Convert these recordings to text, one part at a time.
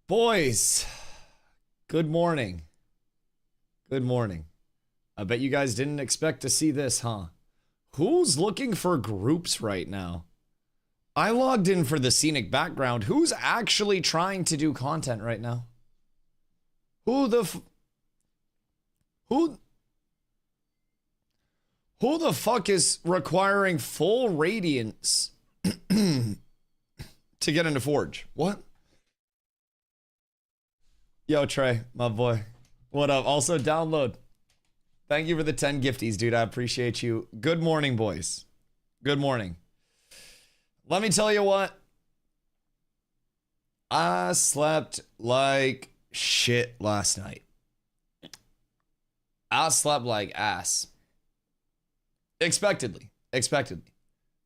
Boys, good morning. Good morning. I bet you guys didn't expect to see this, huh? Who's looking for groups right now? I logged in for the scenic background. Who's actually trying to do content right now? Who the fuck is requiring full radiance to get into Forge? What? Yo, Trey, my boy. What up? Also, download. Thank you for the 10 gifties, dude. I appreciate you. Good morning, boys. Good morning. Let me tell you what. I slept like shit last night. I slept like ass. Expectedly.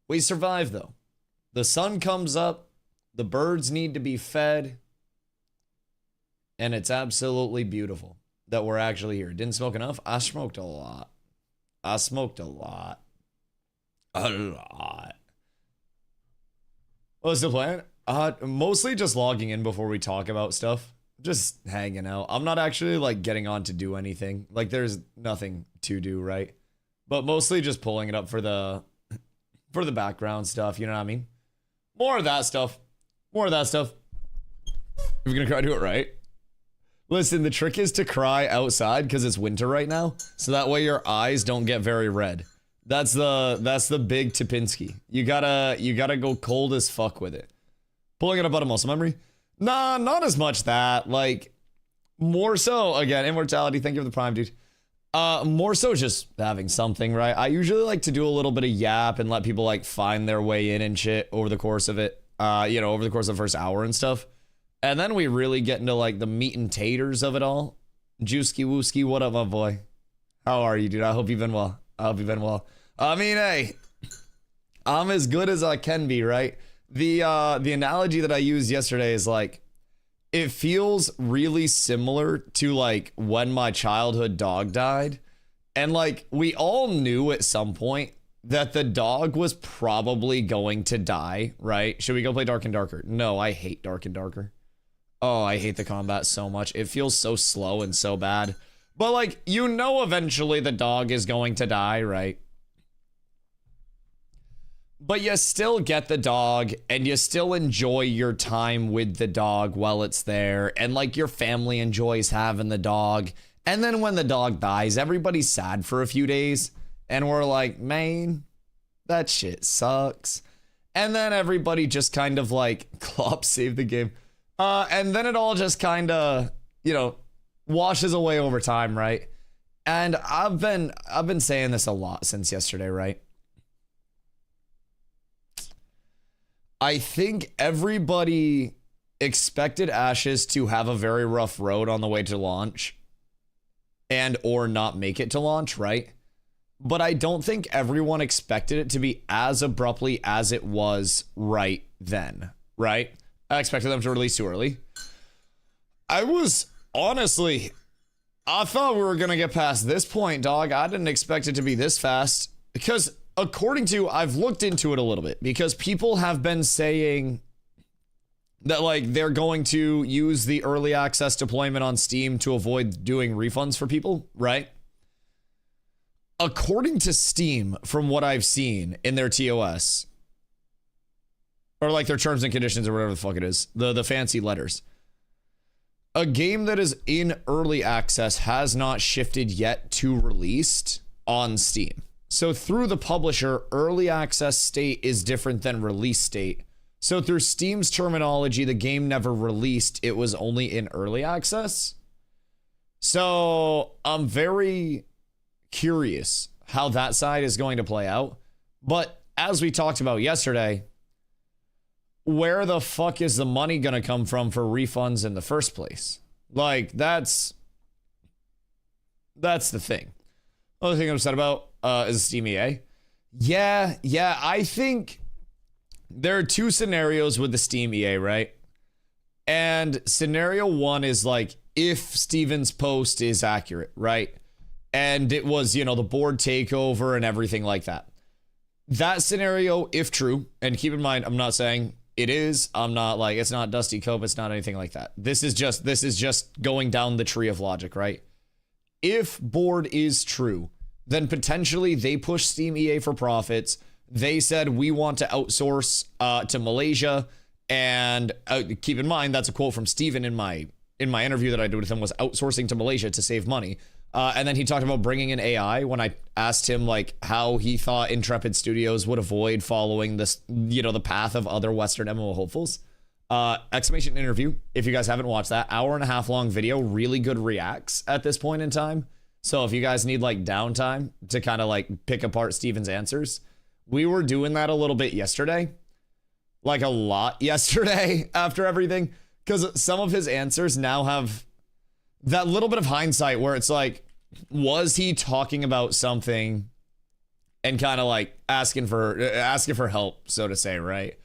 We survived, though. The sun comes up. The birds need to be fed. And it's absolutely beautiful that we're actually here. Didn't smoke enough? I smoked a lot. A lot. What's the plan? Mostly just logging in before we talk about stuff. Just hanging out. I'm not actually like getting on to do anything. Like there's nothing to do, right? But mostly just pulling it up for the background stuff, you know what I mean? More of that stuff. If you're gonna try to do it right. Listen, the trick is to cry outside because it's winter right now, so that way your eyes don't get very red. That's the big Topinski. You gotta go cold as fuck with it. Pulling it up out of muscle memory? Nah, not as much that. Like, more so, again, immortality, thank you for the prime, dude. More so just having something, right? I usually like to do a little bit of yap and let people like find their way in and shit over the course of it. Over the course of the first hour and stuff. And then we really get into like the meat and taters of it all. Juicy Wooski, what up, my boy? How are you, dude? I hope you've been well. I mean, hey, I'm as good as I can be, right? The analogy that I used yesterday is like, it feels really similar to like when my childhood dog died. And like, we all knew at some point that the dog was probably going to die, right? Should we go play Dark and Darker? No, I hate Dark and Darker. Oh, I hate the combat so much. It feels so slow and so bad. But like, you know eventually the dog is going to die, right? But you still get the dog and you still enjoy your time with the dog while it's there. And like your family enjoys having the dog. And then when the dog dies, everybody's sad for a few days. And we're like, man, that shit sucks. And then everybody just kind of like, Klopp saved the game. And then it all just kind of, washes away over time, right? And I've been saying this a lot since yesterday, right? I think everybody expected Ashes to have a very rough road on the way to launch and or not make it to launch, right? But I don't think everyone expected it to be as abruptly as it was right then, right? I expected them to release too early. I thought we were going to get past this point, dog. I didn't expect it to be this fast. Because I've looked into it a little bit. Because people have been saying that like they're going to use the early access deployment on Steam to avoid doing refunds for people, right? According to Steam, from what I've seen in their TOS, or like their terms and conditions or whatever the fuck it is. The fancy letters. A game that is in early access has not shifted yet to released on Steam. So through the publisher, early access state is different than release state. So through Steam's terminology, the game never released. It was only in early access. So I'm very curious how that side is going to play out. But as we talked about yesterday, where the fuck is the money gonna come from for refunds in the first place? Like, that's the thing. Other thing I'm upset about is Steam EA. Yeah, I think there are two scenarios with the Steam EA, right? And scenario one is like, if Steven's post is accurate, right? And it was, the board takeover and everything like that. That scenario, if true, and keep in mind, I'm not saying it is. I'm not like, it's not Dusty Cope. It's not anything like that. This is just going down the tree of logic, right? If board is true, then potentially they push Steam EA for profits. They said, we want to outsource to Malaysia. And keep in mind, that's a quote from Steven in my interview that I did with him, was outsourcing to Malaysia to save money. And then he talked about bringing in AI when I asked him like how he thought Intrepid Studios would avoid following this, you know, the path of other Western MMO hopefuls. Exclamation interview. If you guys haven't watched that, 1.5 hour long video, really good reacts at this point in time. So if you guys need like downtime to kind of like pick apart Steven's answers, we were doing that a little bit yesterday, like a lot yesterday after everything, because some of his answers now have that little bit of hindsight where it's like, was he talking about something and kind of like asking for help, so to say, right?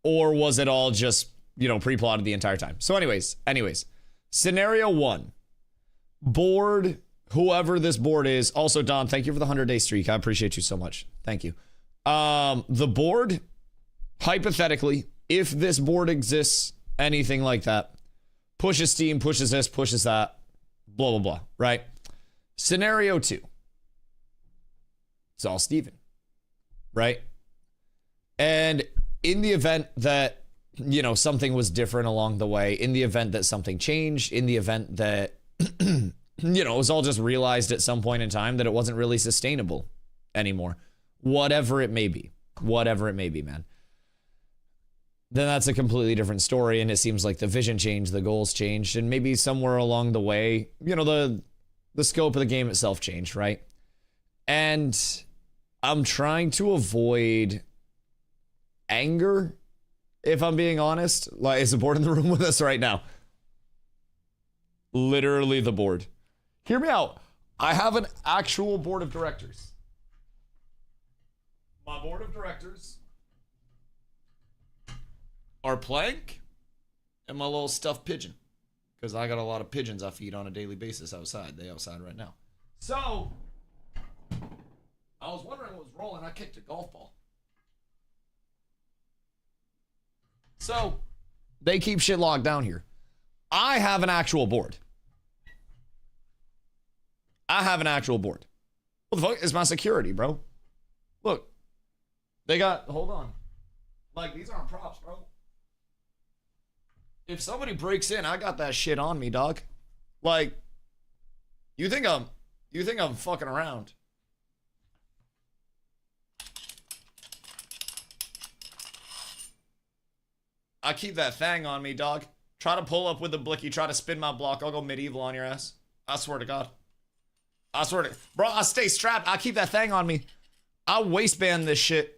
Or was it all just, you know, pre-plotted the entire time? So anyways, scenario 1, board, whoever this board is. Also, Don, thank you for the 100-day streak. I appreciate you so much. Thank you. The board, hypothetically, if this board exists, anything like that, pushes Steam, pushes this, pushes that, blah, blah, blah, right? Scenario 2. It's all Steven, right? And in the event that, you know, something was different along the way, in the event that something changed, in the event that, you know, it was all just realized at some point in time that it wasn't really sustainable anymore, whatever it may be, man, then that's a completely different story. And it seems like the vision changed, the goals changed, and maybe somewhere along the way, you know, the scope of the game itself changed, right? And I'm trying to avoid anger, if I'm being honest. Like, is the board in the room with us right now? Literally the board. Hear me out. I have an actual board of directors. My board of directors are Plank and my little stuffed pigeon, because I got a lot of pigeons I feed on a daily basis outside. They outside right now. So I was wondering what was rolling. I kicked a golf ball. So they keep shit locked down here. I have an actual board. What the fuck is my security, bro? Look, they got, hold on. Like, these aren't props, bro. If somebody breaks in, I got that shit on me, dog. Like, you think I'm fucking around? I keep that thing on me, dog. Try to pull up with the blicky, try to spin my block, I'll go medieval on your ass. I swear to God. I swear to, bro, I stay strapped. I keep that thing on me. I waistband this shit.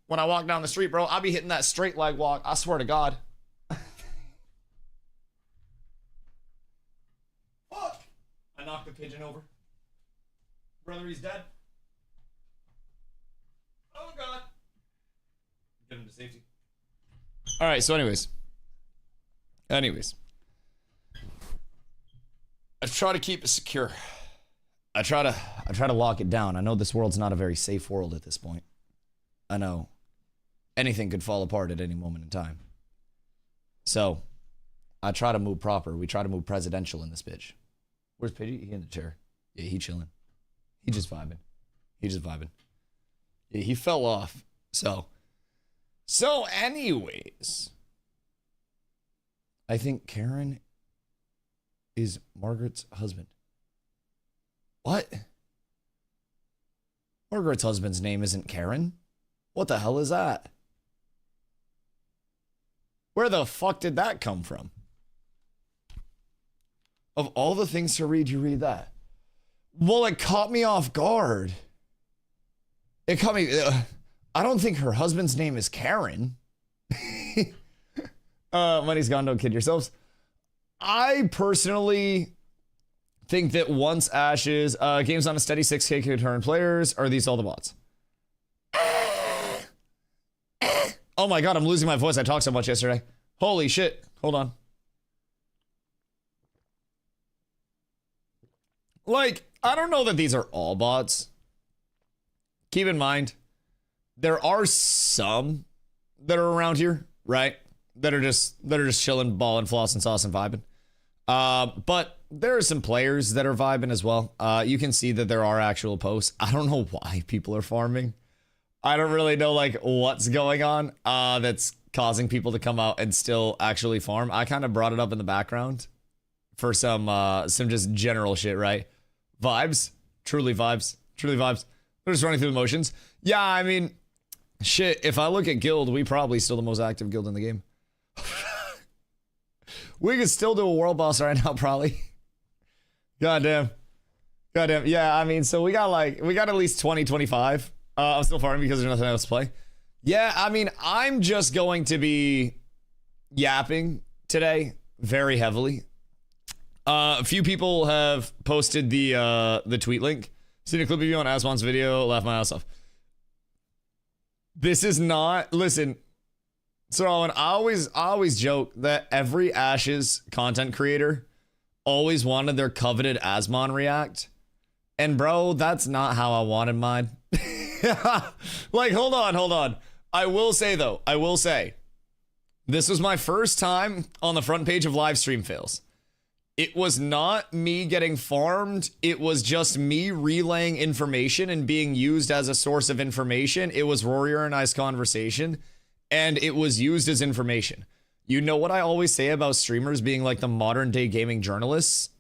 When I walk down the street, bro. I'll be hitting that straight leg walk. I swear to God. Fuck. I knocked the pigeon over. Brother, he's dead. Oh, God. Get him to safety. All right, so anyways. I try to keep it secure. I try to lock it down. I know this world's not a very safe world at this point. I know anything could fall apart at any moment in time. So I try to move proper. We try to move presidential in this bitch. Where's Pidgey? He in the chair. Yeah, he chilling. He just vibing. Yeah, he fell off. So anyways, I think Karen is Margaret's husband. What? Margaret's husband's name isn't Karen. What the hell is that? Where the fuck did that come from? Of all the things to read, you read that. Well, it caught me off guard. It caught me. I don't think her husband's name is Karen. Money's gone, don't kid yourselves. I personally think that once Ashes, games on a steady 6K could turn players. Are these all the bots? Oh my God, I'm losing my voice. I talked so much yesterday. Holy shit. Hold on. Like, I don't know that these are all bots. Keep in mind, There are some that are around here, right? That are just chilling, balling, flossing, saucing, vibing. But there are some players that are vibing as well. You can see that there are actual posts. I don't know why people are farming. I don't really know like what's going on that's causing people to come out and still actually farm. I kind of brought it up in the background for some just general shit, right? Vibes, truly vibes. They're just running through the motions. Yeah, I mean, shit, if I look at guild, we probably still the most active guild in the game. We could still do a world boss right now, probably. Goddamn. Yeah, I mean, so we got at least 20, 25. I'm still farming because there's nothing else to play. Yeah, I mean, I'm just going to be yapping today very heavily. A few people have posted the tweet link. Seen a clip of you on Asmon's video, laugh my ass off. This is not, listen, so I always joke that every Ashes content creator always wanted their coveted Asmon react. And bro, that's not how I wanted mine. Like, hold on. I will say, this was my first time on the front page of live stream fails. It was not me getting farmed. It was just me relaying information and being used as a source of information. It was Rory and I's conversation, and it was used as information. You know what I always say about streamers being like the modern day gaming journalists?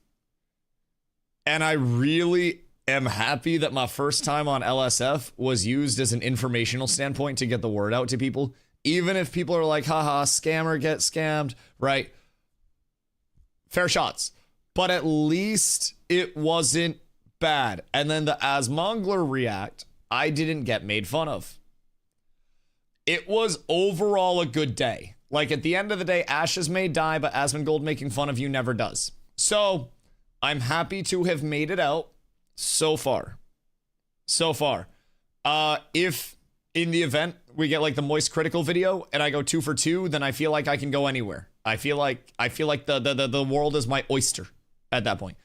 And I really am happy that my first time on LSF was used as an informational standpoint to get the word out to people. Even if people are like, haha, scammer, get scammed, right? Fair shots. But at least it wasn't bad. And then the Asmongler react, I didn't get made fun of. It was overall a good day. Like, at the end of the day, Ashes may die, but Asmongold making fun of you never does. So, I'm happy to have made it out so far. If in the event we get like the Moist Critical video and I go 2 for 2, then I feel like I can go anywhere. I feel like the world is my oyster at that point.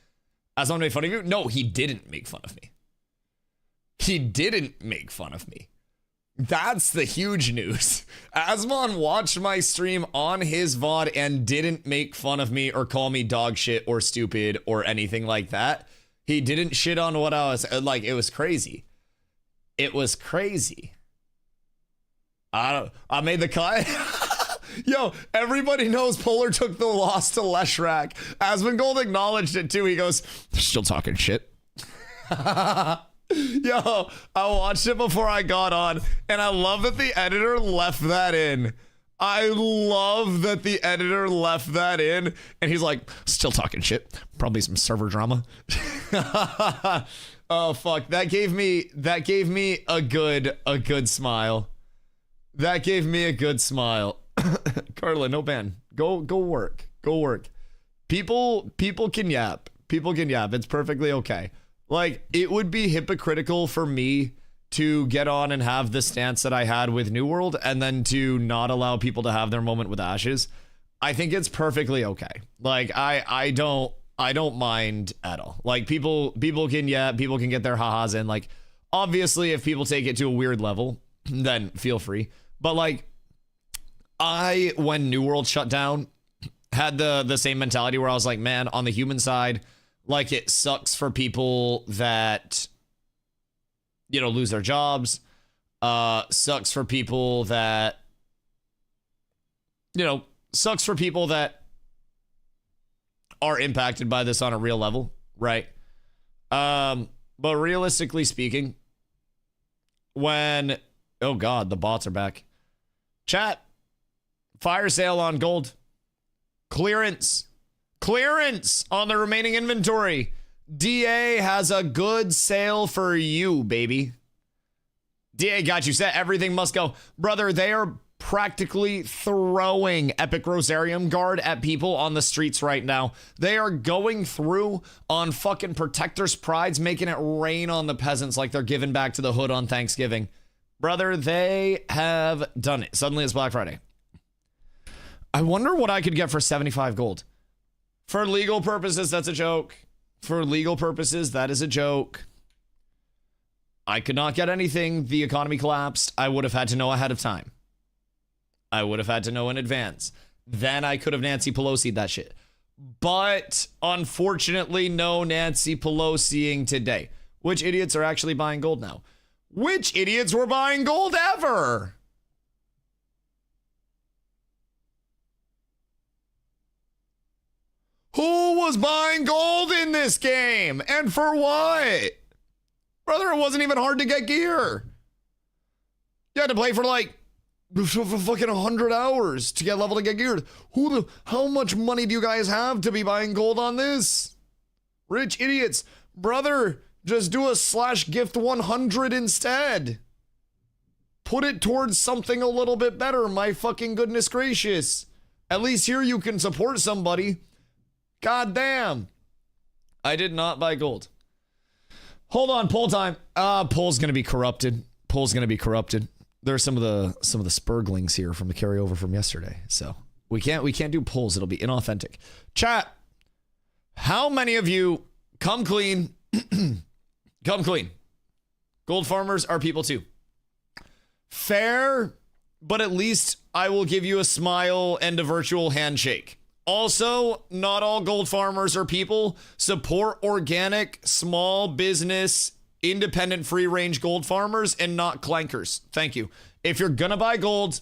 Asmon made fun of you? No, he didn't make fun of me. That's the huge news. Asmon watched my stream on his VOD and didn't make fun of me or call me dog shit or stupid or anything like that. He didn't shit on what I was like. It was crazy. I made the cut. Yo, everybody knows Polar took the loss to Leshrac. Asmongold acknowledged it too. He goes, still talking shit. Yo, I watched it before I got on, and I love that the editor left that in. And he's like, still talking shit. Probably some server drama. Oh fuck, that gave me a good smile. Carla, no ban. Go work. People can yap. It's perfectly okay. Like, it would be hypocritical for me to get on and have the stance that I had with New World and then to not allow people to have their moment with Ashes. I think it's perfectly okay. Like, I don't mind at all. Like, people can get their ha-has in. Like, obviously, if people take it to a weird level, then feel free. But like, when New World shut down, had the same mentality where I was like, man, on the human side, like, it sucks for people that, you know, lose their jobs. Sucks for people that, you know, are impacted by this on a real level, right? But realistically speaking, when, oh God, the bots are back. Chat, fire sale on gold. Clearance on the remaining inventory. DA has a good sale for you, baby. DA got you set. Everything must go. Brother, they are practically throwing Epic Rosarium Guard at people on the streets right now. They are going through on fucking Protector's Prides, making it rain on the peasants like they're giving back to the hood on Thanksgiving. Brother, they have done it. Suddenly it's Black Friday. I wonder what I could get for 75 gold. For legal purposes, that's a joke. For legal purposes, that is a joke. I could not get anything. The economy collapsed. I would have had to know ahead of time. I would have had to know in advance. Then I could have Nancy Pelosi'd that shit. But unfortunately, no Nancy Pelosi'ing today. Which idiots are actually buying gold now? Which idiots were buying gold ever? Who was buying gold in this game? And for what? Brother, it wasn't even hard to get gear. You had to play for like fucking 100 hours to get level to get geared. How much money do you guys have to be buying gold on this? Rich idiots. Brother, just do a /gift 100 instead. Put it towards something a little bit better, my fucking goodness gracious. At least here you can support somebody. God damn. I did not buy gold. Hold on, poll time. Poll's gonna be corrupted. Poll's gonna be corrupted. There are some of the spurglings here from the carryover from yesterday. So we can't do polls. It'll be inauthentic. Chat. How many of you come clean? Come clean. Gold farmers are people too. Fair, but at least I will give you a smile and a virtual handshake. Also, not all gold farmers are people. Support organic, small business, independent free range gold farmers and not clankers. Thank you. If you're gonna buy gold,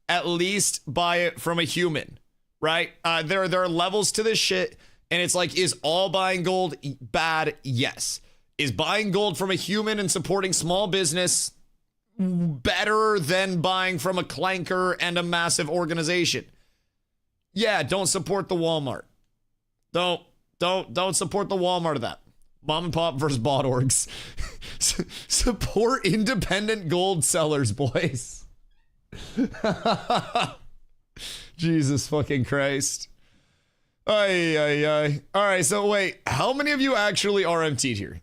at least buy it from a human, right? There are levels to this shit, and it's like, is all buying gold bad? Yes. Is buying gold from a human and supporting small business better than buying from a clanker and a massive organization? Yeah, don't support the Walmart. Don't support the Walmart of that. Mom and pop versus bot orgs. Support independent gold sellers, boys. Jesus fucking Christ. Ay. All right, so wait, how many of you actually RMT'd here?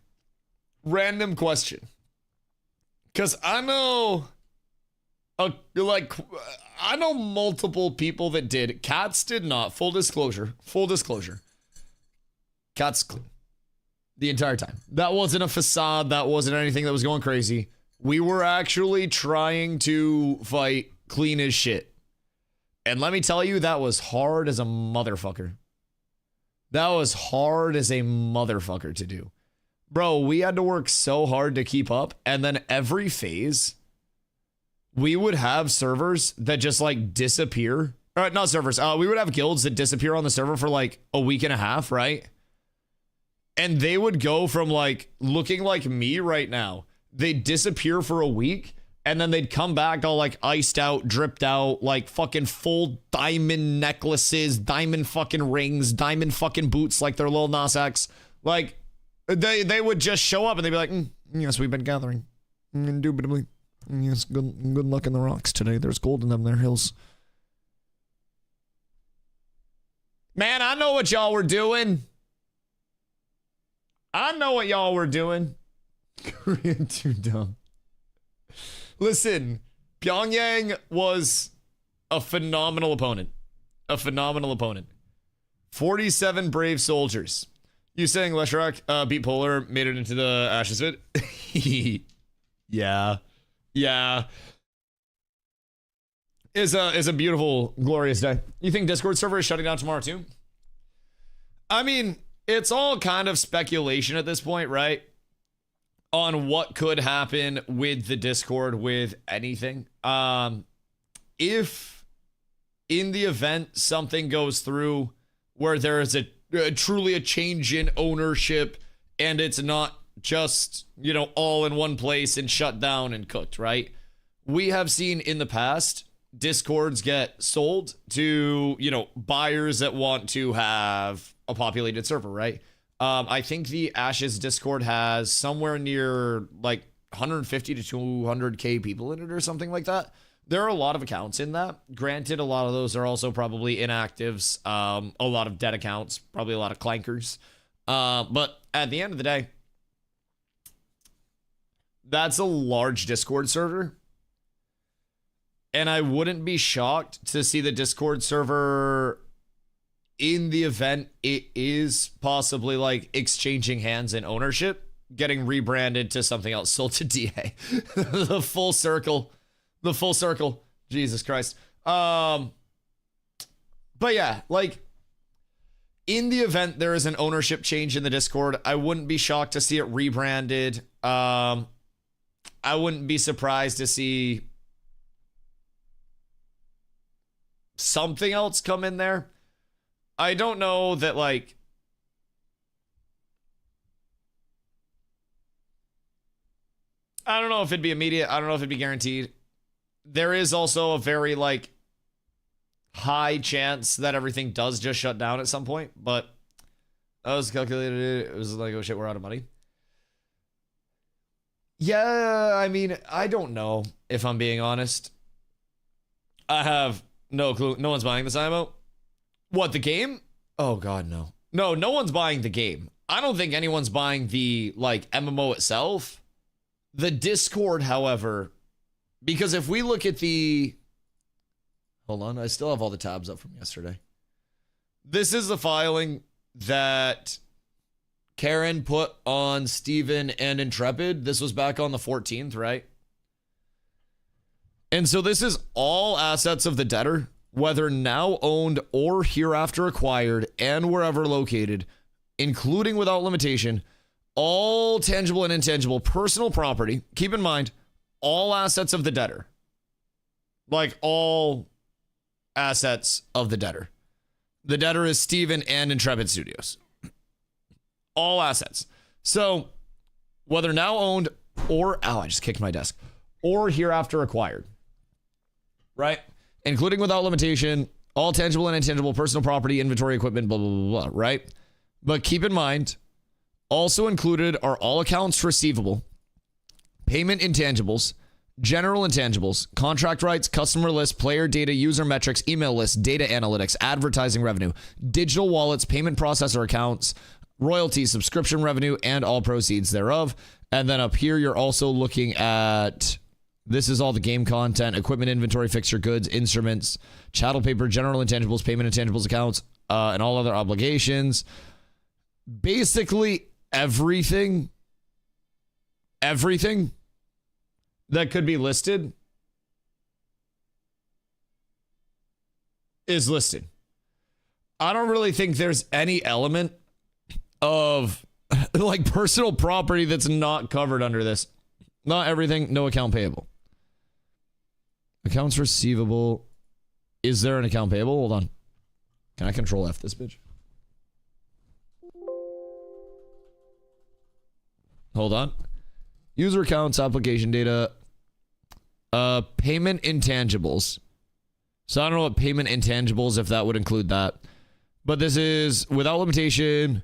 Random question. Because I know, I know multiple people that did. Cats did not. Full disclosure. Cats clean the entire time. That wasn't a facade. That wasn't anything that was going crazy. We were actually trying to fight clean as shit. And let me tell you, that was hard as a motherfucker. That was hard as a motherfucker to do. Bro, we had to work so hard to keep up. And then every phase, we would have servers that just like disappear. Not servers. We would have guilds that disappear on the server for like a week and a half, right? And they would go from like looking like me right now. They'd disappear for a week and then they'd come back all like iced out, dripped out, like fucking full diamond necklaces, diamond fucking rings, diamond fucking boots like they're Lil Nas X. Like they would just show up and they'd be like, yes, we've been gathering. Indubitably. Yes, good luck in the rocks today. There's gold in them there hills. Man, I know what y'all were doing. Korean too dumb. Listen, Pyongyang was a phenomenal opponent. 47 brave soldiers. You saying Leshrac beat Polar, made it into the Ashes vid? Yeah. Is a beautiful, glorious day. You think Discord server is shutting down tomorrow too? I mean, it's all kind of speculation at this point, right? On what could happen with the Discord with anything. If in the event something goes through where there is truly a change in ownership and it's not just, all in one place and shut down and cooked, right? We have seen in the past Discords get sold to, buyers that want to have a populated server, right? I think the Ashes Discord has somewhere near like 150 to 200k people in it or something like that. There are a lot of accounts in that. Granted, a lot of those are also probably inactives, a lot of dead accounts, probably a lot of clankers. But at the end of the day, that's a large Discord server. And I wouldn't be shocked to see the Discord server in the event it is possibly like exchanging hands and ownership. getting rebranded to something else, sold to DA. The full circle. The full circle. Jesus Christ. But yeah, like, in the event there is an ownership change in the Discord, I wouldn't be shocked to see it rebranded. I wouldn't be surprised to see something else come in there. I don't know that, like, I don't know if it'd be immediate. I don't know if it'd be guaranteed. There is also a very, like, high chance that everything does just shut down at some point, but I was calculated. It was like, oh shit, we're out of money. Yeah, I mean, I don't know, if I'm being honest. I have no clue. No one's buying this IMO. What, the game? Oh god, no. No one's buying the game. I don't think anyone's buying the, like, MMO itself. The Discord, however, because if we look at the... Hold on, I still have all the tabs up from yesterday. This is the filing that Karen put on Steven and Intrepid. This was back on the 14th, right? And so this is all assets of the debtor, whether now owned or hereafter acquired and wherever located, including without limitation, all tangible and intangible personal property. Keep in mind, all assets of the debtor. Like, all assets of the debtor. The debtor is Steven and Intrepid Studios. All assets. So, whether now owned or... Ow, I just kicked my desk. Or hereafter acquired. Right? Including without limitation, all tangible and intangible personal property, inventory, equipment, blah, blah, blah, blah, right? But keep in mind, also included are all accounts receivable, payment intangibles, general intangibles, contract rights, customer list, player data, user metrics, email lists, data analytics, advertising revenue, digital wallets, payment processor accounts, royalties, subscription revenue, and all proceeds thereof. And then up here, you're also looking at, this is all the game content, equipment, inventory, fixture, goods, instruments, chattel paper, general intangibles, payment intangibles accounts, and all other obligations. Basically, everything that could be listed is listed. I don't really think there's any element of, like, personal property that's not covered under this. Not everything, no account payable. Accounts receivable. Is there an account payable? Hold on. Can I control F this bitch? Hold on. User accounts, application data, payment intangibles. So I don't know what payment intangibles, if that would include that. But this is without limitation,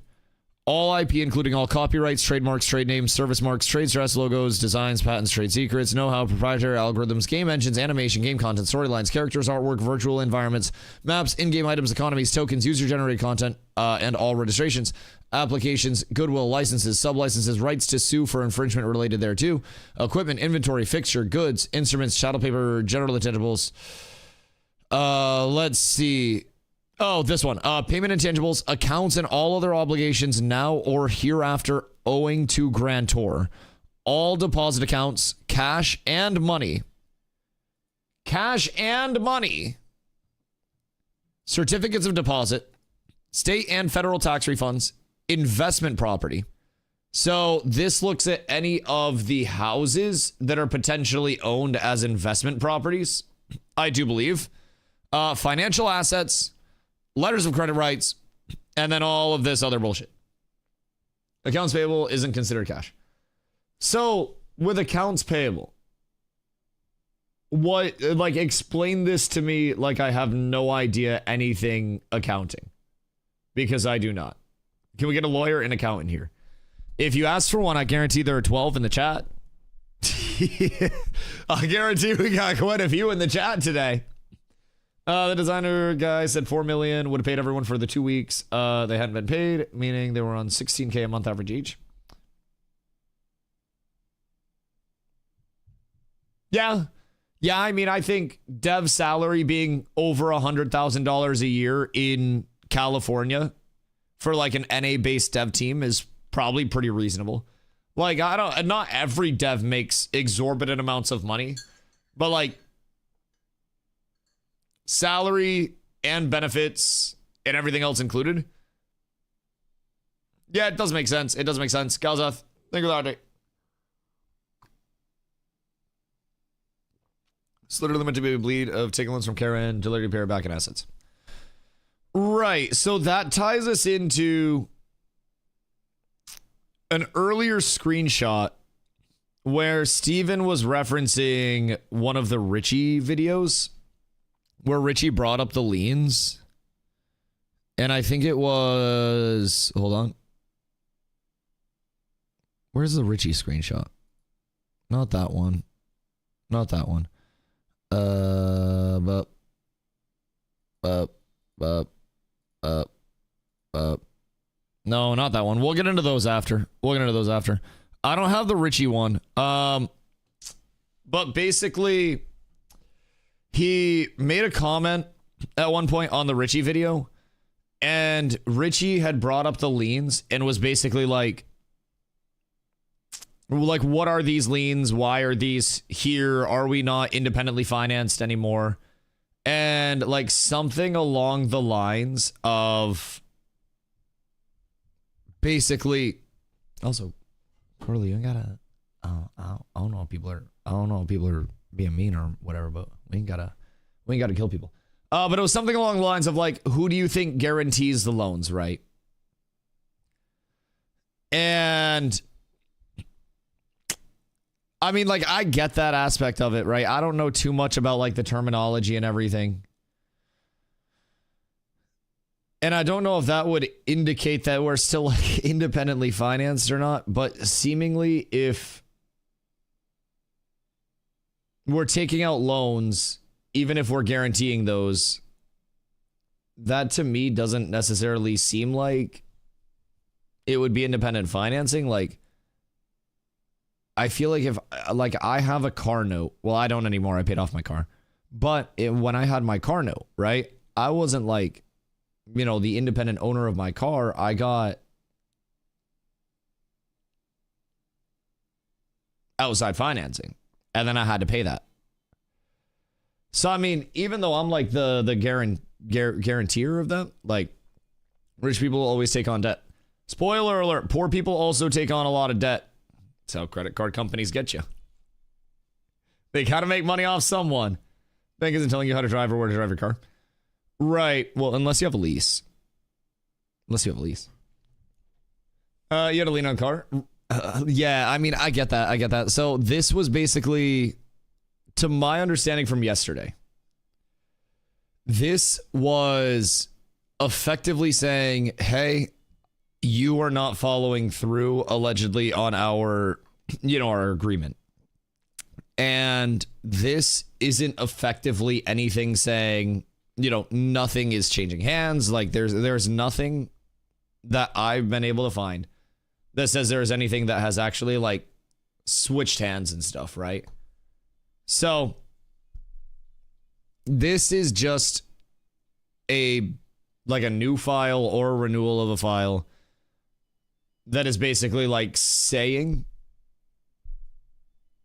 all IP, including all copyrights, trademarks, trade names, service marks, trade dress, logos, designs, patents, trade secrets, know-how, proprietary algorithms, game engines, animation, game content, storylines, characters, artwork, virtual environments, maps, in-game items, economies, tokens, user-generated content, and all registrations, applications, goodwill, licenses, sub-licenses, rights to sue for infringement related thereto, equipment, inventory, fixture, goods, instruments, chattel paper, general intangibles. Let's see. Oh, this one. Payment intangibles, accounts, and all other obligations now or hereafter owing to grantor. All deposit accounts, cash and money. Cash and money. Certificates of deposit, state and federal tax refunds, investment property. So this looks at any of the houses that are potentially owned as investment properties, I do believe. Financial assets, letters of credit rights, and then all of this other bullshit. Accounts payable isn't considered cash. So with accounts payable, what, like, explain this to me like I have no idea anything accounting, because I do not. Can we get a lawyer and accountant here? If you ask for one, I guarantee there are 12 in the chat. I guarantee we got quite a few in the chat today. The designer guy said 4 million would have paid everyone for the 2 weeks. They hadn't been paid, meaning they were on 16K a month average each. Yeah. Yeah, I mean, I think dev salary being over $100,000 a year in California for like an NA-based dev team is probably pretty reasonable. Like, not every dev makes exorbitant amounts of money, but like salary and benefits and everything else included. Yeah, it does make sense. It does make sense. Galzath, thank you for that. It's literally meant to be a bleed of taking loans from Karen to literally pay her back in assets. Right. So that ties us into an earlier screenshot where Steven was referencing one of the Richie videos where Richie brought up the liens. And I think it was, hold on. Where's the Richie screenshot? Not that one. Not that one. No, not that one. We'll get into those after. I don't have the Richie one. But basically, he made a comment at one point on the Richie video, and Richie had brought up the liens and was basically like, what are these liens? Why are these here? Are we not independently financed anymore? And like something along the lines of basically, also, Corley, you ain't gotta, I don't know if people are being mean or whatever, but we ain't gotta kill people. But it was something along the lines of like, who do you think guarantees the loans, right? And I mean, like, I get that aspect of it, right? I don't know too much about like the terminology and everything. And I don't know if that would indicate that we're still like independently financed or not, but seemingly if we're taking out loans, even if we're guaranteeing those, that to me doesn't necessarily seem like it would be independent financing. Like, I feel like if like I have a car note, well, I don't anymore. I paid off my car, but when I had my car note, right, I wasn't like, you know, the independent owner of my car. I got outside financing, and then I had to pay that. So I mean, even though I'm like the guarantor of that, like rich people always take on debt. Spoiler alert: poor people also take on a lot of debt. That's how credit card companies get you. They gotta make money off someone. Bank isn't telling you how to drive or where to drive your car. Right. Well, unless you have a lease. You had a lien on car. Yeah, I mean, I get that. So this was basically, to my understanding from yesterday, this was effectively saying, hey, you are not following through allegedly on our agreement. And this isn't effectively anything saying, nothing is changing hands. Like there's nothing that I've been able to find that says there's anything that has actually like switched hands and stuff, right? So this is just a new file or a renewal of a file that is basically like saying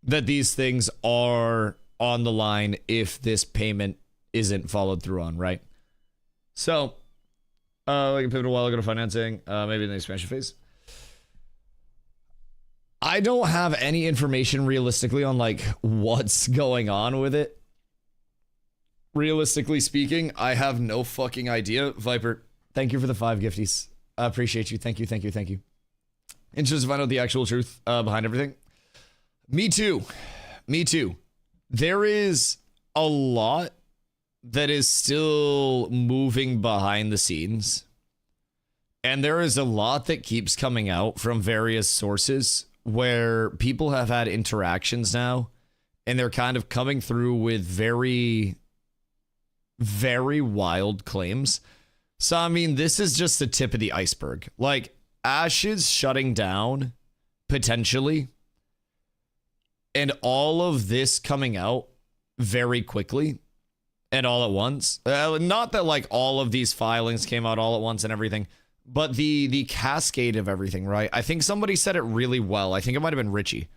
that these things are on the line if this payment isn't followed through on, right? So, like a pivotal while ago to financing, maybe in the expansion phase. I don't have any information realistically on like what's going on with it. Realistically speaking, I have no fucking idea. Viper, thank you for the 5 gifties. I appreciate you. Thank you. Interested to find out the actual truth behind everything. Me too. There is a lot that is still moving behind the scenes. And there is a lot that keeps coming out from various sources where people have had interactions now, and they're kind of coming through with very, very wild claims. So, I mean, this is just the tip of the iceberg. Like, Ashes shutting down, potentially, and all of this coming out very quickly and all at once. Not that, like, all of these filings came out all at once and everything, but the cascade of everything, right? I think somebody said it really well. I think it might have been Richie.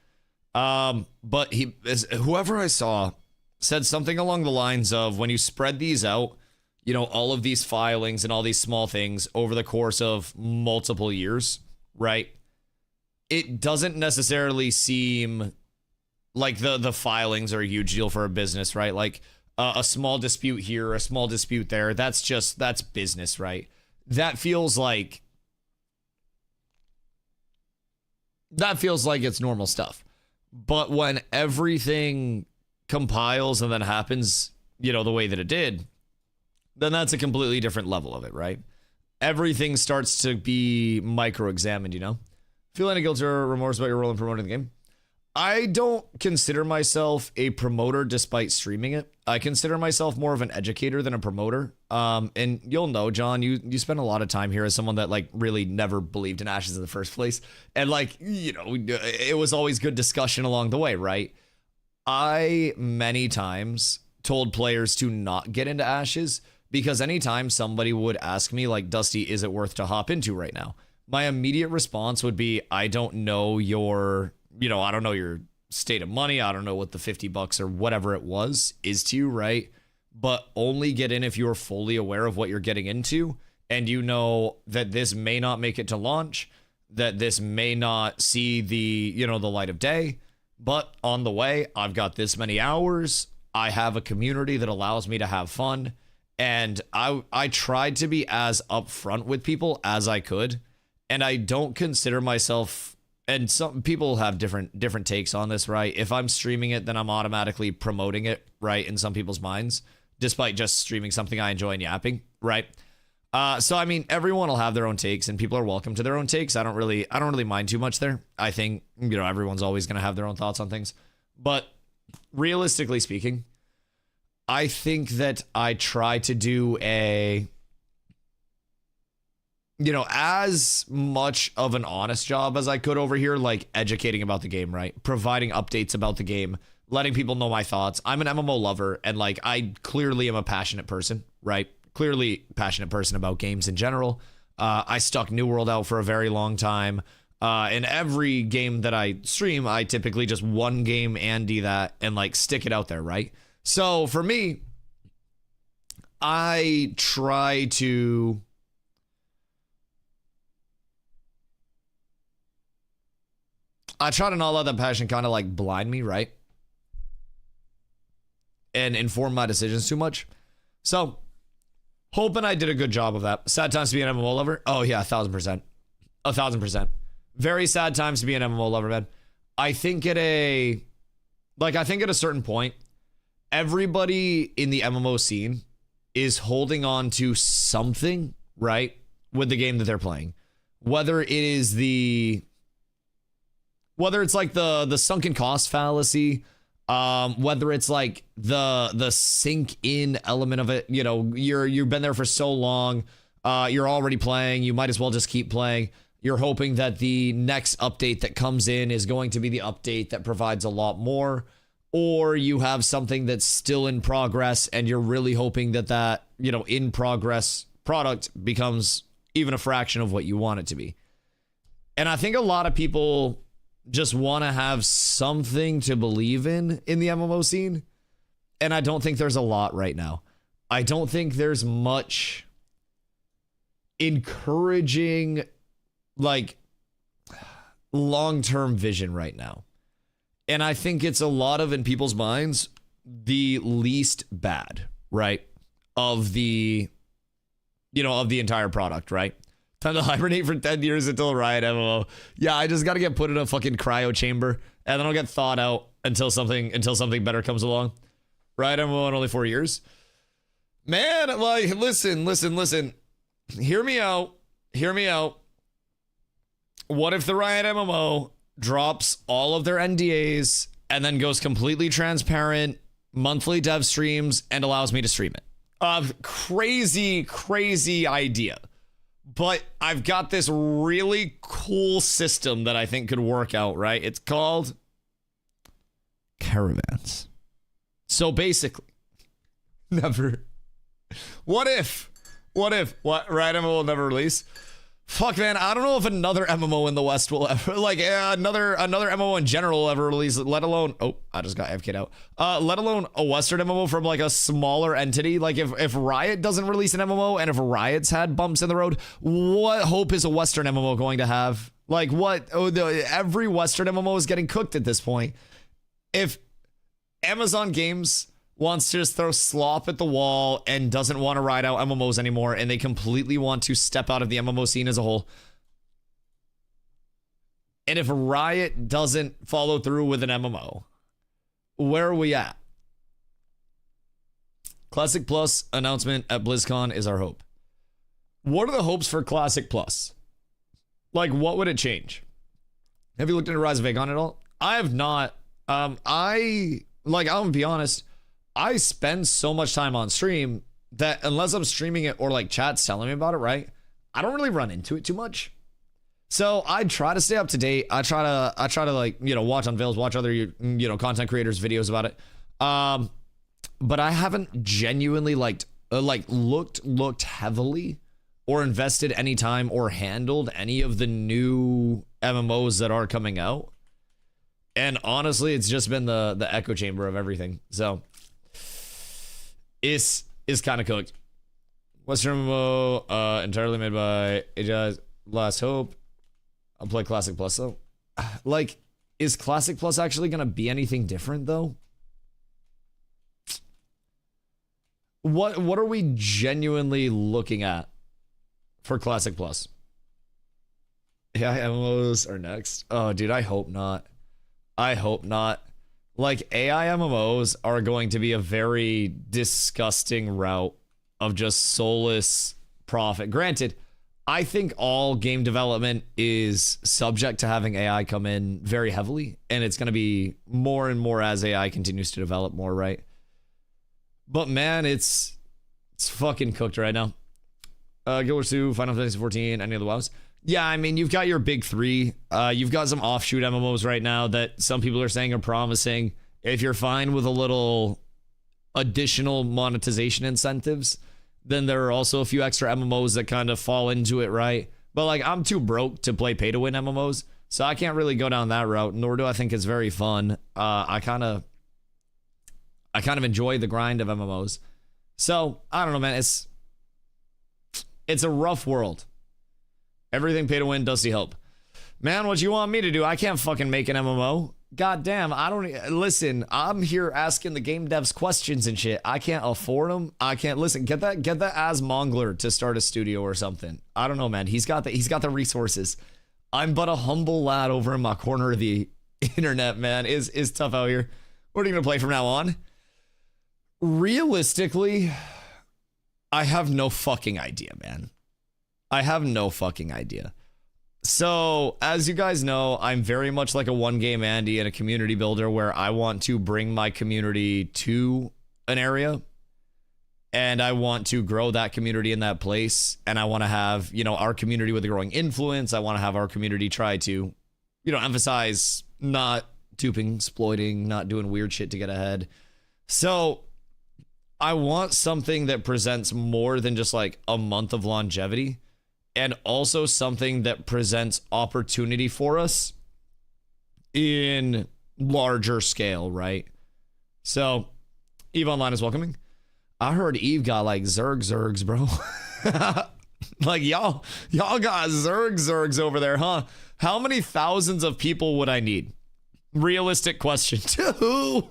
But whoever I saw said something along the lines of, when you spread these out, you know, all of these filings and all these small things over the course of multiple years, right? It doesn't necessarily seem like the filings are a huge deal for a business, right? Like a small dispute here, a small dispute there. That's business, right? That feels like it's normal stuff. But when everything compiles and then happens, you know, the way that it did, then that's a completely different level of it, right? Everything starts to be micro-examined, you know? Feel any guilt or remorse about your role in promoting the game? I don't consider myself a promoter despite streaming it. I consider myself more of an educator than a promoter. And you'll know, John, you spend a lot of time here as someone that like really never believed in Ashes in the first place. And like, you know, it was always good discussion along the way, right? I many times told players to not get into Ashes because anytime somebody would ask me like, Dusty, is it worth to hop into right now? My immediate response would be, I don't know your state of money. I don't know what the $50 or whatever it was is to you, right? But only get in if you're fully aware of what you're getting into and you know that this may not make it to launch, that this may not see the light of day, but on the way, I've got this many hours. I have a community that allows me to have fun. And I tried to be as upfront with people as I could. And I don't consider myself, and some people have different takes on this, right? If I'm streaming it, then I'm automatically promoting it, right? In some people's minds, despite just streaming something I enjoy and yapping, right? So I mean, everyone will have their own takes, and people are welcome to their own takes. I don't really mind too much there. I think, you know, everyone's always going to have their own thoughts on things. But realistically speaking, I think that I try to do as much of an honest job as I could over here, like educating about the game, right? Providing updates about the game, letting people know my thoughts. I'm an MMO lover, and like I clearly am a passionate person, right? Clearly passionate person about games in general. I stuck New World out for a very long time. In every game that I stream, I typically just one game Andy that and like stick it out there, right? So for me, I try to not let that passion kind of like blind me, right? And inform my decisions too much. So, hoping I did a good job of that. Sad times to be an MMO lover? Oh yeah, 1,000%. 1,000%. Very sad times to be an MMO lover, man. I think at a certain point, everybody in the MMO scene is holding on to something, right? With the game that they're playing. Whether it's like the sunken cost fallacy, whether it's like the sink in element of it, you know, you've been there for so long, you're already playing, you might as well just keep playing. You're hoping that the next update that comes in is going to be the update that provides a lot more, or you have something that's still in progress and you're really hoping that in progress product becomes even a fraction of what you want it to be. And I think a lot of people just want to have something to believe in the MMO scene. And I don't think there's a lot right now. I don't think there's much encouraging, like, long-term vision right now. And I think it's a lot of, in people's minds, the least bad, right? Of the entire product, right? Time to hibernate for 10 years until Riot MMO. Yeah, I just got to get put in a fucking cryo chamber, and then I'll get thawed out until something better comes along. Riot MMO in only 4 years. Man, like, listen. Hear me out. What if the Riot MMO drops all of their NDAs and then goes completely transparent, monthly dev streams, and allows me to stream it? Crazy idea. But I've got this really cool system that I think could work out, right? It's called caravans. So basically, What Riot MMO will never release? Fuck, man, I don't know if another MMO in the West will ever, like, another MMO in general will ever release, let alone, oh, I just got AFK'd out, let alone a Western MMO from, like, a smaller entity. Like, if Riot doesn't release an MMO, and if Riot's had bumps in the road, what hope is a Western MMO going to have? Like, what? Oh, every Western MMO is getting cooked at this point. If Amazon Games wants to just throw slop at the wall and doesn't want to ride out MMOs anymore, and they completely want to step out of the MMO scene as a whole. And if Riot doesn't follow through with an MMO, where are we at? Classic Plus announcement at BlizzCon is our hope. What are the hopes for Classic Plus? Like, what would it change? Have you looked into Rise of Aegon at all? I have not. I'm gonna be honest, I spend so much time on stream that unless I'm streaming it or like chat's telling me about it, right, I don't really run into it too much. So I try to stay up to date. I try to like, you know, watch Unveils, watch other, you know, content creators' videos about it. But I haven't genuinely looked heavily or invested any time or handled any of the new MMOs that are coming out. And honestly, it's just been the echo chamber of everything. So is kind of cooked. Western MMO, entirely made by AJ's Last Hope. I'll play Classic Plus though. Like, is Classic Plus actually gonna be anything different though? What are we genuinely looking at for Classic Plus? AI MMOs are next. Oh, dude, I hope not. I hope not. Like, AI MMOs are going to be a very disgusting route of just soulless profit. Granted, I think all game development is subject to having AI come in very heavily, and it's going to be more and more as AI continues to develop more, right? But man, it's fucking cooked right now. Guild Wars 2, Final Fantasy 14, any of the WoWs? Yeah, I mean, you've got your big three. You've got some offshoot MMOs right now that some people are saying are promising. If you're fine with a little additional monetization incentives, then there are also a few extra MMOs that kind of fall into it, right? But like, I'm too broke to play pay-to-win MMOs, so I can't really go down that route, nor do I think it's very fun. I kind of enjoy the grind of MMOs. So, I don't know, man. It's a rough world. Everything pay to win, Dusty help. Man, what you want me to do? I can't fucking make an MMO. God damn, I don't listen. I'm here asking the game devs questions and shit. I can't afford them. I can't listen. Get that Asmongler to start a studio or something. I don't know, man. He's got the resources. I'm but a humble lad over in my corner of the internet, man. Is tough out here. What are you gonna play from now on? Realistically, I have no fucking idea, man. I have no fucking idea. So, as you guys know, I'm very much like a one-game Andy and a community builder where I want to bring my community to an area and I want to grow that community in that place, and I want to have, you know, our community with a growing influence. I want to have our community try to, you know, emphasize not duping, exploiting, not doing weird shit to get ahead. So, I want something that presents more than just like a month of longevity, and also something that presents opportunity for us in larger scale, right? So, Eve Online is welcoming. I heard Eve got like zergs, bro. Like, y'all got zergs over there, huh? How many thousands of people would I need? Realistic question. Two.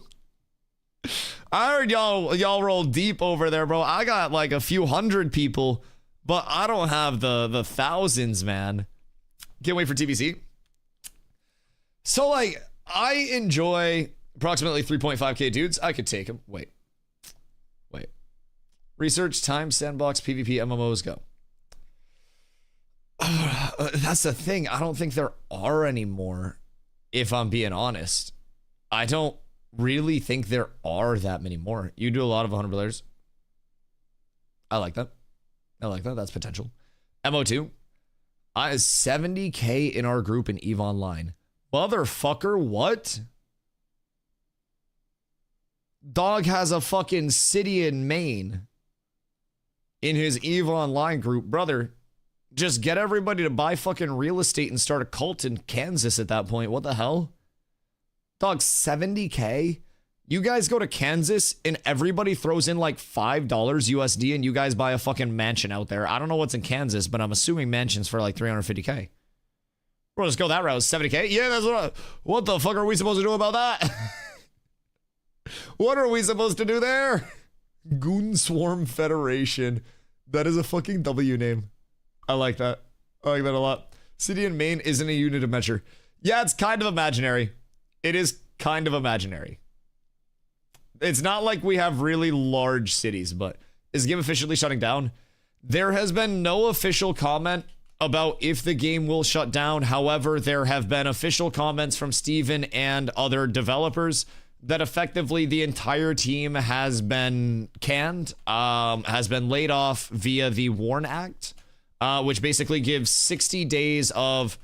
I heard y'all roll deep over there, bro. I got like a few hundred people, but I don't have the thousands, man. Can't wait for TBC. So, like, I enjoy approximately 3.5k dudes. I could take them. Wait. Research, time, sandbox, PvP, MMOs, go. That's the thing. I don't think there are anymore, if I'm being honest. I don't really think there are that many more. You do a lot of 100 players. I like that. That's potential. MO2. 70k in our group in EVE Online. Motherfucker, what? Dog has a fucking city in Maine in his EVE Online group. Brother, Just get everybody to buy fucking real estate and start a cult in Kansas at that point. What the hell? Dog, 70K? You guys go to Kansas and everybody throws in like $5 USD and you guys buy a fucking mansion out there. I don't know what's in Kansas, but I'm assuming mansions for like 350K. We'll just go that route. 70K? Yeah, that's what the fuck are we supposed to do about that? What are we supposed to do there? Goon Swarm Federation. That is a fucking W name. I like that. I like that a lot. City in Maine isn't a unit of measure. Yeah, it's kind of imaginary. It is kind of imaginary. It's not like we have really large cities, but is the game officially shutting down? There has been no official comment about if the game will shut down. However, there have been official comments from Steven and other developers that effectively the entire team has been canned, has been laid off via the WARN Act, which basically gives 60 days of,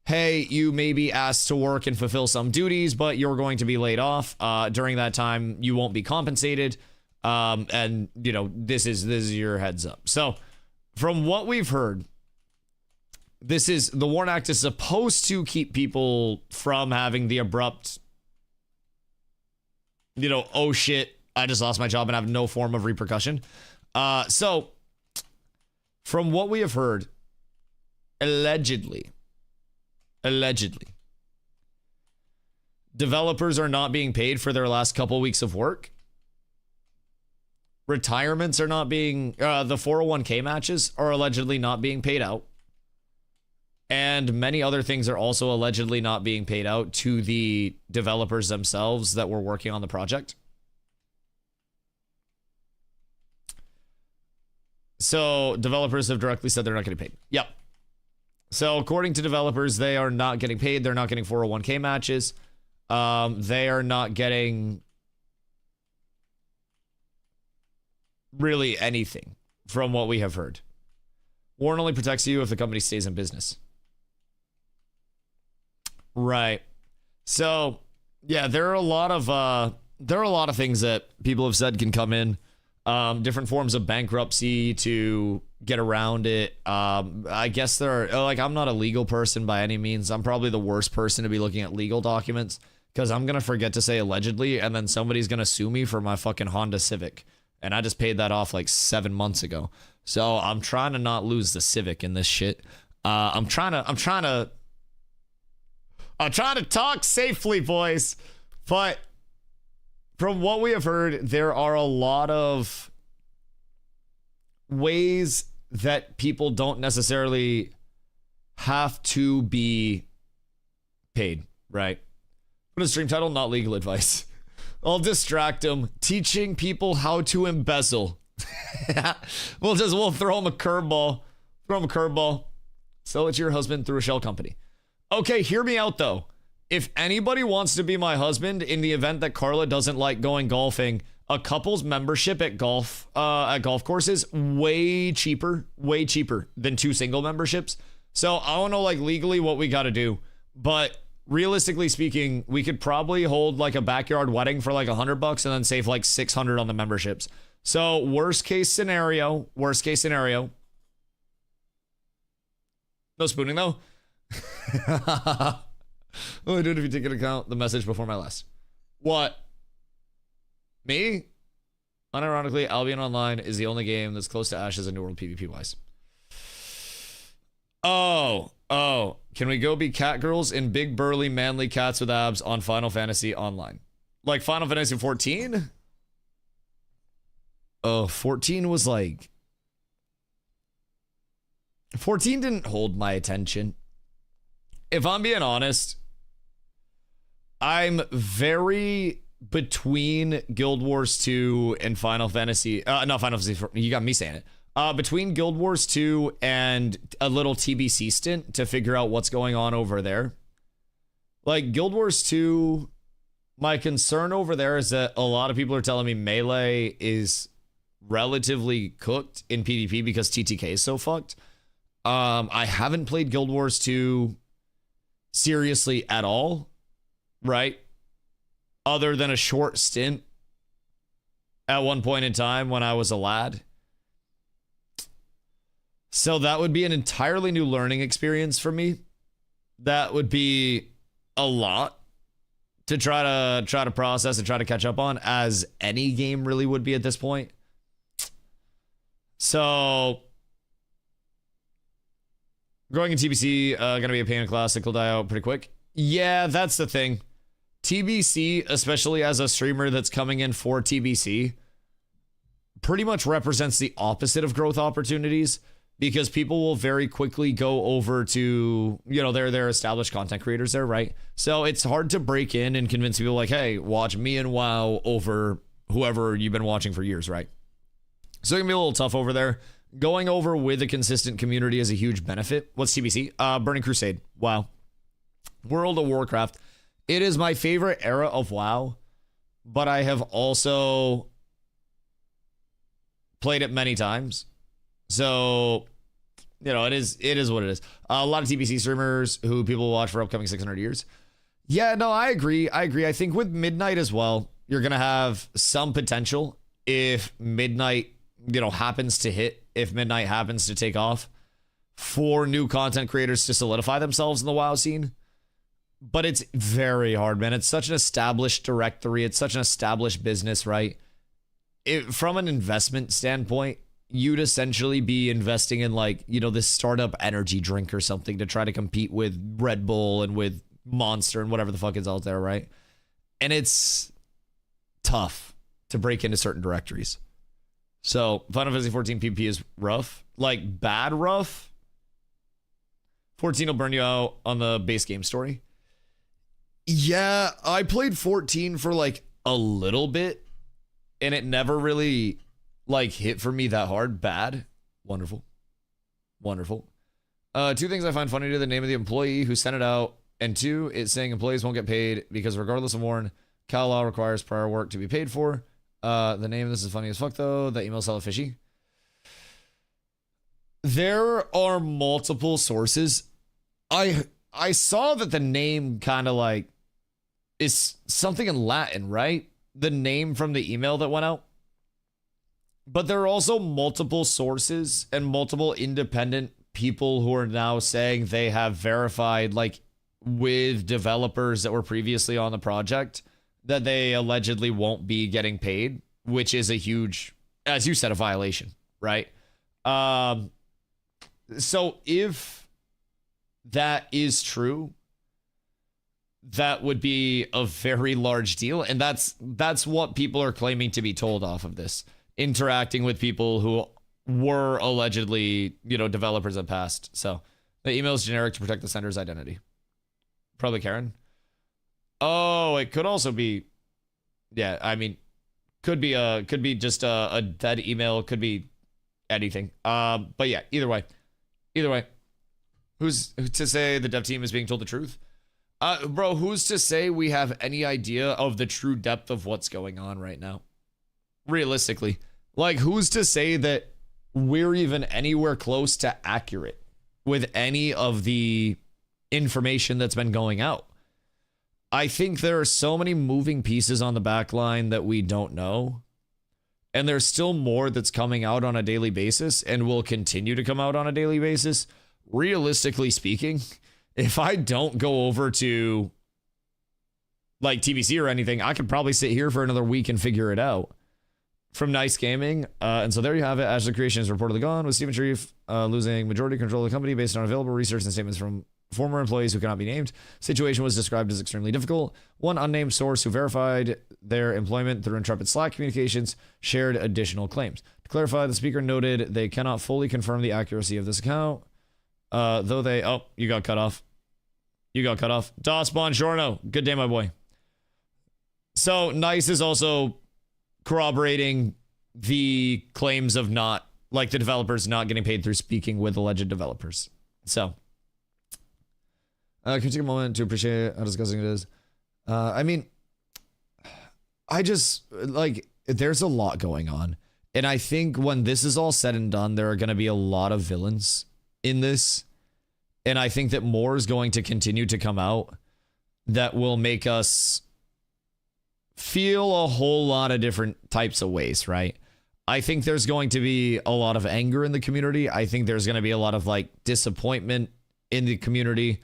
hey, you may be asked to work and fulfill some duties, but you're going to be laid off. During that time, you won't be compensated. And, you know, this is your heads up. So from what we've heard, the WARN Act is supposed to keep people from having the abrupt, you know, oh shit, I just lost my job and have no form of repercussion. So from what we have heard, allegedly, developers are not being paid for their last couple weeks of work. Retirements are not being, the 401k matches are allegedly not being paid out. And many other things are also allegedly not being paid out to the developers themselves that were working on the project. So developers have directly said they're not getting paid. Yep. So according to developers, they are not getting paid. They're not getting 401k matches. They are not getting really anything from what we have heard. WARN only protects you if the company stays in business. Right. So, yeah, there are a lot of things that people have said can come in. Different forms of bankruptcy to get around it. I guess there are, like, I'm not a legal person by any means. I'm probably the worst person to be looking at legal documents because I'm going to forget to say allegedly, and then somebody's going to sue me for my fucking Honda Civic. And I just paid that off like 7 months ago. So I'm trying to not lose the Civic in this shit. I'm trying to talk safely, boys. But from what we have heard, there are a lot of ways that people don't necessarily have to be paid, right? Put a stream title, not legal advice. I'll distract them, teaching people how to embezzle. We'll throw them a curveball. Sell it to your husband through a shell company. Okay, hear me out though. If anybody wants to be my husband in the event that Carla doesn't like going golfing, a couple's membership at golf courses way cheaper than 2 single memberships. So I don't know like legally what we got to do, but realistically speaking, we could probably hold like a backyard wedding for like $100 and then save like 600 on the memberships. So worst case scenario. No spooning though. Only do it if you take into account the message before my last. What? Me? Unironically, Albion Online is the only game that's close to Ashes in New World PvP wise. Oh. Can we go be cat girls in big burly manly cats with abs on Final Fantasy Online? Like Final Fantasy 14? Oh, 14 was like... 14 didn't hold my attention. If I'm being honest, I'm very between Guild Wars 2 and Final Fantasy. Not Final Fantasy. You got me saying it. Between Guild Wars 2 and a little TBC stint to figure out what's going on over there. Like Guild Wars 2, my concern over there is that a lot of people are telling me Melee is relatively cooked in PvP because TTK is so fucked. I haven't played Guild Wars 2 seriously at all, right? Other than a short stint at one point in time when I was a lad. So that would be an entirely new learning experience for me. That would be a lot to try to process and try to catch up on, as any game really would be at this point. So growing in TBC gonna be a pain in class. It'll die out pretty quick. Yeah, that's the thing. TBC, especially as a streamer that's coming in for TBC, pretty much represents the opposite of growth opportunities, because people will very quickly go over to, you know, they're established content creators there, right? So it's hard to break in and convince people like, hey, watch me and WoW over whoever you've been watching for years, right? So it can be a little tough over there. Going over with a consistent community is a huge benefit. What's TBC? Burning Crusade. WoW. World of Warcraft. It is my favorite era of WoW, but I have also played it many times. So, you know, it is what it is. A lot of TBC streamers who people watch for upcoming 600 years. Yeah, no, I agree. I think with Midnight as well, you're going to have some potential if Midnight, you know, happens to hit, if Midnight happens to take off, for new content creators to solidify themselves in the WoW scene. But it's very hard, man. It's such an established directory. It's such an established business, right? From an investment standpoint, you'd essentially be investing in, like, you know, this startup energy drink or something to try to compete with Red Bull and with Monster and whatever the fuck is out there, right? And it's tough to break into certain directories. So Final Fantasy 14 PvP is rough, like bad rough. 14 will burn you out on the base game story. Yeah, I played 14 for like a little bit, and it never really like hit for me that hard. Bad. Wonderful. Two things I find funny to the name of the employee who sent it out, and two, it's saying employees won't get paid because regardless of warn, Cal law requires prior work to be paid for. The name of this is funny as fuck though. The email's hella fishy. There are multiple sources. I saw that the name kind of like is something in Latin, right? The name from the email that went out. But there are also multiple sources and multiple independent people who are now saying they have verified, like, with developers that were previously on the project, that they allegedly won't be getting paid, which is a huge, as you said, a violation, right? So if that is true, that would be a very large deal. And that's what people are claiming to be told off of this. Interacting with people who were allegedly, you know, developers in the past. So the email is generic to protect the sender's identity. Probably Karen. Oh, it could also be, yeah, I mean, could be just a dead email, could be anything. But yeah, either way, who's to say the dev team is being told the truth? Bro, who's to say we have any idea of the true depth of what's going on right now? Realistically, like, who's to say that we're even anywhere close to accurate with any of the information that's been going out? I think there are so many moving pieces on the back line that we don't know. And there's still more that's coming out on a daily basis and will continue to come out on a daily basis. Realistically speaking, if I don't go over to like TBC or anything, I could probably sit here for another week and figure it out. From Nice Gaming. And so there you have it. Ashley Creation is reportedly gone, with Stephen Sharif losing majority control of the company based on available research and statements from former employees who cannot be named. Situation was described as extremely difficult. One unnamed source who verified their employment through Intrepid Slack communications shared additional claims. To clarify, the speaker noted they cannot fully confirm the accuracy of this account, though they... Oh, you got cut off. Das Bongiorno. Good day, my boy. So Nice is also corroborating the claims of not, like, the developers not getting paid through speaking with alleged developers. So, can you take a moment to appreciate how disgusting it is? I mean, I just, like, there's a lot going on. And I think when this is all said and done, there are going to be a lot of villains in this. And I think that more is going to continue to come out that will make us feel a whole lot of different types of ways, right? I think there's going to be a lot of anger in the community. I think there's going to be a lot of like disappointment in the community.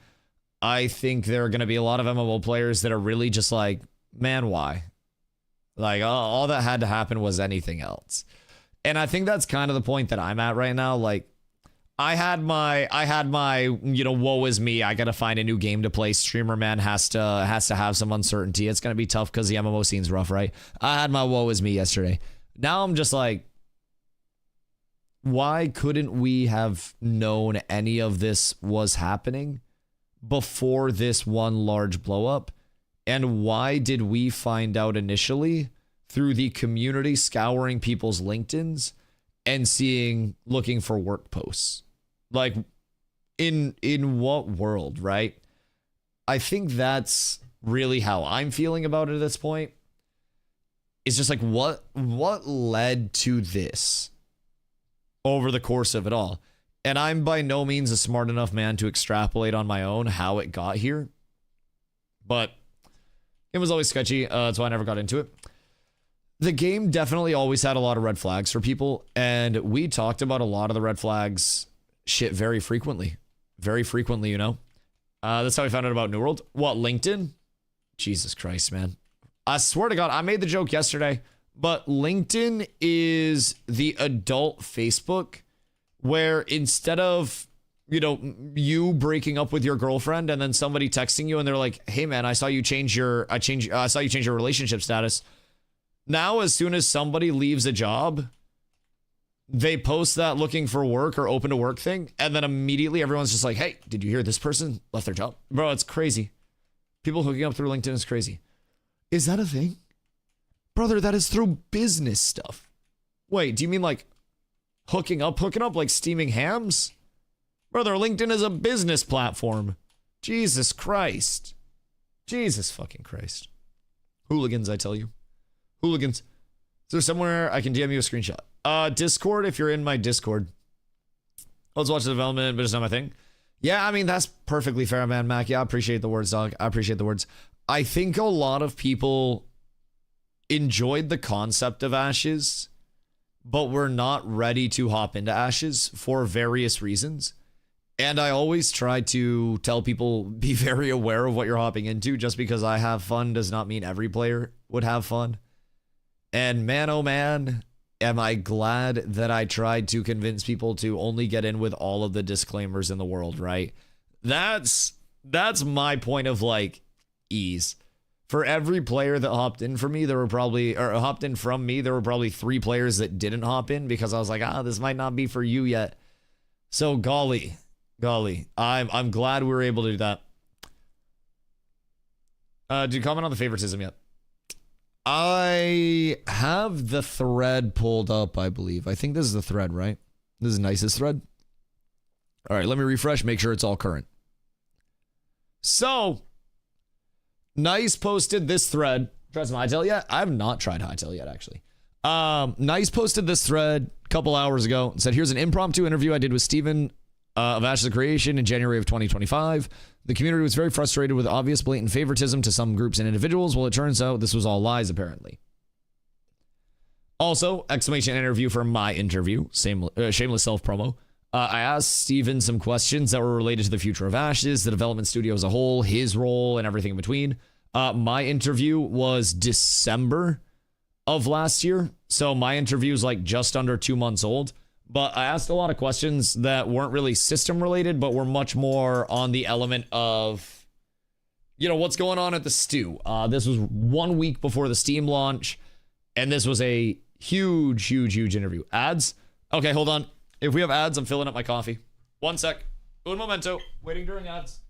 I think there are going to be a lot of MMO players that are really just like, man, why? Like, all that had to happen was anything else. And I think that's kind of the point that I'm at right now. Like, I had my, you know, woe is me. I got to find a new game to play. Streamer man has to have some uncertainty. It's going to be tough because the MMO scene's rough, right? I had my woe is me yesterday. Now I'm just like, why couldn't we have known any of this was happening before this one large blow up? And why did we find out initially through the community scouring people's LinkedIn's and looking for work posts? Like, in what world, right? I think that's really how I'm feeling about it at this point. It's just like, what led to this over the course of it all? And I'm by no means a smart enough man to extrapolate on my own how it got here. But it was always sketchy. That's why I never got into it. The game definitely always had a lot of red flags for people. And we talked about a lot of the red flags shit very frequently. Very frequently, you know. That's how we found out about New World. What, LinkedIn? Jesus Christ, man. I swear to God, I made the joke yesterday, but LinkedIn is the adult Facebook where instead of, you know, you breaking up with your girlfriend and then somebody texting you and they're like, hey man, I saw you change your relationship status. Now, as soon as somebody leaves a job, they post that looking for work or open to work thing. And then immediately everyone's just like, hey, did you hear this person left their job? Bro, it's crazy. People hooking up through LinkedIn is crazy. Is that a thing? Brother, that is through business stuff. Wait, do you mean like hooking up like steaming hams? Brother, LinkedIn is a business platform. Jesus Christ. Jesus fucking Christ. Hooligans, I tell you. Hooligans. Is there somewhere I can DM you a screenshot? Discord, if you're in my Discord. Let's watch the development, but it's not my thing. Yeah, I mean, that's perfectly fair, man, Mac. Yeah, I appreciate the words, dog. I appreciate the words. I think a lot of people enjoyed the concept of Ashes, but we're not ready to hop into Ashes for various reasons. And I always try to tell people, be very aware of what you're hopping into. Just because I have fun does not mean every player would have fun. And man, oh man, am I glad that I tried to convince people to only get in with all of the disclaimers in the world, right? That's my point of like ease. For every player that hopped in for me, there were probably, or hopped in from me, there were probably 3 players that didn't hop in because I was like, this might not be for you yet. So golly, I'm glad we were able to do that. Did you comment on the favoritism yet? I have the thread pulled up, I believe. I think this is the thread, right? This is nicest thread. All right, let me refresh, make sure it's all current. So, Nice posted this thread. Tried some Hightail yet? I have not tried Hightail yet, actually. Nice posted this thread a couple hours ago and said, here's an impromptu interview I did with Steven of Ashes of Creation in January of 2025. The community was very frustrated with obvious blatant favoritism to some groups and individuals. Well, it turns out this was all lies, apparently. Also, exclamation interview for my interview. Shameless self-promo. I asked Steven some questions that were related to the future of Ashes, the development studio as a whole, his role, and everything in between. My interview was December of last year. So my interview is like just under 2 months old. But I asked a lot of questions that weren't really system related, but were much more on the element of, you know, what's going on at the stew. This was 1 week before the Steam launch, and this was a huge interview. Ads? Okay, hold on. If we have ads, I'm filling up my coffee. 1 sec. Un momento. Waiting during ads.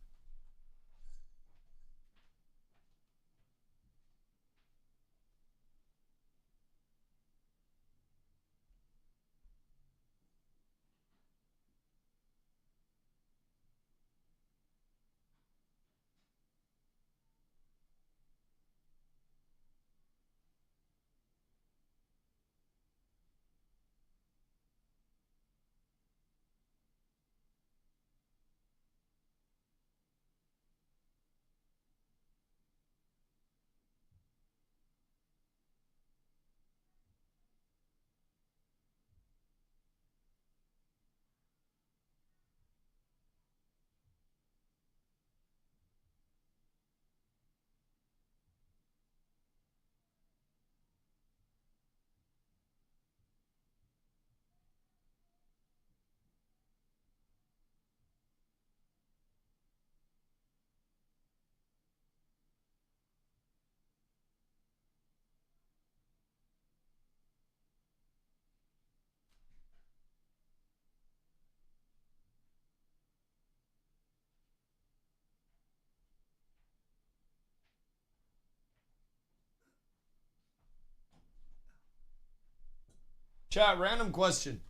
Chat, random question.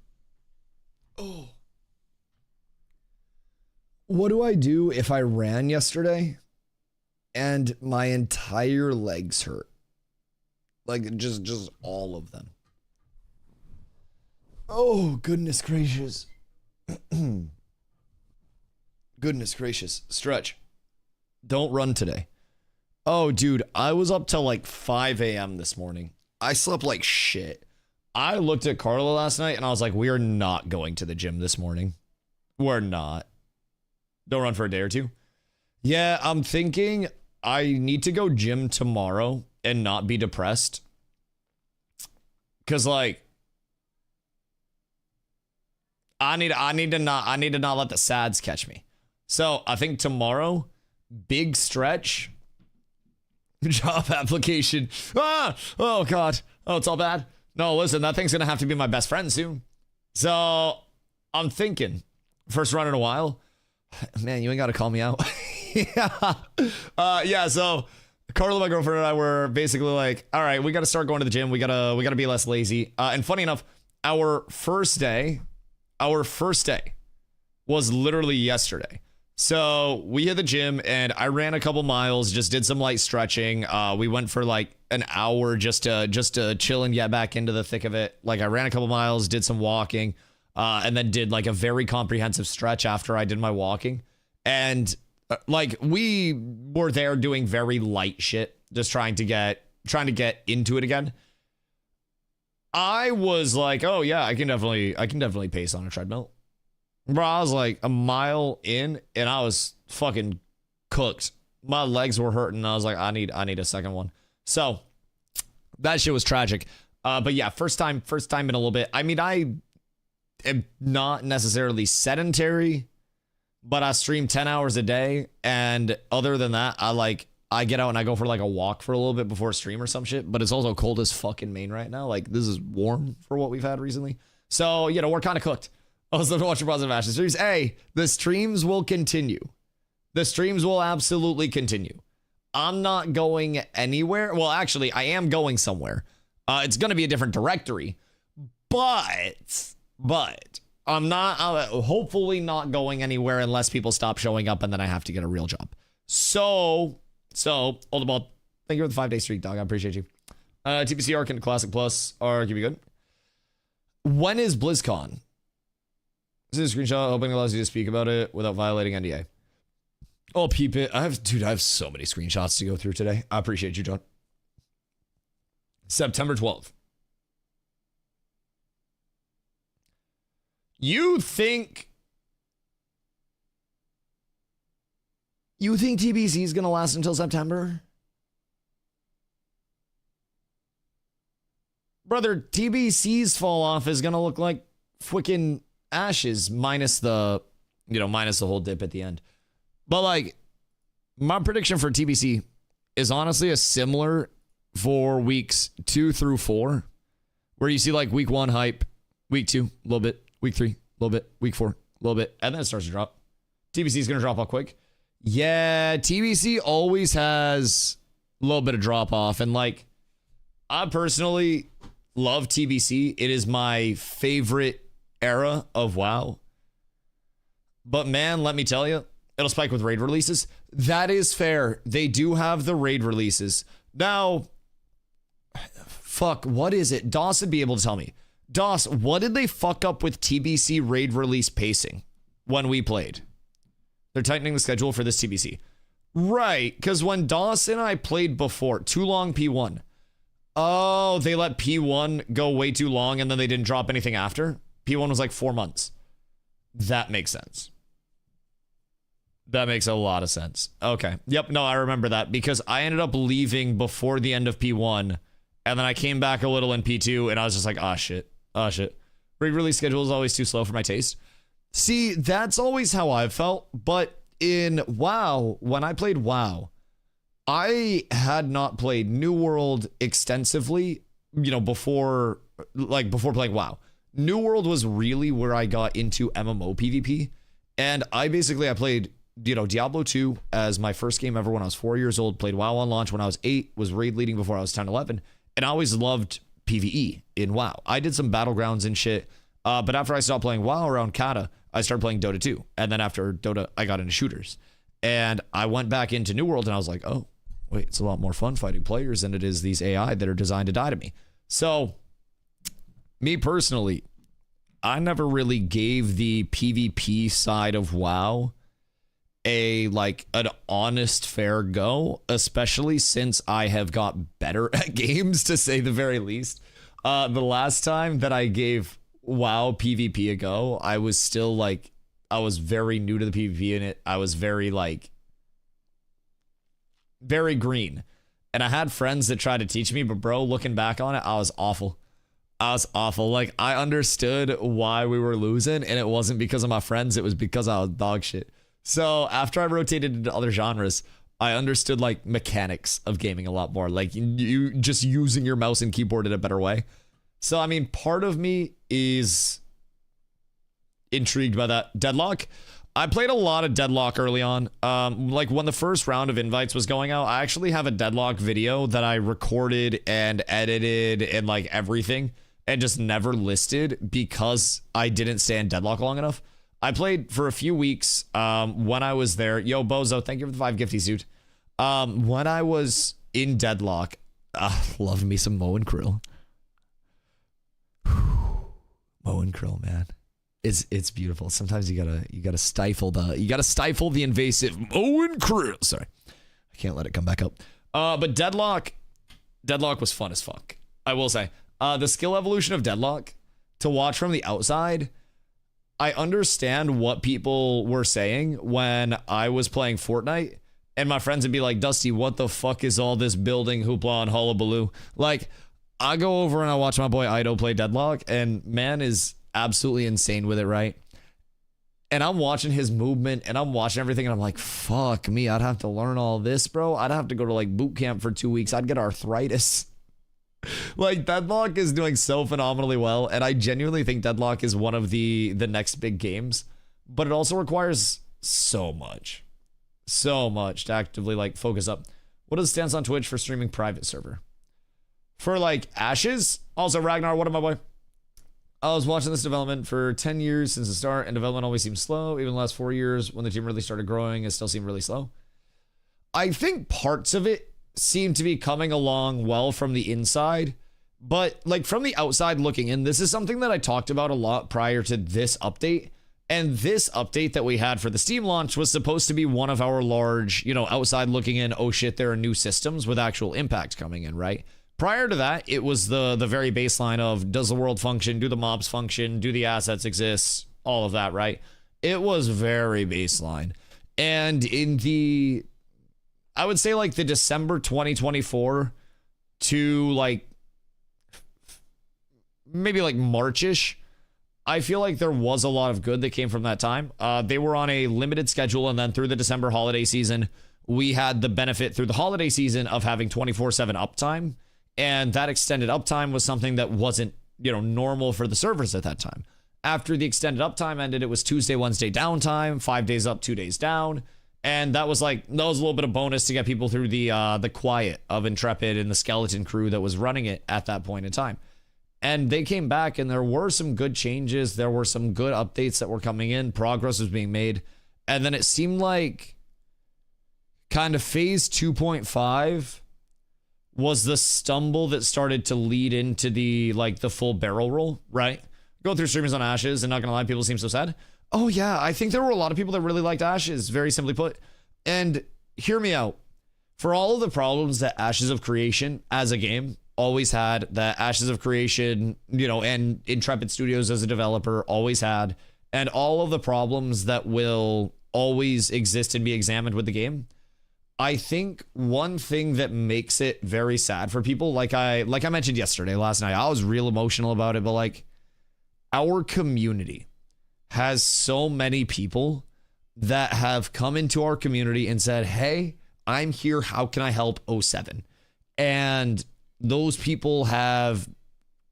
Oh. What do I do if I ran yesterday and my entire legs hurt? Like, just all of them. Oh, goodness gracious. Goodness gracious. Stretch. Don't run today. Oh, dude, I was up till like 5 a.m. this morning. I slept like shit. I looked at Carla last night and I was like, we are not going to the gym this morning. We're not. Don't run for a day or two. Yeah, I'm thinking I need to go gym tomorrow and not be depressed. Cause like I need to not let the sads catch me. So I think tomorrow, big stretch. Job application. Oh God. Oh, it's all bad. No, listen, that thing's gonna have to be my best friend soon. So I'm thinking, first run in a while. Man, you ain't gotta call me out. Yeah. So Carla, my girlfriend, and I were basically like, all right, we gotta start going to the gym. We gotta be less lazy. And funny enough, our first day was literally yesterday. So we hit the gym and I ran a couple miles, just did some light stretching. We went for like an hour just to chill and get back into the thick of it. Like I ran a couple miles, did some walking, and then did like a very comprehensive stretch after I did my walking. And like we were there doing very light shit, just trying to get into it again. I was like, oh yeah, I can definitely pace on a treadmill. Bro, I was like a mile in and I was fucking cooked. My legs were hurting. I was like, I need a second one. So that shit was tragic. But yeah, first time in a little bit. I mean, I am not necessarily sedentary, but I stream 10 hours a day. And other than that, I get out and I go for like a walk for a little bit before stream or some shit. But it's also cold as fucking Maine right now. Like this is warm for what we've had recently. So, you know, we're kind of cooked. Also, to watch your positive action streams. Hey, the streams will continue. The streams will absolutely continue. I'm not going anywhere. Well, actually, I am going somewhere. It's going to be a different directory. But I'm not, hopefully not going anywhere unless people stop showing up and then I have to get a real job. So, Oldball, thank you for the 5-day streak, dog. I appreciate you. TPC Arc and Classic Plus are keep you good. When is BlizzCon? This is a screenshot. Hoping it allows you to speak about it without violating NDA. I'll peep it. I have so many screenshots to go through today. I appreciate you, John. September 12th. You think TBC is going to last until September? Brother, TBC's fall off is going to look like freaking Ashes minus the whole dip at the end. But like my prediction for TBC is honestly a similar for weeks 2 through 4, where you see like week 1 hype, week 2 a little bit, week 3 a little bit, week 4 a little bit, and then it starts to drop. TBC is going to drop off quick. Yeah, TBC always has a little bit of drop off, and like I personally love TBC. It is my favorite era of WoW. But man, let me tell you, it'll spike with raid releases. That is fair. They do have the raid releases. Now, fuck, what is it? Doss would be able to tell me. Doss, what did they fuck up with TBC raid release pacing when we played? They're tightening the schedule for this TBC. Right, because when Doss and I played before, too long P1. Oh, they let P1 go way too long and then they didn't drop anything after? P1 was like 4 months. That makes sense. That makes a lot of sense. Okay. Yep. No, I remember that because I ended up leaving before the end of P1 and then I came back a little in P2 and I was just like, oh shit. Re-release schedule is always too slow for my taste. See, that's always how I've felt. But in WoW, when I played WoW, I had not played New World extensively, before playing WoW. New World was really where I got into MMO PvP. And I played, Diablo 2 as my first game ever when I was 4 years old, played WoW on launch when I was 8, was raid leading before I was 10, 11. And I always loved PvE in WoW. I did some battlegrounds and shit. But after I stopped playing WoW around Kata, I started playing Dota 2. And then after Dota, I got into shooters. And I went back into New World and I was like, oh, wait, it's a lot more fun fighting players than it is these AI that are designed to die to me. So, me personally, I never really gave the PvP side of WoW an honest, fair go, especially since I have got better at games, to say the very least. The last time that I gave WoW PvP a go, I was still like, I was very new to the PvP in it. I was very green. And I had friends that tried to teach me, but bro, looking back on it, I was awful. Like, I understood why we were losing, and it wasn't because of my friends. It was because I was dog shit. So after I rotated into other genres, I understood like mechanics of gaming a lot more. Like you just using your mouse and keyboard in a better way. So, I mean, part of me is intrigued by that. Deadlock. I played a lot of Deadlock early on. Like when the first round of invites was going out, I actually have a Deadlock video that I recorded and edited and like everything and just never listed because I didn't stay in Deadlock long enough. I played for a few weeks when I was there. Yo, Bozo, thank you for the 5 gifty suit. When I was in Deadlock, love me some Moe and Krill. Moe and Krill, man. It's beautiful. Sometimes you gotta stifle the invasive Moe and Krill. Sorry, I can't let it come back up. But Deadlock was fun as fuck. I will say, the skill evolution of Deadlock to watch from the outside. I understand what people were saying when I was playing Fortnite, and my friends would be like, "Dusty, what the fuck is all this building hoopla and hullabaloo?" Like, I go over and I watch my boy Ido play Deadlock, and man is absolutely insane with it, right? And I'm watching his movement, and I'm watching everything, and I'm like, fuck me, I'd have to learn all this, bro. I'd have to go to like boot camp for 2 weeks. I'd get arthritis. Like, Deadlock is doing so phenomenally well, and I genuinely think Deadlock is one of the next big games, but it also requires so much to actively like focus up. What is the stance on Twitch for streaming private server? For like Ashes? Also, Ragnar, what up, my boy? I was watching this development for 10 years since the start, and development always seemed slow. Even the last 4 years, when the team really started growing, it still seemed really slow. I think parts of it seem to be coming along well from the inside, but like from the outside looking in, this is something that I talked about a lot prior to this update. And this update that we had for the Steam launch was supposed to be one of our large, outside looking in, oh shit, there are new systems with actual impact coming in, right? Prior to that, it was the very baseline of, does the world function? Do the mobs function? Do the assets exist? All of that, right? It was very baseline. And in the, I would say like the December 2024 to like maybe like Marchish, I feel like there was a lot of good that came from that time. They were on a limited schedule, and then through the December holiday season, we had the benefit through the holiday season of having 24/7 uptime. And that extended uptime was something that wasn't, normal for the servers at that time. After the extended uptime ended, it was Tuesday, Wednesday downtime, 5 days up, 2 days down. And that was a little bit of bonus to get people through the quiet of Intrepid and the skeleton crew that was running it at that point in time. And they came back, and there were some good changes. There were some good updates that were coming in. Progress was being made. And then it seemed like kind of phase 2.5 was the stumble that started to lead into the full barrel roll, right? Go through streamers on Ashes, and not gonna lie, people seem so sad. Oh yeah, I think there were a lot of people that really liked Ashes, very simply put. And hear me out. For all of the problems that Ashes of Creation as a game always had, that Ashes of Creation, and Intrepid Studios as a developer always had, and all of the problems that will always exist and be examined with the game, I think one thing that makes it very sad for people, like I mentioned last night, I was real emotional about it, but like, our community has so many people that have come into our community and said, hey, I'm here, how can I help 07? And those people have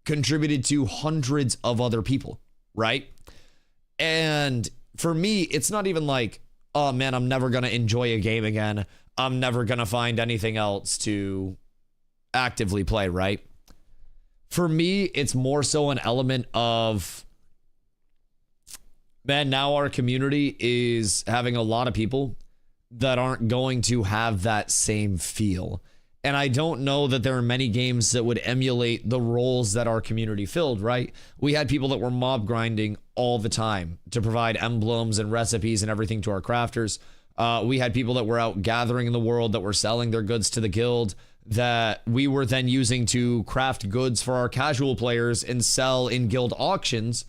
contributed to hundreds of other people, right? And for me, it's not even like, oh man, I'm never going to enjoy a game again. I'm never going to find anything else to actively play, right? For me, it's more so an element of, man, now our community is having a lot of people that aren't going to have that same feel. And I don't know that there are many games that would emulate the roles that our community filled, right? We had people that were mob grinding all the time to provide emblems and recipes and everything to our crafters. We had people that were out gathering in the world, that were selling their goods to the guild, that we were then using to craft goods for our casual players and sell in guild auctions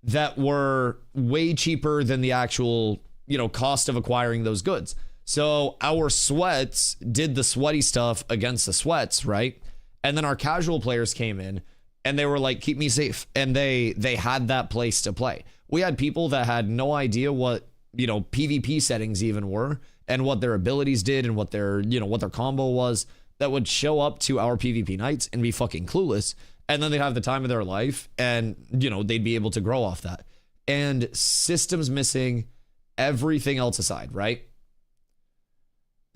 that were way cheaper than the actual, cost of acquiring those goods. So our sweats did the sweaty stuff against the sweats, right? And then our casual players came in and they were like, keep me safe. And they had that place to play. We had people that had no idea what, PvP settings even were and what their abilities did and what their combo was, that would show up to our PvP nights and be fucking clueless. And then they'd have the time of their life and, they'd be able to grow off that. And systems missing, everything else aside, right?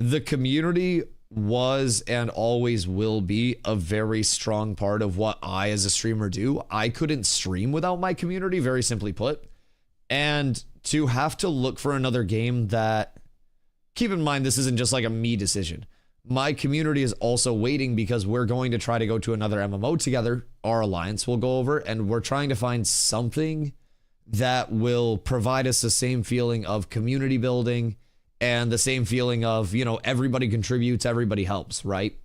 The community was and always will be a very strong part of what I as a streamer do. I couldn't stream without my community, very simply put. And to have to look for another game that, keep in mind, this isn't just like a me decision. My community is also waiting because we're going to try to go to another MMO together. Our alliance will go over and we're trying to find something that will provide us the same feeling of community building and the same feeling of, everybody contributes, everybody helps, right?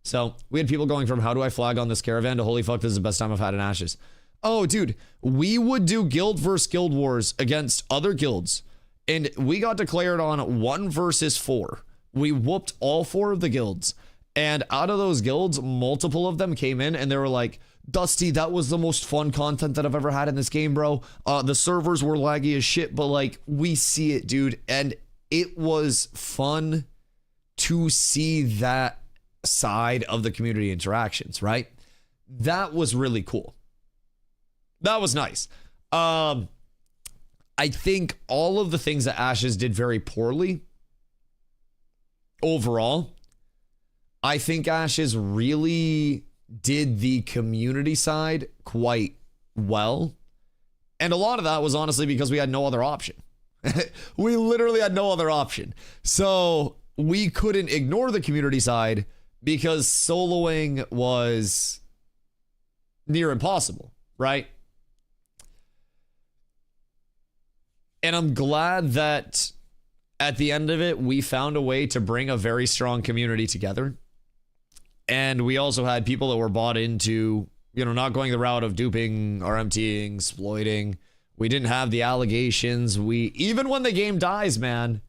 So we had people going from, how do I flag on this caravan, to holy fuck, this is the best time I've had in Ashes. Oh, dude, we would do guild versus guild wars against other guilds. And we got declared on 1 versus 4. We whooped all 4 of the guilds. And out of those guilds, multiple of them came in and they were like, Dusty, that was the most fun content that I've ever had in this game, bro. The servers were laggy as shit, but like, we see it, dude. And it was fun to see that side of the community interactions, right? That was really cool. That was nice. I think all of the things that Ashes did very poorly overall, I think Ashes really did the community side quite well. And a lot of that was honestly because we had no other option. We literally had no other option. So we couldn't ignore the community side because soloing was near impossible, right? And I'm glad that at the end of it, we found a way to bring a very strong community together. And we also had people that were bought into, not going the route of duping, RMTing, exploiting. We didn't have the allegations. Even when the game dies, man,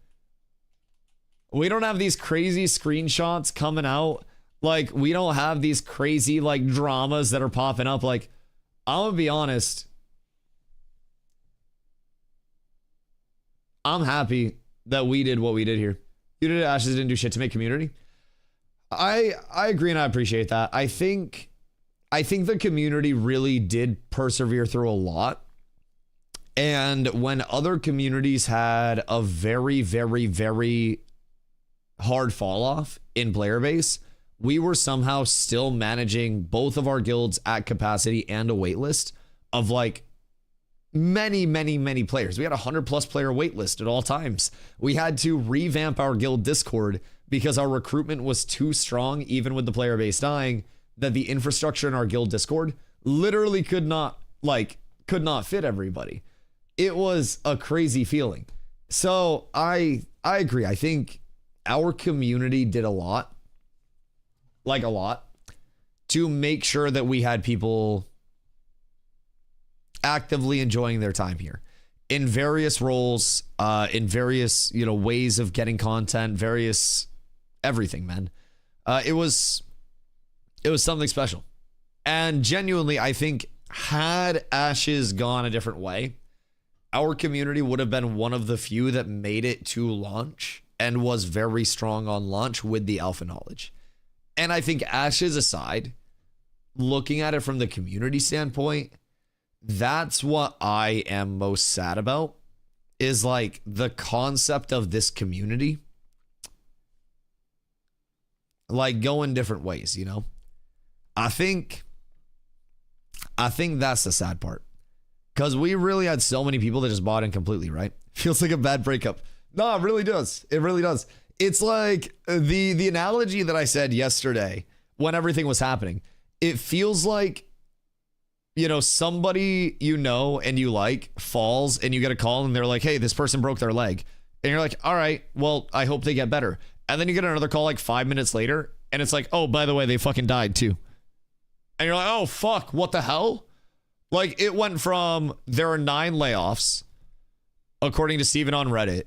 we don't have these crazy screenshots coming out. Like, we don't have these crazy, like, dramas that are popping up. Like, I'm gonna be honest. I'm happy that we did what we did here. You did Ashes didn't do shit to make community. I agree and I appreciate that. I think the community really did persevere through a lot. And when other communities had a very, very, very hard fall off in player base, we were somehow still managing both of our guilds at capacity and a wait list of like many, many, many players. We had a 100+ player wait list at all times. We had to revamp our guild Discord because our recruitment was too strong, even with the player base dying, that the infrastructure in our guild Discord literally could not fit everybody. It was a crazy feeling. So I agree. I think our community did a lot, to make sure that we had people actively enjoying their time here in various roles, in various, ways of getting content, various everything, man. It was something special. And genuinely, I think had Ashes gone a different way, our community would have been one of the few that made it to launch and was very strong on launch with the alpha knowledge. And I think Ashes aside, looking at it from the community standpoint, that's what I am most sad about, is like the concept of this community like going different ways, I think I think that's the sad part. Because we really had so many people that just bought in completely, right? Feels like a bad breakup. No, it really does. It really does. It's like the analogy that I said yesterday when everything was happening. It feels like, you know, somebody you know and you like falls and you get a call and they're like, hey, this person broke their leg. And you're like, all right, well, I hope they get better. And then you get another call like 5 minutes later and it's like, oh, by the way, they fucking died too. And you're like, oh, fuck, what the hell? Like, it went from there are 9 layoffs, according to Steven on Reddit,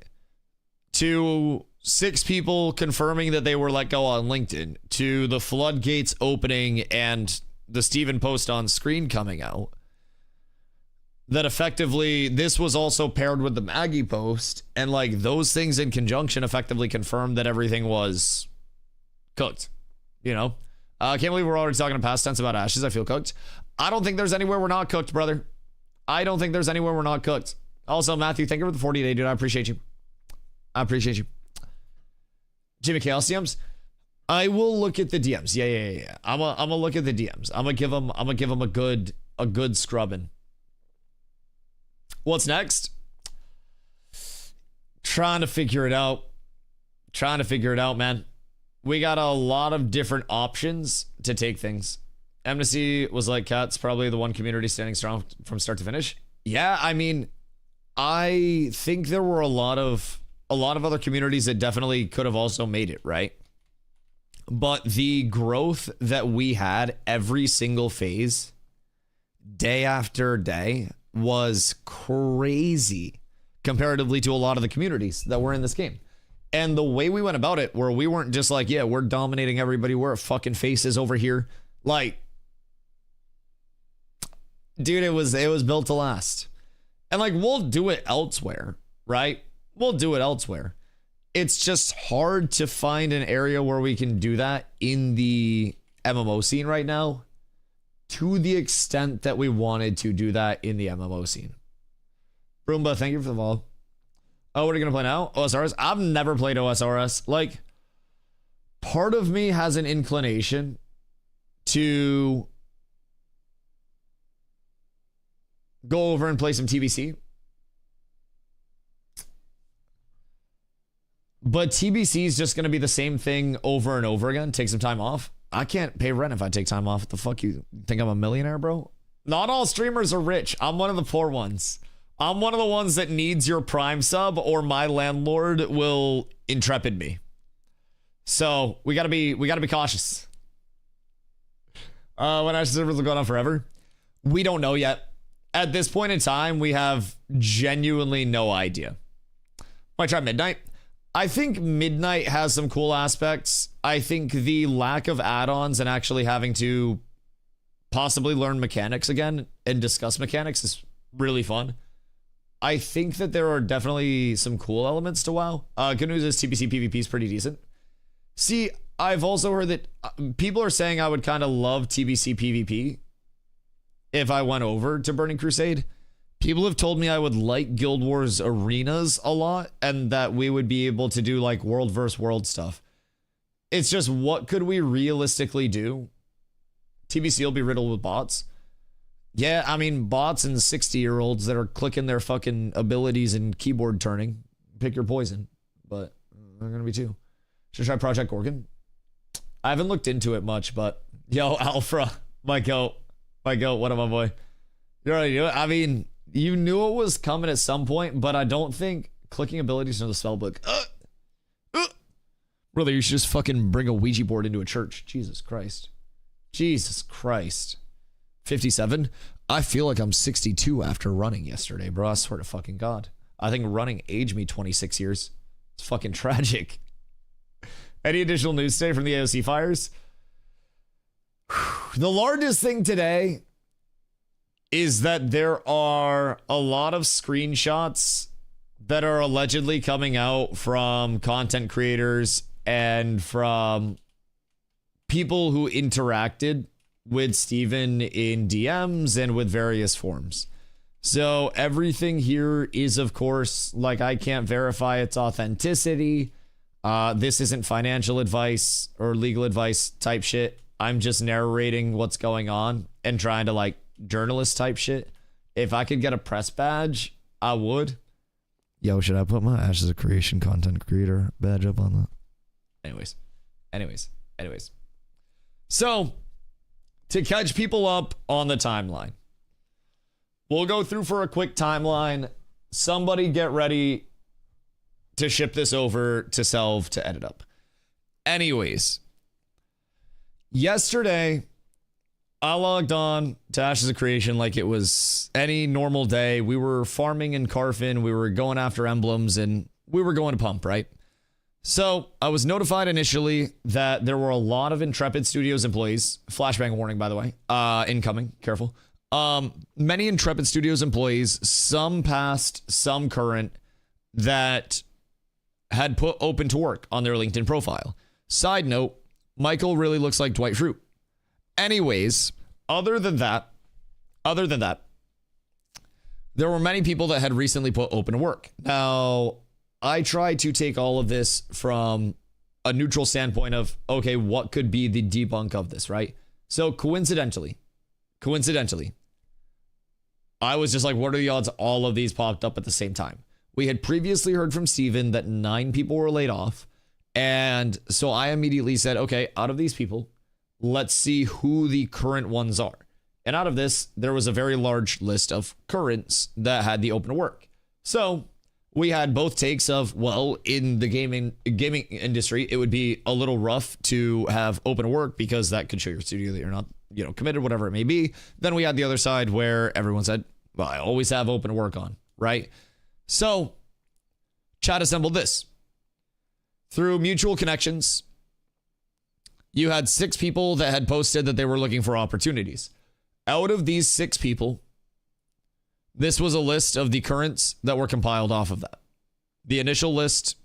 to 6 people confirming that they were let go on LinkedIn, to the floodgates opening and the Steven post on screen coming out. That effectively, this was also paired with the Maggie post, and like those things in conjunction effectively confirmed that everything was cooked, you know? I can't believe we're already talking in past tense about Ashes. I feel cooked. I don't think there's anywhere we're not cooked, brother. I don't think there's anywhere we're not cooked. Also, Matthew, thank you for the 40-day, dude. I appreciate you. I appreciate you. Jimmy Chaos DMs. I will look at the DMs. Yeah. I'm gonna look at the DMs. I'm gonna give them a good scrubbing. What's next? Trying to figure it out. Man. We got a lot of different options to take things. Amnesty was like Cat's probably the one community standing strong from start to finish. Yeah, I mean, I think there were a lot of other communities that definitely could have also made it, right? But the growth that we had every single phase, day after day, was crazy comparatively to a lot of the communities that were in this game. And the way we went about it, where we weren't just like, yeah, we're dominating everybody, we're fucking faces over here. Like, dude, it was built to last. And like, we'll do it elsewhere, right? We'll do it elsewhere. It's just hard to find an area where we can do that in the MMO scene right now, to the extent that we wanted to do that in the MMO scene. Roomba, thank you for the follow. Oh, what are you going to play now? OSRS? I've never played OSRS. Like, part of me has an inclination to go over and play some TBC. But TBC is just going to be the same thing over and over again. Take some time off. I can't pay rent if I take time off. What the fuck, you think I'm a millionaire, bro? Not all streamers are rich. I'm one of the poor ones. I'm one of the ones that needs your Prime sub, or my landlord will intrepid me. So we gotta be cautious. When Ashes servers will go on forever, we don't know yet. At this point in time, we have genuinely no idea. Might try Midnight. I think Midnight has some cool aspects. I think the lack of add-ons and actually having to possibly learn mechanics again and discuss mechanics is really fun. I think that there are definitely some cool elements to WoW. Good news is TBC PvP is pretty decent. See, I've also heard that people are saying I would kind of love TBC PvP if I went over to Burning Crusade. People have told me I would like Guild Wars arenas a lot, and that we would be able to do like world versus world stuff. It's just, what could we realistically do? TBC will be riddled with bots. Yeah, I mean, bots and 60-year-olds that are clicking their fucking abilities and keyboard turning. Pick your poison. But they're going to be two. Should I try Project Gorgon? I haven't looked into it much, but yo, Alpha, my goat, what up, my boy? You already knew it. I mean, you knew it was coming at some point, but I don't think clicking abilities into the spellbook. Brother, you should just fucking bring a Ouija board into a church. Jesus Christ. 57? I feel like I'm 62 after running yesterday, bro. I swear to fucking God. I think running aged me 26 years. It's fucking tragic. Any additional news today from the AOC fires? The largest thing today is that there are a lot of screenshots that are allegedly coming out from content creators and from people who interacted with Steven in DMs and with various forms. So everything here is, of course, like, I can't verify its authenticity. This isn't financial advice or legal advice type shit. I'm just narrating what's going on and trying to like journalist type shit. If I could get a press badge, I would. Yo, should I put my Ashes of Creation content creator badge up on that? Anyways. So, to catch people up on the timeline, we'll go through for a quick timeline. Somebody get ready to ship this over to Selv to edit up. Anyways, yesterday, I logged on to Ashes of Creation like it was any normal day. We were farming in Carfin. We were going after emblems, and we were going to pump, right? So I was notified initially that there were a lot of Intrepid Studios employees. Flashbang warning, by the way. Incoming. Careful. Many Intrepid Studios employees, some past, some current, that had put open to work on their LinkedIn profile. Side note, Michael really looks like Dwight Schrute. Anyways, other than that, there were many people that had recently put open to work. Now, I tried to take all of this from a neutral standpoint of, okay, what could be the debunk of this, right? So coincidentally, I was just like, what are the odds all of these popped up at the same time? We had previously heard from Steven that 9 people were laid off. And so I immediately said, okay, out of these people, let's see who the current ones are. And out of this, there was a very large list of currents that had the open to work. So we had both takes of, well, in the gaming industry, it would be a little rough to have open to work because that could show your studio that you're not, committed, whatever it may be. Then we had the other side where everyone said, well, I always have open to work on, right? So chat assembled this. Through mutual connections, you had 6 people that had posted that they were looking for opportunities. Out of these 6 people, this was a list of the currents that were compiled off of that. The initial list,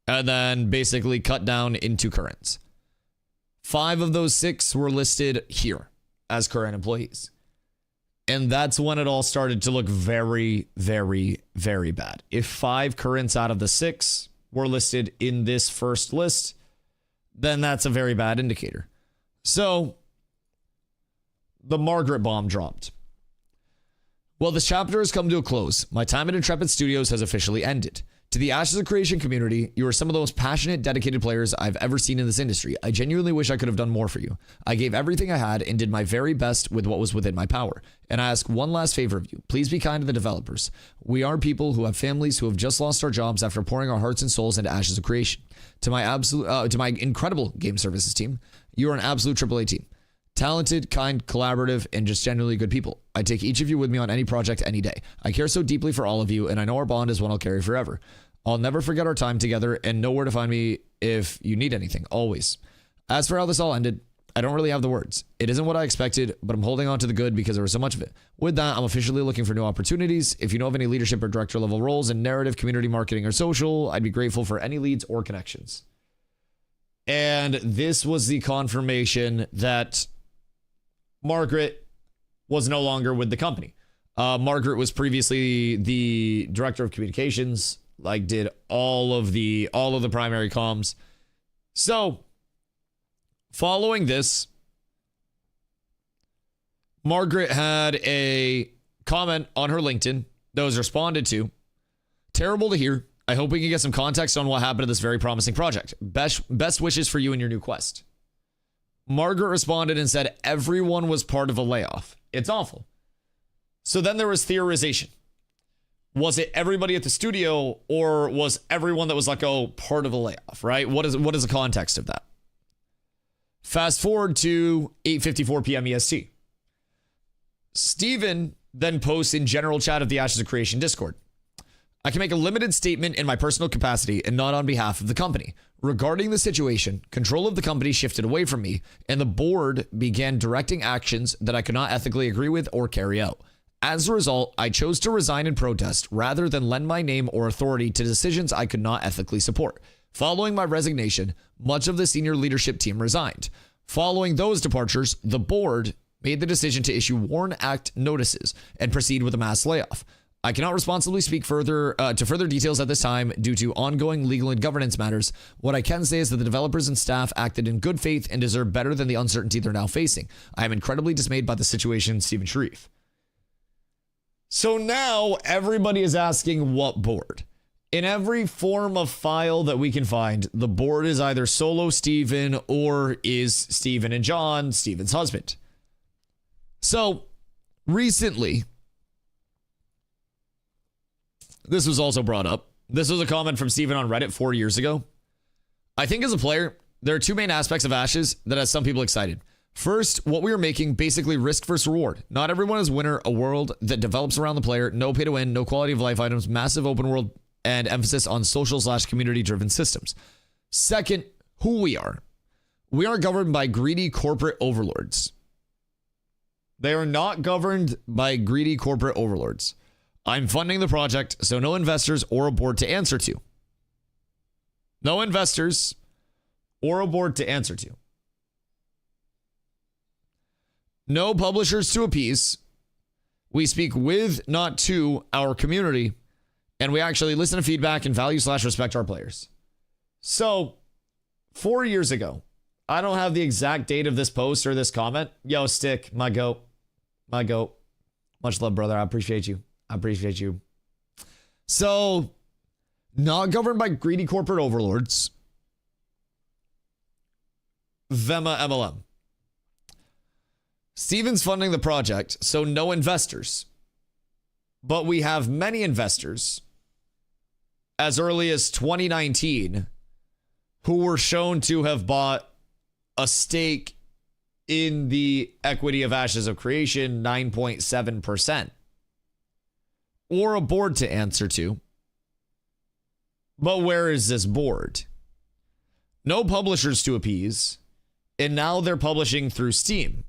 and then basically cut down into currents. 5 of those 6 were listed here as current employees. And that's when it all started to look very, very, very bad. If 5 currents out of the 6 were listed in this first list, then that's a very bad indicator. So the Margaret bomb dropped. Well, this chapter has come to a close. My time at Intrepid Studios has officially ended. To the Ashes of Creation community, you are some of the most passionate, dedicated players I've ever seen in this industry. I genuinely wish I could have done more for you. I gave everything I had and did my very best with what was within my power. And I ask one last favor of you. Please be kind to the developers. We are people who have families who have just lost our jobs after pouring our hearts and souls into Ashes of Creation. To my incredible game services team, you are an absolute AAA team. Talented, kind, collaborative, and just genuinely good people. I take each of you with me on any project, any day. I care so deeply for all of you, and I know our bond is one I'll carry forever. I'll never forget our time together, and know where to find me if you need anything, always. As for how this all ended, I don't really have the words. It isn't what I expected, but I'm holding on to the good because there was so much of it. With that, I'm officially looking for new opportunities. If you know of any leadership or director level roles in narrative, community marketing, or social, I'd be grateful for any leads or connections. And this was the confirmation that Margaret was no longer with the company. Margaret was previously the director of communications, like did all of the primary comms. So following this, Margaret had a comment on her LinkedIn that was responded to. Terrible to hear. I hope we can get some context on what happened to this very promising project. Best wishes for you in your new quest. Margaret responded and said everyone was part of a layoff. It's awful. So then there was theorization. Was it everybody at the studio, or was everyone that was let go part of a layoff, right? What is the context of that? Fast forward to 8:54 p.m. EST. Steven then posts in general chat of the Ashes of Creation Discord. I can make a limited statement in my personal capacity and not on behalf of the company. Regarding the situation, control of the company shifted away from me, and the board began directing actions that I could not ethically agree with or carry out. As a result, I chose to resign in protest rather than lend my name or authority to decisions I could not ethically support. Following my resignation, much of the senior leadership team resigned. Following those departures, the board made the decision to issue WARN Act notices and proceed with a mass layoff. I cannot responsibly speak further to further details at this time due to ongoing legal and governance matters. What I can say is that the developers and staff acted in good faith and deserve better than the uncertainty they're now facing. I am incredibly dismayed by the situation, Stephen Sharif. So now everybody is asking what board. In every form of file that we can find, the board is either solo Stephen or is Stephen and John, Stephen's husband. So recently, this was also brought up. This was a comment from Stephen on Reddit 4 years ago. I think as a player, there are two main aspects of Ashes that has some people excited. First, what we are making, basically risk versus reward. Not everyone is winner, a world that develops around the player, no pay to win, no quality of life items, massive open world, and emphasis on social/community driven systems. Second, who we are. We are governed by greedy corporate overlords. They are not governed by greedy corporate overlords. I'm funding the project, so no investors or a board to answer to. No investors or a board to answer to. No publishers to appease. We speak with, not to, our community, and we actually listen to feedback and value/respect our players. So, 4 years ago, I don't have the exact date of this post or this comment. Yo, Stick, my goat. My goat. Much love, brother. I appreciate you. I appreciate you. So, not governed by greedy corporate overlords. Vema MLM. Steven's funding the project, so no investors. But we have many investors as early as 2019 who were shown to have bought a stake in the equity of Ashes of Creation, 9.7%. Or a board to answer to. But where is this board? No publishers to appease, and now they're publishing through Steam.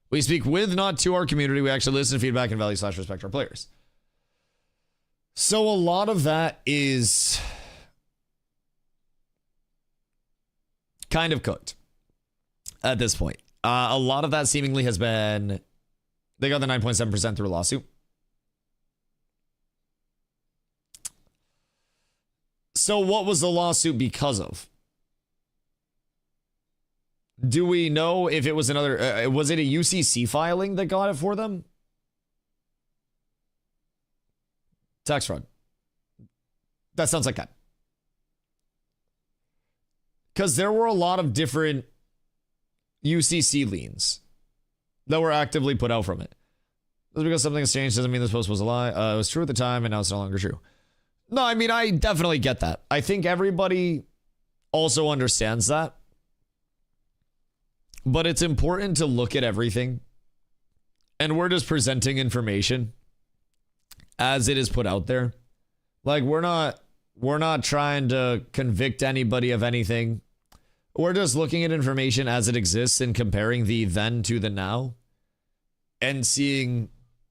We speak with, not to, our community. We actually listen to feedback and value/respect our players. So a lot of that is kind of cooked at this point. A lot of that seemingly has been, they got the 9.7% through a lawsuit. So what was the lawsuit because of? Do we know if it was another, was it a UCC filing that got it for them? Tax fraud. That sounds like that. Because there were a lot of different UCC liens that were actively put out from it. Just because something has changed doesn't mean this post was a lie. It was true at the time and now it's no longer true. No, I mean, I definitely get that. I think everybody also understands that. But it's important to look at everything. And we're just presenting information as it is put out there. Like, we're not trying to convict anybody of anything. We're just looking at information as it exists and comparing the then to the now and seeing,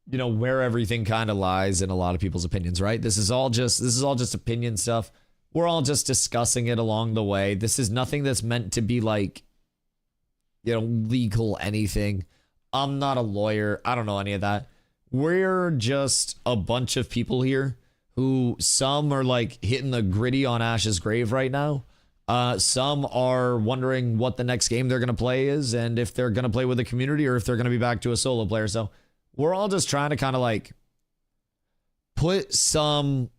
you know, where everything kind of lies in a lot of people's opinions, right? This is all just opinion stuff. We're all just discussing it along the way. This is nothing that's meant to be like, you know, legal anything. I'm not a lawyer. I don't know any of that. We're just a bunch of people here who, some are like hitting the gritty on Ash's grave right now. Some are wondering what the next game they're going to play is and if they're going to play with the community or if they're going to be back to a solo player. So we're all just trying to kind of like put some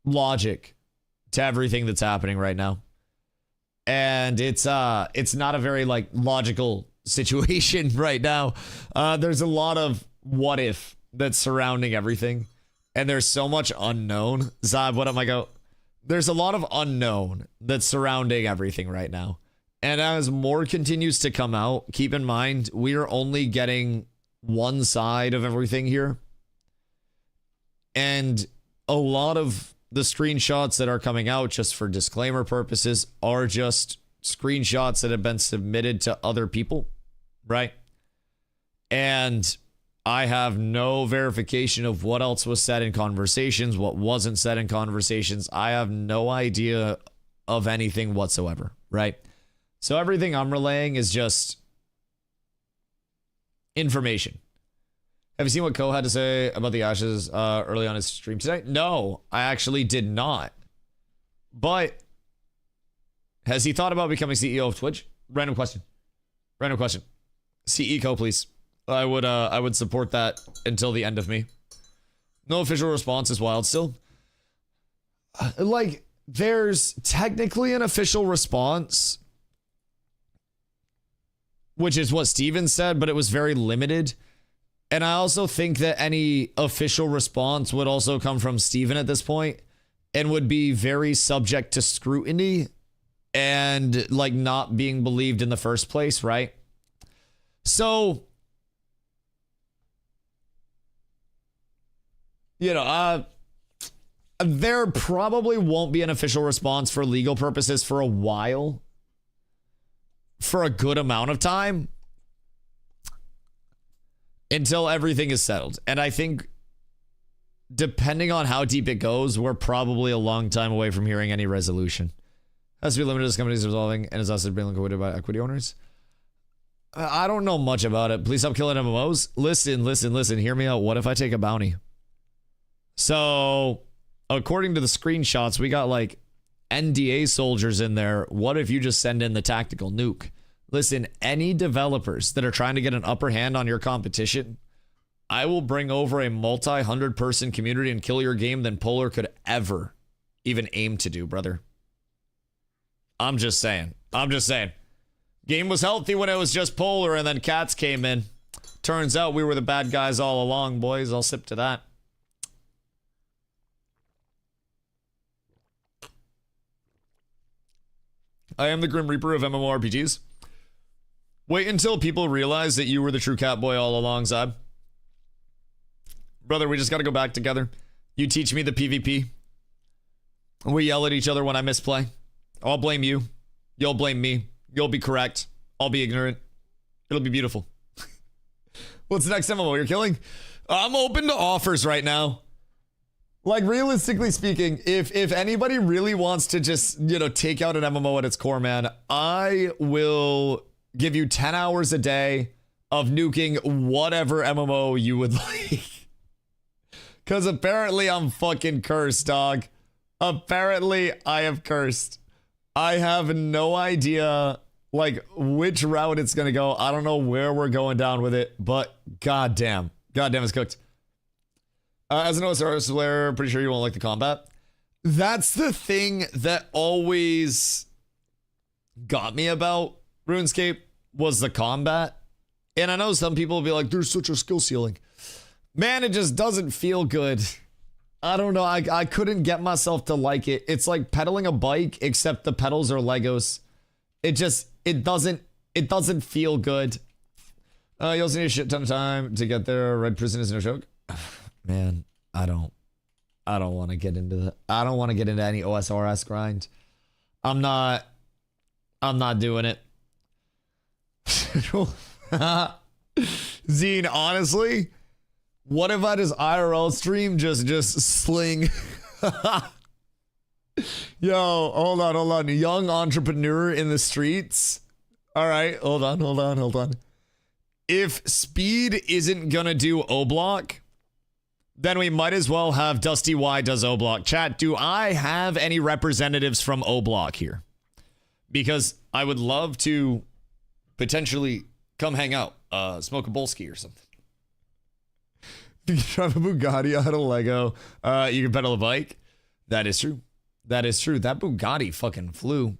logic to everything that's happening right now. And it's not a very like logical situation right now. There's a lot of what if that's surrounding everything. And there's so much unknown. Zab, what am I go? There's a lot of unknown that's surrounding everything right now. And as more continues to come out, keep in mind, we are only getting one side of everything here. And a lot of the screenshots that are coming out, just for disclaimer purposes, are just screenshots that have been submitted to other people, right? And I have no verification of what else was said in conversations, what wasn't said in conversations. I have no idea of anything whatsoever, right? So everything I'm relaying is just information. Have you seen what Ko had to say about the Ashes early on his stream today? No, I actually did not. But has he thought about becoming CEO of Twitch? Random question. Random question. CEO, please. I would support that until the end of me. No official response is wild still. Like, there's technically an official response, which is what Steven said, but it was very limited. And I also think that any official response would also come from Steven at this point and would be very subject to scrutiny and like not being believed in the first place, right? So, you know, there probably won't be an official response for legal purposes for a while, for a good amount of time, until everything is settled. And I think depending on how deep it goes, we're probably a long time away from hearing any resolution. Has to be limited as companies resolving and is also being liquidated by equity owners. I don't know much about it. Please stop killing MMOs. Listen. Hear me out. What if I take a bounty? So, according to the screenshots, we got like NDA soldiers in there. What if you just send in the tactical nuke? Listen, any developers that are trying to get an upper hand on your competition, I will bring over a multi-100 person community and kill your game than Polar could ever even aim to do, brother. I'm just saying. Game was healthy when it was just Polar and then Cats came in. Turns out we were the bad guys all along, boys. I'll sip to that. I am the Grim Reaper of MMORPGs. Wait until people realize that you were the true Catboy all along, Zab. Brother, we just gotta go back together. You teach me the PvP. We yell at each other when I misplay. I'll blame you. You'll blame me. You'll be correct. I'll be ignorant. It'll be beautiful. What's the next MMO you're killing? I'm open to offers right now. Like, realistically speaking, if anybody really wants to just, you know, take out an MMO at its core, man, I will give you 10 hours a day of nuking whatever MMO you would like. Because apparently I'm fucking cursed, dog. Apparently I have cursed. I have no idea, like, which route it's going to go. I don't know where we're going down with it, but goddamn. Goddamn, it's cooked. As an OSRS player, pretty sure you won't like the combat. That's the thing that always got me about RuneScape was the combat. And I know some people will be like, there's such a skill ceiling. Man, it just doesn't feel good. I don't know. I couldn't get myself to like it. It's like pedaling a bike, except the pedals are Legos. It doesn't feel good. You also need a shit ton of time to get there. Red prison is no joke. Man, I don't want to get into that. I don't want to get into any OSRS grind. I'm not doing it. Zine, honestly, what if I just IRL stream just sling? Yo, hold on. Young entrepreneur in the streets. All right, hold on. If Speed isn't gonna do O-Block, then we might as well have DustyWhy does O-Block. Chat, do I have any representatives from O-Block here? Because I would love to potentially come hang out, smoke a Bolski or something. You can drive a Bugatti out of Lego. You can pedal a bike. That is true. That Bugatti fucking flew.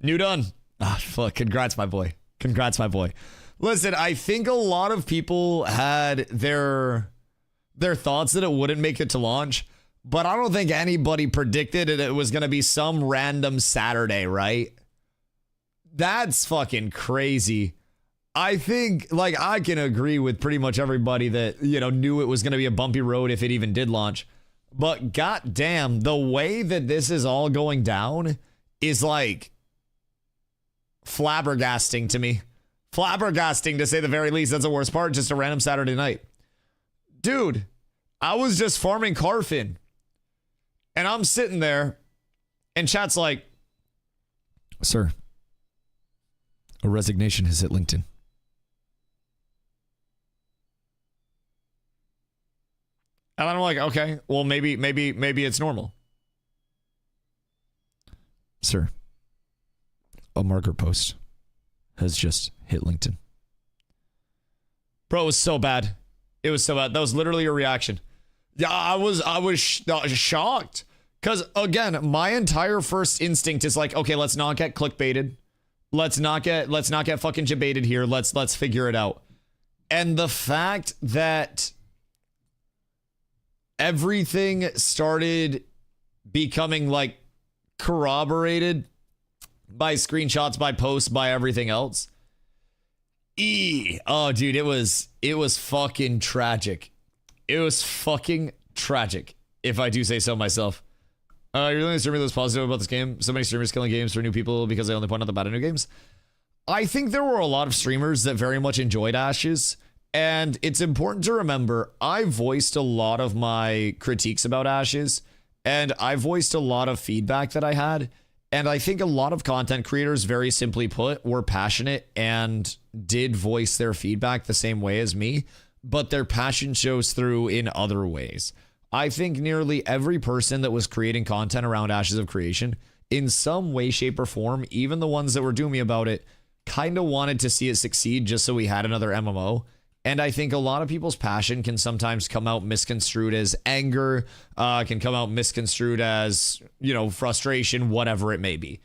New done. Ah, fuck. Congrats, my boy. Listen, I think a lot of people had their thoughts that it wouldn't make it to launch, but I don't think anybody predicted it was going to be some random Saturday, right? That's fucking crazy. I think, like, I can agree with pretty much everybody that, you know, knew it was going to be a bumpy road if it even did launch. But goddamn, the way that this is all going down is like flabbergasting to me. Flabbergasting, to say the very least. That's the worst part. Just a random Saturday night. Dude, I was just farming Carfin. And I'm sitting there. And chat's like, Sir, A resignation has hit LinkedIn. And I'm like, okay, well, maybe it's normal. Sir, a marker post has just hit LinkedIn. Bro, it was so bad. It was so bad. That was literally a reaction. Yeah, I was shocked. Because, again, my entire first instinct is like, okay, let's not get clickbaited. Let's not get fucking debated here. Let's figure it out. And the fact that everything started becoming like corroborated by screenshots, by posts, by everything else. Oh, dude, it was fucking tragic. It was fucking tragic, if I do say so myself. You're the only streamer that's positive about this game. So many streamers killing games for new people because they only point out the bad in new games. I think there were a lot of streamers that very much enjoyed Ashes. And it's important to remember, I voiced a lot of my critiques about Ashes. And I voiced a lot of feedback that I had. And I think a lot of content creators, very simply put, were passionate and did voice their feedback the same way as me. But their passion shows through in other ways. I think nearly every person that was creating content around Ashes of Creation, in some way, shape, or form, even the ones that were doomy about it, kind of wanted to see it succeed just so we had another MMO. And I think a lot of people's passion can sometimes come out misconstrued as anger, can come out misconstrued as, frustration, whatever it may be.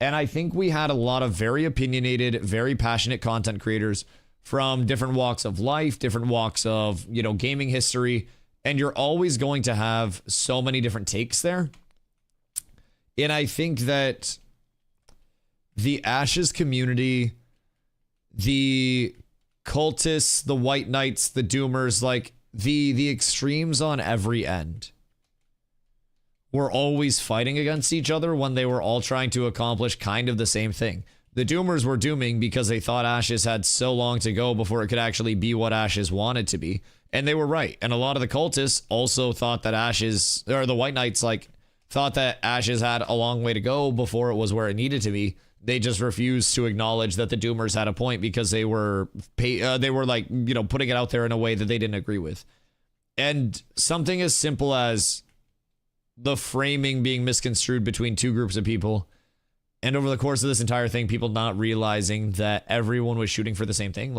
And I think we had a lot of very opinionated, very passionate content creators from different walks of life, different walks of, gaming history. And you're always going to have so many different takes there. And I think that the Ashes community, the cultists, the White Knights, the Doomers, like the extremes on every end were always fighting against each other when they were all trying to accomplish kind of the same thing. The Doomers were dooming because they thought Ashes had so long to go before it could actually be what Ashes wanted to be. And they were right. And a lot of the cultists also thought that Ashes, or the White Knights, thought that Ashes had a long way to go before it was where it needed to be. They just refused to acknowledge that the Doomers had a point because they were putting it out there in a way that they didn't agree with. And something as simple as the framing being misconstrued between two groups of people, and over the course of this entire thing, people not realizing that everyone was shooting for the same thing,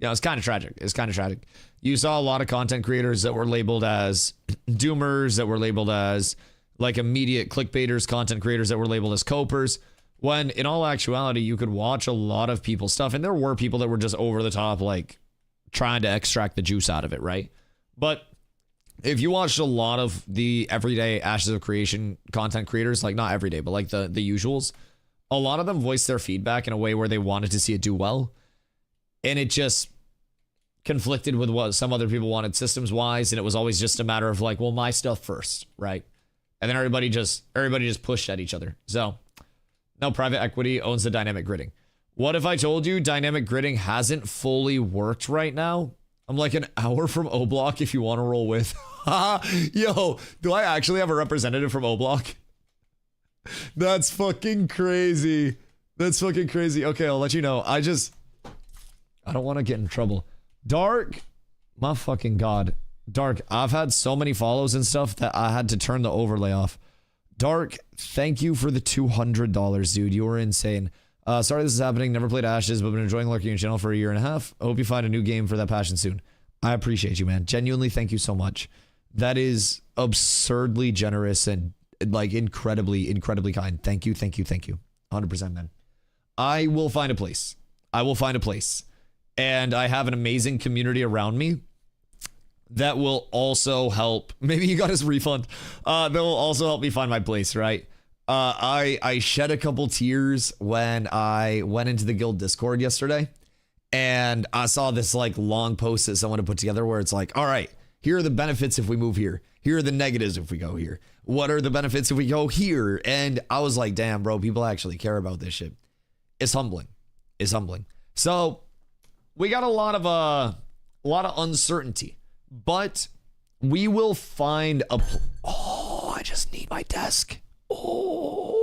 it's kind of tragic. It's kind of tragic. You saw a lot of content creators that were labeled as doomers, that were labeled as immediate clickbaiters, content creators that were labeled as copers, when in all actuality, you could watch a lot of people's stuff. And there were people that were just over the top, trying to extract the juice out of it, right? But if you watched a lot of the everyday Ashes of Creation content creators, not every day, but the usuals, a lot of them voiced their feedback in a way where they wanted to see it do well. And it just conflicted with what some other people wanted systems wise. And it was always just a matter of my stuff first, right? And then everybody just pushed at each other. So now private equity owns the dynamic gridding. What if I told you dynamic gridding hasn't fully worked right now? I'm an hour from O Block if you want to roll with. Yo, do I actually have a representative from O Block? That's fucking crazy. That's fucking crazy. Okay, I'll let you know. I don't want to get in trouble. Dark, my fucking God. Dark, I've had so many follows and stuff that I had to turn the overlay off. Dark, thank you for the $200, dude. You were insane. Sorry this is happening. Never played Ashes, but been enjoying lurking your channel for a year and a half. I hope you find a new game for that passion soon. I appreciate you, man. Genuinely, thank you so much. That is absurdly generous and incredibly, incredibly kind. Thank you, thank you, thank you. 100%, man. I will find a place. I will find a place. And I have an amazing community around me that will also help. Maybe you got his refund. That will also help me find my place, right? I shed a couple tears when I went into the guild Discord yesterday, and I saw this long post that someone had put together where it's all right, here are the benefits if we move here. Here are the negatives if we go here. What are the benefits if we go here? And I was like, damn, bro, people actually care about this shit. It's humbling. It's humbling. So we got a lot of uncertainty, but we will find a. Oh, I just need my desk. Oh,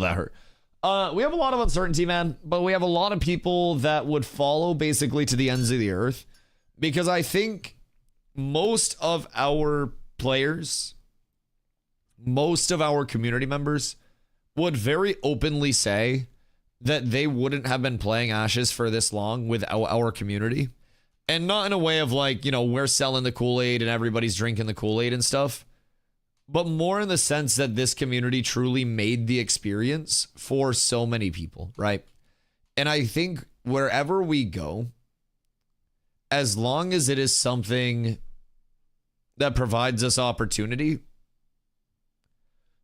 that hurt. We have a lot of uncertainty, man, but we have a lot of people that would follow basically to the ends of the earth, because I think most of our players, most of our community members would very openly say that they wouldn't have been playing Ashes for this long without our community. And not in a way of like, you know, we're selling the Kool-Aid and everybody's drinking the Kool-Aid and stuff, but more in the sense that this community truly made the experience for so many people, right? And I think wherever we go, as long as it is something that provides us opportunity,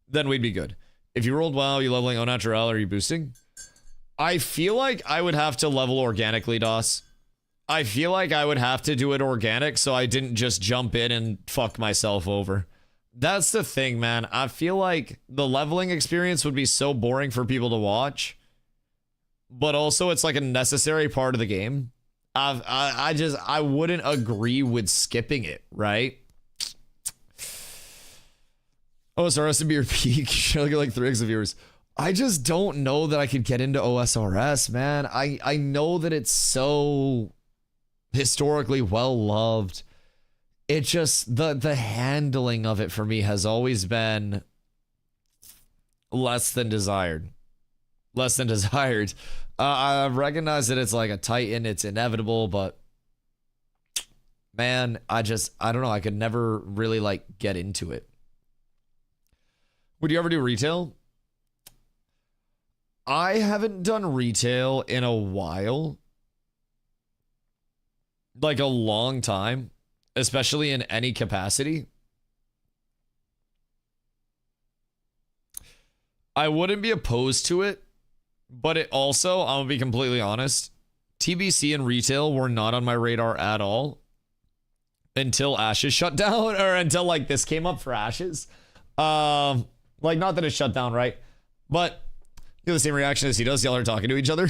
then we'd be good. If you rolled WoW, you leveling au naturel, are you boosting? I feel like I would have to level organically, DOS. I feel like I would have to do it organic so I didn't just jump in and fuck myself over. That's the thing, man. I feel like the leveling experience would be so boring for people to watch, but also it's like a necessary part of the game. I wouldn't agree with skipping it, right? OSRS to be your peak. Should get like 3x of viewers. I just don't know that I could get into OSRS, man. I know that it's so historically well loved. It just, the handling of it for me has always been less than desired. Less than desired. I recognize that it's like a Titan, it's inevitable, but man, I don't know. I could never really like get into it. Would you ever do retail? I haven't done retail in a while. Like a long time, especially in any capacity. I wouldn't be opposed to it, but it also, I'm gonna be completely honest, TBC and retail were not on my radar at all until Ashes shut down, or until like this came up for Ashes. Like, not that it shut down, right? But you know the same reaction as he does. Y'all are talking to each other.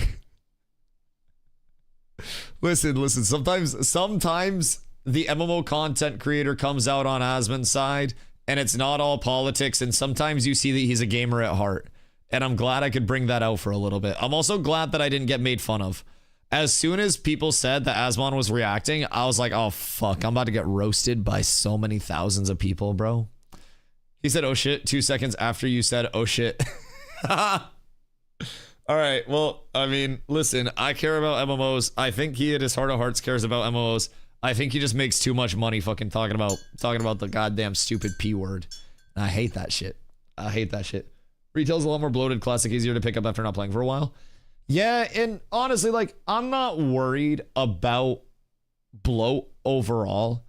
Listen. Sometimes the MMO content creator comes out on Asmon's side, and it's not all politics. And sometimes you see that he's a gamer at heart. And I'm glad I could bring that out for a little bit. I'm also glad that I didn't get made fun of. As soon as people said that Asmon was reacting, I was like, oh fuck, I'm about to get roasted by so many thousands of people, bro. He said, oh shit, 2 seconds after you said, oh shit. All right, well, I mean, listen, I care about MMOs. I think he at his heart of hearts cares about MMOs. I think he just makes too much money fucking talking about the goddamn stupid P word. And I hate that shit. I hate that shit. Retail's a lot more bloated, classic, easier to pick up after not playing for a while. Yeah, and honestly, like, I'm not worried about bloat overall.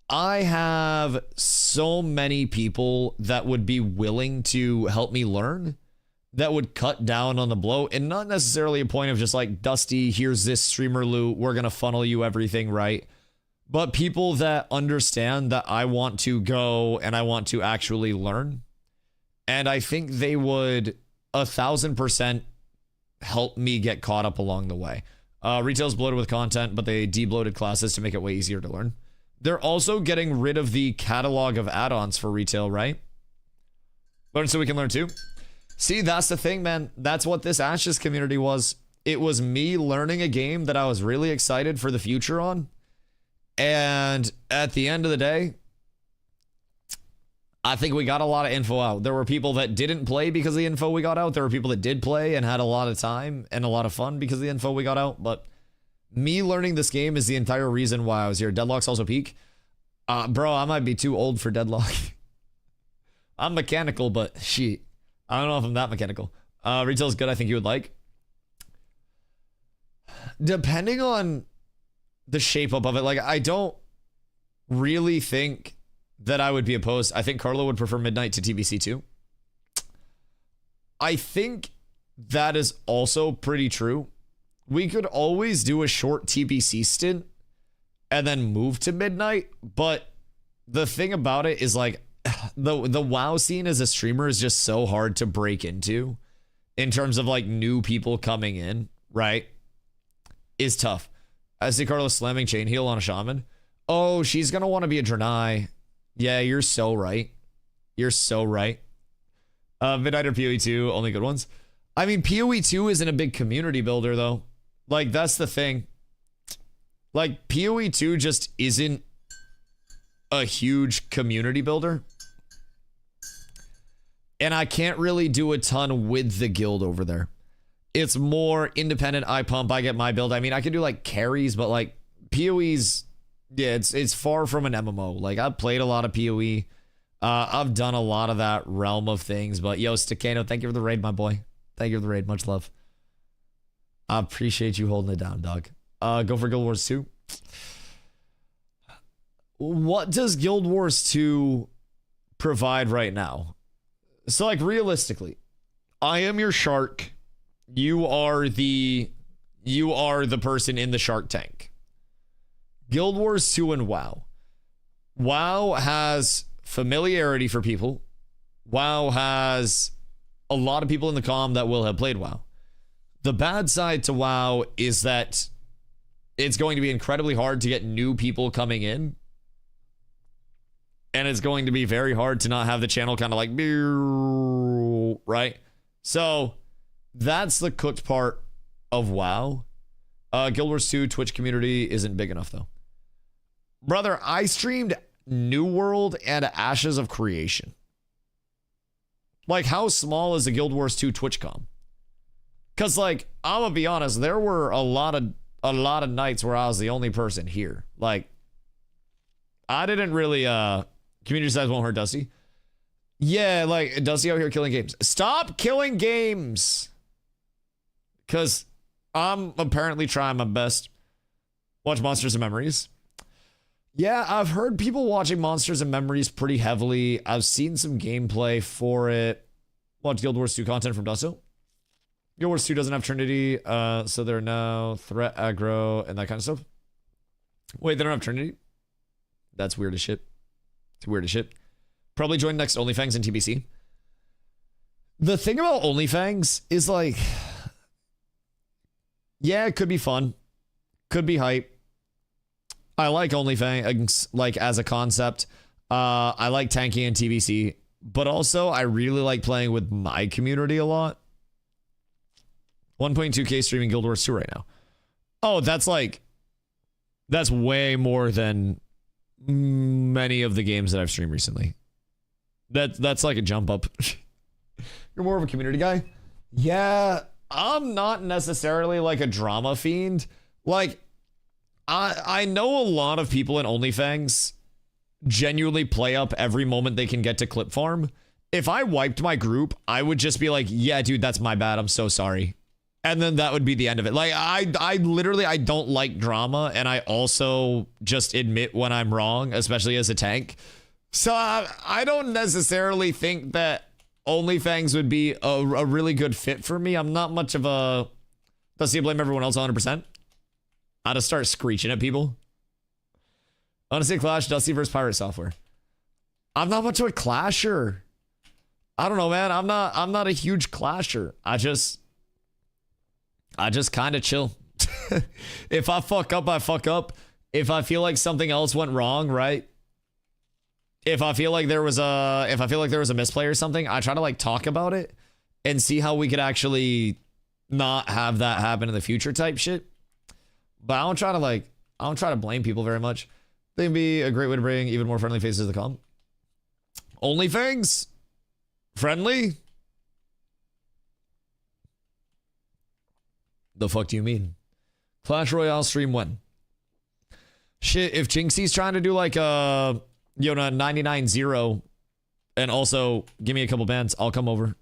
I have so many people that would be willing to help me learn, that would cut down on the bloat, and not necessarily a point of just like, Dusty, here's this streamer loot, we're gonna funnel you everything, right? But people that understand that I want to go and I want to actually learn. And I think they would 1,000% help me get caught up along the way. Retail's bloated with content, but they debloated classes to make it way easier to learn. They're also getting rid of the catalog of add-ons for retail, right? Learn so we can learn too. See, that's the thing, man. That's what this Ashes community was. It was me learning a game that I was really excited for the future on. And at the end of the day, I think we got a lot of info out. There were people that didn't play because of the info we got out. There were people that did play and had a lot of time and a lot of fun because of the info we got out. But me learning this game is the entire reason why I was here. Deadlock's also peak. Bro, I might be too old for Deadlock. I'm mechanical, but shit. I don't know if I'm that mechanical. Retail's good. I think you would like. Depending on the shape up of it, like, I don't really think that I would be opposed. I think Carlo would prefer Midnight to TBC too. I think that is also pretty true. We could always do a short TBC stint and then move to Midnight, but the thing about it is, like, the WoW scene as a streamer is just so hard to break into in terms of like new people coming in, right? Is tough. I see Carlos slamming chain heal on a shaman. Oh, she's gonna want to be a Draenei. Yeah, you're so right. You're so right. Midnight or PoE2, only good ones. I mean, PoE 2 isn't a big community builder though. Like, that's the thing. Like, PoE 2 just isn't a huge community builder. And I can't really do a ton with the guild over there. It's more independent. I pump, I get my build. I mean, I can do like carries, but like PoE's, yeah, it's far from an MMO. Like, I've played a lot of PoE. I've done a lot of that realm of things. But yo, Stakano, thank you for the raid, my boy. Thank you for the raid. Much love. I appreciate you holding it down, dog. Go for Guild Wars 2. What does Guild Wars 2 provide right now? So, like, realistically, I am your shark. You are the person in the shark tank. Guild Wars 2 and WoW. WoW has familiarity for people. WoW has a lot of people in the comm that will have played WoW. The bad side to WoW is that it's going to be incredibly hard to get new people coming in. And it's going to be very hard to not have the channel kind of like, right? So that's the cooked part of WoW. Guild Wars 2 Twitch community isn't big enough though. Brother, I streamed New World and Ashes of Creation. Like, how small is the Guild Wars 2 Twitch comm? Because, like, I'm gonna be honest, there were a lot of nights where I was the only person here. Like, I didn't really community size won't hurt Dusty. Yeah, like, Dusty out here killing games. Stop killing games. Because I'm apparently trying my best. Watch Monsters and Memories. Yeah, I've heard people watching Monsters and Memories pretty heavily. I've seen some gameplay for it. Watch Guild Wars 2 content from Dusto. Guild Wars 2 doesn't have Trinity, so there are no threat, aggro, and that kind of stuff. Wait, they don't have Trinity? That's weird as shit. It's weird as shit. Probably join next OnlyFans and TBC. The thing about OnlyFans is like, yeah, it could be fun. Could be hype. I like OnlyFans, like, as a concept. I like tanking and TBC, but also I really like playing with my community a lot. 1.2K streaming Guild Wars 2 right now. Oh, that's way more than many of the games that I've streamed recently. That's like a jump up. You're more of a community guy? Yeah, I'm not necessarily like a drama fiend. Like, I know a lot of people in OnlyFans genuinely play up every moment they can get to clip farm. If I wiped my group, I would just be like, yeah, dude, that's my bad. I'm so sorry. And then that would be the end of it. Like, I literally, I don't like drama. And I also just admit when I'm wrong, especially as a tank. So I don't necessarily think that OnlyFans would be a really good fit for me. I'm not much of a, does he blame everyone else 100%? I'll just start screeching at people. Honestly, Clash, Dusty versus Pirate Software. I'm not much of a clasher. I don't know, man. I'm not a huge clasher. I just kind of chill. If I fuck up, I fuck up. If I feel like something else went wrong, right? If I feel like there was a misplay or something, I try to like talk about it and see how we could actually not have that happen in the future type shit. But I don't try to blame people very much. They can be a great way to bring even more friendly faces to the com. OnlyFans? Friendly? The fuck do you mean? Clash Royale stream when? Shit, if Jinxie's trying to do like a 99-0 and also give me a couple bands, I'll come over.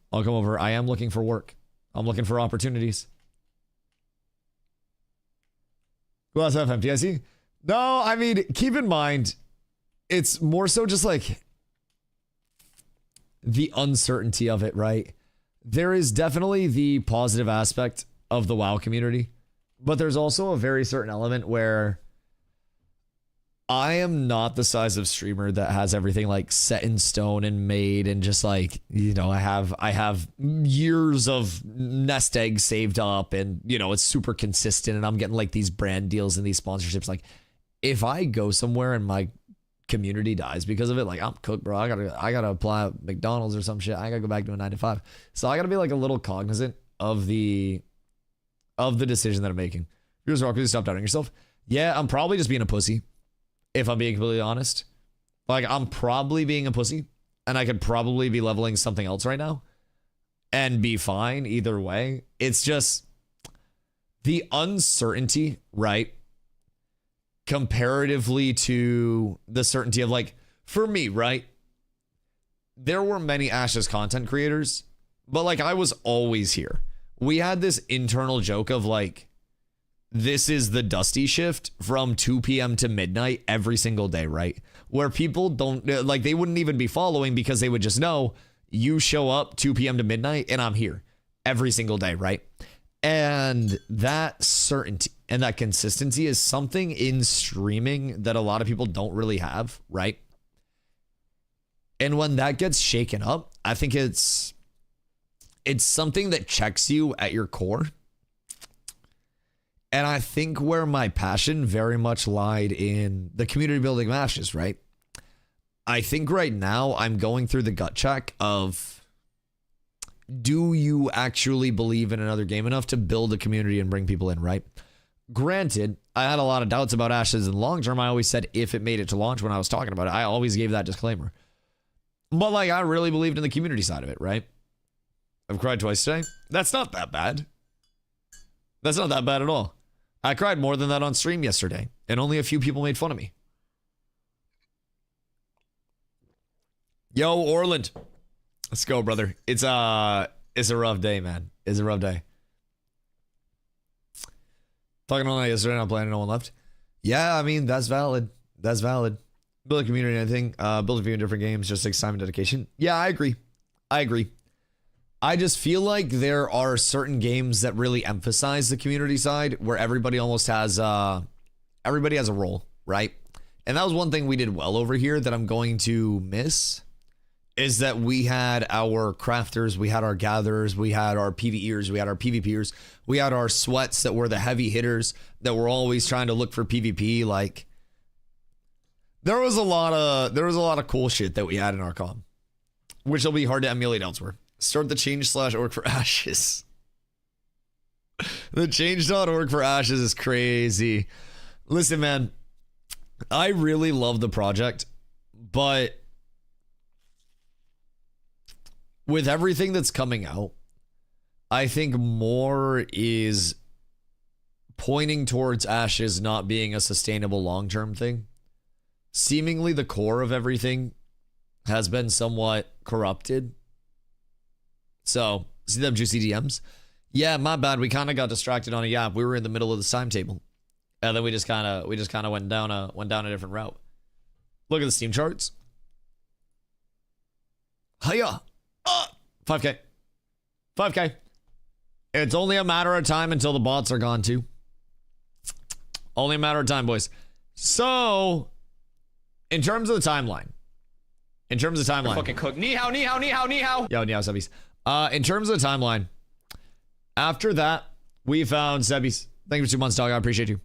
I am looking for work. I'm looking for opportunities. Glass half empty, I see. No, I mean, keep in mind, it's more so just like the uncertainty of it, right? There is definitely the positive aspect of the WoW community, but there's also a very certain element where I am not the size of streamer that has everything like set in stone and made and just like, I have years of nest eggs saved up and, it's super consistent and I'm getting like these brand deals and these sponsorships. Like, if I go somewhere and my community dies because of it, like, I'm cooked, bro. I gotta apply at McDonald's or some shit. I gotta go back to a 9 to 5. So I gotta be like a little cognizant of the decision that I'm making. Here's Rock, please stop doubting yourself. Yeah, I'm probably just being a pussy, if I'm being completely honest. Like, I'm probably being a pussy, and I could probably be leveling something else right now and be fine either way. It's just the uncertainty, right? Comparatively to the certainty of, like, for me, right? There were many Ashes content creators, but like I was always here. We had this internal joke of like, this is the Dusty shift from 2 p.m. to midnight every single day, right? Where people don't, like, they wouldn't even be following because they would just know you show up 2 p.m. to midnight and I'm here every single day, right? And that certainty and that consistency is something in streaming that a lot of people don't really have, right? And when that gets shaken up, I think it's something that checks you at your core. And I think where my passion very much lied in the community building matches, right? I think right now I'm going through the gut check of, do you actually believe in another game enough to build a community and bring people in, right? Granted, I had a lot of doubts about Ashes in the long term. I always said if it made it to launch when I was talking about it, I always gave that disclaimer. But like, I really believed in the community side of it, right? I've cried twice today. That's not that bad. That's not that bad at all. I cried more than that on stream yesterday, and only a few people made fun of me. Yo, Orland. Let's go, brother. It's a rough day, man. It's a rough day. Talking all night yesterday, not playing, no one left. Yeah, I mean, that's valid. That's valid. Build a community and anything. Build a few different games just takes time and dedication. Yeah, I agree. I agree. I just feel like there are certain games that really emphasize the community side where everybody almost has everybody has a role, right? And that was one thing we did well over here that I'm going to miss, is that we had our crafters, we had our gatherers, we had our PvEers, we had our PvPers, we had our sweats that were the heavy hitters that were always trying to look for PvP. Like, there was a lot of cool shit that we had in our com, which will be hard to emulate elsewhere. Start the change/org for Ashes. The change.org for Ashes is crazy. Listen, man, I really love the project, but with everything that's coming out, I think more is pointing towards Ashes not being a sustainable long-term thing. Seemingly the core of everything has been somewhat corrupted. So, see them juicy DMs? Yeah, my bad. We kind of got distracted on a yap. We were in the middle of the timetable, and then we just kind of went down a different route. Look at the Steam charts. Hiya, 5K, 5K. It's only a matter of time until the bots are gone too. Only a matter of time, boys. So, in terms of the timeline, fucking cook. Ni hao, ni hao, ni hao, ni hao. Yo, ni hao, Sebbies. In terms of the timeline, after that, we found Sebbies. Thank you for 2 months, dog. I appreciate you.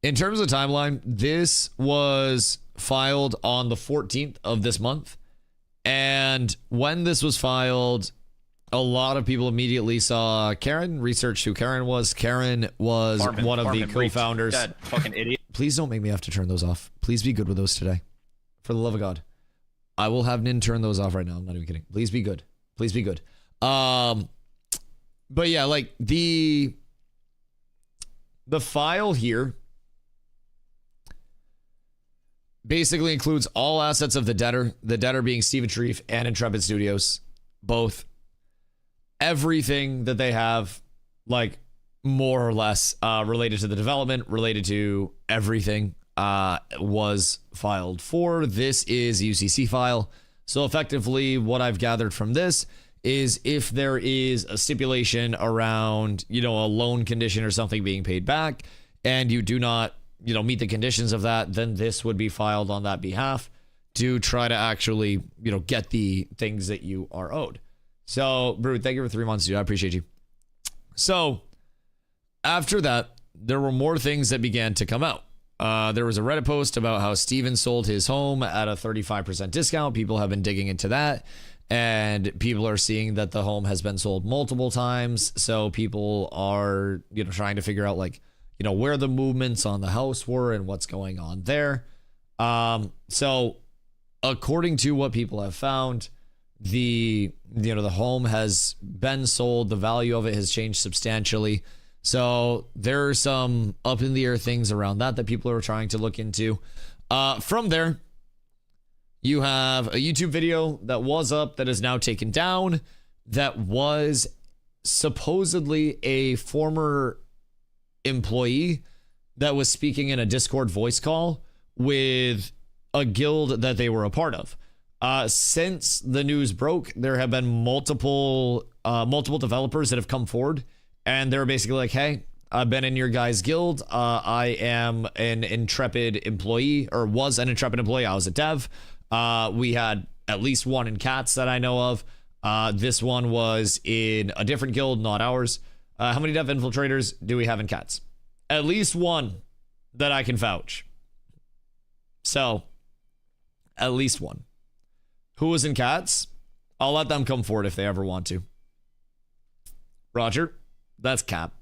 In terms of the timeline, this was filed on the 14th of this month. And when this was filed, a lot of people immediately saw Karen, researched who Karen was. Karen was one of the co-founders. That fucking idiot. Please don't make me have to turn those off. Please be good with those today. For the love of God. I will have Nin turn those off right now. I'm not even kidding. Please be good. Please be good. But yeah, like the file here basically includes all assets of the debtor being Steven Sharif and Intrepid Studios, both. Everything that they have, like, more or less related to the development, related to everything, was filed for. This is a UCC file. So effectively, what I've gathered from this is if there is a stipulation around, a loan condition or something being paid back, and you do not, meet the conditions of that, then this would be filed on that behalf to try to actually, get the things that you are owed. So, Brood, thank you for 3 months, dude. I appreciate you. So, after that, there were more things that began to come out. There was a Reddit post about how Steven sold his home at a 35% discount. People have been digging into that. and people are seeing that the home has been sold multiple times. So people are, trying to figure out like, where the movements on the house were and what's going on there. So according to what people have found, the home has been sold. The value of it has changed substantially. So there are some up in the air things around that people are trying to look into. From there, you have a YouTube video that was up that is now taken down. That was supposedly a former employee that was speaking in a Discord voice call with a guild that they were a part of. Since the news broke, there have been multiple developers that have come forward, and they're basically like, hey, I've been in your guys' guild. I am an intrepid employee, or was an intrepid employee. I was a dev. We had at least one in Cats that I know of. This one was in a different guild, not ours. How many dev infiltrators do we have in Cats? At least one that I can vouch. So, at least one. Who was in Cats? I'll let them come forward if they ever want to. Roger, that's Cap.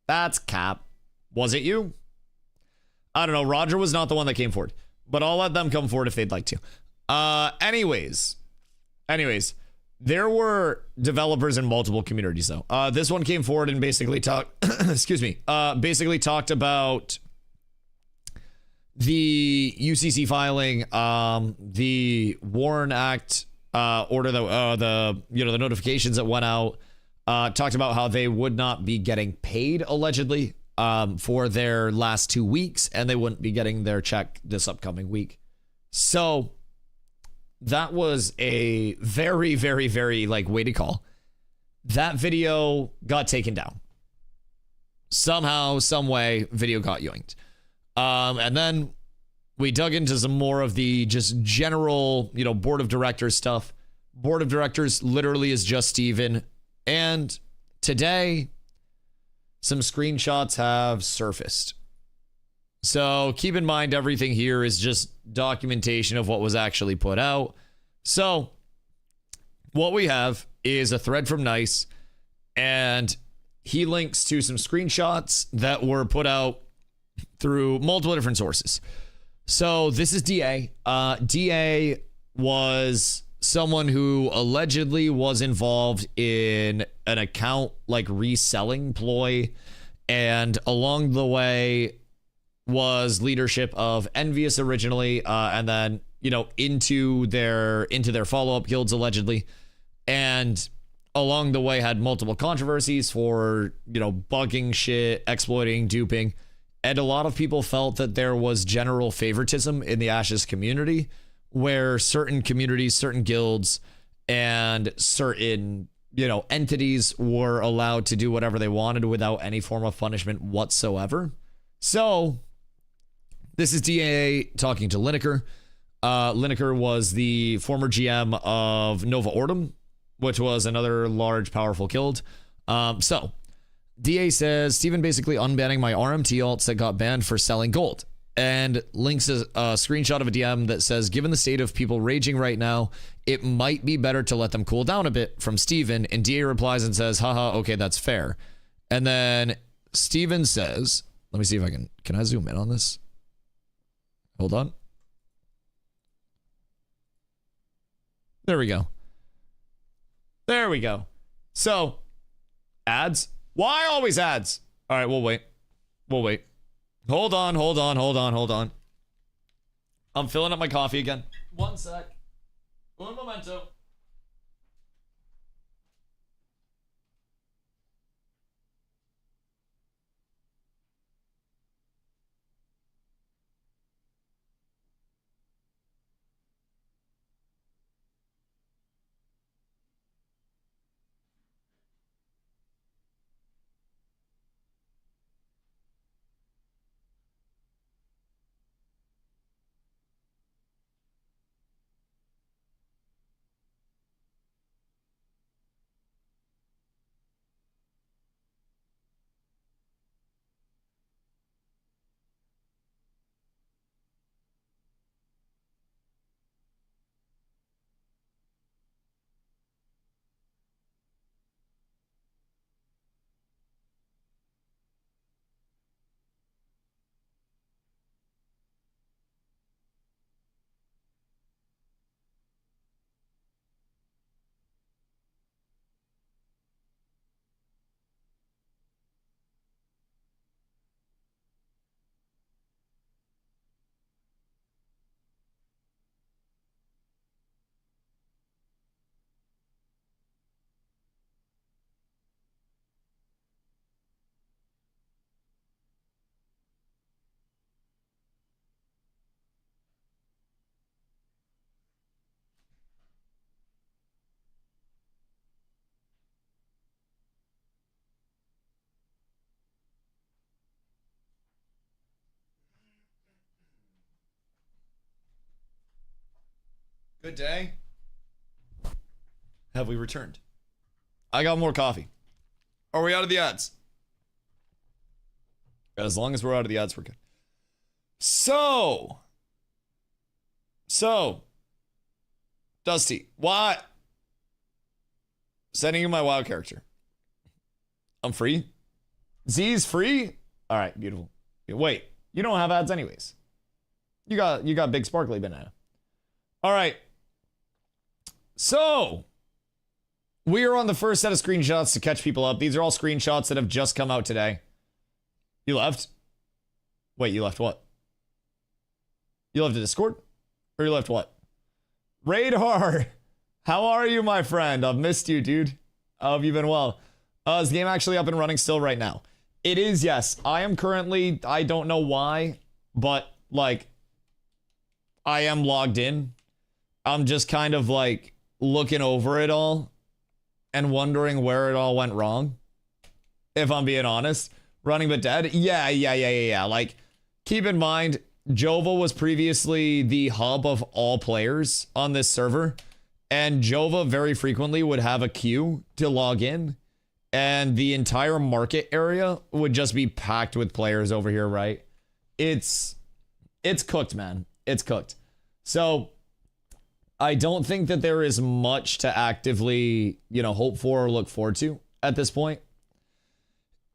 That's Cap. Was it you? I don't know. Roger was not the one that came forward, but I'll let them come forward if they'd like to. Anyways, there were developers in multiple communities though. This one came forward and basically talked, basically talked about the UCC filing, the Warren Act order, the notifications that went out, talked about how they would not be getting paid allegedly for their last 2 weeks, and they wouldn't be getting their check this upcoming week. So that was a very, very, very way to call. That video got taken down. Somehow, some way, video got yoinked. And then we dug into some more of the just general, board of directors stuff. Board of directors literally is just Steven. And today, some screenshots have surfaced. So keep in mind, everything here is just documentation of what was actually put out. So what we have is a thread from Nice, and he links to some screenshots that were put out through multiple different sources. So this is DA. DA was someone who allegedly was involved in an account reselling ploy, and along the way was leadership of Envious originally, and then into their follow-up guilds allegedly, and along the way had multiple controversies for bugging shit, exploiting, duping. And a lot of people felt that there was general favoritism in the Ashes community, where certain communities, certain guilds, and certain, entities were allowed to do whatever they wanted without any form of punishment whatsoever. So this is DA talking to Lineker. Lineker was the former GM of Nova Ortem, which was another large, powerful guild. So DA says, Steven basically unbanning my RMT alts that got banned for selling gold, and links a screenshot of a DM that says, given the state of people raging right now, it might be better to let them cool down a bit, from Steven. And DA replies and says, haha, okay, that's fair. And then Steven says, let me see if I can I zoom in on this? Hold on. There we go. There we go. So, ads. Why always ads? All right, we'll wait. We'll wait. Hold on. I'm filling up my coffee again. One sec. Un momento. Bidet. Have we returned? I got more coffee. Are we out of the ads? As long as we're out of the ads, we're good. So, Dusty, what? Sending you my WoW character. I'm free. Z's free? All right, beautiful. Wait, you don't have ads anyways. You got big sparkly banana. All right. So, we are on the first set of screenshots to catch people up. These are all screenshots that have just come out today. You left? Wait, you left what? You left a Discord? Or you left what? Radar! How are you, my friend? I've missed you, dude. How have you been? Well? Is the game actually up and running still right now? It is, yes. I am currently, I don't know why, but, like, I am logged in. I'm just kind of, like, looking over it all and wondering where it all went wrong. If I'm being honest. Running but dead? Yeah. Like, keep in mind, Jova was previously the hub of all players on this server. And Jova very frequently would have a queue to log in. And the entire market area would just be packed with players over here, right? It's cooked, man. It's cooked. So, I don't think that there is much to actively, hope for or look forward to at this point.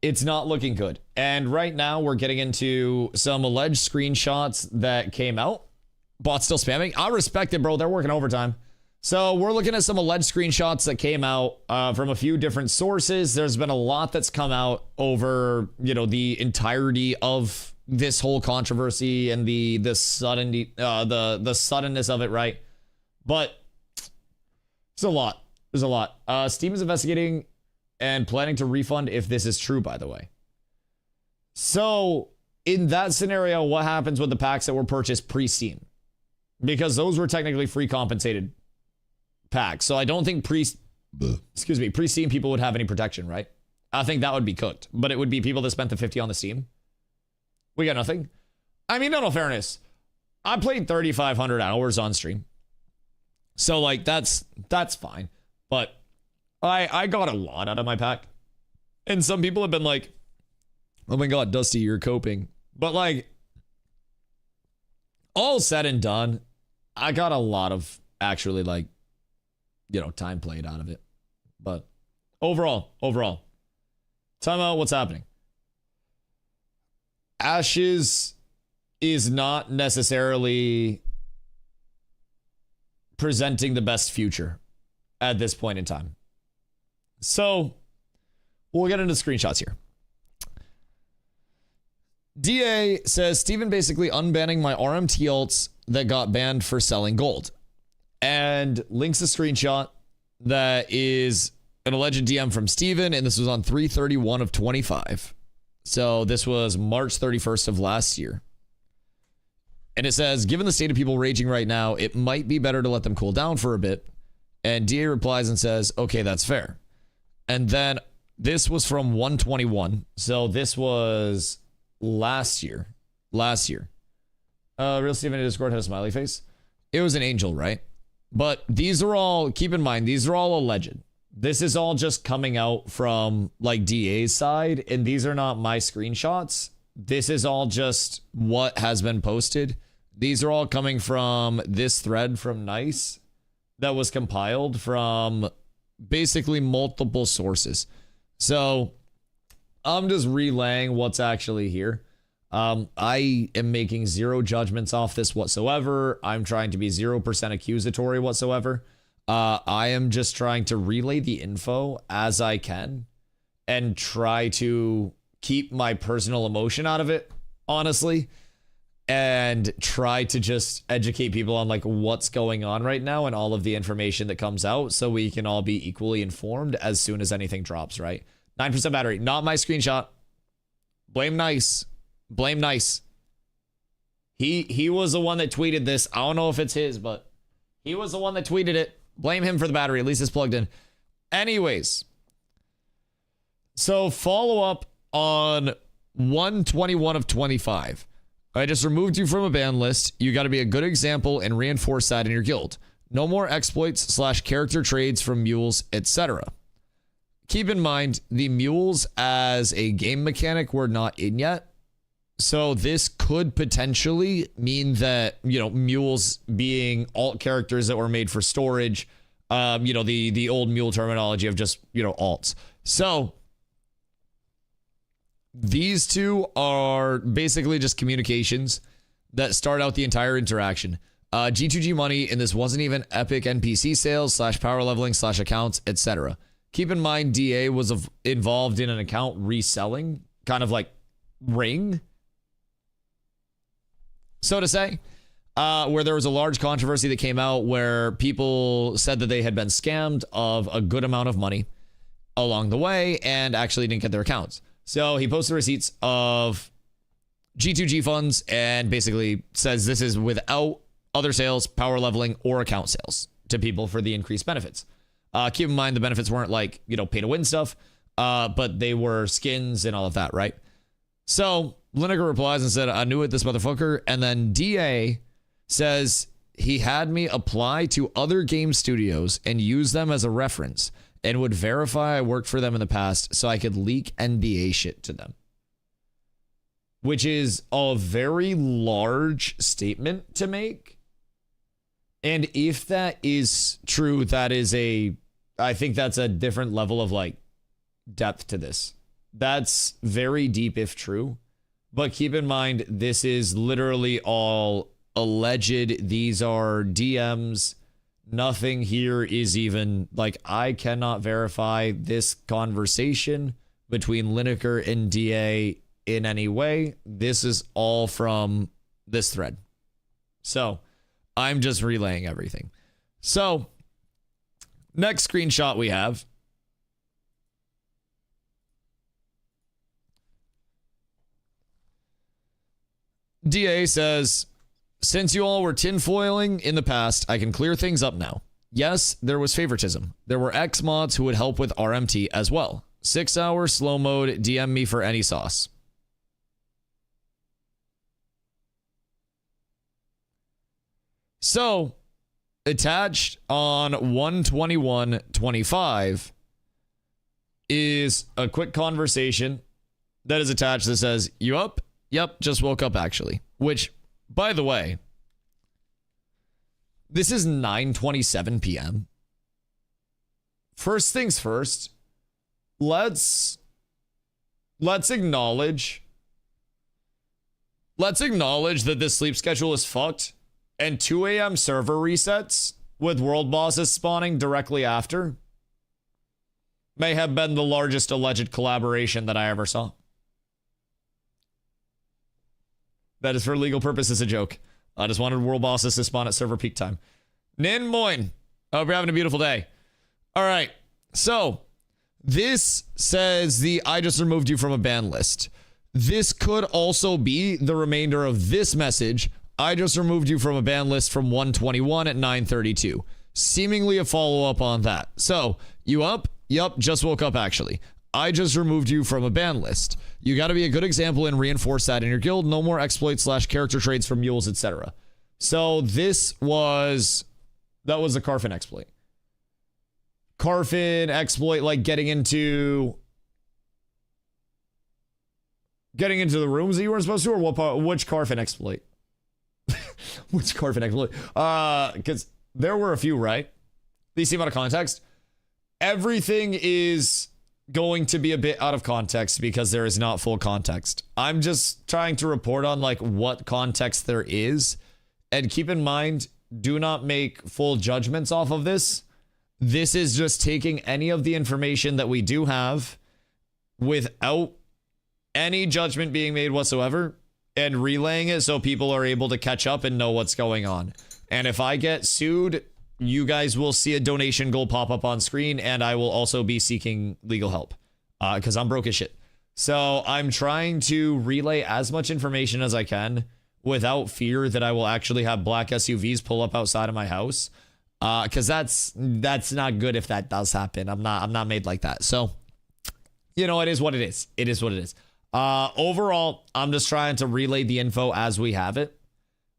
It's not looking good. And right now, we're getting into some alleged screenshots that came out. Bot's still spamming. I respect it, bro. They're working overtime. So we're looking at some alleged screenshots that came out from a few different sources. There's been a lot that's come out over, the entirety of this whole controversy and the suddenness of it, right? But there's a lot. There's a lot. Steam is investigating and planning to refund if this is true, by the way. So in that scenario, what happens with the packs that were purchased pre-Steam? Because those were technically free compensated packs. So I don't think pre-Steam people would have any protection, right? I think that would be cooked. But it would be people that spent the 50 on the Steam. We got nothing. I mean, no fairness. I played 3,500 hours on stream. So, like, that's fine. But I got a lot out of my pack. And some people have been like, oh my god, Dusty, you're coping. But, like, all said and done, I got a lot of actually, like, time played out of it. But overall, time out, what's happening? Ashes is not necessarily presenting the best future at this point in time. So, we'll get into screenshots here. DA says, Steven basically unbanning my RMT alts that got banned for selling gold. And links a screenshot that is an alleged DM from Steven, and this was on 3/31 of 25. So this was March 31st of last year. And it says, given the state of people raging right now, it might be better to let them cool down for a bit. And DA replies and says, okay, that's fair. And then this was from 121. So this was last year. Real Steven in Discord had a smiley face. It was an angel, right? But these are all, keep in mind, these are all alleged. This is all just coming out from like DA's side, and these are not my screenshots. This is all just what has been posted. These are all coming from this thread from Nice that was compiled from basically multiple sources. So I'm just relaying what's actually here. I am making zero judgments off this whatsoever. I'm trying to be 0% accusatory whatsoever. I am just trying to relay the info as I can and try to keep my personal emotion out of it, honestly, and try to just educate people on like what's going on right now and all of the information that comes out so we can all be equally informed as soon as anything drops, right? 9% battery, not my screenshot. Blame Nice. Blame Nice. He was the one that tweeted this. I don't know if it's his, but he was the one that tweeted it. Blame him for the battery. At least it's plugged in. Anyways. So follow up on 121 of 25. I just removed you from a ban list. You got to be a good example and reinforce that in your guild. No more exploits / character trades from mules, etc. Keep in mind, the mules as a game mechanic were not in yet. So this could potentially mean that, you know, mules being alt characters that were made for storage, you know, the old mule terminology of just, you know, alts. So these two are basically just communications that start out the entire interaction. G2G money, and this wasn't even epic NPC sales / power leveling / accounts, etc. Keep in mind, DA was involved in an account reselling, kind of like Ring, so to say, where there was a large controversy that came out where people said that they had been scammed of a good amount of money along the way and actually didn't get their accounts. So he posted receipts of G2G funds and basically says this is without other sales, power leveling, or account sales to people for the increased benefits. Keep in mind the benefits weren't like, you know, pay to win stuff, but they were skins and all of that, right? So Lineker replies and said, I knew it, this motherfucker. And then DA says he had me apply to other game studios and use them as a reference and would verify I worked for them in the past so I could leak NDA shit to them. Which is a very large statement to make. And if that is true, that is I think that's a different level of like depth to this. That's very deep if true. But keep in mind, this is literally all alleged. These are DMs. Nothing here is even like, I cannot verify this conversation between Lineker and DA in any way. This is all from this thread. So I'm just relaying everything. So next screenshot we have. DA says, since you all were tinfoiling in the past, I can clear things up now. Yes, there was favoritism. There were X mods who would help with RMT as well. 6 hour slow mode, DM me for any sauce. So, attached on 121.25 is a quick conversation that is attached that says, you up? Yep, just woke up actually. Which, by the way, this is 9:27 p.m. First things first, let's acknowledge that this sleep schedule is fucked, and 2 a.m. server resets with world bosses spawning directly after may have been the largest alleged collaboration that I ever saw. That is for legal purposes a joke. I just wanted world bosses to spawn at server peak time. Nin Moin. Hope you're having a beautiful day. All right. So this says I just removed you from a ban list. This could also be the remainder of this message. I just removed you from a ban list from 121 at 9:32. Seemingly a follow-up on that. So, you up? Yup, just woke up actually. I just removed you from a ban list. You got to be a good example and reinforce that in your guild. No more exploits / character trades from mules, etc. So that was a Carfin exploit. Carfin exploit, like getting into the rooms that you weren't supposed to, or which Carfin exploit? Which Carfin exploit? Because there were a few, right? These seem out of context. Everything is going to be a bit out of context because there is not full context. I'm just trying to report on like what context there is. And keep in mind, do not make full judgments off of this. This is just taking any of the information that we do have without any judgment being made whatsoever and relaying it so people are able to catch up and know what's going on. And if I get sued, you guys will see a donation goal pop up on screen, and I will also be seeking legal help because I'm broke as shit. So I'm trying to relay as much information as I can without fear that I will actually have black SUVs pull up outside of my house, because that's not good if that does happen. I'm not made like that. So, you know, it is what it is. It is what it is. Overall, I'm just trying to relay the info as we have it.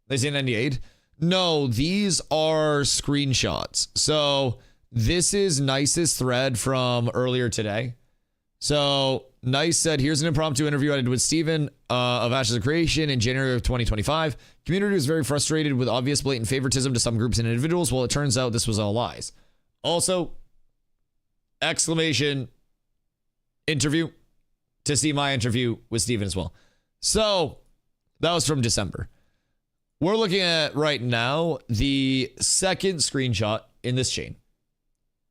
They say an NDA. No, these are screenshots. So this is Nice's thread from earlier today. So Nice said, here's an impromptu interview I did with Steven of Ashes of Creation in January of 2025. Community was very frustrated with obvious blatant favoritism to some groups and individuals. Well, it turns out this was all lies. Also, exclamation interview to see my interview with Steven as well. So that was from December. We're looking at right now the second screenshot in this chain.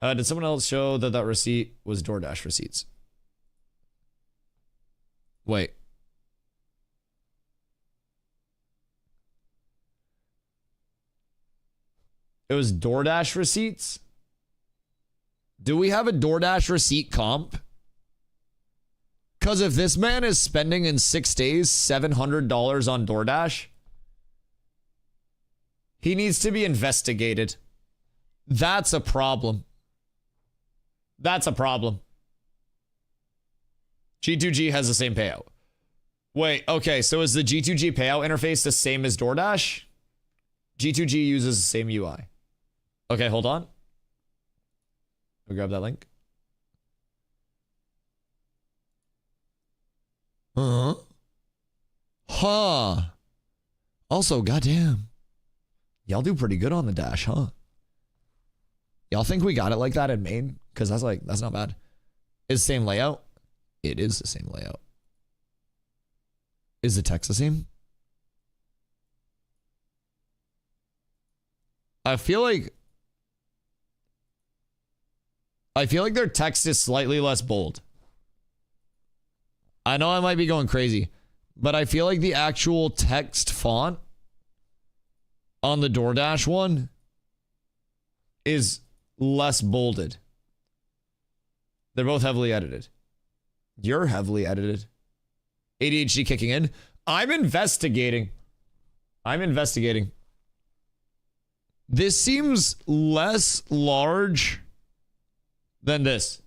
Did someone else show that that receipt was DoorDash receipts? Wait. It was DoorDash receipts? Do we have a DoorDash receipt comp? Because if this man is spending in 6 days $700 on DoorDash, he needs to be investigated. That's a problem. That's a problem. G2G has the same payout. Wait, okay, so is the G2G payout interface the same as DoorDash? G2G uses the same UI. Okay, hold on. We'll grab that link. Huh. Also, goddamn. Y'all do pretty good on the dash, huh? Y'all think we got it like that in Maine? Because that's not bad. Is the same layout? It is the same layout. Is the text the same? I feel like their text is slightly less bold. I know I might be going crazy, but I feel like the actual text font on the DoorDash one is less bolded. They're both heavily edited. You're heavily edited. ADHD kicking in. I'm investigating. This seems less large than this.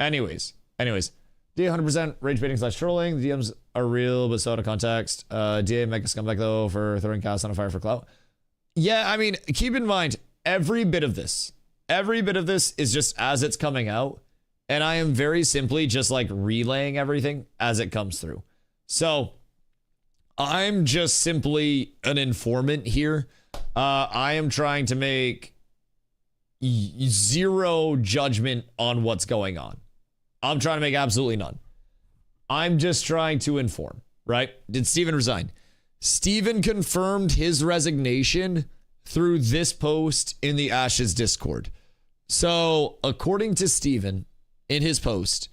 Anyways. DA 100% rage baiting / trolling. The DMs are real, but so out of context. DA mega scumbag though for throwing cast on a fire for clout. Yeah, I mean, keep in mind, every bit of this is just as it's coming out. And I am very simply just like relaying everything as it comes through. So I'm just simply an informant here. I am trying to make zero judgment on what's going on. I'm trying to make absolutely none. I'm just trying to inform, right? Did Steven resign? Steven confirmed his resignation through this post in the Ashes Discord. So according to Steven, in his post,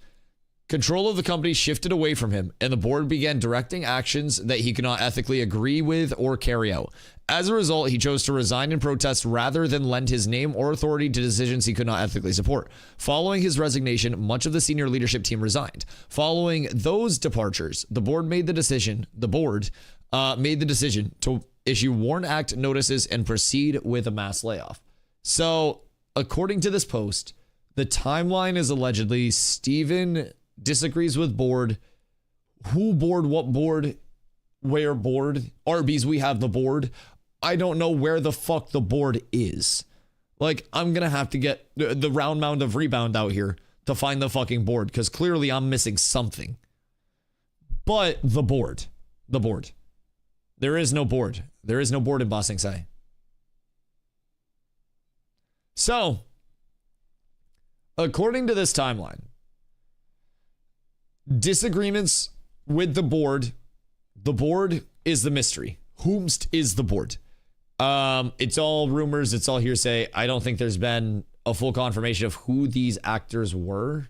control of the company shifted away from him, and the board began directing actions that he could not ethically agree with or carry out. As a result, he chose to resign in protest rather than lend his name or authority to decisions he could not ethically support. Following his resignation, much of the senior leadership team resigned. Following those departures, the board made the decision to issue WARN Act notices and proceed with a mass layoff. So, according to this post, the timeline is allegedly Steven disagrees with board. Who board? What board? Where board? Arby's, we have the board. I don't know where the fuck the board is. Like, I'm going to have to get the round mound of rebound out here to find the fucking board, because clearly I'm missing something. But the board. There is no board. There is no board in Ba Sing Se. So, according to this timeline, disagreements with the board is the mystery. Whomst is the board? It's all rumors, it's all hearsay. I don't think there's been a full confirmation of who these actors were.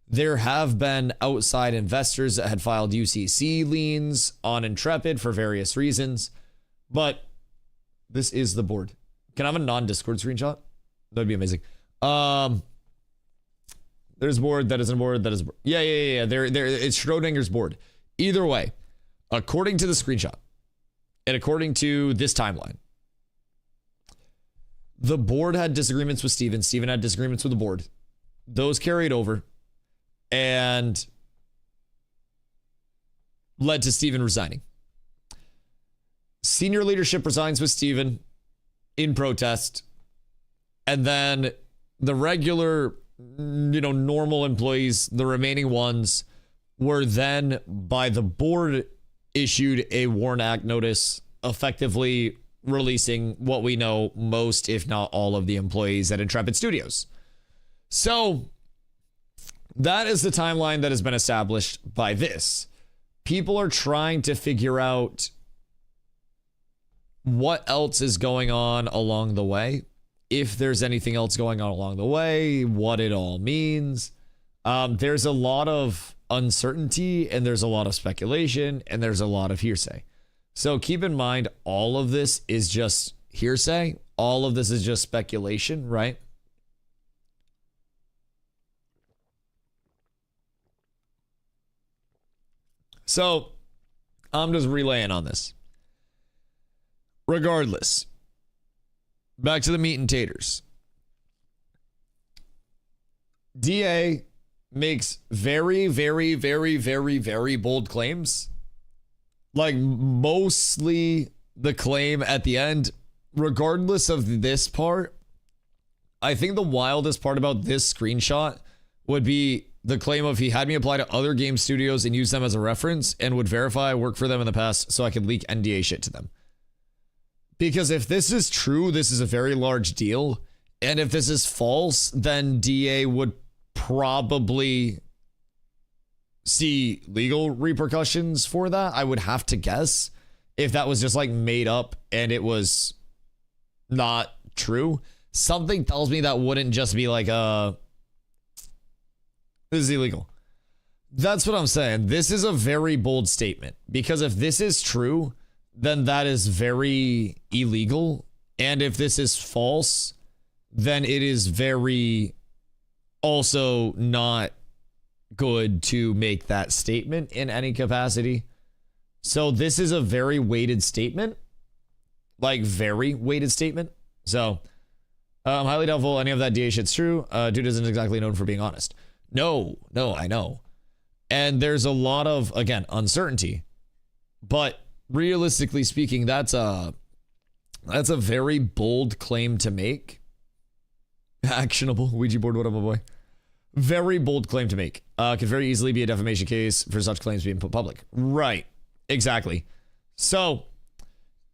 There have been outside investors that had filed UCC liens on Intrepid for various reasons, but this is the board. Can I have a non-Discord screenshot? That'd be amazing. There's a board, that isn't a board, that is a board. Yeah. It's Schrodinger's board. Either way, according to the screenshot, and according to this timeline, the board had disagreements with Steven. Steven had disagreements with the board. Those carried over and led to Steven resigning. Senior leadership resigns with Steven in protest. And then the regular, normal employees, the remaining ones, were then by the board issued a WARN Act notice, effectively releasing what we know most, if not all, of the employees at Intrepid Studios. So that is the timeline that has been established by this. People are trying to figure out what else is going on along the way. If there's anything else going on along the way, what it all means. There's a lot of uncertainty, and there's a lot of speculation, and there's a lot of hearsay. So keep in mind, all of this is just hearsay. All of this is just speculation, right? So I'm just relaying on this. Regardless, back to the meat and taters. DA makes very, very, very, very, very bold claims. Like, mostly the claim at the end, regardless of this part. I think the wildest part about this screenshot would be the claim of he had me apply to other game studios and use them as a reference and would verify I worked for them in the past so I could leak NDA shit to them. Because if this is true, this is a very large deal. And if this is false, then DA would probably see legal repercussions for that. I would have to guess, if that was just like made up and it was not true. Something tells me that wouldn't just be like this is illegal. That's what I'm saying. This is a very bold statement, because if this is true, then that is very illegal. And if this is false, then it is very also not good to make that statement in any capacity. So this is a very weighted statement, like very weighted statement. So I'm highly doubtful any of that DA shit's true. Dude isn't exactly known for being honest. No, I know. And there's a lot of, again, uncertainty. But realistically speaking, that's a very bold claim to make. Actionable. Ouija board, what up, my boy? Very bold claim to make. Could very easily be a defamation case for such claims being put public. Right. Exactly. So,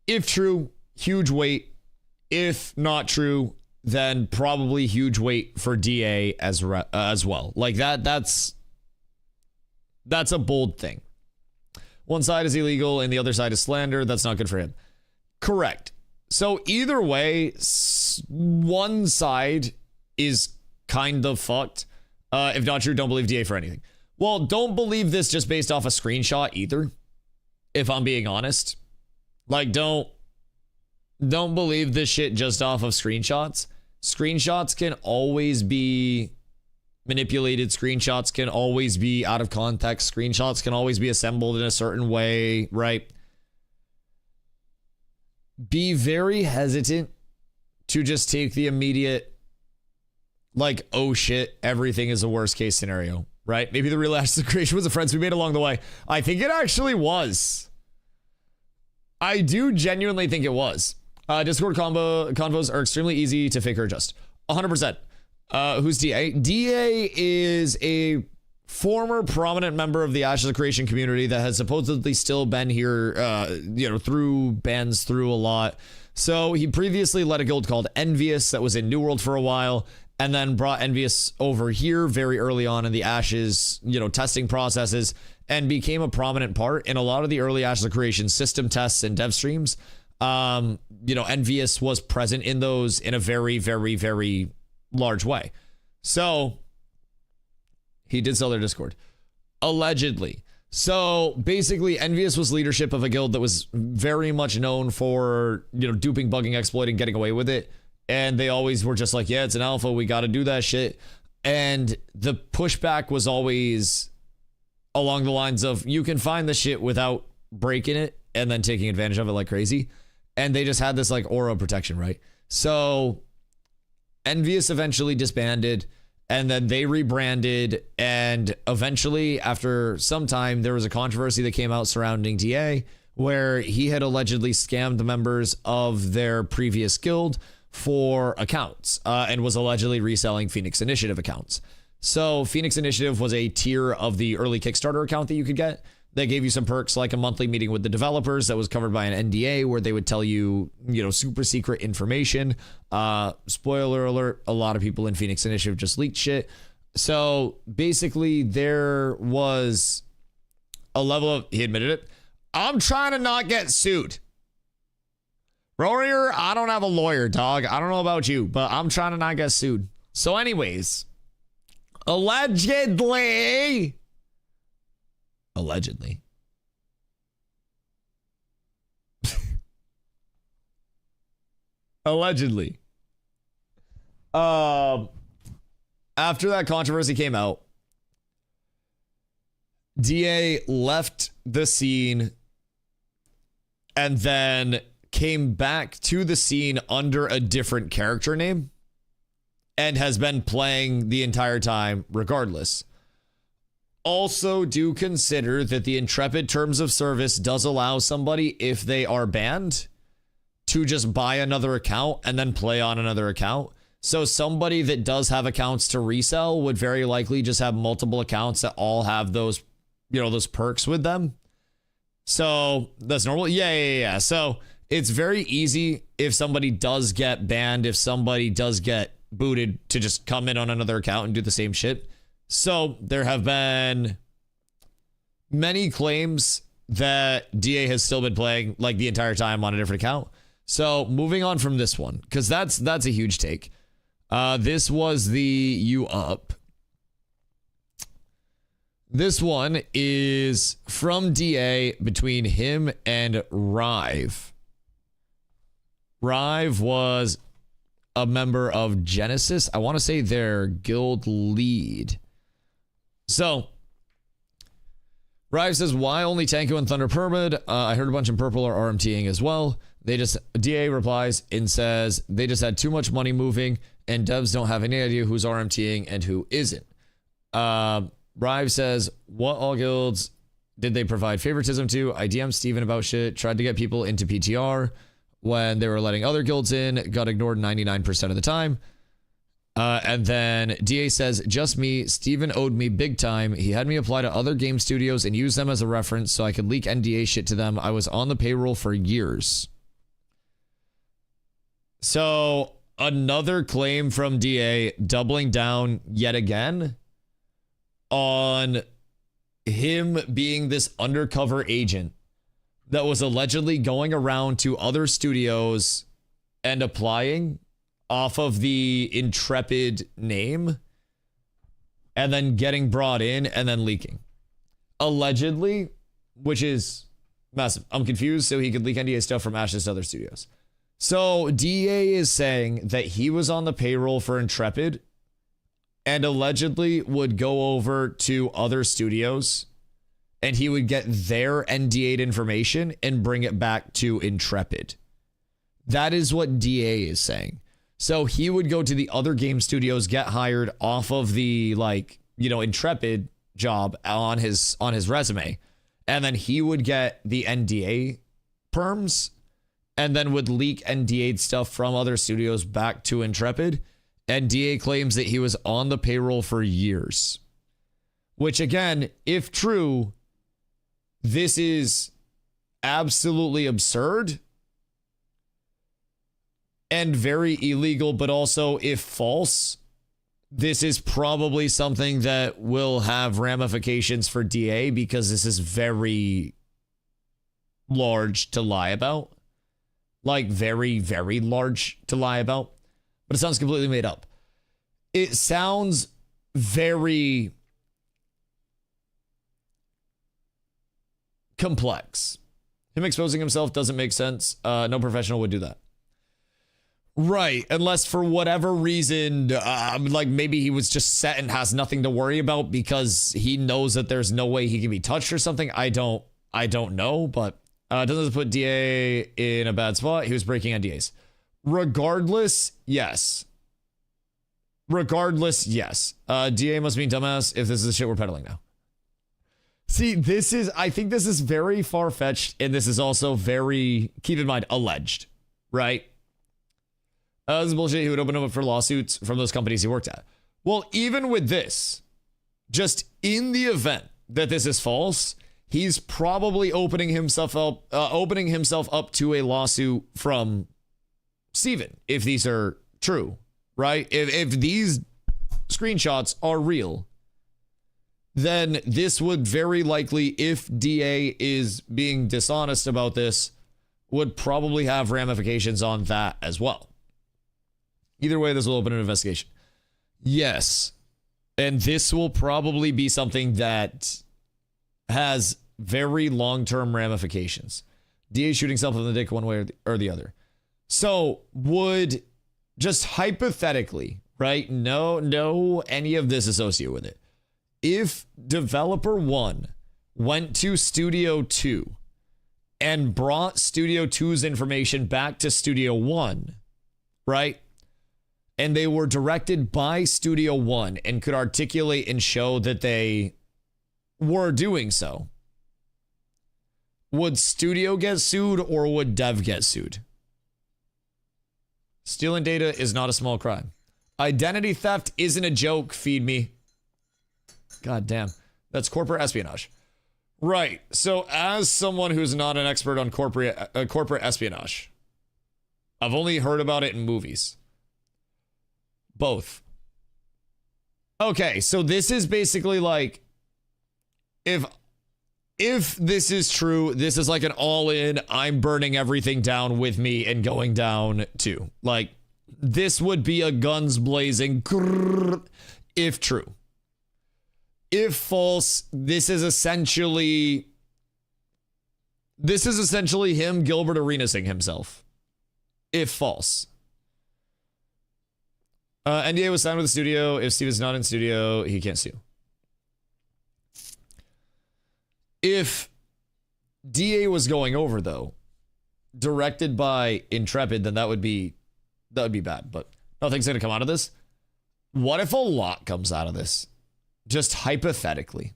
if true, huge weight. If not true, then probably huge weight for DA as well. Like that's a bold thing. One side is illegal and the other side is slander. That's not good for him. Correct. So either way, one side is kind of fucked. If not true, don't believe DA for anything. Well, don't believe this just based off a screenshot either, if I'm being honest. Like, don't believe this shit just off of screenshots. Screenshots can always be manipulated. Screenshots can always be out of context. Screenshots can always be assembled in a certain way, right? Be very hesitant to just take the immediate, like, oh shit, everything is a worst case scenario, right? Maybe the real Ashes of Creation was the friends we made along the way. I think it actually was. I do genuinely think it was. Discord convos are extremely easy to fake or adjust. 100%. Who's DA? DA is a former prominent member of the Ashes of Creation community that has supposedly still been here, through bans, through a lot. So he previously led a guild called Envious that was in New World for a while, and then brought Envious over here very early on in the Ashes, testing processes, and became a prominent part in a lot of the early Ashes of Creation system tests and dev streams. Envious was present in those in a very, very, very large way. So he did sell their Discord, allegedly. So basically, Envious was leadership of a guild that was very much known for, duping, bugging, exploiting, getting away with it. And they always were just like, yeah, it's an alpha, we got to do that shit. And the pushback was always along the lines of, you can find the shit without breaking it and then taking advantage of it like crazy. And they just had this like aura of protection, right? So Envious eventually disbanded, and then they rebranded, and eventually after some time there was a controversy that came out surrounding DA where he had allegedly scammed the members of their previous guild for accounts and was allegedly reselling Phoenix Initiative accounts. So Phoenix Initiative was a tier of the early Kickstarter account that you could get. They gave you some perks like a monthly meeting with the developers that was covered by an NDA where they would tell you, super secret information. Spoiler alert, a lot of people in Phoenix Initiative just leaked shit. So basically there was a level of, he admitted it, I'm trying to not get sued. Royer, I don't have a lawyer, dog. I don't know about you, but I'm trying to not get sued. So anyways, allegedly, allegedly, after that controversy came out, DA left the scene and then came back to the scene under a different character name and has been playing the entire time regardless. Also, do consider that the Intrepid Terms of Service does allow somebody, if they are banned, to just buy another account and then play on another account. So somebody that does have accounts to resell would very likely just have multiple accounts that all have those, those perks with them. So that's normal. Yeah. So it's very easy if somebody does get banned, if somebody does get booted, to just come in on another account and do the same shit. So there have been many claims that DA has still been playing like the entire time on a different account. So moving on from this one, because that's a huge take. This was the U Up. This one is from DA between him and Rive. Rive was a member of Genesis. I want to say their guild lead. So Rive says, why only Tanko and Thunder Pyramid? I heard a bunch in purple are RMTing as well. DA replies and says they just had too much money moving and devs don't have any idea who's RMTing and who isn't. Rive says, what all guilds did they provide favoritism to? I DM'd Steven about shit, tried to get people into PTR when they were letting other guilds in, got ignored 99% of the time. And then DA says, just me, Steven owed me big time. He had me apply to other game studios and use them as a reference so I could leak NDA shit to them. I was on the payroll for years. So another claim from DA doubling down yet again on him being this undercover agent that was allegedly going around to other studios and applying off of the Intrepid name and then getting brought in and then leaking. Allegedly, which is massive. I'm confused, so he could leak NDA stuff from Ashes to other studios. So DA is saying that he was on the payroll for Intrepid and allegedly would go over to other studios and he would get their NDA'd information and bring it back to Intrepid. That is what DA is saying. So he would go to the other game studios, get hired off of the Intrepid job on his resume, and then he would get the NDA perms and then would leak NDA'd stuff from other studios back to Intrepid. And DA claims that he was on the payroll for years. Which again, if true, this is absolutely absurd and very illegal, but also if false, this is probably something that will have ramifications for DA because this is very large to lie about. Like very, very large to lie about. But it sounds completely made up. It sounds very complex. Him exposing himself doesn't make sense. No professional would do that. Right, unless for whatever reason, maybe he was just set and has nothing to worry about because he knows that there's no way he can be touched or something. I don't know, but it doesn't put DA in a bad spot. He was breaking NDAs. Regardless, yes. DA must be dumbass if this is the shit we're peddling now. See, I think this is very far-fetched, and this is also very, keep in mind, alleged, right? This is bullshit. He would open up for lawsuits from those companies he worked at. Well, even with this, just in the event that this is false, he's probably opening himself up to a lawsuit from Steven, if these are true, right? If these screenshots are real, then this would very likely, if DA is being dishonest about this, would probably have ramifications on that as well. Either way, this will open an investigation. Yes. And this will probably be something that has very long-term ramifications. DA shooting himself in the dick one way or the other. So would, just hypothetically, right? No, any of this associated with it. If developer 1 went to Studio 2 and brought Studio 2's information back to Studio 1, right? And they were directed by Studio 1 and could articulate and show that they were doing so, would Studio get sued or would Dev get sued? Stealing data is not a small crime. Identity theft isn't a joke, feed me. God damn. That's corporate espionage. Right. So as someone who's not an expert on corporate espionage, I've only heard about it in movies. Both. Okay, so this is basically like, if this is true, this is like an all-in, I'm burning everything down with me and going down too. Like, this would be a guns blazing if true. If false, this is essentially him Gilbert Arenasing himself. If false. NDA was signed with the studio. If Steve is not in studio, he can't sue. If DA was going over, though, directed by Intrepid, then that would be bad. But nothing's gonna come out of this. What if a lot comes out of this? Just hypothetically.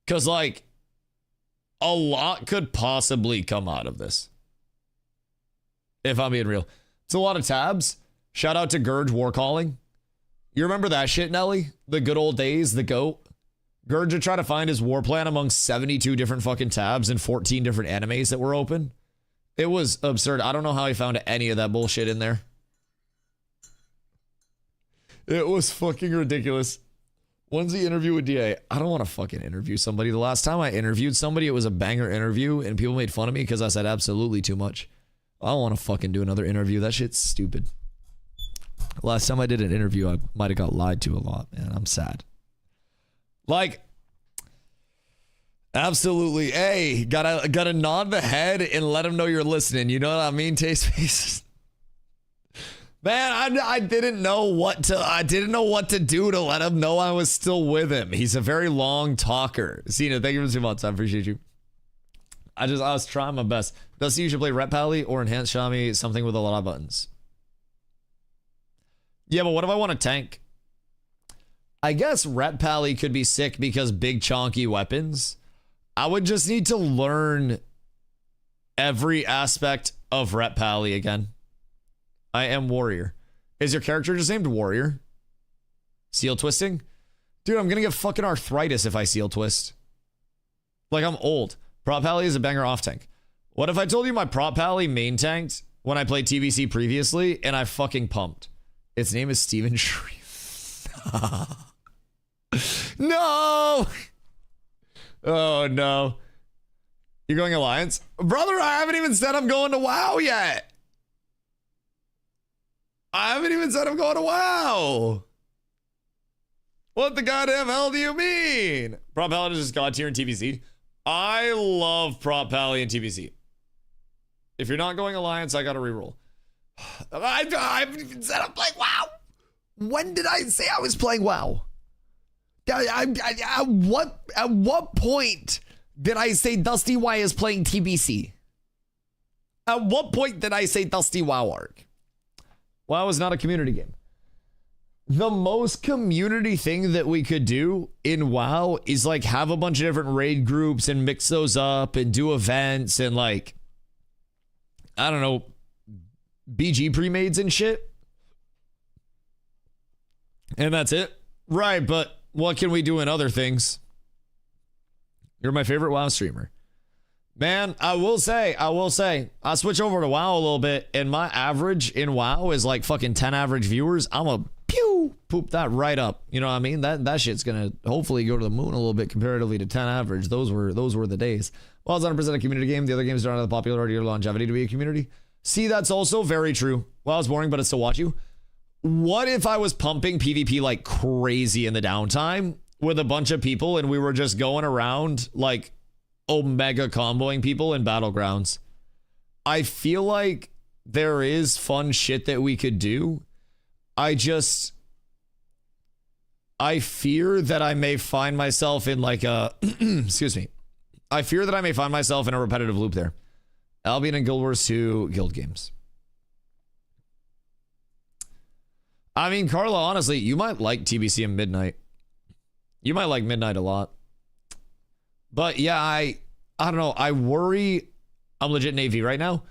Because, like, a lot could possibly come out of this. If I'm being real. It's a lot of tabs. Shout out to Gurge War Calling. You remember that shit, Nelly? The good old days, the GOAT. Gurge would try to find his war plan among 72 different fucking tabs and 14 different animes that were open. It was absurd. I don't know how he found any of that bullshit in there. It was fucking ridiculous. When's the interview with DA? I don't want to fucking interview somebody. The last time I interviewed somebody, it was a banger interview, and people made fun of me because I said absolutely too much. I don't want to fucking do another interview. That shit's stupid. Last time I did an interview, I might have got lied to a lot, man. I'm sad. Like, absolutely. Hey, gotta nod the head and let them know you're listening. You know what I mean, Taste Faces? Man, I didn't know what to do to let him know I was still with him. He's a very long talker. Cena, thank you for 2 months. I appreciate you. I was trying my best. Dusty, you should play Rep Pally or Enhanced Xiaomi, something with a lot of buttons. Yeah, but what if I want to tank? I guess Rep Pally could be sick because big chonky weapons. I would just need to learn every aspect of Rep Pally again. I am Warrior. Is your character just named Warrior? Seal twisting? Dude, I'm gonna get fucking arthritis if I seal twist. Like, I'm old. Prop Pally is a banger off tank. What if I told you my Prop Pally main tanked when I played TBC previously and I fucking pumped? Its name is Steven Shreve. No! Oh, no. You're going Alliance? Brother, I haven't even said I'm going to WoW yet. I haven't even said I'm going to WoW. What the goddamn hell do you mean? Prop Pally is just God tier in TBC. I love Prop Pally in TBC. If you're not going Alliance, I gotta reroll. I haven't even said I'm playing WoW. When did I say I was playing WoW? At what point did I say DustyWhy is playing TBC? At what point did I say Dusty WoW arc? WoW is not a community game. the most community thing that we could do in WoW is like have a bunch of different raid groups and mix those up and do events and like, I don't know, BG pre-mades and shit. And that's it. Right, but what can we do in other things? You're my favorite WoW streamer. Man, I will say, I switch over to WoW a little bit, and my average in WoW is like fucking 10 average viewers. I'm a poop that right up. You know what I mean? That shit's gonna hopefully go to the moon a little bit comparatively to 10 average. Those were the days. Well, it's 100% a community game. The other games don't have the popularity or longevity to be a community. See, that's also very true. Well, it's boring, but it's still watch you. What if I was pumping PvP like crazy in the downtime with a bunch of people and we were just going around like omega comboing people in battlegrounds? I feel like there is fun shit that we could do. I fear that I may find myself in like a excuse me. I fear that I may find myself in a repetitive loop there. Albion and Guild Wars 2 guild games. I mean, Carla, honestly, you might like TBC and Midnight. You might like Midnight a lot. But yeah, I don't know. I worry. I'm legit in AV right now.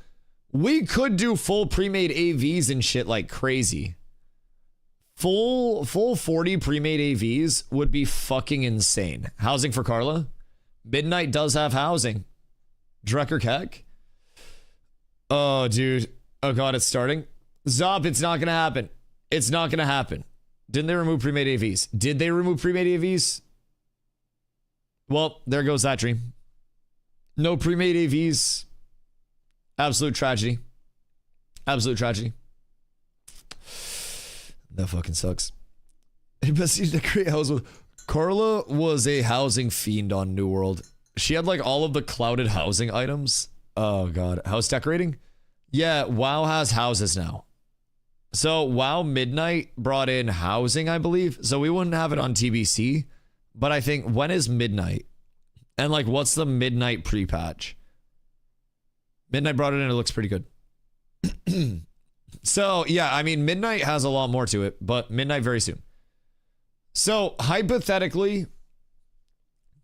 We could do full pre-made AVs and shit like crazy. Full 40 pre-made AVs would be fucking insane. Housing for Carla. Midnight does have housing. Drecker Keck. Oh, dude. Oh, God, it's starting. Zop, it's not going to happen. It's not going to happen. Didn't they remove pre-made AVs? Did they remove pre-made AVs? Well, there goes that dream. No pre-made AVs. Absolute tragedy. Absolute tragedy. That fucking sucks. Best to create house with Carla was a housing fiend on New World. She had like all of the clouded housing items. Oh god, house decorating. Yeah, WoW has houses now. So WoW Midnight brought in housing, I believe. So we wouldn't have it on TBC. But I think, when is Midnight? And like, what's the Midnight pre-patch? Midnight brought it in. It looks pretty good. So yeah, I mean, Midnight has a lot more to it, but Midnight very soon. So hypothetically,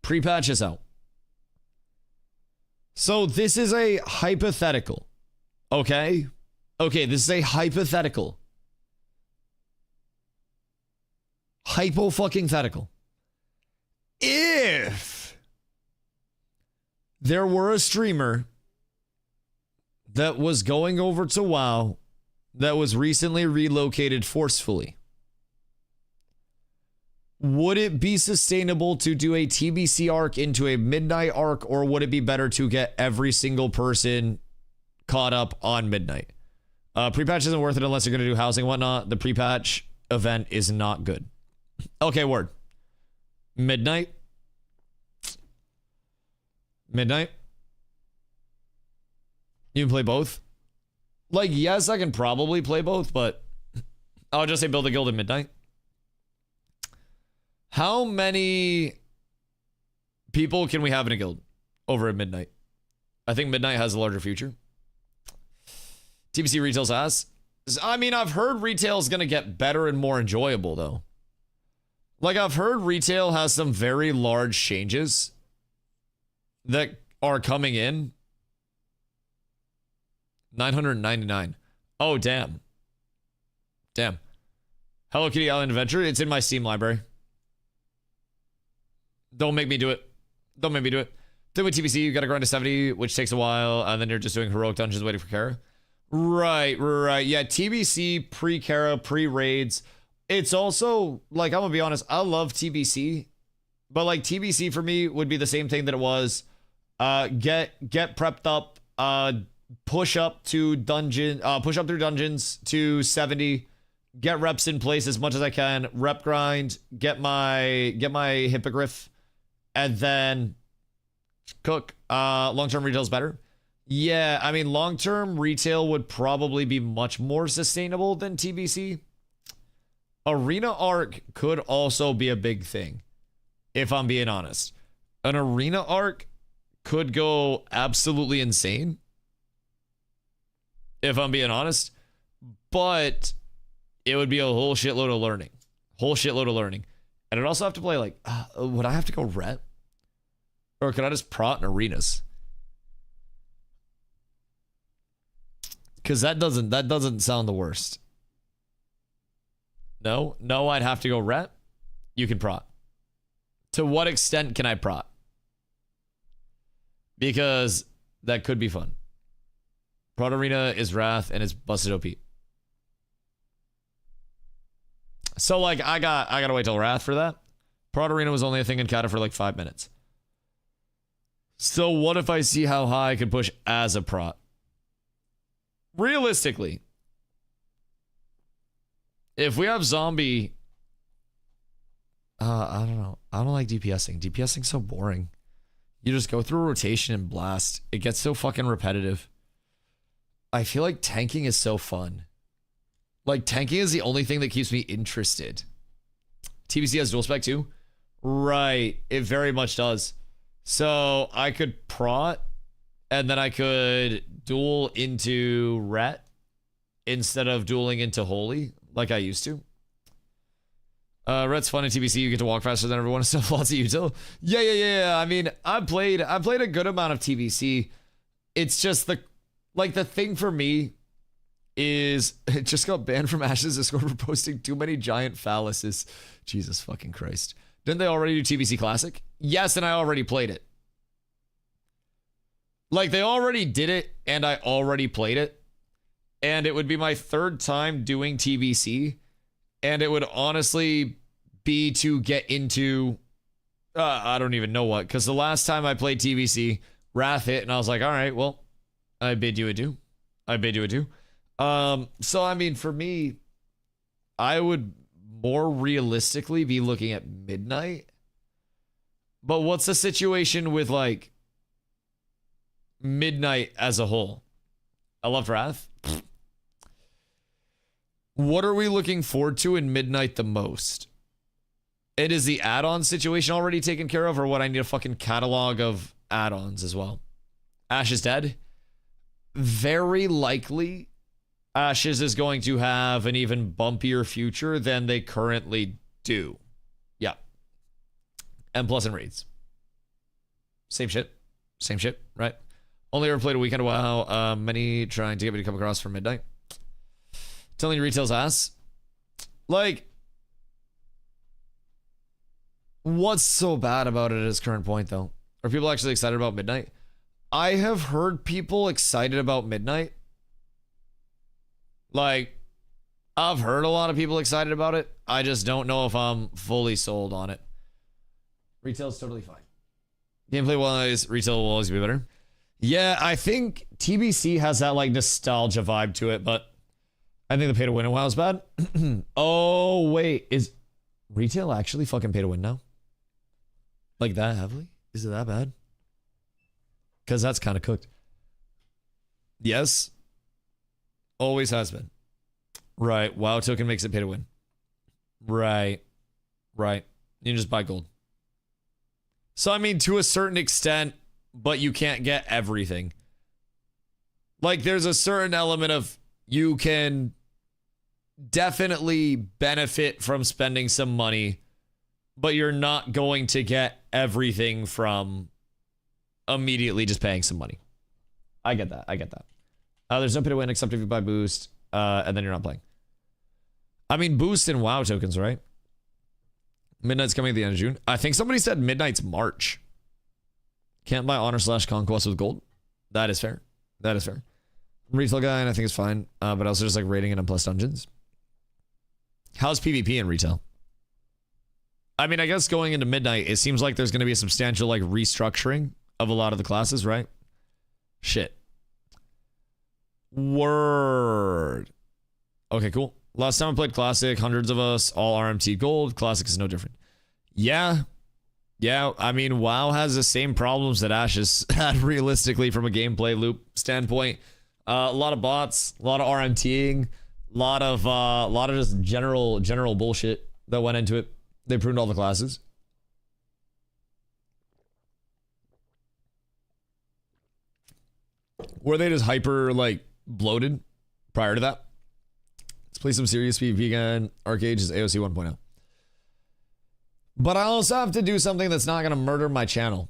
pre-patch is out. So this is a hypothetical. Okay? Okay, this is a hypothetical. Hypo-fucking-thetical. If there were a streamer that was going over to WoW that was recently relocated forcefully, would it be sustainable to do a TBC arc into a Midnight arc, or would it be better to get every single person caught up on Midnight? Pre-patch isn't worth it unless you're going to do housing and whatnot. The pre-patch event is not good. Okay, word. Midnight. Midnight. You can play both? Like, yes, I can probably play both, but I'll just say build a guild at Midnight. How many people can we have in a guild over at Midnight? I think Midnight has a larger future. TBC retail's ass. I mean, I've heard retail's going to get better and more enjoyable, though. Like, I've heard retail has some very large changes that are coming in. 999. Oh, damn. Damn. Hello Kitty Island Adventure. It's in my Steam library. Don't make me do it. Don't make me do it. Then with TBC, you got to grind to 70, which takes a while, and then you're just doing heroic dungeons waiting for Kara. Right. Yeah, TBC, pre-Kara, pre-raids. It's also, like, I'm going to be honest, I love TBC, but, like, TBC for me would be the same thing that it was. Get prepped up, push up through dungeons to 70, get reps in place as much as I can, rep grind, get my hippogriff, and then cook. Long-term retail is better. Yeah, I mean, long-term retail would probably be much more sustainable than TBC. Arena arc could also be a big thing, if I'm being honest. An arena arc could go absolutely insane, if I'm being honest, but it would be a whole shitload of learning. Whole shitload of learning. And I'd also have to play like, would I have to go ret? Or could I just prot in arenas? Because that doesn't sound the worst. No, I'd have to go ret. You can prot. To what extent can I prot? Because that could be fun. Prot arena is Wrath and it's busted OP. So like I gotta wait till Wrath for that. Prot arena was only a thing in Kata for like 5 minutes. So what if I see how high I can push as a prot? Realistically, if we have zombie, I don't know. I don't like DPSing. DPSing's so boring. You just go through a rotation and blast. It gets so fucking repetitive. I feel like tanking is so fun. Like, tanking is the only thing that keeps me interested. TBC has dual spec too? Right. It very much does. So I could prot, and then I could duel into ret instead of dueling into holy, like I used to. Ret's fun in TBC. You get to walk faster than everyone and stuff. Lots of util. Yeah. I mean, I played a good amount of TBC. It's just the thing for me is it just got banned from Ash's Discord for posting too many giant phalluses. Jesus fucking Christ. Didn't they already do TBC Classic? Yes, and I already played it. Like, they already did it, and I already played it. And it would be my third time doing TBC. And it would honestly be to get into... I don't even know what. Because the last time I played TBC, Wrath hit, and I was like, all right, well, I bid you adieu. So, I mean, for me, I would more realistically be looking at midnight. But what's the situation with, like, midnight as a whole? I loved Wrath. What are we looking forward to in midnight the most? It is the add-on situation already taken care of, or what? I need a fucking catalog of add-ons as well. Ash is dead. Very likely Ashes is going to have an even bumpier future than they currently do. Yeah. And plus in raids. Same shit, right? Only ever played a weekend a while. Many trying to get me to come across for midnight. Telling you retail's ass. Like, what's so bad about it at its current point, though? Are people actually excited about midnight? I have heard people excited about midnight. Like, I've heard a lot of people excited about it. I just don't know if I'm fully sold on it. Retail's totally fine. Gameplay-wise, retail will always be better. Yeah, I think TBC has that, like, nostalgia vibe to it, but I think the pay to win in WoW is bad. Oh, wait. Is retail actually fucking pay to win now? Like that heavily? Is it that bad? Because that's kind of cooked. Yes. Always has been. Right. WoW token makes it pay to win. Right. You can just buy gold. So, I mean, to a certain extent, but you can't get everything. Like, there's a certain element of you can definitely benefit from spending some money, but you're not going to get everything from immediately just paying some money. I get that. There's no pay to win except if you buy boost, and then you're not playing. I mean, boost and WoW tokens, right? Midnight's coming at the end of June. I think somebody said midnight's March. Can't buy honor/conquest with gold. That is fair. Retail guy, and I think it's fine. But also just like rating and plus dungeons. How's PvP in retail? I mean, I guess going into midnight, it seems like there's going to be a substantial like restructuring of a lot of the classes, right? Shit. Word. Okay, cool. Last time I played Classic, hundreds of us, all RMT gold. Classic is no different. Yeah. I mean, WoW has the same problems that Ash has had realistically from a gameplay loop standpoint. A lot of bots, a lot of RMTing, a lot of just general bullshit that went into it. They pruned all the classes. Were they just hyper like bloated prior to that? Let's play some serious PvP again. Arcade is AOC 1.0. But I also have to do something that's not going to murder my channel.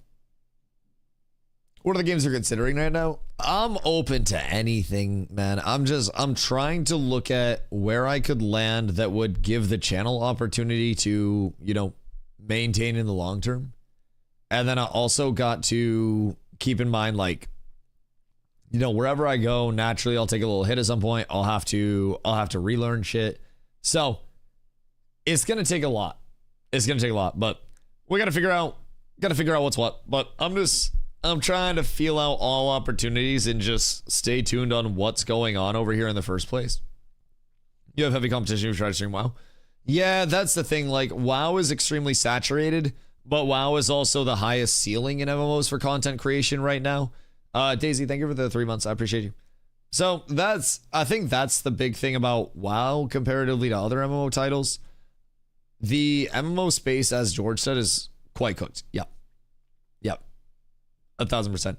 What are the games you're considering right now? I'm open to anything, man. I'm trying to look at where I could land that would give the channel opportunity to, you know, maintain in the long term. And then I also got to keep in mind, like, you know, wherever I go, naturally I'll take a little hit at some point. I'll have to relearn shit. So it's gonna take a lot. It's gonna take a lot, but we gotta figure out what's what. But I'm trying to feel out all opportunities and just stay tuned on what's going on over here in the first place. You have heavy competition if you try to stream WoW. Yeah, that's the thing. Like, WoW is extremely saturated, but WoW is also the highest ceiling in MMOs for content creation right now. Daisy, thank you for the 3 months. I appreciate you. So I think that's the big thing about WoW comparatively to other MMO titles. The MMO space, as George said, is quite cooked. Yep. 1,000%.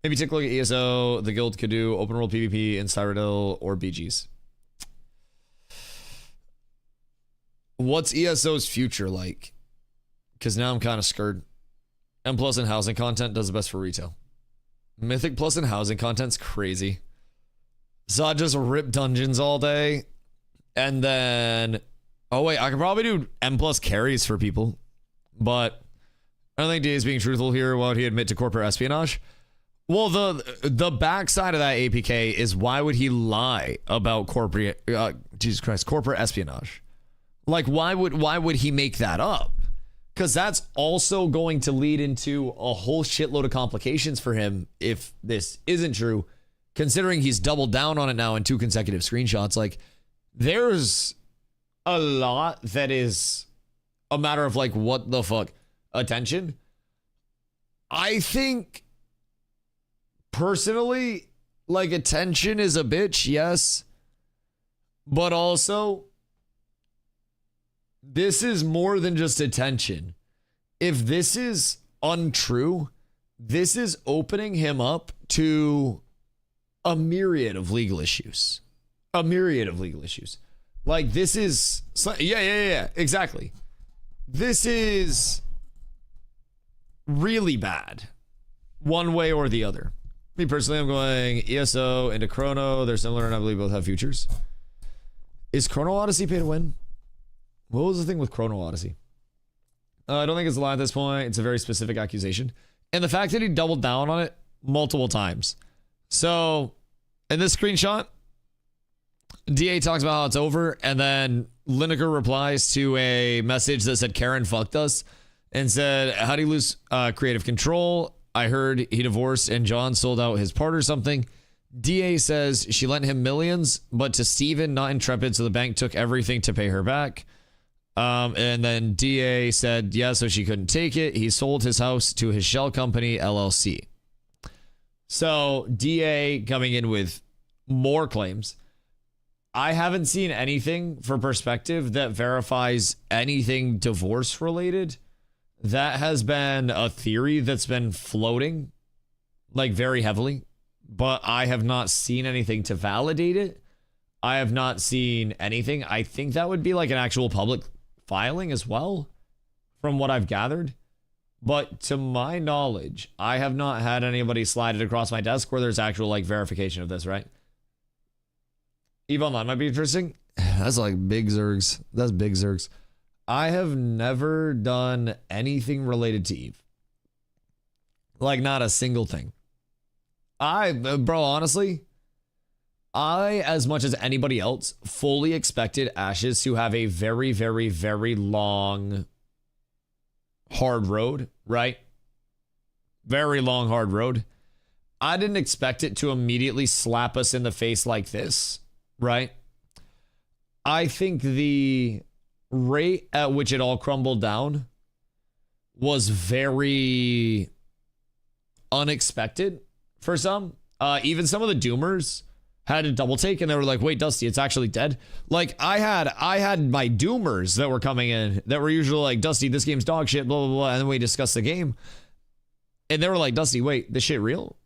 Maybe take a look at ESO. The guild could do open world PvP in Cyrodiil or BGs. What's ESO's future like? Because now I'm kind of scared. M plus and housing content does the best for retail. Mythic plus and housing content's crazy. So I just rip dungeons all day. And then... Oh, wait. I could probably do M plus carries for people. But... I don't think DA is being truthful here. Why would he admit to corporate espionage? Well, the backside of that APK is why would he lie about corporate espionage? Like, why would he make that up? Because that's also going to lead into a whole shitload of complications for him if this isn't true, considering he's doubled down on it now in 2 consecutive screenshots. Like, there's a lot that is a matter of like, what the fuck? Attention. I think personally, like, attention is a bitch, yes, but also this is more than just attention. If this is untrue, this is opening him up to a myriad of legal issues. Like, this is yeah, exactly. This is really bad, one way or the other. Me personally, I'm going ESO into Chrono. They're similar, and I believe both have futures. Is Chrono Odyssey pay to win? What was the thing with Chrono Odyssey? I don't think it's a lie at this point. It's a very specific accusation, and the fact that he doubled down on it multiple times. So, in this screenshot, DA talks about how it's over, and then Lineker replies to a message that said Karen fucked us. And said, how do you lose creative control? I heard he divorced and John sold out his part or something. DA says she lent him millions, but to Steven, not Intrepid, so the bank took everything to pay her back. And then DA said, yeah, so she couldn't take it. He sold his house to his shell company, LLC. So DA coming in with more claims. I haven't seen anything for perspective that verifies anything divorce related. That has been a theory that's been floating, like, very heavily, but I have not seen anything to validate it. I have not seen anything. I think that would be like an actual public filing as well, from what I've gathered. But to my knowledge, I have not had anybody slide it across my desk where there's actual, like, verification of this, right? EVE Online might be interesting. That's like big Zergs. That's big Zergs. I have never done anything related to EVE. Like, not a single thing. Bro, honestly, I, as much as anybody else, fully expected Ashes to have a very, very, very long, hard road, right? Very long, hard road. I didn't expect it to immediately slap us in the face like this, right? I think the rate at which it all crumbled down was very unexpected for some. Even some of the doomers had a double take and they were like, wait, Dusty, it's actually dead. Like, I had my doomers that were coming in that were usually like, Dusty, this game's dog shit, blah, blah, blah. And then we discussed the game. And they were like, Dusty, wait, this shit real?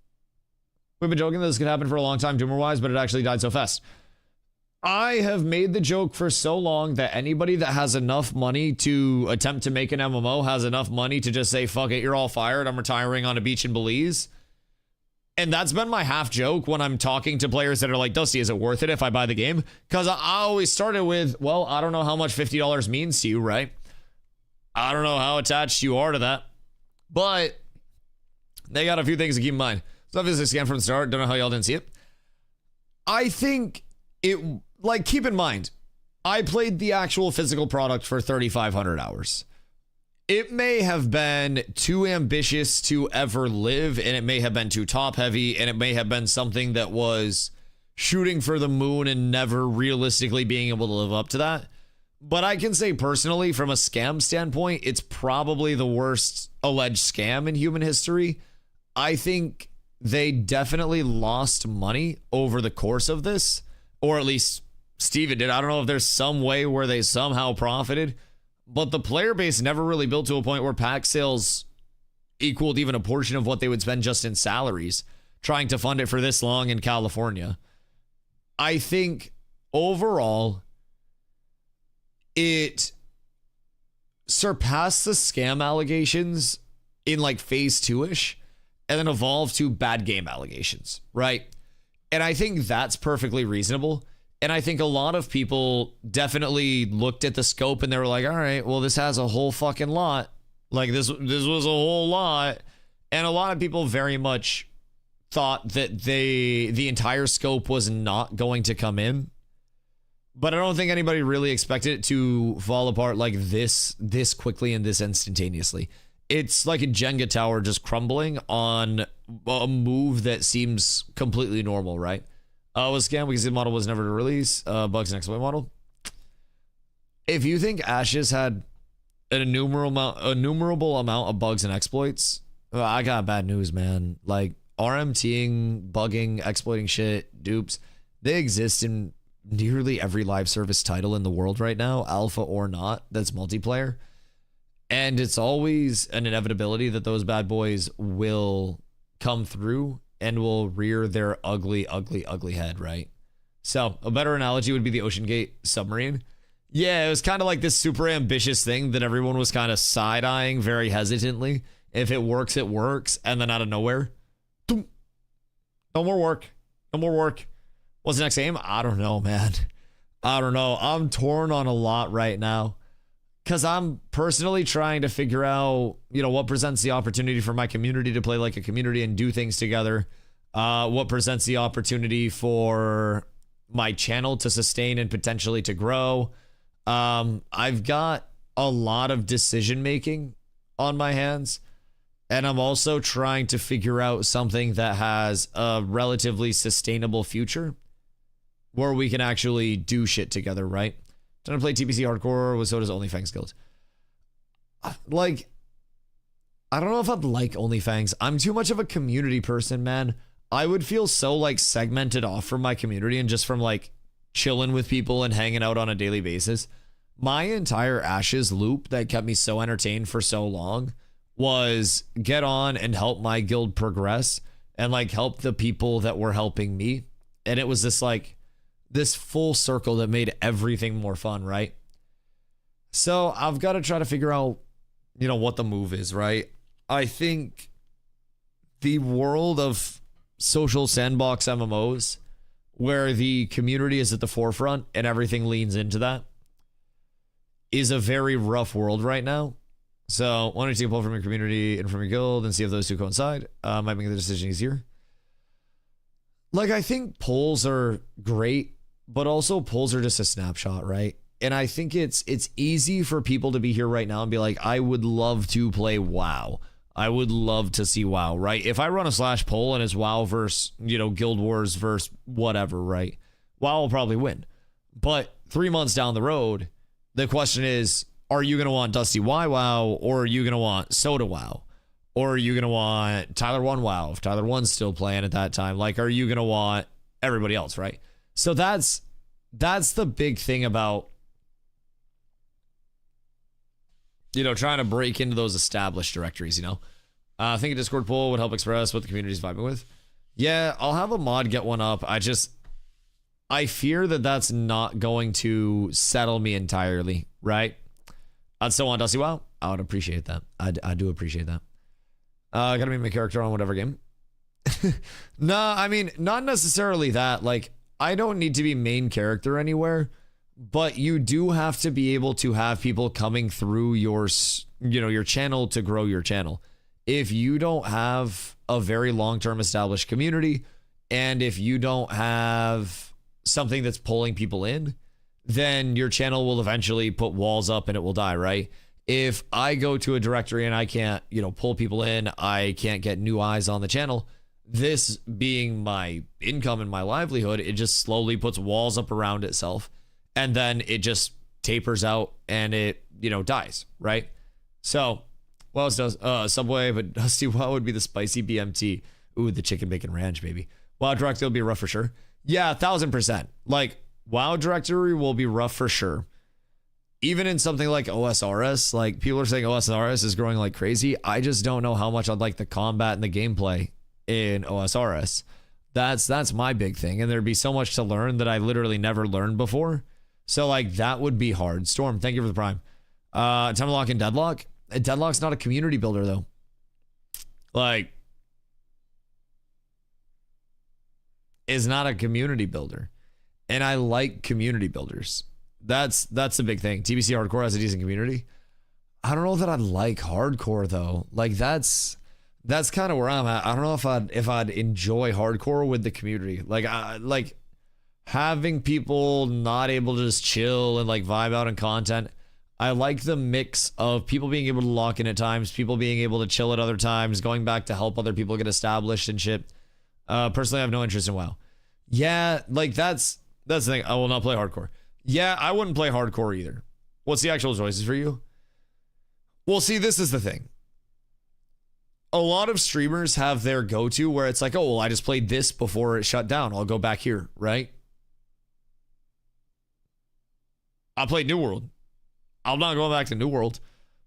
We've been joking that this could happen for a long time, doomer-wise, but it actually died so fast. I have made the joke for so long that anybody that has enough money to attempt to make an MMO has enough money to just say, fuck it, you're all fired. I'm retiring on a beach in Belize. And that's been my half joke when I'm talking to players that are like, Dusty, is it worth it if I buy the game? Because I always started with, well, I don't know how much $50 means to you, right? I don't know how attached you are to that. But they got a few things to keep in mind. So obviously, scan from the start. Don't know how y'all didn't see it. I think it, like, keep in mind, I played the actual physical product for 3,500 hours. It may have been too ambitious to ever live, and it may have been too top heavy, and it may have been something that was shooting for the moon and never realistically being able to live up to that. But I can say personally, from a scam standpoint, it's probably the worst alleged scam in human history. I think they definitely lost money over the course of this, or at least Steven did. I don't know if there's some way where they somehow profited, but the player base never really built to a point where pack sales equaled even a portion of what they would spend just in salaries trying to fund it for this long in California. I think overall, it surpassed the scam allegations in like phase 2-ish and then evolved to bad game allegations, right? And I think that's perfectly reasonable. And I think a lot of people definitely looked at the scope and they were like, all right, well, this has a whole fucking lot. Like this was a whole lot. And a lot of people very much thought that the entire scope was not going to come in. But I don't think anybody really expected it to fall apart like this quickly and this instantaneously. It's like a Jenga tower just crumbling on a move that seems completely normal, right? Was scam because the model was never to release. Bugs and exploit model. If you think Ashes had an innumerable amount of bugs and exploits, I got bad news, man. Like RMTing, bugging, exploiting shit, dupes, they exist in nearly every live service title in the world right now, alpha or not, that's multiplayer. And it's always an inevitability that those bad boys will come through and will rear their ugly, ugly, ugly head, right? So a better analogy would be the Ocean Gate submarine. Yeah, it was kind of like this super ambitious thing that everyone was kind of side-eyeing very hesitantly. If it works, it works. And then out of nowhere, no more work. No more work. What's the next game? I don't know, man. I don't know. I'm torn on a lot right now because I'm personally trying to figure out, what presents the opportunity for my community to play like a community and do things together. What presents the opportunity for my channel to sustain and potentially to grow. I've got a lot of decision making on my hands, and I'm also trying to figure out something that has a relatively sustainable future where we can actually do shit together, right? Trying to play TPC hardcore with Soda's OnlyFangs Guild. Like, I don't know if I'd like OnlyFangs. I'm too much of a community person, man. I would feel so like segmented off from my community and just from like chilling with people and hanging out on a daily basis. My entire Ashes loop that kept me so entertained for so long was get on and help my guild progress and like help the people that were helping me. And it was this full circle that made everything more fun, right? So I've got to try to figure out, what the move is, right? I think the world of social sandbox MMOs, where the community is at the forefront and everything leans into that, is a very rough world right now. So why don't you take a poll from your community and from your guild and see if those two coincide? Might make the decision easier. Like, I think polls are great, but also polls are just a snapshot, right? And I think it's easy for people to be here right now and be like, I would love to play WoW. I would love to see WoW, right? If I run a slash poll and it's WoW versus, Guild Wars versus whatever, right? WoW will probably win. But 3 months down the road, the question is, are you going to want DustyWhy WoW, or are you going to want Soda WoW? Or are you going to want Tyler 1 WoW if Tyler 1's still playing at that time? Like, are you going to want everybody else, right? So that's the big thing about, trying to break into those established directories, I think a Discord poll would help express what the community's vibing with. Yeah, I'll have a mod get one up. I fear that that's not going to settle me entirely, right? I'd still want DustyWhy. I would appreciate that. I do appreciate that. Gotta be my character on whatever game. Nah, I mean, not necessarily that. Like, I don't need to be main character anywhere, but you do have to be able to have people coming through your, your channel to grow your channel. If you don't have a very long-term established community, and if you don't have something that's pulling people in, then your channel will eventually put walls up and it will die, right? If I go to a directory and I can't, pull people in, I can't get new eyes on the channel, this being my income and my livelihood, it just slowly puts walls up around itself, and then it just tapers out and it, dies, right? So, what else does Subway, but DustyWhy would be the spicy BMT. Ooh, the chicken bacon ranch, baby. WoW Directory will be rough for sure. Yeah, 1000%. Like, WoW Directory will be rough for sure. Even in something like OSRS, like people are saying OSRS is growing like crazy. I just don't know how much I'd like the combat and the gameplay in OSRS. That's my big thing. And there'd be so much to learn that I literally never learned before. So like that would be hard. Storm, thank you for the prime. Time to lock in Deadlock. Deadlock's not a community builder though. Like, is not a community builder. And I like community builders. That's a big thing. TBC Hardcore has a decent community. I don't know that I'd like hardcore though. Like that's kind of where I'm at. I don't know if I'd enjoy hardcore with the community. Like having people not able to just chill and like vibe out on content. I like the mix of people being able to lock in at times, people being able to chill at other times, going back to help other people get established and shit. Personally, I have no interest in WoW. Yeah, like that's the thing. I will not play hardcore. Yeah, I wouldn't play hardcore either. What's the actual choices for you? Well, see, this is the thing. A lot of streamers have their go-to where it's like, oh, well, I just played this before it shut down. I'll go back here, right? I played New World. I'm not going back to New World.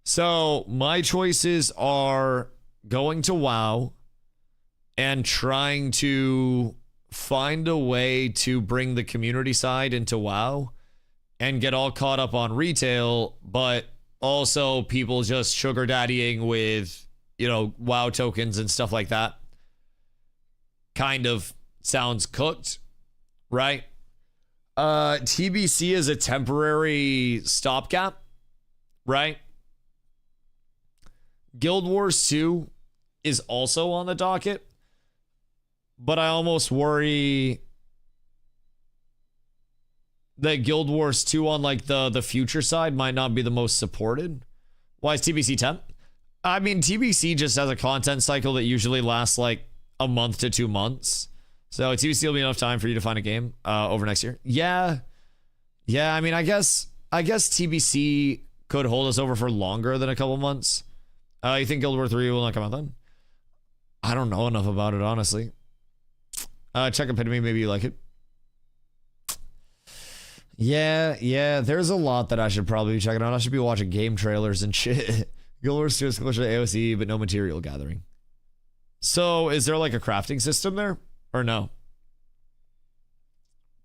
So my choices are going to WoW and trying to find a way to bring the community side into WoW and get all caught up on retail, but also people just sugar daddying with, WoW tokens and stuff like that. Kind of sounds cooked, right? TBC is a temporary stopgap, right? Guild Wars 2 is also on the docket, but I almost worry that Guild Wars 2 on like the future side might not be the most supported. Why is TBC temp? I mean, TBC just has a content cycle that usually lasts like a month to 2 months. So TBC will be enough time for you to find a game over next year. Yeah. I mean, I guess TBC could hold us over for longer than a couple months. You think Guild Wars 3 will not come out then? I don't know enough about it, honestly. Check Epitome, maybe you like it. Yeah, there's a lot that I should probably be checking out. I should be watching game trailers and shit. Guild Wars 2 is closer to AOC, but no material gathering. So, is there like a crafting system there? Or no?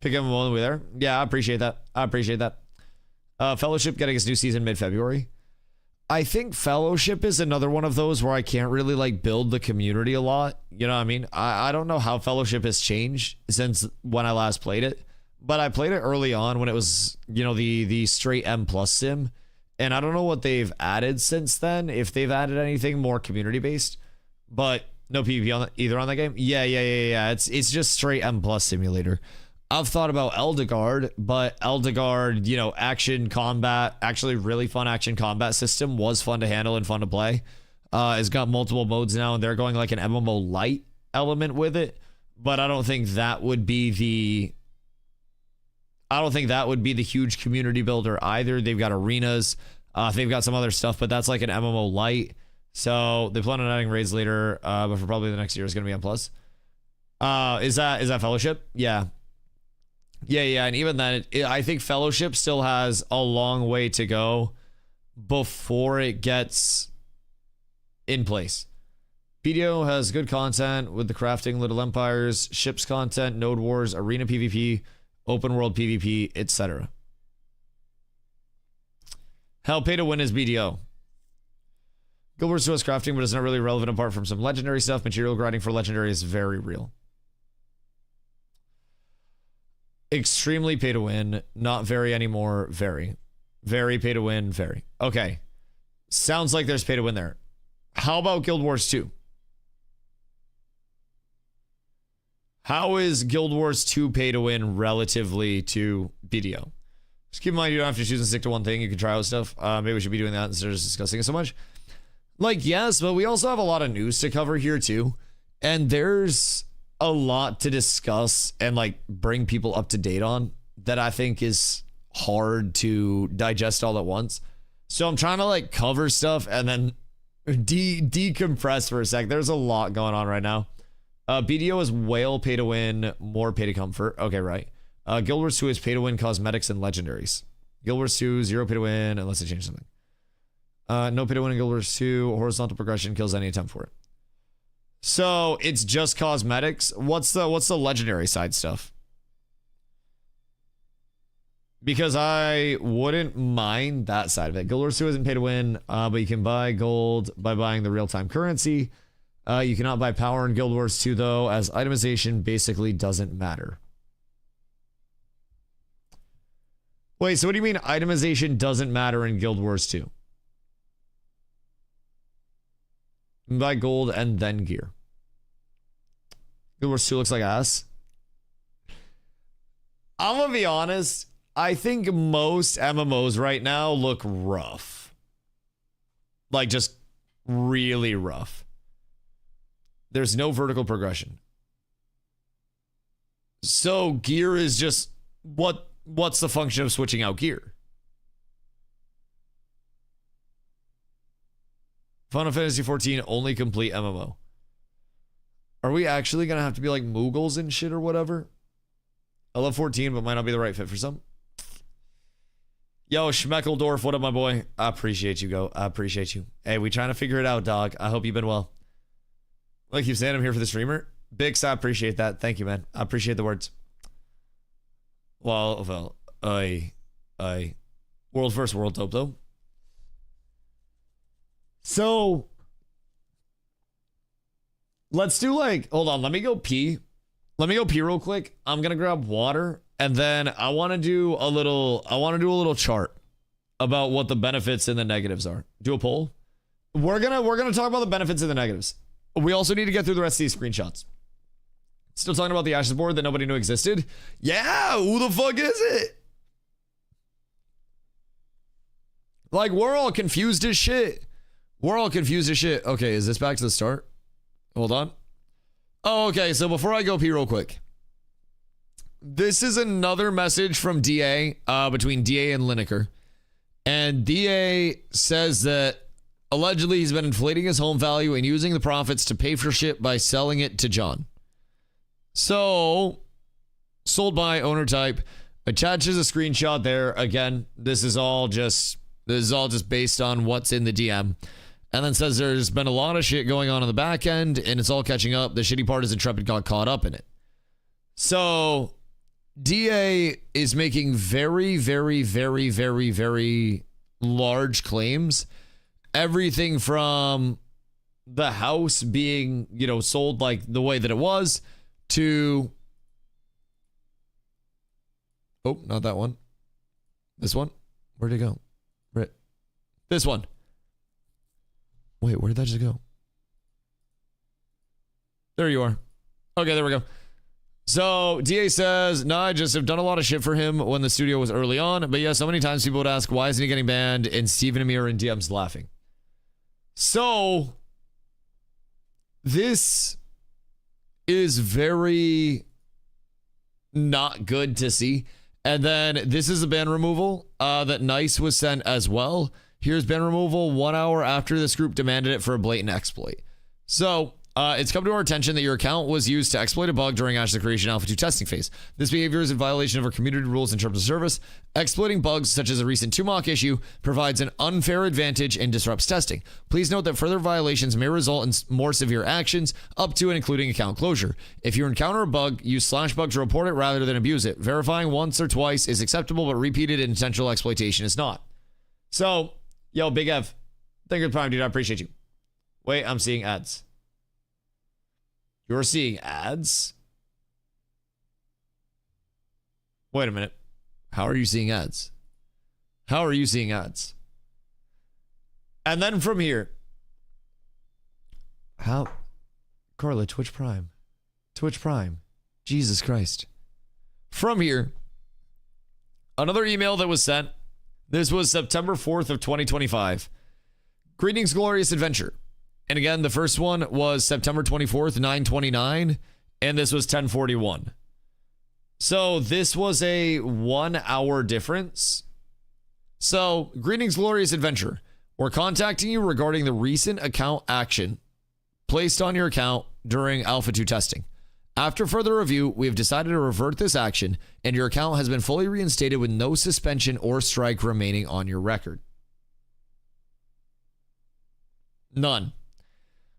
Pick him all the way there? Yeah, I appreciate that. Fellowship getting its new season mid-February. I think Fellowship is another one of those where I can't really like build the community a lot. You know what I mean? I don't know how Fellowship has changed since when I last played it, but I played it early on when it was, the straight M+ sim, and I don't know what they've added since then, if they've added anything more community based, but no PvP on either on that game. Yeah. It's just straight M+ simulator. I've thought about Eldegard, but Eldegard, action combat, actually really fun action combat system, was fun to handle and fun to play. It's got multiple modes now, and they're going like an MMO light element with it, but I don't think that would be the huge community builder either. They've got arenas, they've got some other stuff, but that's like an MMO light. So they plan on adding raids later, but for probably the next year is going to be on plus. Is that Fellowship? Yeah, and even then, I think Fellowship still has a long way to go before it gets in place. PDO has good content with the crafting, Little Empires, ships content, Node Wars, arena PvP, open world PvP, etc. How pay to win is BDO. Guild Wars 2 has crafting, but it's not really relevant apart from some legendary stuff. Material grinding for legendary is very real. Extremely pay to win. Not very anymore. Very. Very pay to win. Very. Okay. Sounds like there's pay to win there. How about Guild Wars 2? How is Guild Wars 2 pay to win relatively to BDO? Just keep in mind you don't have to choose and stick to one thing. You can try out stuff. Maybe we should be doing that instead of just discussing it so much. Like, yes, but we also have a lot of news to cover here too. And there's a lot to discuss and like bring people up to date on that I think is hard to digest all at once. So I'm trying to like cover stuff and then decompress for a sec. There's a lot going on right now. BDO is whale pay to win, more pay to comfort. Okay, right. Guild Wars 2 is pay to win cosmetics and legendaries. Guild Wars 2, 0 pay to win unless they change something. No pay to win in Guild Wars 2. Horizontal progression kills any attempt for it. So it's just cosmetics. What's the legendary side stuff? Because I wouldn't mind that side of it. Guild Wars 2 isn't pay to win, but you can buy gold by buying the real-time currency. You cannot buy power in Guild Wars 2 though, as itemization basically doesn't matter. Wait, so what do you mean itemization doesn't matter in Guild Wars 2? Buy gold and then gear. Guild Wars 2 looks like ass. I'm gonna be honest. I think most MMOs right now look rough. Like just really rough. There's no vertical progression. So gear is just what's the function of switching out gear? Final Fantasy 14 only complete MMO. Are we actually gonna have to be like Moogles and shit or whatever? I love 14, but might not be the right fit for some. Yo, Schmeckledorf, what up, my boy? I appreciate you, Go. I appreciate you. Hey, we trying to figure it out, dog. I hope you've been well. Like you saying, I'm here for the streamer. Bix, I appreciate that. Thank you, man. I appreciate the words. Well, I world versus world dope though. So let's do like, hold on, let me go pee. Let me go pee real quick. I'm gonna grab water and then I want to do a little chart about what the benefits and the negatives are. Do a poll. We're gonna talk about the benefits and the negatives. We also need to get through the rest of these screenshots. Still talking about the Ashes board that nobody knew existed? Yeah, who the fuck is it? Like, we're all confused as shit. We're all confused as shit. Okay, is this back to the start? Hold on. Oh, okay, so before I go pee real quick. This is another message from DA, between DA and Lineker. And DA says that allegedly he's been inflating his home value and using the profits to pay for shit by selling it to John. So, sold by owner type, attaches a screenshot there. Again, this is all just based on what's in the DM. And then says there's been a lot of shit going on the back end and it's all catching up. The shitty part is Intrepid got caught up in it. So, DA is making very, very, very, very, very large claims. Everything from the house being, sold like the way that it was to, oh, not that one. This one. Where'd it go? Right. This one. Wait, where did that just go? There you are. Okay, there we go. So DA says, no, I just have done a lot of shit for him when the studio was early on. But yeah, so many times people would ask, why isn't he getting banned? And Steven Amir and DM's laughing. So this is very not good to see. And then this is a ban removal that Nice was sent as well. Here's ban removal 1 hour after this group demanded it for a blatant exploit. So It's come to our attention that your account was used to exploit a bug during Azure Creation Alpha 2 testing phase. This behavior is in violation of our community rules and terms of service. Exploiting bugs, such as a recent 2mock issue, provides an unfair advantage and disrupts testing. Please note that further violations may result in more severe actions, up to and including account closure. If you encounter a bug, use /bug to report it rather than abuse it. Verifying once or twice is acceptable, but repeated intentional exploitation is not. So, yo, Big Ev, thank you for the prime, dude. I appreciate you. Wait, I'm seeing ads. You're seeing ads? Wait a minute. How are you seeing ads? How are you seeing ads? And then from here. How? Carla, Twitch Prime. Twitch Prime. Jesus Christ. From here. Another email that was sent. This was September 4th of 2025. Greetings, glorious adventure. And again, the first one was September 24th, 9:29, and this was 10:41. So this was a 1 hour difference. So, greetings, glorious adventure. We're contacting you regarding the recent account action placed on your account during Alpha 2 testing. After further review, we have decided to revert this action, and your account has been fully reinstated with no suspension or strike remaining on your record. None.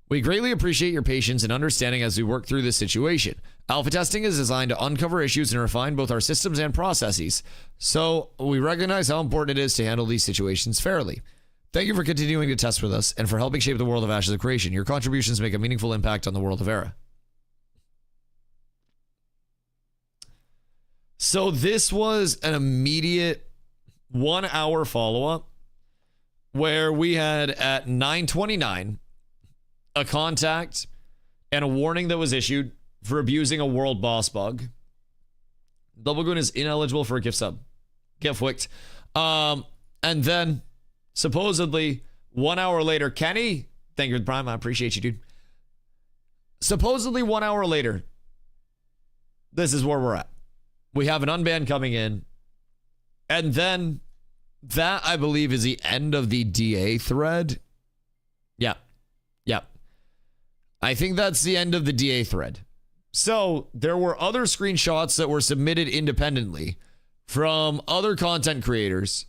We greatly appreciate your patience and understanding as we work through this situation. Alpha testing is designed to uncover issues and refine both our systems and processes, so we recognize how important it is to handle these situations fairly. Thank you for continuing to test with us and for helping shape the world of Ashes of Creation. Your contributions make a meaningful impact on the world of Era. So this was an immediate 1 hour follow-up where we had at 9:29 a contact and a warning that was issued for abusing a world boss bug. Doublegoon is ineligible for a gift sub. Get flicked. And then supposedly 1 hour later, Kenny, thank you for the prime. I appreciate you, dude. Supposedly 1 hour later, this is where we're at. We have an unban coming in. And then that, I believe, is the end of the DA thread. Yeah. Yeah. I think that's the end of the DA thread. So there were other screenshots that were submitted independently from other content creators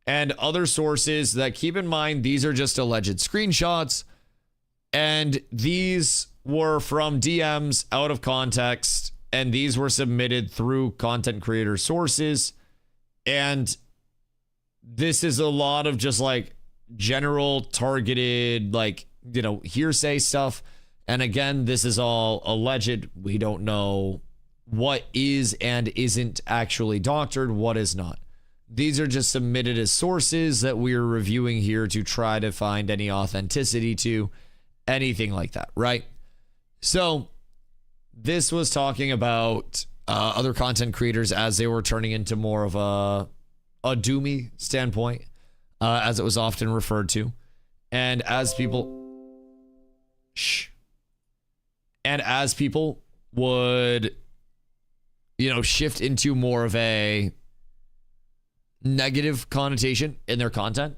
and other sources that, keep in mind, these are just alleged screenshots. And these were from DMs out of context. And these were submitted through content creator sources. And this is a lot of just like general targeted, like, you know, hearsay stuff. And again, this is all alleged. We don't know what is and isn't actually doctored, what is not. These are just submitted as sources that we're reviewing here to try to find any authenticity to, anything like that, right? So this was talking about other content creators as they were turning into more of a doomy standpoint, as it was often referred to. And as people... And as people would, you know, shift into more of a negative connotation in their content,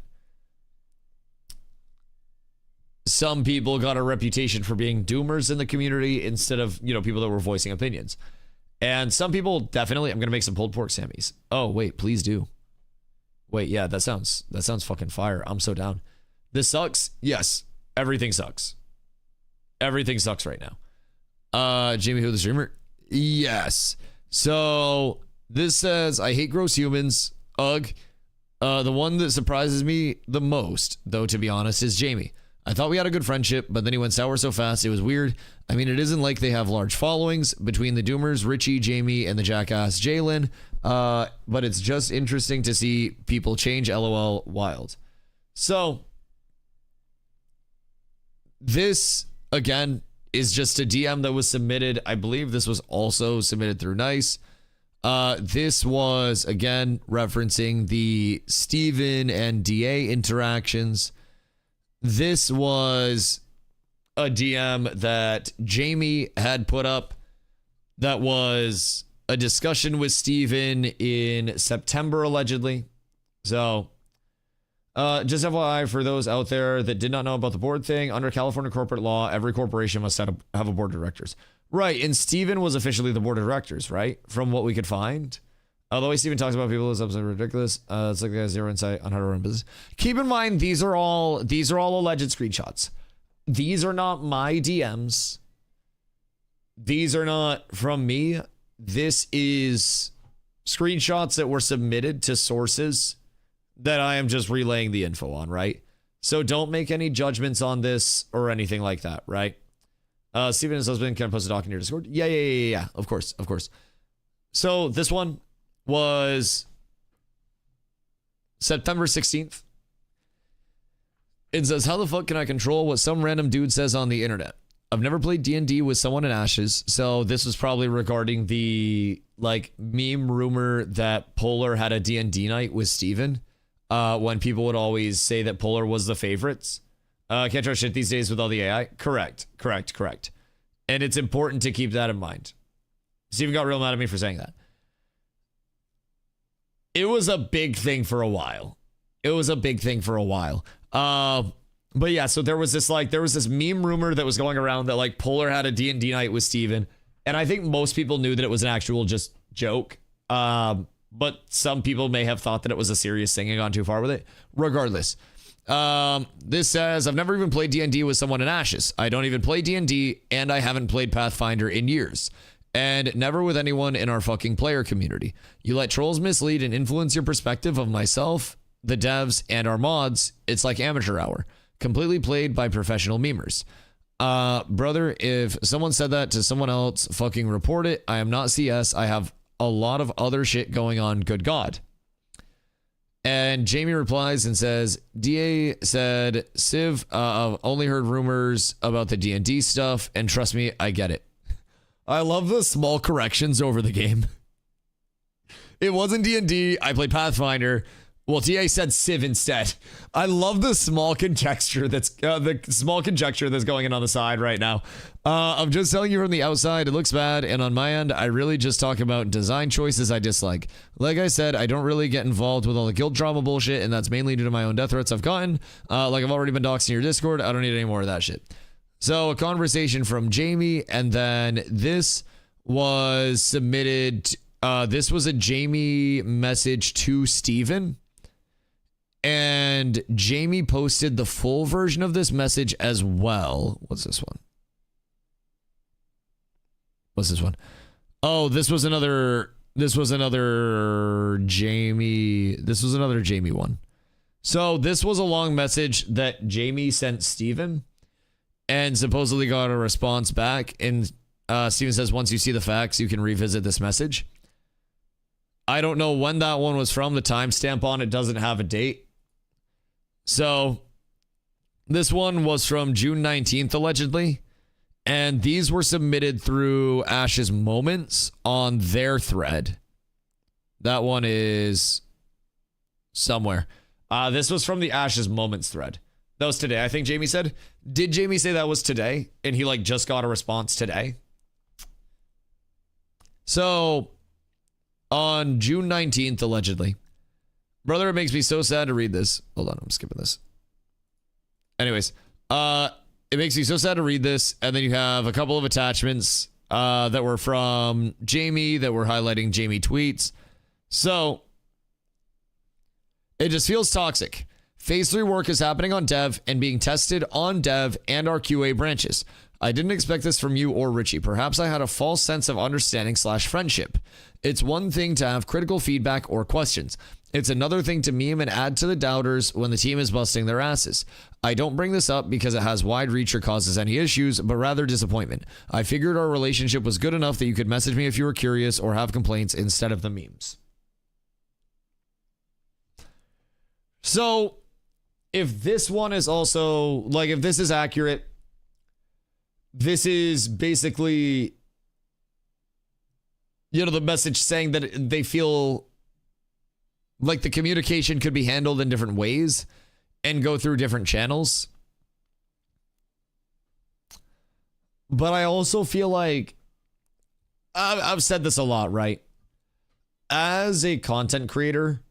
some people got a reputation for being doomers in the community instead of, you know, people that were voicing opinions. And some people definitely, I'm going to make some pulled pork Sammys. Oh, wait, please do. Wait, yeah, that sounds fucking fire. I'm so down. This sucks. Yes, everything sucks. Everything sucks right now. Jamie Who the streamer? Yes. So this says, I hate gross humans. Ugh. The one that surprises me the most, though, to be honest, is Jamie. I thought we had a good friendship, but then he went sour so fast, it was weird. I mean, it isn't like they have large followings between the Doomers, Richie, Jamie, and the jackass Jalen. But it's just interesting to see people change. LOL, wild. So this, again, is just a DM that was submitted. I believe this was also submitted through NICE. This was, again, referencing the Steven and DA interactions. This was a DM that Jamie had put up that was a discussion with Steven in September, allegedly. So, Just FYI for those out there that did not know about the board thing, under California corporate law, every corporation must have a board of directors. Right, and Steven was officially the board of directors, right? From what we could find. Although Steven talks about people, it's absolutely ridiculous. It's like they have zero insight on how to run business. Keep in mind, these are all alleged screenshots. These are not my DMs. These are not from me. This is screenshots that were submitted to sources that I am just relaying the info on, right? So don't make any judgments on this or anything like that, right? Steven and his husband can post a doc in your Discord. Yeah. Of course. So this one was September 16th. It says, how the fuck can I control what some random dude says on the internet? I've never played D&D with someone in Ashes, so this was probably regarding the like meme rumor that Polar had a D&D night with Steven. When people would always say that Polar was the favorites. Can't trust shit these days with all the AI. Correct. And it's important to keep that in mind. Steven got real mad at me for saying that. It was a big thing for a while. But yeah, so there was this meme rumor that was going around that like Polar had a D&D night with Steven. And I think most people knew that it was an actual just joke. But some people may have thought that it was a serious thing and gone too far with it. Regardless, this says, I've never even played D&D with someone in Ashes. I don't even play D&D, and I haven't played Pathfinder in years. And never with anyone in our fucking player community. You let trolls mislead and influence your perspective of myself, the devs, and our mods. It's like amateur hour. Completely played by professional memers. Brother, if someone said that to someone else, fucking report it. I am not CS. I have a lot of other shit going on, good God. And Jamie replies and says, DA said, Civ, I've only heard rumors about the D&D stuff, and trust me, I get it. I love the small corrections over the game. It wasn't D&D, I played Pathfinder. Well, DA said Civ instead. I love the small conjecture that's going in on the side right now. I'm just telling you from the outside, it looks bad, and on my end, I really just talk about design choices I dislike. Like I said, I don't really get involved with all the guild drama bullshit, and that's mainly due to my own death threats I've gotten. Like I've already been doxed in your Discord. I don't need any more of that shit. So a conversation from Jamie, and then this was submitted. This was a Jamie message to Steven. And Jamie posted the full version of this message as well. What's this one? Oh, this was another Jamie one. So this was a long message that Jamie sent Steven and supposedly got a response back. And Steven says, once you see the facts, you can revisit this message. I don't know when that one was from. The timestamp on it doesn't have a date. So this one was from June 19th, allegedly. And these were submitted through Ash's Moments on their thread. That one is somewhere. This was from the Ash's Moments thread. That was today, I think Jamie said. Did Jamie say that was today? And he like just got a response today? So on June 19th, allegedly. Brother, it makes me so sad to read this. Hold on, I'm skipping this. Anyways, it makes me so sad to read this. And then you have a couple of attachments that were from Jamie that were highlighting Jamie tweets. So it just feels toxic. Phase 3 work is happening on dev and being tested on dev and our QA branches. I didn't expect this from you or Richie. Perhaps I had a false sense of understanding / friendship. It's one thing to have critical feedback or questions. It's another thing to meme and add to the doubters when the team is busting their asses. I don't bring this up because it has wide reach or causes any issues, but rather disappointment. I figured our relationship was good enough that you could message me if you were curious or have complaints instead of the memes. So if this one is also, like, if this is accurate, this is basically, you know, the message saying that they feel like the communication could be handled in different ways and go through different channels. But I also feel like, I've said this a lot, right? As a content creator,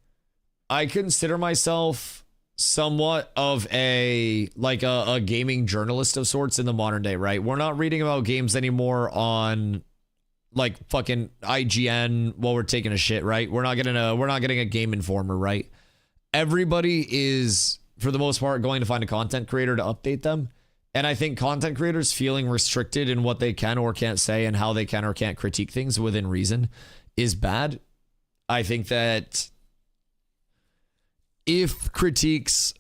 I consider myself somewhat of a like a gaming journalist of sorts in the modern day, right? We're not reading about games anymore on like fucking IGN while we're taking a shit, right? We're not getting a Game Informer, right? Everybody is, for the most part, going to find a content creator to update them. And I think content creators feeling restricted in what they can or can't say and how they can or can't critique things within reason is bad. I think that if critiques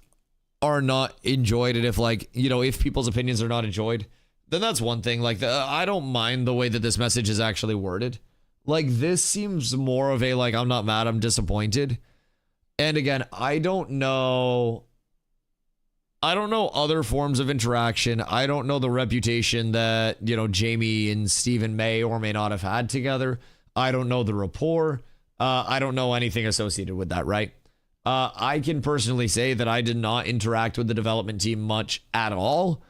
are not enjoyed and if like, you know, if people's opinions are not enjoyed, then that's one thing. Like, I don't mind the way that this message is actually worded. Like, this seems more of a, like, I'm not mad, I'm disappointed. And again, I don't know other forms of interaction. I don't know the reputation that, you know, Jamie and Stephen may or may not have had together. I don't know the rapport. I don't know anything associated with that, right? I can personally say that I did not interact with the development team much at all.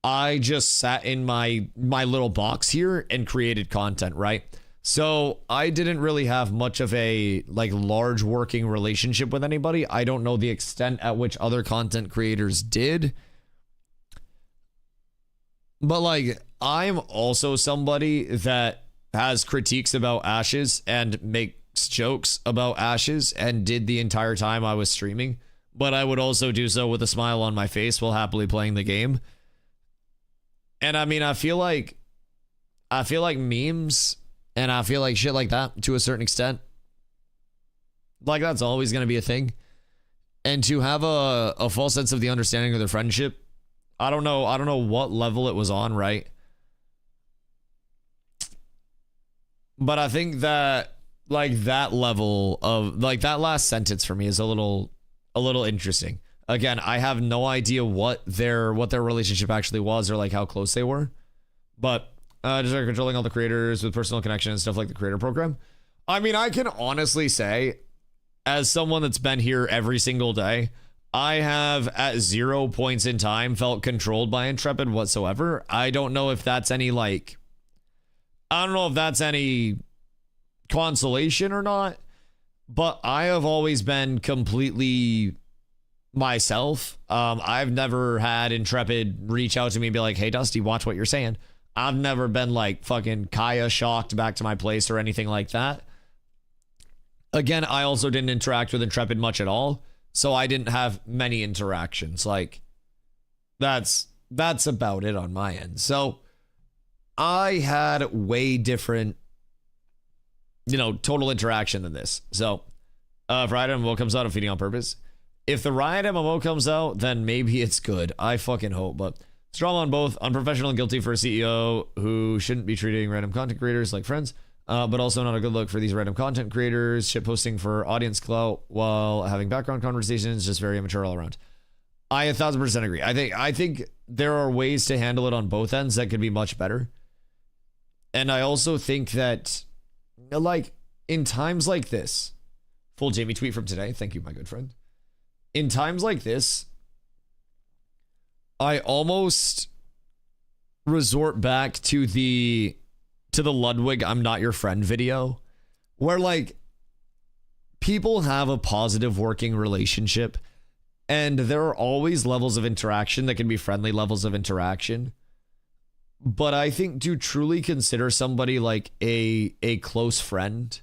I just sat in my little box here and created content, right? So I didn't really have much of a like large working relationship with anybody. I don't know the extent at which other content creators did. But like, I'm also somebody that has critiques about Ashes and makes jokes about Ashes and did the entire time I was streaming. But I would also do so with a smile on my face while happily playing the game. And I mean, I feel like memes and I feel like shit like that to a certain extent, like that's always going to be a thing. And to have a full sense of the understanding of their friendship, I don't know what level it was on, right? But I think that like that level of like that last sentence for me is a little interesting. Again, I have no idea what their relationship actually was or like how close they were. But just like controlling all the creators with personal connection and stuff like the creator program. I mean, I can honestly say, as someone that's been here every single day, I have at 0 points in time felt controlled by Intrepid whatsoever. I don't know if that's any consolation or not, but I have always been completely myself. I've never had Intrepid reach out to me and be like, hey, Dusty, watch what you're saying. I've never been like fucking Kaya shocked back to my place or anything like that. Again, I also didn't interact with Intrepid much at all, so I didn't have many interactions. Like, that's about it on my end. So I had way different, you know, total interaction than this. So if Riot MMO comes out, I'm feeding on purpose. If the Riot MMO comes out, then maybe it's good. I fucking hope, but strong on both. Unprofessional and guilty for a CEO who shouldn't be treating random content creators like friends, but also not a good look for these random content creators. Shit posting for audience clout while having background conversations, just very immature all around. I 1000% agree. I think there are ways to handle it on both ends that could be much better. And I also think that, like, in times like this, full Jamie tweet from today. Thank you, my good friend. In times like this, I almost resort back to the Ludwig I'm not your friend video, where like people have a positive working relationship and there are always levels of interaction that can be friendly levels of interaction. But I think to truly consider somebody like a close friend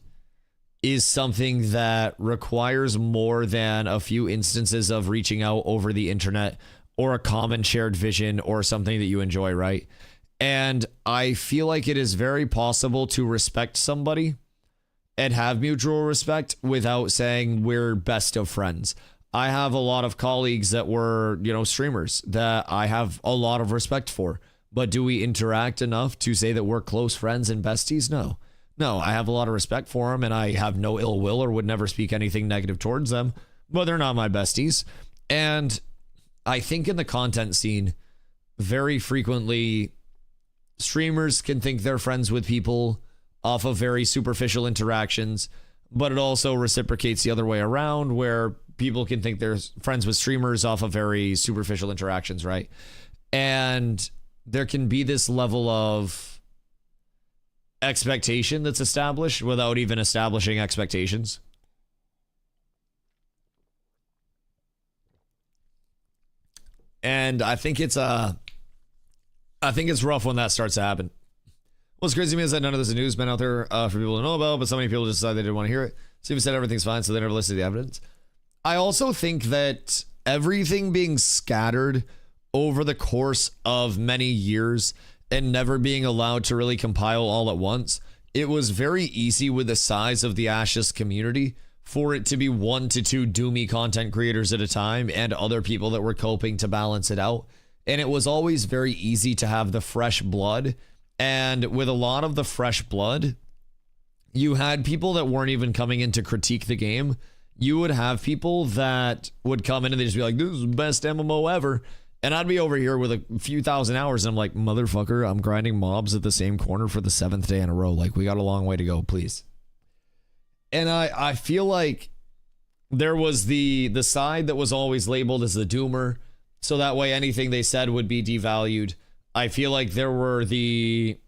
is something that requires more than a few instances of reaching out over the internet or a common shared vision or something that you enjoy, right? And I feel like it is very possible to respect somebody and have mutual respect without saying we're best of friends. I have a lot of colleagues that were, you know, streamers that I have a lot of respect for, but do we interact enough to say that we're close friends and besties? No, I have a lot of respect for them and I have no ill will or would never speak anything negative towards them, but they're not my besties. And I think in the content scene, very frequently, streamers can think they're friends with people off of very superficial interactions, but it also reciprocates the other way around where people can think they're friends with streamers off of very superficial interactions, right? And there can be this level of expectation that's established without even establishing expectations. And I think it's rough when that starts to happen. What's crazy to me is that none of this is news been out there for people to know about, but so many people just decided they didn't want to hear it. Steven said everything's fine, so they never listed the evidence. I also think that everything being scattered over the course of many years and never being allowed to really compile all at once, it was very easy with the size of the Ashes community for it to be 1 to 2 doomy content creators at a time and other people that were coping to balance it out. And it was always very easy to have the fresh blood. And with a lot of the fresh blood, you had people that weren't even coming in to critique the game. You would have people that would come in and they'd just be like, this is the best MMO ever. And I'd be over here with a few thousand hours and I'm like, motherfucker, I'm grinding mobs at the same corner for the 7th day in a row. Like, we got a long way to go, please. And I feel like there was the side that was always labeled as the doomer. So that way anything they said would be devalued. I feel like there were the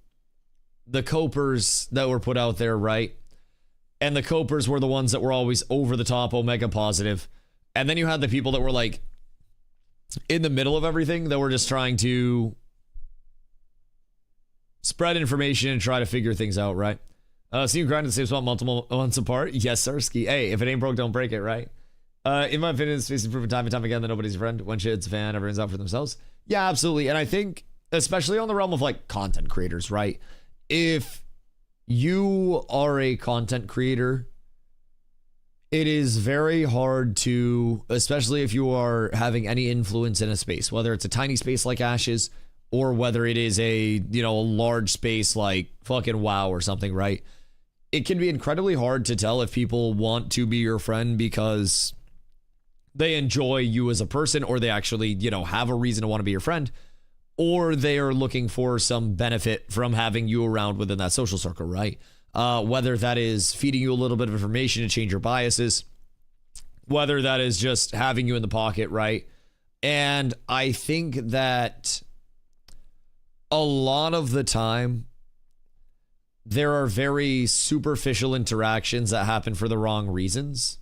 copers that were put out there, right? And the copers were the ones that were always over the top, omega positive. And then you had the people that were like in the middle of everything that were just trying to spread information and try to figure things out, right? So you grind the same spot multiple months apart? Yes, Sirski. Hey, if it ain't broke, don't break it, right? In my opinion, it's proven time and time again that nobody's a friend. When shit's a fan, everyone's out for themselves. Yeah, absolutely. And I think, especially on the realm of like content creators, right? If you are a content creator, it is very hard to, especially if you are having any influence in a space, whether it's a tiny space like Ashes or whether it is a, you know, a large space like fucking WoW or something, right? It can be incredibly hard to tell if people want to be your friend because they enjoy you as a person or they actually, you know, have a reason to want to be your friend, or they are looking for some benefit from having you around within that social circle, right? Whether that is feeding you a little bit of information to change your biases, whether that is just having you in the pocket, right? And I think that a lot of the time, there are very superficial interactions that happen for the wrong reasons.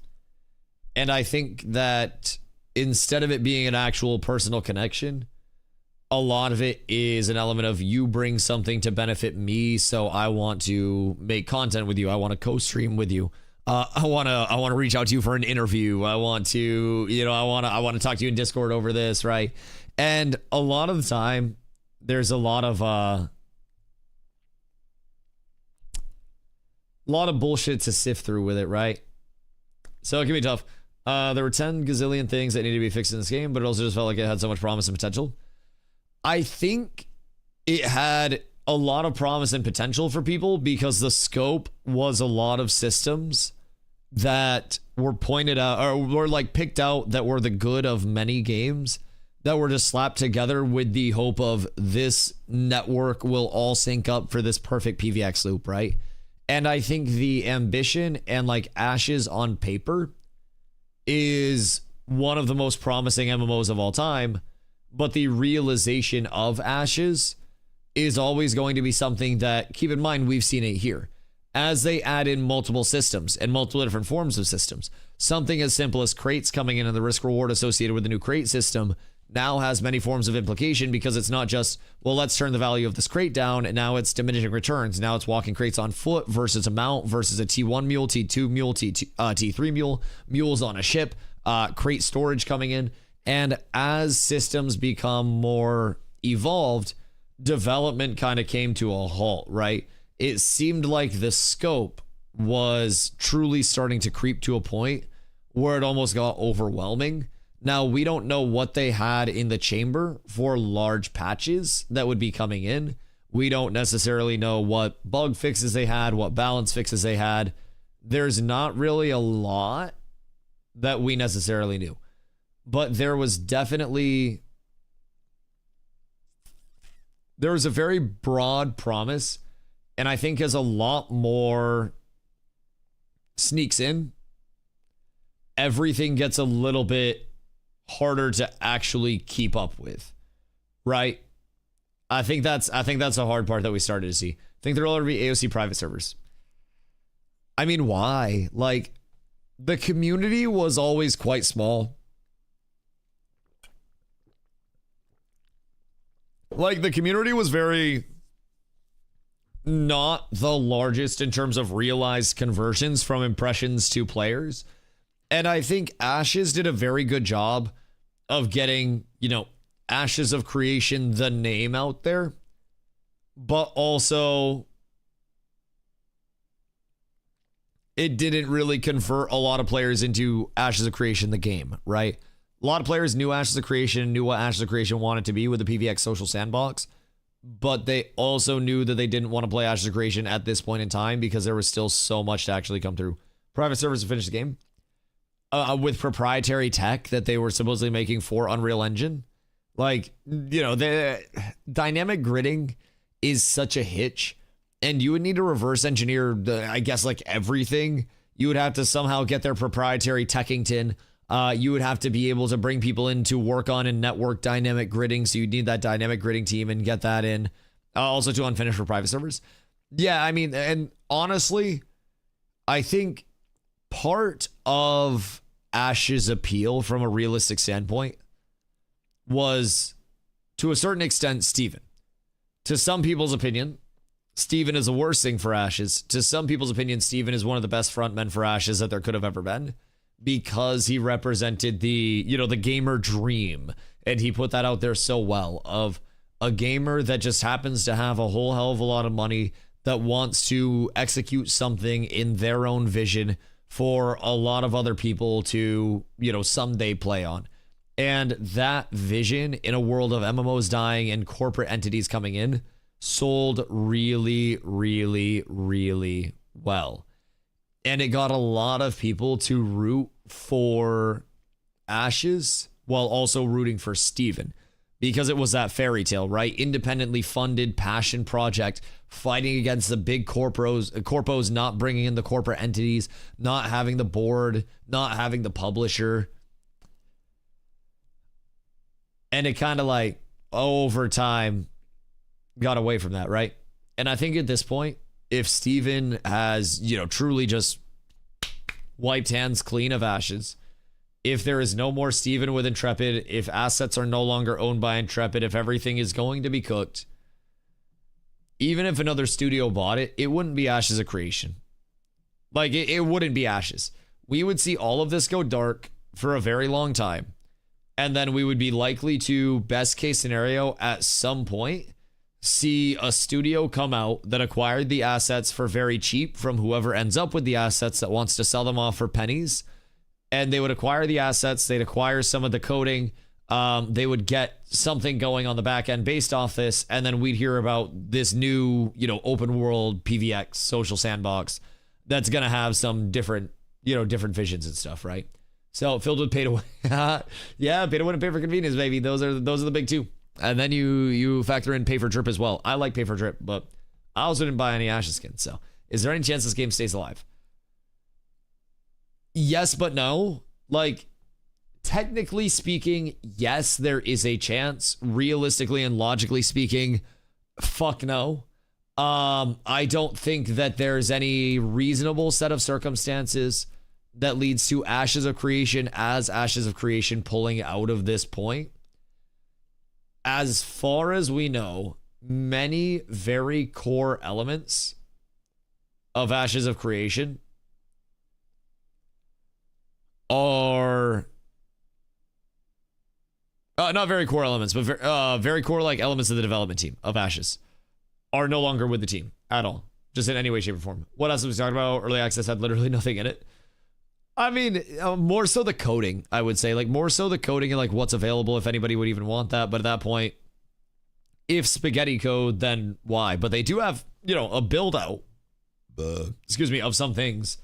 And I think that instead of it being an actual personal connection, a lot of it is an element of you bring something to benefit me, so I want to make content with you. I want to co-stream with you. I want to reach out to you for an interview. I want to, you know, I want to talk to you in Discord over this, right? And a lot of the time, there's a lot of bullshit to sift through with it, right? So it can be tough. There were 10 gazillion things that needed to be fixed in this game, but it also just felt like it had so much promise and potential. I think it had a lot of promise and potential for people because the scope was a lot of systems that were pointed out or were like picked out that were the good of many games that were just slapped together with the hope of this network will all sync up for this perfect PVX loop, right? And I think the ambition and like Ashes on paper is one of the most promising MMOs of all time. But the realization of Ashes is always going to be something that, keep in mind, we've seen it here. As they add in multiple systems and multiple different forms of systems, something as simple as crates coming in and the risk reward associated with the new crate system now has many forms of implication because it's not just, well, let's turn the value of this crate down and now it's diminishing returns. Now it's walking crates on foot versus a mount versus a T1 mule, T2 mule, T3 mule, mules on a ship, crate storage coming in. And as systems become more evolved, development kind of came to a halt, right? It seemed like the scope was truly starting to creep to a point where it almost got overwhelming. Now, we don't know what they had in the chamber for large patches that would be coming in. We don't necessarily know what bug fixes they had, what balance fixes they had. There's not really a lot that we necessarily knew. But there was definitely, there was a very broad promise. And I think as a lot more sneaks in, everything gets a little bit harder to actually keep up with, right? I think that's a hard part that we started to see. I think there will be AOC private servers. I mean, why? Like, the community was always quite small. Like, the community was very not the largest in terms of realized conversions from impressions to players. And I think Ashes did a very good job of getting, you know, Ashes of Creation, the name out there, but also it didn't really convert a lot of players into Ashes of Creation, the game, right? A lot of players knew Ashes of Creation, knew what Ashes of Creation wanted to be with the PVX social sandbox, but they also knew that they didn't want to play Ashes of Creation at this point in time because there was still so much to actually come through. Private servers to finish the game with proprietary tech that they were supposedly making for Unreal Engine. Like, you know, the dynamic gridding is such a hitch, and you would need to reverse engineer I guess, like everything. You would have to somehow get their proprietary Techington. You would have to be able to bring people in to work on and network dynamic gridding. So you'd need that dynamic gridding team and get that in. Also to unfinished for private servers. Yeah, I mean, and honestly, I think part of Ash's appeal from a realistic standpoint was, to a certain extent, Steven. To some people's opinion, Steven is the worst thing for Ashes. To some people's opinion, Steven is one of the best frontmen for Ashes that there could have ever been, because he represented the, you know, the gamer dream. And he put that out there so well, of a gamer that just happens to have a whole hell of a lot of money, that wants to execute something in their own vision for a lot of other people to, you know, someday play on. And that vision, in a world of MMOs dying and corporate entities coming in, sold really, really, really well. And it got a lot of people to root for Ashes while also rooting for Steven, because it was that fairy tale, right? Independently funded passion project, fighting against the big corpos not bringing in the corporate entities, not having the board, not having the publisher. And it kind of like over time got away from that, right? And I think at this point, if Steven has, you know, truly just wiped hands clean of Ashes, if there is no more Steven with Intrepid, if assets are no longer owned by Intrepid, if everything is going to be cooked, even if another studio bought it, it wouldn't be Ashes of Creation. Like, it wouldn't be Ashes. We would see all of this go dark for a very long time. And then we would be likely to, best case scenario, at some point, see a studio come out that acquired the assets for very cheap from whoever ends up with the assets that wants to sell them off for pennies. And they would acquire the assets. They'd acquire some of the coding. They would get something going on the back end based off this. And then we'd hear about this new, you know, open world PVX social sandbox that's going to have some different, you know, different visions and stuff, right? So filled with pay to win. Yeah, pay to win and pay for convenience, baby. Those are the big two. And then you factor in pay for drip as well. I like pay for drip, but I also didn't buy any Ashes skins. So is there any chance this game stays alive? Yes, but no. Like, technically speaking, yes, there is a chance. Realistically and logically speaking, fuck no. I don't think that there's any reasonable set of circumstances that leads to Ashes of Creation as Ashes of Creation pulling out of this point. As far as we know, many very core elements of Ashes of Creation are not very core elements, but very core like elements of the development team of Ashes are no longer with the team at all, just in any way, shape, or form. What else was we talking about? Early access had literally nothing in it. I mean, more so the coding, I would say, like more so the coding and like what's available, if anybody would even want that. But at that point, if spaghetti code, then why? But they do have, you know, a build out, of some things.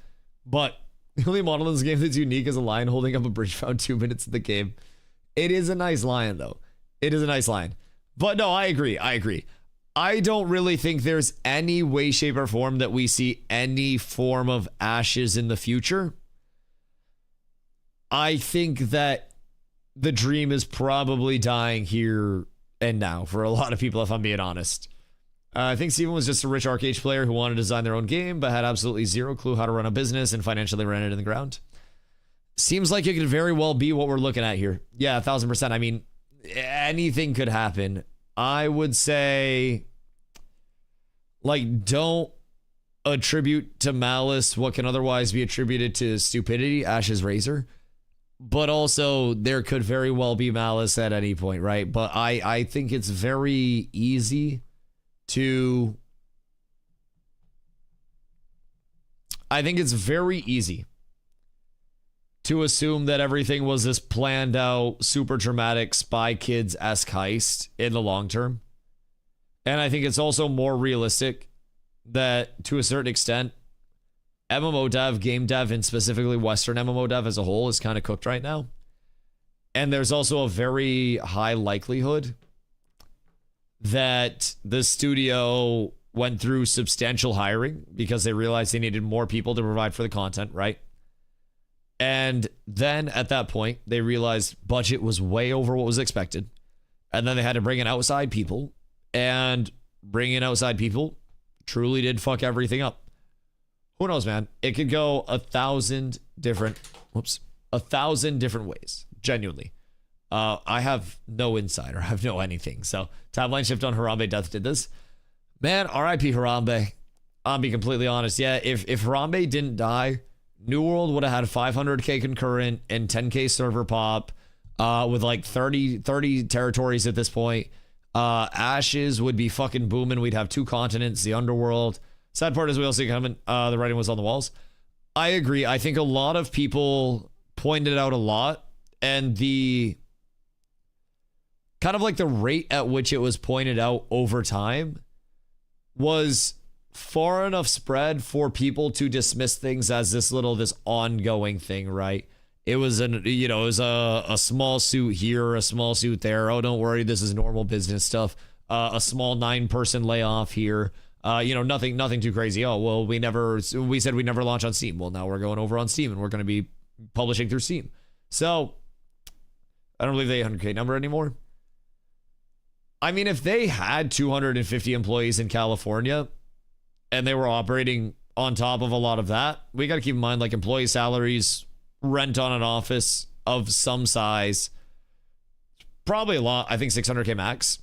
But the only model in this game that's unique is a lion holding up a bridge found 2 minutes in the game. It is a nice lion, though. It is a nice lion. But no, I agree. I don't really think there's any way, shape, or form that we see any form of Ashes in the future. I think that the dream is probably dying here and now for a lot of people, if I'm being honest. I think Steven was just a rich arcade player who wanted to design their own game, but had absolutely zero clue how to run a business and financially ran it in the ground. Seems like it could very well be what we're looking at here. Yeah, 1,000%. I mean, anything could happen. I would say, like, don't attribute to malice what can otherwise be attributed to stupidity, Ash's razor. But also, there could very well be malice at any point, right? But I think it's very easy to... I think it's very easy to assume that everything was this planned out, super dramatic Spy Kids-esque heist in the long term. And I think it's also more realistic that, to a certain extent, MMO dev, game dev, and specifically Western MMO dev as a whole is kind of cooked right now. And there's also a very high likelihood that the studio went through substantial hiring because they realized they needed more people to provide for the content, right? And then at that point, they realized budget was way over what was expected. And then they had to bring in outside people. And bringing in outside people truly did fuck everything up. Who knows, man? It could go 1,000 different ways. Genuinely. I have no insight or have no anything. So timeline shift on Harambe Death did this. Man, RIP Harambe. I'll be completely honest. Yeah, if Harambe didn't die, New World would have had 500k concurrent and 10k server pop with like 30 territories at this point. Ashes would be fucking booming. We'd have 2 continents, the underworld. Sad part is we all see coming. The writing was on the walls. I agree. I think a lot of people pointed out a lot, and the kind of like the rate at which it was pointed out over time was far enough spread for people to dismiss things as this ongoing thing, right? It was a small suit here, a small suit there. Oh, don't worry, this is normal business stuff. A small 9-person layoff here. Nothing too crazy. Oh, well, we said we'd never launch on Steam. Well, now we're going over on Steam and we're going to be publishing through Steam. So I don't believe the 800k number anymore. I mean, if they had 250 employees in California and they were operating on top of a lot of that, we got to keep in mind, like, employee salaries, rent on an office of some size, probably a lot. I think 600k max.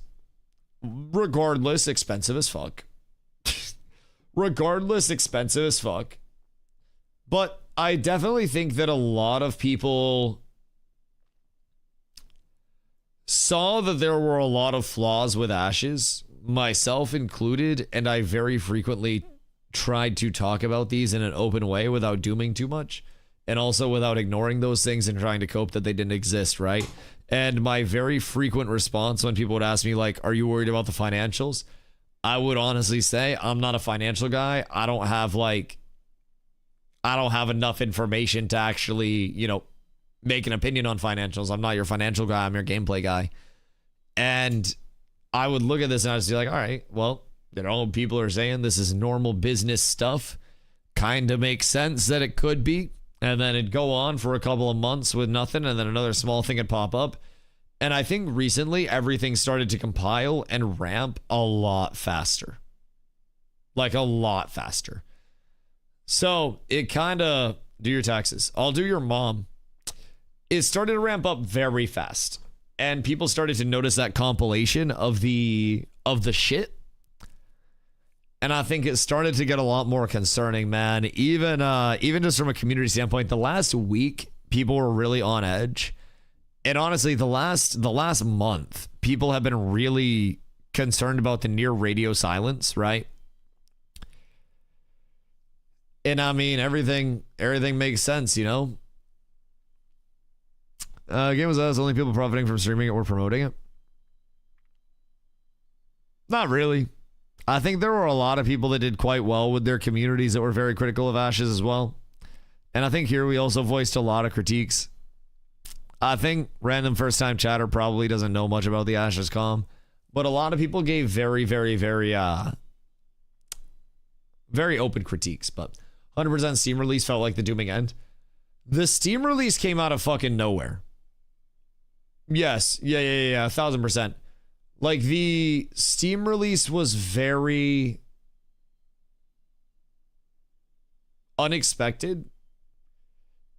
Regardless, expensive as fuck. But I definitely think that a lot of people saw that there were a lot of flaws with Ashes, myself included, and I very frequently tried to talk about these in an open way without dooming too much, and also without ignoring those things and trying to cope that they didn't exist, right? And my very frequent response when people would ask me, like, are you worried about the financials? I would honestly say I'm not a financial guy. I don't have enough information to actually, make an opinion on financials. I'm not your financial guy. I'm your gameplay guy. And I would look at this and I'd be like, all right, well, people are saying this is normal business stuff. Kind of makes sense that it could be. And then it'd go on for a couple of months with nothing, and then another small thing would pop up. And I think recently everything started to compile and ramp a lot faster. Like, a lot faster. So it kind of, do your taxes. I'll do your mom. It started to ramp up very fast. And people started to notice that compilation of the shit. And I think it started to get a lot more concerning, man. Even just from a community standpoint, the last week, people were really on edge. And honestly, the last month, people have been really concerned about the near radio silence, right? And I mean, everything makes sense, Game was us, only people profiting from streaming it were promoting it. Not really. I think there were a lot of people that did quite well with their communities that were very critical of Ashes as well. And I think here we also voiced a lot of critiques. I think random first-time chatter probably doesn't know much about the Ashes comm, but a lot of people gave very, very, very, very open critiques. But 100% Steam release felt like the dooming end. The Steam release came out of fucking nowhere. Yes, yeah, 1,000%. Like, the Steam release was very unexpected.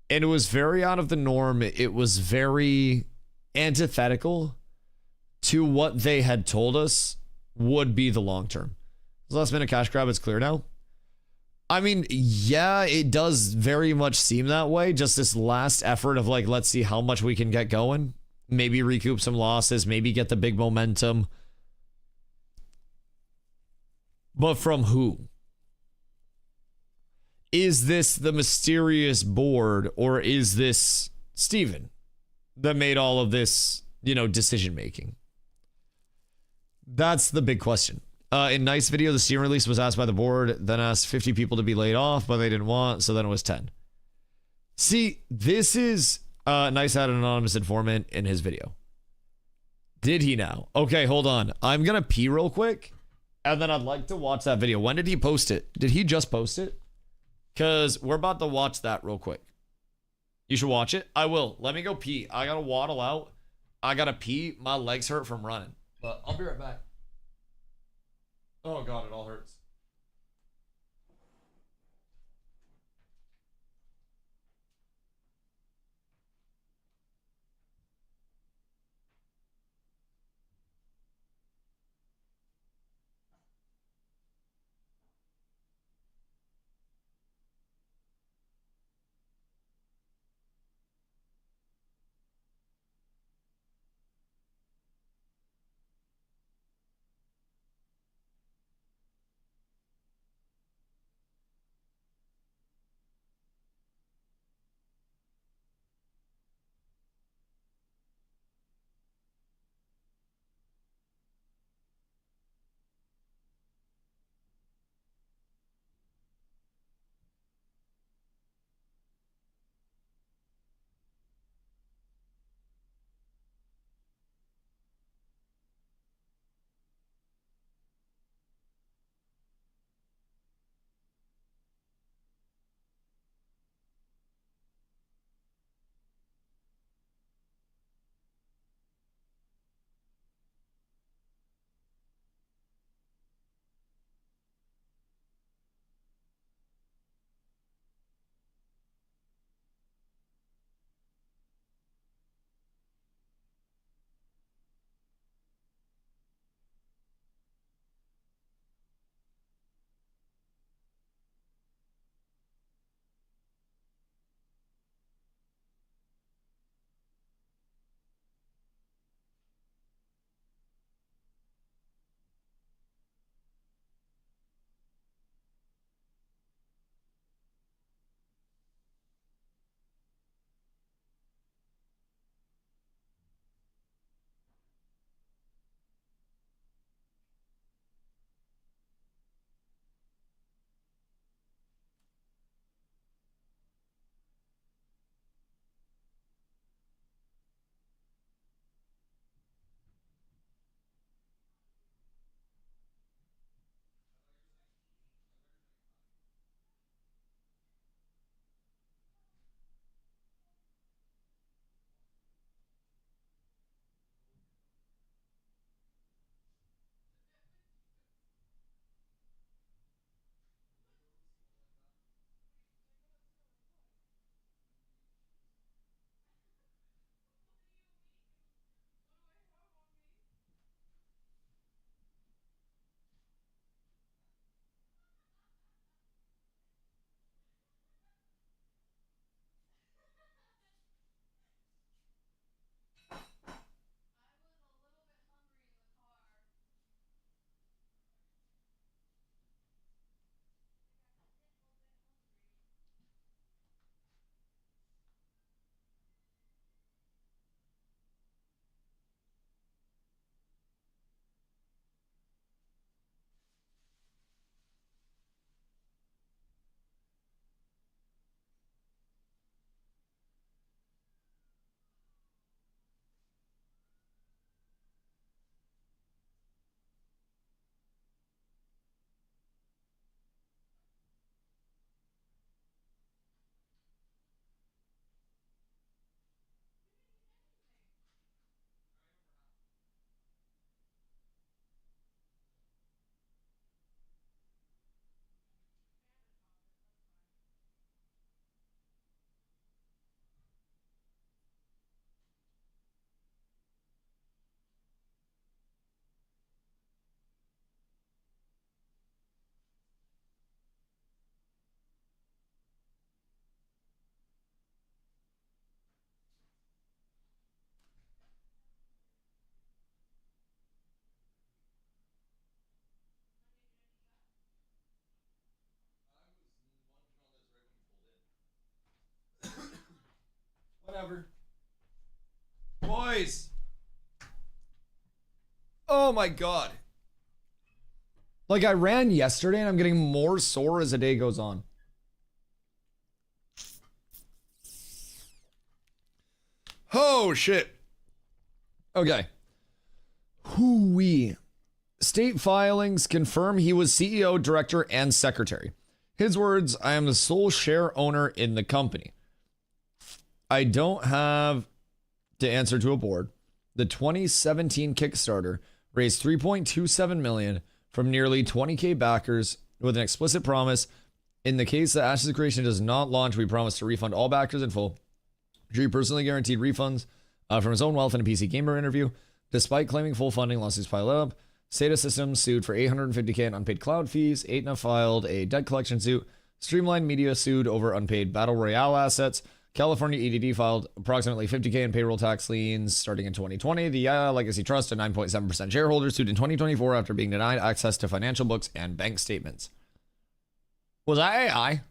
And it was very out of the norm. It was very antithetical to what they had told us would be the long term. The last minute cash grab is clear now. I mean, yeah, it does very much seem that way. Just this last effort of like, let's see how much we can get going. Maybe recoup some losses, maybe get the big momentum. But from who? Is this the mysterious board, or is this Steven that made all of this, you know, decision making? That's the big question. In Nice video, the Steven release was asked by the board, then asked 50 people to be laid off, but they didn't want, so then it was 10. See, this is Nice had an anonymous informant in his video. Did he now? Okay, hold on. I'm going to pee real quick, and then I'd like to watch that video. When did he post it? Did he just post it? Because we're about to watch that real quick. You should watch it. I will. Let me go pee. I got to waddle out. I got to pee. My legs hurt from running. But I'll be right back. Oh, God, it all hurts. Oh my God. Like I ran yesterday and I'm getting more sore as the day goes on. Oh shit. Okay. Hoo-wee. State filings confirm he was CEO, director, and secretary. His words, I am the sole share owner in the company. I don't have to answer to a board. The 2017 Kickstarter raised $3.27 million from nearly 20K backers with an explicit promise. In the case that Ashes of Creation does not launch, we promise to refund all backers in full. Drew personally guaranteed refunds from his own wealth in a PC Gamer interview. Despite claiming full funding, lawsuits piled up. SATA Systems sued for $850K in unpaid cloud fees. Aetna filed a debt collection suit. Streamline Media sued over unpaid Battle Royale assets. California EDD filed approximately $50K in payroll tax liens starting in 2020. The Legacy Trust, a 9.7% shareholder, sued in 2024 after being denied access to financial books and bank statements. Was that AI?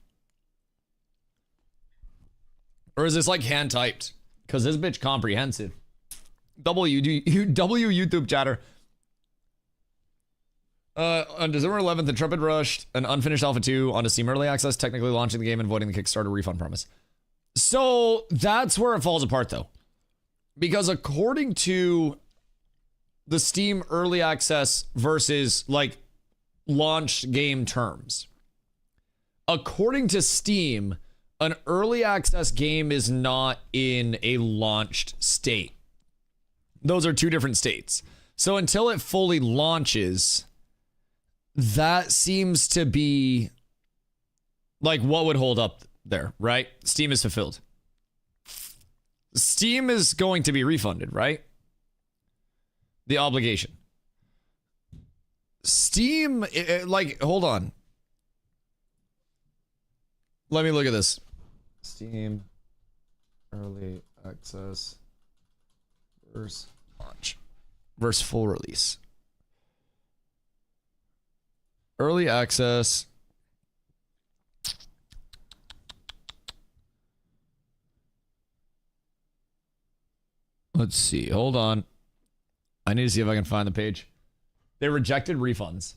Or is this like hand typed? Because this bitch comprehensive. W YouTube chatter. On December 11th, Intrepid rushed an unfinished Alpha 2 onto Steam Early Access, technically launching the game and voiding the Kickstarter refund promise. So that's where it falls apart, though. Because according to the Steam Early Access versus, like, launched game terms, according to Steam, an Early Access game is not in a launched state. Those are two different states. So until it fully launches, that seems to be like what would hold up there, right? Steam is fulfilled. Steam is going to be refunded, right? The obligation. Steam, like, hold on. Let me look at this. Steam Early Access versus launch versus full release. Early access. Let's see. Hold on. I need to see if I can find the page. They rejected refunds.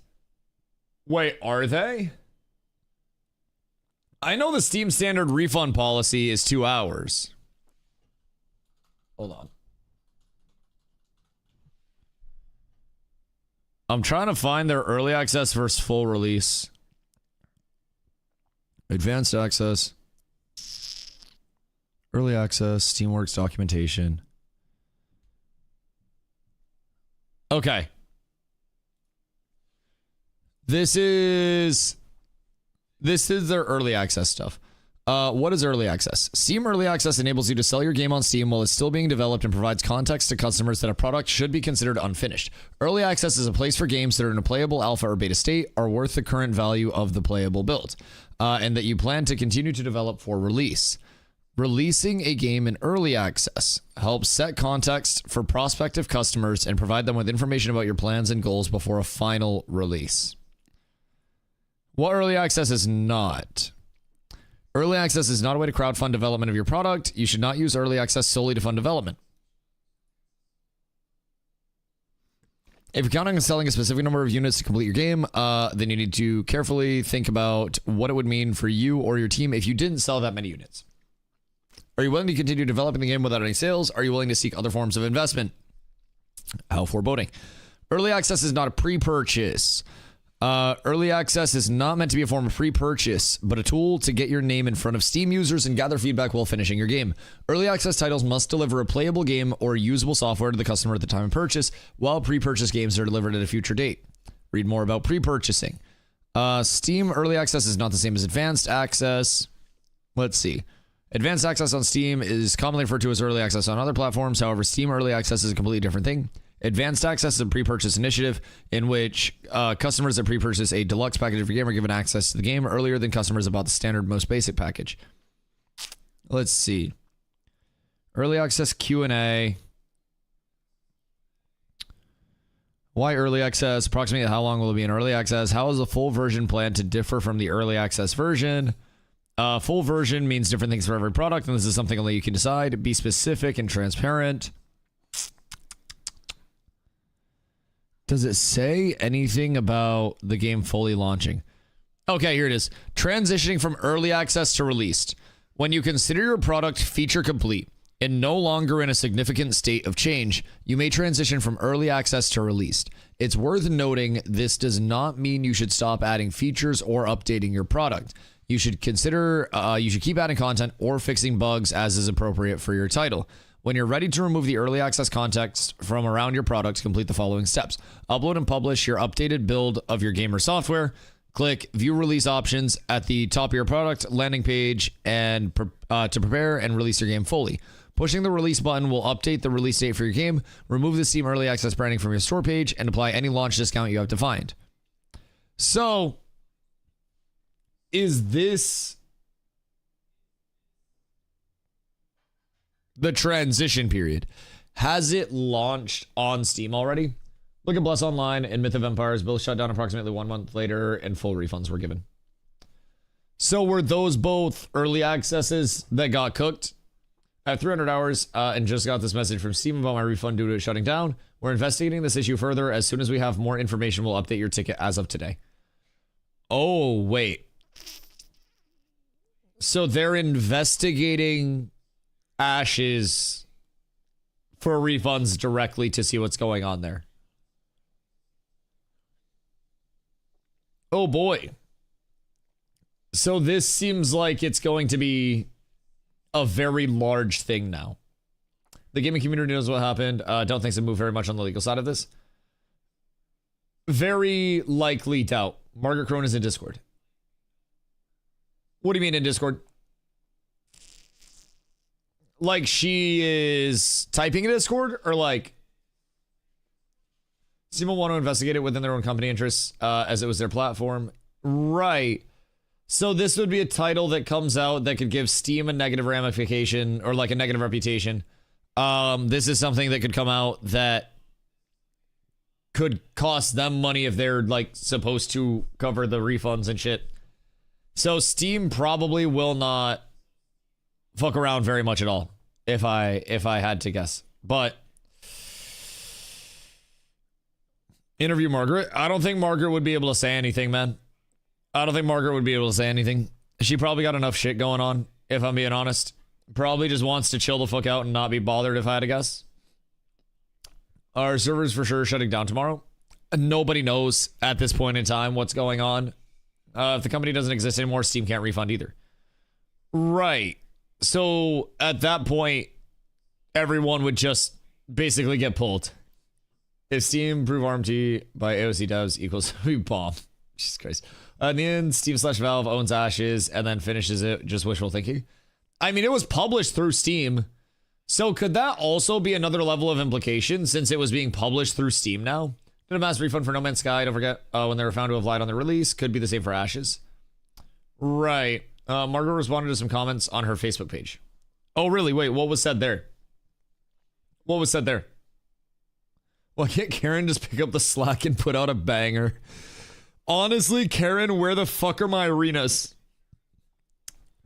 Wait, are they? I know the Steam standard refund policy is 2 hours. Hold on. I'm trying to find their early access versus full release. Advanced access. Early access, Steamworks documentation. Okay. This is their early access stuff. What is early access? Steam Early Access enables you to sell your game on Steam while it's still being developed and provides context to customers that a product should be considered unfinished. Early access is a place for games that are in a playable alpha or beta state, are worth the current value of the playable build, and that you plan to continue to develop for release. Releasing a game in early access helps set context for prospective customers and provide them with information about your plans and goals before a final release. What early access is not? Early access is not a way to crowdfund development of your product. You should not use early access solely to fund development. If you're counting on selling a specific number of units to complete your game, then you need to carefully think about what it would mean for you or your team if you didn't sell that many units. Are you willing to continue developing the game without any sales? Are you willing to seek other forms of investment? How foreboding. Early access is not a pre-purchase. Early access is not meant to be a form of pre-purchase, but a tool to get your name in front of Steam users and gather feedback while finishing your game. Early access titles must deliver a playable game or usable software to the customer at the time of purchase, while pre-purchase games are delivered at a future date. Read more about pre-purchasing. Steam Early Access is not the same as Advanced Access. Let's see. Advanced Access on Steam is commonly referred to as Early Access on other platforms. However, Steam Early Access is a completely different thing. Advanced Access is a pre-purchase initiative in which customers that pre-purchase a deluxe package of your game are given access to the game earlier than customers that bought the standard most basic package. Let's see. Early Access Q&A. Why early access? Approximately how long will it be in early access? How is the full version planned to differ from the early access version? Full version means different things for every product, and this is something only you can decide. Be specific and transparent. Does it say anything about the game fully launching? Okay, here it is. Transitioning from early access to released. When you consider your product feature complete and no longer in a significant state of change, you may transition from early access to released. It's worth noting this does not mean you should stop adding features or updating your product. You should keep adding content or fixing bugs as is appropriate for your title. When you're ready to remove the early access context from around your product, complete the following steps. Upload and publish your updated build of your game or software. Click view release options at the top of your product landing page and to prepare and release your game fully. Pushing the release button will update the release date for your game, remove the Steam early access branding from your store page, and apply any launch discount you have defined. So, is this the transition period? Has it launched on Steam already? Look at Bless Online and Myth of Empires. Both shut down approximately 1 month later and full refunds were given. So were those both early accesses that got cooked? I have 300 hours and just got this message from Steam about my refund due to it shutting down. We're investigating this issue further. As soon as we have more information, we'll update your ticket as of today. Oh, wait. So they're investigating Ashes for refunds directly to see what's going on there. Oh boy. So this seems like it's going to be a very large thing now. The gaming community knows what happened. Don't think to move very much on the legal side of this. Very likely doubt. Margaret Crone is in Discord. What do you mean in Discord? Like she is typing in Discord, or like Steam will want to investigate it within their own company interests as it was their platform. Right. So this would be a title that comes out that could give Steam a negative ramification or like a negative reputation. This is something that could come out that could cost them money if they're like supposed to cover the refunds and shit. So Steam probably will not fuck around very much at all if I had to guess. But interview Margaret. I don't think Margaret would be able to say anything, man. I don't think Margaret would be able to say anything. She probably got enough shit going on, if I'm being honest. Probably just wants to chill the fuck out and not be bothered, if I had to guess. Our servers for sure shutting down tomorrow. Nobody knows at this point in time what's going on. If the company doesn't exist anymore, Steam can't refund either. Right. So at that point, everyone would just basically get pulled. If Steam prove RMT by AOC devs equals bomb. Jesus Christ. In the end, Steam/Valve owns Ashes and then finishes it. Just wishful thinking. I mean, it was published through Steam. So could that also be another level of implication since it was being published through Steam now? Did a mass refund for No Man's Sky. Don't forget when they were found to have lied on the release. Could be the same for Ashes. Right. Margaret responded to some comments on her Facebook page. Oh, really? Wait, what was said there? What was said there? Well, can't Karen just pick up the slack and put out a banger? Honestly, Karen, where the fuck are my arenas?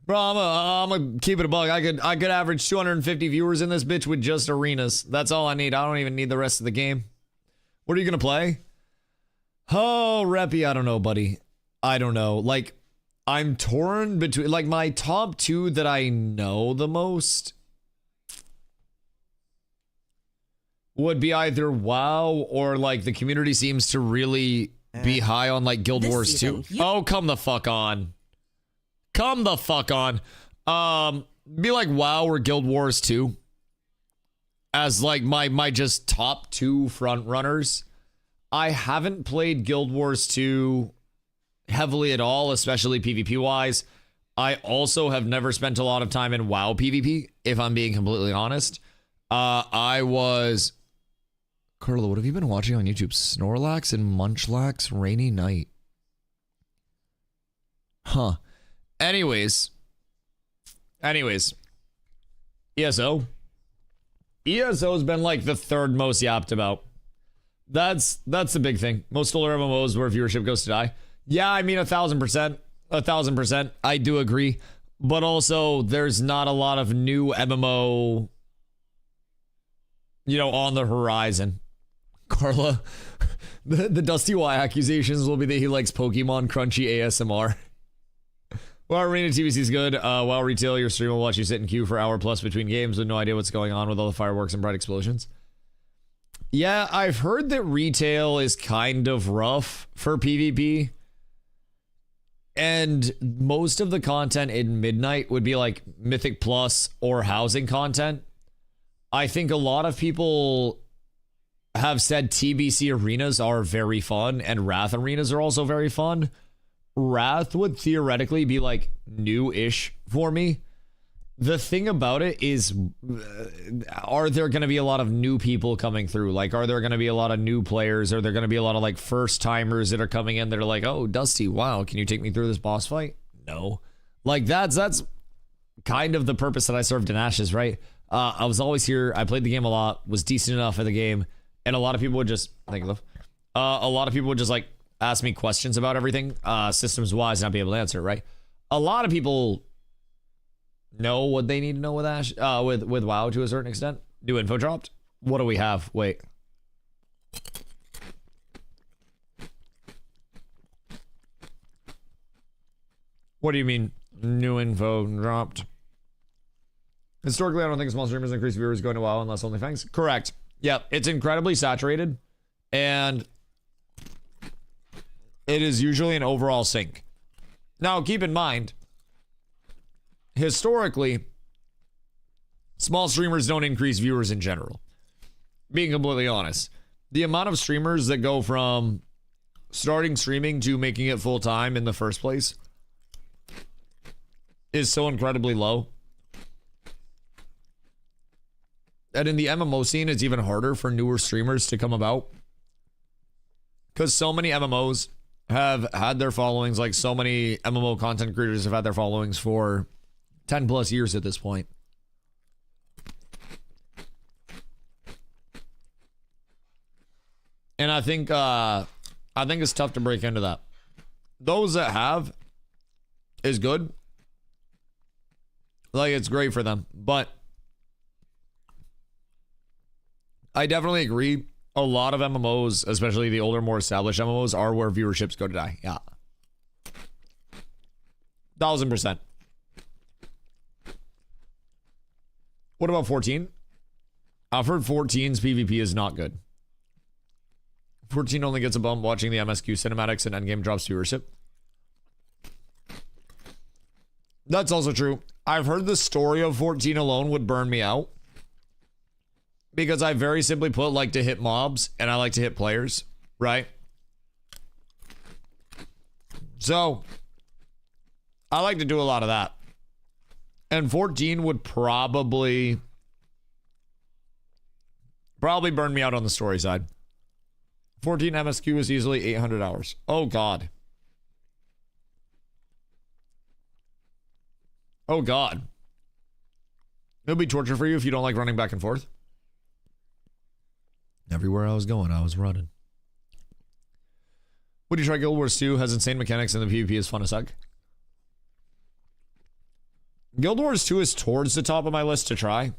Bro, I'm gonna keep it a bug. I could average 250 viewers in this bitch with just arenas. That's all I need. I don't even need the rest of the game. What are you gonna play? Oh, Reppy, I don't know, buddy. I don't know. Like, I'm torn between, like, my top two that I know the most would be either WoW or, like, the community seems to really be high on, like, Guild Wars 2. Oh, come the fuck on. Come the fuck on. Be like WoW or Guild Wars 2 as, like, my just top two front runners. I haven't played Guild Wars 2 heavily at all, especially PvP wise. I also have never spent a lot of time in WoW PvP, if I'm being completely honest. I was... Carla, what have you been watching on YouTube? Snorlax and Munchlax Rainy Night. Huh. Anyways. ESO. ESO's been like the third most yapped about. That's the big thing. Most older MMOs where viewership goes to die. Yeah, I mean 1,000%. 1,000%. I do agree. But also, there's not a lot of new MMO, you know, on the horizon. Carla, The DustyWhy accusations will be that he likes Pokemon crunchy ASMR. Well, Arena TBC is good. While retail, your stream will watch you sit in queue for hour plus between games with no idea what's going on with all the fireworks and bright explosions. Yeah, I've heard that retail is kind of rough for PvP. And most of the content in Midnight would be like Mythic Plus or housing content. I think a lot of people have said TBC arenas are very fun and Wrath arenas are also very fun. Wrath would theoretically be like new-ish for me. The thing about it is, are there going to be a lot of new people coming through? Like, are there going to be a lot of new players? Are there going to be a lot of like first-timers that are coming in that are like, oh, Dusty, wow, can you take me through this boss fight? No. Like, that's kind of the purpose that I served in Ashes, right? I was always here. I played the game a lot, was decent enough at the game, and a lot of people would just, thank you, love. A lot of people would just like ask me questions about everything, systems-wise, and I'd be able to answer, right? A lot of people know what they need to know with Ash, with WoW to a certain extent. New info dropped. What do we have? Wait. What do you mean new info dropped? Historically, I don't think small streamers increase viewers going to WoW unless OnlyFans. Correct. Yep, it's incredibly saturated, and it is usually an overall sink. Now, keep in mind, historically, small streamers don't increase viewers in general. Being completely honest, the amount of streamers that go from starting streaming to making it full time in the first place is so incredibly low. And in the MMO scene, it's even harder for newer streamers to come about. Because so many MMOs have had their followings, like so many MMO content creators have had their followings for 10 plus years at this point. And I think it's tough to break into that. Those that have is good. Like, it's great for them. But I definitely agree. A lot of MMOs, especially the older, more established MMOs, are where viewerships go to die. Yeah. 1000%. What about 14? I've heard 14's PvP is not good. 14 only gets a bump watching the MSQ cinematics and endgame drops viewership. That's also true. I've heard the story of 14 alone would burn me out. Because I very simply put like to hit mobs and I like to hit players, right? So I like to do a lot of that. And 14 would probably burn me out on the story side. 14 MSQ is easily 800 hours. Oh God. Oh God. It'll be torture for you if you don't like running back and forth. Everywhere I was going, I was running. Would you try Guild Wars 2? Has insane mechanics and the PvP is fun as heck. Guild Wars 2 is towards the top of my list to try.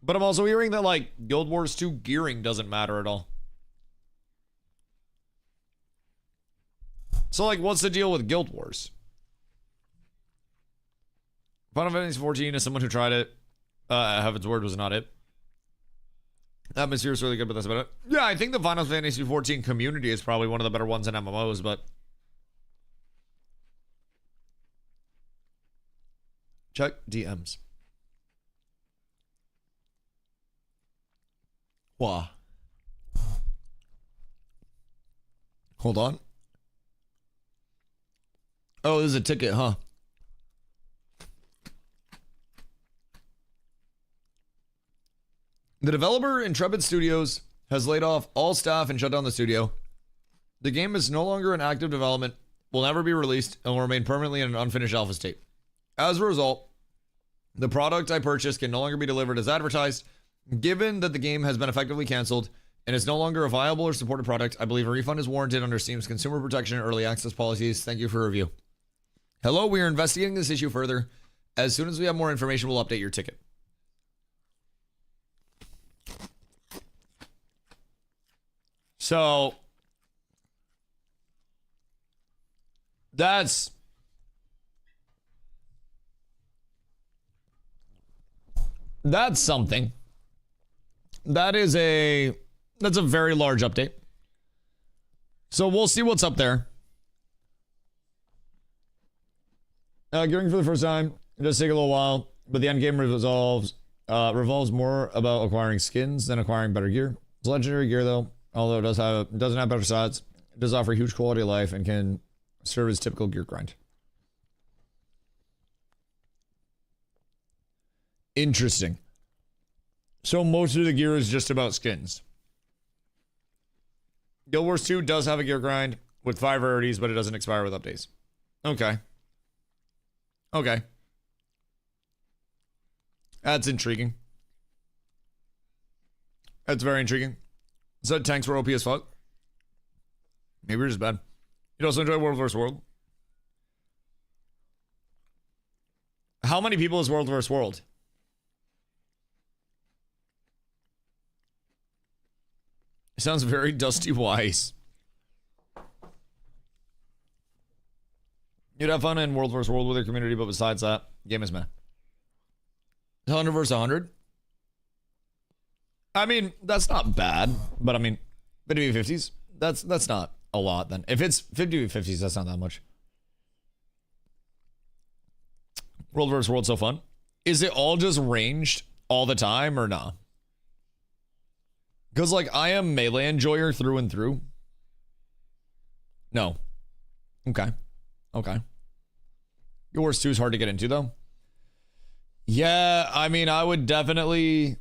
But I'm also hearing that, like, Guild Wars 2 gearing doesn't matter at all. So, like, what's the deal with Guild Wars? Final Fantasy 14 is someone who tried it. Heaven's Word was not it. Atmosphere is really good, but that's about it. Yeah, I think the Final Fantasy 14 community is probably one of the better ones in MMOs, but check DMs. Wow. Hold on. Oh, this is a ticket, huh? The developer, Intrepid Studios, has laid off all staff and shut down the studio. The game is no longer in active development, will never be released, and will remain permanently in an unfinished alpha state. As a result, the product I purchased can no longer be delivered as advertised. Given that the game has been effectively canceled and is no longer a viable or supported product, I believe a refund is warranted under Steam's consumer protection and early access policies. Thank you for a review. Hello, we are investigating this issue further. As soon as we have more information, we'll update your ticket. So that's something. That's a very large update. So we'll see what's up there. Gearing for the first time. It does take a little while, but the end game revolves more about acquiring skins than acquiring better gear. It's legendary gear though, although it doesn't have better stats. It does offer huge quality of life and can serve as typical gear grind. Interesting. So most of the gear is just about skins. Guild Wars 2 does have a gear grind with 5 rarities, but it doesn't expire with updates. Okay. Okay. That's intriguing. That's very intriguing. So tanks were OP as fuck. Maybe we're just bad. You'd also enjoy World vs. World. How many people is World vs. World? It sounds very DustyWhy. You'd have fun in World vs. World with your community, but besides that, game is meh. 100 versus 100? I mean, that's not bad, but I mean, 50v50s, that's not a lot then. If it's 50v50s, that's not that much. World vs. World so fun. Is it all just ranged all the time or nah? Because, like, I am melee enjoyer through and through. No. Okay. Okay. Guild Wars 2 is hard to get into, though. Yeah, I mean, I would definitely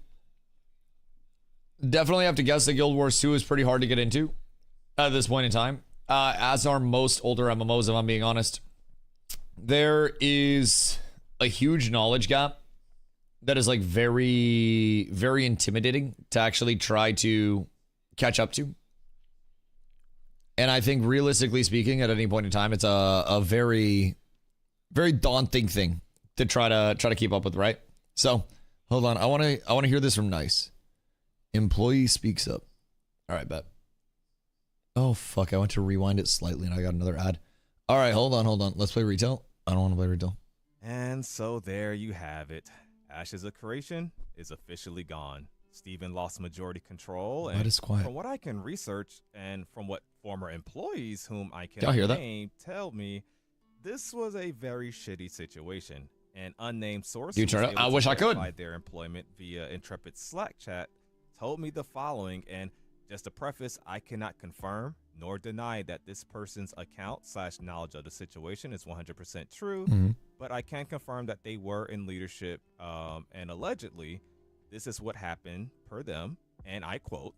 have to guess that Guild Wars 2 is pretty hard to get into at this point in time. As are most older MMOs, if I'm being honest. There is a huge knowledge gap that is like very, very intimidating to actually try to catch up to. And I think realistically speaking, at any point in time, it's a very, very daunting thing to try to keep up with, right? So hold on. I want to hear this from Nice. Employee speaks up. All right, bet. Oh, fuck. I went to rewind it slightly and I got another ad. All right, hold on. Let's play retail. I don't want to play retail. And so there you have it. Ashes of Creation is officially gone. Steven lost majority control. And from what I can research and from what former employees whom I can name tell me, this was a very shitty situation. An unnamed source you turn it? I wish I could. Their employment via Intrepid Slack chat told me the following, and just to preface, I cannot confirm nor deny that this person's account / knowledge of the situation is 100% true, but I can confirm that they were in leadership, and allegedly, this is what happened per them, and I quote,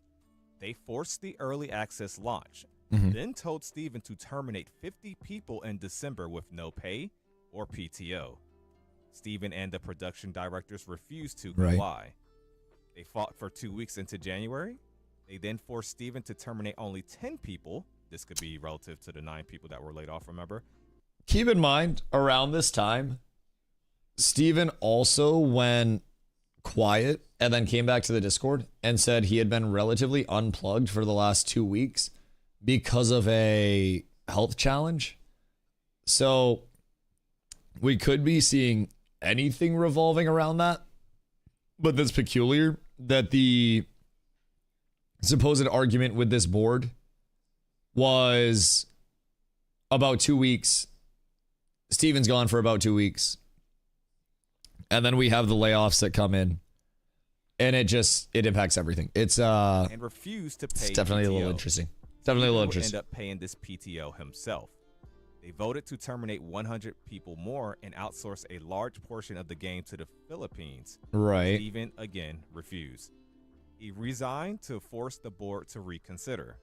they forced the early access launch, then told Steven to terminate 50 people in December with no pay or PTO. Steven and the production directors refused to comply. They fought for 2 weeks into January. They then forced Steven to terminate only 10 people. This could be relative to the 9 people that were laid off, remember? Keep in mind, around this time, Steven also went quiet and then came back to the Discord and said he had been relatively unplugged for the last 2 weeks because of a health challenge. So we could be seeing anything revolving around that. But that's peculiar that the supposed argument with this board was about 2 weeks. Steven's gone for about 2 weeks. And then we have the layoffs that come in. And it impacts everything. It's and refused to pay. It's definitely PTO. a little interesting. Definitely a little interesting. End up paying this PTO himself. They voted to terminate 100 people more and outsource a large portion of the game to the Philippines. Right. Steven again refused. He resigned to force the board to reconsider.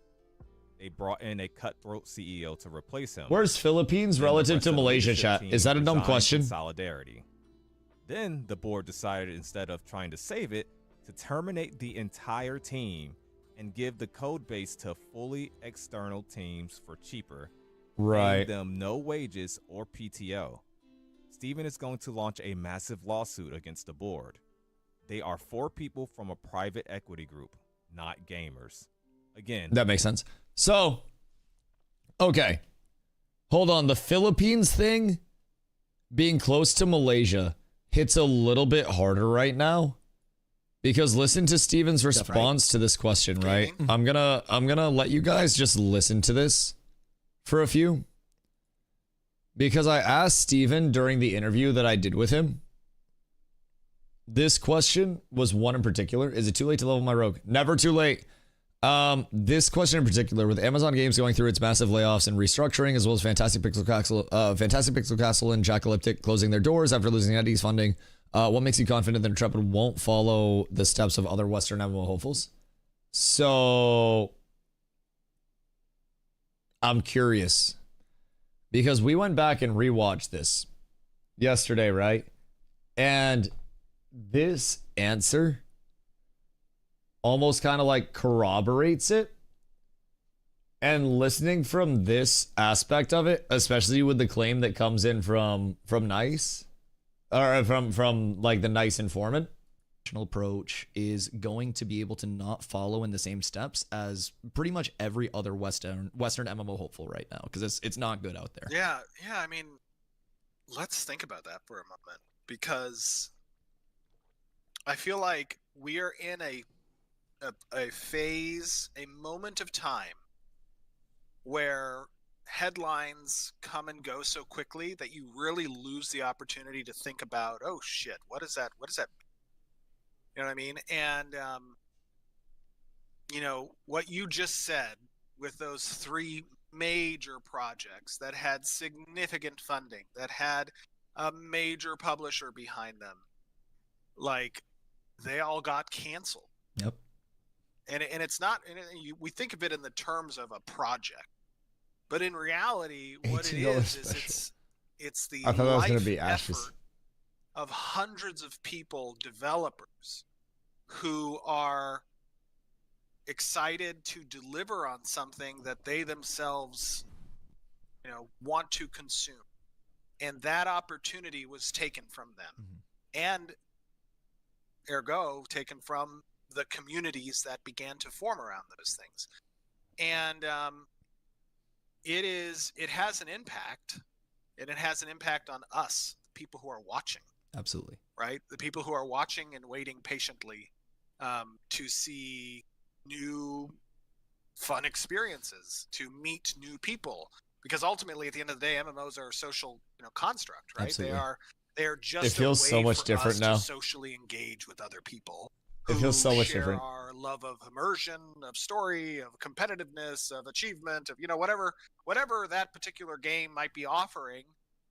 They brought in a cutthroat CEO to replace him. Where's Philippines relative to Malaysia, chat? Is that a dumb question? Solidarity. Then the board decided, instead of trying to save it, to terminate the entire team and give the code base to fully external teams for cheaper. Right. Paying them no wages or PTO. Steven is going to launch a massive lawsuit against the board. They are 4 people from a private equity group, not gamers. again, That makes sense. So, okay. Hold on. The Philippines thing being close to Malaysia hits a little bit harder right now. Because listen to Steven's response to this question, right? I'm gonna let you guys just listen to this for a few. Because I asked Steven during the interview that I did with him. This question was one in particular. Is it too late to level my rogue? Never too late. This question in particular, with Amazon Games going through its massive layoffs and restructuring, as well as Fantastic Pixel Castle and Jackalyptic closing their doors after losing NetEase funding. What makes you confident that Intrepid won't follow the steps of other Western MMO hopefuls? So, I'm curious. Because we went back and rewatched this yesterday, right? And this answer almost kind of like corroborates it. And listening from this aspect of it, especially with the claim that comes in from NICE, or from like the NICE informant, approach is going to be able to not follow in the same steps as pretty much every other Western MMO hopeful right now, because it's not good out there. Yeah. I mean, let's think about that for a moment, because I feel like we are in a phase, a moment of time where headlines come and go so quickly that you really lose the opportunity to think about, oh shit, what is that? You know what I mean? And, what you just said with those three major projects that had significant funding, that had a major publisher behind them, like, they all got canceled. Yep. And it's not, we think of it in the terms of a project, but in reality, what it is it's the life effort of hundreds of people, developers, who are excited to deliver on something that they themselves, want to consume. And that opportunity was taken from them. And ergo, taken from the communities that began to form around those things. And it has an impact, and it has an impact on us, people who are watching. Absolutely. Right? The people who are watching and waiting patiently to see new fun experiences, to meet new people. Because ultimately, at the end of the day, MMOs are a social, construct, right? Absolutely. They are just it feels a way so much for different us now. to socially engage with other people. It feels so much share different. Our love of immersion, of story, of competitiveness, of achievement, of whatever that particular game might be offering.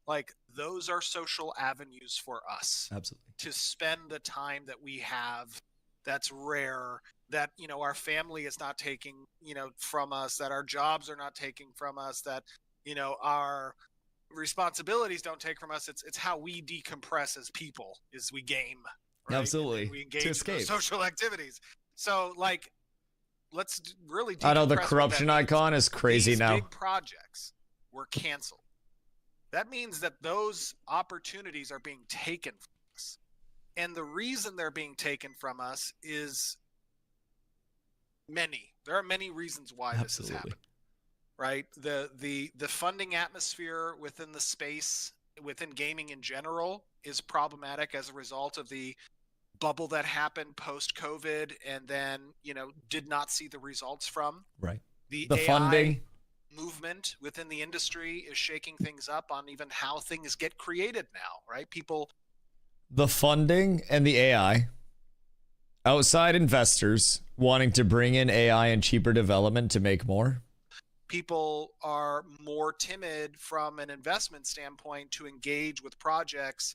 Like, those are social avenues for us. Absolutely. To spend the time that we have, that's rare, that our family is not taking from us, that our jobs are not taking from us, that our responsibilities don't take from us. It's how we decompress as people, is we game. Right? Absolutely. And we engage to in escape. those social activities. So, like, let's really decompress. I know the corruption icon is crazy. These now. Big projects were canceled. That means that those opportunities are being taken from us. And the reason they're being taken from us is many. There are many reasons why this has happened. Right? The funding atmosphere within the space, within gaming in general, is problematic as a result of the bubble that happened post-COVID and then, did not see the results from. Right. The AI funding movement within the industry is shaking things up on even how things get created now, right? The funding and the AI, outside investors wanting to bring in AI and cheaper development to make more. People are more timid from an investment standpoint to engage with projects,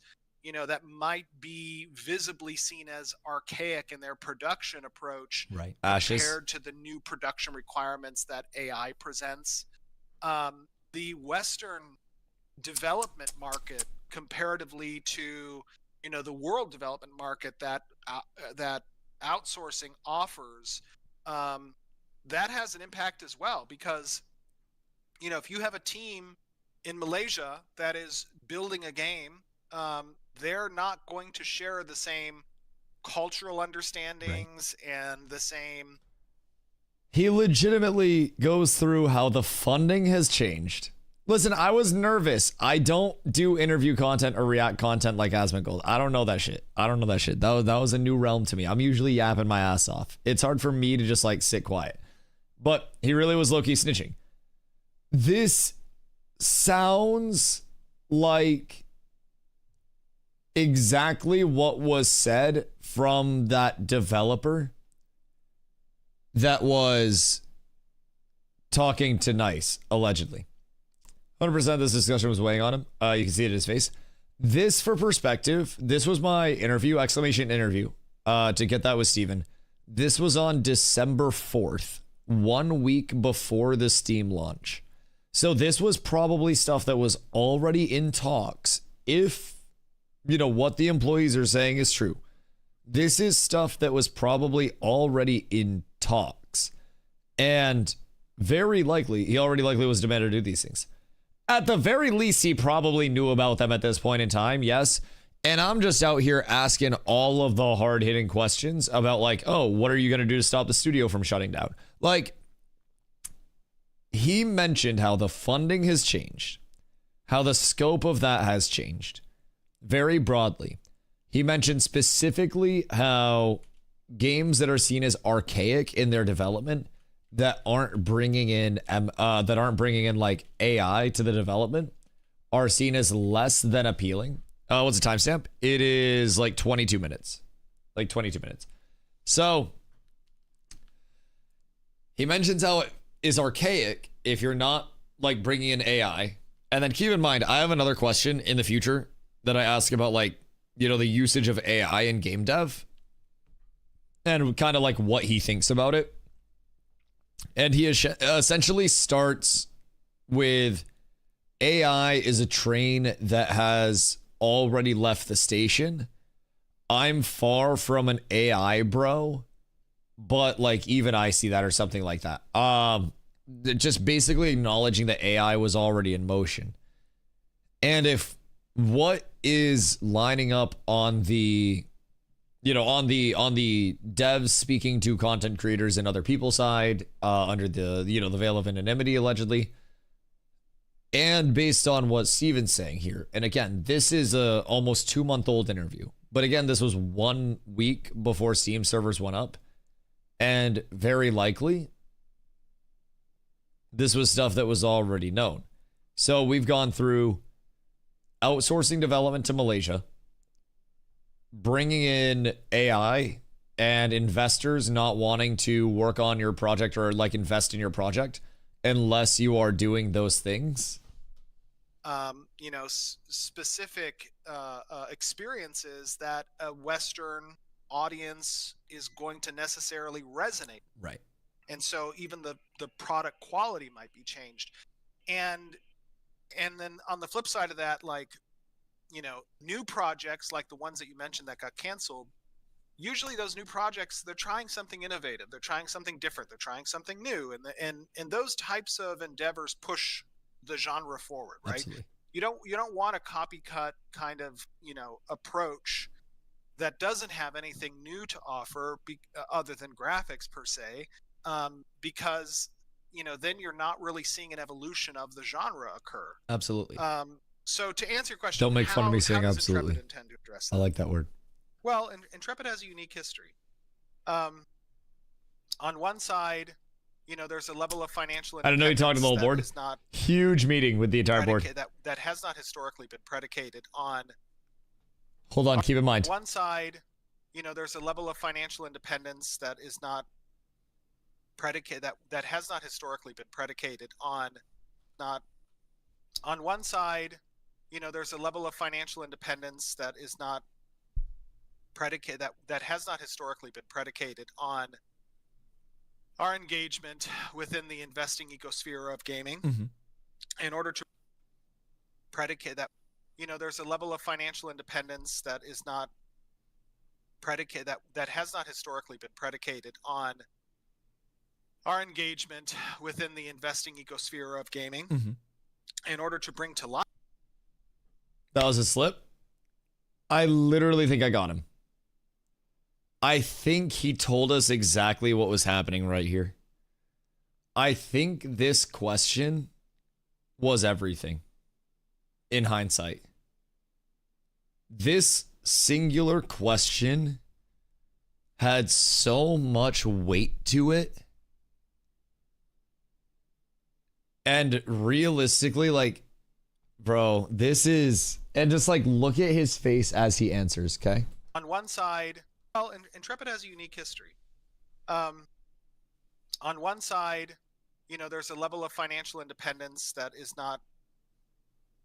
that might be visibly seen as archaic in their production approach, right? Compared to the new production requirements that AI presents. The Western development market, comparatively to the world development market that outsourcing offers, that has an impact as well, because if you have a team in Malaysia that is building a game, they're not going to share the same cultural understandings and the same He legitimately goes through how the funding has changed. Listen, I was nervous. I don't do interview content or react content like Asmongold. I don't know that shit. That was a new realm to me. I'm usually yapping my ass off. It's hard for me to just like sit quiet. But he really was low-key snitching. This sounds like exactly what was said from that developer that was talking to Nice, allegedly. 100% of this discussion was weighing on him. You can see it in his face. This, for perspective, this was my interview, interview, to get that with Steven. This was on December 4th, 1 week before the Steam launch. So this was probably stuff that was already in talks. If, what the employees are saying is true. This is stuff that was probably already in talks. And very likely, he already likely was demanded to do these things. At the very least, he probably knew about them at this point in time, yes. And I'm just out here asking all of the hard-hitting questions about like, oh, what are you going to do to stop the studio from shutting down? Like, he mentioned how the funding has changed, how the scope of that has changed very broadly. He mentioned specifically how games that are seen as archaic in their development that aren't bringing in like AI to the development are seen as less than appealing. What's the timestamp? It is like 22 minutes. Like 22 minutes. So he mentions how it is archaic if you're not like bringing in AI. And then keep in mind, I have another question in the future that I ask about like, the usage of AI in game dev and kind of like what he thinks about it. And he essentially starts with AI is a train that has already left the station. I'm far from an AI bro, but like even I see that or something like that. Just basically acknowledging that AI was already in motion. And if what is lining up on the on the devs speaking to content creators and other people's side under the the veil of anonymity allegedly, and based on what Steven's saying here, and again, this is a almost 2-month-old interview, but again, this was 1 week before Steam servers went up, and very likely this was stuff that was already known. So we've gone through outsourcing development to Malaysia, bringing in AI, and investors not wanting to work on your project or like invest in your project unless you are doing those things. Specific experiences that a Western audience is going to necessarily resonate. Right. And so even the product quality might be changed. And then on the flip side of that, like, new projects like the ones that you mentioned that got canceled, usually those new projects, they're trying something innovative, they're trying something different, they're trying something new, and those types of endeavors push the genre forward, right? Absolutely. You don't want a copycat kind of approach that doesn't have anything new to offer other than graphics per se, because then you're not really seeing an evolution of the genre occur. Absolutely. So to answer your question, don't make fun of me saying absolutely. Intend to address that? I like that word. Well, Intrepid has a unique history. On one side, there's a level of financial. I don't know you talked to the whole board. Not huge meeting with the entire board. That has not historically been predicated on. Hold on, keep in mind. On one side, there's a level of financial independence that is not predicated. That has not historically been predicated on. Not on one side, there's a level of financial independence that is not predicated. That has not historically been predicated on our engagement within the investing ecosphere of gaming. Mm-hmm. In order to predicate that, there's a level of financial independence that is not predicated. That has not historically been predicated on our engagement within the investing ecosphere of gaming. Mm-hmm. In order to bring to life. That was a slip. I literally think I got him. I think he told us exactly what was happening right here. I think this question was everything in hindsight. This singular question had so much weight to it. And realistically, like, bro, this is, and just like look at his face as he answers, okay? On one side, well, Intrepid has a unique history. On one side, you know, there's a level of financial independence that is not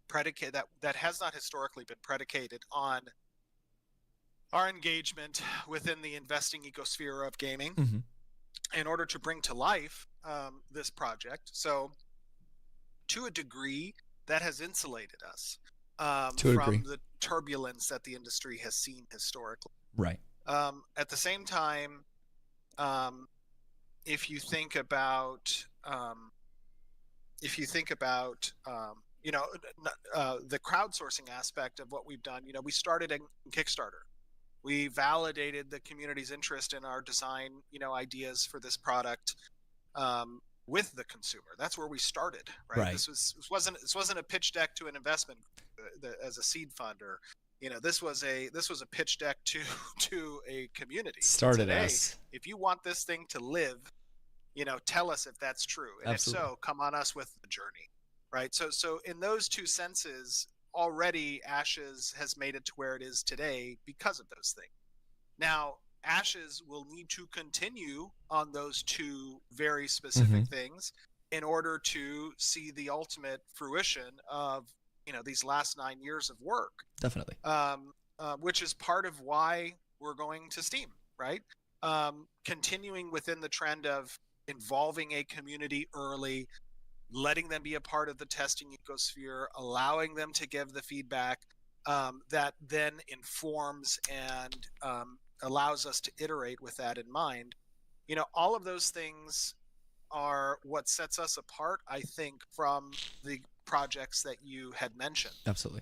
predicated, that has not historically been predicated on our engagement within the investing ecosphere of gaming in order to bring to life this project. So to a degree, that has insulated us from the turbulence that the industry has seen historically. Right. At the same time, if you think about, you know, the crowdsourcing aspect of what we've done, you know, we started in Kickstarter. We validated the community's interest in our design, you know, ideas for this product with the consumer. That's where we started, right? This wasn't a pitch deck to an investment as a seed fund, or, you know, this was a pitch deck to a community. Started today, us. If you want this thing to live, you know, tell us if that's true, and Absolutely. If so, come on us with the journey, right? So in those two senses, already Ashes has made it to where it is today because of those things. Now, Ashes will need to continue on those two very specific things in order to see the ultimate fruition of, you know, these last 9 years of work. Definitely. Which is part of why we're going to Steam, right? Continuing within the trend of involving a community early, letting them be a part of the testing ecosphere, allowing them to give the feedback that then informs and allows us to iterate with that in mind. You know, all of those things are what sets us apart, I think, from the projects that you had mentioned. Absolutely.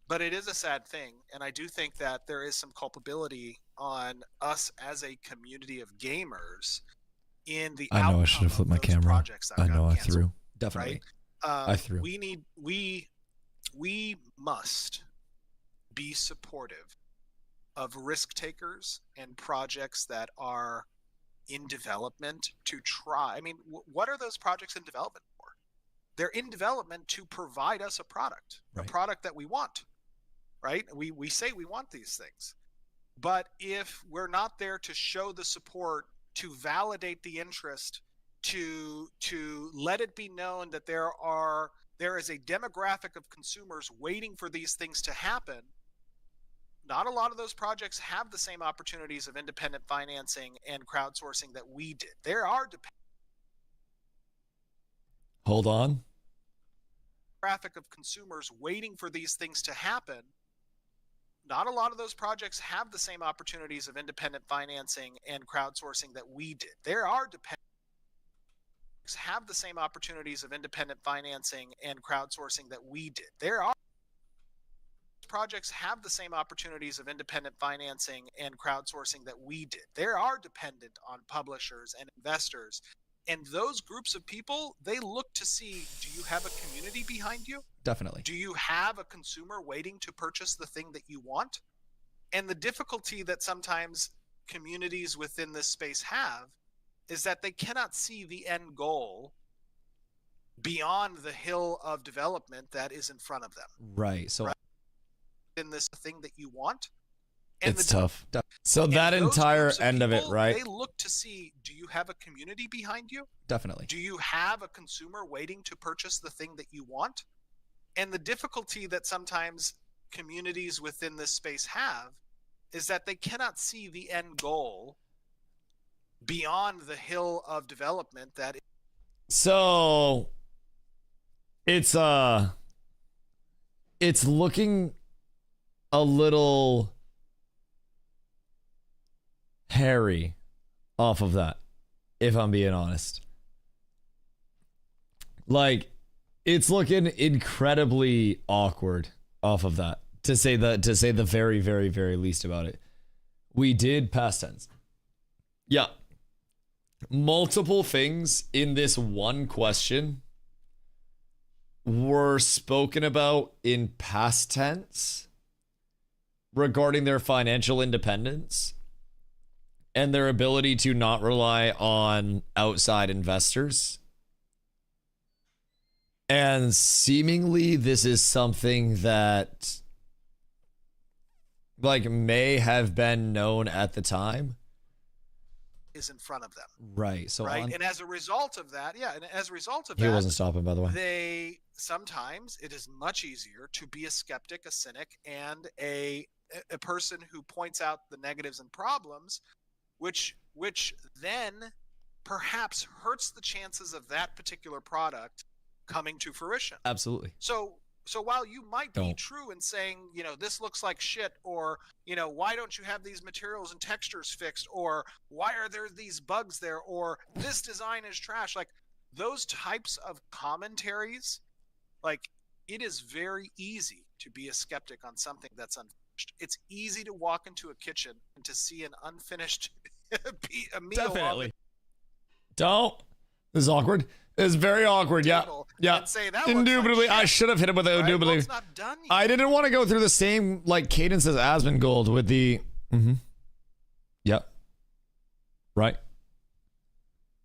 But it is a sad thing, and I do think that there is some culpability on us as a community of gamers in the I know I should have flipped my camera. I know I threw. Definitely. Right? I threw. We must be supportive of risk takers and projects that are in development to try. I mean, what are those projects in development for? They're in development to provide us a product that we want, right? We say we want these things, but if we're not there to show the support, to validate the interest, to let it be known that there is a demographic of consumers waiting for these things to happen, not a lot of those projects have the same opportunities of independent financing and crowdsourcing that we did. There are Hold on. Demographic of consumers waiting for these things to happen. Not a lot of those projects have the same opportunities of independent financing and crowdsourcing that we did. There are have the same opportunities of independent financing and crowdsourcing that we did. There are projects have the same opportunities of independent financing and crowdsourcing that we did. They are dependent on publishers and investors. And those groups of people, they look to see, do you have a community behind you? Definitely. Do you have a consumer waiting to purchase the thing that you want? And the difficulty that sometimes communities within this space have is that they cannot see the end goal beyond the hill of development that is in front of them. Right. So in this thing that you want. And it's tough. So that entire end of it, right? They look to see, do you have a community behind you? Definitely. Do you have a consumer waiting to purchase the thing that you want? And the difficulty that sometimes communities within this space have is that they cannot see the end goal beyond the hill of development that is. So it's looking a little hairy off of that, if I'm being honest. Like, it's looking incredibly awkward off of that, to say the very, very, very least about it. We did past tense. Yeah. multiple things in this one question were spoken about in past tense regarding their financial independence and their ability to not rely on outside investors. And seemingly this is something that like may have been known at the time. Is in front of them. Right. So and as a result of that, he wasn't stopping, by the way. They sometimes it is much easier to be a skeptic, a cynic, and a person who points out the negatives and problems, which then perhaps hurts the chances of that particular product coming to fruition. Absolutely. So while you might be true in saying, this looks like shit, or, why don't you have these materials and textures fixed, or why are there these bugs there, or this design is trash, like those types of commentaries, like it is very easy to be a skeptic on something that's unfinished. It's easy to walk into a kitchen and to see an unfinished a meal. Definitely. Don't. This is awkward. It's very awkward. Yeah. And say, that indubitably, like I should have hit it with an indubitably. Well, it's not done yet. I didn't want to go through the same like cadence as Asmongold with the. Yep. Right.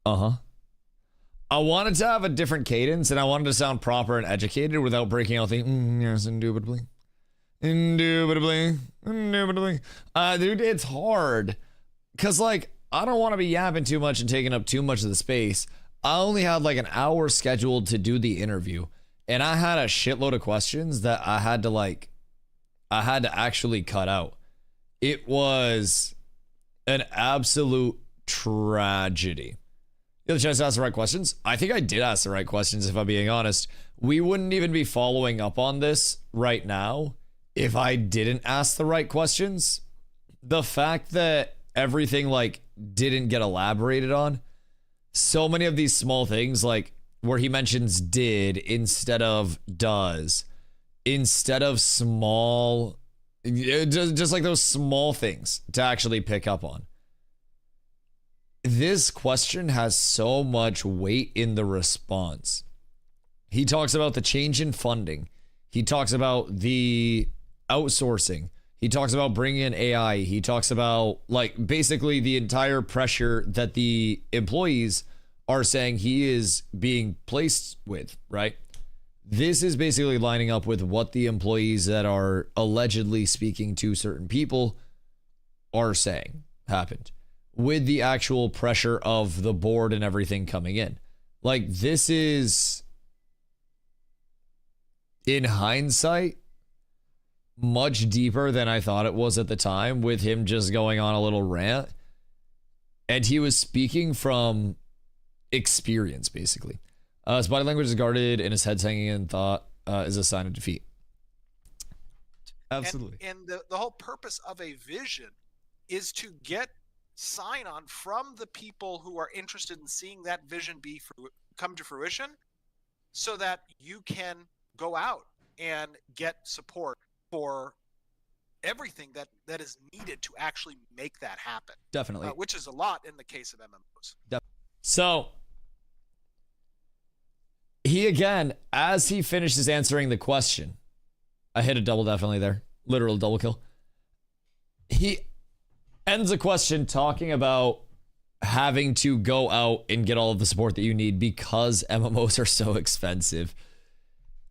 I wanted to have a different cadence, and I wanted to sound proper and educated without breaking out the yes, indubitably. Indubitably. Dude, it's hard. Because, like, I don't want to be yapping too much and taking up too much of the space. I only had like an hour scheduled to do the interview, and I had a shitload of questions that I had to actually cut out. It was an absolute tragedy. You had a chance to ask the right questions? I think I did ask the right questions, if I'm being honest. We wouldn't even be following up on this right now if I didn't ask the right questions. The fact that everything like didn't get elaborated on, so many of these small things, like where he mentions did instead of does, instead of small, just like those small things to actually pick up on. This question has so much weight in the response. He talks about the change in funding. He talks about the outsourcing. He talks about bringing in AI. He talks about like basically the entire pressure that the employees are saying he is being placed with, right? This is basically lining up with what the employees that are allegedly speaking to certain people are saying happened, with the actual pressure of the board and everything coming in. Like, this is, in hindsight, much deeper than I thought it was at the time, with him just going on a little rant. And he was speaking from experience, basically. His body language is guarded and his head's hanging in thought is a sign of defeat. Absolutely. And the whole purpose of a vision is to get sign-on from the people who are interested in seeing that vision come to fruition, so that you can go out and get support for everything that is needed to actually make that happen. Definitely. Which is a lot in the case of MMOs. So, he again, as he finishes answering the question, I hit a double definitely there. Literal double kill. He ends the question talking about having to go out and get all of the support that you need because MMOs are so expensive.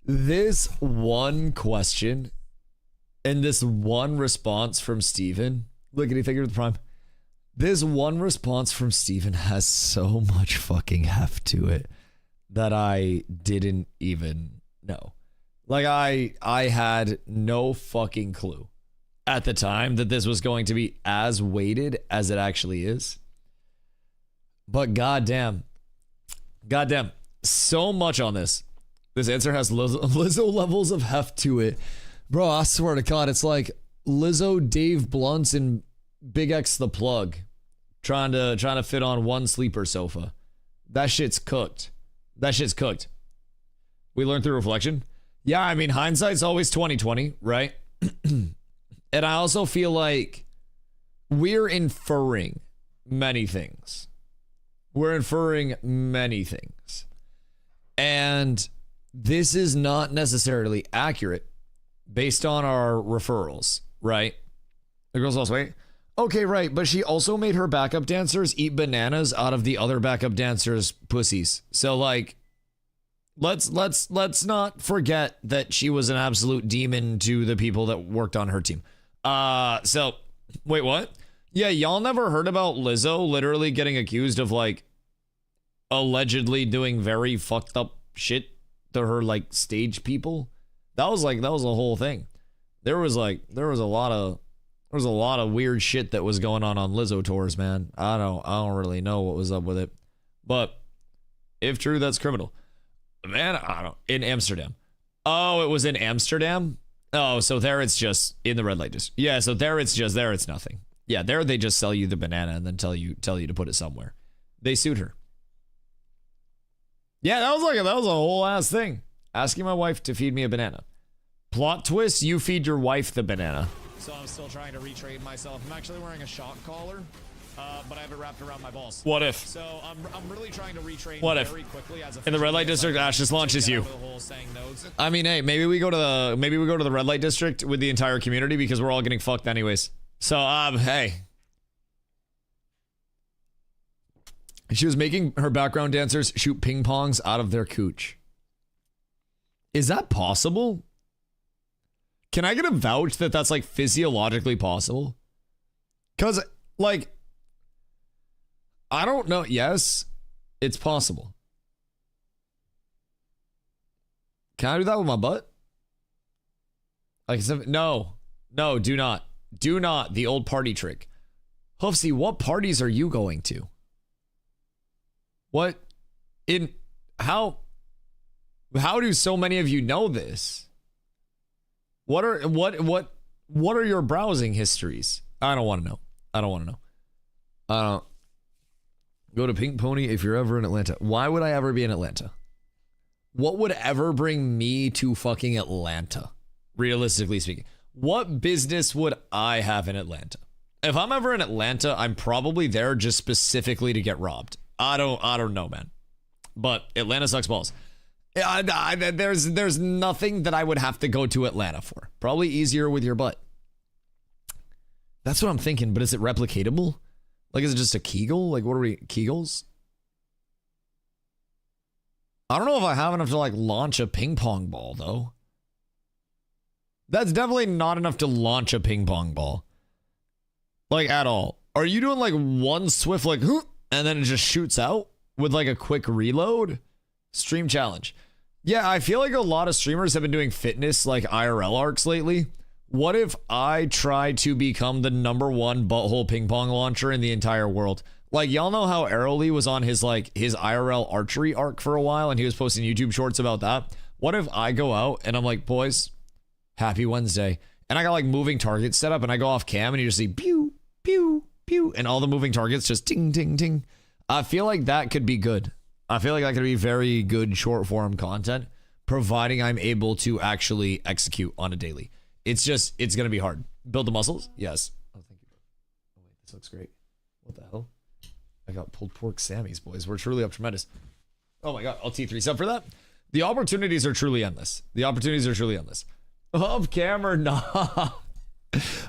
This one question and this one response from Steven, lickety figure with Prime. This one response from Steven has so much fucking heft to it that I didn't even know. Like, I had no fucking clue at the time that this was going to be as weighted as it actually is. But goddamn, so much on this. This answer has Lizzo levels of heft to it. Bro, I swear to God, it's like Lizzo, Dave Blunts, and Big X the Plug trying to fit on one sleeper sofa. That shit's cooked. We learned through reflection. Yeah, I mean, hindsight's always 20/20, right? And I also feel like we're inferring many things. We're inferring many things. And this is not necessarily accurate based on our referrals, right? The girl's also, wait, okay, right, but she also made her backup dancers eat bananas out of the other backup dancers' pussies. So, like, let's not forget that she was an absolute demon to the people that worked on her team. So, wait, what? Yeah, y'all never heard about Lizzo literally getting accused of, like, allegedly doing very fucked up shit to her, like, stage people? That was a whole thing. There was a lot of weird shit that was going on Lizzo tours, man. I don't really know what was up with it. But if true, that's criminal. Man, I don't. In Amsterdam. Oh, it was in Amsterdam? Oh, so there it's just in the red light district. Yeah, so there it's nothing. Yeah, there they just sell you the banana and then tell you to put it somewhere. They sued her. Yeah, that was a whole ass thing. Asking my wife to feed me a banana. Plot twist, you feed your wife the banana. So I'm still trying to retrain myself. I'm actually wearing a shock collar, but I have it wrapped around my balls. What if? So I'm really trying to retrain very quickly. As in the red light district, Ash just launches you. I mean, hey, maybe we go to the red light district with the entire community because we're all getting fucked anyways. So hey. She was making her background dancers shoot ping pongs out of their cooch. Is that possible? Can I get a vouch that that's, like, physiologically possible? Because, like, I don't know. Yes, it's possible. Can I do that with my butt? Like, no, do not. Do not. The old party trick. Hoofsy, what parties are you going to? What? How do so many of you know this? What are your browsing histories? I don't want to know. Go to Pink Pony if you're ever in Atlanta. Why would I ever be in Atlanta? What would ever bring me to fucking Atlanta? Realistically speaking, what business would I have in Atlanta? If I'm ever in Atlanta, I'm probably there just specifically to get robbed. I don't know, man. But Atlanta sucks balls. There's nothing that I would have to go to Atlanta for. Probably easier with your butt. That's what I'm thinking, but is it replicatable? Like, is it just a Kegel? Like, what are we, Kegels? I don't know if I have enough to, like, launch a ping pong ball, though. That's definitely not enough to launch a ping pong ball. Like, at all. Are you doing, like, one swift, like, and then it just shoots out with, like, a quick reload? Stream challenge. Yeah, I feel like a lot of streamers have been doing fitness, like, IRL arcs lately. What if I try to become the #1 butthole ping pong launcher in the entire world? Like, y'all know how Arrowly was on his IRL archery arc for a while and he was posting YouTube shorts about that? What if I go out and I'm like, boys, happy Wednesday. And I got, like, moving targets set up and I go off cam and you just see pew, pew, pew, and all the moving targets just ting, ting, ting. I feel like that could be good. I feel like that could be very good short form content, providing I'm able to actually execute on a daily. It's going to be hard. Build the muscles? Yes. Oh, thank you. Oh, wait, this looks great. What the hell? I got pulled pork Sammys, boys. We're truly up tremendous. Oh my God. I'll T3 sub for that. The opportunities are truly endless. Off camera? Nah.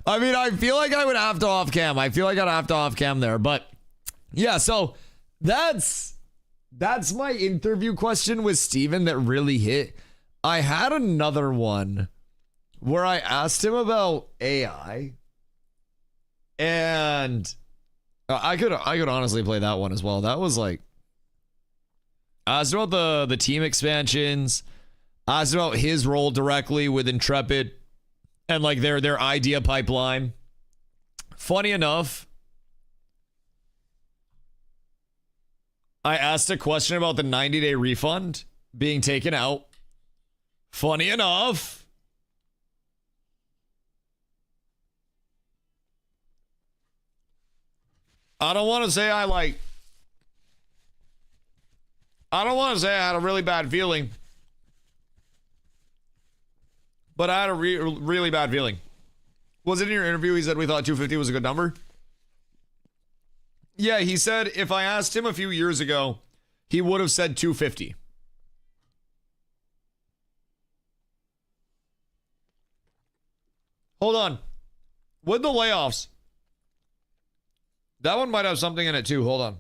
I mean, I feel like I would have to off cam. I feel like I'd have to off cam there. But yeah, so that's my interview question with Steven that really hit. I had another one where I asked him about AI, and I could honestly play that one as well. That was like, I asked about the team expansions, I asked about his role directly with Intrepid and like their idea pipeline. Funny enough, I asked a question about the 90-day refund being taken out. Funny enough, I don't want to say I had a really bad feeling, but I had a really bad feeling. Was it in your interview he said we thought 250 was a good number? Yeah, he said if I asked him a few years ago, he would have said 250. Hold on. With the layoffs, that one might have something in it too. Hold on.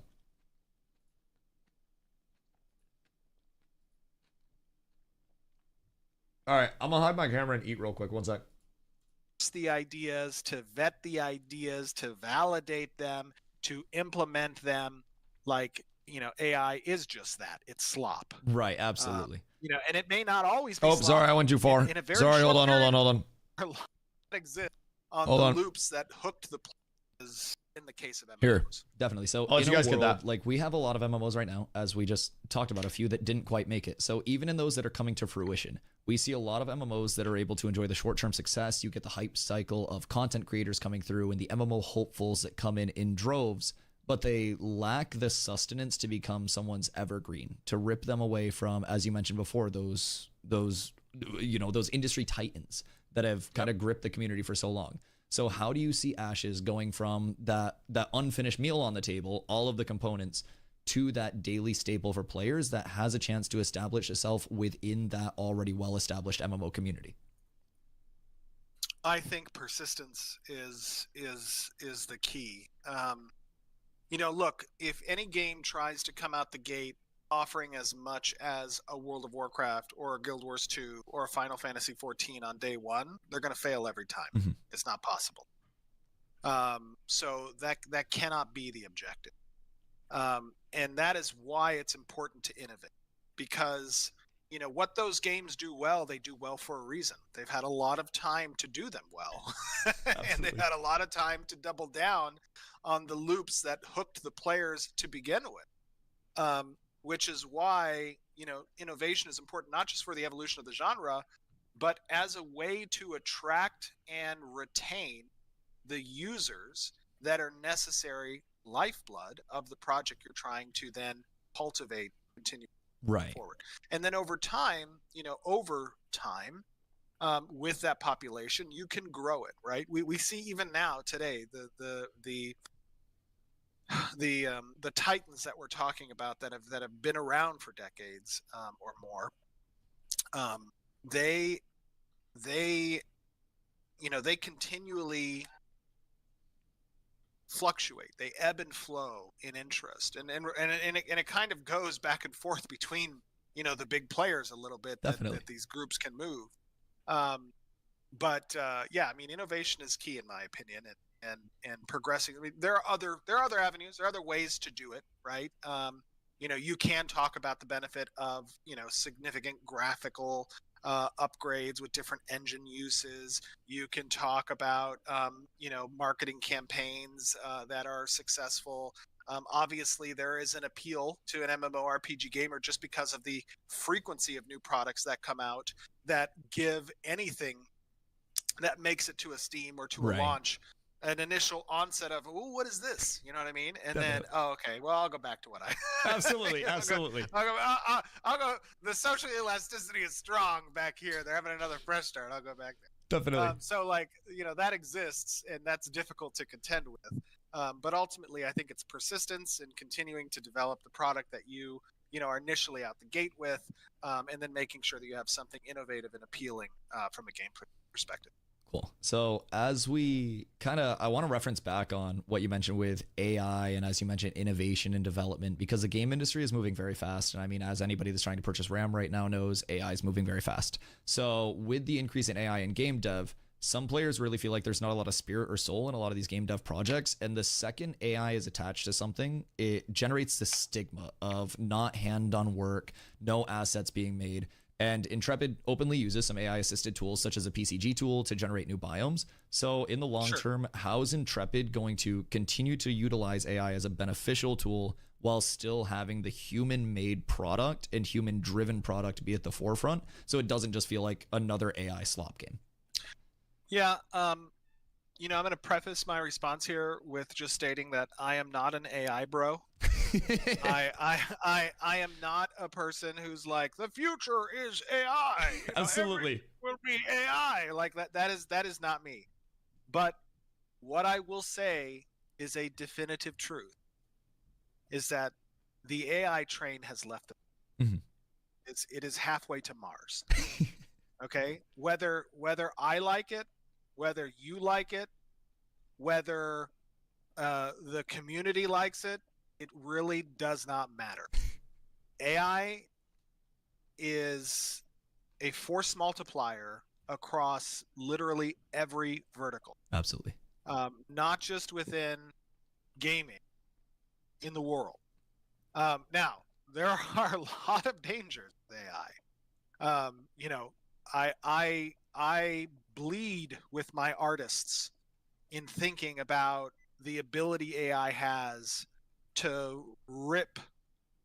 All right, I'm gonna hide my camera and eat real quick. One sec. The ideas, to vet the ideas, to validate them, to implement them. Like, you know, AI is just that. It's slop. Right, absolutely. You know, and it may not always be Oh, slop. sorry, I went too far. In a very Sorry, hold short on. period, that exist on Hold the on. loops that hooked the players in the case of MMOs. Here. Definitely. So I'll let in you guys a get world, that. like we have a lot of MMOs right now, as we just talked about, a few that didn't quite make it. So even in those that are coming to fruition, we see a lot of MMOs that are able to enjoy the short-term success. You get the hype cycle of content creators coming through and the MMO hopefuls that come in droves, but they lack the sustenance to become someone's evergreen, to rip them away from, as you mentioned before, those industry titans that have kind of gripped the community for so long. So how do you see Ashes going from that unfinished meal on the table, all of the components, to that daily staple for players that has a chance to establish itself within that already well-established MMO community? I think persistence is the key. You know, look, if any game tries to come out the gate offering as much as a World of Warcraft or a Guild Wars 2 or a Final Fantasy 14 on day one, they're going to fail every time. Mm-hmm. It's not possible. So that cannot be the objective. And that is why it's important to innovate, because, you know, what those games do well, they do well for a reason. They've had a lot of time to do them well. And they've had a lot of time to double down on the loops that hooked the players to begin with. Which is why, you know, innovation is important, not just for the evolution of the genre, but as a way to attract and retain the users that are necessary lifeblood of the project you're trying to then cultivate, continue forward. And then over time, with that population, you can grow it, right? We see even now today the titans that we're talking about that have been around for decades or more. They continually fluctuate. They ebb and flow in interest, and it kind of goes back and forth between, you know, the big players a little bit that these groups can move. But I mean, innovation is key in my opinion, and progressing. I mean, there are other avenues, there are other ways to do it, right? You know, you can talk about the benefit of, you know, significant graphical upgrades with different engine uses. You can talk about, you know, marketing campaigns that are successful. Obviously, there is an appeal to an MMORPG gamer just because of the frequency of new products that come out that give anything that makes it to a Steam or to a launch an initial onset of, "Ooh, what is this?" You know what I mean? And then, oh, okay, well, I'll go back to what I absolutely. I'll go. The social elasticity is strong back here. They're having another fresh start. I'll go back there. Definitely. So, like, you know, that exists, and that's difficult to contend with. But ultimately, I think it's persistence and continuing to develop the product that you know, are initially out the gate with, and then making sure that you have something innovative and appealing from a gameplay perspective. Cool. So as we I want to reference back on what you mentioned with AI and, as you mentioned, innovation and development, because the game industry is moving very fast. And I mean, as anybody that's trying to purchase RAM right now knows, AI is moving very fast. So with the increase in AI in game dev, some players really feel like there's not a lot of spirit or soul in a lot of these game dev projects. And the second AI is attached to something, it generates the stigma of not hand-done work, no assets being made. And Intrepid openly uses some AI-assisted tools, such as a PCG tool, to generate new biomes. So in the long term, how is Intrepid going to continue to utilize AI as a beneficial tool while still having the human-made product and human-driven product be at the forefront, so it doesn't just feel like another AI slop game? Yeah, you know, I'm going to preface my response here with just stating that I am not an AI bro. I am not a person who's like, the future is AI. You know, absolutely will be AI. Like that is not me. But what I will say is a definitive truth. is that the AI train has left the Mhm. it is halfway to Mars. Okay? Whether I like it, whether you like it, whether the community likes it, it really does not matter. AI is a force multiplier across literally every vertical. Absolutely. Not just within gaming, in the world. Now, there are a lot of dangers with AI. You know, I bleed with my artists in thinking about the ability AI has to rip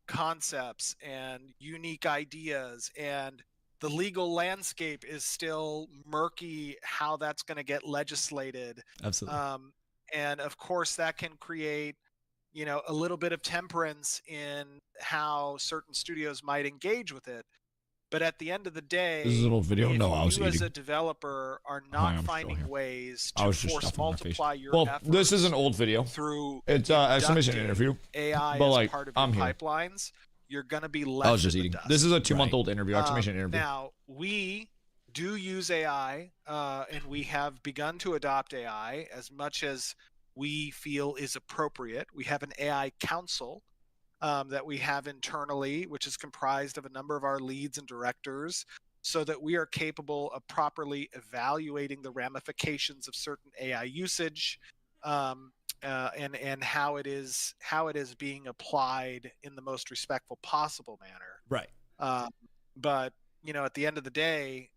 concepts and unique ideas, and the legal landscape is still murky how that's going to get legislated. Absolutely. And of course that can create, you know, a little bit of temperance in how certain studios might engage with it. But at the end of the day, This is a little video. if No, I was you as eating. a developer are Hi, not I'm still finding here. ways I to was just force stuffing my face. multiply your Well, efforts this is an old video. through It's exclamation inducting interview. AI But as like, part of I'm your here. pipelines, you're going to be left I was just in the eating. dust. This is a 2-month-old interview. Exclamation interview. Now, we do use AI, and we have begun to adopt AI as much as we feel is appropriate. We have an AI council that we have internally, which is comprised of a number of our leads and directors, so that we are capable of properly evaluating the ramifications of certain AI usage, and how it is being applied in the most respectful possible manner. Right. But you know, at the end of the day,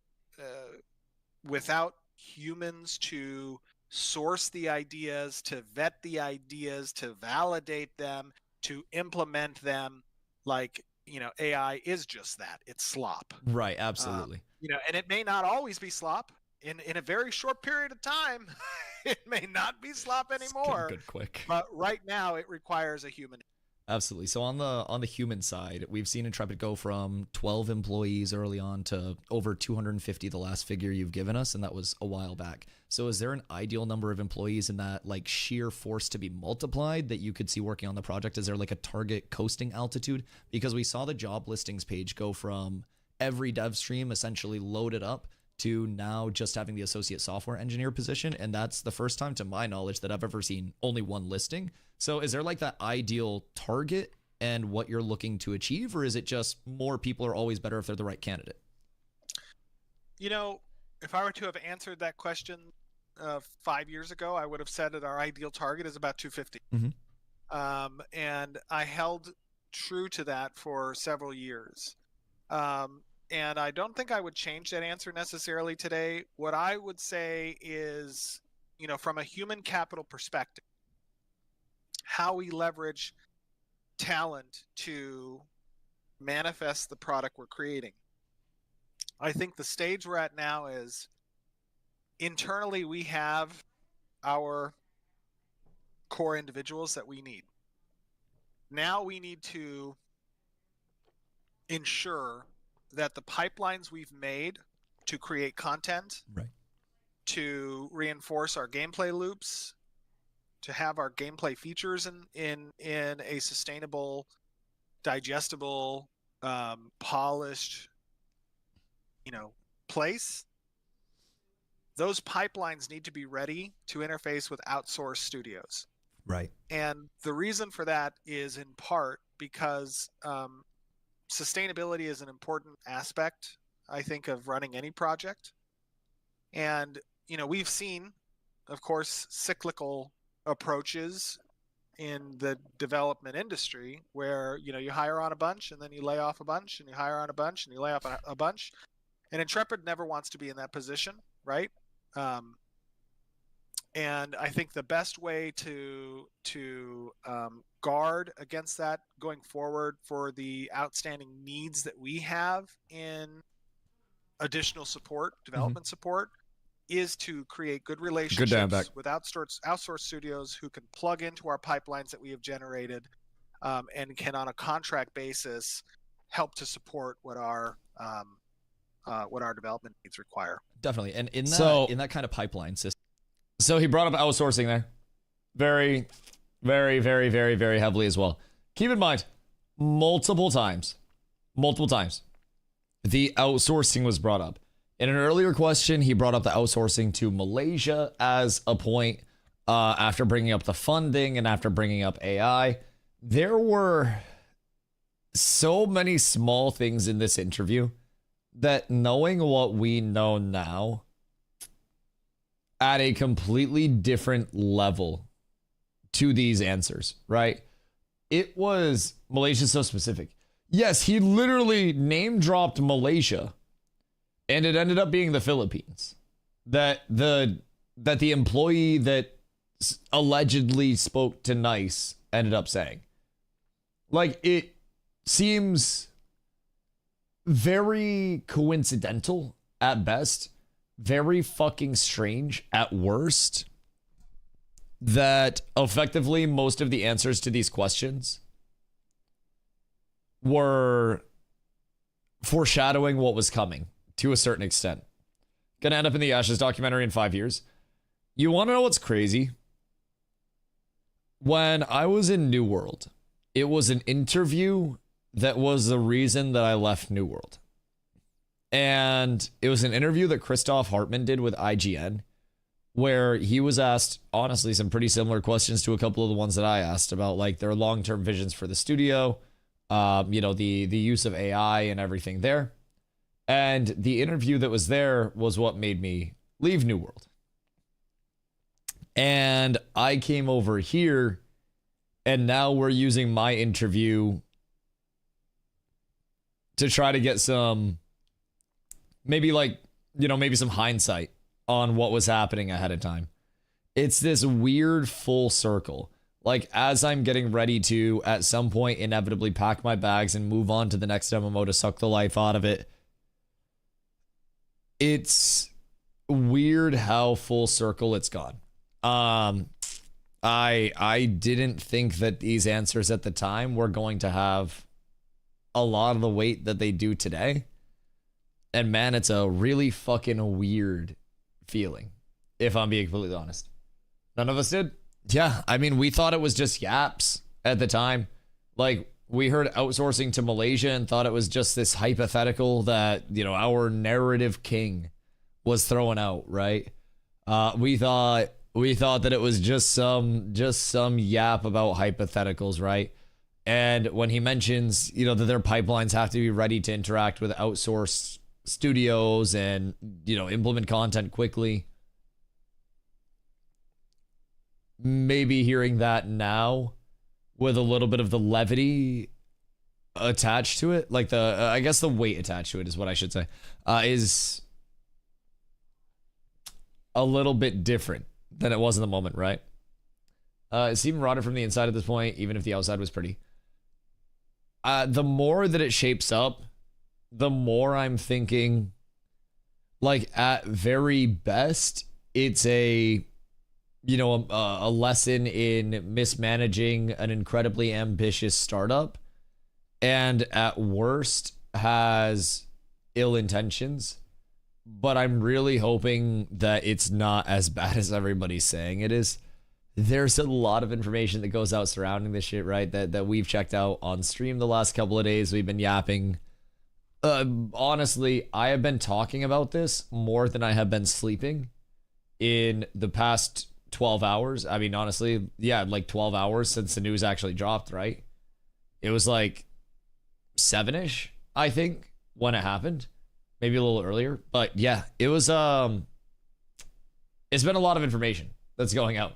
without humans to source the ideas, to vet the ideas, to validate them, to implement them, like, you know, AI is just that. It's slop. Right. Absolutely. You know, and it may not always be slop. In a very short period of time, it may not be slop anymore. Good quick. But right now, it requires a human. Absolutely. So on the human side, we've seen Intrepid go from 12 employees early on to over 250, the last figure you've given us, and that was a while back. So is there an ideal number of employees in that like sheer force to be multiplied that you could see working on the project? Is there like a target coasting altitude? Because we saw the job listings page go from every dev stream essentially loaded up to now just having the associate software engineer position. And that's the first time to my knowledge that I've ever seen only one listing. So is there like that ideal target and what you're looking to achieve, or is it just more people are always better if they're the right candidate? You know, if I were to have answered that question 5 years ago, I would have said that our ideal target is about 250. Mm-hmm. And I held true to that for several years. And I don't think I would change that answer necessarily today. What I would say is, you know, from a human capital perspective, how we leverage talent to manifest the product we're creating. I think the stage we're at now is internally we have our core individuals that we need. Now we need to ensure that the pipelines we've made to create content, right, to reinforce our gameplay loops, to have our gameplay features in a sustainable, digestible, polished, you know, place. Those pipelines need to be ready to interface with outsourced studios. right. And the reason for that is in part because sustainability is an important aspect, I think, of running any project. And, you know, we've seen, of course, cyclical approaches in the development industry where, you know, you hire on a bunch and then you lay off a bunch and you hire on a bunch and you lay off a bunch. And Intrepid never wants to be in that position, right? And I think the best way to guard against that going forward for the outstanding needs that we have in additional support, development support, is to create good relationships with outsourced studios who can plug into our pipelines that we have generated, and can on a contract basis help to support what our development needs require. Definitely. And in that kind of pipeline system. So he brought up outsourcing there very, very, very, very, very heavily as well. keep in mind, multiple times, the outsourcing was brought up. In an earlier question, he brought up the outsourcing to Malaysia as a point after bringing up the funding and after bringing up AI. There were so many small things in this interview that, knowing what we know now, at a completely different level to these answers, right? It was, Malaysia so specific. Yes, he literally name dropped Malaysia, and it ended up being the Philippines. That the employee that allegedly spoke to NICE ended up saying. Like, it seems very coincidental at best, very fucking strange at worst, that effectively most of the answers to these questions were foreshadowing what was coming to a certain extent. Gonna end up in the Ashes documentary in 5 years. You want to know what's crazy? When I was in New World, it was an interview that was the reason that I left New World. And it was an interview that Christoph Hartmann did with IGN, where he was asked, honestly, some pretty similar questions to a couple of the ones that I asked about, like, their long-term visions for the studio, the use of AI and everything there. And the interview that was there was what made me leave New World. And I came over here, and now we're using my interview to try to get some, maybe some hindsight on what was happening ahead of time. It's this weird full circle. Like, as I'm getting ready to, at some point, inevitably pack my bags and move on to the next MMO to suck the life out of it, it's weird how full circle it's gone. I didn't think that these answers at the time were going to have a lot of the weight that they do today. And man, it's a really fucking weird feeling, if I'm being completely honest. None of us did. Yeah, I mean, we thought it was just yaps at the time. Like, we heard outsourcing to Malaysia and thought it was just this hypothetical that, our narrative king was throwing out, right? We thought that it was just some yap about hypotheticals, right? And when he mentions, that their pipelines have to be ready to interact with outsourced studios and, implement content quickly. Maybe hearing that now with a little bit of the levity attached to it, like I guess the weight attached to it is what I should say, is a little bit different than it was in the moment, right? It's even rotted from the inside at this point, even if the outside was pretty. The more that it shapes up, the more I'm thinking, like, at very best, it's a lesson in mismanaging an incredibly ambitious startup, and at worst has ill intentions. But I'm really hoping that it's not as bad as everybody's saying it is. There's a lot of information that goes out surrounding this shit, right? That we've checked out on stream the last couple of days. We've been yapping. Honestly, I have been talking about this more than I have been sleeping in the past 12 hours. I mean, honestly, yeah, like 12 hours since the news actually dropped, right? It was like 7-ish, I think, when it happened. Maybe a little earlier. But yeah, it was, it's been a lot of information that's going out.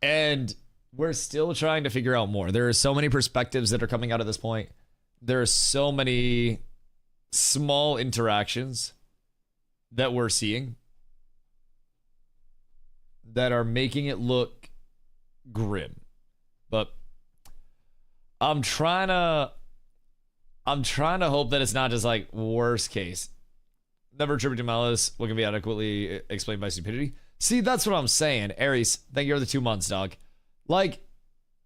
And we're still trying to figure out more. There are so many perspectives that are coming out at this point. There are so many small interactions that we're seeing that are making it look grim. But I'm trying to hope that it's not just like worst case. Never attribute to malice. What can be adequately explained by stupidity. See, that's what I'm saying. Aries, thank you for the 2 months, dog. Like,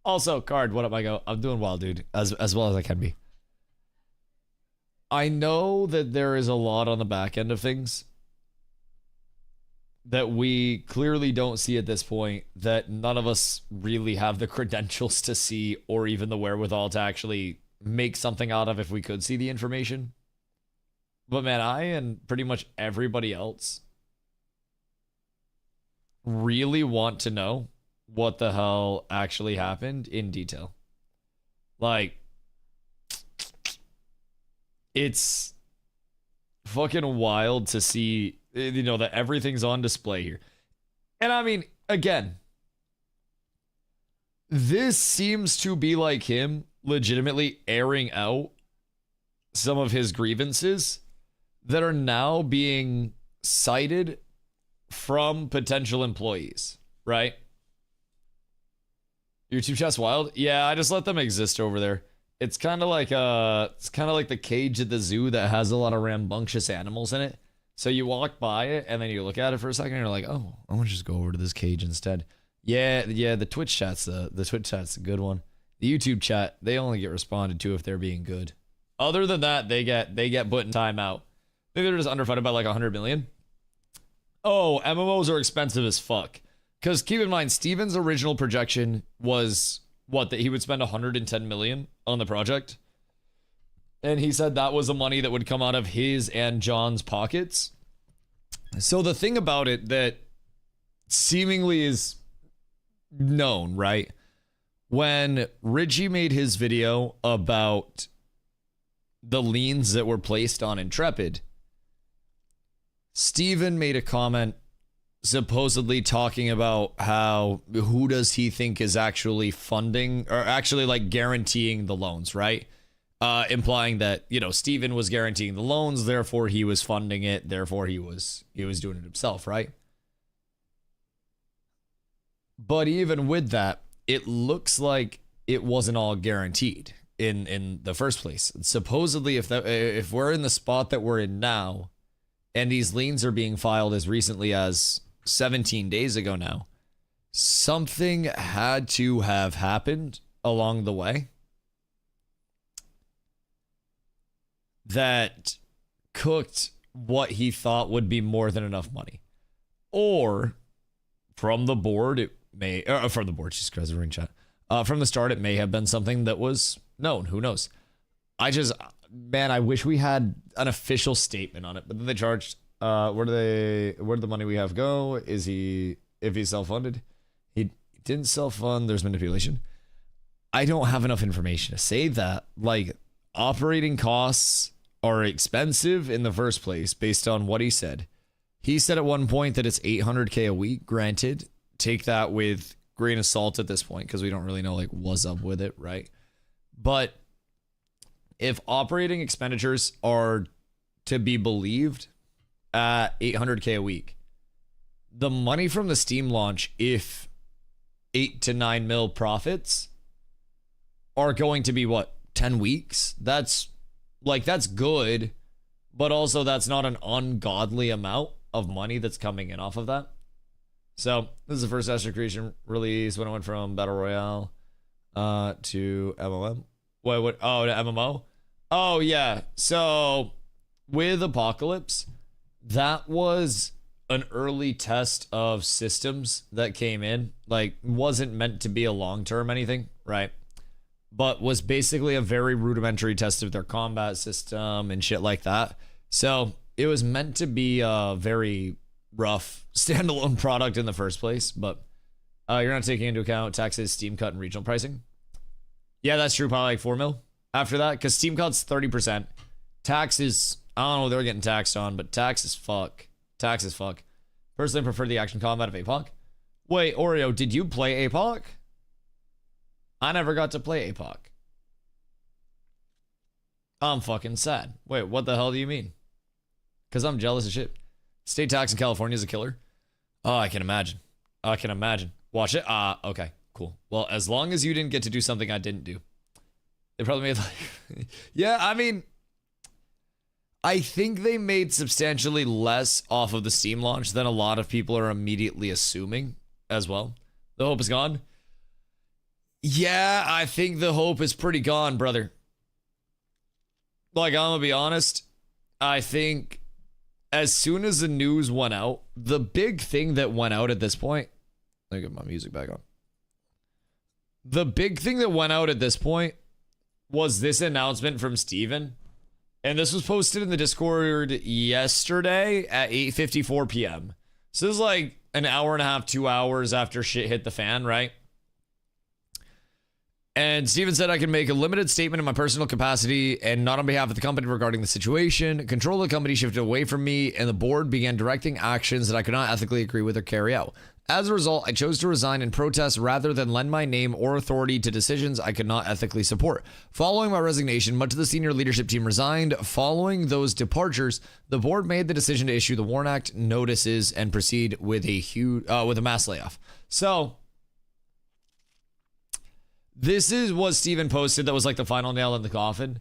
also, Card, what up, I go? I'm doing well, dude. As well as I can be. I know that there is a lot on the back end of things. that we clearly don't see at this point, that none of us really have the credentials to see or even the wherewithal to actually make something out of if we could see the information. But man, I and pretty much everybody else really want to know what the hell actually happened in detail. Like, it's fucking wild to see, you know, that everything's on display here. And I mean, again, this seems to be like him legitimately airing out some of his grievances that are now being cited from potential employees, right? YouTube chat's wild. Yeah, I just let them exist over there. It's kind of like the cage at the zoo that has a lot of rambunctious animals in it. So you walk by it and then you look at it for a second and you're like, oh, I'm gonna just go over to this cage instead. Yeah, the Twitch chat's the Twitch chat's a good one. The YouTube chat, they only get responded to if they're being good. Other than that, they get put in timeout. I think they're just underfunded by like 100 million. Oh, MMOs are expensive as fuck. Because keep in mind, Steven's original projection was what, that he would spend 110 million on the project. And he said that was the money that would come out of his and John's pockets. So the thing about it that seemingly is known, right? When Ridgie made his video about the liens that were placed on Intrepid, Steven made a comment supposedly talking about how, who does he think is actually funding or actually like guaranteeing the loans, right? Implying that, you know, Steven was guaranteeing the loans, therefore he was funding it, therefore he was doing it himself, right? But even with that, it looks like it wasn't all guaranteed in the first place. And supposedly, if we're in the spot that we're in now, and these liens are being filed as recently as 17 days ago now, something had to have happened along the way that cooked what he thought would be more than enough money. Or from the board, it may, from the board, Jesus Christ, ring chat. From the start, it may have been something that was known. Who knows? I wish we had an official statement on it, but then they charged, where did the money we have go? If he's self-funded? He didn't self-fund, there's manipulation. I don't have enough information to say that. Like, operating costs are expensive in the first place based on what he said. He said at one point that it's $800K a week. Granted, take that with grain of salt at this point because we don't really know like what's up with it, right? But if operating expenditures are to be believed at $800K a week, the money from the Steam launch, if 8 to 9 mil profits, are going to be what, 10 weeks? That's good, but also that's not an ungodly amount of money that's coming in off of that. So this is the first Astro Creation release when I went from Battle Royale to MMO. What? Oh, to MMO? Oh, yeah. So with Apocalypse, that was an early test of systems that came in. Like, wasn't meant to be a long-term anything, right? But was basically a very rudimentary test of their combat system and shit like that. So it was meant to be a very rough standalone product in the first place, but you're not taking into account taxes, Steam cut, and regional pricing. Yeah, that's true. Probably like 4 mil after that, because Steam cut's 30%. Tax is, I don't know what they're getting taxed on, but tax is fuck. Tax is fuck. Personally, prefer the action combat of APOC. Wait, Oreo, did you play APOC? I never got to play APOC. I'm fucking sad. Wait, what the hell do you mean? Because I'm jealous as shit. State tax in California is a killer. Oh, I can imagine. I can imagine. Watch it. Okay, cool. Well, as long as you didn't get to do something I didn't do. They probably made like... Yeah, I mean... I think they made substantially less off of the Steam launch than a lot of people are immediately assuming as well. The hope is gone. Yeah, I think the hope is pretty gone, brother. Like, I'm gonna be honest. I think as soon as the news went out, the big thing that went out at this point, let me get my music back on. The big thing that went out at this point was this announcement from Steven. And this was posted in the Discord yesterday at 8:54 p.m. So this is like an hour and a half, 2 hours after shit hit the fan, right? And Steven said, I can make a limited statement in my personal capacity and not on behalf of the company regarding the situation. Control of the company shifted away from me, and the board began directing actions that I could not ethically agree with or carry out. As a result, I chose to resign in protest rather than lend my name or authority to decisions I could not ethically support. Following my resignation, much of the senior leadership team resigned. Following those departures, the board made the decision to issue the WARN Act notices and proceed with a mass layoff. So this is what Steven posted that was like the final nail in the coffin.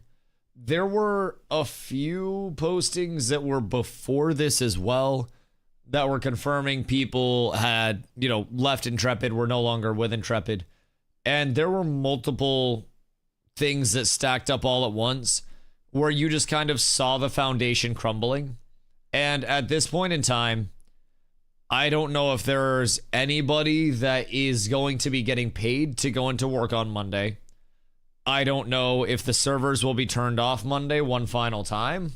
There were a few postings that were before this as well that were confirming people had, left Intrepid, were no longer with Intrepid. And there were multiple things that stacked up all at once where you just kind of saw the foundation crumbling. And at this point in time, I don't know if there's anybody that is going to be getting paid to go into work on Monday. I don't know if the servers will be turned off Monday one final time.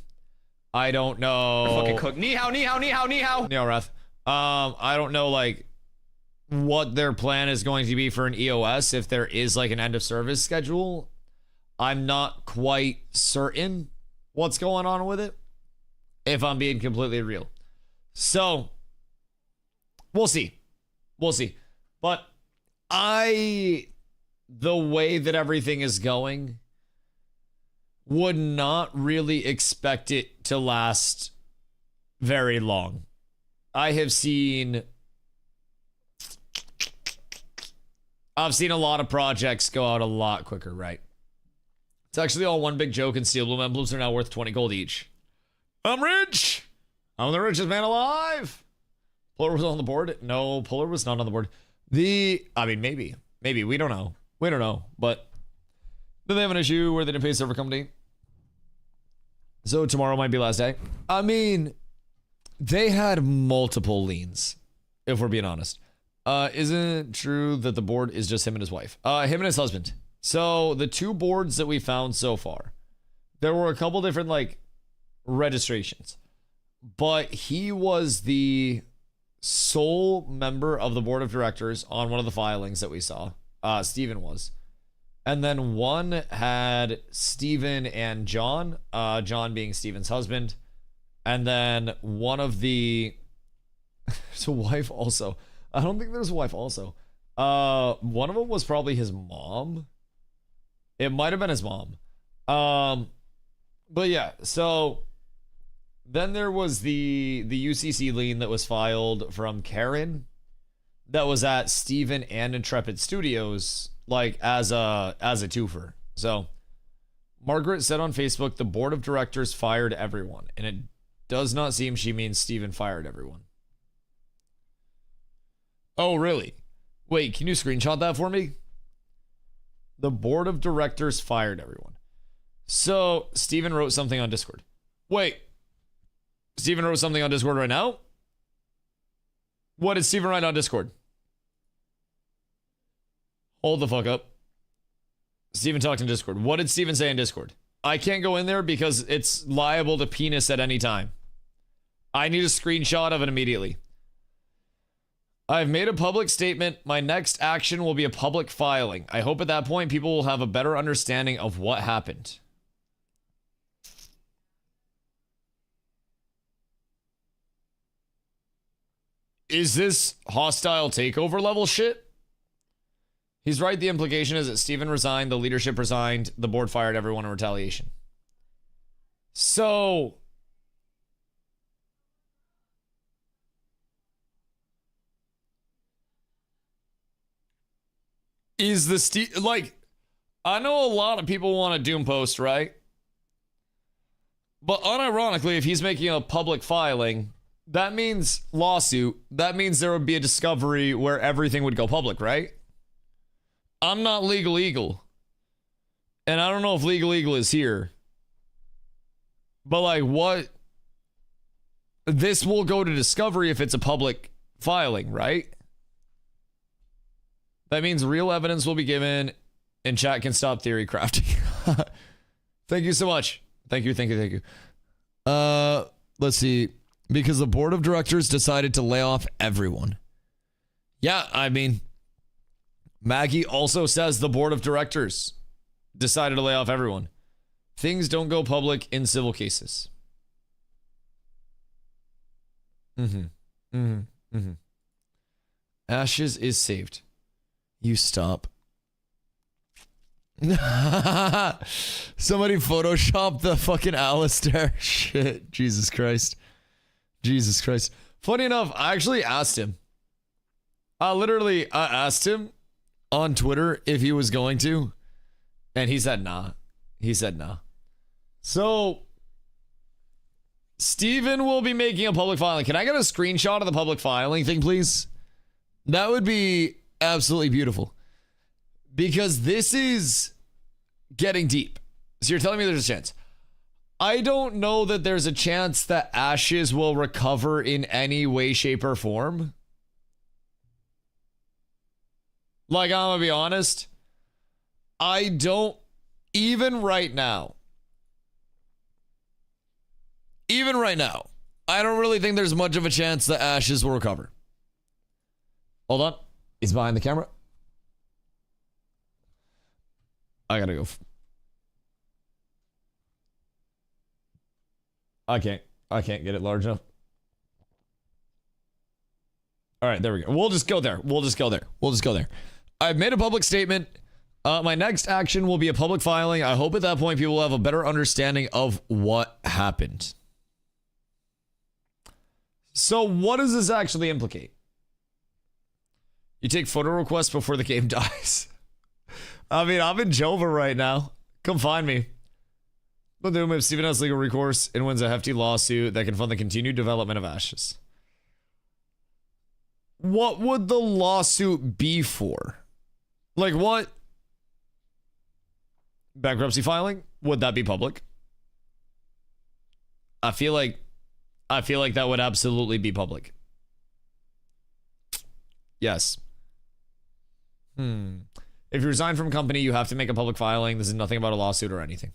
I don't know. Fucking cook. Ni hao, ni hao, ni hao, ni hao. Ni hao, Wrath. I don't know, what their plan is going to be for an EOS, if there is, an end of service schedule. I'm not quite certain what's going on with it, if I'm being completely real. So, we'll see. We'll see. But the way that everything is going, would not really expect it to last very long. I've seen a lot of projects go out a lot quicker, right? It's actually all one big joke, and Steel Bloom emblems are now worth 20 gold each. I'm rich! I'm the richest man alive! Puller was on the board? No, Puller was not on the board. Maybe. We don't know. But then they have an issue where they didn't pay server company. So tomorrow might be last day. They had multiple liens, if we're being honest. Isn't it true that the board is just him and his wife? Him and his husband. So the two boards that we found so far, there were a couple different registrations, but he was the sole member of the board of directors on one of the filings that we saw. Steven was. And then one had Steven and John, John being Steven's husband. And then one of there's a wife also. I don't think there's a wife also. One of them was probably his mom. It might have been his mom. But yeah, so then there was the UCC lien that was filed from Karen that was at Steven and Intrepid Studios, as a twofer. So Margaret said on Facebook, the board of directors fired everyone, and it does not seem she means Steven fired everyone. Oh, really? Wait, can you screenshot that for me? The board of directors fired everyone. So Steven wrote something on Discord. Wait, Steven wrote something on Discord right now? What did Steven write on Discord? Hold the fuck up. Steven talked in Discord. What did Steven say in Discord? I can't go in there because it's liable to penis at any time. I need a screenshot of it immediately. I've made a public statement. My next action will be a public filing. I hope at that point people will have a better understanding of what happened. Is this hostile takeover level shit? He's right. The implication is that Steven resigned, the leadership resigned, the board fired everyone in retaliation. So is the I know a lot of people want a Doom post, right? But unironically, if he's making a public filing, that means lawsuit. That means there would be a discovery where everything would go public, right? I'm not Legal Eagle. And I don't know if Legal Eagle is here. But this will go to discovery if it's a public filing, right? That means real evidence will be given and chat can stop theory crafting. Thank you so much. Thank you. Let's see. Because the board of directors decided to lay off everyone. Yeah, I mean, Maggie also says the board of directors decided to lay off everyone. Things don't go public in civil cases. Ashes is saved. You stop. Somebody photoshopped the fucking Alistair. Shit. Jesus Christ. Funny enough, I actually asked him. I asked him on Twitter if he was going to. And he said nah. So, Steven will be making a public filing. Can I get a screenshot of the public filing thing, please? That would be absolutely beautiful. Because this is getting deep. So you're telling me there's a chance. I don't know that there's a chance that Ashes will recover in any way, shape, or form. Like, I'm gonna be honest. I don't, even right now, I don't really think there's much of a chance that Ashes will recover. Hold on. He's behind the camera. I gotta go. I can't get it large enough. All right, there we go. We'll just go there. I've made a public statement. My next action will be a public filing. I hope at that point people will have a better understanding of what happened. So what does this actually implicate? You take photo requests before the game dies. I mean, I'm in Jova right now. Come find me. But then if Steven has legal recourse and wins a hefty lawsuit that can fund the continued development of Ashes. What would the lawsuit be for? Like what? Bankruptcy filing? Would that be public? I feel like that would absolutely be public. Yes. If you resign from a company, you have to make a public filing. This is nothing about a lawsuit or anything.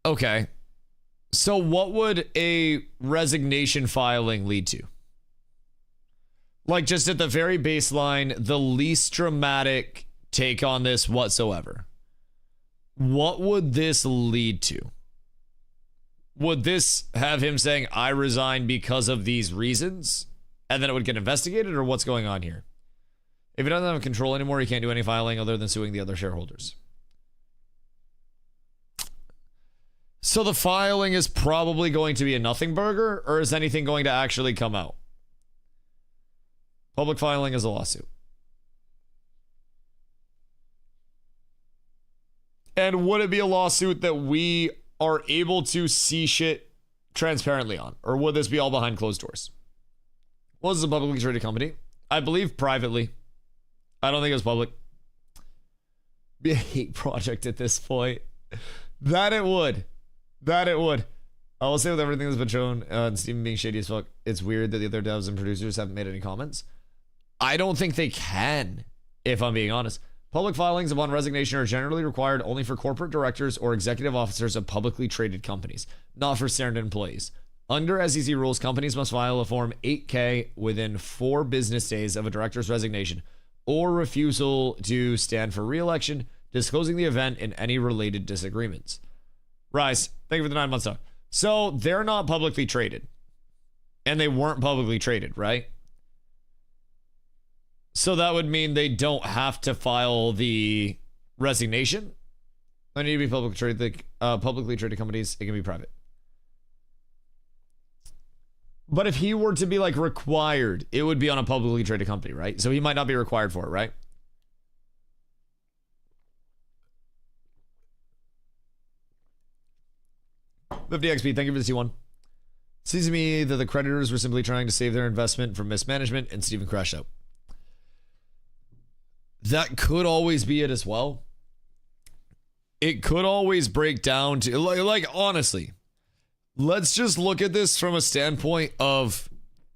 Okay. So what would a resignation filing lead to? Like just at the very baseline, the least dramatic take on this whatsoever. What would this lead to? Would this have him saying, I resign because of these reasons? And then it would get investigated, or what's going on here? If he doesn't have control anymore, he can't do any filing other than suing the other shareholders. So the filing is probably going to be a nothing burger, or is anything going to actually come out? Public filing is a lawsuit. And would it be a lawsuit that we are able to see shit transparently on? Or would this be all behind closed doors? Well, this is a publicly traded company. I believe privately. I don't think it was public. Be a hate project at this point. That it would. I will say with everything that's been shown and Steven being shady as fuck, it's weird that the other devs and producers haven't made any comments. I don't think they can, if I'm being honest. Public filings upon resignation are generally required only for corporate directors or executive officers of publicly traded companies, not for standard employees. Under SEC rules, companies must file a Form 8K within 4 business days of a director's resignation or refusal to stand for re-election, disclosing the event and any related disagreements. Rise, thank you for the 9 months. So they're not publicly traded. And they weren't publicly traded, right? So that would mean they don't have to file the resignation. They need to be publicly traded companies. It can be private. But if he were to be like required, it would be on a publicly traded company, right? So he might not be required for it, right? FDXP, thank you for the C1. Seems to me that the creditors were simply trying to save their investment from mismanagement and Steven crashed out. That could always be it as well. It could always break down to, like honestly, let's just look at this from a standpoint of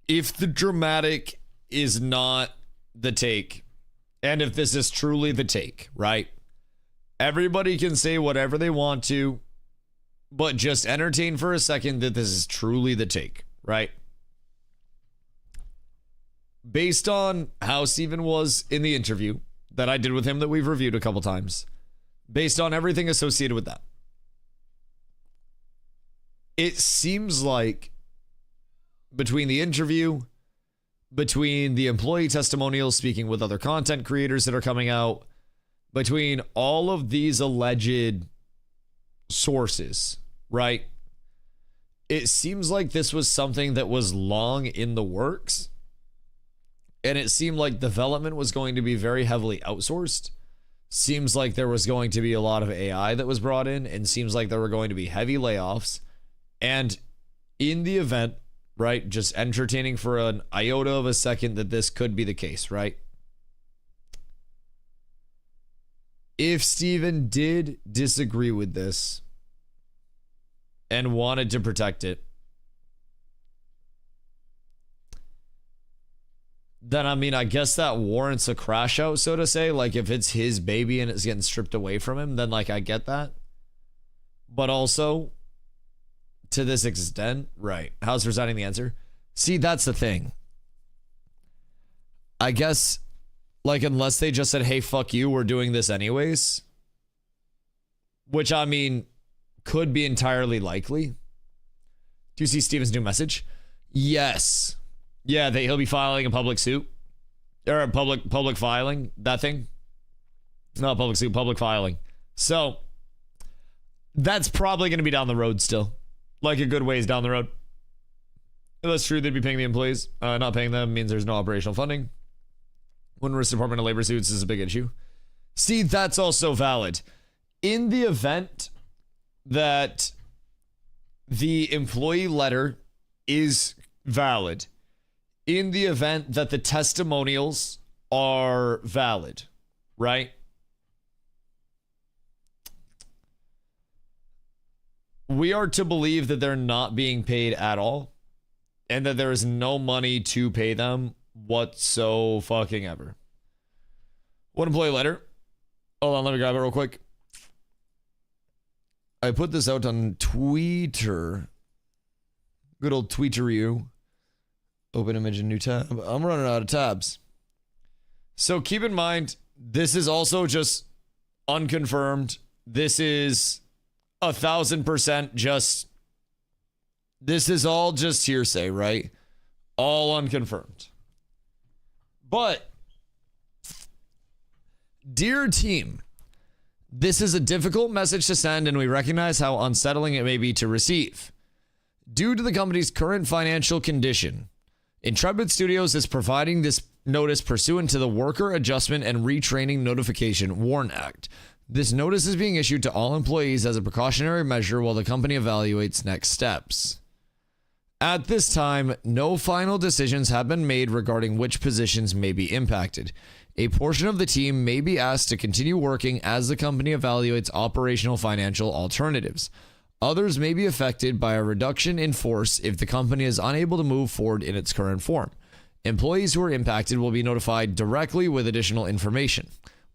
if the dramatic is not the take, and if this is truly the take, right? Everybody can say whatever they want to, but just entertain for a second that this is truly the take, right? Based on how Steven was in the interview that I did with him that we've reviewed a couple times, based on everything associated with that, it seems like between the interview, between the employee testimonials speaking with other content creators that are coming out, between all of these alleged sources, right? It seems like this was something that was long in the works. And it seemed like development was going to be very heavily outsourced. Seems like there was going to be a lot of AI that was brought in, and seems like there were going to be heavy layoffs. And in the event, right, just entertaining for an iota of a second that this could be the case, right? If Steven did disagree with this and wanted to protect it, then I mean, I guess that warrants a crash out, so to say. Like, if it's his baby and it's getting stripped away from him, then like I get that. But also, to this extent, right? How's resigning the answer? See, that's the thing. I guess, like, unless they just said, hey, fuck you, we're doing this anyways. Which, I mean, could be entirely likely. Do you see Steven's new message? Yes. Yeah, he'll be filing a public suit. Or a public filing, that thing. No, public suit, public filing. So, that's probably going to be down the road still. Like a good ways down the road. If that's true, they'd be paying the employees. Not paying them means there's no operational funding. When risk Department of Labor suits is a big issue. See, that's also valid. In the event that the employee letter is valid, in the event that the testimonials are valid, right? We are to believe that they're not being paid at all, and that there is no money to pay them whatso fucking ever. What employee letter? Hold on, let me grab it real quick. I put this out on Twitter. Good old Tweeteroo. Open image and new tab. I'm running out of tabs. So keep in mind, this is also just unconfirmed. This is 1,000% just, this is all just hearsay, right? All unconfirmed. But, dear team, this is a difficult message to send, and we recognize how unsettling it may be to receive. Due to the company's current financial condition, Intrepid Studios is providing this notice pursuant to the Worker Adjustment and Retraining Notification WARN Act. This notice is being issued to all employees as a precautionary measure while the company evaluates next steps. At this time, no final decisions have been made regarding which positions may be impacted. A portion of the team may be asked to continue working as the company evaluates operational financial alternatives. Others may be affected by a reduction in force if the company is unable to move forward in its current form. Employees who are impacted will be notified directly with additional information.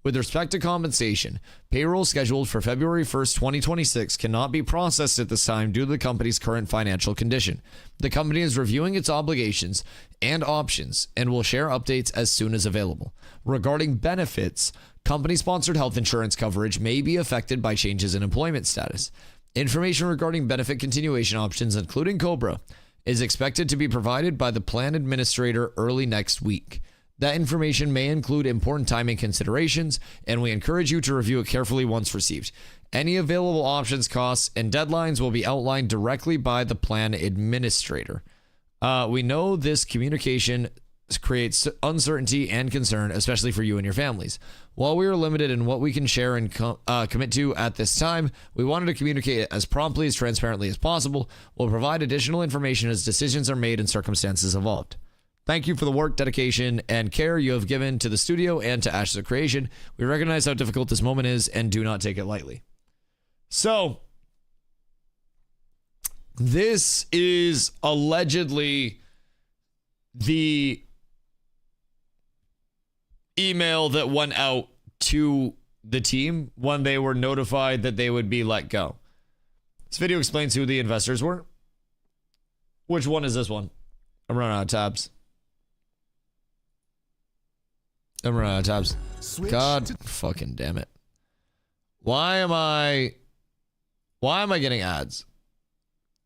With respect to compensation, payroll scheduled for February 1st, 2026 cannot be processed at this time due to the company's current financial condition. The company is reviewing its obligations and options and will share updates as soon as available. Regarding benefits, company-sponsored health insurance coverage may be affected by changes in employment status. Information regarding benefit continuation options, including COBRA, is expected to be provided by the plan administrator early next week. That information may include important timing considerations, and we encourage you to review it carefully once received. Any available options, costs, and deadlines will be outlined directly by the plan administrator. We know this communication creates uncertainty and concern, especially for you and your families. While we are limited in what we can share and commit to at this time, we wanted to communicate as promptly as transparently as possible. We'll provide additional information as decisions are made and circumstances evolved. Thank you for the work, dedication, and care you have given to the studio and to Ashes of Creation. We recognize how difficult this moment is and do not take it lightly. So, This is allegedly the email that went out to the team when they were notified that they would be let go. This video explains who the investors were. Which one is this one? I'm running out of tabs. God fucking damn it. Why am I getting ads?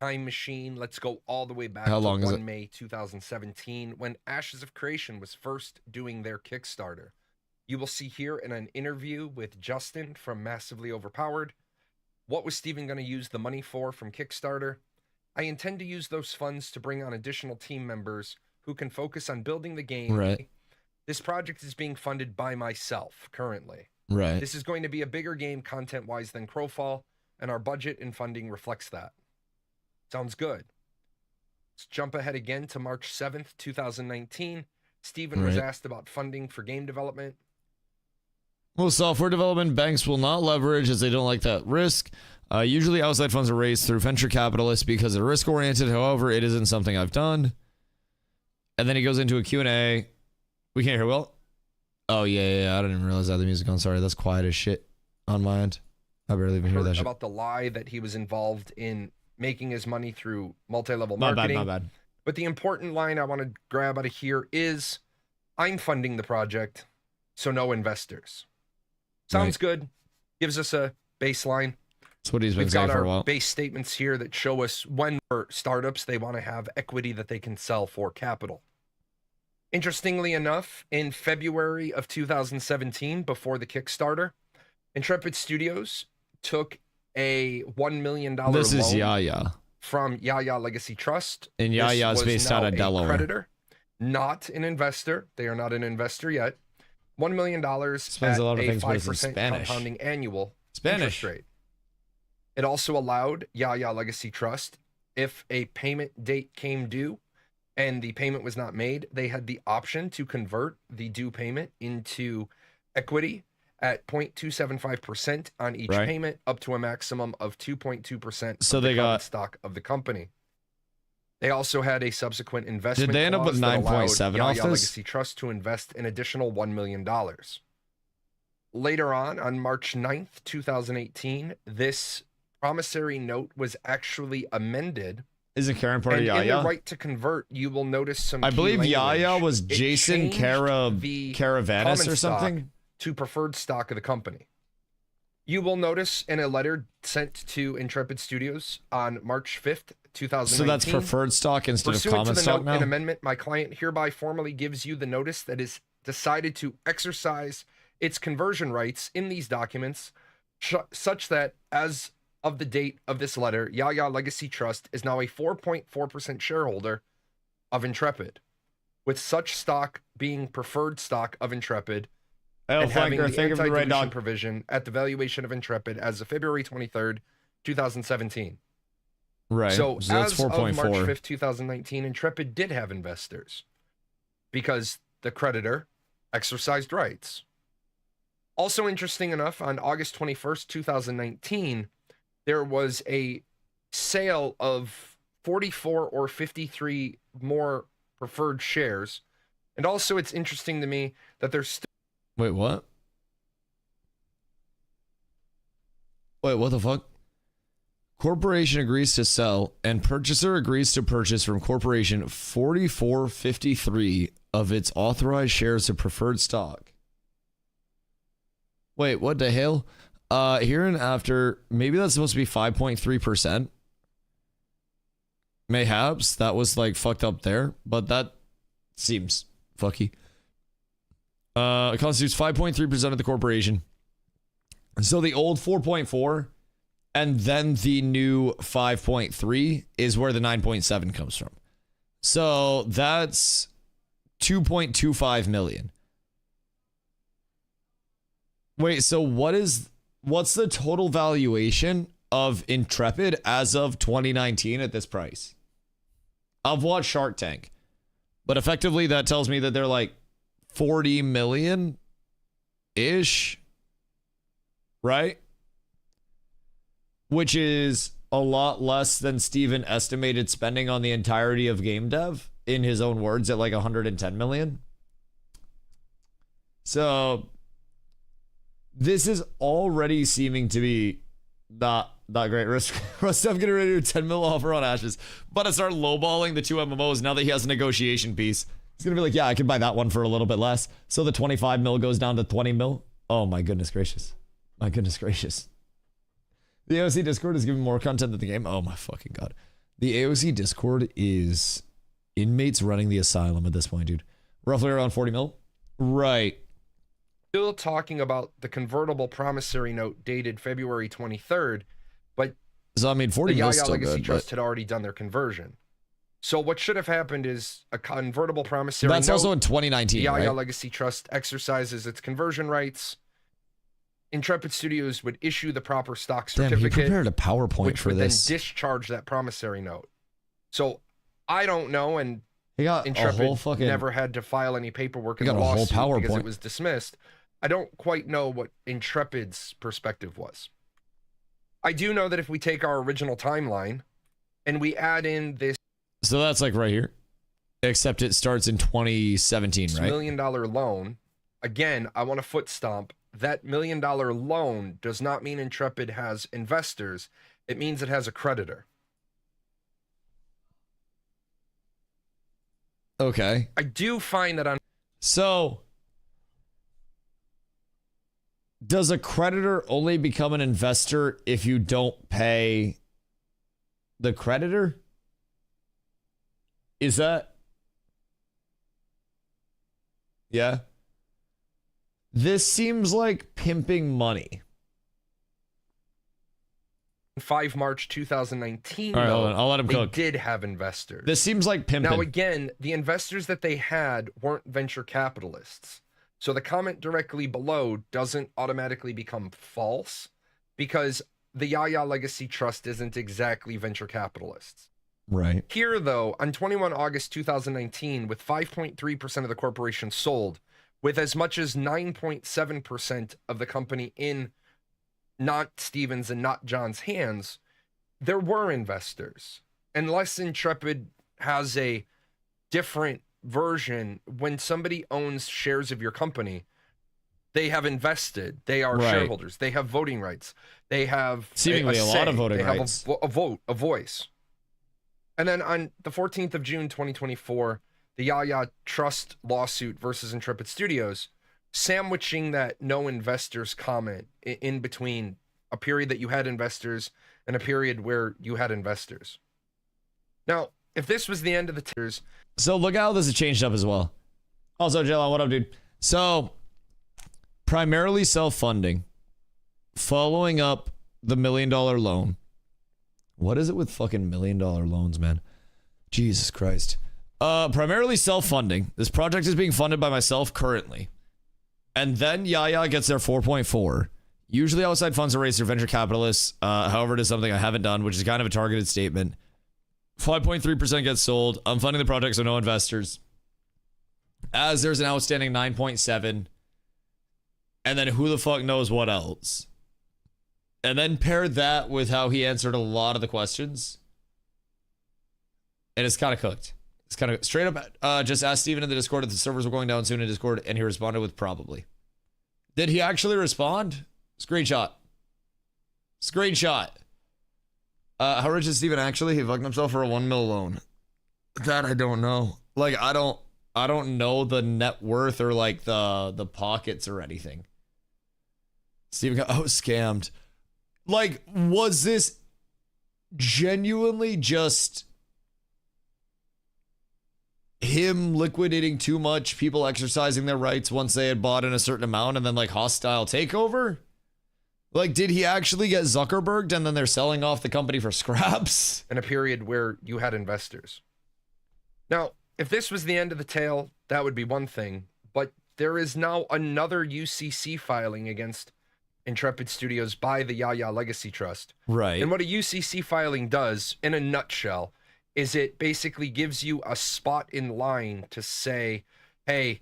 Time machine. Let's go all the way back How to long is 1 it? May 2017 when Ashes of Creation was first doing their Kickstarter. You will see here in an interview with Justin from Massively Overpowered. What was Steven going to use the money for from Kickstarter? I intend to use those funds to bring on additional team members who can focus on building the game. Right. This project is being funded by myself currently. Right. This is going to be a bigger game content-wise than Crowfall, and our budget and funding reflects that. Sounds good. Let's jump ahead again to March 7th, 2019. Steven was asked about funding for game development. Most software development banks will not leverage as they don't like that risk. Usually outside funds are raised through venture capitalists because they're risk-oriented. However, it isn't something I've done. And then he goes into a Q&A. We can't hear well. Oh, yeah. I didn't even realize I had the music on. Sorry, that's quiet as shit on my end. I barely even hear that shit. About the lie that he was involved in making his money through multi-level marketing. My bad. But the important line I want to grab out of here is, I'm funding the project, so no investors. Sounds good. Gives us a baseline. That's what he's been We've saying got for a our while. base statements here that show us when for startups they want to have equity that they can sell for capital. Interestingly enough, in February of 2017, before the Kickstarter, Intrepid Studios took a $1 million This is loan Yaya. from Yaya Legacy Trust. And Yaya is based out of Delaware. Creditor, not an investor. They are not an investor yet. $1 million Spends at a lot of a things, but 5% it's in Spanish. compounding annual Spanish. interest rate. It also allowed Yaya Legacy Trust, if a payment date came due and the payment was not made, they had the option to convert the due payment into equity at 0.275% on each payment, up to a maximum of 2.2%. So of they the common got stock of the company. They also had a subsequent investment. Did they end up with 9.7 off Yaya this? Legacy Trust to invest an additional $1 million. Later on March 9th, 2018, this promissory note was actually amended. Isn't Karen part of And in Yaya? the right to convert, you will notice some I key believe Yaya language. was It Jason changed the Caravanis common or stock something. to preferred stock of the company. You will notice in a letter sent to Intrepid Studios on March 5th, 2019. So that's preferred stock instead of Pursuant common to the stock note now? and amendment, my client hereby formally gives you the notice that is decided to exercise its conversion rights in these documents, such that as of the date of this letter, Yaya Legacy Trust is now a 4.4% shareholder of Intrepid, with such stock being preferred stock of Intrepid and having the anti-dilution provision at the valuation of Intrepid as of February 23rd, 2017. Right. So that's as of 4.4. March 5th, 2019, Intrepid did have investors because the creditor exercised rights. Also interesting enough, on August 21st, 2019, there was a sale of 44 or 53 more preferred shares. And also it's interesting to me that there's still... Wait, what? Wait, what the fuck? Corporation agrees to sell and purchaser agrees to purchase from corporation 4453 of its authorized shares of preferred stock. Wait, what the hell? Here and after, maybe that's supposed to be 5.3%. Mayhaps that was like fucked up there, but that seems fucky. It constitutes 5.3% of the corporation. So the old 4.4 and then the new 5.3 is where the 9.7 comes from. So that's 2.25 million. Wait, so what's the total valuation of Intrepid as of 2019 at this price? I've watched Shark Tank, but effectively that tells me that they're like 40 million ish, right? Which is a lot less than Steven estimated spending on the entirety of game dev, in his own words, at like 110 million. So this is already seeming to be not great. Rustev getting ready to do 10 mil offer on Ashes, but to start lowballing the two MMOs now that he has a negotiation piece. He's gonna be like, yeah, I could buy that one for a little bit less. So the 25 mil goes down to 20 mil. Oh my goodness gracious. My goodness gracious. The AOC Discord is giving more content than the game. Oh my fucking god. The AOC Discord is inmates running the asylum at this point, dude. Roughly around 40 mil. Right. Still talking about the convertible promissory note dated February 23rd, but so I mean 40 the mil Yaya still Legacy good, Trust had already done their conversion. So what should have happened is a convertible promissory that's note. also in 2019, the Yaya right? Legacy Trust exercises its conversion rights. Intrepid Studios would issue the proper stock certificate. Damn, he prepared a PowerPoint which for would this. then discharge that promissory note. So I don't know, and He got Intrepid a whole fucking never had to file any paperwork in He the got a whole lawsuit because PowerPoint. it was dismissed. I don't quite know what Intrepid's perspective was. I do know that if we take our original timeline and we add in this So that's like right here. Except it starts in 2017, $1 right? million loan, again, I want to foot stomp. That $1 million loan does not mean Intrepid has investors. It means it has a creditor. Okay. I do find that on So does a creditor only become an investor if you don't pay the creditor? Is that? Yeah. This seems like pimping money. 5 March 2019, All right, though, hold on. I'll let him they cook. did have investors. This seems like pimping. Now, again, the investors that they had weren't venture capitalists. So the comment directly below doesn't automatically become false because the Yaya Legacy Trust isn't exactly venture capitalists. Right. Here, though, on 21 August 2019, with 5.3% of the corporation sold, with as much as 9.7% of the company in not Steven's and not John's hands, there were investors. Unless Intrepid has a different version, when somebody owns shares of your company, they have invested. They are Right. shareholders. They have voting rights. They have Seemingly a lot of say. voting they rights. Have a vote, a voice. And then on the 14th of June, 2024, the Yaya Trust lawsuit versus Intrepid Studios, sandwiching that no investors comment in between a period that you had investors and a period where you had investors. Now, if this was the end of the tiers, So look how this has changed up as well. Also, Jelon, what up, dude? So, primarily self-funding, following up the $1 million loan. What is it with fucking $1 million loans, man? Jesus Christ. Primarily self-funding. This project is being funded by myself currently. And then Yaya gets their 4.4. Usually outside funds are raised through venture capitalists. However, it is something I haven't done, which is kind of a targeted statement. 5.3% gets sold. I'm funding the project, so no investors. As there's an outstanding 9.7. And then who the fuck knows what else. And then pair that with how he answered a lot of the questions. And it's kind of cooked. It's kind of straight up. Just asked Steven in the Discord if the servers were going down soon in Discord, and he responded with probably. Did he actually respond? Screenshot. Screenshot. How rich is Steven actually? He fucked himself for a 1 mil loan. That I don't know. Like I don't know the net worth or like the pockets or anything. Steven got scammed. Like, was this genuinely just him liquidating too much, people exercising their rights once they had bought in a certain amount, and then like hostile takeover? Like, did he actually get Zuckerberged and then they're selling off the company for scraps? in a period where you had investors. Now, if this was the end of the tale, that would be one thing, but there is now another UCC filing against Intrepid Studios by the Yaya Legacy Trust. Right. And what a UCC filing does, in a nutshell, is it basically gives you a spot in line to say, hey,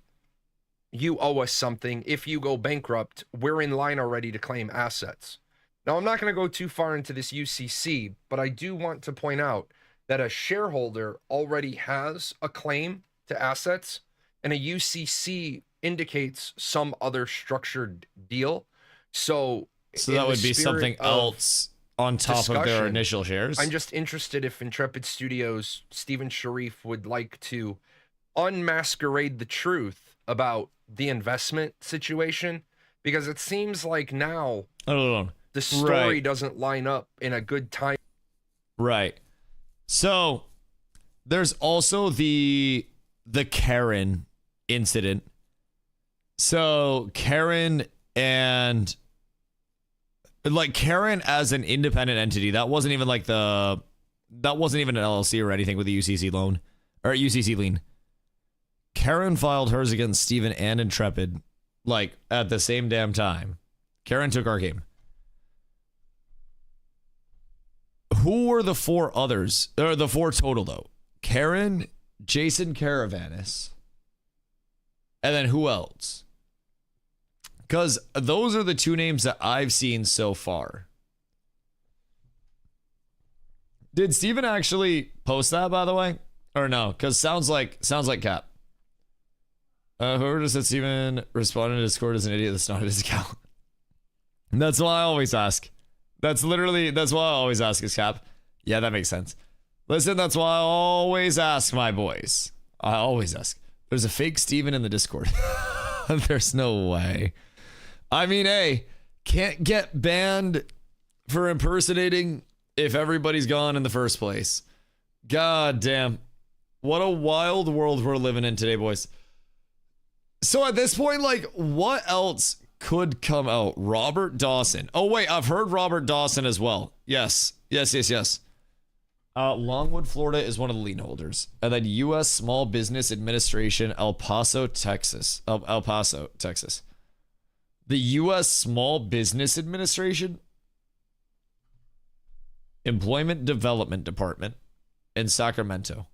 you owe us something. If you go bankrupt, we're in line already to claim assets. Now, I'm not going to go too far into this UCC, but I do want to point out that a shareholder already has a claim to assets, and a UCC indicates some other structured deal. So that would be something else on top of their initial shares. I'm just interested if Intrepid Studios' Stephen Sharif would like to unmasquerade the truth about the investment situation, because it seems like now the story doesn't line up in a good time. Right. So there's also the Karen incident. So Karen as an independent entity, that wasn't even an LLC or anything with the UCC loan or UCC lien. Karen filed hers against Steven and Intrepid at the same damn time. Karen took our game. Who were the four others? Or the four total, though? Karen, Jason Caravanis, and then who else? Because those are the two names that I've seen so far. Did Steven actually post that, by the way? Or no? Because sounds like cap. Whoever just said Steven responded to Discord as an idiot, that's not his account. That's why I always ask. That's why I always ask is cap. Yeah, that makes sense. Listen, that's why I always ask, my boys. I always ask. There's a fake Steven in the Discord. There's no way. I mean, hey, can't get banned for impersonating if everybody's gone in the first place. God damn. What a wild world we're living in today, boys. So at this point, what else could come out? Robert Dawson. Oh, wait, I've heard Robert Dawson as well. Yes. Longwood, Florida is one of the lien holders. And then U.S. Small Business Administration, El Paso, Texas. The U.S. Small Business Administration, Employment Development Department in Sacramento.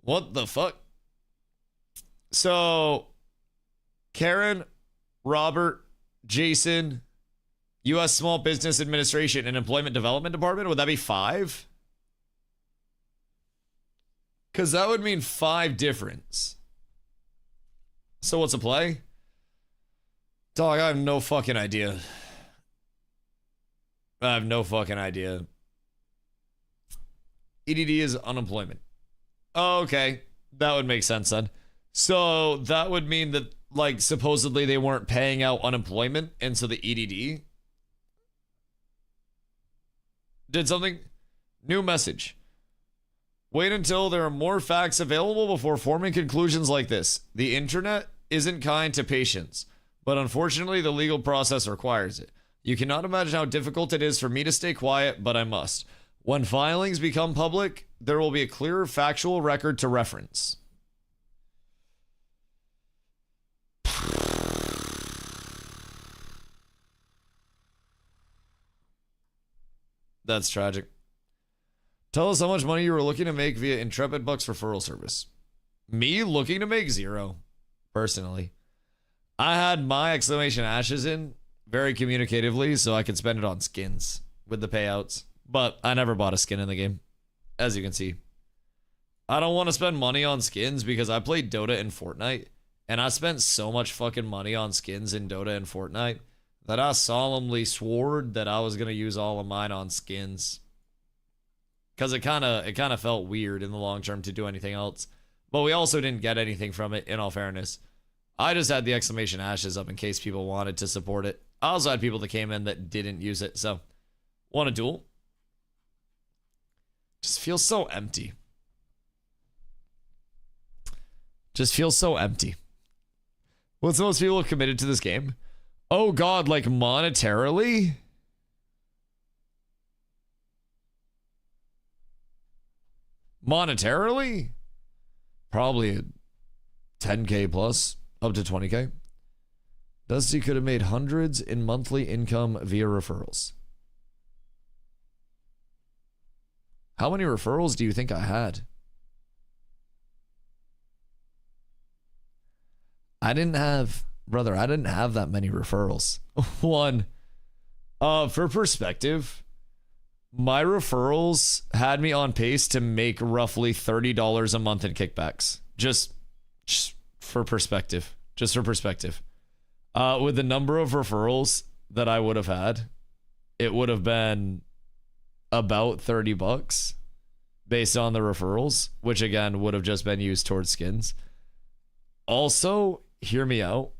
What the fuck? So, Karen, Robert, Jason, U.S. Small Business Administration and Employment Development Department, would that be 5? Because that would mean 5 difference. So what's a play? Dog, I have no fucking idea. EDD is unemployment. Oh, okay. That would make sense then. So that would mean that, supposedly they weren't paying out unemployment, and so the EDD did something. New message. Wait until there are more facts available before forming conclusions like this. The internet isn't kind to patients, but unfortunately the legal process requires it. You cannot imagine how difficult it is for me to stay quiet, but I must. When filings become public, there will be a clearer factual record to reference. That's tragic. Tell us how much money you were looking to make via Intrepid Bucks referral service. Me looking to make 0, personally. I had my exclamation ashes in very communicatively so I could spend it on skins with the payouts. But I never bought a skin in the game, as you can see. I don't want to spend money on skins because I played Dota and Fortnite, and I spent so much fucking money on skins in Dota and Fortnite that I solemnly swore that I was going to use all of mine on skins. Because it kind of felt weird in the long term to do anything else. But we also didn't get anything from it, in all fairness. I just had the exclamation ashes up in case people wanted to support it. I also had people that came in that didn't use it, so want a duel? Just feels so empty. Just feels so empty. What's most people committed to this game? Oh god, like monetarily? Monetarily? Probably 10K plus, up to 20K. Dusty could have made hundreds in monthly income via referrals. How many referrals do you think I had? I didn't have brother, I didn't have that many referrals. One, for perspective, my referrals had me on pace to make roughly $30 a month in kickbacks. Just for perspective. Just for perspective. With the number of referrals that I would have had, it would have been about $30 based on the referrals, which again would have just been used towards skins. Also, hear me out.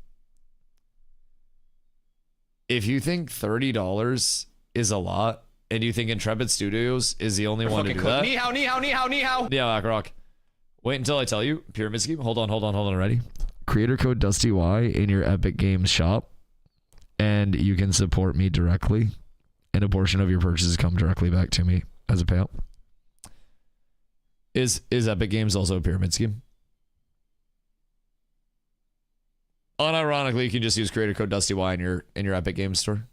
If you think $30 is a lot, and you think Intrepid Studios is the only one to do that. Ni hao, ni hao, ni hao, ni hao. Yeah, Rock. Wait until I tell you. Pyramid scheme. Hold on. Ready? Creator code DustyWhy in your Epic Games shop, and you can support me directly, and a portion of your purchases come directly back to me as a payout. Is Epic Games also a pyramid scheme? Unironically, you can just use creator code DustyWhy in your Epic Games store.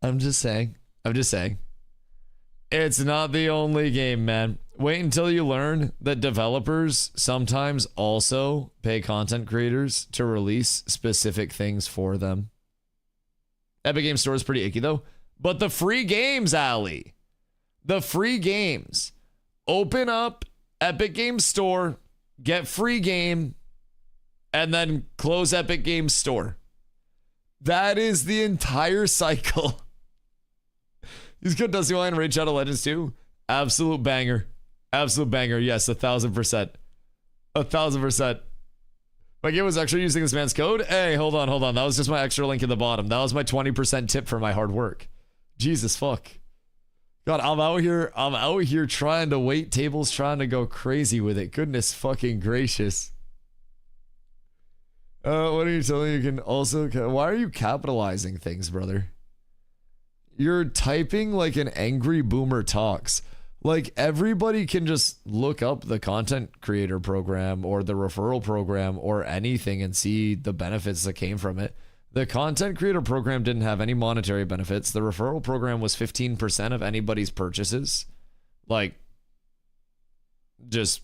I'm just saying. It's not the only game, man. Wait until you learn that developers sometimes also pay content creators to release specific things for them. Epic Games Store is pretty icky, though. But the free games, Ali. The free games. Open up Epic Games Store, get free game, and then close Epic Games Store. That is the entire cycle. He's good, DustyWhy, and Raid Shadow Legends too. Absolute banger. Absolute banger. Yes, 1,000%. 1,000%. My game was actually using this man's code. Hey, hold on. That was just my extra link at the bottom. That was my 20% tip for my hard work. Jesus fuck. God, I'm out here trying to wait tables, trying to go crazy with it. Goodness fucking gracious. What are you telling me? You can also... Why are you capitalizing things, brother? You're typing like an angry boomer talks. Like, everybody can just look up the content creator program or the referral program or anything and see the benefits that came from it. The content creator program didn't have any monetary benefits. The referral program was 15% of anybody's purchases. Like, just,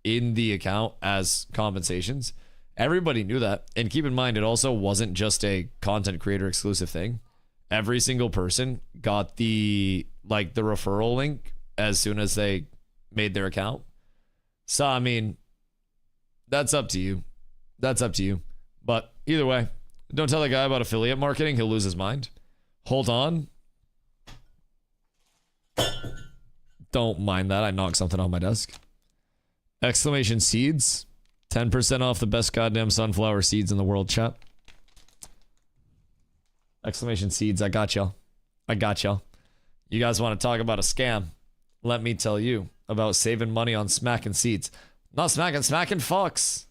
in the account as compensations. Everybody knew that. And keep in mind, it also wasn't just a content creator exclusive thing. Every single person got the referral link as soon as they made their account. So, I mean, that's up to you. But either way, don't tell the guy about affiliate marketing. He'll lose his mind. Hold on. Don't mind that. I knocked something on my desk. Exclamation seeds. 10% off the best goddamn sunflower seeds in the world, chat. Exclamation seeds. I got y'all. You guys want to talk about a scam? Let me tell you about saving money on smacking seeds. Not smacking fucks.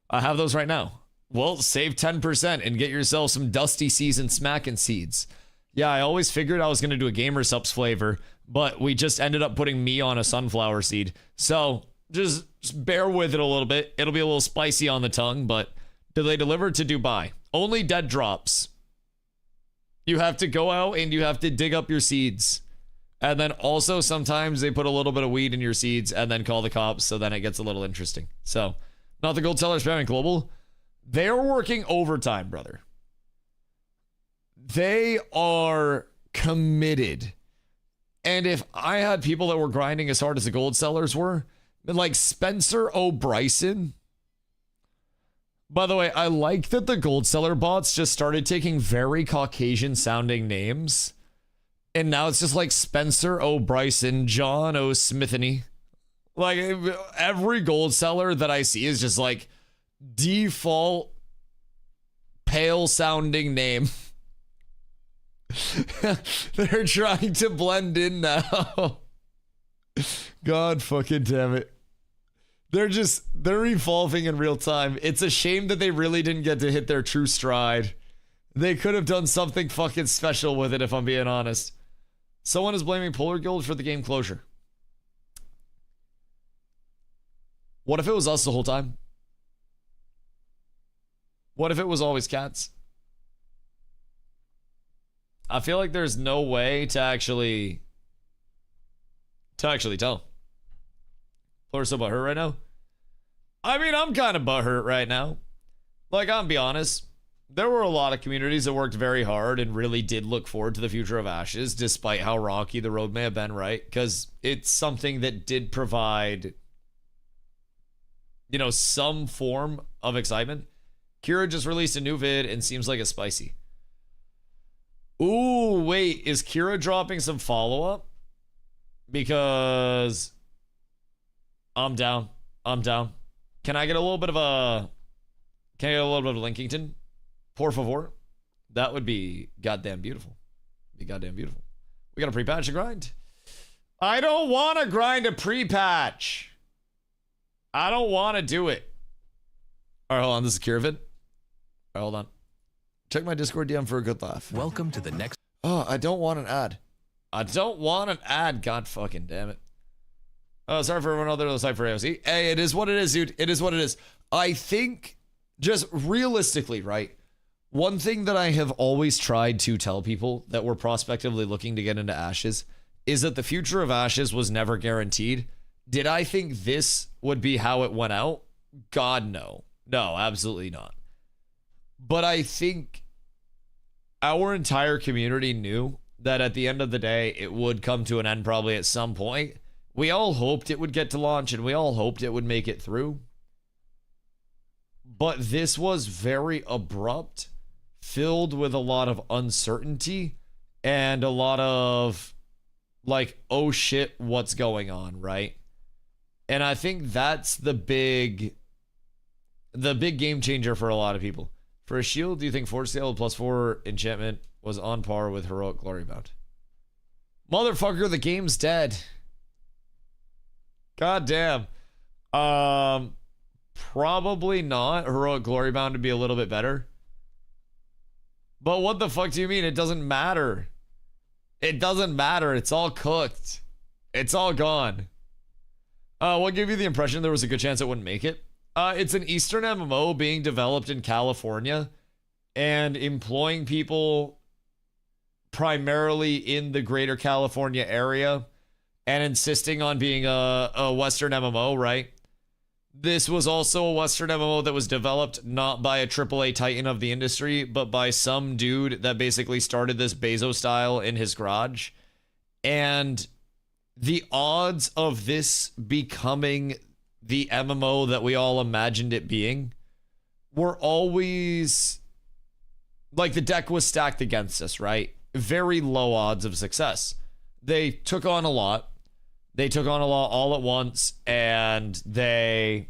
I have those right now. Well, save 10% and get yourself some Dusty Season smacking seeds. Yeah, I always figured I was going to do a Gamer Subs flavor, but we just ended up putting me on a sunflower seed. So just bear with it a little bit. It'll be a little spicy on the tongue, but do they deliver to Dubai? Only dead drops. You have to go out and you have to dig up your seeds. And then also sometimes they put a little bit of weed in your seeds and then call the cops, so then it gets a little interesting. So, not the gold seller spamming global. They're working overtime, brother. They are committed. And if I had people that were grinding as hard as the gold sellers were, like Spencer O'Bryson. By the way, I like that the gold seller bots just started taking very Caucasian sounding names. And now it's just like Spencer O'Bryson, John O'Smithany. Like every gold seller that I see is just like default pale sounding name. They're trying to blend in now. God fucking damn it. They're evolving in real time. It's a shame that they really didn't get to hit their true stride. They could have done something fucking special with it, if I'm being honest. Someone is blaming Polar Guild for the game closure. What if it was us the whole time? What if it was always cats? I feel like there's no way to actually tell. People are so about her right now. I mean, I'm kind of butthurt right now. Like, I'll be honest. There were a lot of communities that worked very hard and really did look forward to the future of Ashes, despite how rocky the road may have been, right? Because it's something that did provide, you know, some form of excitement. Kira just released a new vid and seems like it's spicy. Ooh, wait, is Kira dropping some follow-up? Because I'm down. I'm down. Can I get a little bit of a Linkington? Por favor. That would be goddamn beautiful. We got a pre-patch to grind. I don't want to grind a pre-patch. I don't want to do it. All right, hold on. This is Kira vid. All right, hold on. Check my Discord DM for a good laugh. Welcome to the next. Oh, I don't want an ad. I don't want an ad. God fucking damn it. Oh, sorry for everyone out there on the site for AOC. Hey, it is what it is, dude. It is what it is. I think, just realistically, right? One thing that I have always tried to tell people that were prospectively looking to get into Ashes is that the future of Ashes was never guaranteed. Did I think this would be how it went out? God, no. No, absolutely not. But I think our entire community knew that at the end of the day, it would come to an end probably at some point. We all hoped it would get to launch and we all hoped it would make it through. But this was very abrupt, filled with a lot of uncertainty and a lot of like, oh shit, what's going on, right? And I think that's the big game changer for a lot of people. For a shield, do you think Forge Scale +4 enchantment was on par with Heroic Glory Bound? Motherfucker, the game's dead. God damn. Probably not. Heroic Glory Bound would be a little bit better. But what the fuck do you mean? It doesn't matter. It doesn't matter. It's all cooked. It's all gone. What gave you the impression there was a good chance it wouldn't make it? It's an Eastern MMO being developed in California and employing people primarily in the greater California area and insisting on being a Western MMO, right? This was also a Western MMO that was developed not by a AAA titan of the industry, but by some dude that basically started this Bezos style in his garage. And the odds of this becoming the MMO that we all imagined it being were always like the deck was stacked against us, right? Very low odds of success. They took on a lot. They took on a lot all at once, and they,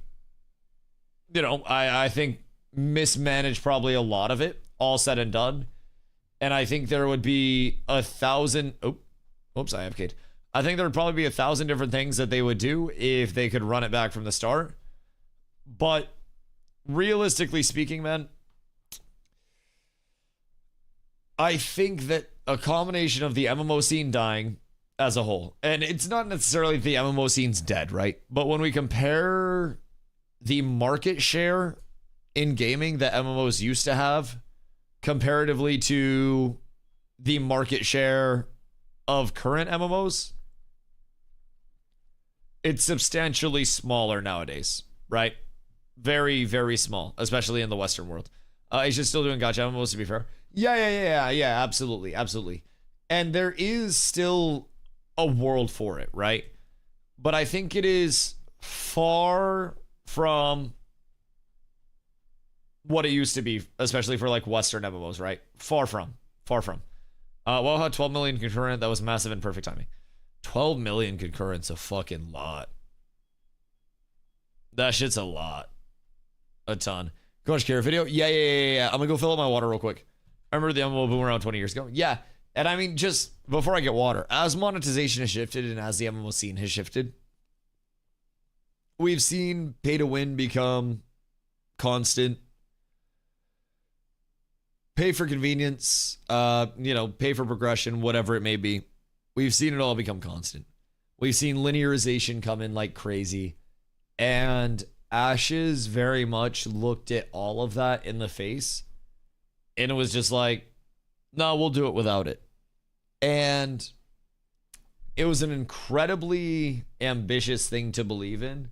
you know, I think mismanaged probably a lot of it, all said and done. And I think there would be 1,000. Oops, I AFK'd. I think there would probably be 1,000 different things that they would do if they could run it back from the start. But realistically speaking, man, I think that a combination of the MMO scene dying as a whole, and it's not necessarily the MMO scene's dead, right? But when we compare the market share in gaming that MMOs used to have comparatively to the market share of current MMOs, it's substantially smaller nowadays, right? Very, very small, especially in the Western world. Is just still doing gacha MMOs, to be fair. Yeah, absolutely. And there is still a world for it, right? But I think it is far from what it used to be, especially for like Western MMOs, right? Far from. Well, had 12 million concurrent. That was massive and perfect timing. 12 million concurrent's a fucking lot. That shit's a lot. A ton. Coach Care video? Yeah. I'm gonna go fill up my water real quick. I remember the MMO boom around 20 years ago. Yeah. And I mean, just before I get water, as monetization has shifted and as the MMO scene has shifted, we've seen pay to win become constant. Pay for convenience, pay for progression, whatever it may be. We've seen it all become constant. We've seen linearization come in like crazy. And Ashes very much looked at all of that in the face. And it was just like, no, we'll do it without it. And it was an incredibly ambitious thing to believe in.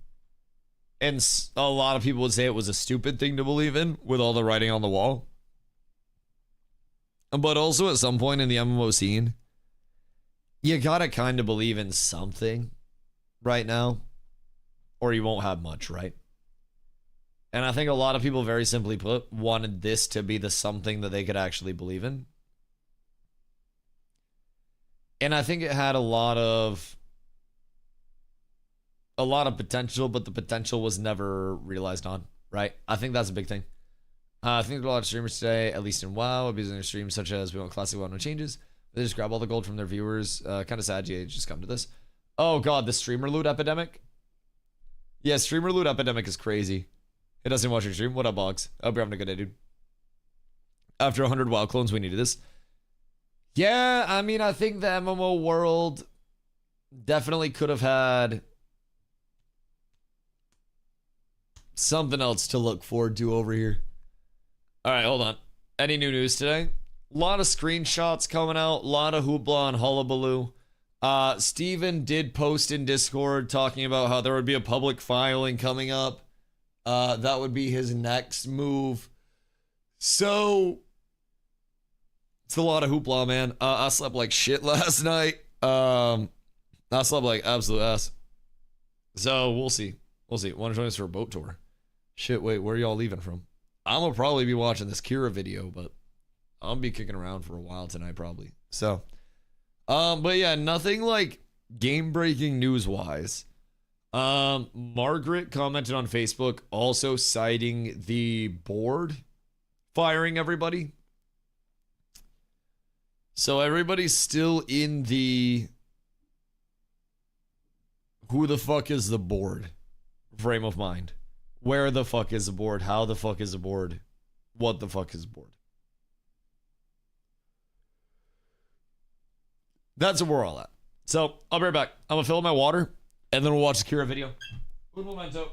And a lot of people would say it was a stupid thing to believe in with all the writing on the wall. But also at some point in the MMO scene, you gotta kind of believe in something right now, or you won't have much, right? And I think a lot of people, very simply put, wanted this to be the something that they could actually believe in. And I think it had a lot of potential, but the potential was never realized on, right? I think that's a big thing. I think there are a lot of streamers today, at least in WoW, abusing their streams, such as we want classic WoW, no changes. They just grab all the gold from their viewers. Kind of sad GA just come to this. Oh god, the streamer loot epidemic? Yeah, streamer loot epidemic is crazy. It doesn't watch your stream. What up, Boggs? I hope you're having a good day, dude. After 100 WoW clones, we needed this. Yeah, I mean, I think the MMO world definitely could have had something else to look forward to over here. All right, hold on. Any new news today? A lot of screenshots coming out. A lot of hoopla and hullabaloo. Steven did post in Discord talking about how there would be a public filing coming up. That would be his next move. So, it's a lot of hoopla, man. I slept like shit last night. I slept like absolute ass. So, we'll see. We'll see. Want to join us for a boat tour? Shit, wait, where are y'all leaving from? I'm gonna probably be watching this Kira video, but I'll be kicking around for a while tonight, probably. So, but yeah, nothing like game-breaking news-wise. Margaret commented on Facebook, also citing the board firing everybody. So everybody's still in the who the fuck is the board frame of mind. Where the fuck is the board? How the fuck is the board? What the fuck is the board? That's where we're all at. So, I'll be right back. I'm gonna fill my water, and then we'll watch the Kira video. Un momento.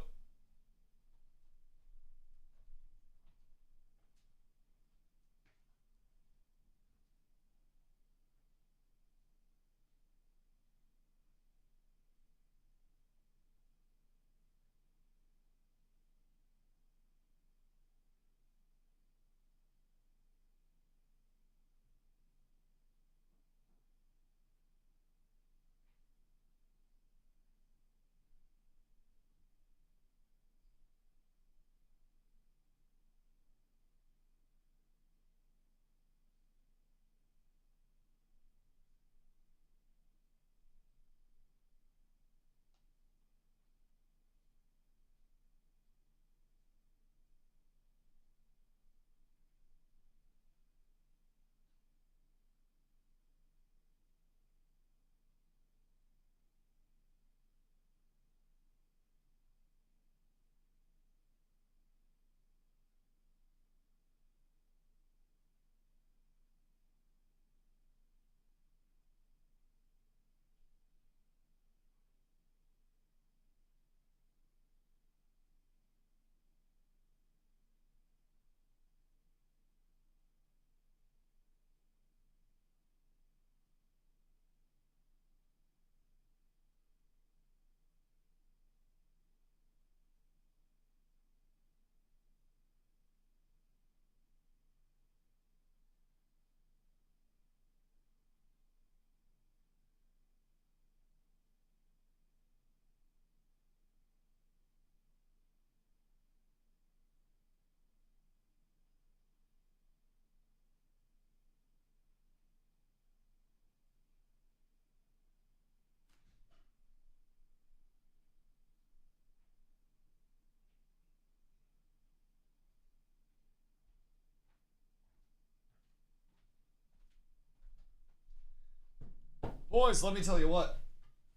Boys, let me tell you what.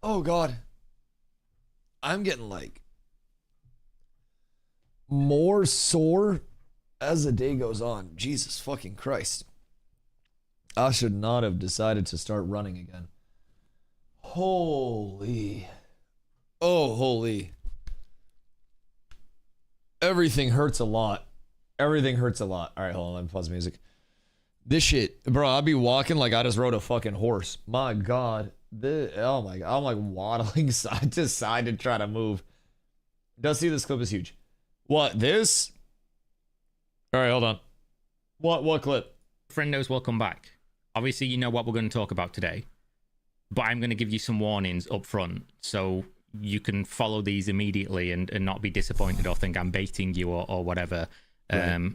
Oh, God. I'm getting, like, more sore as the day goes on. Jesus fucking Christ. I should not have decided to start running again. Holy. Oh, holy. Everything hurts a lot. Everything hurts a lot. All right, hold on. Let me pause the music. This shit, bro, I'll be walking like I just rode a fucking horse. My God. Oh my God. I'm like waddling side to side to try to move. Dusty, this clip is huge. What, this? All right, hold on. What clip? Friend knows we'll come back. Obviously, you know what we're going to talk about today, but I'm going to give you some warnings up front so you can follow these immediately and not be disappointed or think I'm baiting you or whatever. Right.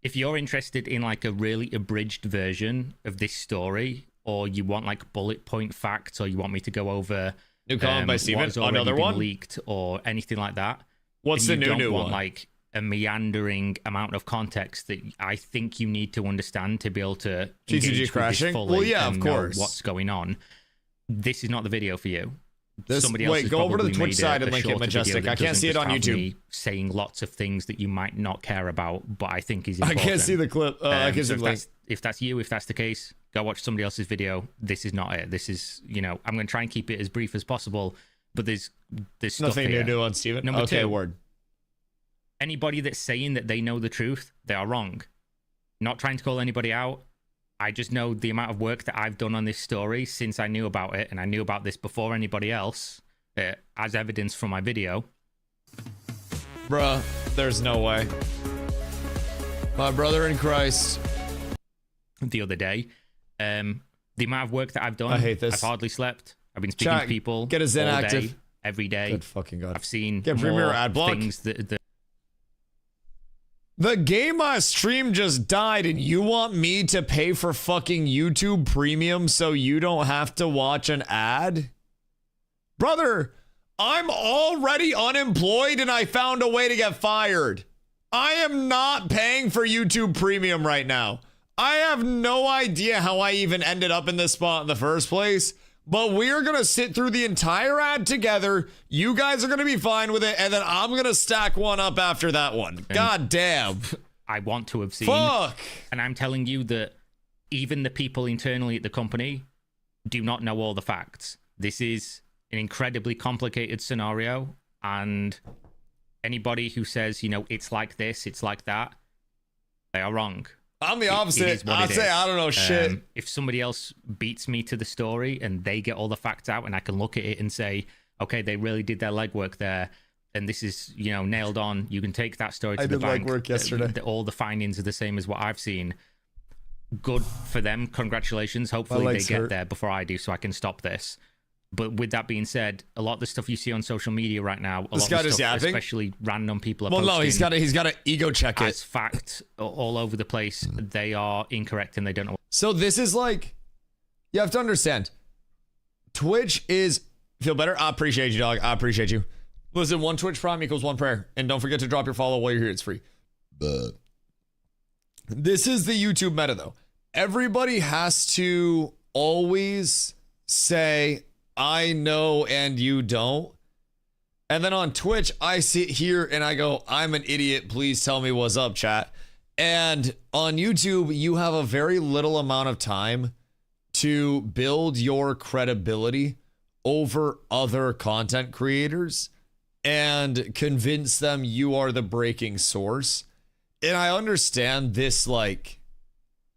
If you're interested in like a really abridged version of this story, or you want like bullet point facts, or you want me to go over new comment by Steven, another one leaked or anything like that. What's the new want, one? Like a meandering amount of context that I think you need to understand to be able to engage crashing. With this fully well, yeah, and of course. Know what's going on? This is not the video for you. Somebody else go over to the Twitch side and link it, Majestic. I can't see it on YouTube. Me saying lots of things that you might not care about, but I think is important. I can't see the clip. I can see the link. If that's you, if that's the case, go watch somebody else's video. This is not it. This is, I'm going to try and keep it as brief as possible, but there's nothing to do on Steven. Number okay, two, word. Anybody that's saying that they know the truth, they are wrong. Not trying to call anybody out. I just know the amount of work that I've done on this story since I knew about it, and I knew about this before anybody else, as evidence from my video. Bruh, there's no way. My brother in Christ. The other day, the amount of work that I've done, I hate this. I've hardly slept. I've been speaking to people get a Zen all active day, every day. Good fucking God. I've seen get Premier ad block. Things that the game I streamed just died, and you want me to pay for fucking YouTube Premium so you don't have to watch an ad? Brother, I'm already unemployed and I found a way to get fired. I am not paying for YouTube Premium right now. I have no idea how I even ended up in this spot in the first place, but we're going to sit through the entire ad together. You guys are going to be fine with it, and then I'm going to stack one up after that one. God damn. I want to have seen. Fuck. And I'm telling you that even the people internally at the company do not know all the facts. This is an incredibly complicated scenario, and anybody who says, it's like this, it's like that, they are wrong. I'm the opposite. I'd say I don't know shit. If somebody else beats me to the story and they get all the facts out and I can look at it and say, okay, they really did their legwork there, and this is, nailed on, you can take that story to the bank. I did legwork yesterday. All the findings are the same as what I've seen. Good for them. Congratulations. Hopefully they get there before I do so I can stop this. But with that being said, a lot of the stuff you see on social media right now, a lot of the stuff, especially random people are posting. Well, no, he's got to ego check it. As fact all over the place, they are incorrect and they don't know. So this is like, you have to understand, Twitch is, feel better? I appreciate you, dog. I appreciate you. Listen, one Twitch Prime equals one prayer. And don't forget to drop your follow while you're here. It's free. But this is the YouTube meta, though. Everybody has to always say, I know and you don't. And then on Twitch, I sit here and I go, I'm an idiot. Please tell me what's up, chat. And on YouTube, you have a very little amount of time to build your credibility over other content creators and convince them you are the breaking source. And I understand this,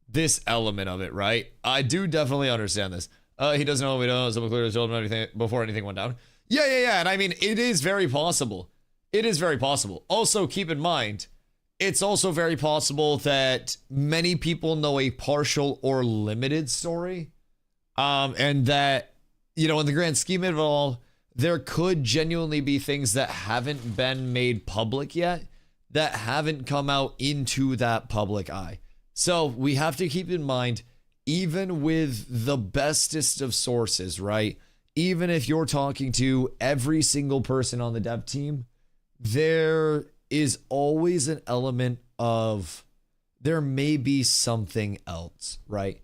this element of it, right? I do definitely understand this. He doesn't know what we know. Someone clearly told him anything before anything went down. Yeah. And I mean, it is very possible. It is very possible. Also, keep in mind, it's also very possible that many people know a partial or limited story. And that, in the grand scheme of it all, there could genuinely be things that haven't been made public yet that haven't come out into that public eye. So we have to keep in mind, even with the bestest of sources, right? Even if you're talking to every single person on the dev team, there is always an element of there may be something else, right?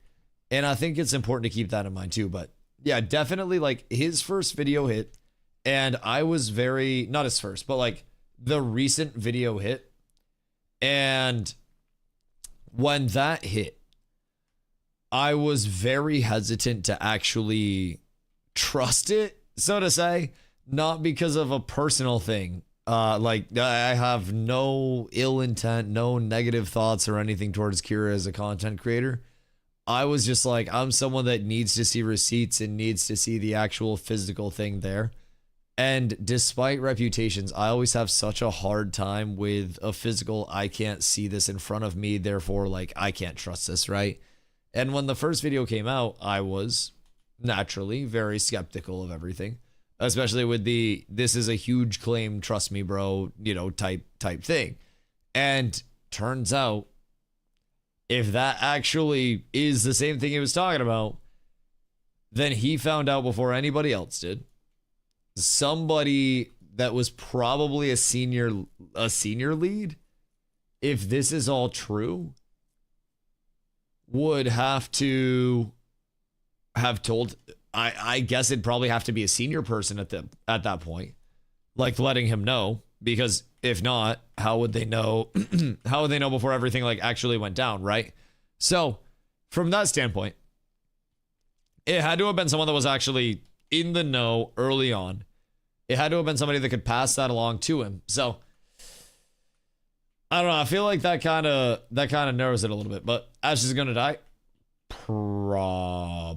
And I think it's important to keep that in mind too. But yeah, definitely his first video hit, and I was not his first, but the recent video hit. And when that hit, I was very hesitant to actually trust it, so to say, not because of a personal thing. I have no ill intent, no negative thoughts or anything towards Kira as a content creator. I was just I'm someone that needs to see receipts and needs to see the actual physical thing there. And despite reputations, I always have such a hard time with a physical, I can't see this in front of me, therefore, like, I can't trust this, right? And when the first video came out, I was naturally very skeptical of everything, especially with the, this is a huge claim, trust me, bro, you know, type thing. And turns out, if that actually is the same thing he was talking about, then he found out before anybody else did. Somebody that was probably a senior lead, if this is all true, would have to have told, I guess it'd probably have to be a senior person at that point, like letting him know, because if not, how would they know? How would they know before everything like actually went down, right? So from that standpoint, it had to have been someone that was actually in the know early on. It had to have been somebody that could pass that along to him. So I don't know. I feel like that kind of narrows it a little bit. But Ash is gonna die, probably.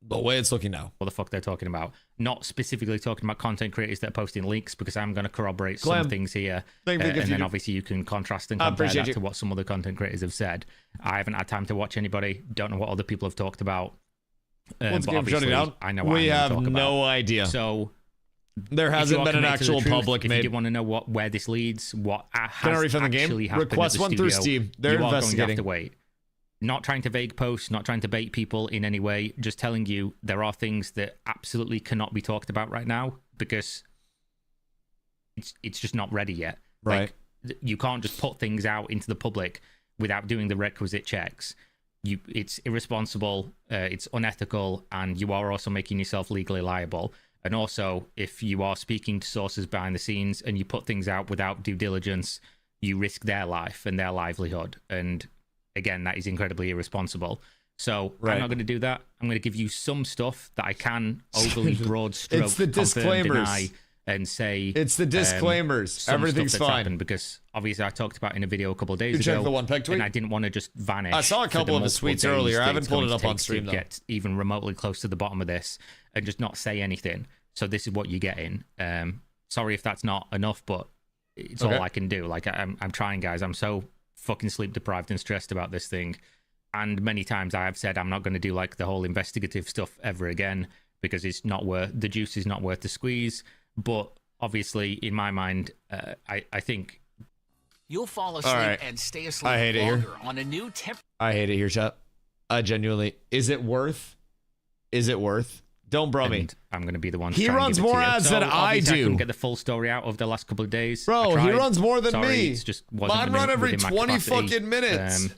The way it's looking now. What the fuck they're talking about? Not specifically talking about content creators that are posting links, because I'm going to corroborate some things here, and then obviously you can contrast and compare that to what some other content creators have said. I haven't had time to watch anybody. Don't know what other people have talked about. Once but again, shutting down. I know we have no idea. So there hasn't been an actual public made. made. If you want to know where this leads, what has from the game, request one through Steam. They're you investigating. Are going to have to wait. Not trying to vague post, not trying to bait people in any way, just telling you there are things that absolutely cannot be talked about right now because it's just not ready yet. Right. Like, you can't just put things out into the public without doing the requisite checks. It's irresponsible, it's unethical, and you are also making yourself legally liable. And also, if you are speaking to sources behind the scenes and you put things out without due diligence, you risk their life and their livelihood. And again, that is incredibly irresponsible. So I'm not going to do that. I'm going to give you some stuff that I can overly broad stroke it's the confirm, deny, and say it's the disclaimers. Everything's fine. Because obviously I talked about in a video a couple of days ago, the one peg tweet? And I didn't want to just vanish. I saw a couple of his tweets earlier. I haven't pulled it up on stream though. Get even remotely close to the bottom of this and just not say anything. So this is what you're getting. Sorry if that's not enough, but it's all I can do. Like I'm trying, guys. I'm so fucking sleep deprived and stressed about this thing, and many times I have said I'm not going to do like the whole investigative stuff ever again because it's not worth the juice is not worth the squeeze. But obviously in my mind, I think you'll fall asleep and stay asleep I hate it here. on a new I hate it here, chat. I genuinely, is it worth don't bro me. I'm going to be the one. He runs more ads than I do. I couldn't get the full story out of the last couple of days. Bro, he runs more than me. It's just wasn't mine run every 20 fucking minutes.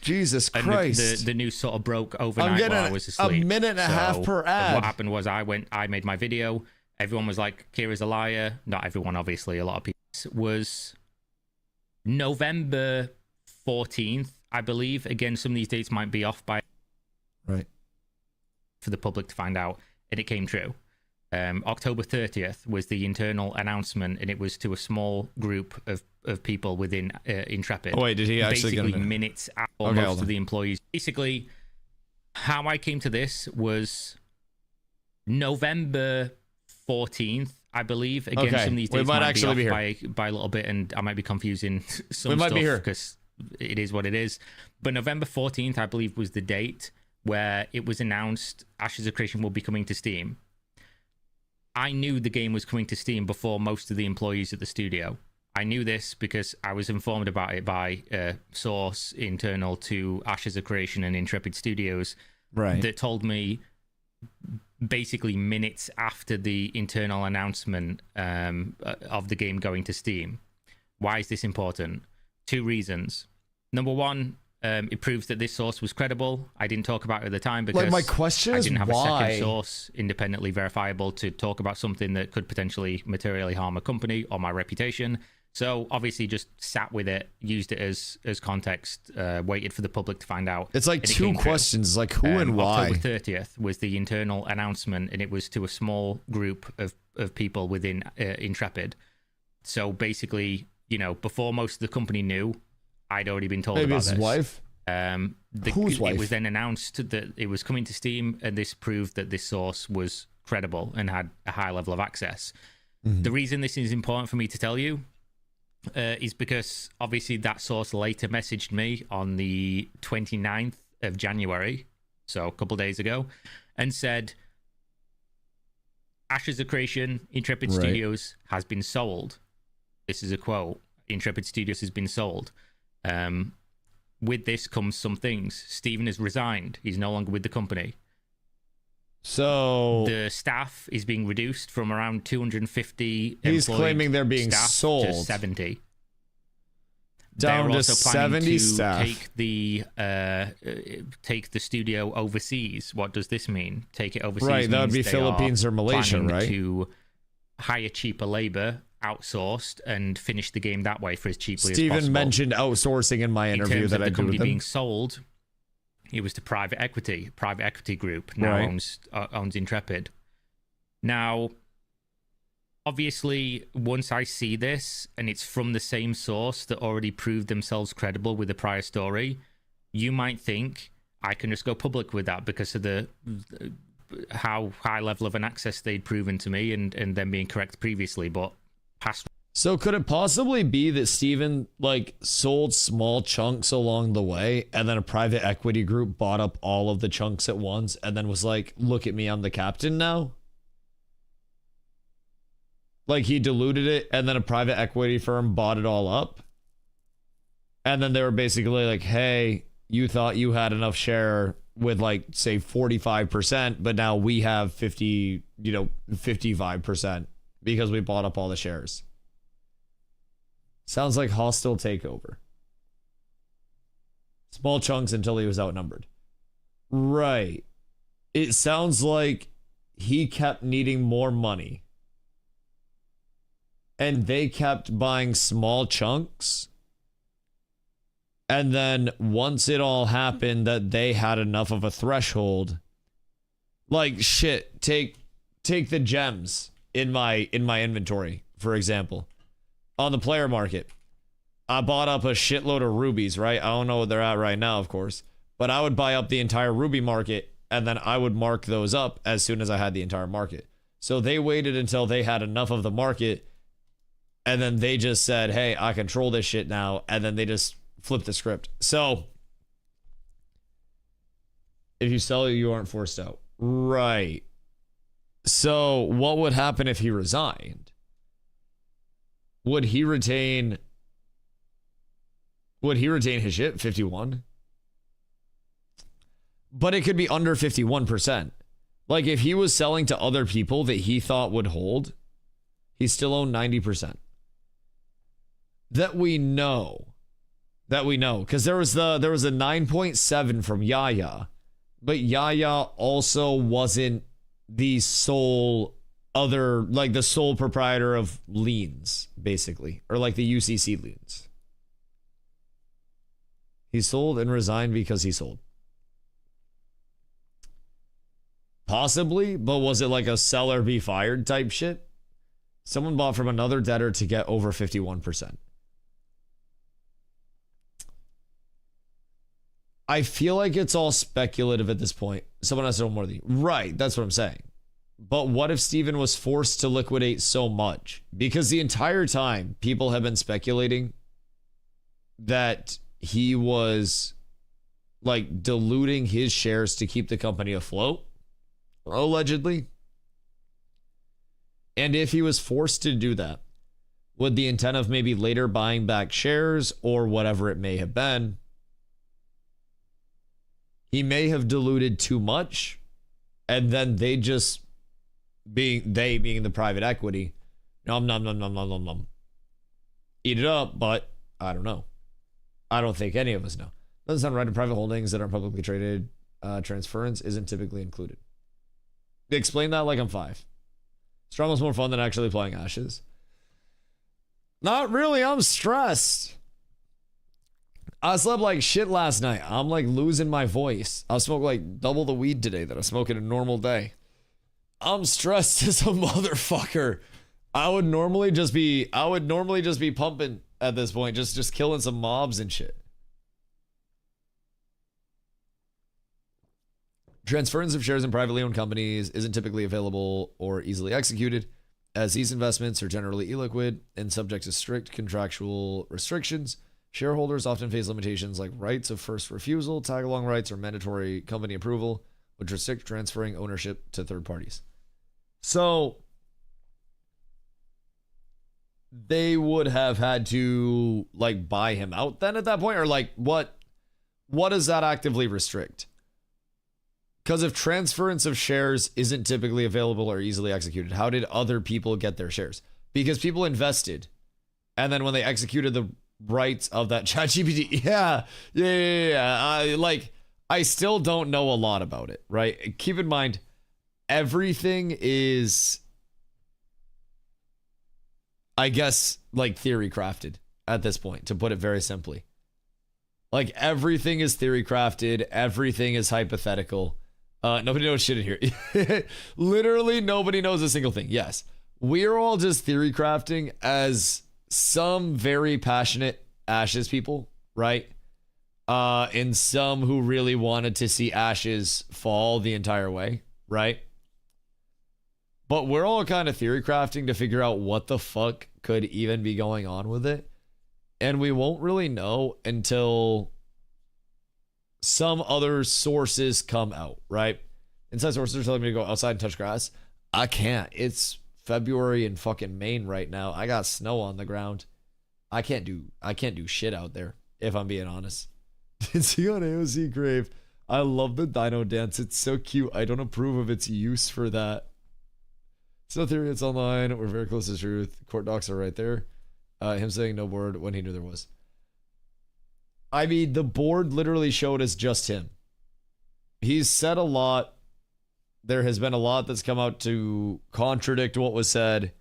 Jesus Christ. The news sort of broke overnight while I was asleep. A minute and a half per ad. What happened was I made my video. Everyone was like, Kira's a liar. Not everyone, obviously. A lot of people. It was November 14th, I believe. Again, some of these dates might be off by... Right. For the public to find out. And it came true. October 30th was the internal announcement, and it was to a small group of people within Intrepid. Oh, wait, did he actually basically minutes after most of the employees? Basically, how I came to this was November 14th, I believe. Again, some of these dates might actually be off by a little bit, and I might be confusing some stuff because it is what it is. But November 14th, I believe, was the date where it was announced Ashes of Creation will be coming to Steam. I knew the game was coming to Steam before most of the employees at the studio. I knew this because I was informed about it by a source internal to Ashes of Creation and Intrepid Studios that told me basically minutes after the internal announcement of the game going to Steam. Why is this important? 2 reasons. Number one, it proves that this source was credible. I didn't talk about it at the time because my question I didn't have why? a second source independently verifiable to talk about something that could potentially materially harm a company or my reputation. So obviously just sat with it, used it as context, waited for the public to find out. It's like 2 questions, like who and why. October 30th was the internal announcement, and it was to a small group of people within Intrepid. So basically, you know, before most of the company knew, I'd already been told about this. Maybe his wife? Whose wife? It was then announced that it was coming to Steam, and this proved that this source was credible and had a high level of access. The reason this is important for me to tell you is because obviously that source later messaged me on the 29th of January, so a couple of days ago, and said, Ashes of Creation, Intrepid Studios has been sold. This is a quote. Intrepid Studios has been sold. With this comes some things. Steven has resigned. He's no longer with the company. So the staff is being reduced from around 250. He's claiming they're being sold to 70. Down They're to also planning 70 to staff. take the studio overseas. What does this mean? Take it overseas. Right, that would be means they Philippines are or Malaysia, planning right? To hire cheaper labor, outsourced, and finish the game that way for as cheaply as Steven possible. mentioned outsourcing in my interview terms that of I the did company with him. being sold, it was to private equity. Private equity group now owns Intrepid. Now, obviously, once I see this and it's from the same source that already proved themselves credible with the prior story, you might think I can just go public with that because of the how high level of an access they'd proven to me and them being correct previously. But past. So could it possibly be that Steven sold small chunks along the way and then a private equity group bought up all of the chunks at once and then was like, look at me, I'm the captain now? Like he diluted it and then a private equity firm bought it all up? And then they were basically like, hey, you thought you had enough share with say 45%, but now we have 55% because we bought up all the shares. Sounds like hostile takeover. Small chunks until he was outnumbered. Right. It sounds like he kept needing more money. And they kept buying small chunks. And then once it all happened that they had enough of a threshold, take the gems in my inventory, for example. On the player market, I bought up a shitload of rubies, right? I don't know what they're at right now, of course. But I would buy up the entire ruby market, and then I would mark those up as soon as I had the entire market. So they waited until they had enough of the market, and then they just said, hey, I control this shit now, and then they just flipped the script. So, if you sell it, you aren't forced out. Right. So, what would happen if he resigned? Would he retain his shit? 51? But it could be under 51%. Like if he was selling to other people that he thought would hold, he still owned 90%. That we know. Because there was a 9.7 from Yaya. But Yaya also wasn't the sole the sole proprietor of liens, basically, or the UCC liens. He sold and resigned because he sold. Possibly, but was it a seller be fired type shit? Someone bought from another debtor to get over 51%. I feel like it's all speculative at this point. Someone has to know more than you. Right, that's what I'm saying. But what if Steven was forced to liquidate so much? Because the entire time, people have been speculating that he was diluting his shares to keep the company afloat, allegedly. And if he was forced to do that, with the intent of maybe later buying back shares or whatever it may have been, he may have diluted too much, and then they just being the private equity, nom nom nom nom nom nom nom, eat it up. But I don't know. I don't think any of us know. Doesn't sound right. In private holdings that are publicly traded, transference isn't typically included. Explain that like I'm 5. Strong was more fun than actually playing Ashes. Not really. I'm stressed. I slept like shit last night. I'm losing my voice. I smoked double the weed today that I smoke in a normal day. I'm stressed as a motherfucker. I would normally just be pumping at this point, just killing some mobs and shit. Transference of shares in privately owned companies isn't typically available or easily executed, as these investments are generally illiquid and subject to strict contractual restrictions. Shareholders often face limitations like rights of first refusal, tag-along rights, or mandatory company approval, which restrict transferring ownership to third parties. So they would have had to like buy him out then at that point, or like what does that actively restrict? Because if transference of shares isn't typically available or easily executed, how did other people get their shares? Because people invested, and then when they executed the rights of that ChatGPT, I still don't know a lot about it, right? Keep in mind, everything is, I guess, like theory crafted at this point, to put it very simply. Like everything is theory crafted, everything is hypothetical. Nobody knows shit in here. Literally nobody knows a single thing. Yes, we're all just theory crafting as some very passionate Ashes people, right? And some who really wanted to see Ashes fall the entire way, right? But we're all kind of theory crafting to figure out what the fuck could even be going on with it. And we won't really know until some other sources come out, right? Inside sources are telling me to go outside and touch grass. I can't. It's February in fucking Maine right now. I got snow on the ground. I can't do shit out there, if I'm being honest. See on AOC grave. I love the dino dance. It's so cute. I don't approve of its use for that. It's no theory, it's online. We're very close to the truth. Court docs are right there. Him saying no board when he knew there was. I mean, the board literally showed us just him. He's said a lot. There has been a lot that's come out to contradict what was said.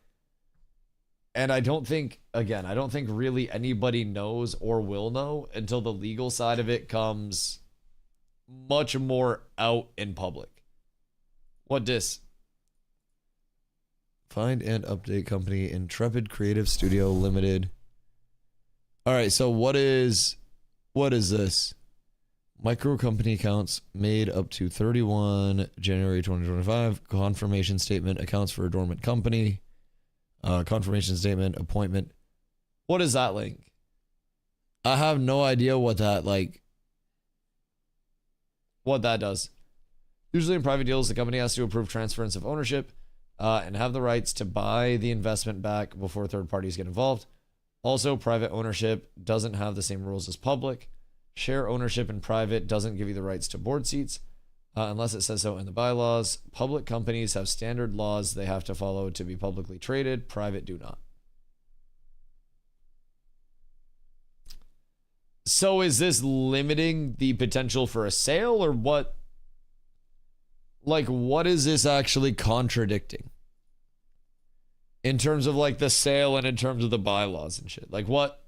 And I don't think really anybody knows or will know until the legal side of it comes much more out in public. What dis? Find and update company Intrepid Creative Studio Limited. All right, so what is this? Micro company accounts made up to 31 January 2025. Confirmation statement accounts for a dormant company. Confirmation statement appointment. What is that link? I have no idea what that does. Usually in private deals, the company has to approve transference of ownership and have the rights to buy the investment back before third parties get involved. Also, private ownership doesn't have the same rules as public. Share ownership in private doesn't give you the rights to board seats unless it says so in the bylaws. Public companies have standard laws they have to follow to be publicly traded. Private do not. So is this limiting the potential for a sale, or what? Like, what is this actually contradicting? In terms of like the sale and in terms of the bylaws and shit. Like what?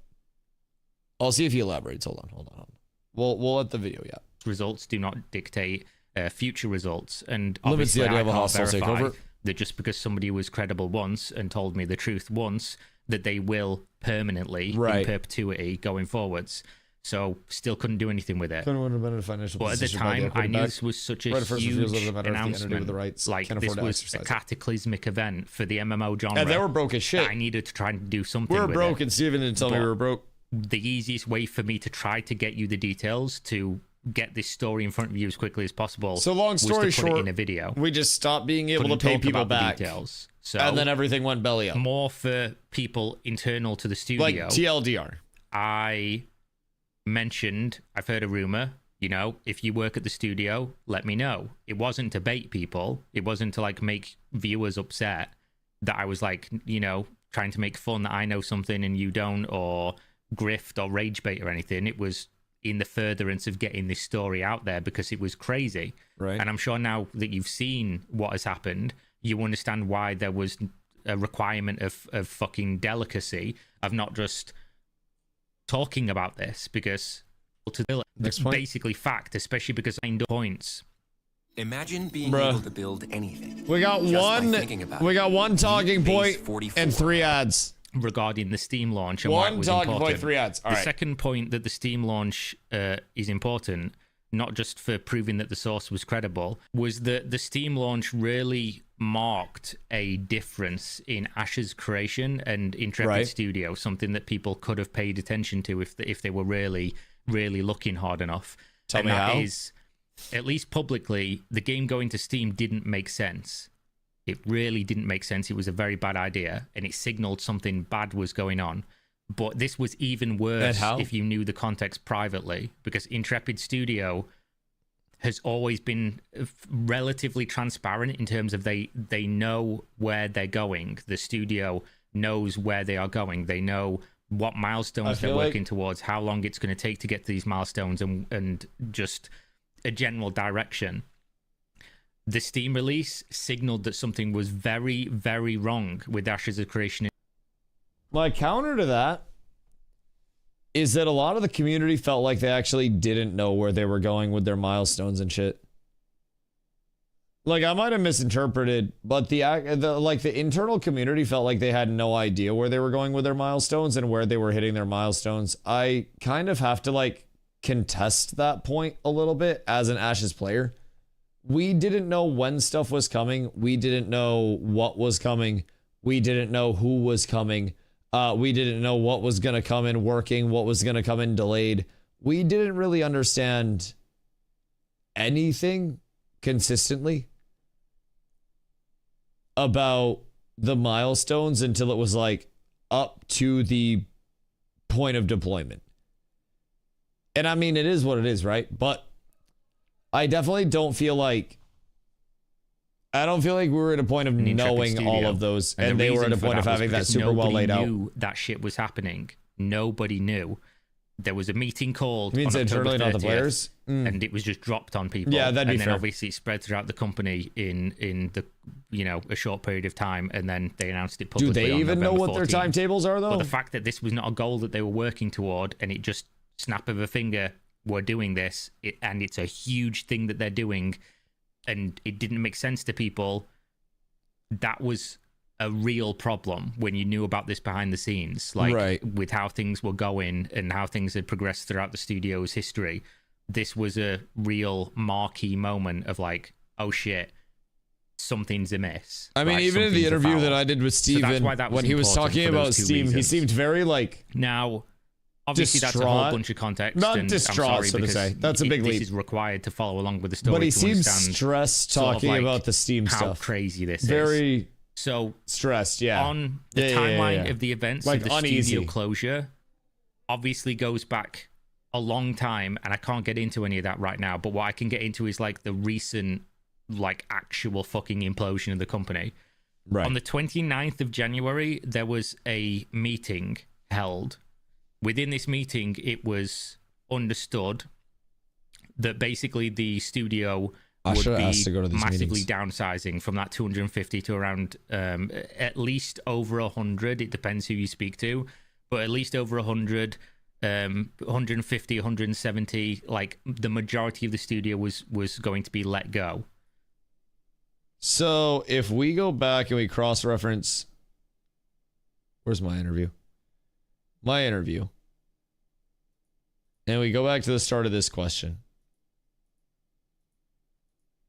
I'll see if he elaborates. Hold on. We'll let the video, yeah. Results do not dictate future results, and limits the obviously idea I of a can't hostile verify takeover. that just because somebody was credible once and told me the truth once, that they will permanently, in perpetuity, going forwards. So still couldn't do anything with it. But at the time, I knew this was such a huge announcement. Like, this was a cataclysmic event for the MMO genre. And they were broke as shit. I needed to try and do something We were with broke, it. and Steven didn't tell me we were broke. The easiest way for me to try to get you the details to get this story in front of you as quickly as possible. So long story was to put short, it in a video. We just stopped being able to pay people back. Details. So and then everything went belly up. More for people internal to the studio. Like TLDR. I mentioned, I've heard a rumor, if you work at the studio, let me know. It wasn't to bait people. It wasn't to like make viewers upset that I was like, trying to make fun that I know something and you don't, or grift or rage bait or anything. It was in the furtherance of getting this story out there because it was crazy. Right. And I'm sure now that you've seen what has happened, you understand why there was a requirement of fucking delicacy of not just talking about this, because it's basically fact, especially because I know points. Imagine being able to build anything. We got one talking point and 3 ads regarding the Steam launch and why it was important. One talking point, 3 ads. All right. The second point that the Steam launch is important, not just for proving that the source was credible, was that the Steam launch really marked a difference in Ash's creation and Intrepid Studio, something that people could have paid attention to if they were really, really looking hard enough. Tell me how. Is, at least publicly, the game going to Steam didn't make sense. It really didn't make sense. It was a very bad idea, and it signaled something bad was going on. But this was even worse if you knew the context privately, because Intrepid Studio has always been relatively transparent in terms of they know where they're going. The studio knows where they are going. They know what milestones they're working towards, how long it's going to take to get to these milestones, and just a general direction. The Steam release signaled that something was very, very wrong with Ash's creation. My counter to that is that a lot of the community felt like they actually didn't know where they were going with their milestones and shit. Like, I might have misinterpreted, but the internal community felt like they had no idea where they were going with their milestones and where they were hitting their milestones. I kind of have to, like, contest that point a little bit as an Ashes player. We didn't know when stuff was coming. We didn't know what was coming. We didn't know who was coming. We didn't know what was going to come in working, what was going to come in delayed. We didn't really understand anything consistently about the milestones until it was like up to the point of deployment. And I mean, it is what it is, right? But I definitely don't feel like we were at a point of knowing all of those, and they were at a point of having that super well laid out. Nobody knew that shit was happening. Nobody knew. There was a meeting called. It means internally, not the players, and it was just dropped on people. Yeah, that'd be and then fair. Obviously it spread throughout the company in the a short period of time, and then they announced it publicly. Do they on even know November what their 14th. timetables are, though? But the fact that this was not a goal that they were working toward, and it just snap of a finger, we're doing this, and it's a huge thing that they're doing, and it didn't make sense to people. That was a real problem when you knew about this behind the scenes, like with how things were going and how things had progressed throughout the studio's history. This was a real marquee moment of like, oh shit, something's amiss. I mean, even in the interview that I did with Steven, when he was talking about Steam, he seemed very like now. Obviously, distraught. That's a whole bunch of context. Not and distraught, I'm sorry, so to say. That's a big leap. This is required to follow along with the story. But he to seems understand stressed sort of talking like about the Steam how stuff. Crazy this is. Very so stressed, yeah. On the timeline of the events, like of the uneasy. studio closure obviously goes back a long time, and I can't get into any of that right now. But what I can get into is like the recent, like actual fucking implosion of the company. Right. On the 29th of January, there was a meeting held. Within this meeting, it was understood that basically the studio would be massively downsizing from that 250 to around at least over 100. It depends who you speak to, but at least over 100, 150, 170. Like the majority of the studio was going to be let go. So if we go back and we cross-reference, where's my interview? And we go back to the start of this question.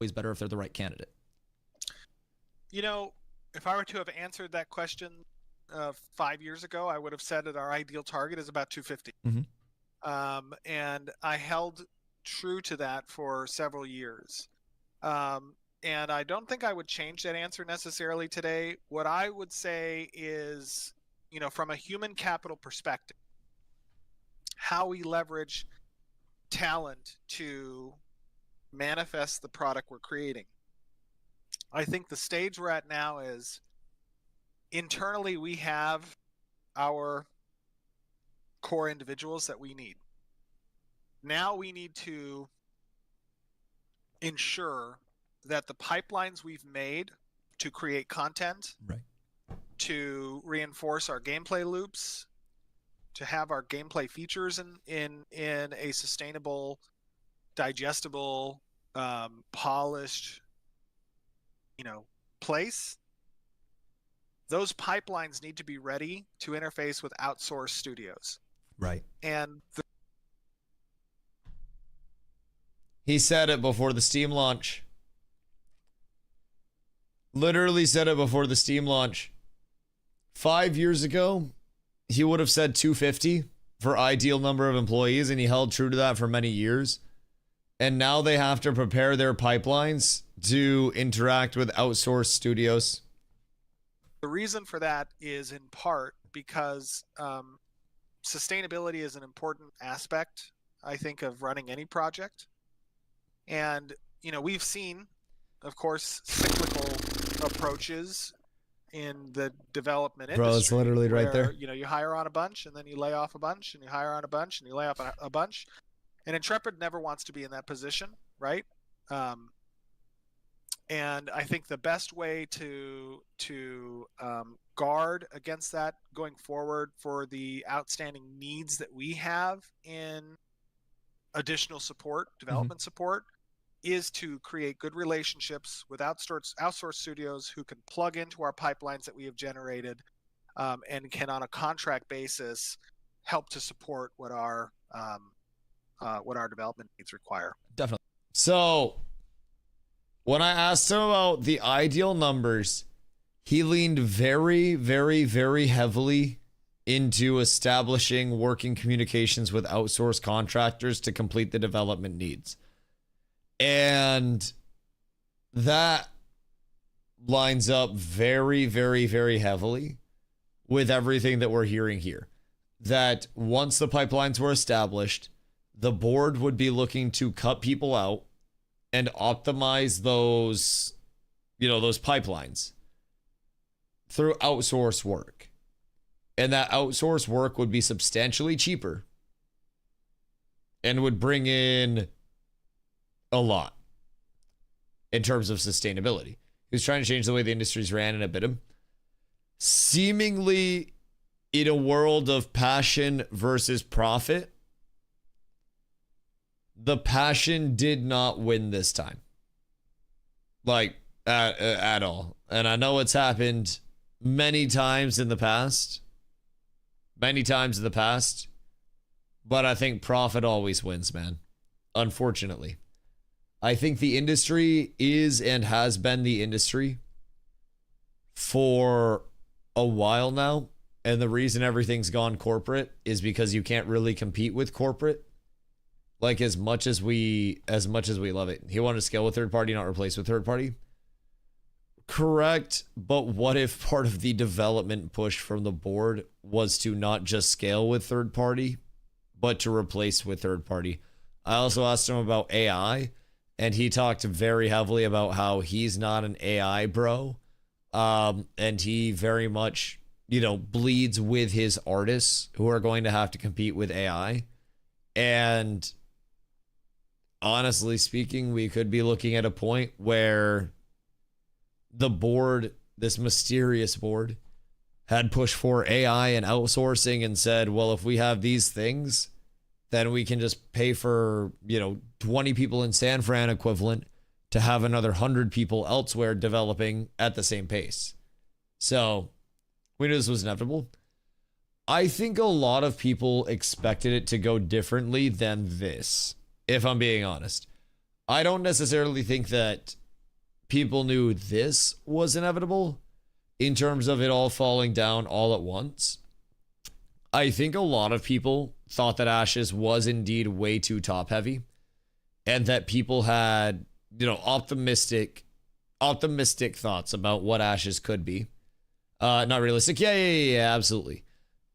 Always better if they're the right candidate. You know, if I were to have answered that question 5 years ago, I would have said that our ideal target is about 250. Mm-hmm. And I held true to that for several years. And I don't think I would change that answer necessarily today. What I would say is, you know, from a human capital perspective, how we leverage talent to manifest the product we're creating. I think the stage we're at now is internally we have our core individuals that we need. Now we need to ensure that the pipelines we've made to create content, to reinforce our gameplay loops, to have our gameplay features in a sustainable, digestible, polished, place. Those pipelines need to be ready to interface with outsourced studios. Right. And He said it before the Steam launch. Literally said it before the Steam launch. 5 years ago, he would have said 250 for ideal number of employees, and he held true to that for many years. And now they have to prepare their pipelines to interact with outsourced studios. The reason for that is in part because sustainability is an important aspect, I think, of running any project. And, you know, we've seen, of course, cyclical approaches in the development industry. Bro, it's literally where, right there. You know, you hire on a bunch and then you lay off a bunch and you hire on a bunch and you lay off a bunch. And Intrepid never wants to be in that position, right? And I think the best way to guard against that going forward for the outstanding needs that we have in additional support, development support, is to create good relationships with outsourced studios who can plug into our pipelines that we have generated, and can, on a contract basis, help to support what our development needs require. Definitely. So, when I asked him about the ideal numbers, he leaned very, very, very heavily into establishing working communications with outsourced contractors to complete the development needs. And that lines up very, very, very heavily with everything that we're hearing here. That once the pipelines were established, the board would be looking to cut people out and optimize those, those pipelines through outsourced work. And that outsourced work would be substantially cheaper and would bring in a lot in terms of sustainability. He was trying to change the way the industry's ran and a bit of seemingly in a world of passion versus profit. The passion did not win this time. Like, at all. And I know it's happened many times in the past. But I think profit always wins, man. Unfortunately. I think the industry is and has been the industry for a while now. And the reason everything's gone corporate is because you can't really compete with corporate. Like as much as we love it. He wanted to scale with third party, not replace with third party. Correct. But what if part of the development push from the board was to not just scale with third party, but to replace with third party? I also asked him about AI, and he talked very heavily about how he's not an AI bro. And he very much, bleeds with his artists who are going to have to compete with AI. And honestly speaking, we could be looking at a point where the board, this mysterious board, had pushed for AI and outsourcing and said, well, if we have these things, then we can just pay for, 20 people in San Fran equivalent to have another 100 people elsewhere developing at the same pace. So we knew this was inevitable. I think a lot of people expected it to go differently than this, if I'm being honest. I don't necessarily think that people knew this was inevitable in terms of it all falling down all at once. I think a lot of people thought that Ashes was indeed way too top heavy and that people had, optimistic thoughts about what Ashes could be. Not realistic. Yeah, absolutely.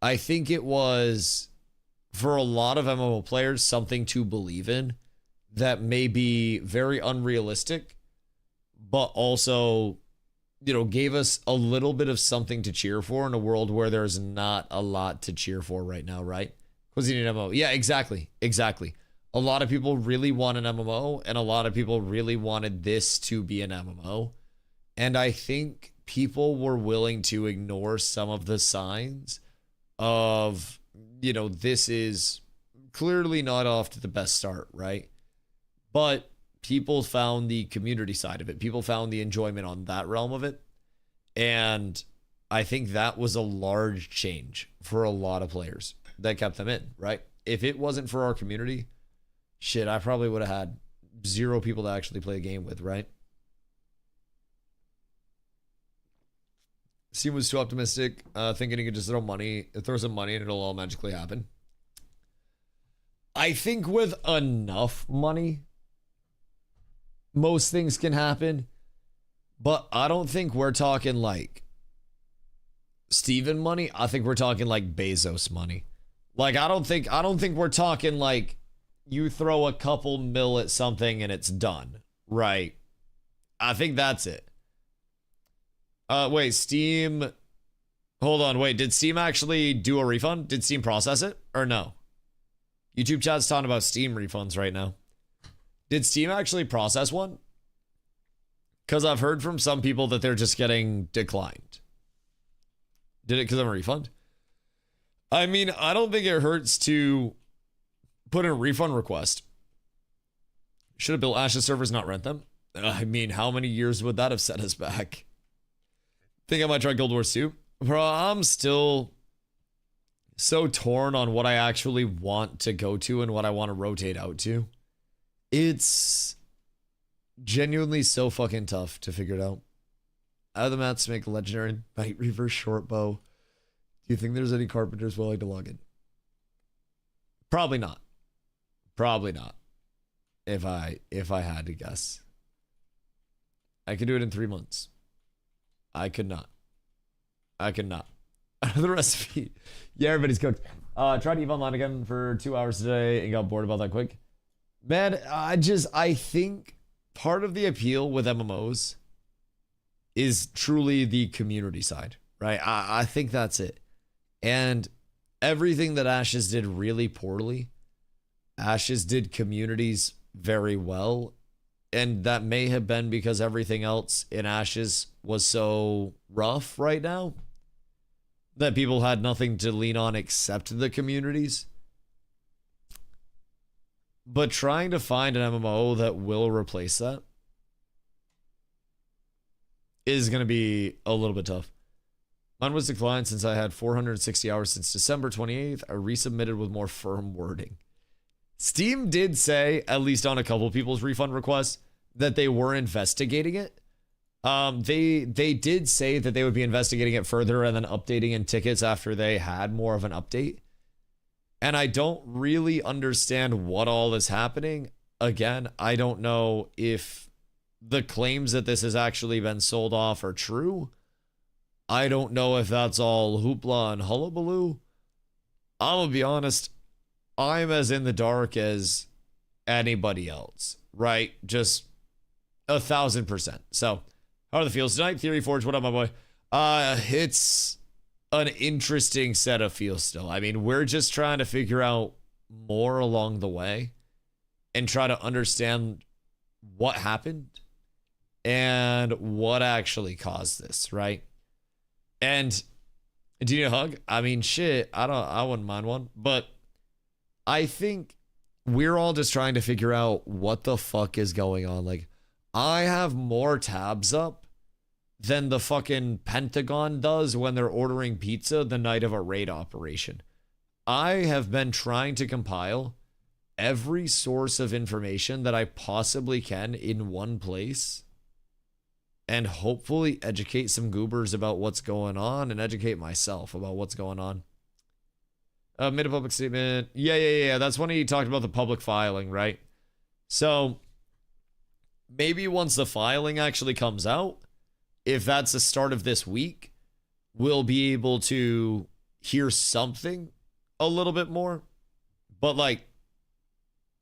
I think it was, for a lot of MMO players, something to believe in that may be very unrealistic, but also, gave us a little bit of something to cheer for in a world where there's not a lot to cheer for right now, right? Because you need an MMO. Yeah, exactly. A lot of people really want an MMO, and a lot of people really wanted this to be an MMO. And I think people were willing to ignore some of the signs of, this is clearly not off to the best start, right? But people found the community side of it. People found the enjoyment on that realm of it. And I think that was a large change for a lot of players that kept them in, right? If it wasn't for our community, shit, I probably would have had 0 people to actually play a game with, right? Steam was too optimistic, thinking he could just throw some money and it'll all magically happen. I think with enough money, most things can happen, but I don't think we're talking like Steven money. I think we're talking like Bezos money. Like, I don't think we're talking like you throw a couple mil at something and it's done, right? I think that's it. Wait, Steam. Hold on, wait. Did Steam actually do a refund? Did Steam process it or no? YouTube chat's talking about Steam refunds right now. Did Steam actually process one? Because I've heard from some people that they're just getting declined. Did it because of a refund? I mean, I don't think it hurts to put in a refund request. Should have built Ash's servers, not rent them. I mean, how many years would that have set us back? Think I might try Guild Wars 2? Bro, I'm still so torn on what I actually want to go to and what I want to rotate out to. It's genuinely so fucking tough to figure it out. Out of the mats to make a legendary Night Reaver short bow. Do you think there's any carpenters willing to log in? Probably not. Probably not. If I had to guess. I could do it in 3 months. I could not. The recipe. Yeah, everybody's cooked. Tried EVE Online again for 2 hours today and got bored about that quick. Man, I think part of the appeal with MMOs is truly the community side, right? I think that's it. And everything that Ashes did really poorly, Ashes did communities very well. And that may have been because everything else in Ashes was so rough right now that people had nothing to lean on except the communities. But trying to find an MMO that will replace that is going to be a little bit tough. Mine was declined since I had 460 hours since December 28th. I resubmitted with more firm wording. Steam did say, at least on a couple people's refund requests, that they were investigating it. They did say that they would be investigating it further and then updating in tickets after they had more of an update. And I don't really understand what all is happening. Again, I don't know if the claims that this has actually been sold off are true. I don't know if that's all hoopla and hullabaloo. I'm gonna be honest, I'm as in the dark as anybody else, right? Just 1,000%. So, how are the feels tonight? Theory Forge, what up, my boy? It's an interesting set of feels still. I mean, we're just trying to figure out more along the way and try to understand what happened and what actually caused this, right? And do you need a hug? I mean, shit, I wouldn't mind one, but I think we're all just trying to figure out what the fuck is going on. Like, I have more tabs up than the fucking Pentagon does when they're ordering pizza the night of a raid operation. I have been trying to compile every source of information that I possibly can in one place and hopefully educate some goobers about what's going on and educate myself about what's going on. Made a public statement. Yeah. That's when he talked about the public filing, right? So maybe once the filing actually comes out, if that's the start of this week, we'll be able to hear something a little bit more. But like,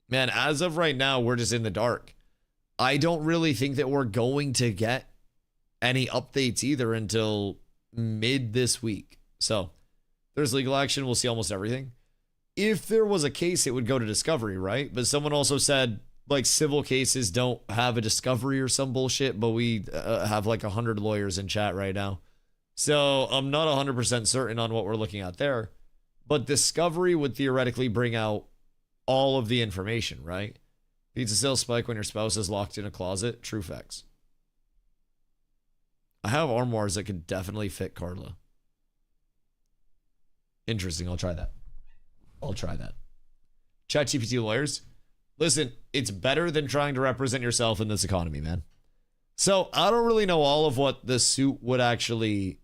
man, as of right now, we're just in the dark. I don't really think that we're going to get any updates either until mid this week. So there's legal action. We'll see almost everything. If there was a case, it would go to discovery, right? But someone also said, like, civil cases don't have a discovery or some bullshit, but we have like 100 lawyers in chat right now. So I'm not 100% certain on what we're looking at there. But discovery would theoretically bring out all of the information, right? Pizza sales spike when your spouse is locked in a closet. True facts. I have armoires that could definitely fit Carla. Interesting. I'll try that. ChatGPT lawyers. listen, it's better than trying to represent yourself in this economy, man. So I don't really know all of what the suit would actually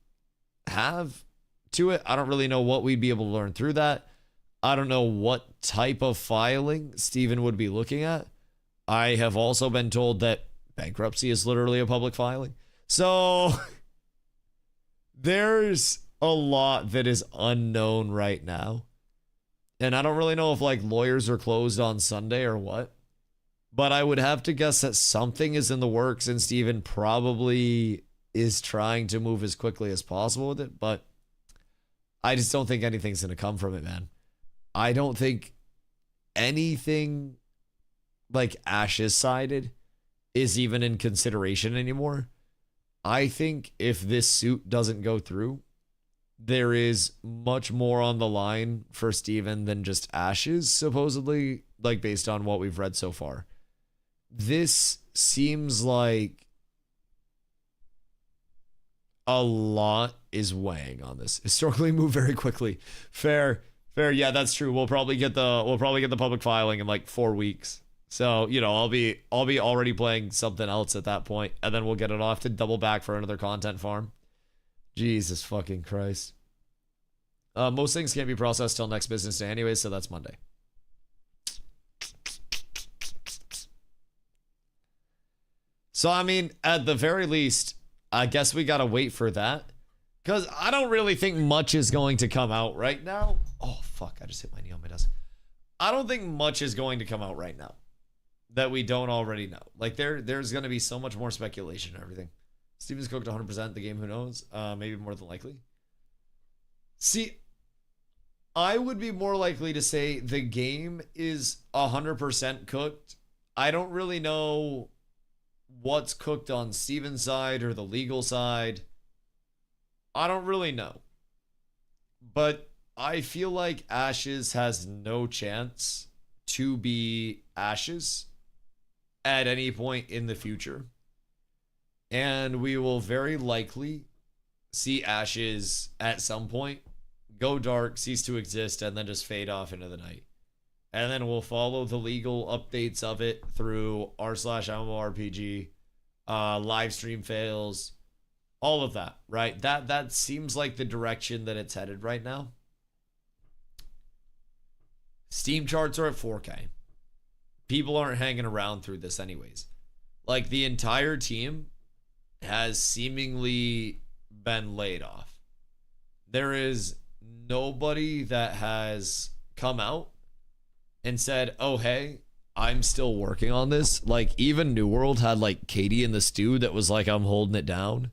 have to it. I don't really know what we'd be able to learn through that. I don't know what type of filing Steven would be looking at. I have also been told that bankruptcy is literally a public filing. So there's a lot that is unknown right now. And I don't really know if like lawyers are closed on Sunday or what. But I would have to guess that something is in the works and Steven probably is trying to move as quickly as possible with it. But I just don't think anything's going to come from it, man. I don't think anything like Ash's sided is even in consideration anymore. I think if this suit doesn't go through, there is much more on the line for Steven than just Ash's, supposedly, like based on what we've read so far. This seems like a lot is weighing on this. Historically move very quickly. Fair. Yeah, that's true. We'll probably get the public filing in like 4 weeks. So, you know, I'll be already playing something else at that point, and then we'll get it off to double back for another content farm. Jesus fucking Christ. Most things can't be processed till next business day anyway, so that's Monday. So, I mean, at the very least, I guess we gotta wait for that. Because I don't really think much is going to come out right now. Oh, fuck, I just hit my knee on my desk. I don't think much is going to come out right now that we don't already know. Like, there's going to be so much more speculation and everything. Steven's cooked 100% the game, who knows? Maybe more than likely. See, I would be more likely to say the game is 100% cooked. I don't really know what's cooked on Steven's side or the legal side. I don't really know. But I feel like Ashes has no chance to be Ashes at any point in the future. And we will very likely see Ashes at some point go dark, cease to exist, and then just fade off into the night. And then we'll follow the legal updates of it through r/MMORPG, live stream fails, all of that, right? That seems like the direction that it's headed right now. Steam charts are at 4K. People aren't hanging around through this anyways. Like, the entire team has seemingly been laid off. There is nobody that has come out and said, oh, hey, I'm still working on this. Like, even New World had, like, Katie in the stew that was like, I'm holding it down.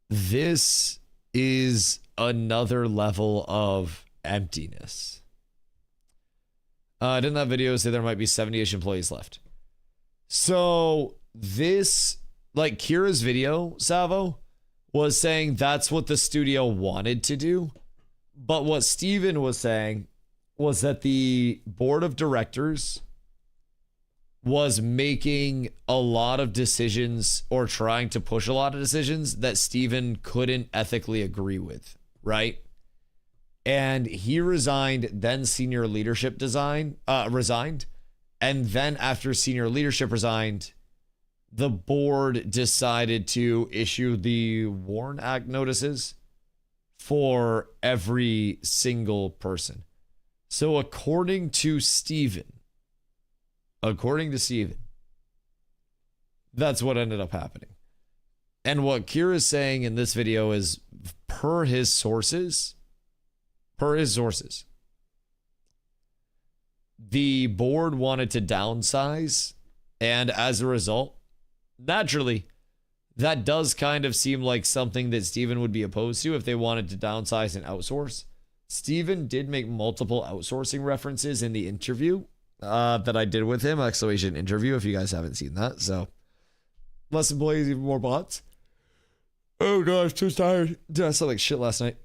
This is another level of emptiness. Didn't that video say there might be 70-ish employees left? So this, like, Kira's video, Savo, was saying that's what the studio wanted to do. But what Steven was saying was that the board of directors was making a lot of decisions or trying to push a lot of decisions that Steven couldn't ethically agree with, right? And he resigned, then senior leadership resigned. And then after senior leadership resigned, the board decided to issue the WARN Act notices for every single person. So according to Steven, that's what ended up happening. And what Kira's saying in this video is, per his sources, the board wanted to downsize, and as a result, naturally, that does kind of seem like something that Steven would be opposed to if they wanted to downsize and outsource. Steven did make multiple outsourcing references in the interview that I did with him, exclamation interview, if you guys haven't seen that. So, less employees, even more bots. Oh gosh, too tired. Dude, I slept like shit last night.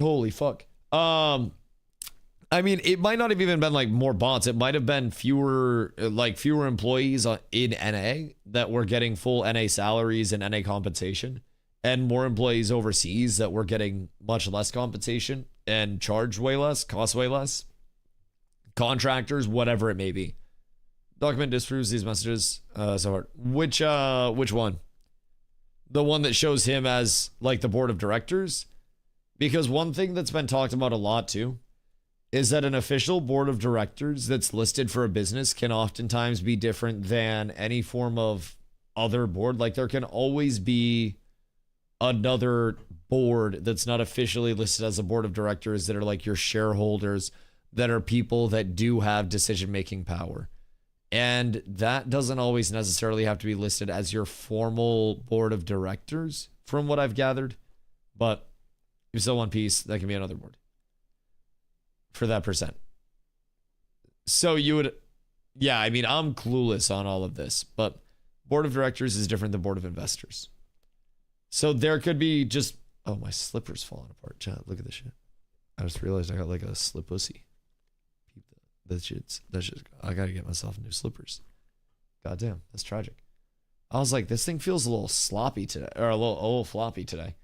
Holy fuck. I mean, it might not have even been like more bots. It might have been fewer employees in NA that were getting full NA salaries and NA compensation, and more employees overseas that were getting much less compensation and charged way less, cost way less. contractors, whatever it may be. Document disproves these messages. So which one? The one that shows him as like the board of directors? Because one thing that's been talked about a lot too is that an official board of directors that's listed for a business can oftentimes be different than any form of other board. Like there can always be another board that's not officially listed as a board of directors that are like your shareholders, that are people that do have decision-making power. And that doesn't always necessarily have to be listed as your formal board of directors, from what I've gathered. But if you sell one piece, that can be another board for that percent. So you would, yeah, I mean, I'm clueless on all of this, but board of directors is different than board of investors. So there could be just, oh, my slipper's falling apart. Chat, look at this shit. I just realized I got like a slip pussy. That's just, I gotta get myself new slippers. Goddamn, that's tragic. I was like, this thing feels a little sloppy today, or a little floppy today.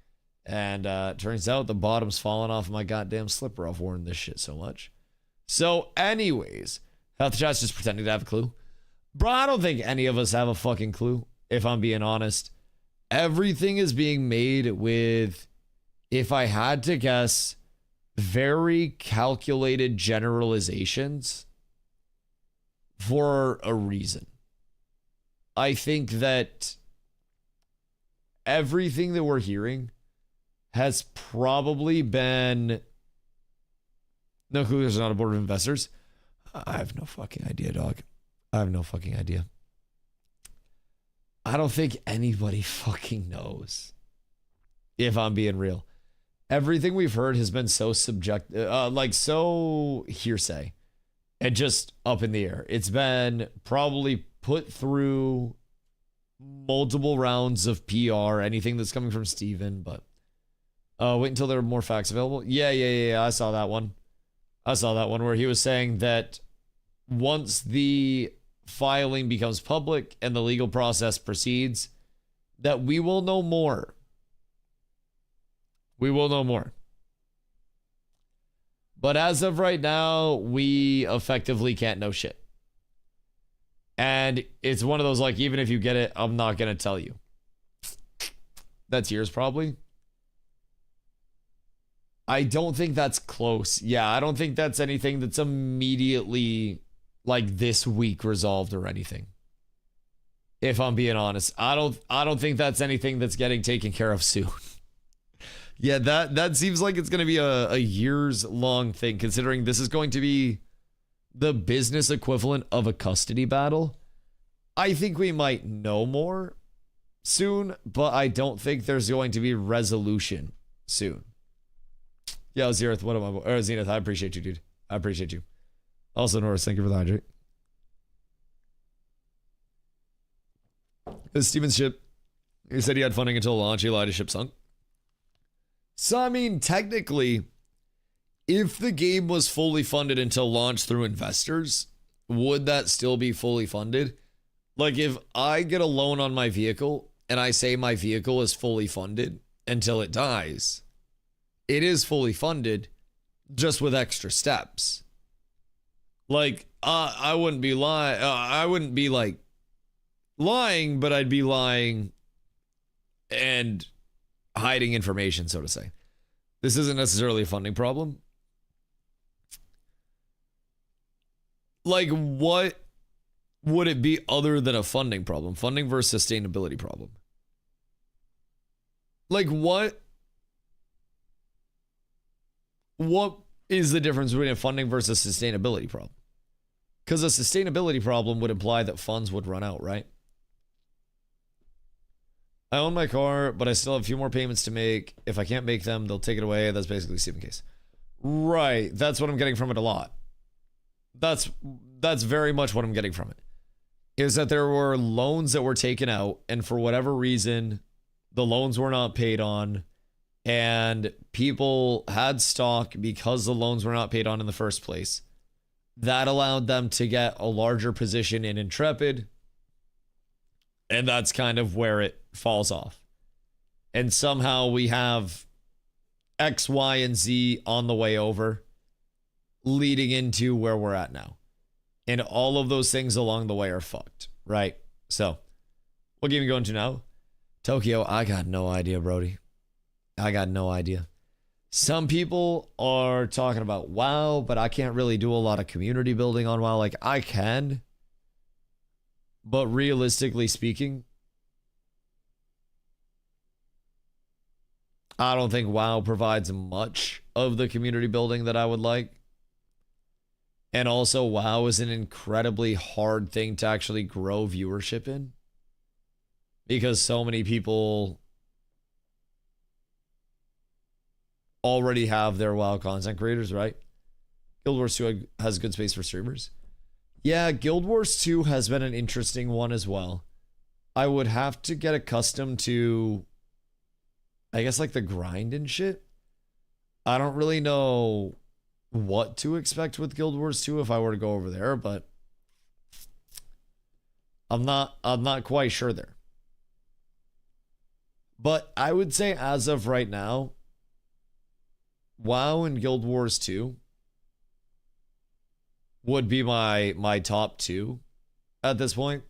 And turns out the bottom's falling off my goddamn slipper. I've worn this shit so much. So anyways, Health Chat's just pretending to have a clue. Bro, I don't think any of us have a fucking clue, if I'm being honest. Everything is being made with, if I had to guess, very calculated generalizations for a reason. I think that everything that we're hearing has probably been, no clue, there's not a board of investors. I have no fucking idea, dog. I have no fucking idea. I don't think anybody fucking knows, if I'm being real. Everything we've heard has been so like so hearsay and just up in the air. It's been probably put through multiple rounds of PR, anything that's coming from Steven, but wait until there are more facts available. Yeah. I saw that one. Where he was saying that once the filing becomes public and the legal process proceeds, that we will know more. We will know more. But as of right now, we effectively can't know shit. And it's one of those, like, even if you get it, I'm not going to tell you. That's yours, probably. I don't think that's close. Yeah, I don't think that's anything that's immediately, like, this week resolved or anything. If I'm being honest. I don't think that's anything that's getting taken care of soon. Yeah, that seems like it's going to be a years-long thing, considering this is going to be the business equivalent of a custody battle. I think we might know more soon, but I don't think there's going to be resolution soon. Yeah, Zenith, Zenith, I appreciate you, dude. I appreciate you. Also, Norris, thank you for the hydrate. This Steven's ship. He said he had funding until launch. He lied, his ship sunk. So, I mean, technically, if the game was fully funded until launch through investors, would that still be fully funded? Like, if I get a loan on my vehicle and I say my vehicle is fully funded until it dies, it is fully funded, just with extra steps. Like, I wouldn't be lying. I wouldn't be, like, lying, but I'd be lying and hiding information, so to say. This isn't necessarily a funding problem. Like, what would it be other than a funding problem? Funding versus sustainability problem. Like, what is the difference between a funding versus sustainability problem? Because a sustainability problem would imply that funds would run out, right? I own my car, but I still have a few more payments to make. If I can't make them, they'll take it away. That's basically Stephen Case. Right. That's what I'm getting from it a lot. That's very much what I'm getting from it. Is that there were loans that were taken out, and for whatever reason, the loans were not paid on, and people had stock because the loans were not paid on in the first place. That allowed them to get a larger position in Intrepid, and that's kind of where it falls off. And somehow we have X, Y, and Z on the way over. leading into where we're at now. And all of those things along the way are fucked, right? So, what game are you going to now? Tokyo, I got no idea, Brody. I got no idea. Some people are talking about WoW, but I can't really do a lot of community building on WoW. Like, I can. But realistically speaking, I don't think WoW provides much of the community building that I would like. And also, WoW is an incredibly hard thing to actually grow viewership in. Because so many people already have their WoW content creators, right? Guild Wars 2 has good space for streamers. Yeah, Guild Wars 2 has been an interesting one as well. I would have to get accustomed to, I guess, like the grind and shit. I don't really know what to expect with Guild Wars 2 if I were to go over there, but I'm not quite sure there. But I would say as of right now, WoW and Guild Wars 2 would be my top two at this point.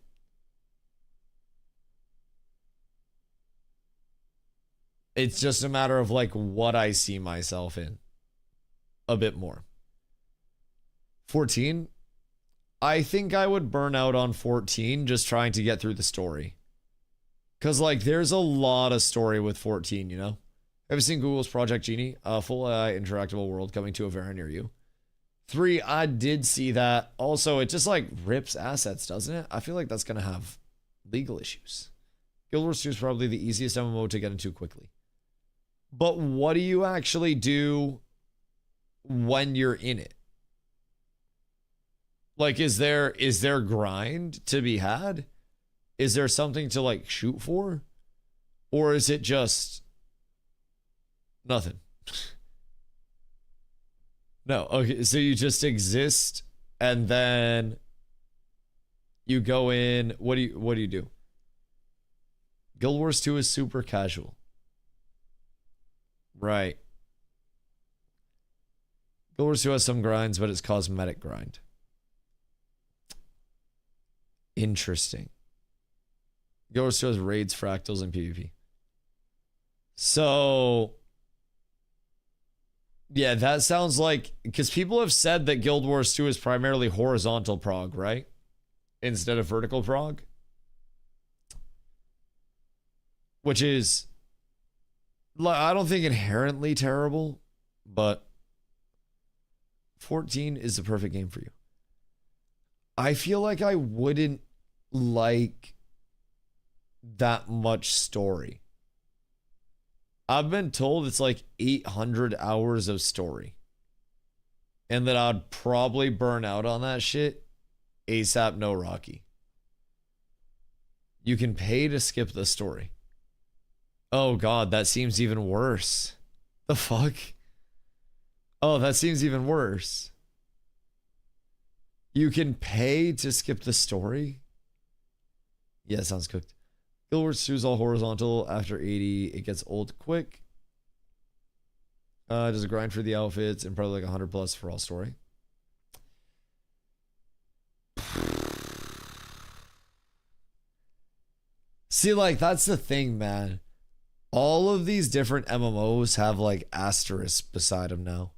It's just a matter of like what I see myself in a bit more. 14, I think I would burn out on 14 just trying to get through the story. Because, like, there's a lot of story with 14, you know? Have you seen Google's Project Genie? A full AI interactable world coming to a very near you. 3, I did see that. Also, it just, like, rips assets, doesn't it? I feel like that's going to have legal issues. Guild Wars 2 is probably the easiest MMO to get into quickly. But what do you actually do when you're in it? Like, is there grind to be had? Is there something to like shoot for? Or is it just nothing? No. Okay, so you just exist and then you go in. What do you do? Guild Wars 2 is super casual. Right. Guild Wars 2 has some grinds, but it's cosmetic grind. Interesting. Guild Wars 2 has raids, fractals, and PvP. So, yeah, that sounds like, because people have said that Guild Wars 2 is primarily horizontal prog, right? Instead of vertical prog. Which is, I don't think inherently terrible, but 14 is the perfect game for you. I feel like I wouldn't like that much story. I've been told it's like 800 hours of story. And that I'd probably burn out on that shit ASAP, no Rocky. You can pay to skip the story. Oh god, that seems even worse. The fuck? Oh, that seems even worse. You can pay to skip the story? Yeah, sounds cooked. Guild Wars 2 is all horizontal. After 80, it gets old quick. Does a grind for the outfits and probably like 100 plus for all story. See, like, that's the thing, man. All of these different MMOs have like asterisks beside them now.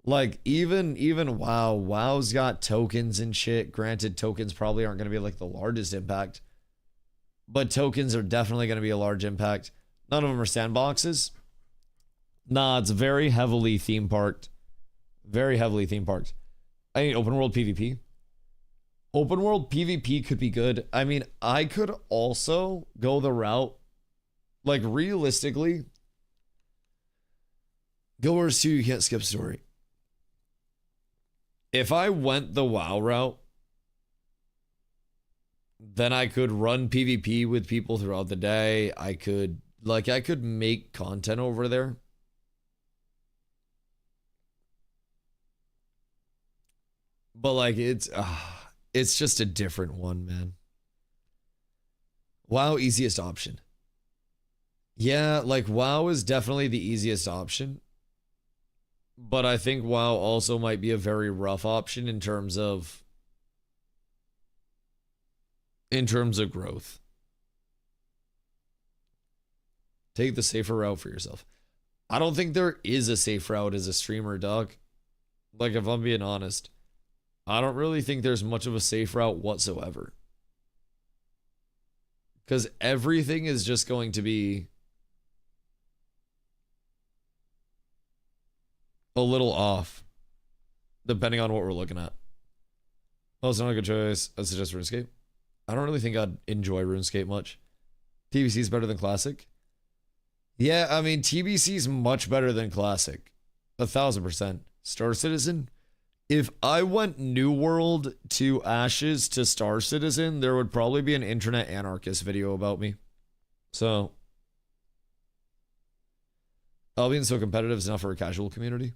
Like even WoW. WoW's got tokens and shit. Granted, tokens probably aren't going to be like the largest impact. But tokens are definitely going to be a large impact. None of them are sandboxes. Nah, it's very heavily theme parked. Very heavily theme parked. I mean, open world PvP. Open world PvP could be good. I mean, I could also go the route, like realistically, Guild Wars 2, you can't skip story. If I went the WoW route, then I could run PvP with people throughout the day. I could make content over there. But like it's just a different one, man. WoW, easiest option. Yeah, like WoW is definitely the easiest option. But I think WoW also might be a very rough option in terms of growth. Take the safer route for yourself. I don't think there is a safe route as a streamer, dog. Like, if I'm being honest, I don't really think there's much of a safe route whatsoever. Because everything is just going to be a little off, depending on what we're looking at. Oh, it's not a good choice. I suggest RuneScape. I don't really think I'd enjoy RuneScape much. TBC is better than Classic. Yeah, I mean, TBC is much better than Classic. 1000%. Star Citizen? If I went New World to Ashes to Star Citizen, there would probably be an internet anarchist video about me. So, Albion's so competitive is enough for a casual community.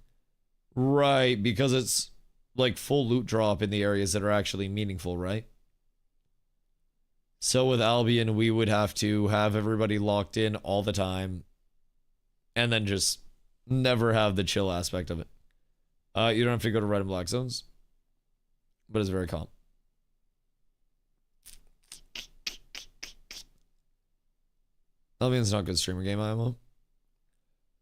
Right, because it's like full loot drop in the areas that are actually meaningful, right? So with Albion, we would have to have everybody locked in all the time and then just never have the chill aspect of it. You don't have to go to red and black zones, but it's very calm. Albion's not a good streamer game, IMO.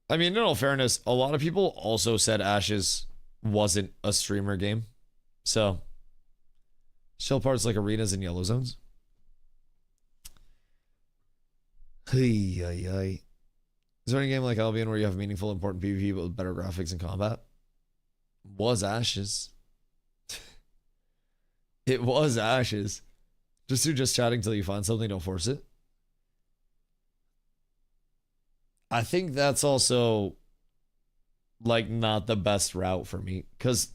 I mean, in all fairness, a lot of people also said Ashes wasn't a streamer game. So, chill parts like arenas and yellow zones. Hey, is there any game like Albion where you have meaningful, important PvP but with better graphics and combat? Was Ashes. It was Ashes. Just do just chatting till you find something, don't force it. I think that's also like not the best route for me, because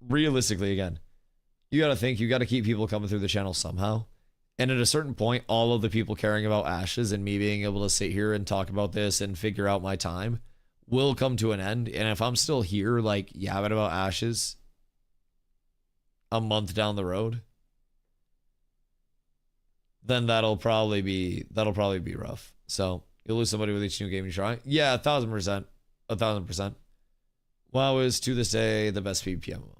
realistically, again, you got to think, you got to keep people coming through the channel somehow. And at a certain point, all of the people caring about Ashes and me being able to sit here and talk about this and figure out my time will come to an end. And if I'm still here, like, yabbing about Ashes a month down the road, then that'll probably be rough. So you'll lose somebody with each new game you try. Yeah, 1000%. 1000%. WoW is to this day the best PvP MMO.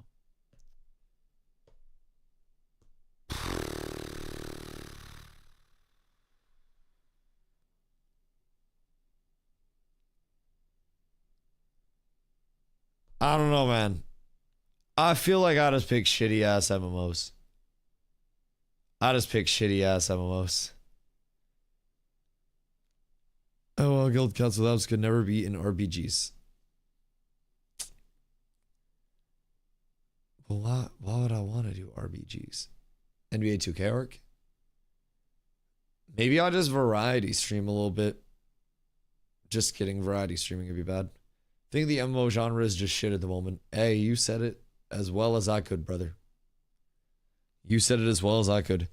I don't know, man. I feel like I just pick shitty ass MMOs. Oh, well, Guild Council Labs could never be in RPGs. Well, why would I want to do RPGs? NBA 2K arc? Maybe I'll just variety stream a little bit. Just kidding, variety streaming would be bad. I think the MMO genre is just shit at the moment. Hey, you said it as well as I could, brother. You said it as well as I could.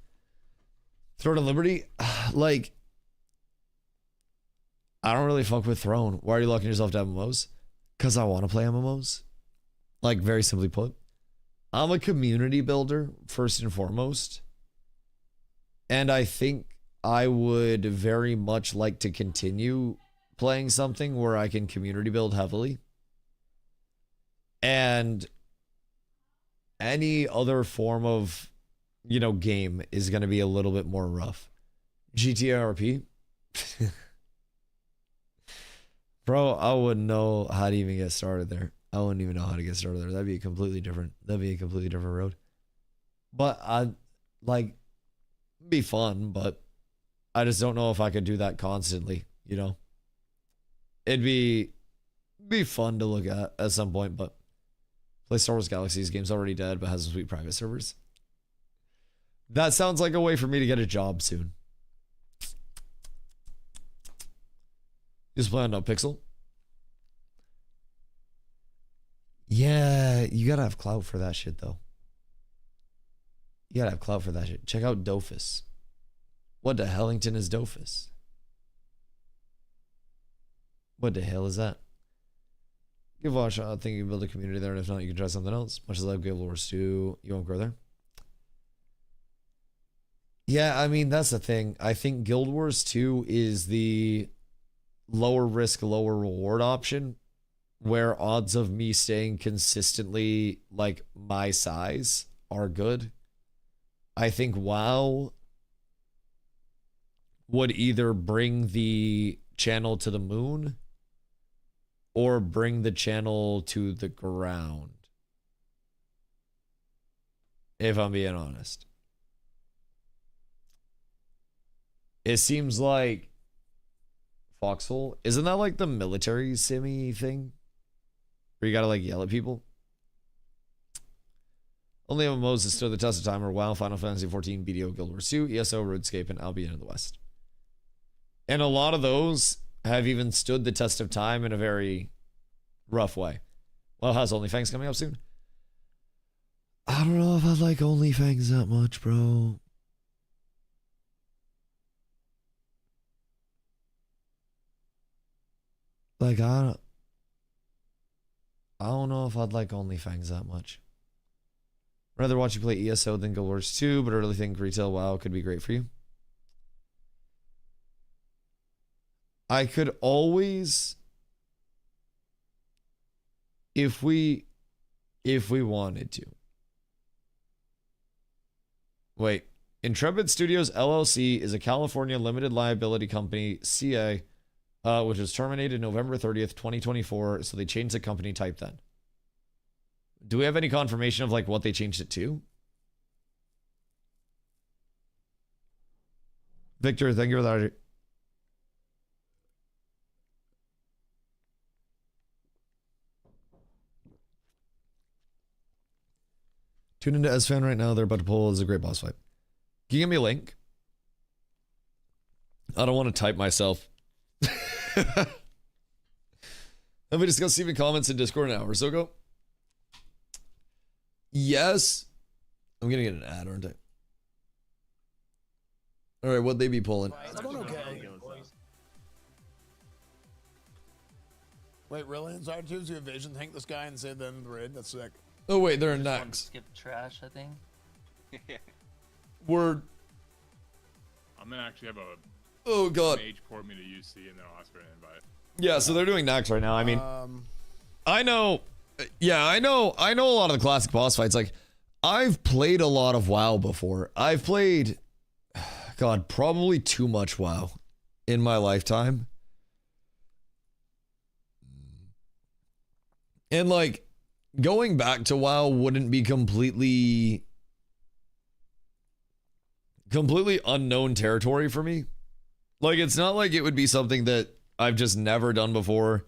Throne of Liberty? Like, I don't really fuck with Throne. Why are you locking yourself to MMOs? Because I want to play MMOs. Like, very simply put. I'm a community builder, first and foremost. And I think I would very much like to continue playing something where I can community build heavily. And any other form of, game is going to be a little bit more rough. GTA RP? Bro, I wouldn't know how to even get started there. I wouldn't even know how to get started there. That'd be a completely different road. But be fun, but I just don't know if I could do that constantly, It'd be fun to look at some point, but play Star Wars Galaxies. Game's already dead, but has some sweet private servers. That sounds like a way for me to get a job soon. Just play on NoPixel. Yeah, you gotta have clout for that shit, though. You gotta have clout for that shit. Check out Dofus. What the hellington is Dofus? What the hell is that? Give a shot. I think you can build a community there, and if not, you can try something else. Much as I love Guild Wars 2, you won't grow there. Yeah, I mean, that's the thing. I think Guild Wars 2 is the lower risk, lower reward option. where odds of me staying consistently like my size are good. I think WoW would either bring the channel to the moon or bring the channel to the ground. If I'm being honest. It seems like Foxhole, isn't that like the military simmy thing? Where you gotta like yell at people? Only MMOs that stood the test of time are WoW, Final Fantasy XIV, BDO, Guild Wars 2, ESO, RuneScape, and Albion in the West. And a lot of those have even stood the test of time in a very rough way. Well, how's OnlyFans coming up soon? I don't know if I like OnlyFans that much, bro. Like, I don't know if I'd like OnlyFans that much. I'd rather watch you play ESO than Guild Wars 2, but I really think retail WoW could be great for you. I could always, if we wanted to. Wait, Intrepid Studios LLC is a California limited liability company, CA, which was terminated November 30th, 2024. So they changed the company type then. Do we have any confirmation of like what they changed it to? Victor, thank you for that. Tune into S-Fan right now. They're about to pull is a great boss fight. Can you give me a link? I don't want to type myself. Have we discussed Steven comments in Discord an hour or so ago? Yes. I'm going to get an ad, aren't I? All right, what'd they be pulling? It's going okay. Wait, really? Inside Tuesday Evasion, thank this guy and say then the raid. That's sick. Oh, wait, they're in Nax. Skip trash, I think. Word. I'm gonna actually have a mage port me to UC and then I'll ask for an invite. Yeah, so they're doing Nax right now. I mean, I know a lot of the classic boss fights. Like, I've played a lot of WoW before. I've played, God, probably too much WoW in my lifetime. And like, going back to WoW wouldn't be completely unknown territory for me. Like, it's not like it would be something that I've just never done before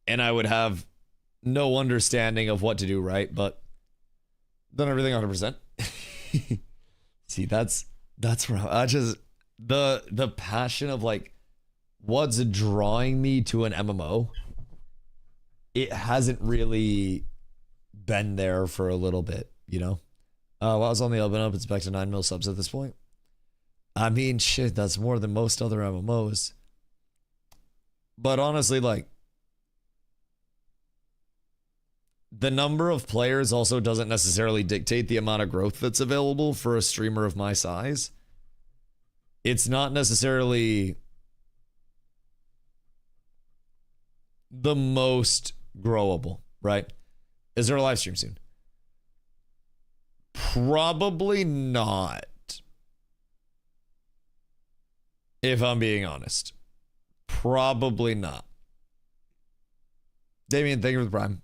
and I would have no understanding of what to do, right? But done everything 100%. See, that's where I just, the passion of like what's drawing me to an MMO, it hasn't really been there for a little bit, you know? While I was on the open up, it's back to 9 mil subs at this point. I mean, shit, that's more than most other MMOs. But honestly, like, the number of players also doesn't necessarily dictate the amount of growth that's available for a streamer of my size. It's not necessarily the most growable, right? Is there a live stream soon? Probably not. If I'm being honest. Probably not. Damien, thank you for the prime.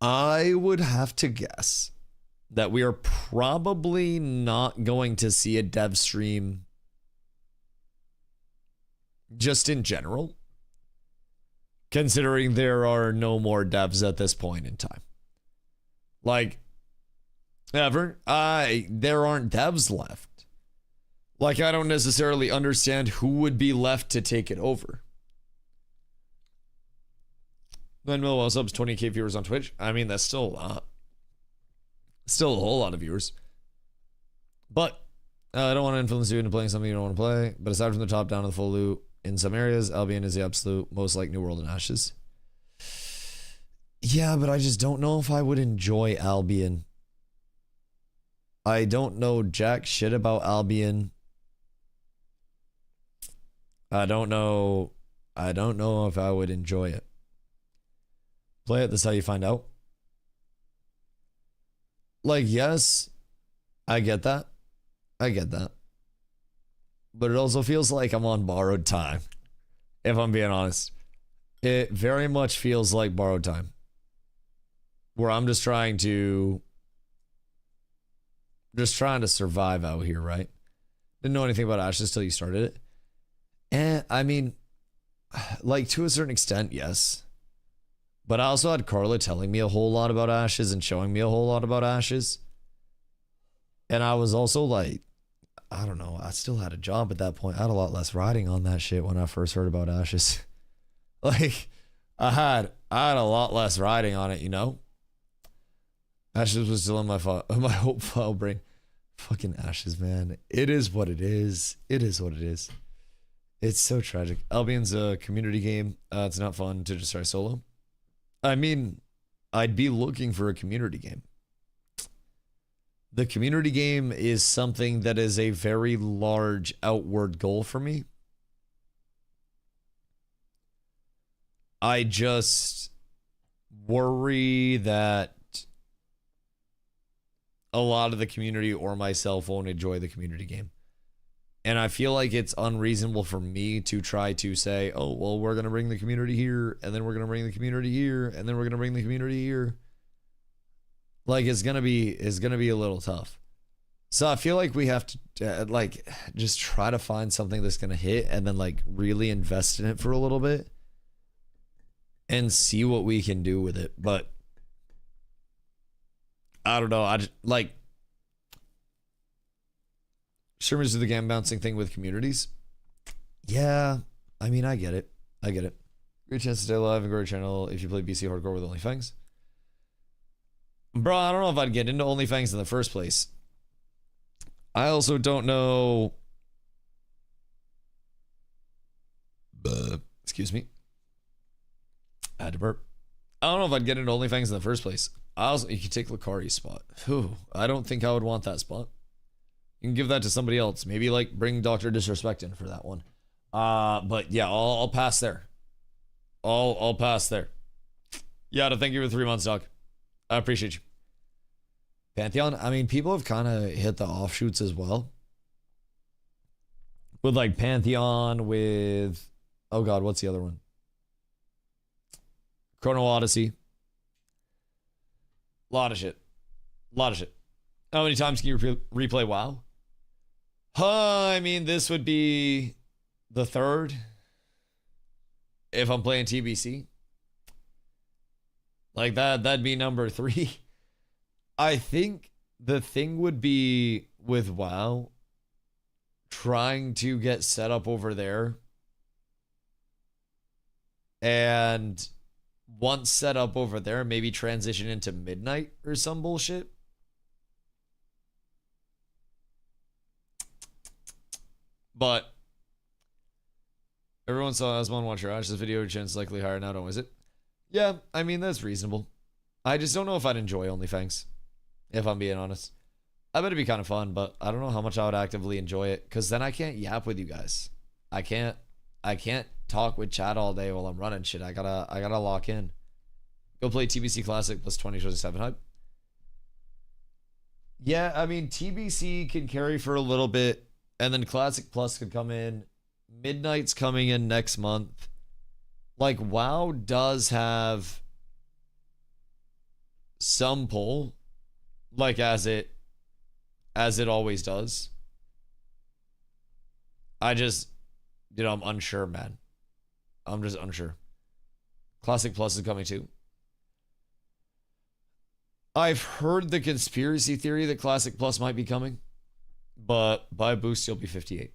I would have to guess that we are probably not going to see a dev stream just in general, considering there are no more devs at this point in time. Like, ever, there aren't devs left. Like, I don't necessarily understand who would be left to take it over. 9 mil subs, 20k viewers on Twitch. I mean, that's still a lot. Still a whole lot of viewers. But I don't want to influence you into playing something you don't want to play. But aside from the top down of the full loot, in some areas, Albion is the absolute most like New World and Ashes. Yeah, but I just don't know if I would enjoy Albion. I don't know jack shit about Albion. I don't know I don't know if I would enjoy it. Play it, that's how you find out. Like, yes, I get that. I get that. But it also feels like I'm on borrowed time, if I'm being honest. It very much feels like borrowed time, where I'm just trying to survive out here, right? Didn't know anything about Ashes till you started it. And I mean, like, to a certain extent, yes. But I also had Carla telling me a whole lot about Ashes and showing me a whole lot about Ashes. And I was also like, I don't know, I still had a job at that point. I had a lot less riding on that shit when I first heard about Ashes. Like, I had a lot less riding on it, you know? Ashes was still in my hope file brain. Fucking Ashes, man. It is what it is. It is what it is. It's so tragic. Albion's a community game. It's not fun to just try solo. I mean, I'd be looking for a community game. The community game is something that is a very large outward goal for me. I just worry that a lot of the community or myself won't enjoy the community game. And I feel like it's unreasonable for me to try to say, oh, well, we're going to bring the community here, and then we're going to bring the community here, and then we're going to bring the community here. Like, it's going to be a little tough. So I feel like we have to, like, just try to find something that's going to hit and then, like, really invest in it for a little bit and see what we can do with it. But I don't know. I just, like, Sherman's do the game bouncing thing with communities. Yeah, I mean, I get it. I get it. Great chance to stay alive and grow your channel if you play BC hardcore with OnlyFans. Bro, I don't know if I'd get into OnlyFans in the first place. I also don't know. Excuse me. I had to burp. I don't know if I'd get into OnlyFans in the first place. You could take Lucari's spot. Whew, I don't think I would want that spot. You can give that to somebody else. Maybe like bring Dr. Disrespect in for that one. But yeah, I'll pass there. I'll pass there. Yada, thank you for 3 months, dog. I appreciate you. Pantheon, I mean, people have kind of hit the offshoots as well. With like Pantheon, with, oh God, what's the other one? Chrono Odyssey. Lot of shit. How many times can you replay WoW? I mean, this would be the third if I'm playing TBC. Like that'd be number 3. I think the thing would be with WoW, trying to get set up over there. And once set up over there, maybe transition into Midnight or some bullshit. But everyone saw Asmon watch your Ashes video, chance likely higher now, don't is it? Yeah, I mean, that's reasonable. I just don't know if I'd enjoy OnlyFans, if I'm being honest. I bet it'd be kind of fun, but I don't know how much I would actively enjoy it, because then I can't yap with you guys. I can't talk with chat all day while I'm running shit. I gotta lock in. Go play TBC Classic plus 2027 hype. Yeah, I mean, TBC can carry for a little bit, and then Classic Plus could come in. Midnight's coming in next month. Like, WoW does have some pull, like as it always does. I just, I'm unsure, man. I'm just unsure. Classic Plus is coming too. I've heard the conspiracy theory that Classic Plus might be coming, but buy a boost, you'll be 58.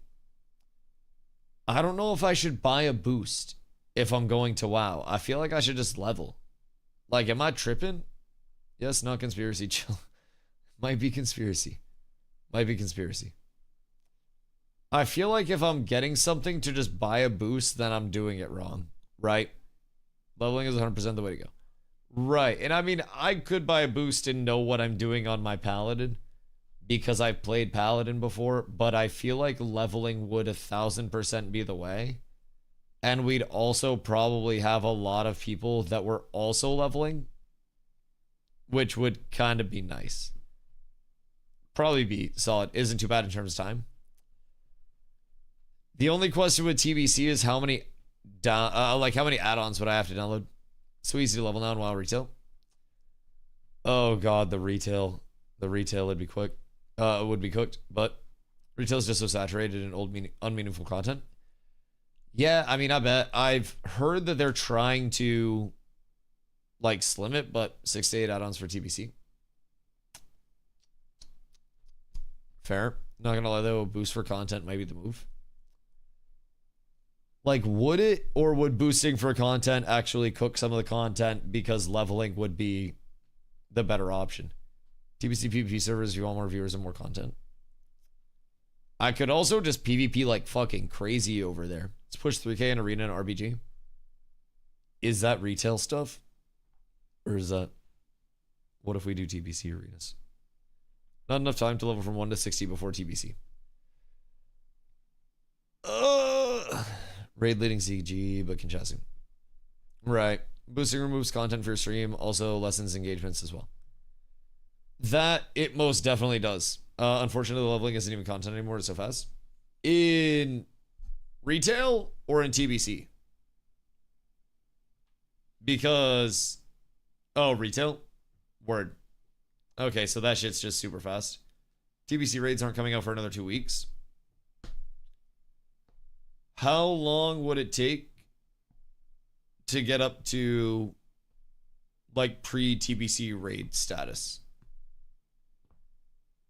I don't know if I should buy a boost if I'm going to WoW. I feel like I should just level. Like, am I tripping? Yes, not conspiracy. Chill. Might be conspiracy. I feel like if I'm getting something to just buy a boost, then I'm doing it wrong, right? Leveling is 100% the way to go. Right, and I mean, I could buy a boost and know what I'm doing on my Paladin because I've played Paladin before, but I feel like leveling would 1000% be the way. And we'd also probably have a lot of people that were also leveling, which would kind of be nice. Probably be solid. Isn't too bad in terms of time. The only question with TBC is how many how many add-ons would I have to download? So easy to level now in WoW retail. Oh god, the retail would be quick. Would be cooked, but retail is just so saturated in old unmeaningful content. Yeah, I mean, I bet. I've heard that they're trying to like slim it, but 6 to 8 add-ons for TBC. Fair. Not gonna lie though, a boost for content might be the move. Like, would it, or would boosting for content actually cook some of the content because leveling would be the better option? TBC PvP servers, if you want more viewers and more content. I could also just PvP like fucking crazy over there. Let's push 3K in arena and RBG. Is that retail stuff? Or is that... What if we do TBC arenas? Not enough time to level from 1 to 60 before TBC. Raid leading CG, but conchessing. Right. Boosting removes content for your stream, also lessens engagements as well. That it most definitely does. Unfortunately, the leveling isn't even content anymore. It's so fast. In retail or in TBC? Because... Oh, retail? Word. Okay, so that shit's just super fast. TBC raids aren't coming out for another 2 weeks. How long would it take to get up to like pre-TBC raid status?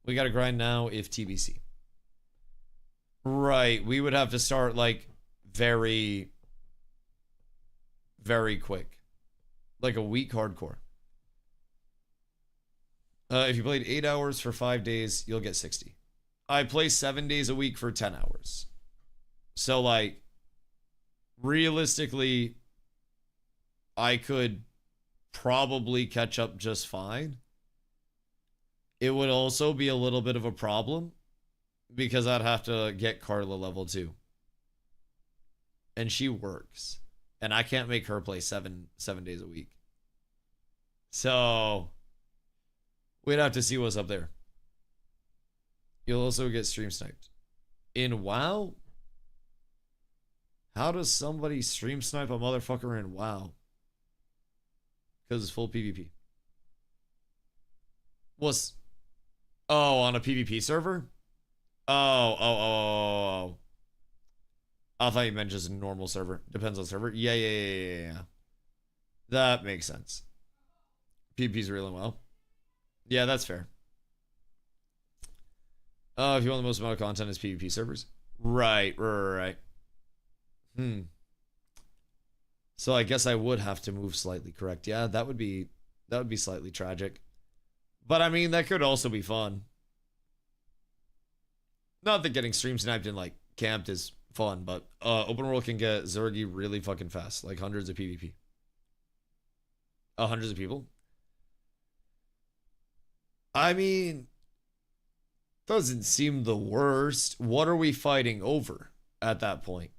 We gotta grind now if TBC. Right, we would have to start like very, very quick. Like a week hardcore. If you played 8 hours for 5 days, you'll get 60. I play 7 days a week for 10 hours. So, like, realistically, I could probably catch up just fine. It would also be a little bit of a problem because I'd have to get Carla level 2. And she works. And I can't make her play seven days a week. So... we'd have to see what's up there. You'll also get stream sniped. In WoW? How does somebody stream snipe a motherfucker in WoW? Because it's full PvP. What's... Oh, on a PvP server? Oh. I thought you meant just a normal server. Depends on server. Yeah. That makes sense. PvP's real and well. Yeah, that's fair. If you want the most amount of content, is PvP servers. Right. So I guess I would have to move slightly, correct? Yeah, that would be slightly tragic. But I mean, that could also be fun. Not that getting stream sniped and like camped is fun, but open world can get Zergy really fucking fast, like hundreds of PvP. Hundreds of people. I mean, doesn't seem the worst. What are we fighting over at that point?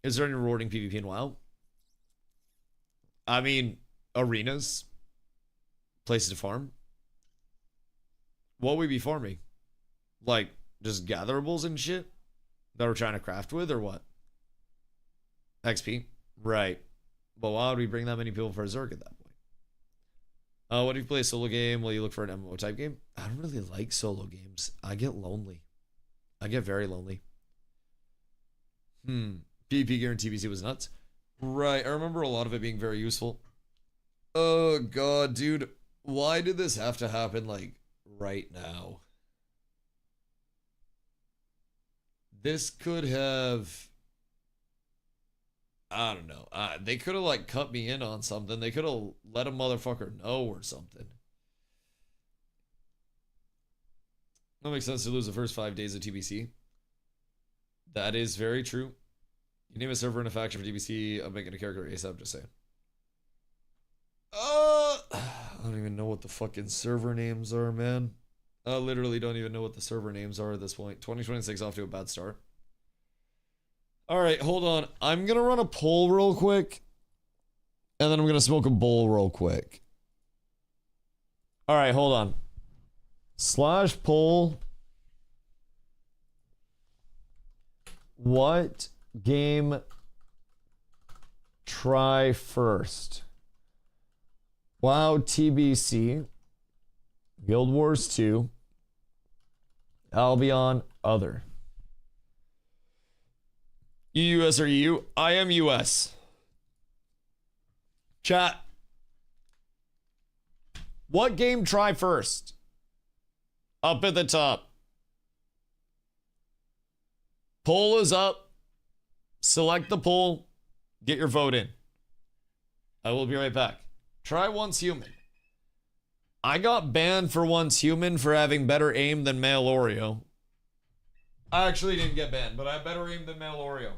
Is there any rewarding PvP in WoW? I mean, arenas, places to farm. What would we be farming? Like, just gatherables and shit that we're trying to craft with, or what? XP? Right. But why would we bring that many people for a Zerg at that point? What if you play a solo game while you look for an MMO type game? I don't really like solo games. I get lonely. I get very lonely. PvP gear in TBC was nuts. Right, I remember a lot of it being very useful. Oh god, dude. Why did this have to happen, like, right now? This could have... I don't know. They could have, like, cut me in on something. They could have let a motherfucker know or something. That makes sense to lose the first 5 days of TBC. That is very true. You name a server and a faction for TBC, I'm making a character ASAP, just saying. I don't even know what the fucking server names are, man. I literally don't even know what the server names are at this point. 2026 off to a bad start. All right, hold on. I'm going to run a poll real quick. And then I'm going to smoke a bowl real quick. All right, hold on. / poll. What game try first? WoW TBC. Guild Wars 2. Albion Other. You US or EU? I am US. Chat. What game try first? Up at the top. Poll is up. Select the poll. Get your vote in. I will be right back. Try Once Human. I got banned for Once Human for having better aim than Male Oreo. I actually didn't get banned, but I have better aim than Male Oreo.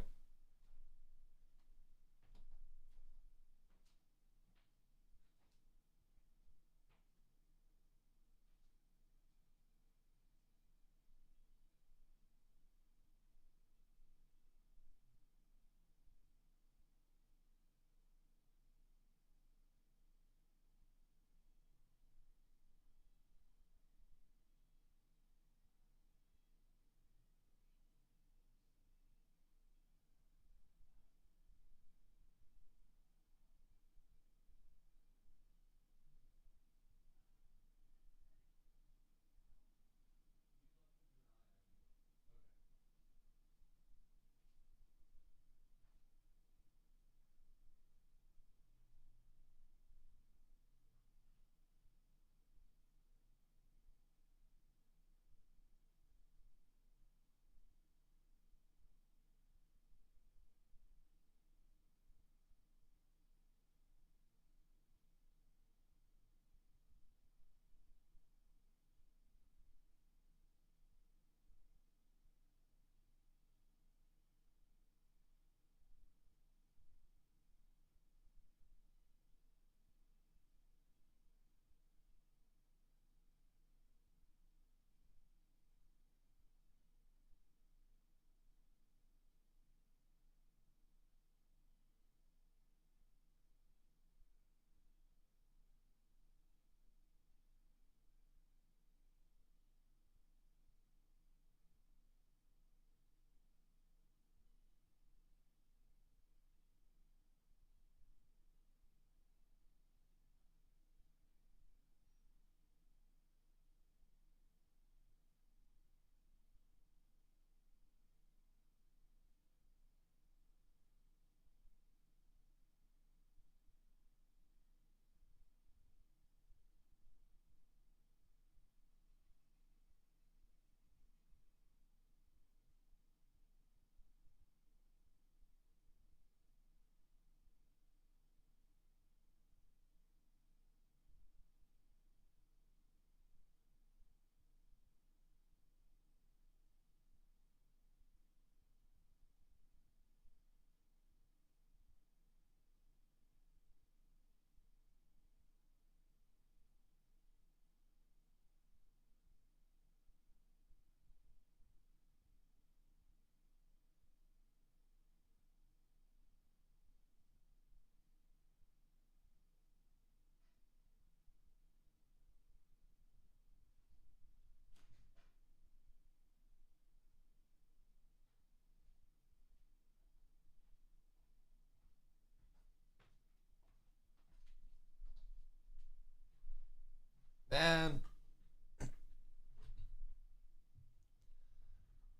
Man.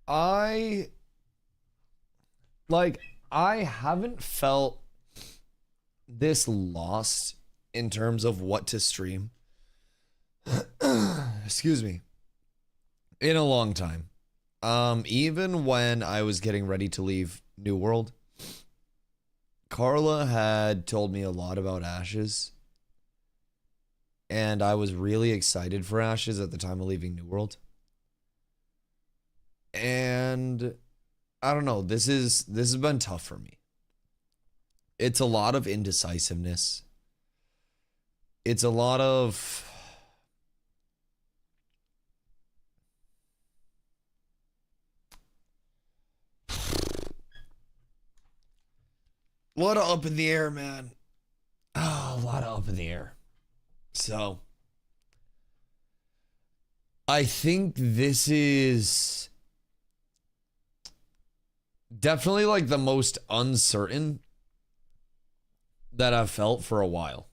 I haven't felt this lost in terms of what to stream. Excuse me. In a long time. Even when I was getting ready to leave New World, Carla had told me a lot about Ashes. And I was really excited for Ashes at the time of leaving New World. And I don't know, this has been tough for me. It's a lot of indecisiveness. It's a lot of A lot of up in the air, man. Oh, a lot of up in the air. So, I think this is definitely like the most uncertain that I've felt for a while.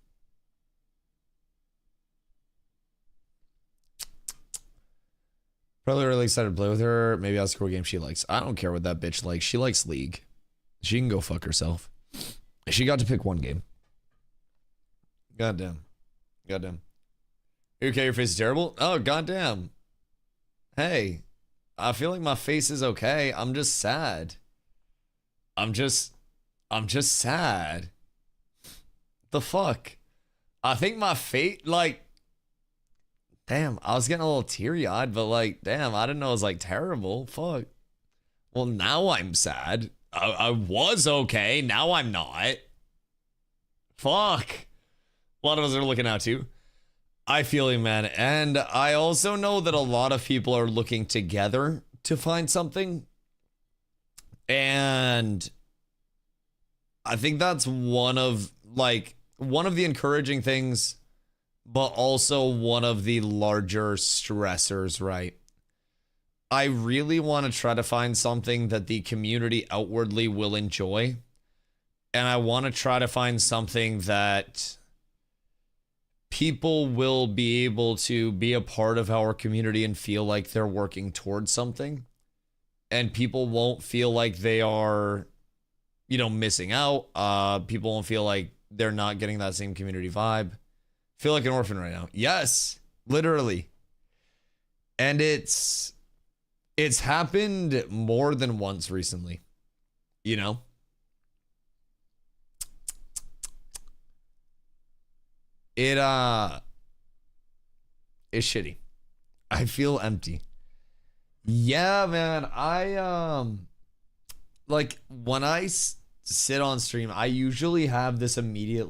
Probably really excited to play with her. Maybe I'll score a game she likes. I don't care what that bitch likes. She likes League. She can go fuck herself. She got to pick one game. Goddamn. Goddamn. You okay? Your face is terrible? Oh, goddamn. Hey, I feel like my face is okay. I'm just sad. I'm just sad. The fuck? I think my fate, like, damn, I was getting a little teary-eyed, but like, damn, I didn't know it was like terrible. Fuck. Well, now I'm sad. I was okay. Now I'm not. Fuck. A lot of us are looking out too. I feel you, man. And I also know that a lot of people are looking together to find something. And I think that's one of the encouraging things, but also one of the larger stressors, right? I really want to try to find something that the community outwardly will enjoy. And I want to try to find something that people will be able to be a part of our community and feel like they're working towards something. And people won't feel like they are, missing out. People won't feel like they're not getting that same community vibe. Feel like an orphan right now. Yes, literally. And it's happened more than once recently, It's shitty. I feel empty. Yeah, man. I like when I sit on stream, I usually have this immediate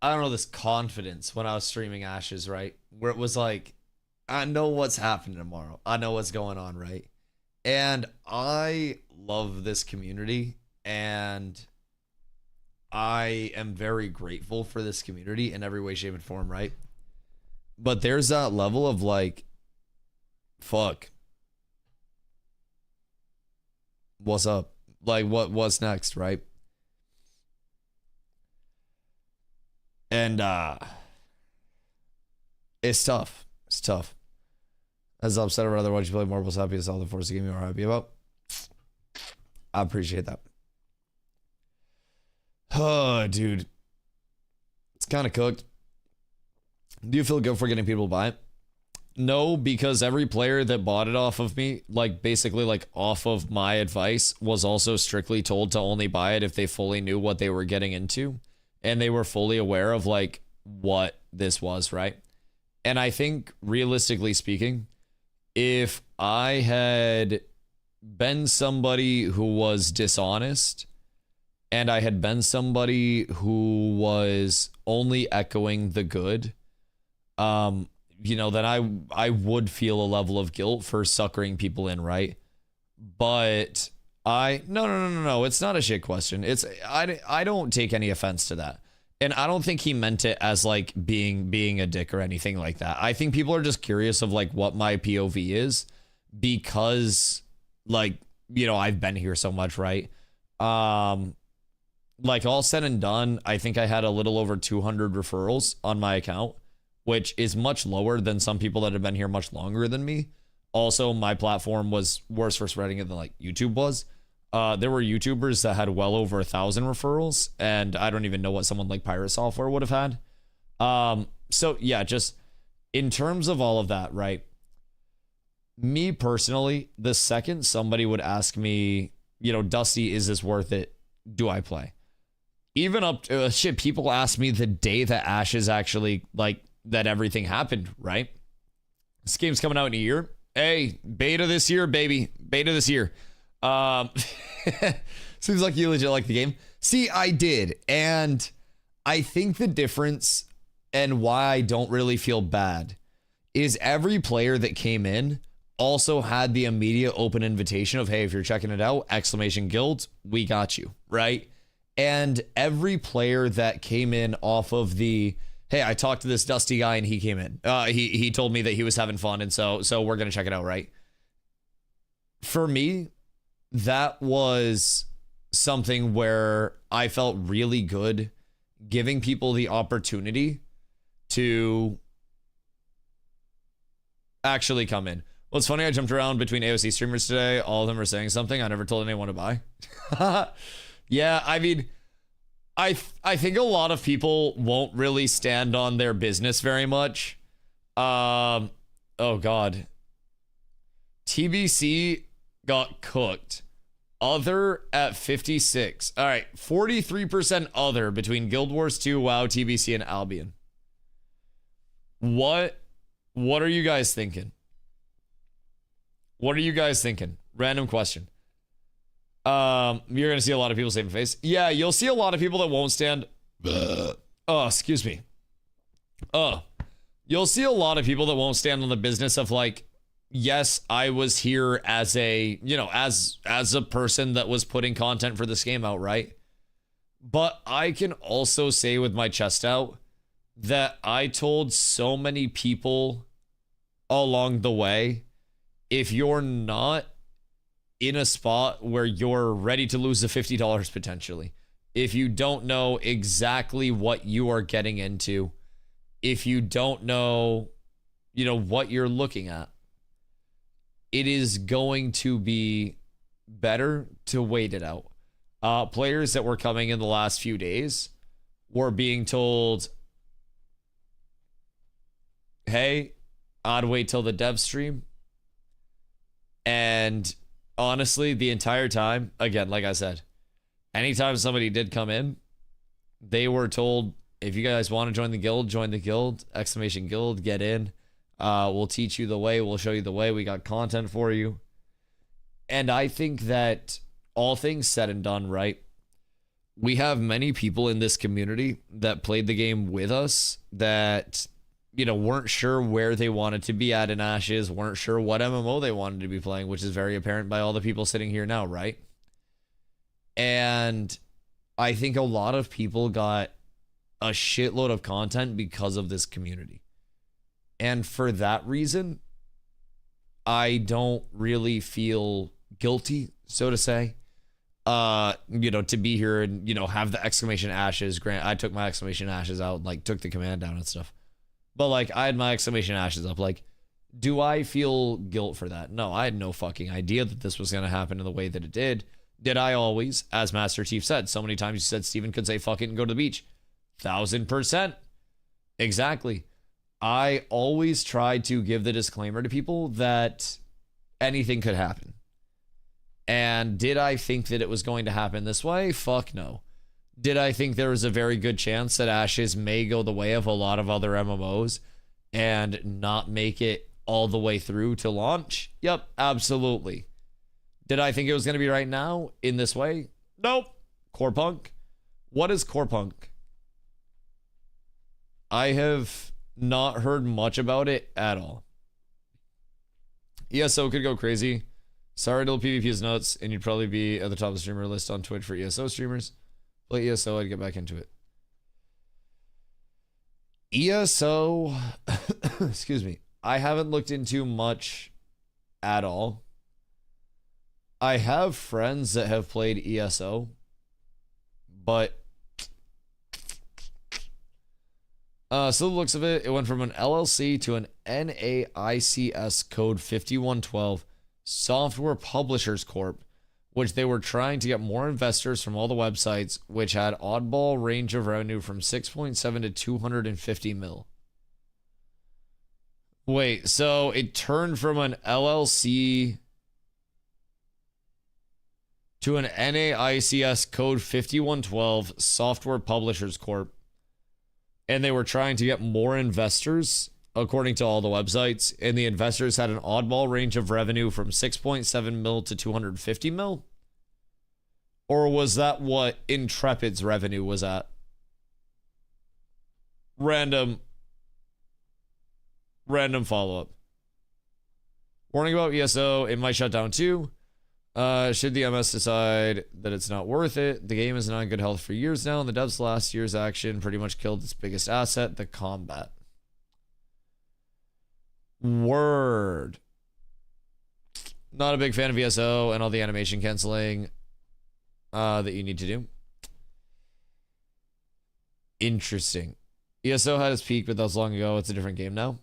this confidence when I was streaming Ashes, right? Where it was like, I know what's happening tomorrow. I know what's going on, right? And I love this community, and I am very grateful for this community in every way, shape, and form, right? But there's that level of fuck. What's up? What's next, right? And it's tough. It's tough. As upset or rather, why'd you play Marbles happy as all the force game you are happy about? I appreciate that. Oh, dude. It's kind of cooked. Do you feel good for getting people to buy it? No, because every player that bought it off of me, basically off of my advice, was also strictly told to only buy it if they fully knew what they were getting into. And they were fully aware of what this was, right? And I think realistically speaking, if I had been somebody who was dishonest and I had been somebody who was only echoing the good, then I would feel a level of guilt for suckering people in, right? But no, it's not a shit question. I don't take any offense to that. And I don't think he meant it as being a dick or anything like that. I think people are just curious of what my POV is because I've been here so much, right? All said and done, I think I had a little over 200 referrals on my account, which is much lower than some people that have been here much longer than me. Also, my platform was worse for spreading it than YouTube was. There were YouTubers that had well over 1,000 referrals, and I don't even know what someone like Pirate Software would have had. So yeah, just in terms of all of that, right? Me personally, the second somebody would ask me, Dusty, is this worth it? Do I play? Even up to people ask me the day that Ashes actually that everything happened, right? This game's coming out in a year. Hey, beta this year, baby. Beta this year. Seems like you legit like the game. See, I did. And I think the difference and why I don't really feel bad is every player that came in also had the immediate open invitation of, hey, if you're checking it out, !guild, we got you, right? And every player that came in off of the, hey, I talked to this Dusty guy and he came in. He told me that he was having fun, and so we're gonna check it out, right? For me, that was something where I felt really good giving people the opportunity to actually come in. Well, it's funny, I jumped around between AOC streamers today. All of them are saying something. I never told anyone to buy. Yeah, I mean, I think a lot of people won't really stand on their business very much. Oh God. TBC got cooked. Other at 56. All right, 43% other between Guild Wars 2, WoW, TBC, and Albion. What are you guys thinking? What are you guys thinking? Random question. You're gonna see a lot of people saving face. Yeah, you'll see a lot of people that won't stand. Oh, excuse me. You'll see a lot of people that won't stand on the business of like, yes, I was here as a, as a person that was putting content for this game out, right? But I can also say with my chest out that I told so many people along the way, if you're not in a spot where you're ready to lose the $50 potentially, if you don't know exactly what you are getting into, if you don't know, what you're looking at, it is going to be better to wait it out. Players that were coming in the last few days were being told, hey, I'd wait till the dev stream. And honestly, the entire time, again, like I said, anytime somebody did come in, they were told, if you guys want to join the guild, !guild, get in. We'll teach you the way. We'll show you the way. We got content for you. And I think that all things said and done, right? We have many people in this community that played the game with us that, weren't sure where they wanted to be at in Ashes, weren't sure what MMO they wanted to be playing, which is very apparent by all the people sitting here now, right? And I think a lot of people got a shitload of content because of this community. And for that reason, I don't really feel guilty, so to say, to be here and, have the exclamation ashes. Grant, I took my exclamation ashes out, like took the command down and stuff. But like I had my exclamation ashes up. Like, do I feel guilt for that? No, I had no fucking idea that this was going to happen in the way that it did. Did I always, as Master Chief said, so many times you said Steven could say fuck it and go to the beach. 1000%. Exactly. I always tried to give the disclaimer to people that anything could happen. And did I think that it was going to happen this way? Fuck no. Did I think there was a very good chance that Ashes may go the way of a lot of other MMOs and not make it all the way through to launch? Yep, absolutely. Did I think it was going to be right now in this way? Nope. Core Punk? What is Core Punk? I have not heard much about it at all. ESO could go crazy. Sorry till PvP is nuts, and you'd probably be at the top of the streamer list on Twitch for ESO streamers. Play ESO, I'd get back into it. ESO, excuse me, I haven't looked into much at all. I have friends that have played ESO, but so the looks of it, it went from an LLC to an NAICS code 5112 Software Publishers Corp, which they were trying to get more investors from all the websites, which had oddball range of revenue from 6.7 to 250 mil. Wait, so it turned from an LLC to an NAICS code 5112 Software Publishers Corp, and they were trying to get more investors, according to all the websites, and the investors had an oddball range of revenue from 6.7 mil to 250 mil? Or was that what Intrepid's revenue was at? Random follow-up. Warning about ESO, it might shut down too. Should the MS decide that it's not worth it? The game is not in good health for years now, and the devs' last year's action pretty much killed its biggest asset, the combat. Word. Not a big fan of ESO and all the animation canceling that you need to do. Interesting. ESO had its peak, but that was long ago. It's a different game now.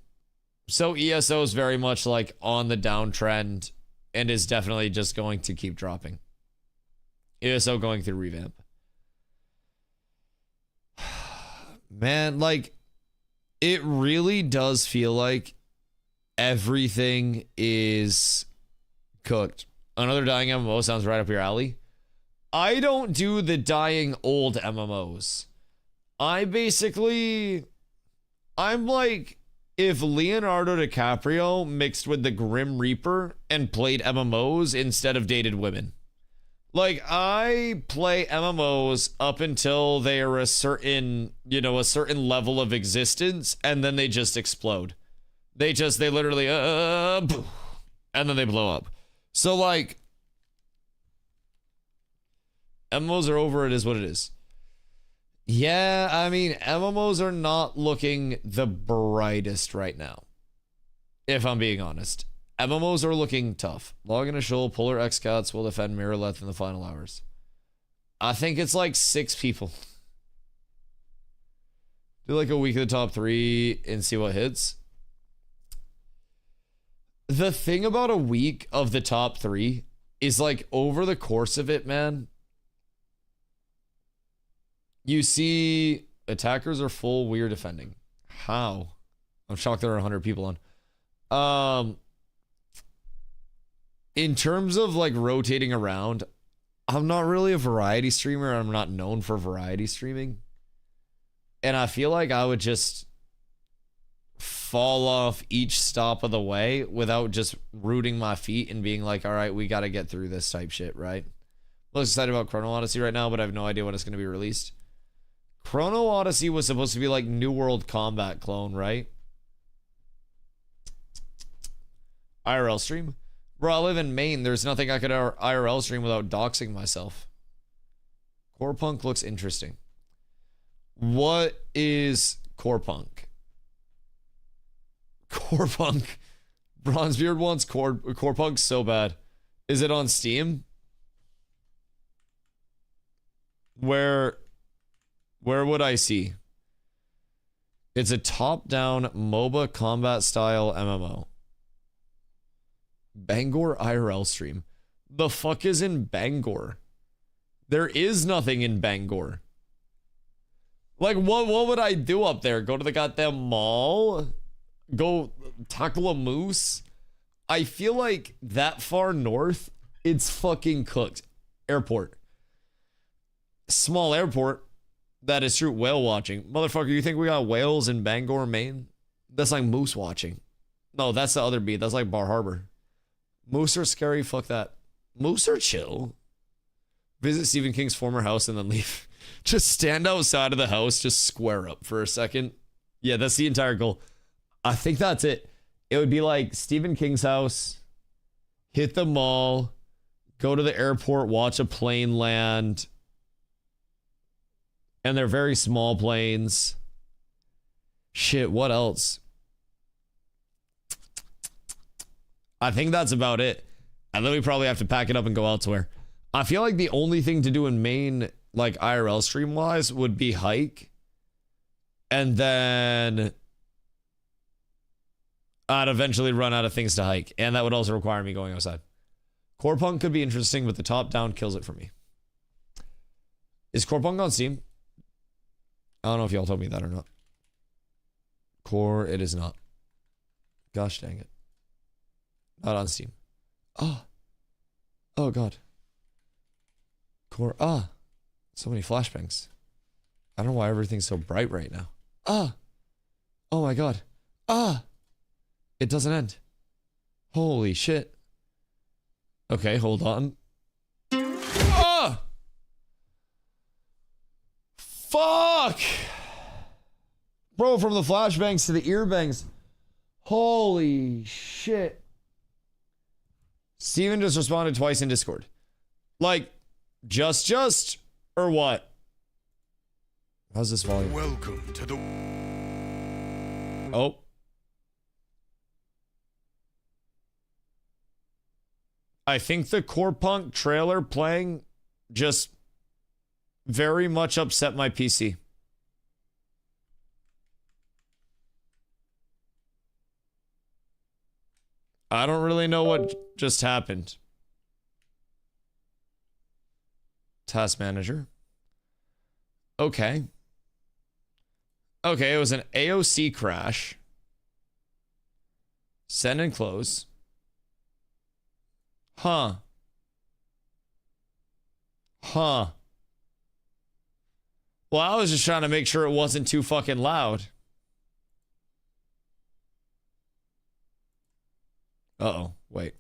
So ESO is very much like on the downtrend and is definitely just going to keep dropping. ESO going through revamp. Man, like, it really does feel like everything is cooked. Another dying MMO sounds right up your alley. I don't do the dying old MMOs. I'm like if Leonardo DiCaprio mixed with the Grim Reaper and played MMOs instead of dated women. Like, I play MMOs up until they are a certain level of existence, and then they just explode. They literally, and then they blow up. So, like, MMOs are over, it is what it is. Yeah, I mean, MMOs are not looking the brightest right now, if I'm being honest. MMOs are looking tough. Log in a shoal, Polar X-Cats will defend Mirrorleth in the final hours. I think it's like 6 people. Do like a week of the top 3 and see what hits. The thing about a week of the top 3 is like over the course of it, man, you see attackers are full, we're defending. How? I'm shocked there are 100 people on. In terms of like rotating around, I'm not really a variety streamer. I'm not known for variety streaming. And I feel like I would just fall off each stop of the way without just rooting my feet and being like, all right, we got to get through this type shit, right? I'm most excited about Chrono Odyssey right now, but I have no idea when it's going to be released. Chrono Odyssey was supposed to be like New World Combat clone, right? IRL stream? Bro, I live in Maine. There's nothing I could IRL stream without doxing myself. Core Punk looks interesting. What is Core Punk? Core Punk. Bronzebeard wants Core Punk so bad. Is it on Steam? Where would I see? It's a top-down MOBA combat style MMO. Bangor IRL stream. The fuck is in Bangor? There is nothing in Bangor. Like, what would I do up there? Go to the goddamn mall? Go tackle a moose? I feel like that far north, it's fucking cooked. Airport. Small airport. That is true. Whale watching. Motherfucker, you think we got whales in Bangor, Maine? That's like moose watching. No, that's the other beat. That's like Bar Harbor. Moose are scary. Fuck that. Moose are chill. Visit Stephen King's former house and then leave. Just stand outside of the house. Just square up for a second. Yeah, that's the entire goal. I think that's it. It would be like Stephen King's house, hit the mall, go to the airport, watch a plane land. And they're very small planes. Shit, what else? I think that's about it. And then we probably have to pack it up and go elsewhere. I feel like the only thing to do in Maine, like IRL stream wise, would be hike. And then I'd eventually run out of things to hike. And that would also require me going outside. Core Punk could be interesting, but the top down kills it for me. Is Core Punk on Steam? I don't know if y'all told me that or not. Core, it is not. Gosh dang it. Not on Steam. Oh. Oh, God. Core. Ah. So many flashbangs. I don't know why everything's so bright right now. Ah. Oh, my God. Ah. It doesn't end. Holy shit. Okay, hold on. Ah. Fuck. Bro, from the flashbangs to the earbangs. Holy shit. Steven just responded twice in Discord. Like, just, or what? How's this volume? Welcome to the... Oh. I think the Core Punk trailer playing just very much upset my PC. I don't really know what just happened. Task manager. Okay. Okay, it was an AOC crash. Send and close. Huh. Huh. Well, I was just trying to make sure it wasn't too fucking loud. Uh-oh. Wait.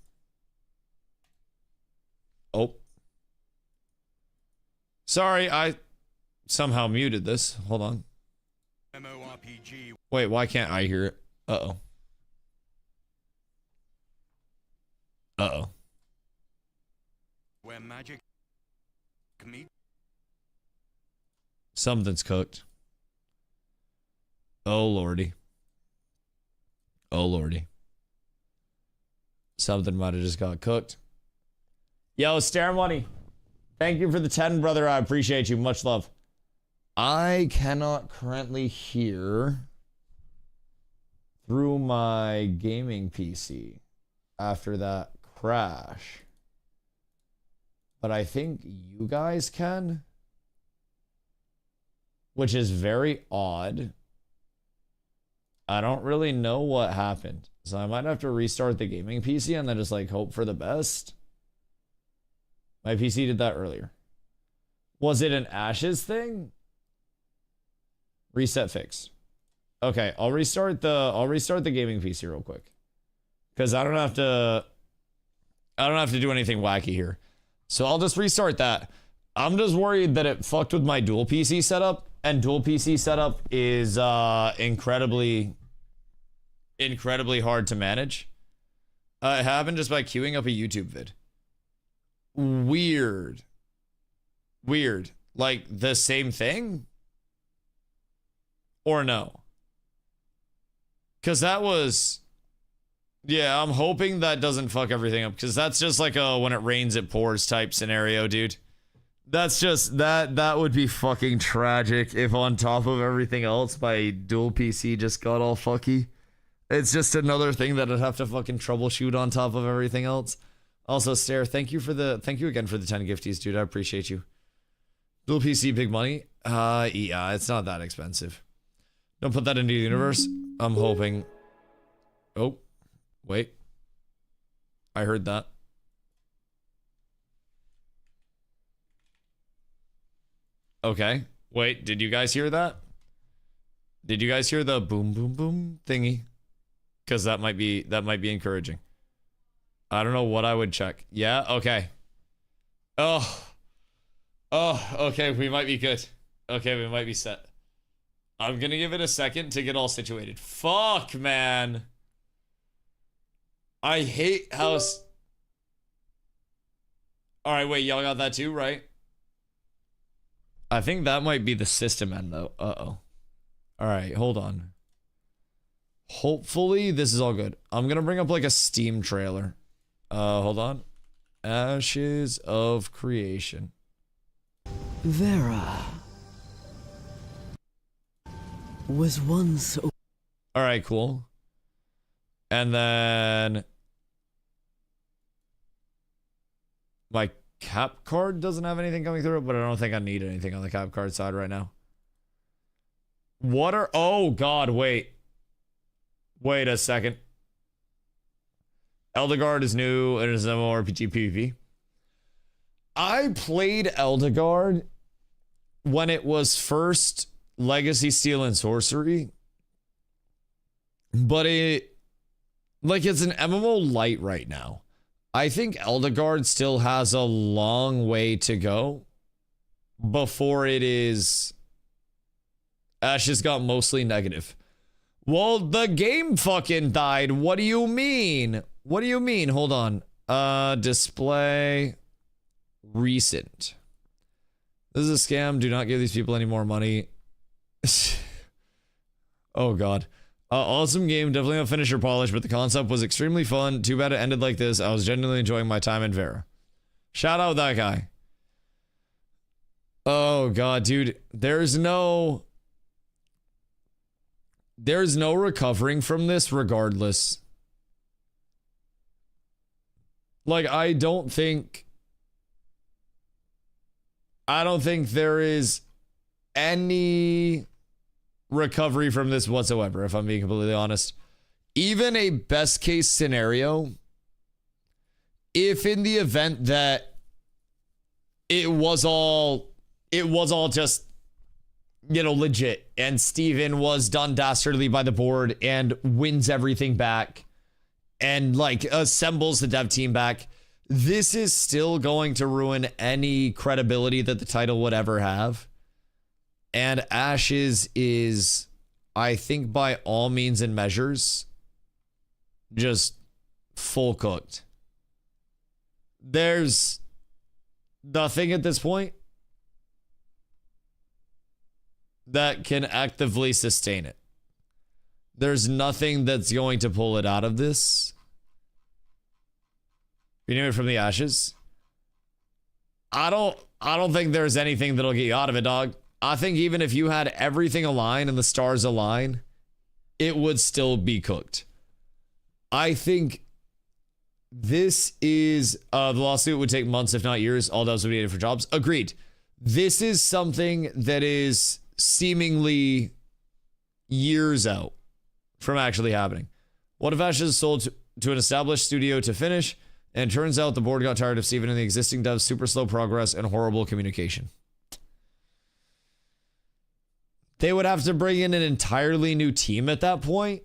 Oh. Sorry, I somehow muted this. Hold on. Wait, why can't I hear it? Uh-oh. Uh-oh. Where magic meet. Something's cooked. Oh, lordy. Oh, lordy. Something might have just got cooked. Yo, Stare Money. Thank you for the 10, brother. I appreciate you. Much love. I cannot currently hear through my gaming PC after that crash. But I think you guys can. Which is very odd. I don't really know what happened. So I might have to restart the gaming PC and then just like hope for the best. My PC did that earlier. Was it an Ashes thing? Reset fix. Okay, I'll restart the gaming PC real quick. Cuz I don't have to do anything wacky here. So I'll just restart that. I'm just worried that it fucked with my dual PC setup, and dual PC setup is incredibly hard to manage. It happened just by queuing up a YouTube vid. Weird. Like the same thing? Or no? Because that was... Yeah, I'm hoping that doesn't fuck everything up. Because that's just like a when it rains it pours type scenario, dude. That's just... That would be fucking tragic if on top of everything else my dual PC just got all fucky. It's just another thing that I'd have to fucking troubleshoot on top of everything else. Also, Stare, thank you again for the 10 gifties, dude. I appreciate you. Dual PC, big money? Yeah, it's not that expensive. Don't put that into the universe. I'm hoping. Oh, wait. I heard that. Okay. Wait, did you guys hear that? Did you guys hear the boom, boom, boom thingy? Because that might be encouraging. I don't know what I would check. Yeah, okay. Oh, okay, we might be good. Okay, we might be set. I'm gonna give it a second to get all situated. Fuck, man. I hate how... Alright, wait, y'all got that too, right? I think that might be the system end, though. Uh-oh. Alright, hold on. Hopefully, this is all good. I'm gonna bring up, like, a Steam trailer. Hold on. Ashes of Creation. Vera was once... Alright, cool. And then... My cap card doesn't have anything coming through it, but I don't think I need anything on the cap card side right now. What are... Oh, God, wait. Wait a second. Eldegard is new. It is MMORPG PvP. I played Eldegard when it was first Legacy Steel and Sorcery. But it's an MMO light right now. I think Eldegard still has a long way to go before it is... Ashes got mostly negative. Well, the game fucking died. What do you mean? What do you mean? Hold on. Display recent. This is a scam. Do not give these people any more money. Oh god. Awesome game. Definitely not finisher polish, but the concept was extremely fun. Too bad it ended like this. I was genuinely enjoying my time in Vera. Shout out that guy. Oh god, dude. There's no recovering from this regardless. Like, I don't think there is any recovery from this whatsoever, if I'm being completely honest. Even a best case scenario, if in the event that it was all just, you know, legit, and Steven was done dastardly by the board and wins everything back and like assembles the dev team back, this is still going to ruin any credibility that the title would ever have. And Ashes is, I think, by all means and measures, just full cooked. There's nothing at this point that can actively sustain it. There's nothing that's going to pull it out of this. You name it from the ashes. I don't think there's anything that'll get you out of it, dog. I think even if you had everything align and the stars align, it would still be cooked. I think this is the lawsuit would take months, if not years. All those would be needed for jobs. Agreed. This is something that is seemingly years out from actually happening. What if Ashes is sold to an established studio to finish, and it turns out the board got tired of Steven and the existing devs' super slow progress and horrible communication? They would have to bring in an entirely new team at that point,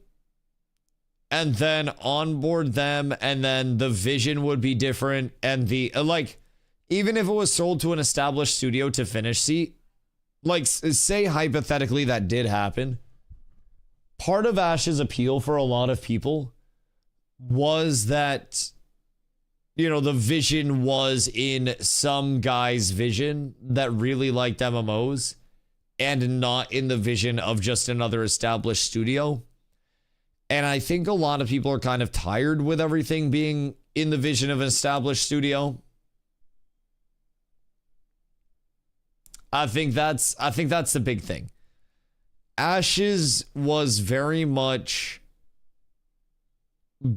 and then onboard them, and then the vision would be different, and the like, even if it was sold to an established studio to finish, see, like, say hypothetically that did happen, part of Ash's appeal for a lot of people was that, you know, the vision was in some guy's vision that really liked MMOs and not in the vision of just another established studio. And I think a lot of people are kind of tired with everything being in the vision of an established studio. I think that's the big thing. Ashes was very much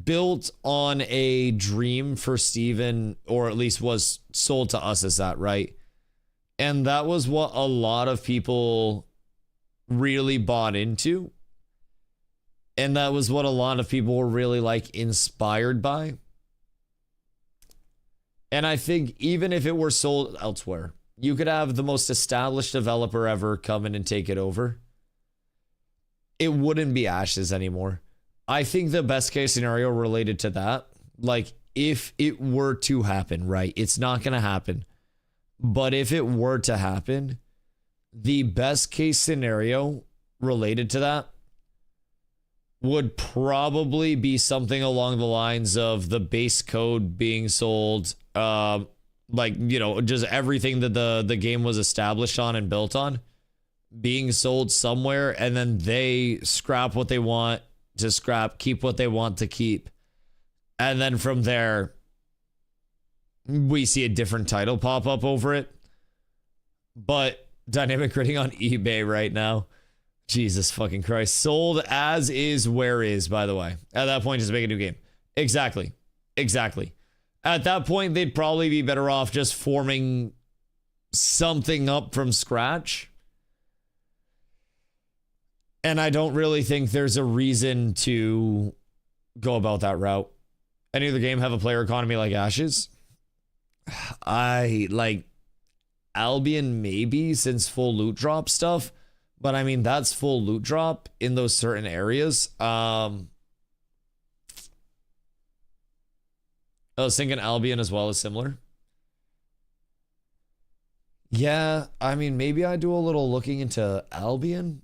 built on a dream for Steven, or at least was sold to us as that, right? And that was what a lot of people really bought into. And that was what a lot of people were really like inspired by. And I think even if it were sold elsewhere, you could have the most established developer ever come in and take it over. It wouldn't be Ashes anymore. I think the best case scenario related to that, like if it were to happen, right? It's not going to happen. But if it were to happen, the best case scenario related to that would probably be something along the lines of the base code being sold, like, you know, just everything that the game was established on and built on being sold somewhere, and then they scrap what they want to scrap, keep what they want to keep. And then from there, we see a different title pop up over it. But dynamic rating on eBay right now, Jesus fucking Christ. Sold as is, where is, by the way. At that point, just make a new game. Exactly. At that point, they'd probably be better off just forming something up from scratch. And I don't really think there's a reason to go about that route. Any other game have a player economy like Ashes? I like Albion maybe, since full loot drop stuff. But I mean, that's full loot drop in those certain areas. I was thinking Albion as well is similar. Yeah, I mean, maybe I do a little looking into Albion.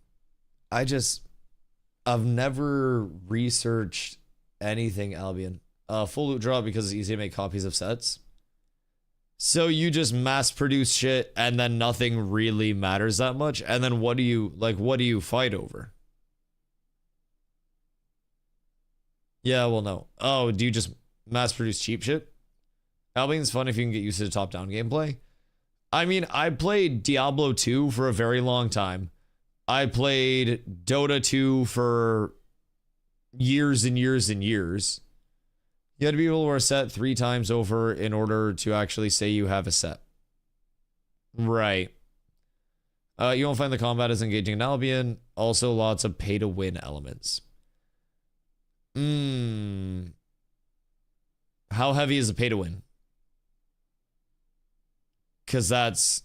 I've never researched anything Albion. full loot drop because it's easy to make copies of sets. So you just mass produce shit and then nothing really matters that much. And then what do you fight over? Yeah, well, no. Oh, do you just mass produce cheap shit? Albion's fun if you can get used to the top-down gameplay. I mean, I played Diablo 2 for a very long time. I played Dota 2 for years and years and years. You had to be able to wear a set 3 times over in order to actually say you have a set. Right. You won't find the combat as engaging in Albion. Also, lots of pay-to-win elements. How heavy is the pay-to-win? Because that's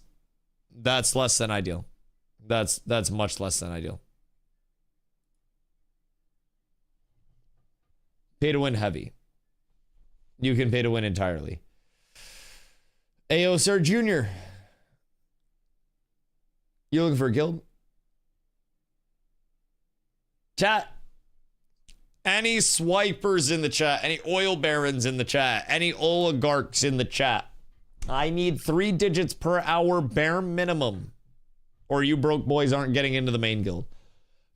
less than ideal. That's much less than ideal. Pay-to-win heavy. You can pay to win entirely. AO Sir Jr. You looking for a guild? Chat. Any swipers in the chat? Any oil barons in the chat? Any oligarchs in the chat? I need 3 digits per hour bare minimum. Or you broke boys aren't getting into the main guild.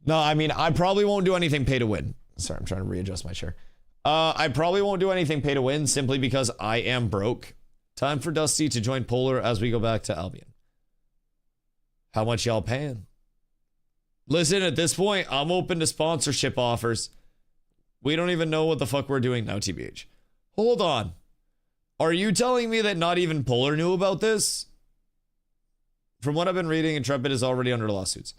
No, I mean, I probably won't do anything pay to win. Sorry, I'm trying to readjust my chair. I probably won't do anything pay to win simply because I am broke. Time for Dusty to join Polar as we go back to Albion. How much y'all paying? Listen, at this point, I'm open to sponsorship offers. We don't even know what the fuck we're doing now, TBH. Hold on. Are you telling me that not even Polar knew about this? From what I've been reading, Intrepid is already under lawsuits.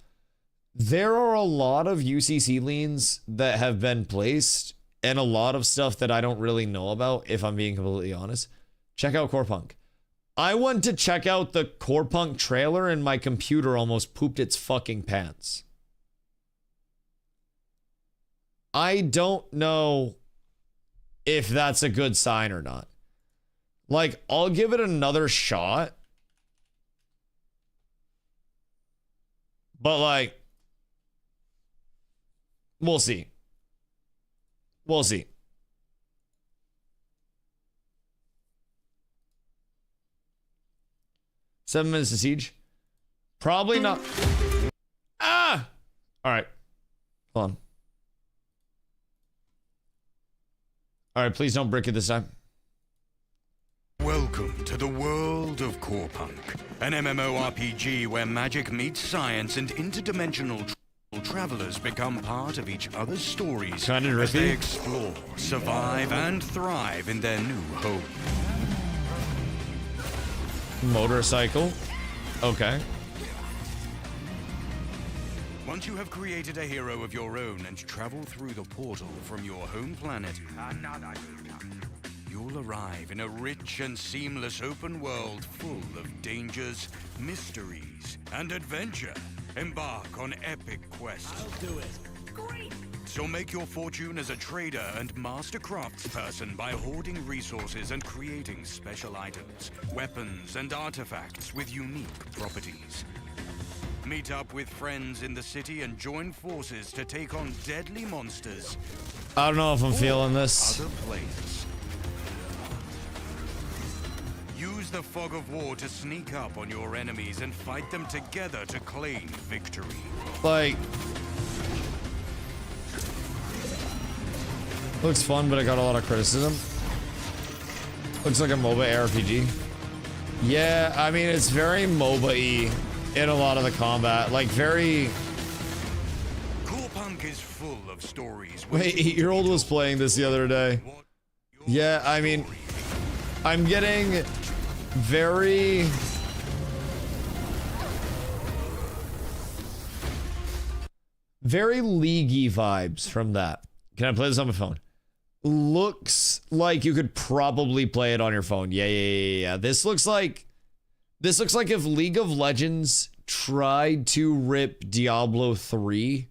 There are a lot of UCC liens that have been placed and a lot of stuff that I don't really know about, if I'm being completely honest. Check out Core Punk. I went to check out the Core Punk trailer and my computer almost pooped its fucking pants. I don't know if that's a good sign or not. Like, I'll give it another shot. But, like, we'll see. We'll see. Seven minutes to siege. Probably not. Ah! All right. Hold on. All right, please don't brick it this time. Welcome to the world of Core Punk, an MMORPG where magic meets science and interdimensional travelers become part of each other's stories as they explore, survive, and thrive in their new home. Motorcycle. Okay. Once you have created a hero of your own and travel through the portal from your home planet, you'll arrive in a rich and seamless open world full of dangers, mysteries, and adventure. Embark on epic quests. I'll do it. Great! So make your fortune as a trader and master craftsperson by hoarding resources and creating special items, weapons, and artifacts with unique properties. Meet up with friends in the city and join forces to take on deadly monsters. I don't know if I'm feeling this. Other places. Use the fog of war to sneak up on your enemies and fight them together to claim victory. Like, looks fun, but it got a lot of criticism. Looks like a MOBA RPG. Yeah, I mean, it's very MOBA-y in a lot of the combat. Like, very... Core Punk is full of stories. My 8-year-old was playing this the other day. Yeah, I mean, I'm getting very... very leaguey vibes from that. Can I play this on my phone? Looks like you could probably play it on your phone. Yeah. This looks like if League of Legends tried to rip Diablo 3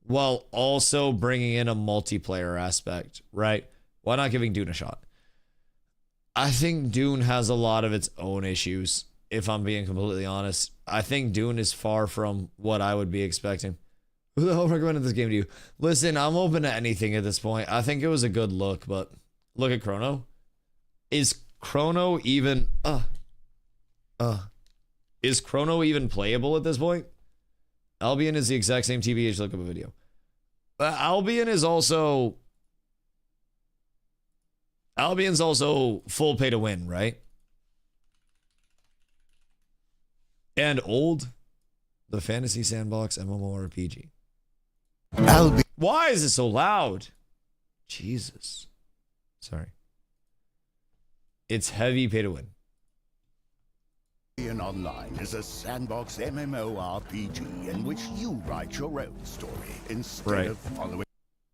while also bringing in a multiplayer aspect, right? Why not giving Dune a shot? I think Dune has a lot of its own issues, if I'm being completely honest. I think Dune is far from what I would be expecting. Who the hell recommended this game to you? Listen, I'm open to anything at this point. I think it was a good look, but look at Chrono. Is Chrono even is Chrono even playable at this point? Albion is the exact same TBH. Look up a video. Albion's also full pay to win, right? And old, the fantasy sandbox MMORPG. Why is it so loud? Jesus. Sorry. It's heavy pay to win. Albion Online is a sandbox MMORPG in which you write your own story instead of following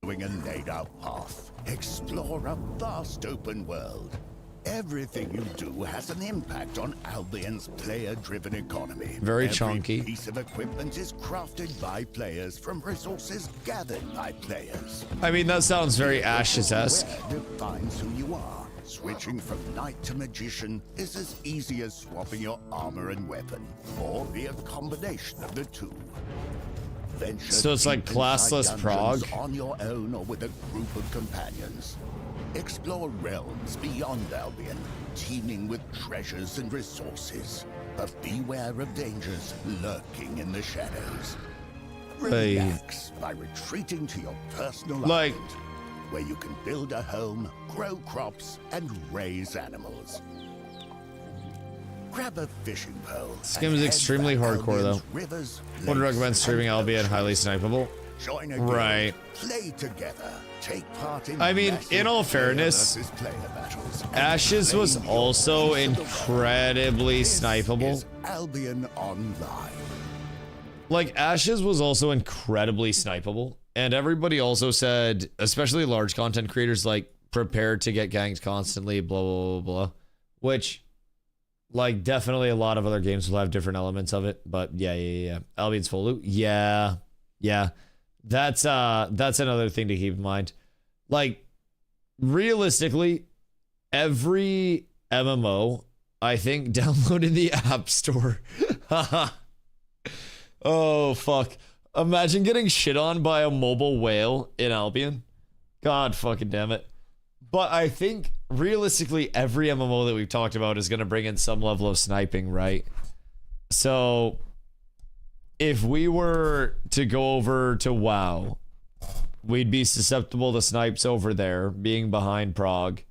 a laid-out path. Explore a vast open world. Everything you do has an impact on Albion's player-driven economy. Very Every chunky. piece of equipment is crafted by players from resources gathered by players. I mean, that sounds very Ashes-esque. Where defines who you are. Switching from knight to magician is as easy as swapping your armor and weapon, or be a combination of the two. Venture So it's like deep inside classless prog? dungeons on your own or with a group of companions. Explore realms beyond Albion, teeming with treasures and resources. But beware of dangers lurking in the shadows. Relax by retreating to your personal island, where you can build a home, grow crops, and raise animals. Grab a fishing pole. This game is extremely hardcore, though. Would recommend streaming Albion, highly snipeable. Join a Right. Play together. Take part in I mean, massive in all player fairness, versus player battles. Ashes was also incredibly snipeable. Albion Online. Like, Ashes was also incredibly snipeable. And everybody also said, especially large content creators, like, prepare to get ganked constantly, blah, blah, blah, blah. Which, like, definitely a lot of other games will have different elements of it. But yeah. Albion's full loot. Yeah. That's another thing to keep in mind. Like, realistically, every MMO, I think, downloaded the App Store. Oh, fuck. Imagine getting shit on by a mobile whale in Albion. God fucking damn it. But I think, realistically, every MMO that we've talked about is going to bring in some level of sniping, right? So, if we were to go over to WoW, we'd be susceptible to snipes over there, being behind Prague.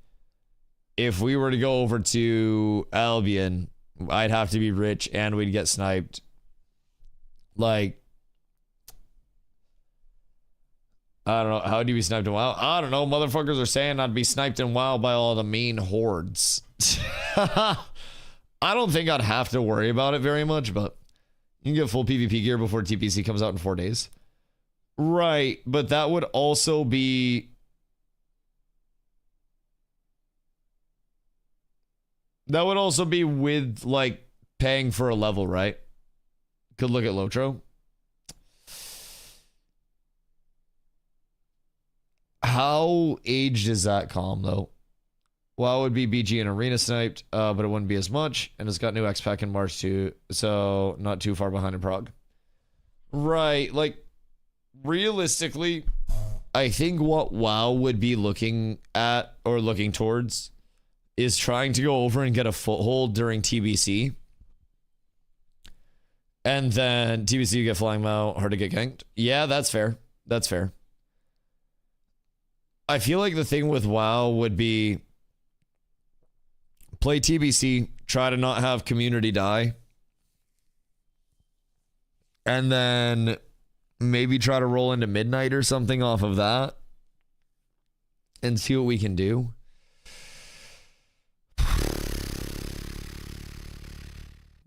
If we were to go over to Albion, I'd have to be rich and we'd get sniped. Like, I don't know. How do you be sniped in WoW? I don't know. Motherfuckers are saying I'd be sniped in WoW by all the mean hordes. I don't think I'd have to worry about it very much, but you can get full PvP gear before TPC comes out in 4 days. Right, but that would also be... That would also be with, like, paying for a level, right? Could look at Lotro. How aged is that calm, though? Well, it would be BG and Arena sniped, but it wouldn't be as much. And it's got new X-Pack in March, too. So, not too far behind in Prague. Right, like, realistically, I think what WoW would be looking at, or looking towards, is trying to go over and get a foothold during TBC. And then TBC, you get flying Mao, hard to get ganked. Yeah, that's fair. That's fair. I feel like the thing with WoW would be play TBC, try to not have community die, and then maybe try to roll into midnight or something off of that and see what we can do.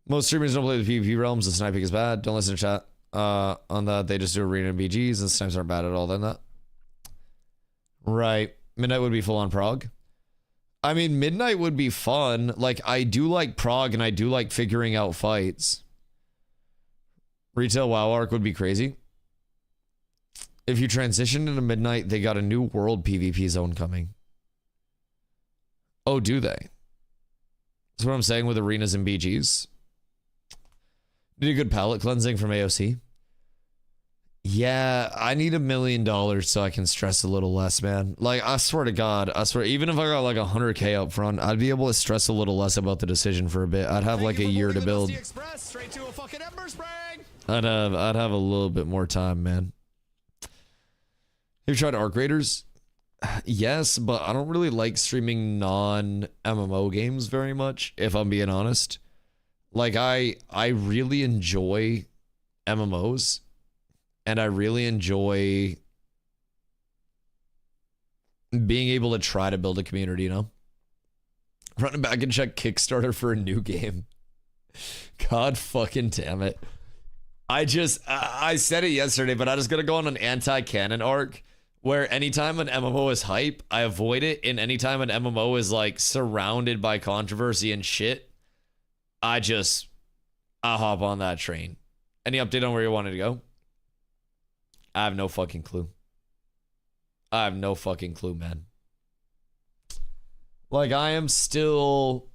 Most streamers don't play the PvP realms. The sniping is bad. Don't listen to chat. On that, they just do arena and BGs, and snipes aren't bad at all. Then that. Right. Midnight would be full on Prague. I mean, Midnight would be fun. Like, I do like Prague, and I do like figuring out fights. Retail WoW arc would be crazy. If you transition into Midnight, they got a new world PvP zone coming. Oh, do they? That's what I'm saying with arenas and BGs. Need a good palette cleansing from AOC. Yeah, I need $1 million so I can stress a little less, man. Like, I swear to God, even if I got like 100K up front, I'd be able to stress a little less about the decision for a bit. I'd have like a year to build. I'd have a little bit more time, man. Have you tried Arc Raiders? Yes, but I don't really like streaming non-MMO games very much, if I'm being honest. Like, I really enjoy MMOs. And I really enjoy being able to try to build a community, you know? Running back and check Kickstarter for a new game. God fucking damn it. I said it yesterday, but I just gotta go on an anti-canon arc where anytime an MMO is hype, I avoid it. And anytime an MMO is like surrounded by controversy and shit, I hop on that train. Any update on where you wanted to go? I have no fucking clue. I have no fucking clue, man. Like, I am still...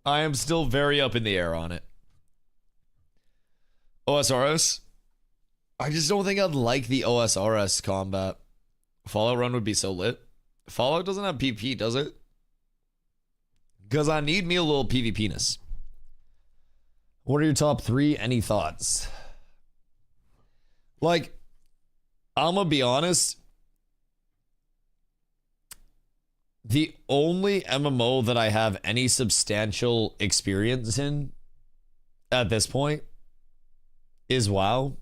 very up in the air on it. OSRS? I just don't think I'd like the OSRS combat. Fallout run would be so lit. Fallout doesn't have PP, does it? Because I need me a little PvP-ness. What are your top 3? Any thoughts? Like, I'm going to be honest. The only MMO that I have any substantial experience in at this point is WoW.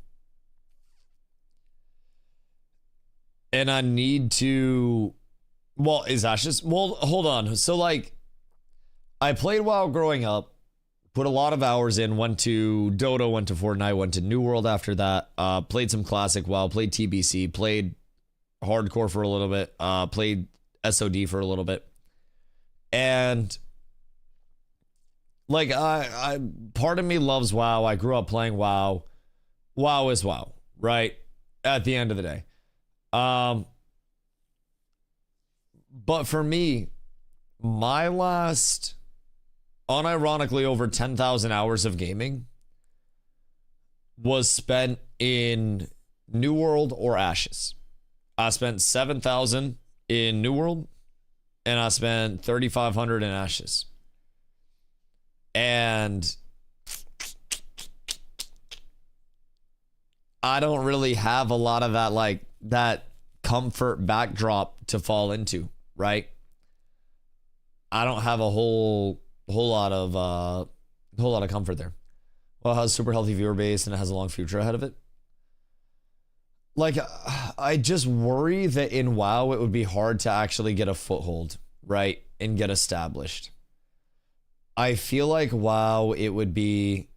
And I need to... Well, is Ashes? Well, hold on. So, like... I played WoW growing up, put a lot of hours in, went to Dota, went to Fortnite, went to New World after that, played some classic WoW, played TBC, played hardcore for a little bit, played SOD for a little bit. And like I part of me loves WoW. I grew up playing WoW. WoW is WoW, right? At the end of the day. But for me, my last unironically over 10,000 hours of gaming was spent in New World or Ashes. I spent 7,000 in New World and I spent 3,500 in Ashes. And I don't really have a lot of that, like, that comfort backdrop to fall into, right? I don't have a whole lot of comfort there. Well, it has a super healthy viewer base and it has a long future ahead of it. Like, I just worry that in WoW it would be hard to actually get a foothold, right? And get established. I feel like WoW, it would be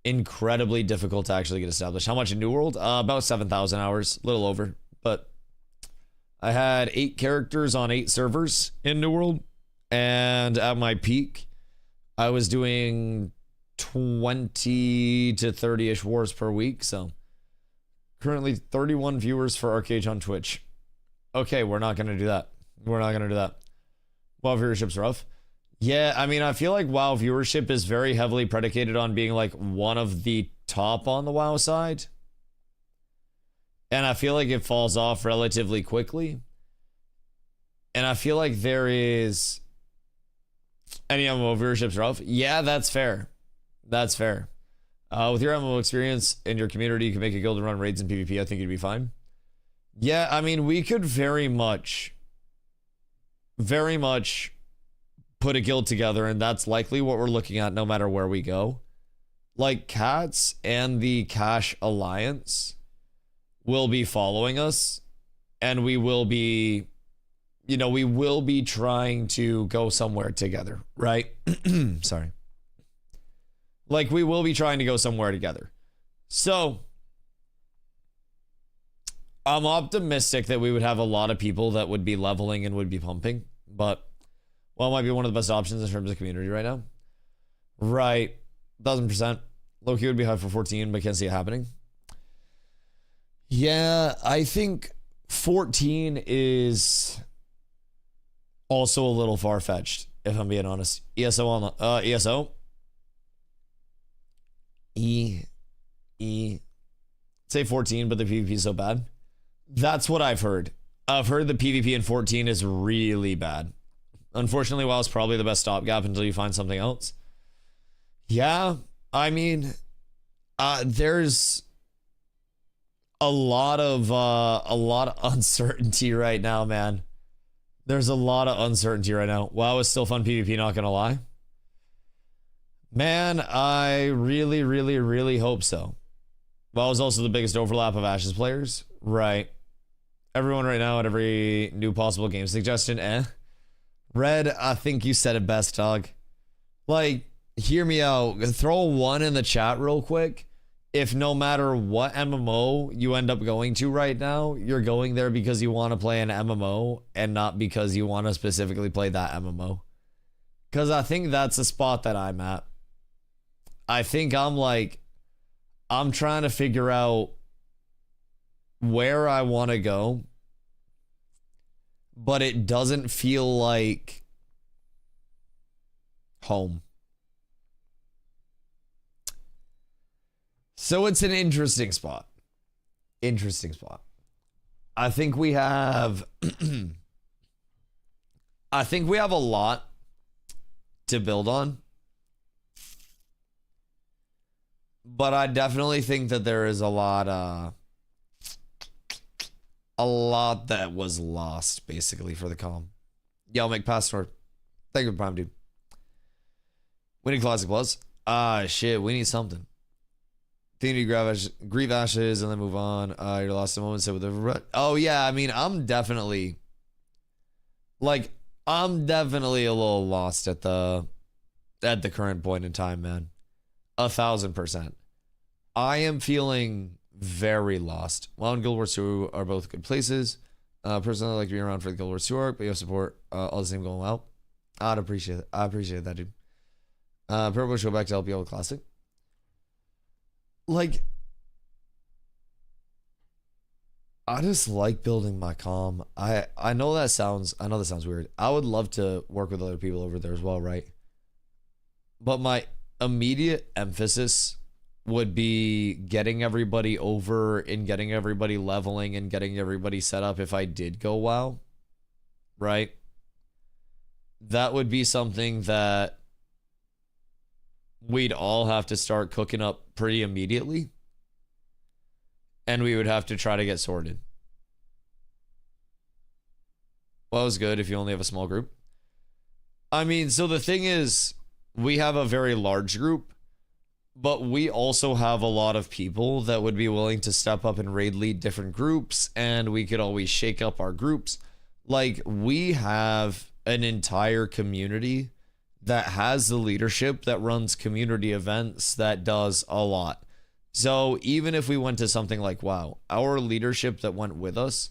incredibly difficult to actually get established. How much in New World? About 7,000 hours, a little over. But I had 8 characters on 8 servers in New World. And at my peak, I was doing 20 to 30-ish wars per week. So currently 31 viewers for Arcade on Twitch. Okay, we're not going to do that. We're not going to do that. WoW viewership's rough. Yeah, I mean, I feel like WoW viewership is very heavily predicated on being like one of the top on the WoW side. And I feel like it falls off relatively quickly. And I feel like there is... Any MMO viewership's rough? Yeah, that's fair. That's fair. With your MMO experience and your community, you can make a guild and run raids in PvP. I think you'd be fine. Yeah, I mean, we could very much put a guild together, and that's likely what we're looking at no matter where we go. Like, Cats and the Cash Alliance will be following us, and we will be... You know, we will be trying to go somewhere together, right? Sorry. Like, we will be trying to go somewhere together. So, I'm optimistic that we would have a lot of people that would be leveling and would be pumping. But, well, it might be one of the best options in terms of community right now. Right. 1,000%. Low-key would be high for 14, but can't see it happening. Yeah, I think 14 is... also a little far-fetched. if I'm being honest. ESO on ESO. Say 14, but the PvP is so bad. That's what I've heard. I've heard the PvP in 14 is really bad. Unfortunately, WoW is probably the best stopgap until you find something else. Yeah, I mean, there's a lot of uncertainty right now, man. There's a lot of uncertainty right now. WoW is still fun PvP, not gonna lie. Man, I really, really, really hope so. WoW is also the biggest overlap of Ashes players, right? Everyone right now at every new possible game suggestion, Red, I think you said it best, dog. Like, hear me out. Throw one in the chat real quick. If no matter what MMO you end up going to right now, you're going there because you want to play an MMO and not because you want to specifically play that MMO. Because I think that's the spot that I'm at. I think I'm trying to figure out where I want to go, but it doesn't feel like home. So it's an interesting spot. Interesting spot. I think we have I think we have a lot to build on. But I definitely think that there is a lot that was lost, basically, for the calm. Yo, McPastor. Thank you for Prime, dude. We need Classic Plus. Shit, we need something. Think you grieve ashes and then move on. You're lost in moments. So with the oh yeah, I mean, I'm definitely a little lost at the current point in time, man. 1,000%. I am feeling very lost. WoW and Guild Wars 2 are both good places. Personally, I like to be around for the Guild Wars 2 arc, but you have support all the same going well. I'd appreciate it. I appreciate that, dude. Purple show back to LPL Classic. Like, I just like building my comm. I know that sounds weird. I would love to work with other people over there as well, right? But my immediate emphasis would be getting everybody over and getting everybody leveling and getting everybody set up if I did go WoW, right? That would be something that we'd all have to start cooking up pretty immediately, and we would have to try to get sorted. Well, it's good if you only have a small group. I mean, so the thing is, we have a very large group, but we also have a lot of people that would be willing to step up and raid lead different groups, and we could always shake up our groups. Like, we have an entire community that has the leadership, that runs community events, that does a lot. So even if we went to something like WoW, our leadership that went with us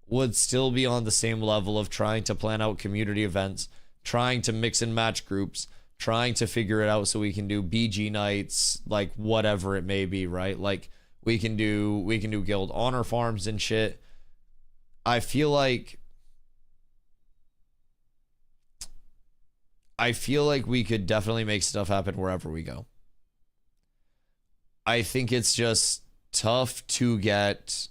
would still be on the same level of trying to plan out community events, trying to mix and match groups, trying to figure it out so we can do BG nights, like whatever it may be, right? Like we can do guild honor farms and shit. I feel like we could definitely make stuff happen wherever we go. I think it's just tough to get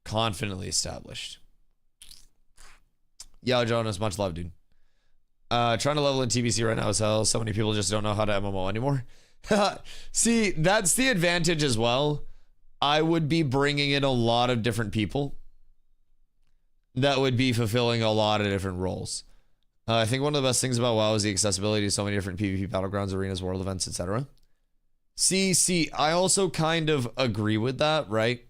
confidently established. Yo, Jonas, much love, dude. Trying to level in TBC right now as hell. So many people just don't know how to MMO anymore. See, that's the advantage as well. I would be bringing in a lot of different people that would be fulfilling a lot of different roles. I think one of the best things about WoW is the accessibility to so many different PvP battlegrounds, arenas, world events, etc. See, I also kind of agree with that, right?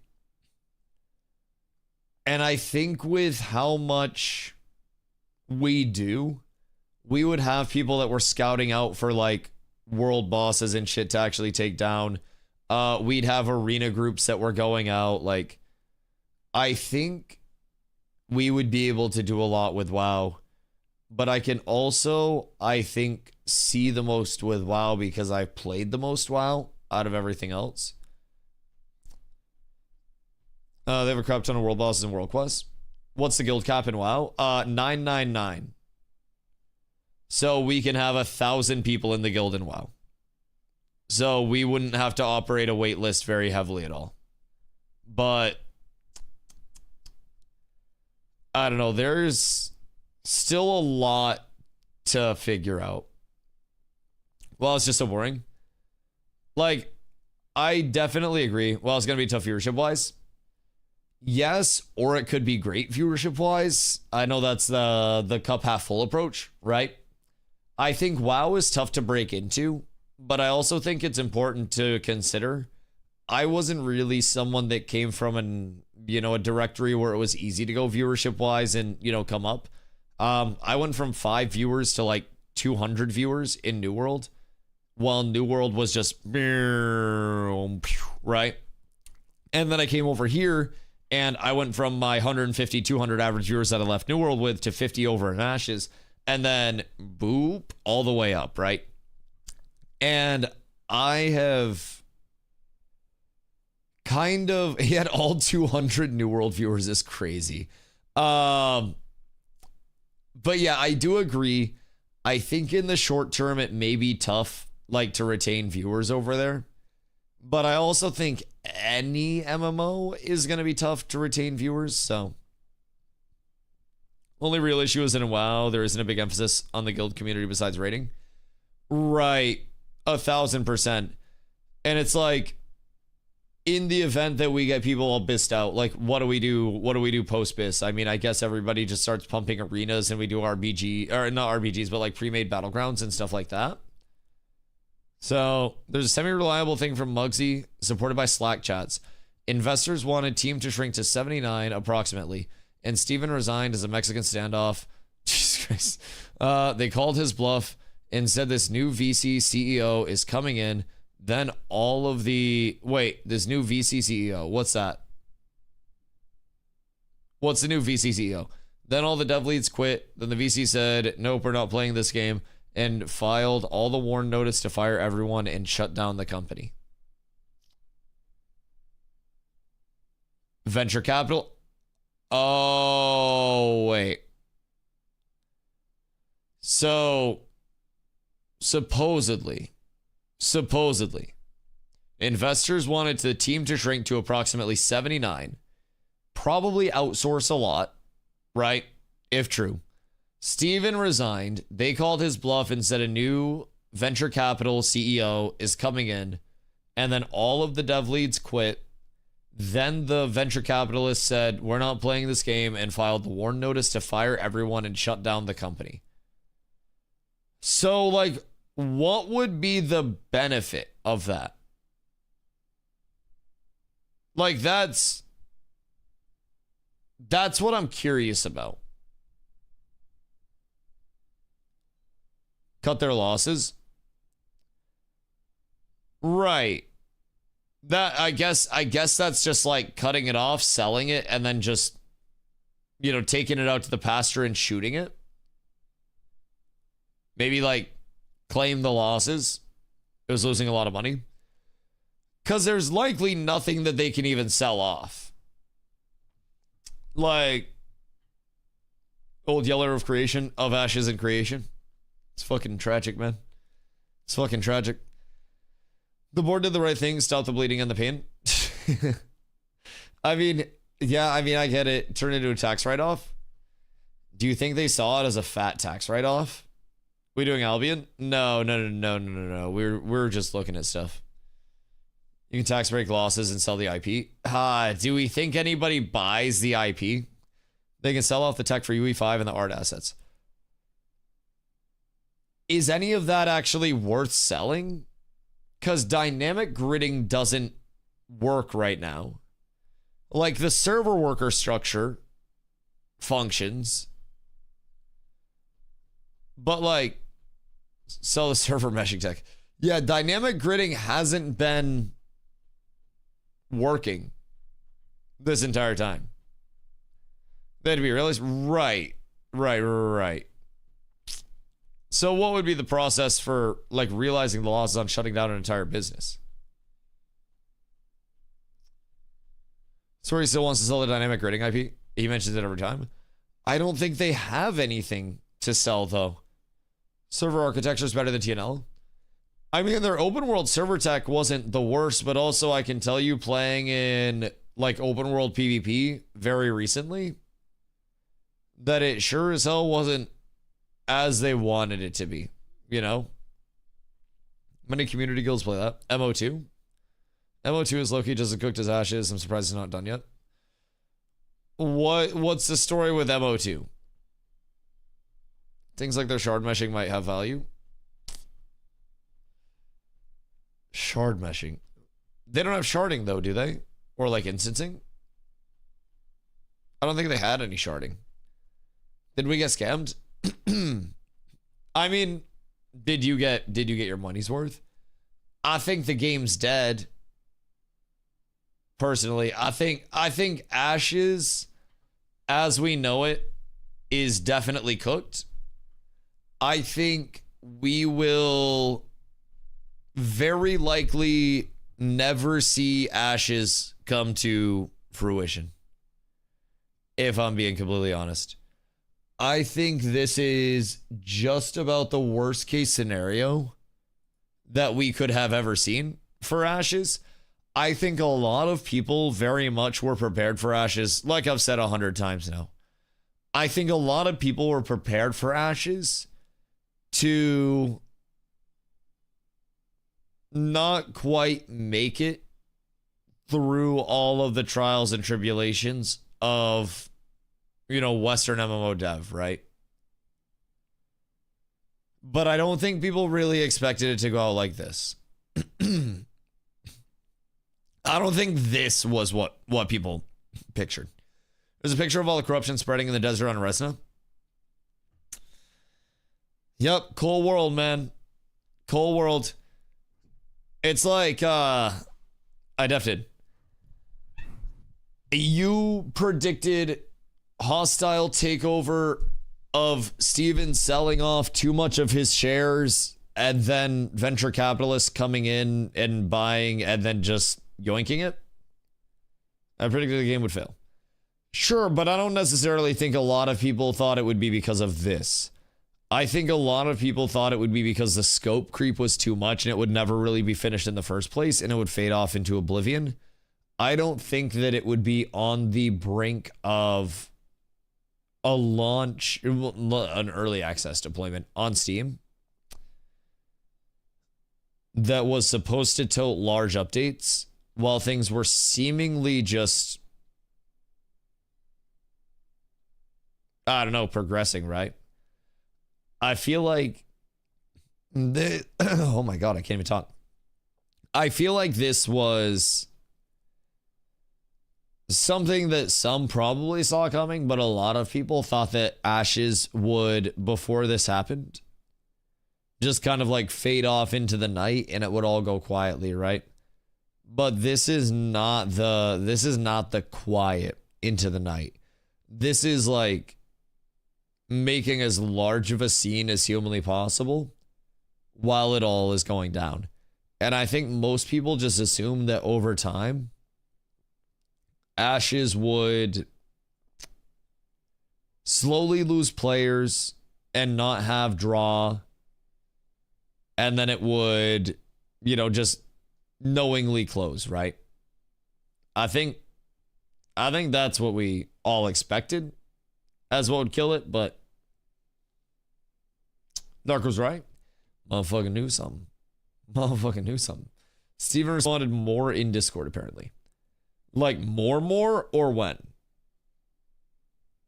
And I think with how much we do, we would have people that were scouting out for like world bosses and shit to actually take down. We'd have arena groups that were going out. Like, I think we would be able to do a lot with WoW. But I can also, I think, see the most with WoW because I've played the most WoW out of everything else. They have a crap ton of world bosses and world quests. what's the guild cap in WoW? 999. So we can have 1,000 people in the guild in WoW. So we wouldn't have to operate a wait list very heavily at all. But I don't know. There's still a lot to figure out. Well, it's just so boring. Like, I definitely agree. Well, it's going to be tough viewership-wise. Yes, or it could be great viewership-wise. I know that's the cup half full approach, right? I think WoW is tough to break into, but I also think it's important to consider. I wasn't really someone that came from a directory where it was easy to go viewership-wise and, come up. I went from 5 viewers to like 200 viewers in New World, while New World was just right. And then I came over here and I went from my 150, 200 average viewers that I left New World with to 50 over in Ashes, and then boop, all the way up, right? And I have kind of hit all 200 New World viewers is crazy. But yeah, I do agree. I think in the short term, it may be tough, like, to retain viewers over there. But I also think any MMO is going to be tough to retain viewers, so. Only real issue is in WoW, there isn't a big emphasis on the guild community besides raiding. Right. 1,000%. And it's like, in the event that we get people all bissed out, like, what do we do? What do we do post-biss? I mean, I guess everybody just starts pumping arenas and we do RBG, or not RBGs, but like pre-made battlegrounds and stuff like that. So there's a semi-reliable thing from Muggsy, supported by Slack chats. Investors wanted team to shrink to 79 approximately, and Steven resigned as a Mexican standoff. Jesus Christ. They called his bluff and said this new VC CEO is coming in. Then all of the... Wait, this new VC CEO, what's that? What's the new VC CEO? Then all the dev leads quit. Then the VC said, nope, we're not playing this game, and filed all the warn notice to fire everyone and shut down the company. Venture capital. Oh, wait. So, supposedly, investors wanted the team to shrink to approximately 79, probably outsource a lot, right? If true. Steven resigned. They called his bluff and said a new venture capital CEO is coming in, and then all of the dev leads quit. Then the venture capitalist said, we're not playing this game, and filed the warn notice to fire everyone and shut down the company. So, like, what would be the benefit of that? Like, that's what I'm curious about. Cut their losses? Right. That, I guess that's just like cutting it off, selling it, and then just, taking it out to the pasture and shooting it. Maybe like claim the losses. It was losing a lot of money. Because there's likely nothing that they can even sell off. Like, old Yeller of Creation, of Ashes and Creation. It's fucking tragic, man. It's fucking tragic. The board did the right thing, stopped the bleeding and the pain. I mean, I get it. Turn it into a tax write-off. Do you think they saw it as a fat tax write-off? We doing Albion? No. We're just looking at stuff. You can tax break losses and sell the IP. Do we think anybody buys the IP? They can sell off the tech for UE5 and the art assets. Is any of that actually worth selling? Because dynamic gridding doesn't work right now. Like, the server worker structure functions, but like, sell the server meshing tech. Yeah, dynamic gridding hasn't been working this entire time. They had to be realized. Right. So what would be the process for like realizing the losses on shutting down an entire business? Sorry, still wants to sell the dynamic gridding IP. He mentions it every time. I don't think they have anything to sell, though. Server architecture is better than TNL. I mean, their open world server tech wasn't the worst, but also I can tell you playing in like open world PvP very recently that it sure as hell wasn't as they wanted it to be, you know? Many community guilds play that. MO2. MO2 is low-key just as cooked as ashes. I'm surprised it's not done yet. What's the story with MO2? Things like their shard meshing might have value. Shard meshing. They don't have sharding though, do they? Or like instancing? I don't think they had any sharding. Did we get scammed? I mean, did you get your money's worth? I think the game's dead. Personally, I think Ashes, as we know it, is definitely cooked. I think we will very likely never see Ashes come to fruition. If I'm being completely honest. I think this is just about the worst case scenario that we could have ever seen for Ashes. I think a lot of people very much were prepared for Ashes, like I've said 100 times now. I think a lot of people were prepared for Ashes to not quite make it through all of the trials and tribulations of, you know, Western MMO dev, right? But I don't think people really expected it to go out like this. I don't think this was what people pictured. There's a picture of all the corruption spreading in the desert on Resna. Yep, cool world, man. Cool world. It's like, I defted. You predicted hostile takeover of Steven selling off too much of his shares and then venture capitalists coming in and buying and then just yoinking it. I predicted the game would fail. Sure, but I don't necessarily think a lot of people thought it would be because of this. I think a lot of people thought it would be because the scope creep was too much and it would never really be finished in the first place and it would fade off into oblivion. I don't think that it would be on the brink of a launch, an early access deployment on Steam that was supposed to tote large updates while things were seemingly just, I don't know, progressing, right? I feel like oh my God, I can't even talk. I feel like this was something that some probably saw coming, but a lot of people thought that Ashes would, before this happened, just kind of like fade off into the night and it would all go quietly, right? But this is not the quiet into the night. This is like making as large of a scene as humanly possible while it all is going down. And I think most people just assume that over time, Ashes would slowly lose players and not have draw. And then it would, you know, just knowingly close, right? I think that's what we all expected as what would kill it, but Dark was right. Motherfucking knew something. Steven responded more in Discord, apparently. Like more, or when?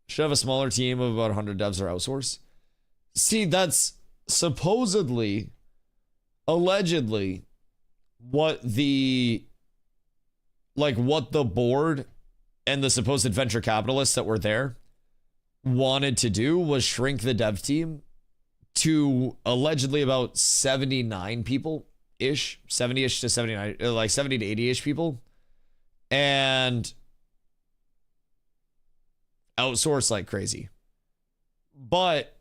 Should have a smaller team of about 100 devs or outsource. See, that's supposedly, allegedly, what the board and the supposed venture capitalists that were there wanted to do was shrink the dev team to allegedly about 79 people-ish, 70-ish to 79, like 70 to 80-ish people, and outsource like crazy. But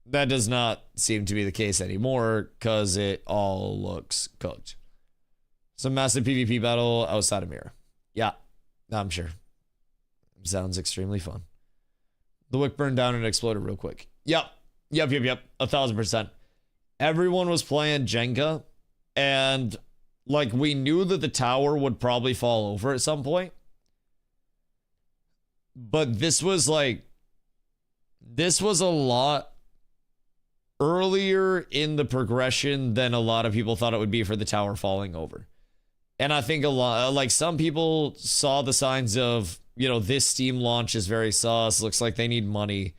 that does not seem to be the case anymore because it all looks cooked. Some massive PvP battle outside of Mira. Yeah, I'm sure. Sounds extremely fun. The wick burned down and exploded real quick. Yep. 1,000%. Everyone was playing Jenga, and like we knew that the tower would probably fall over at some point. But this was a lot earlier in the progression than a lot of people thought it would be for the tower falling over. And I think some people saw the signs of, this Steam launch is very sus. Looks like they need money.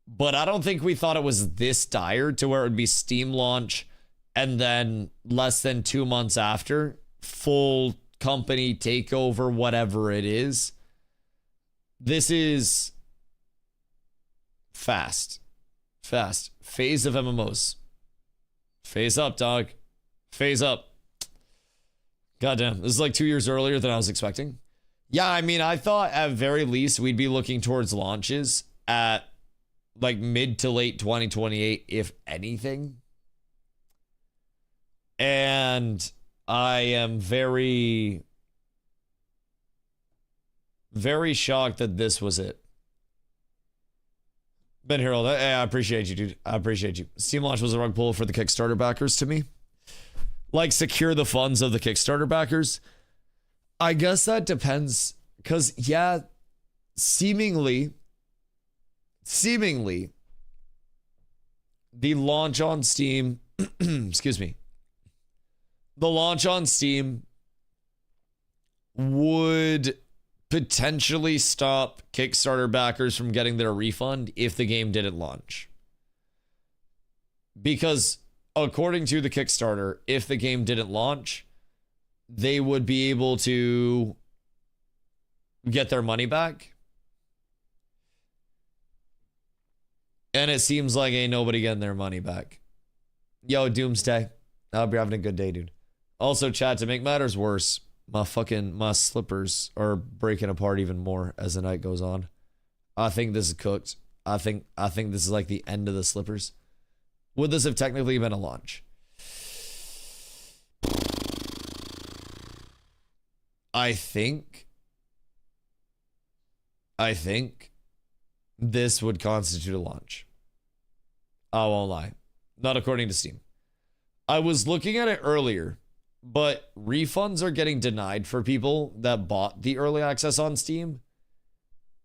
But I don't think we thought it was this dire to where it would be Steam launch and then less than 2 months after, full company takeover, whatever it is. This is fast. Phase of MMOs. Phase up, dog. Phase up. Goddamn, this is like 2 years earlier than I was expecting. Yeah, I mean, I thought at very least we'd be looking towards launches at like mid to late 2028, if anything. And I am very, very shocked that this was it. Ben Harold, hey, I appreciate you, dude. I appreciate you. Steam launch was a rug pull for the Kickstarter backers to me. Like, secure the funds of the Kickstarter backers. I guess that depends. Because, yeah, seemingly, the launch on Steam, excuse me, the launch on Steam would potentially stop Kickstarter backers from getting their refund if the game didn't launch. Because according to the Kickstarter, if the game didn't launch, they would be able to get their money back. And it seems like ain't nobody getting their money back. Yo, Doomsday. I hope you're having a good day, dude. Also, chat, to make matters worse, my slippers are breaking apart even more as the night goes on. I think this is cooked. I think this is like the end of the slippers. Would this have technically been a launch? I think this would constitute a launch. I won't lie. Not according to Steam. I was looking at it earlier, but refunds are getting denied for people that bought the early access on Steam.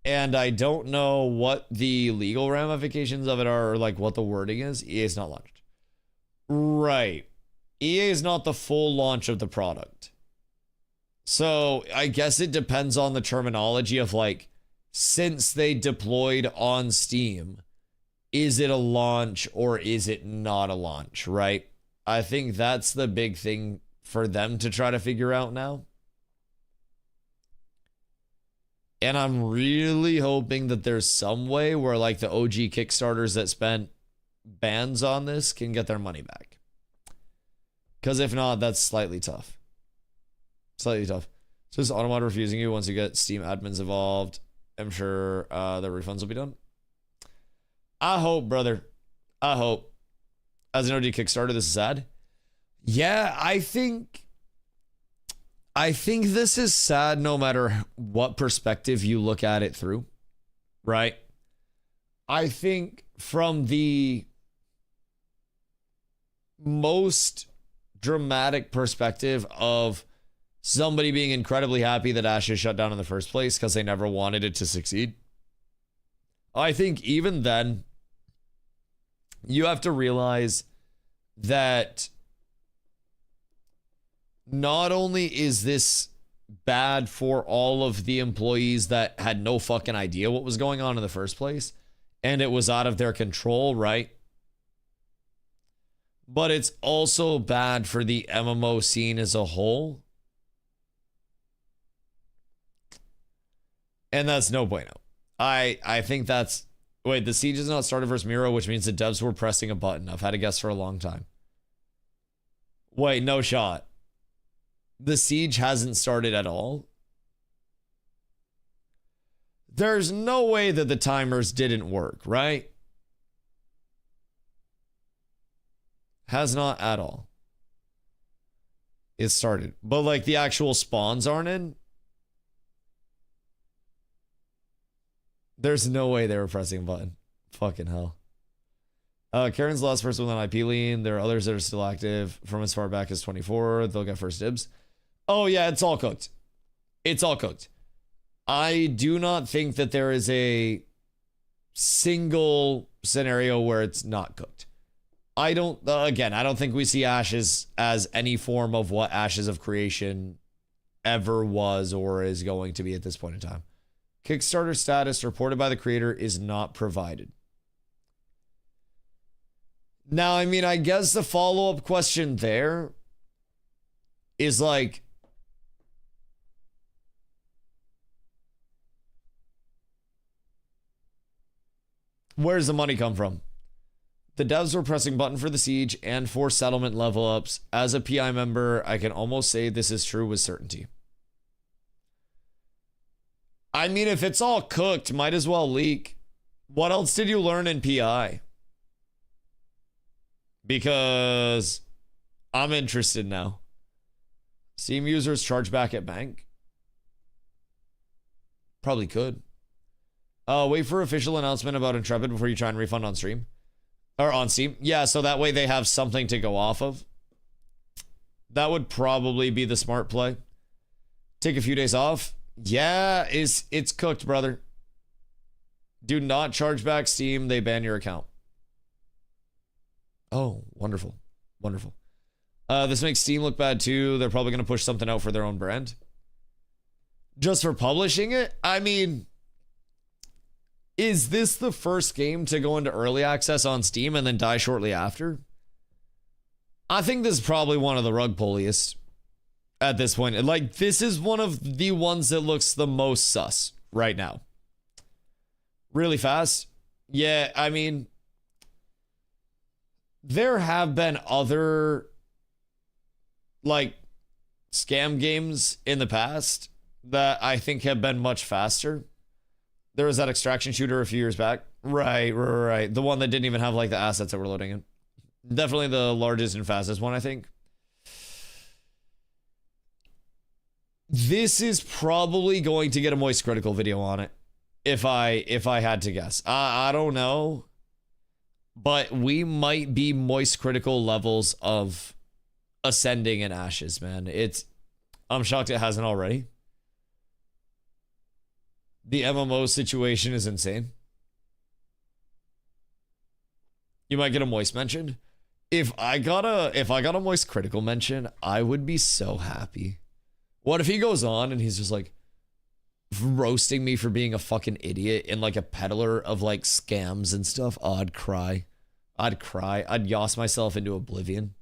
And I don't know what the legal ramifications of it are, or like what the wording is. EA is not launched. Right. EA is not the full launch of the product. So I guess it depends on the terminology of like, since they deployed on Steam, is it a launch or is it not a launch, right? I think that's the big thing for them to try to figure out now. And I'm really hoping that there's some way where like the OG Kickstarters that spent bans on this can get their money back. Because if not, that's slightly tough. Slightly tough. So is Automod refusing you once you get Steam admins involved? I'm sure the refunds will be done. I hope, brother. I hope. As an OG Kickstarter, this is sad. Yeah, I think this is sad no matter what perspective you look at it through, right? I think from the most dramatic perspective of somebody being incredibly happy that Ashes shut down in the first place because they never wanted it to succeed. I think even then, you have to realize that not only is this bad for all of the employees that had no fucking idea what was going on in the first place, and it was out of their control, right? But it's also bad for the MMO scene as a whole. And that's no bueno. I think that's... Wait, the siege is not started versus Miro, which means the devs were pressing a button. I've had a guess for a long time. Wait, no shot. The siege hasn't started at all? There's no way that the timers didn't work, right? Has not at all. It started. But like the actual spawns aren't in? There's no way they were pressing a button. Fucking hell. Karen's the last person with an IP lien. There are others that are still active from as far back as 24. They'll get first dibs. Oh, yeah, it's all cooked. It's all cooked. I do not think that there is a single scenario where it's not cooked. I don't think we see Ashes as any form of what Ashes of Creation ever was or is going to be at this point in time. Kickstarter status reported by the creator is not provided. Now, I mean, I guess the follow-up question there is like, where's the money come from? The devs were pressing button for the siege and for settlement level ups. As a PI member, I can almost say this is true with certainty. I mean, if it's all cooked, might as well leak. What else did you learn in PI? Because I'm interested now. Steam users charge back at bank? Probably could. Wait for official announcement about Intrepid before you try and refund on stream. Or on Steam. Yeah, so that way they have something to go off of. That would probably be the smart play. Take a few days off. Yeah, it's cooked, brother. Do not charge back Steam. They ban your account. Oh, wonderful. Wonderful. This makes Steam look bad too. They're probably going to push something out for their own brand. Just for publishing it? I mean, is this the first game to go into early access on Steam and then die shortly after? I think this is probably one of the rug pulliest at this point. Like, this is one of the ones that looks the most sus right now. Really fast? Yeah, I mean, there have been other, like, scam games in the past that I think have been much faster. There was that extraction shooter a few years back. Right. The one that didn't even have, like, the assets that we're loading in. Definitely the largest and fastest one, I think. This is probably going to get a Moist Critical video on it. If I had to guess. I don't know. But we might be Moist Critical levels of ascending in Ashes, man. I'm shocked it hasn't already. The MMO situation is insane. You might get a Moist mention. If I got a Moist Critical mention, I would be so happy. What if he goes on and he's just like roasting me for being a fucking idiot and like a peddler of like scams and stuff? Oh, I'd cry. I'd yoss myself into oblivion.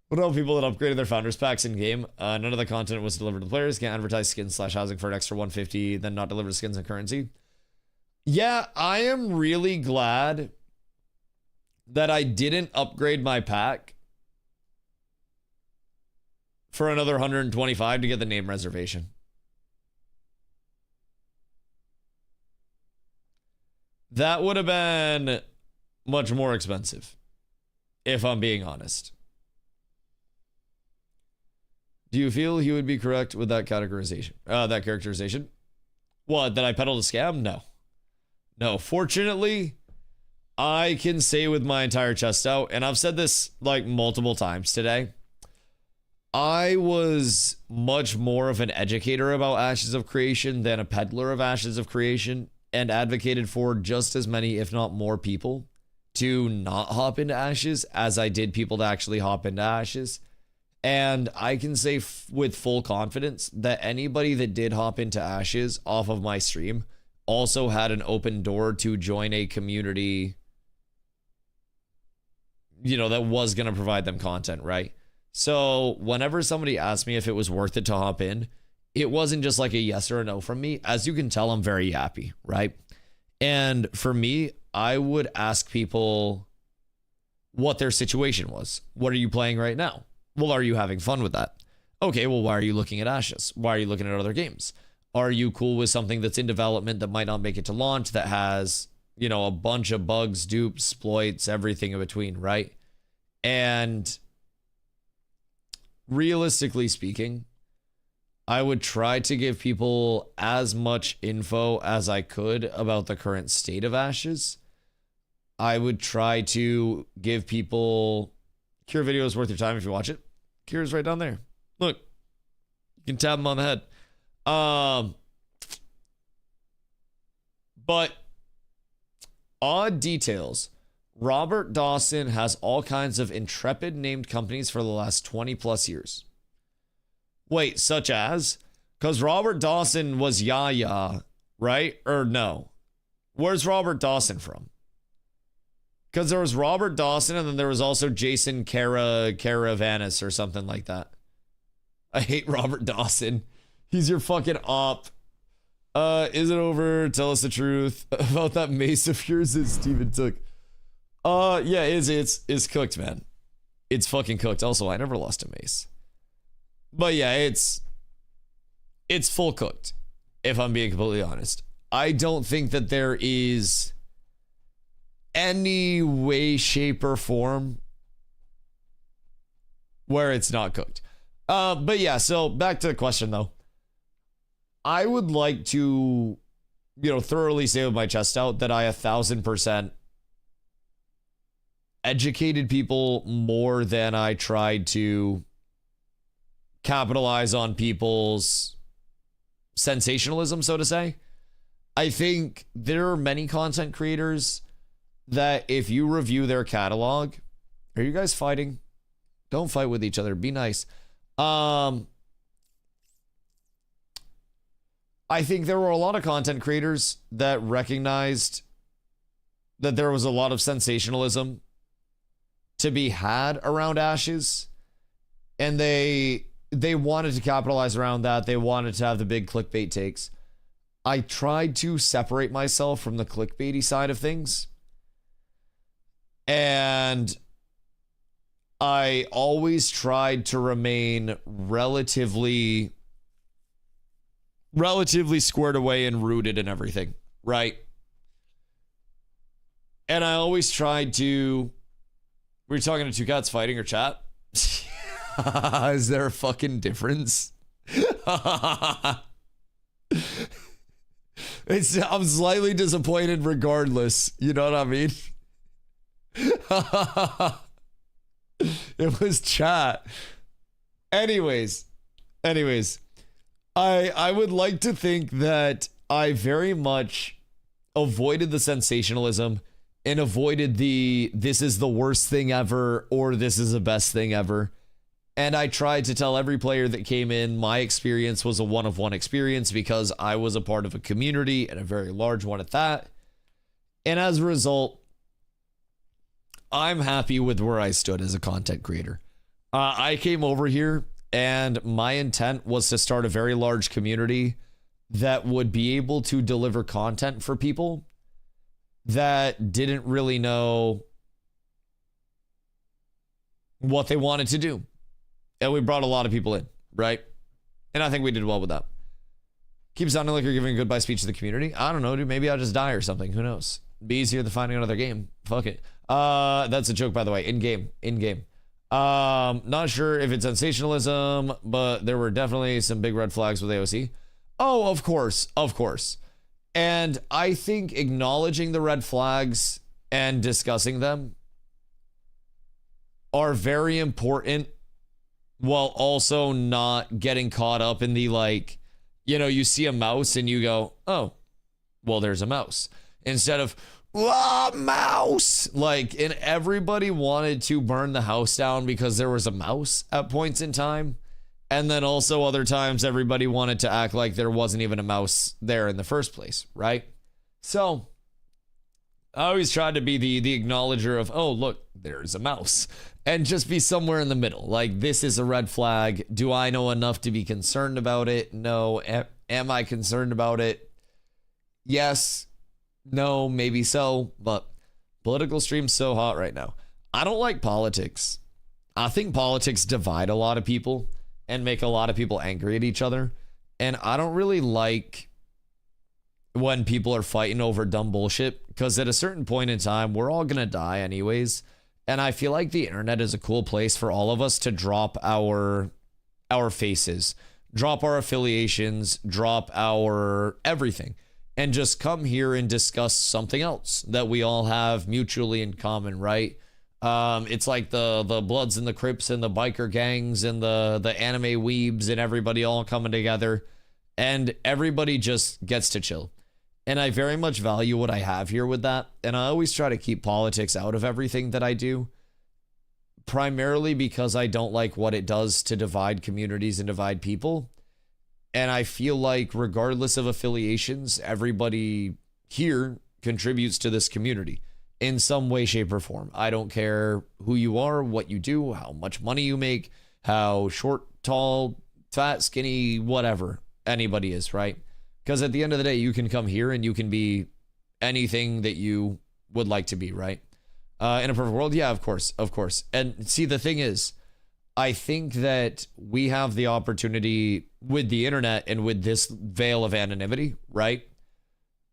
What about people that upgraded their founders packs in game? None of the content was delivered to players. Can't advertise skins / housing for an extra 150, then not deliver skins and currency. Yeah, I am really glad that I didn't upgrade my pack for another 125 to get the name reservation. That would have been much more expensive, if I'm being honest. Do you feel he would be correct with that categorization? That characterization? What, that I peddled a scam? No. No, fortunately, I can say with my entire chest out, and I've said this like multiple times today, I was much more of an educator about Ashes of Creation than a peddler of Ashes of Creation, and advocated for just as many, if not more people to not hop into Ashes as I did people to actually hop into Ashes. And I can say with full confidence that anybody that did hop into Ashes off of my stream also had an open door to join a community, you know, that was going to provide them content, right? So whenever somebody asked me if it was worth it to hop in, it wasn't just like a yes or a no from me. As you can tell, I'm very happy, right? And for me, I would ask people what their situation was. What are you playing right now? Well, are you having fun with that? Okay, well, why are you looking at Ashes? Why are you looking at other games? Are you cool with something that's in development that might not make it to launch, that has, you know, a bunch of bugs, dupes, exploits, everything in between, right? And realistically speaking, I would try to give people as much info as I could about the current state of Ashes. I would try to give people Cure videos worth your time if you watch it. Cure's right down there. Look, you can tap him on the head. But odd details. Robert Dawson has all kinds of intrepid named companies for the last 20 plus years. Wait, such as? Because Robert Dawson was Yaya, right? Or no? Where's Robert Dawson from? Because there was Robert Dawson and then there was also Jason Caravanis or something like that. I hate Robert Dawson. He's your fucking op. Is it over? Tell us the truth about that mace of yours that Steven took. Yeah, it's cooked, man. It's fucking cooked. Also, I never lost a mace. But yeah, it's full cooked, if I'm being completely honest. I don't think that there is any way, shape, or form where it's not cooked. But yeah, so back to the question though. I would like to, thoroughly say with my chest out that I 1,000% educated people more than I tried to capitalize on people's sensationalism, so to say. I think there are many content creators that if you review their catalog, are you guys fighting? Don't fight with each other. Be nice. I think there were a lot of content creators that recognized that there was a lot of sensationalism to be had around Ashes, and they wanted to capitalize around that. They wanted to have the big clickbait takes. I tried to separate myself from the clickbaity side of things, and I always tried to remain relatively squared away and rooted in everything, right? And I always tried to... Were you talking to two cats fighting or chat? Is there a fucking difference? I'm slightly disappointed regardless. You know what I mean? It was chat. Anyways. I would like to think that I very much avoided the sensationalism and avoided the this is the worst thing ever or this is the best thing ever. And I tried to tell every player that came in my experience was a one-of-one experience because I was a part of a community and a very large one at that. And as a result, I'm happy with where I stood as a content creator. I came over here and my intent was to start a very large community that would be able to deliver content for people that didn't really know what they wanted to do. And we brought a lot of people in, right? And I think we did well with that. Keep sounding like you're giving a goodbye speech to the community. I don't know, dude. Maybe I'll just die or something. Who knows? Be easier than finding another game. Fuck it. That's a joke, by the way. In-game. Not sure if it's sensationalism, but there were definitely some big red flags with AOC. Oh, of course. And I think acknowledging the red flags and discussing them are very important while also not getting caught up in the you see a mouse and you go, oh, well, there's a mouse. Instead of, mouse! And everybody wanted to burn the house down because there was a mouse at points in time. And then also other times everybody wanted to act like there wasn't even a mouse there in the first place, right? So I always tried to be the acknowledger of, oh, look, there's a mouse. And just be somewhere in the middle. This is a red flag. Do I know enough to be concerned about it? No. Am I concerned about it? Yes. No, maybe so. But political stream's so hot right now. I don't like politics. I think politics divide a lot of people and make a lot of people angry at each other. And I don't really like when people are fighting over dumb bullshit, because at a certain point in time, we're all going to die anyways. And I feel like the internet is a cool place for all of us to drop our faces, drop our affiliations, drop our everything, and just come here and discuss something else that we all have mutually in common, right? It's like the Bloods and the Crips and the biker gangs and the anime weebs and everybody all coming together, and everybody just gets to chill. And I very much value what I have here with that, and I always try to keep politics out of everything that I do, primarily because I don't like what it does to divide communities and divide people. And I feel like regardless of affiliations, everybody here contributes to this community in some way, shape, or form. I don't care who you are, what you do, how much money you make, how short, tall, fat, skinny, whatever anybody is, right? Because at the end of the day, you can come here and you can be anything that you would like to be, right? In a perfect world, yeah, of course. And see, the thing is, I think that we have the opportunity with the internet and with this veil of anonymity, right,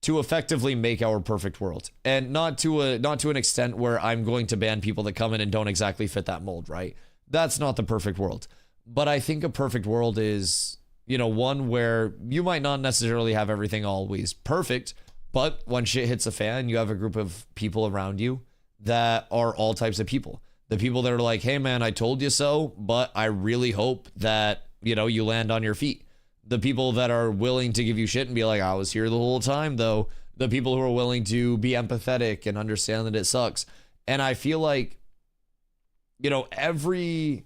to effectively make our perfect world. And not to an extent where I'm going to ban people that come in and don't exactly fit that mold, right? That's not the perfect world. But I think a perfect world is, one where you might not necessarily have everything always perfect, but when shit hits a fan, you have a group of people around you that are all types of people. The people that are like, hey man, I told you so, but I really hope that, you land on your feet. The people that are willing to give you shit and be like, I was here the whole time though. The people who are willing to be empathetic and understand that it sucks. And I feel like, every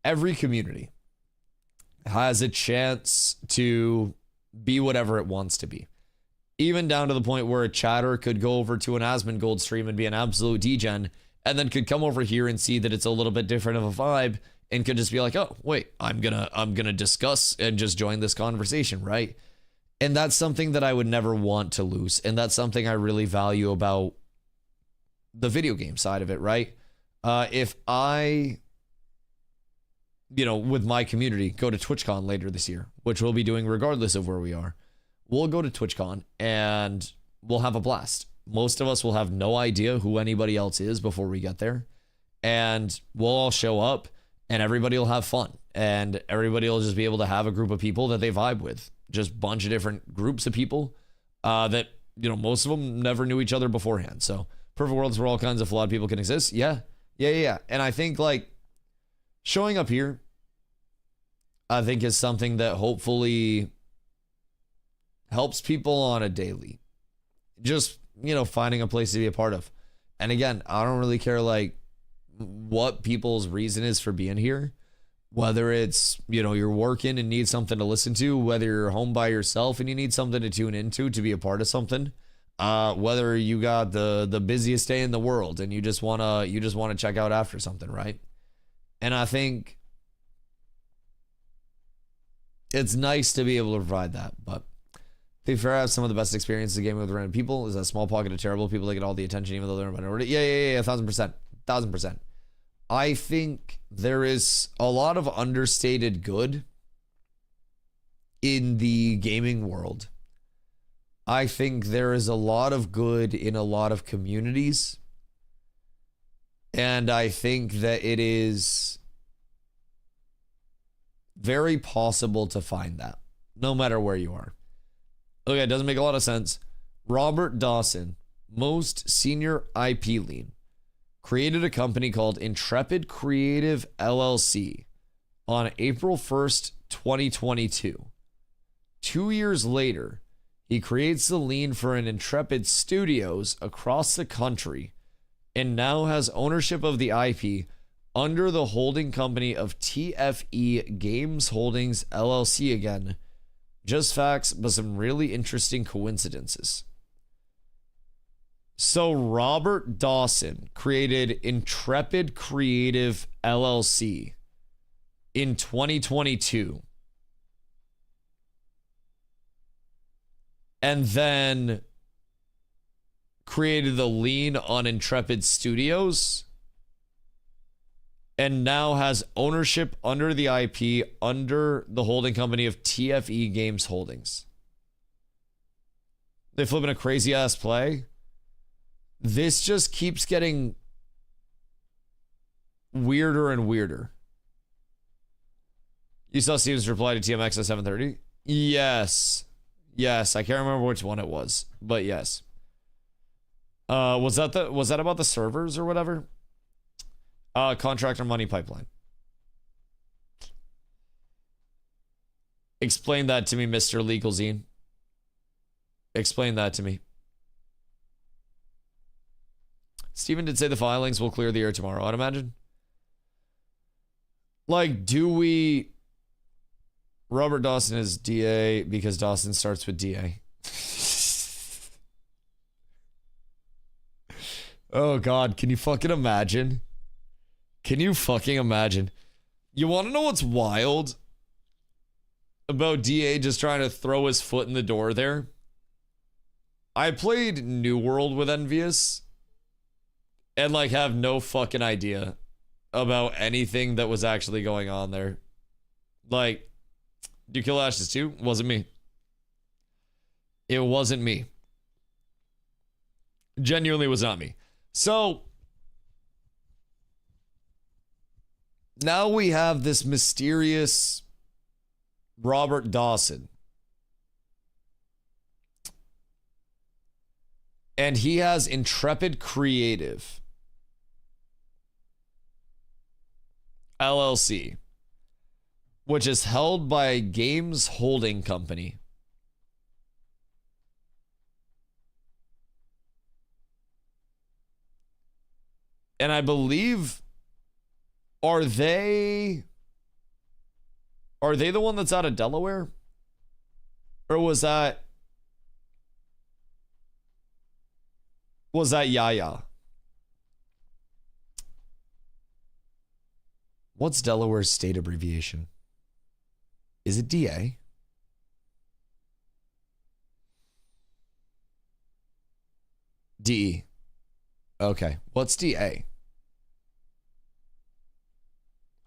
community has a chance to be whatever it wants to be. Even down to the point where a chatter could go over to an Asmongold stream and be an absolute degen, and then could come over here and see that it's a little bit different of a vibe, and could just be like, oh, wait, I'm gonna discuss and just join this conversation, right? And that's something that I would never want to lose. And that's something I really value about the video game side of it, right? If I, with my community, go to TwitchCon later this year, which we'll be doing regardless of where we are, we'll go to TwitchCon and we'll have a blast. Most of us will have no idea who anybody else is before we get there. And we'll all show up and everybody will have fun. And everybody will just be able to have a group of people that they vibe with. Just a bunch of different groups of people that, most of them never knew each other beforehand. So perfect worlds where all kinds of flawed people can exist. Yeah. And I think showing up here, I think is something that hopefully helps people on a daily. Just, finding a place to be a part of. And again, I don't really care what people's reason is for being here. Whether it's, you're working and need something to listen to, whether you're home by yourself and you need something to tune into to be a part of something, whether you got the busiest day in the world and you just wanna check out after something, right? And I think it's nice to be able to provide that. But to be fair, I have some of the best experiences gaming with random people. Is a small pocket of terrible people that get all the attention even though they're a minority. Yeah, 1000%. I think there is a lot of understated good in the gaming world. I think there is a lot of good in a lot of communities. And I think that it is very possible to find that, no matter where you are. Okay, it doesn't make a lot of sense. Robert Dawson, most senior IP lead, created a company called Intrepid Creative LLC on April 1st, 2022. 2 years later, he creates the lean for an Intrepid Studios across the country and now has ownership of the IP under the holding company of TFE Games Holdings LLC again. Just facts, but some really interesting coincidences. So Robert Dawson created Intrepid Creative LLC in 2022. And then created the lien on Intrepid Studios. And now has ownership under the IP under the holding company of TFE Games Holdings. They flipping a crazy ass play. This just keeps getting weirder and weirder. You saw Steven's reply to TMX at 7:30? Yes. Yes, I can't remember which one it was, but yes. Was that about the servers or whatever? Contractor money pipeline. Explain that to me, Mr. Legal Zine. Explain that to me. Steven did say the filings will clear the air tomorrow, I'd imagine. Like, do we... Robert Dawson is DA because Dawson starts with DA. Oh, God. Can you fucking imagine? Can you fucking imagine? You want to know what's wild about DA just trying to throw his foot in the door there? I played New World with Envious and, like, have no fucking idea about anything that was actually going on there. Like, do you kill Ashes too? Wasn't me. It wasn't me. Genuinely was not me. So, now we have this mysterious Robert Dawson. And he has Intrepid Creative LLC, which is held by Games Holding Company. And I believe, are they the one that's out of Delaware? Or was that Yaya? What's Delaware's state abbreviation? Is it DA? DE. Okay. What's DA?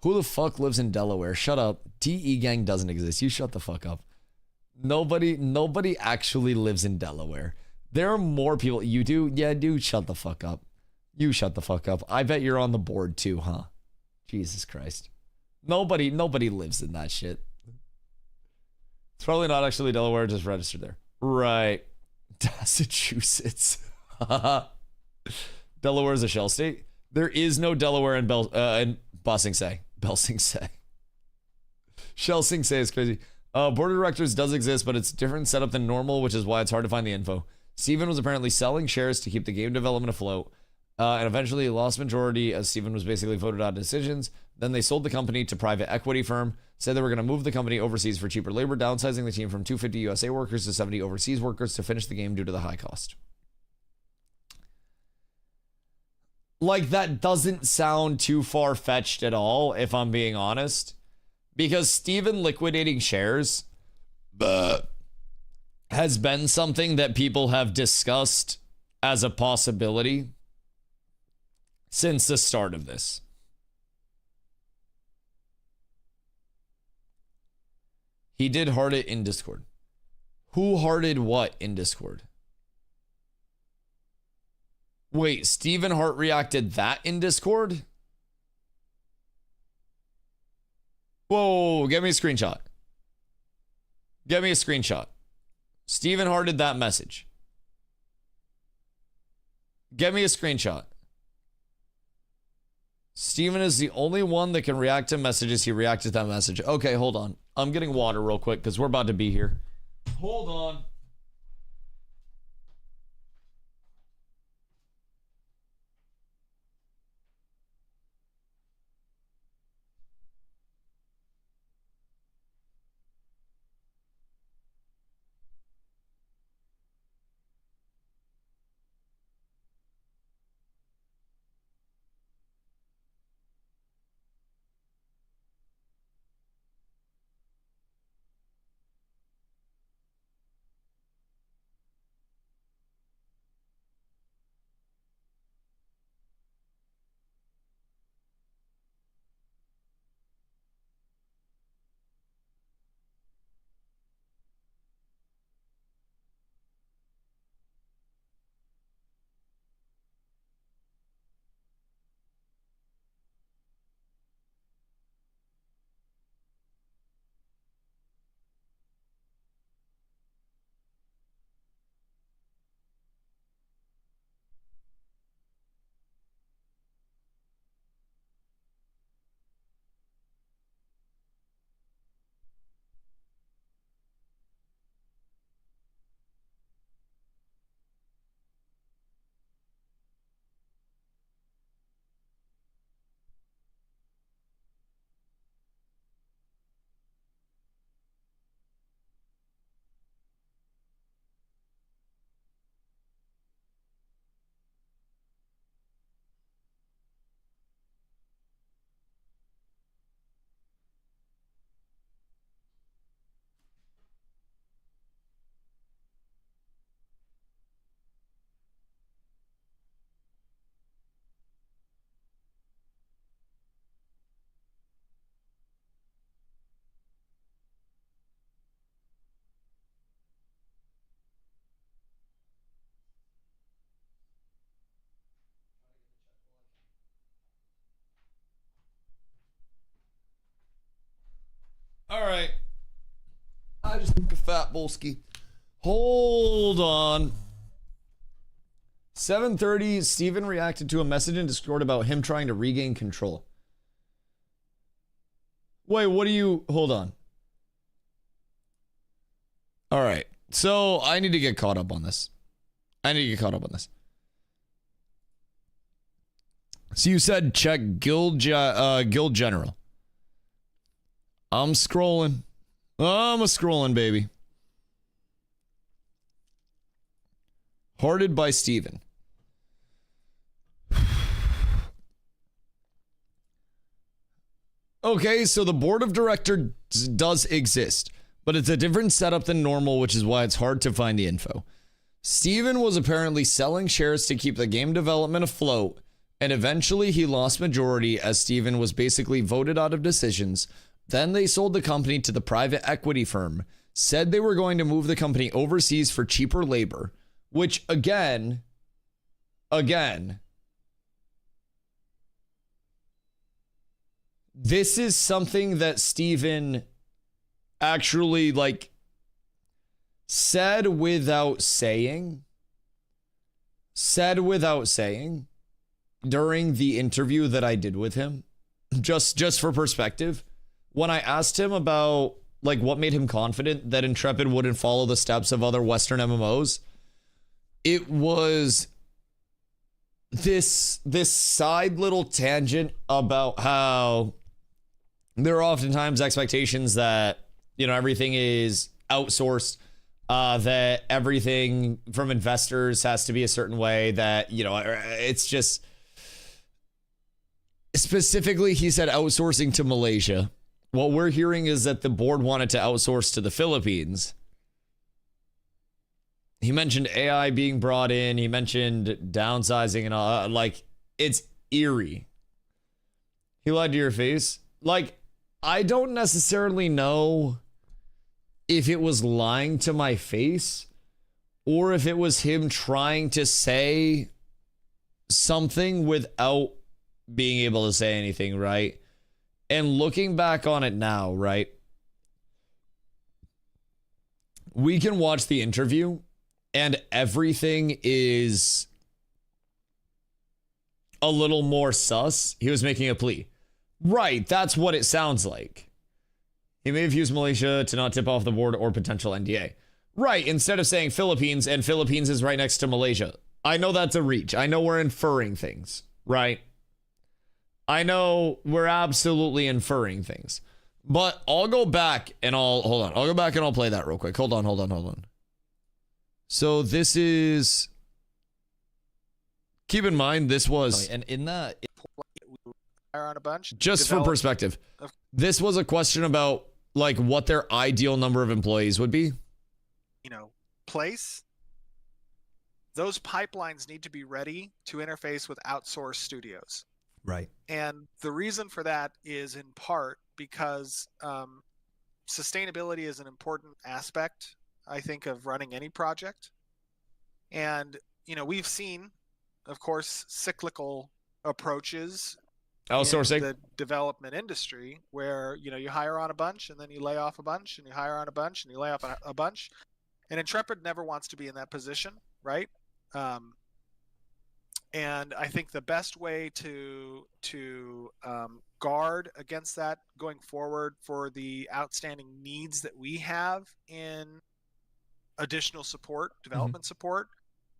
Who the fuck lives in Delaware? Shut up. DE gang doesn't exist. You shut the fuck up. Nobody actually lives in Delaware. There are more people. You do? Yeah, dude, shut the fuck up. You shut the fuck up. I bet you're on the board too, huh? Jesus Christ. Nobody lives in that shit. It's probably not actually Delaware, just registered there. Right. Massachusetts. Delaware is a shell state. There is no Delaware in Bossing Say. Belsing Say. Shell Sing Say is crazy. Board of directors does exist, but it's different setup than normal, which is why it's hard to find the info. Steven was apparently selling shares to keep the game development afloat, and eventually he lost majority as Steven was basically voted out of decisions. Then they sold the company to private equity firm, said they were going to move the company overseas for cheaper labor, downsizing the team from 250 USA workers to 70 overseas workers to finish the game due to the high cost. Like, that doesn't sound too far-fetched at all, if I'm being honest. Because Steven liquidating shares has been something that people have discussed as a possibility since the start of this. He did heart it in Discord. Who hearted what in Discord? Wait, Steven Hart reacted that in Discord? Whoa, get me a screenshot. Get me a screenshot. Steven hearted that message. Get me a screenshot. Steven is the only one that can react to messages. He reacted to that message. Okay, hold on. I'm getting water real quick because we're about to be here. Hold on. chat, Bolski. Hold on. 7:30, Steven reacted to a message in Discord about him trying to regain control. Wait, what do you... Hold on. All right. So, I need to get caught up on this. So, you said check Guild General. I'm scrolling. I'm a-scrolling, baby. Hearted by Steven. Okay, so the board of directors does exist, but it's a different setup than normal, which is why it's hard to find the info. Steven was apparently selling shares to keep the game development afloat, and eventually he lost majority as Steven was basically voted out of decisions. Then they sold the company to the private equity firm, said they were going to move the company overseas for cheaper labor, which again, this is something that Steven actually said without saying during the interview that I did with him, just for perspective. When I asked him about what made him confident that Intrepid wouldn't follow the steps of other Western MMOs, it was this side little tangent about how there are oftentimes expectations that, everything is outsourced, that everything from investors has to be a certain way, that, it's just... Specifically, he said outsourcing to Malaysia. What we're hearing is that the board wanted to outsource to the Philippines. He mentioned AI being brought in. He mentioned downsizing and all. It's eerie. He lied to your face. I don't necessarily know if it was lying to my face or if it was him trying to say something without being able to say anything, right? And looking back on it now, right? We can watch the interview and everything is a little more sus. He was making a plea. Right, that's what it sounds like. He may have used Malaysia to not tip off the board or potential NDA. Right, instead of saying Philippines, and Philippines is right next to Malaysia. I know that's a reach. I know we're inferring things, right? I know we're absolutely inferring things. But I'll go back and I'll go back and I'll play that real quick. Hold on. So this is, keep in mind, this was, and in that, on a bunch. Just for perspective, this was a question about what their ideal number of employees would be. Place. Those pipelines need to be ready to interface with outsourced studios. Right. And the reason for that is in part because sustainability is an important aspect, I think, of running any project. And, we've seen, of course, cyclical approaches outsourcing in the development industry where, you hire on a bunch and then you lay off a bunch and you hire on a bunch and you lay off a bunch. And Intrepid never wants to be in that position, right? And I think the best way to guard against that going forward for the outstanding needs that we have in additional support, development support,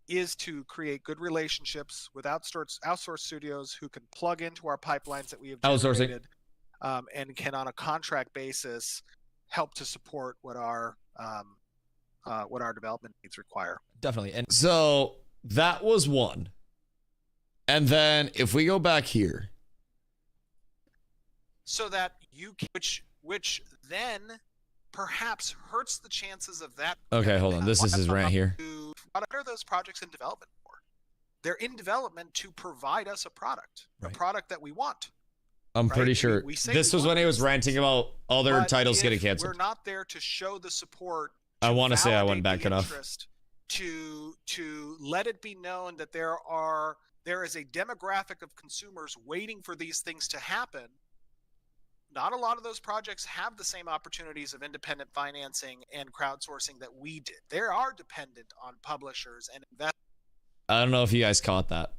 is to create good relationships with outsourced studios who can plug into our pipelines that we have generated, and can, on a contract basis, help to support what our development needs require. Definitely. And so that was one. And then if we go back here, so that you can, which then perhaps hurts the chances of that. Okay, hold on. This is his rant here. What are those projects in development for? They're in development to provide us a product, a product that we want. I'm pretty sure this was when he was ranting about other titles getting canceled. We're not there to show the support. I want to say I went back enough. To let it be known that there is a demographic of consumers waiting for these things to happen. not a lot of those projects have the same opportunities of independent financing and crowdsourcing that we did. They are dependent on publishers and investors. I don't know if you guys caught that.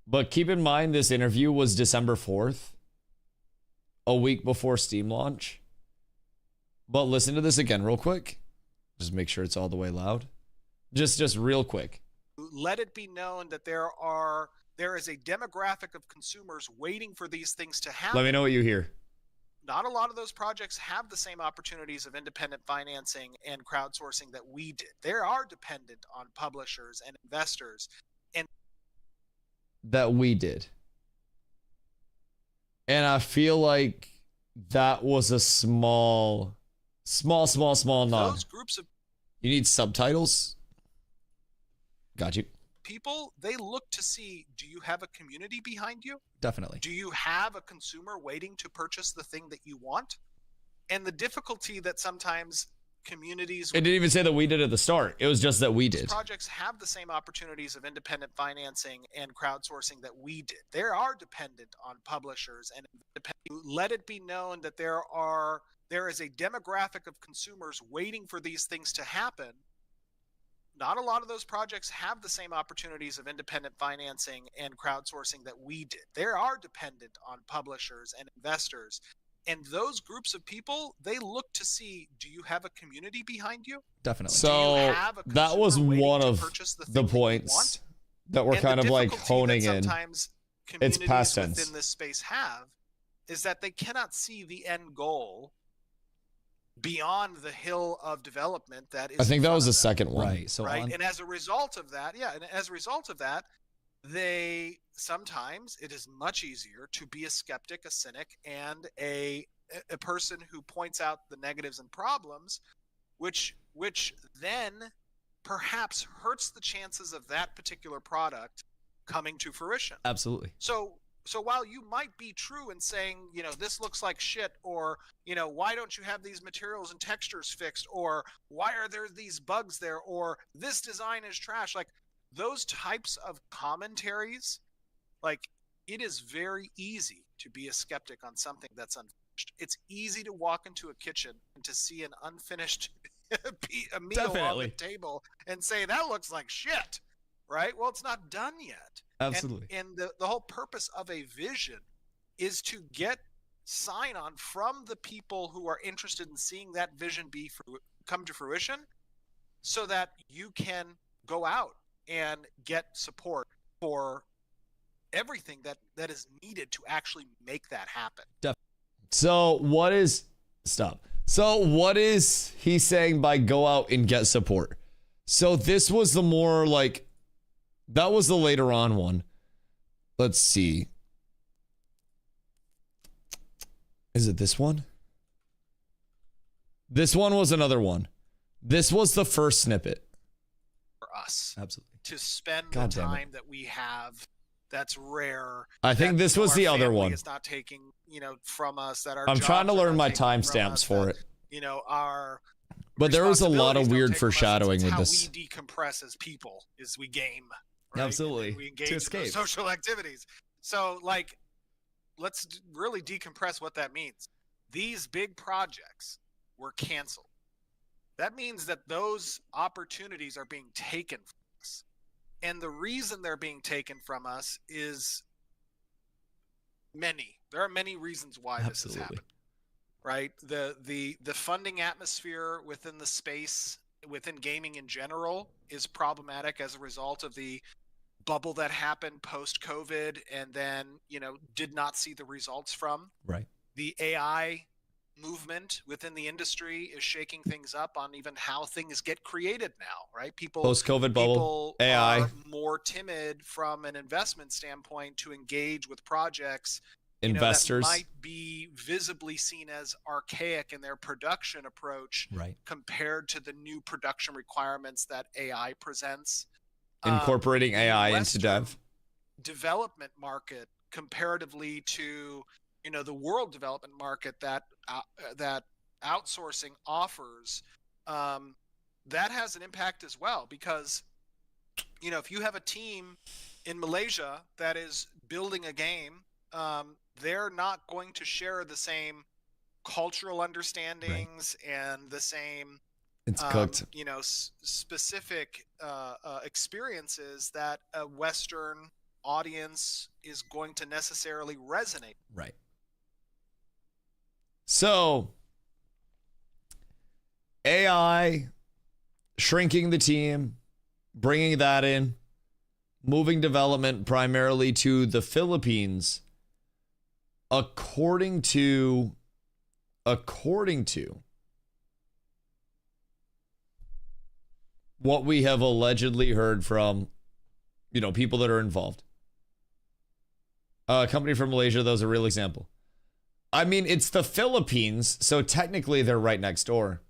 But keep in mind, this interview was December 4th, a week before Steam launch. But listen to this again real quick. Just make sure it's all the way loud. Just real quick. Let it be known that there is a demographic of consumers waiting for these things to happen. Let me know what you hear. Not a lot of those projects have the same opportunities of independent financing and crowdsourcing that we did. They are dependent on publishers and investors. And that we did. And I feel like that was a small nod. Those groups of You need subtitles? Got you. people, they look to see, do you have a community behind you? Definitely. Do you have a consumer waiting to purchase the thing that you want? And the difficulty that sometimes communities... It didn't even say that we did at the start. It was just that we did. Projects have the same opportunities of independent financing and crowdsourcing that we did. They are dependent on publishers and let it be known that there is a demographic of consumers waiting for these things to happen. Not a lot of those projects have the same opportunities of independent financing and crowdsourcing that we did. They are dependent on publishers and investors. And those groups of people, they look to see, do you have a community behind you? Definitely. So that was one of the points that we're kind of like honing in. It's past tense. Within this space have is that they cannot see the end goal beyond the hill of development that is. I think that was the second one. Right. So right. And as a result of that, they sometimes it is much easier to be a skeptic, a cynic, and a person who points out the negatives and problems, which then perhaps hurts the chances of that particular product coming to fruition. Absolutely. So while you might be true in saying, this looks like shit, or, why don't you have these materials and textures fixed, or why are there these bugs there, or this design is trash, like those types of commentaries, like it is very easy to be a skeptic on something that's unfinished. It's easy to walk into a kitchen and to see an unfinished a meal on the table and say, that looks like shit, right? Well, it's not done yet. Absolutely. And the whole purpose of a vision is to get sign-on from the people who are interested in seeing that vision come to fruition, so that you can go out and get support for everything that is needed to actually make that happen. So what is he saying by go out and get support? So this was the more like, that was the later on one. Let's see. Is it this one? This one was another one. This was the first snippet. For us. Absolutely. To spend the time that we have, that's rare. I think this was the other one. It's not taking, from us, that our I'm trying to learn my timestamps for it. But there was a lot of weird foreshadowing with this. How we decompress as people is we game. Right? Absolutely. We engage in those social activities. So, let's really decompress what that means. These big projects were canceled. That means that those opportunities are being taken from us. And the reason they're being taken from us is many. There are many reasons why this has happened. Right? The funding atmosphere within the space, within gaming in general, is problematic as a result of the bubble that happened post-COVID and then, did not see the results from. Right. The AI movement within the industry is shaking things up on even how things get created now, right? Post-COVID bubble, AI. Are more timid from an investment standpoint to engage with projects investors that might be visibly seen as archaic in their production approach, right, compared to the new production requirements that AI presents. Incorporating AI into development market comparatively to the world development market that outsourcing offers, that has an impact as well, because if you have a team in Malaysia that is building a game they're not going to share the same cultural understandings and the same it's cooked, specific experiences that a Western audience is going to necessarily resonate. Right. So AI shrinking the team, bringing that in, moving development primarily to the Philippines, according to what we have allegedly heard from, people that are involved. A company from Malaysia, that was a real example. I mean, it's the Philippines, so technically they're right next door.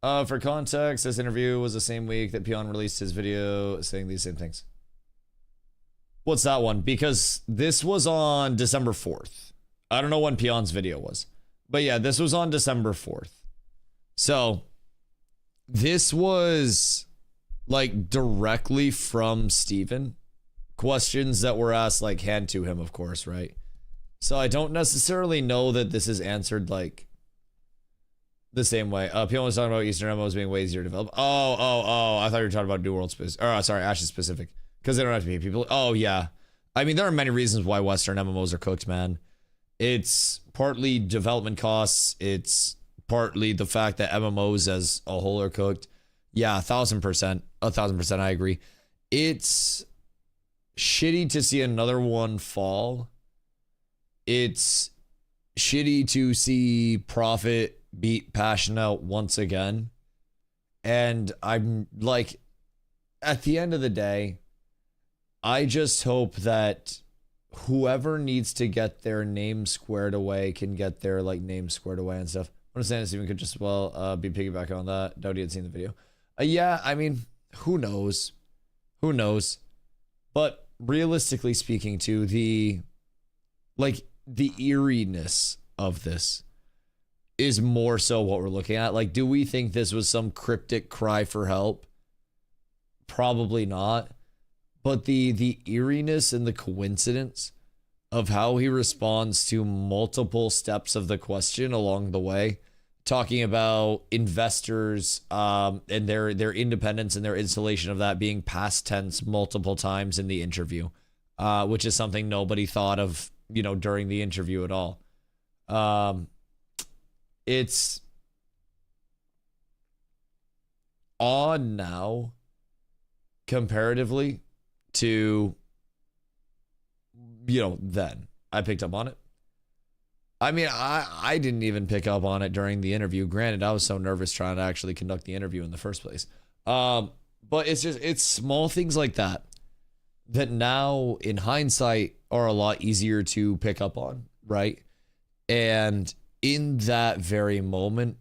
For context, this interview was the same week that Pion released his video saying these same things. What's that one? Because this was on December 4th. I don't know when Pion's video was. But yeah, this was on December 4th. So this was like directly from Steven. Questions that were asked, like, hand to him, of course, right? So I don't necessarily know that this is answered like the same way. Pion was talking about Eastern MMOs being way easier to develop. Oh. I thought you were talking about New World specific. Or sorry, Ashes specific. Because they don't have to pay people. Oh, yeah. I mean, there are many reasons why Western MMOs are cooked, man. It's partly development costs. It's partly the fact that MMOs as a whole are cooked. Yeah, 1,000%. 1,000% I agree. It's shitty to see another one fall. It's shitty to see Profit beat Passion out once again. And I'm like, at the end of the day, I just hope that whoever needs to get their name squared away can get their like name squared away and stuff. I understand Steven could just as well be piggybacking on that. Dowdy had seen the video. Yeah, I mean, who knows? Who knows? But realistically speaking, to the eeriness of this is more so what we're looking at. Like, do we think this was some cryptic cry for help? Probably not. But the eeriness and the coincidence of how he responds to multiple steps of the question along the way, talking about investors and their independence and their installation of that being past tense multiple times in the interview, which is something nobody thought of, during the interview at all. It's odd now comparatively to, then. I picked up on it. I mean, I didn't even pick up on it during the interview. Granted, I was so nervous trying to actually conduct the interview in the first place. But it's small things like that now in hindsight are a lot easier to pick up on, right? And in that very moment,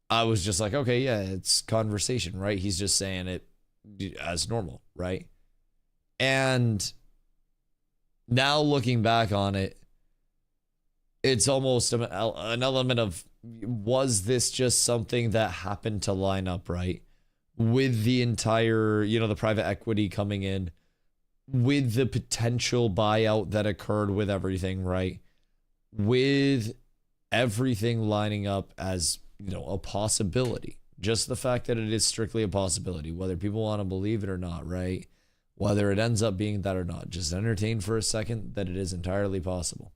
I was just like, okay, yeah, it's conversation, right? He's just saying it as normal, right? And now looking back on it, it's almost an element of, was this just something that happened to line up right with the entire, the private equity coming in, with the potential buyout that occurred with everything, right? With everything lining up as, a possibility. Just the fact that it is strictly a possibility, whether people want to believe it or not, right? Whether it ends up being that or not, just entertain for a second that it is entirely possible.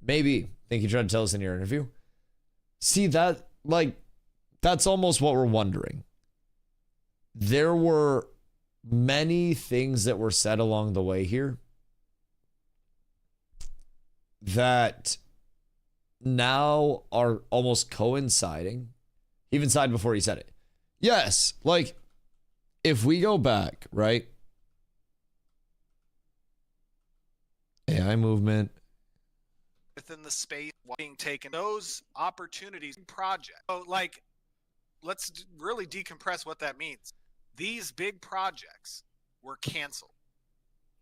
Maybe. I think you tried to tell us in your interview. See, that's almost what we're wondering. There were many things that were said along the way here that now are almost coinciding. He even sighed before he said it. Yes, if we go back, right? AI movement. Within the space being taken, those opportunities, project. So, let's really decompress what that means. These big projects were canceled.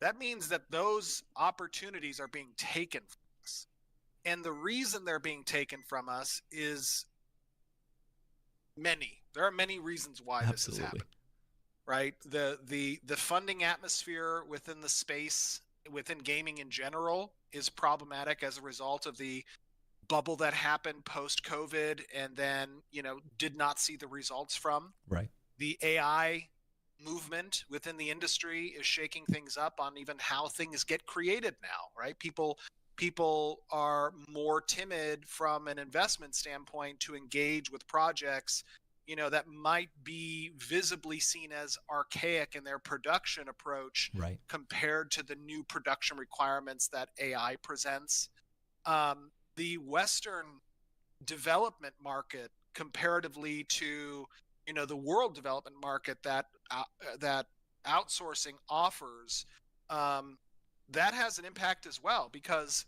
That means that those opportunities are being taken from us. And the reason they're being taken from us is many. There are many reasons why this has happened. right? The funding atmosphere within the space, within gaming in general, is problematic as a result of the bubble that happened post-COVID and then, did not see the results from. Right. The AI movement within the industry is shaking things up on even how things get created now, right? People are more timid from an investment standpoint to engage with projects, that might be visibly seen as archaic in their production approach, right, compared to the new production requirements that AI presents. The Western development market, comparatively to the world development market that outsourcing offers, that has an impact as well, because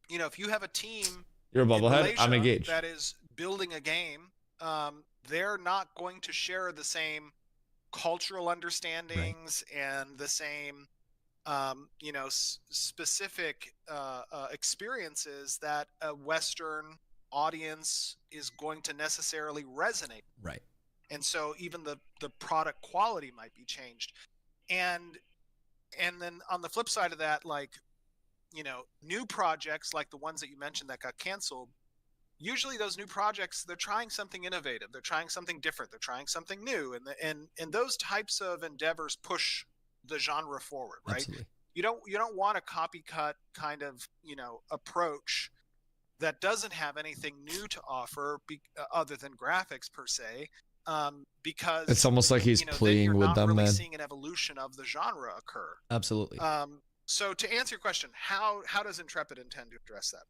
if you have a team, you're a bubblehead, I'm engaged, that is building a game, they're not going to share the same cultural understandings, right, and the same specific experiences that a Western audience is going to necessarily resonate. Right. And so even the product quality might be changed. And then on the flip side of that, like, new projects like the ones that you mentioned that got canceled, usually those new projects, they're trying something innovative, they're trying something different, they're trying something new, and those types of endeavors push the genre forward, right? Absolutely. You don't want a copycat kind of approach that doesn't have anything new to offer other than graphics per se, because it's almost like he's playing with them, really man. Seeing an evolution of the genre occur. Absolutely. So to answer your question, how does Intrepid intend to address that?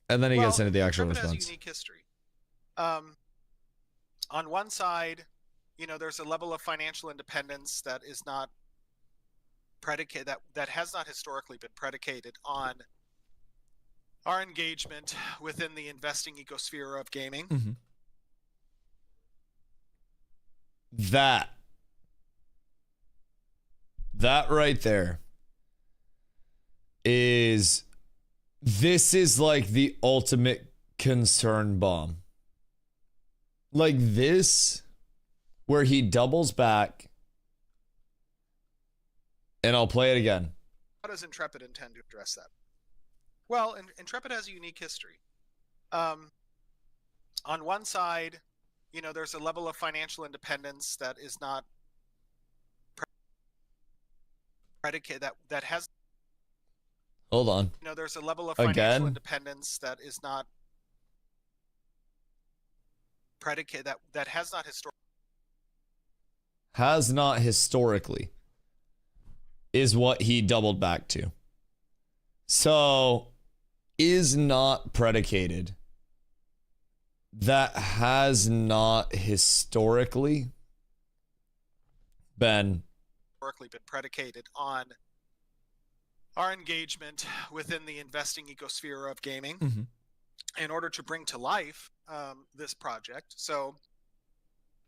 And then he gets into the actual Intrepid response. has a unique history. On one side, there's a level of financial independence that is not predicated, that has not historically been predicated on our engagement within the investing ecosphere of gaming. Mm-hmm. That right there this is like the ultimate concern bomb. Like this, where he doubles back, and I'll play it again. How does Intrepid intend to address that? Well, Intrepid has a unique history. On one side, there's a level of financial independence that is not predicated, that has. Hold on. There's a level of financial independence that is not predicated, that has not historically is what he doubled back to. So is not predicated, that has not historically been predicated on our engagement within the investing ecosphere of gaming, Mm-hmm. in order to bring to life this project. So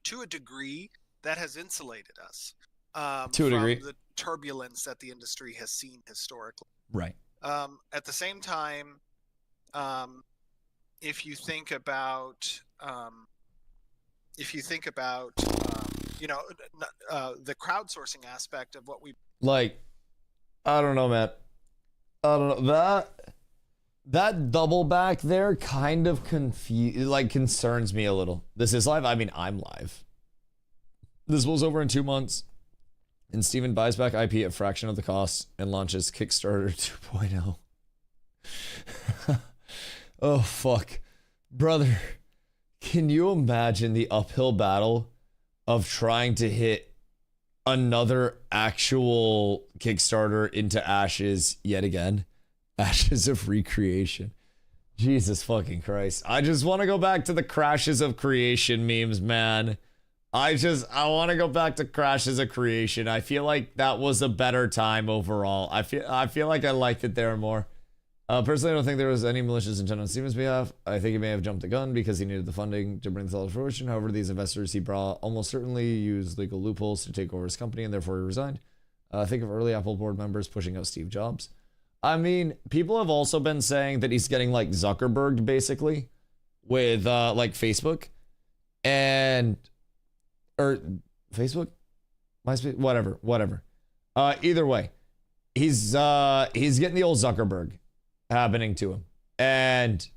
to a degree, that has insulated us to a degree, the turbulence that the industry has seen historically. Right. At the same time, if you think about the crowdsourcing aspect of what we like, I don't know, Matt. I don't know. That double back there kind of concerns me a little. This is live. I mean, I'm live. This was over in 2 months. And Steven buys back IP at a fraction of the cost and launches Kickstarter 2.0. Oh, fuck. Brother, can you imagine the uphill battle of trying to hit another actual Kickstarter into ashes yet again? Ashes of recreation. Jesus fucking Christ. I just want to go back to the crashes of creation memes, man. I want to go back to crashes of creation. I feel like that was a better time overall. I feel like I liked it there more. Personally, I don't think there was any malicious intent on Steven's behalf. I think he may have jumped the gun because he needed the funding to bring the thought to fruition. However, these investors he brought almost certainly used legal loopholes to take over his company, and therefore he resigned. Think of early Apple board members pushing out Steve Jobs. I mean, people have also been saying that he's getting like Zuckerberg basically with like Facebook or Facebook. Whatever. Either way, he's getting the old Zuckerberg happening to him. And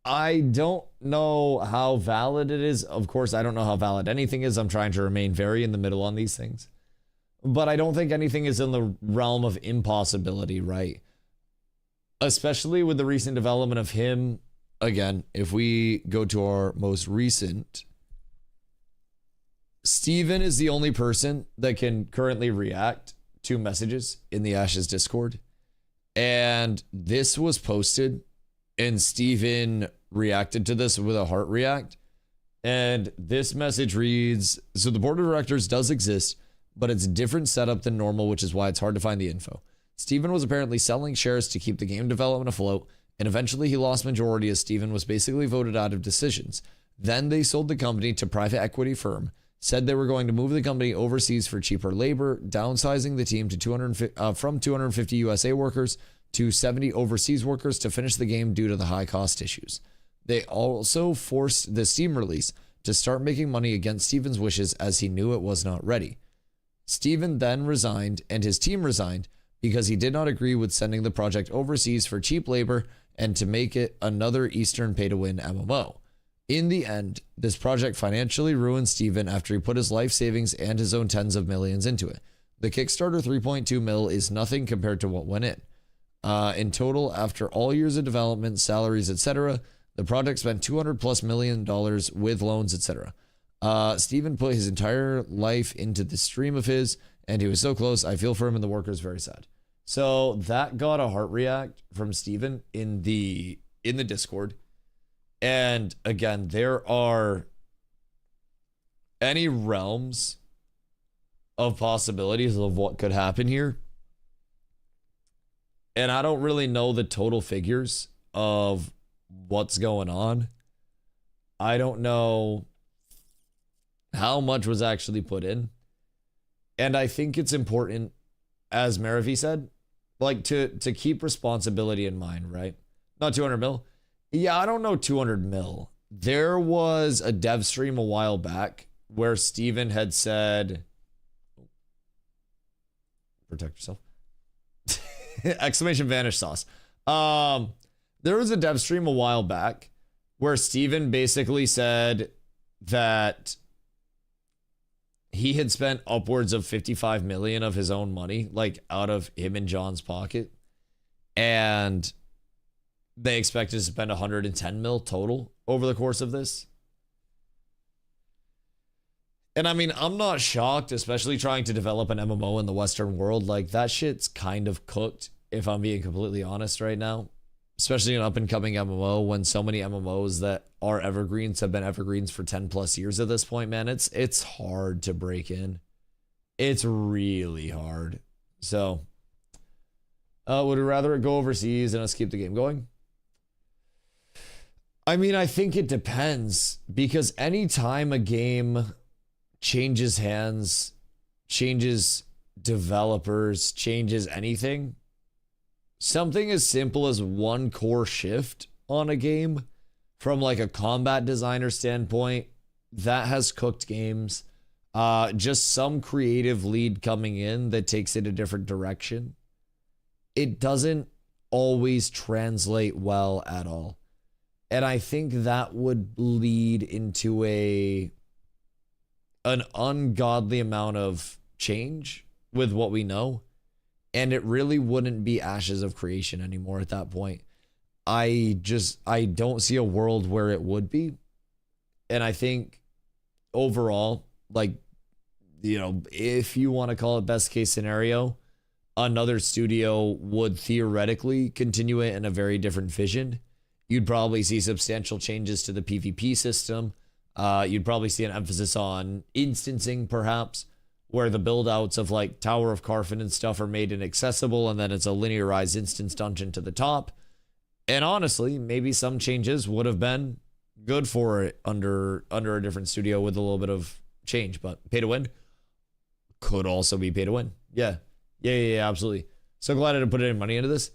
I don't know how valid it is. Of course, I don't know how valid anything is. I'm trying to remain very in the middle on these things. But I don't think anything is in the realm of impossibility, right? Especially with the recent development of him. Again, if we go to our most recent, Steven is the only person that can currently react to messages in the Ashes Discord. And this was posted, and Steven reacted to this with a heart react. And this message reads, so the board of directors does exist, but it's a different setup than normal, which is why it's hard to find the info. Steven was apparently selling shares to keep the game development afloat, and eventually he lost majority as Steven was basically voted out of decisions. Then they sold the company to private equity firm, said they were going to move the company overseas for cheaper labor, downsizing the team to from 250 USA workers to 70 overseas workers to finish the game due to the high cost issues. They also forced the Steam release to start making money against Steven's wishes as he knew it was not ready. Steven then resigned and his team resigned because he did not agree with sending the project overseas for cheap labor and to make it another Eastern pay-to-win MMO. In the end, this project financially ruined Steven after he put his life savings and his own tens of millions into it. The Kickstarter 3.2 mil is nothing compared to what went in. In total, after all years of development, salaries, etc., the project spent $200+ million with loans, etc. Steven put his entire life into the stream of his, and he was so close. I feel for him, and the workers very sad. So that got a heart react from Steven in the Discord. And again, there are any realms of possibilities of what could happen here. And I don't really know the total figures of what's going on. I don't know how much was actually put in. And I think it's important, as Maravi said, like to keep responsibility in mind, right? Not 200 mil. Yeah, I don't know 200 mil. There was a dev stream a while back where Steven had said, protect yourself. Exclamation vanish sauce. There was a dev stream a while back where Steven basically said that he had spent upwards of 55 million of his own money, like out of him and John's pocket. And they expected to spend 110 mil total over the course of this. And I mean, I'm not shocked, especially trying to develop an MMO in the Western world. Like, that shit's kind of cooked, if I'm being completely honest right now. Especially an up-and-coming MMO, when so many MMOs that are evergreens have been evergreens for 10 plus years at this point, man. It's hard to break in. It's really hard. So, would we rather it go overseas and us keep the game going? I mean, I think it depends, because anytime a game changes hands, changes developers, changes anything, something as simple as one core shift on a game from like a combat designer standpoint, that has cooked games. Just some creative lead coming in that takes it a different direction. It doesn't always translate well at all. And I think that would lead into an ungodly amount of change with what we know. And it really wouldn't be Ashes of Creation anymore at that point. I don't see a world where it would be. And I think overall, like, you know, if you want to call it best case scenario, another studio would theoretically continue it in a very different vision. You'd probably see substantial changes to the PvP system. You'd probably see an emphasis on instancing, perhaps, where the build-outs of like Tower of Carfin and stuff are made inaccessible, and then it's a linearized instance dungeon to the top. And honestly, maybe some changes would have been good for it under a different studio with a little bit of change. But pay to win could also be pay to win. Yeah, absolutely. So glad I didn't put any money into this.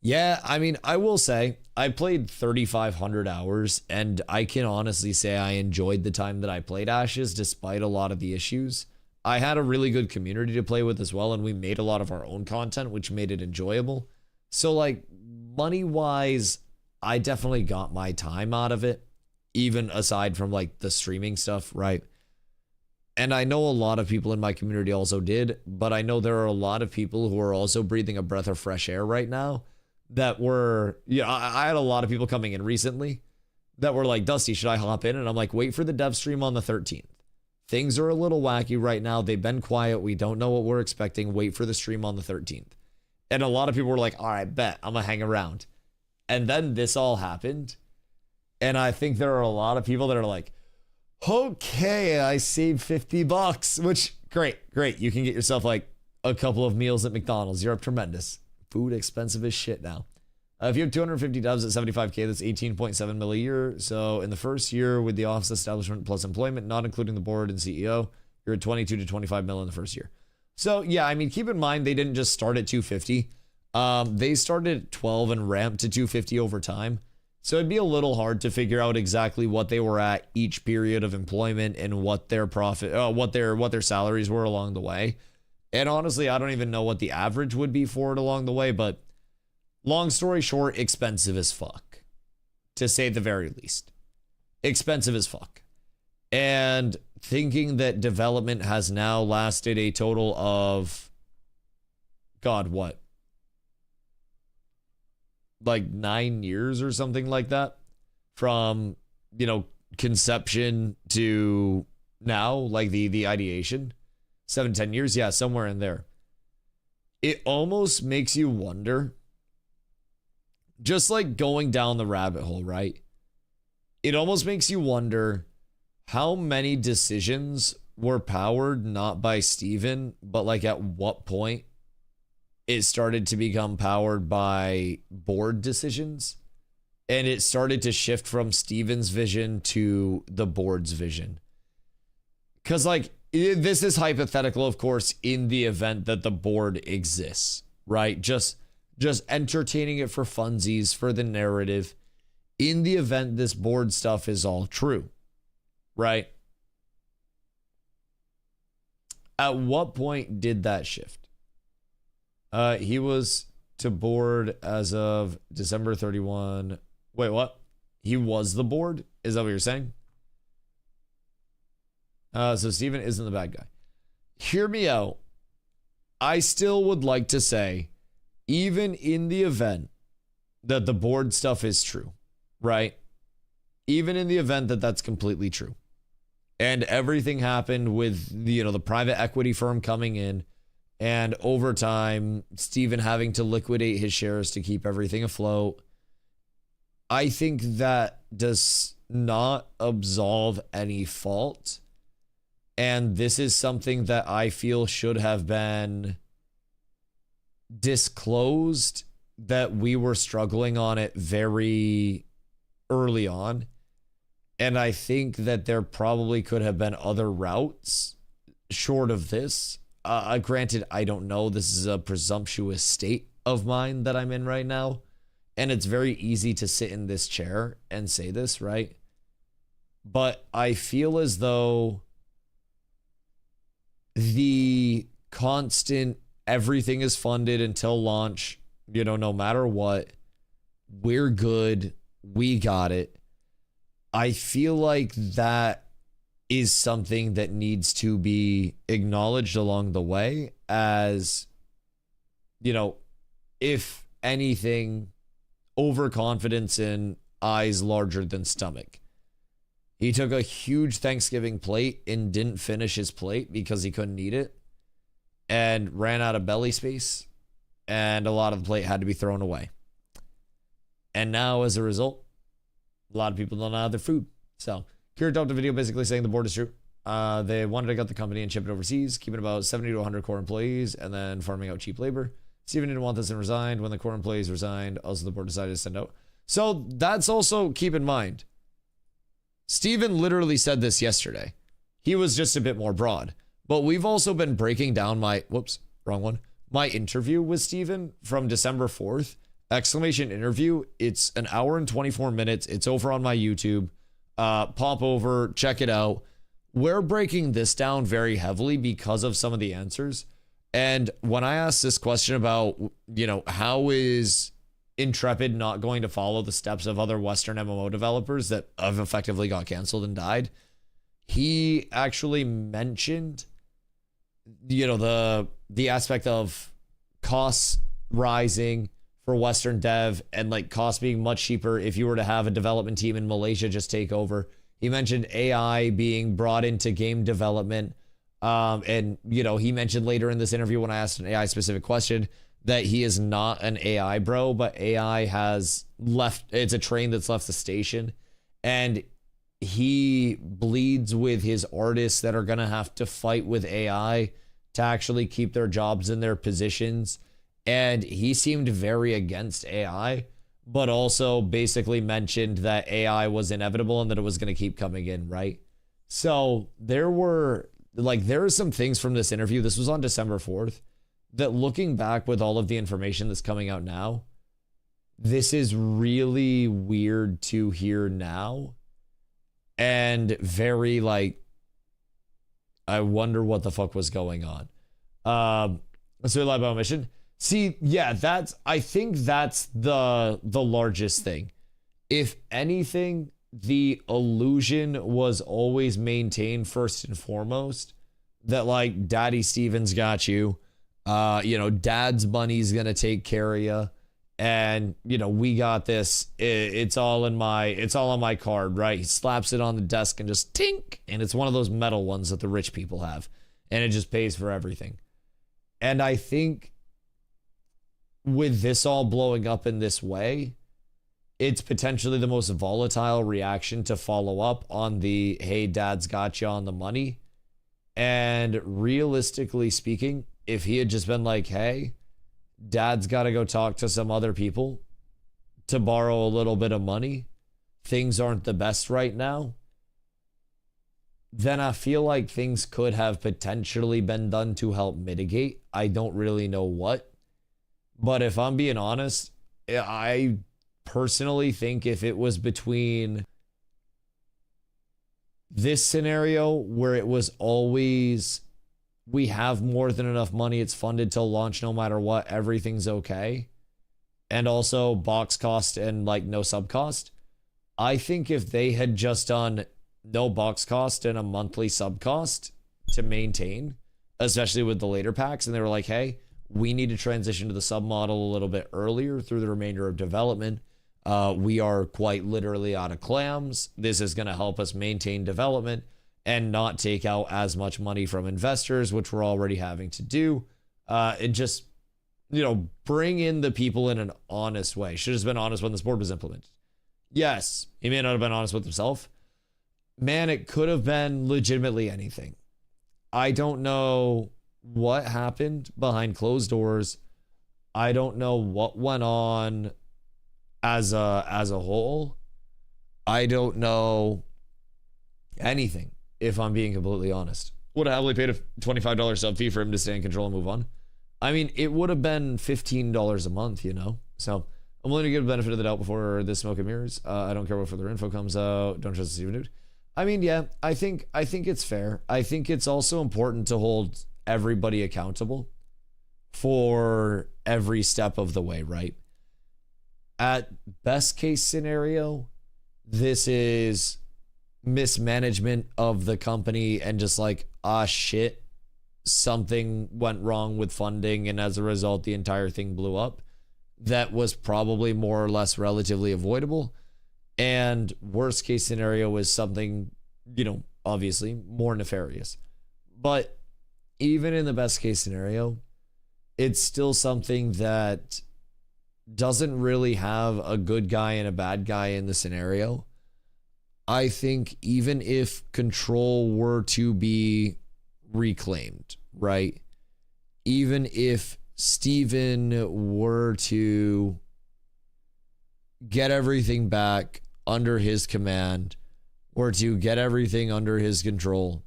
Yeah, I mean, I will say, I played 3,500 hours, and I can honestly say I enjoyed the time that I played Ashes despite a lot of the issues. I had a really good community to play with as well, and we made a lot of our own content, which made it enjoyable. So, like, money-wise, I definitely got my time out of it, even aside from, like, the streaming stuff, right? And I know a lot of people in my community also did, but I know there are a lot of people who are also breathing a breath of fresh air right now that were, I had a lot of people coming in recently that were like, Dusty, should I hop in? And I'm like, wait for the dev stream on the 13th. Things are a little wacky right now. They've been quiet. We don't know what we're expecting. Wait for the stream on the 13th. And a lot of people were like, all right, bet, I'm going to hang around. And then this all happened. And I think there are a lot of people that are like, okay, I saved $50, which great. You can get yourself like a couple of meals at McDonald's. You're up tremendous. Food expensive as shit now. If you have 250 devs at 75K, that's 18.7 mil a year. So in the first year with the office establishment plus employment, not including the board and CEO, you're at 22 to 25 mil in the first year. So yeah, I mean, keep in mind, they didn't just start at 250. They started at 12 and ramped to 250 over time. So it'd be a little hard to figure out exactly what they were at each period of employment and what their profit, what their salaries were along the way. And honestly, I don't even know what the average would be for it along the way, but long story short, expensive as fuck, to say the very least. Expensive as fuck. And thinking that development has now lasted a total of, God, what? Like 9 years or something like that, from, conception to now, like the ideation. 7-10 years, yeah, somewhere in there. It almost makes you wonder, just like going down the rabbit hole, right? It almost makes you wonder how many decisions were powered not by Steven, but like at what point it started to become powered by board decisions, and it started to shift from Steven's vision to the board's vision. Because like, this is hypothetical, of course, in the event that the board exists, right? Just entertaining it for funsies, for the narrative. In the event this board stuff is all true, right? At what point did that shift? He was to board as of December 31. Wait, what? He was the board? Is that what you're saying? So Steven isn't the bad guy. Hear me out. I still would like to say, even in the event that the board stuff is true, right? Even in the event that that's completely true, and everything happened with the private equity firm coming in, and over time, Steven having to liquidate his shares to keep everything afloat, I think that does not absolve any fault. And this is something that I feel should have been disclosed, that we were struggling on it very early on. And I think that there probably could have been other routes short of this. Granted, I don't know. This is a presumptuous state of mind that I'm in right now. And it's very easy to sit in this chair and say this, right? But I feel as though the constant everything is funded until launch, no matter what, we're good, we got it. I feel like that is something that needs to be acknowledged along the way as, if anything, overconfidence in eyes larger than stomach. He took a huge Thanksgiving plate and didn't finish his plate because he couldn't eat it and ran out of belly space, and a lot of the plate had to be thrown away. And now, as a result, a lot of people don't have their food. So Kira dropped a video basically saying the board is true. They wanted to gut the company and ship it overseas, keeping about 70 to 100 core employees and then farming out cheap labor. Steven didn't want this and resigned. When the core employees resigned, also the board decided to send out. So that's also, keep in mind, Steven literally said this yesterday. He was just a bit more broad. But we've also been breaking down my interview with Steven from December 4th exclamation interview. It's an hour and 24 minutes. It's over on my YouTube. Pop over, check it out. We're breaking this down very heavily because of some of the answers. And when I asked this question about, how is Intrepid not going to follow the steps of other Western MMO developers that have effectively got canceled and died, he actually mentioned, the aspect of costs rising for Western dev and like costs being much cheaper if you were to have a development team in Malaysia just take over. He mentioned AI being brought into game development. And he mentioned later in this interview when I asked an AI specific question that he is not an AI bro, but AI has left. It's a train that's left the station, and he bleeds with his artists that are going to have to fight with AI to actually keep their jobs in their positions. And he seemed very against AI, but also basically mentioned that AI was inevitable and that it was going to keep coming in, right? So there are some things from this interview. This was on December 4th, that looking back with all of the information that's coming out now, this is really weird to hear now. And very I wonder what the fuck was going on. So we lied about mission. See, yeah, I think that's the largest thing. If anything, the illusion was always maintained first and foremost that Daddy Stevens got you, Dad's money's gonna take care of you, and we got this. It's all on my card, right? He slaps it on the desk and just tink, and it's one of those metal ones that the rich people have, and it just pays for everything. And I think with this all blowing up in this way, it's potentially the most volatile reaction to follow up on the, hey, Dad's got you on the money. And realistically speaking, if he had just been like, hey, Dad's got to go talk to some other people to borrow a little bit of money, things aren't the best right now, then I feel like things could have potentially been done to help mitigate. I don't really know what. But if I'm being honest, I personally think if it was between this scenario where it was always, we have more than enough money, it's funded till launch no matter what, everything's okay, and also box cost and no sub cost, I think if they had just done no box cost and a monthly sub cost to maintain, especially with the later packs, and they were like, hey, we need to transition to the sub model a little bit earlier through the remainder of development. We are quite literally out of clams. This is going to help us maintain development and not take out as much money from investors, which we're already having to do. And just, bring in the people in an honest way. Should have been honest when this board was implemented. Yes, he may not have been honest with himself. Man, it could have been legitimately anything. I don't know what happened behind closed doors. I don't know what went on as a whole. I don't know anything, if I'm being completely honest. Would have happily paid a $25 sub fee for him to stay in control and move on. I mean, it would have been $15 a month, So I'm willing to give the benefit of the doubt before this smoke and mirrors. I don't care what further info comes out. Don't trust the Steven dude. I mean, yeah, I think it's fair. I think it's also important to hold everybody accountable for every step of the way, right? At best case scenario, this is mismanagement of the company and just shit, something went wrong with funding, and as a result, the entire thing blew up. That was probably more or less relatively avoidable. And worst case scenario is something, obviously more nefarious. But even in the best case scenario, it's still something that doesn't really have a good guy and a bad guy in the scenario. I think even if control were to be reclaimed, right? Even if Steven were to get everything back under his command, or to get everything under his control,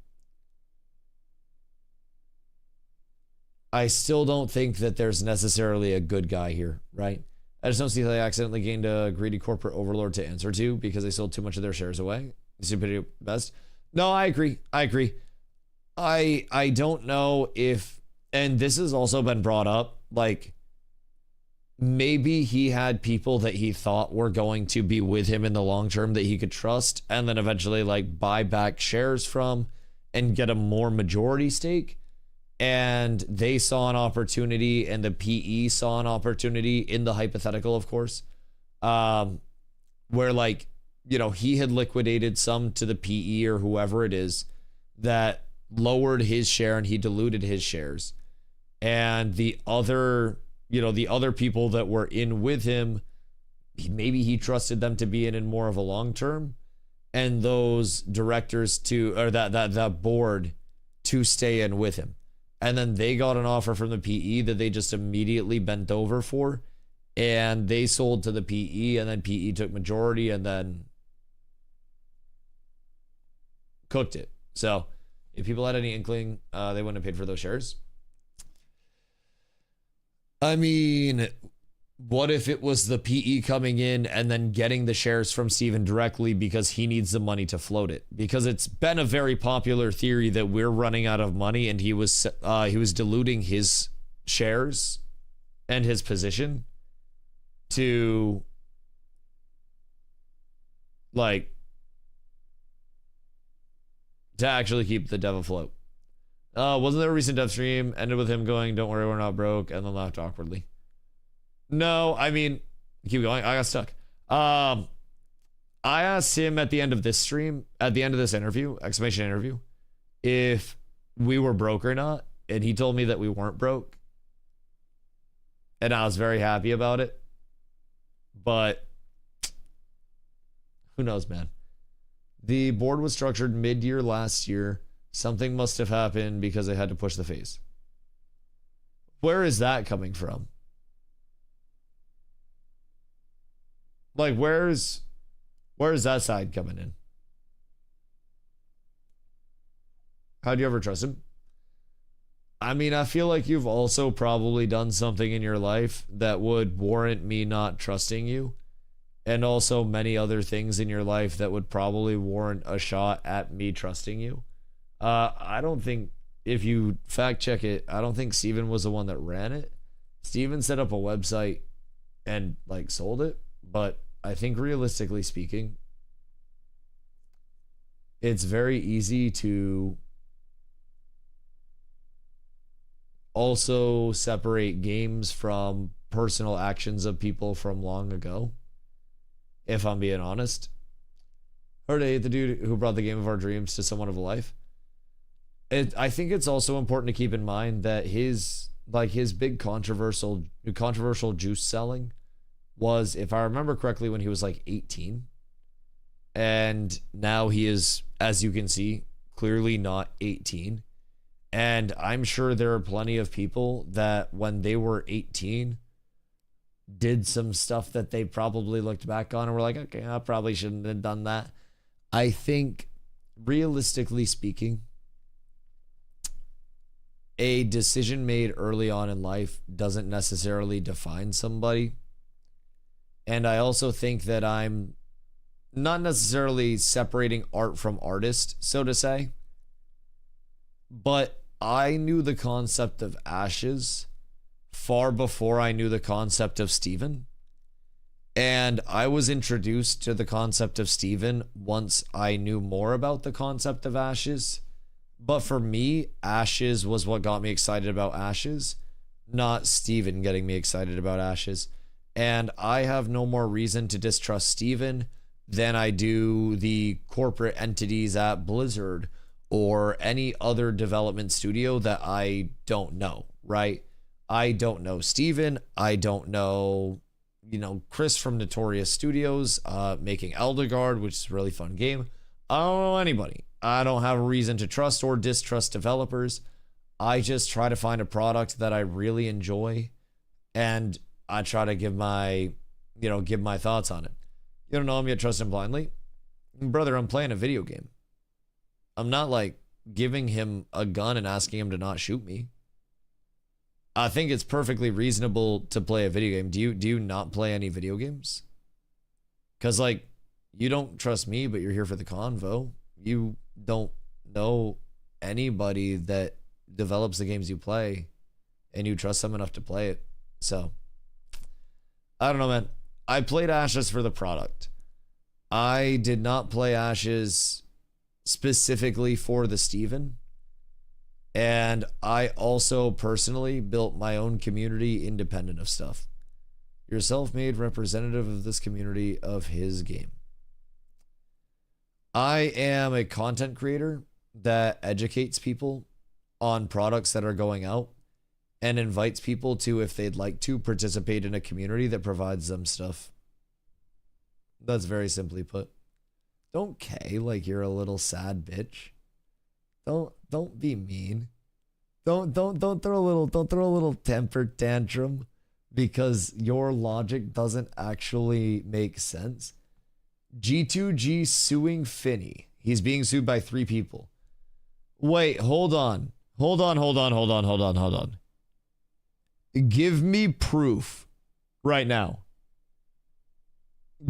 I still don't think that there's necessarily a good guy here, right? I just don't see how they accidentally gained a greedy corporate overlord to answer to because they sold too much of their shares away. Stupidity best. No, I agree. I don't know if, and this has also been brought up, like, maybe he had people that he thought were going to be with him in the long term that he could trust, and then eventually like buy back shares from and get a more majority stake. And they saw an opportunity, and the PE saw an opportunity in the hypothetical, of course, where, like, you know, he had liquidated some to the PE or whoever it is that lowered his share, and he diluted his shares. And the other, you know, the other people that were in with him, maybe he trusted them to be in more of a long term, and those directors to, or that board to stay in with him. And then they got an offer from the PE that they just immediately bent over for, and they sold to the PE, and then PE took majority and then cooked it. So if people had any inkling, they wouldn't have paid for those shares. I mean, what if it was the PE coming in and then getting the shares from Steven directly because he needs the money to float it? Because it's been a very popular theory that we're running out of money, and he was diluting his shares and his position to, like, to actually keep the dev afloat. Wasn't there a recent dev stream ended with him going, "Don't worry, we're not broke," and then laughed awkwardly? No, I mean, keep going. I got stuck. I asked him at the end of this stream, at the end of this interview, exclamation interview, if we were broke or not, and he told me that we weren't broke, and I was very happy about it. But who knows, man? The board was structured mid-year last year. Something must have happened because they had to push the phase. Where is that coming from? Like, where's that side coming in? How do you ever trust him? I mean, I feel like you've also probably done something in your life that would warrant me not trusting you. And also many other things in your life that would probably warrant a shot at me trusting you. I don't think, if you fact check it, I don't think Steven was the one that ran it. Steven set up a website and, like, sold it. But I think realistically speaking, it's very easy to also separate games from personal actions of people from long ago, if I'm being honest. Heard the dude who brought the game of our dreams to somewhat of a life. I think it's also important to keep in mind that his big controversial juice selling was, if I remember correctly, when he was like 18. And now he is, as you can see, clearly not 18. And I'm sure there are plenty of people that when they were 18 did some stuff that they probably looked back on and were like, okay, I probably shouldn't have done that. I think, realistically speaking, a decision made early on in life doesn't necessarily define somebody. And I also think that I'm not necessarily separating art from artist, so to say. But I knew the concept of Ashes far before I knew the concept of Steven. And I was introduced to the concept of Steven once I knew more about the concept of Ashes. But for me, Ashes was what got me excited about Ashes, not Steven getting me excited about Ashes. And I have no more reason to distrust Steven than I do the corporate entities at Blizzard or any other development studio that I don't know, right? I don't know Steven. I don't know, Chris from Notorious Studios making Elderguard, which is a really fun game. I don't know anybody. I don't have a reason to trust or distrust developers. I just try to find a product that I really enjoy, and I try to give my thoughts on it. You don't know him yet, trust him blindly? Brother, I'm playing a video game. I'm not like giving him a gun and asking him to not shoot me. I think it's perfectly reasonable to play a video game. Do you not play any video games? Because, like, you don't trust me, but you're here for the convo. You don't know anybody that develops the games you play, and you trust them enough to play it. So, I don't know, man. I played Ashes for the product. I did not play Ashes specifically for the Steven. And I also personally built my own community independent of stuff. You're a self-made representative of this community of his game. I am a content creator that educates people on products that are going out and invites people to, if they'd like to, participate in a community that provides them stuff. That's very simply put. Don't K like you're a little sad bitch. Don't be mean. Don't throw a little temper tantrum because your logic doesn't actually make sense. G2G suing Finney. He's being sued by 3 people. Wait, hold on. Hold on. Give me proof right now.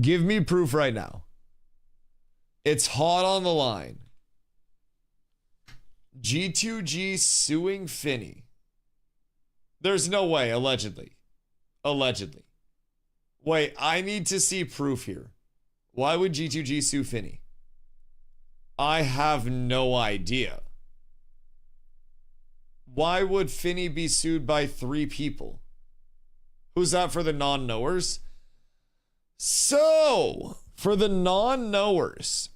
Give me proof right now. It's hot on the line. G2G suing Finney. There's no way, allegedly. Allegedly. Wait, I need to see proof here. Why would G2G sue Finney? I have no idea. Why would Finney be sued by 3 people? Who's that for the non-knowers? So, for the non-knowers,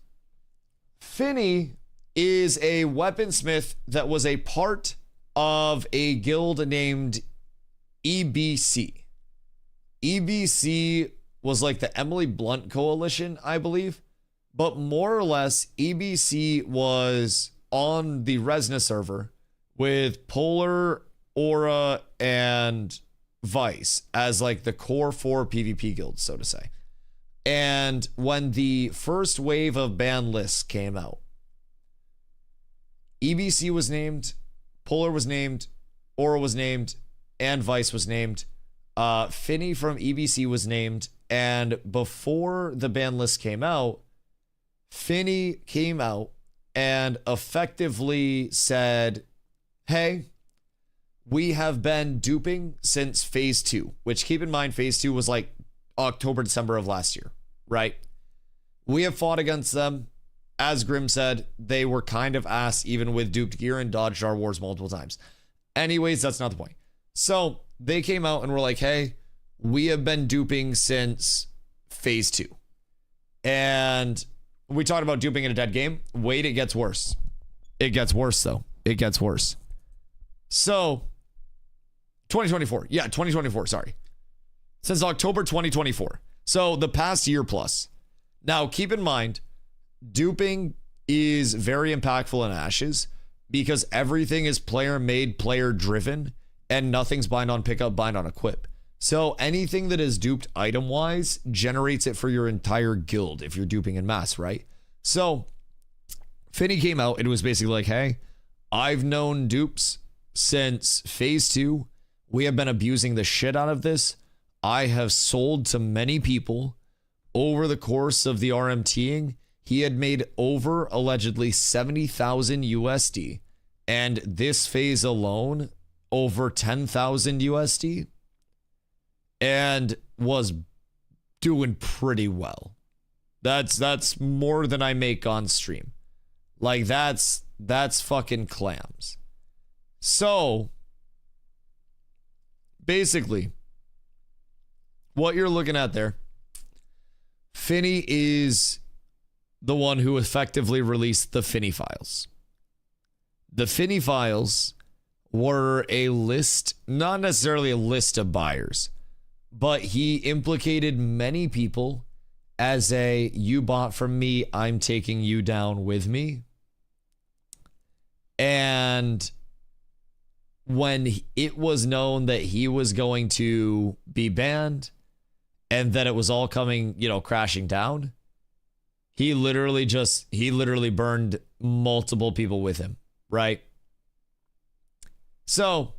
Finney is a weaponsmith that was a part of a guild named EBC. EBC was like the Emily Blunt Coalition, I believe. But more or less, EBC was on the Resna server with Polar, Aura, and Vice as like the core 4 PvP guilds, so to say. And when the first wave of ban lists came out, EBC was named, Polar was named, Aura was named, and Vice was named. Finney from EBC was named, and before the ban list came out, Finney came out and effectively said, hey, we have been duping since phase 2, which, keep in mind, phase 2 was like October, December of last year, right? We have fought against them. As Grim said, they were kind of ass even with duped gear and dodged our wars multiple times. Anyways, that's not the point. So they came out and were like, hey, we have been duping since phase 2. And we talked about duping in a dead game. Wait, it gets worse. It gets worse, though. It gets worse. So 2024. Yeah, 2024. Sorry. Since October 2024. So the past year plus. Now, keep in mind, duping is very impactful in Ashes because everything is player made, player driven, and nothing's bind on pickup, bind on equip. So anything that is duped item wise generates it for your entire guild if you're duping in mass, right? So Finney came out and was basically like, hey, I've known dupes since phase 2. We have been abusing the shit out of this. I have sold to many people over the course of the RMTing. He had made over allegedly 70,000 USD, and this phase alone over 10,000 USD, and was doing pretty well. That's more than I make on stream. Like that's fucking clams. So basically, what you're looking at there, Finney is the one who effectively released the Finney files. The Finney files were a list, not necessarily a list of buyers, but he implicated many people as a, you bought from me, I'm taking you down with me. And when it was known that he was going to be banned and that it was all coming, crashing down, he literally burned multiple people with him, right? So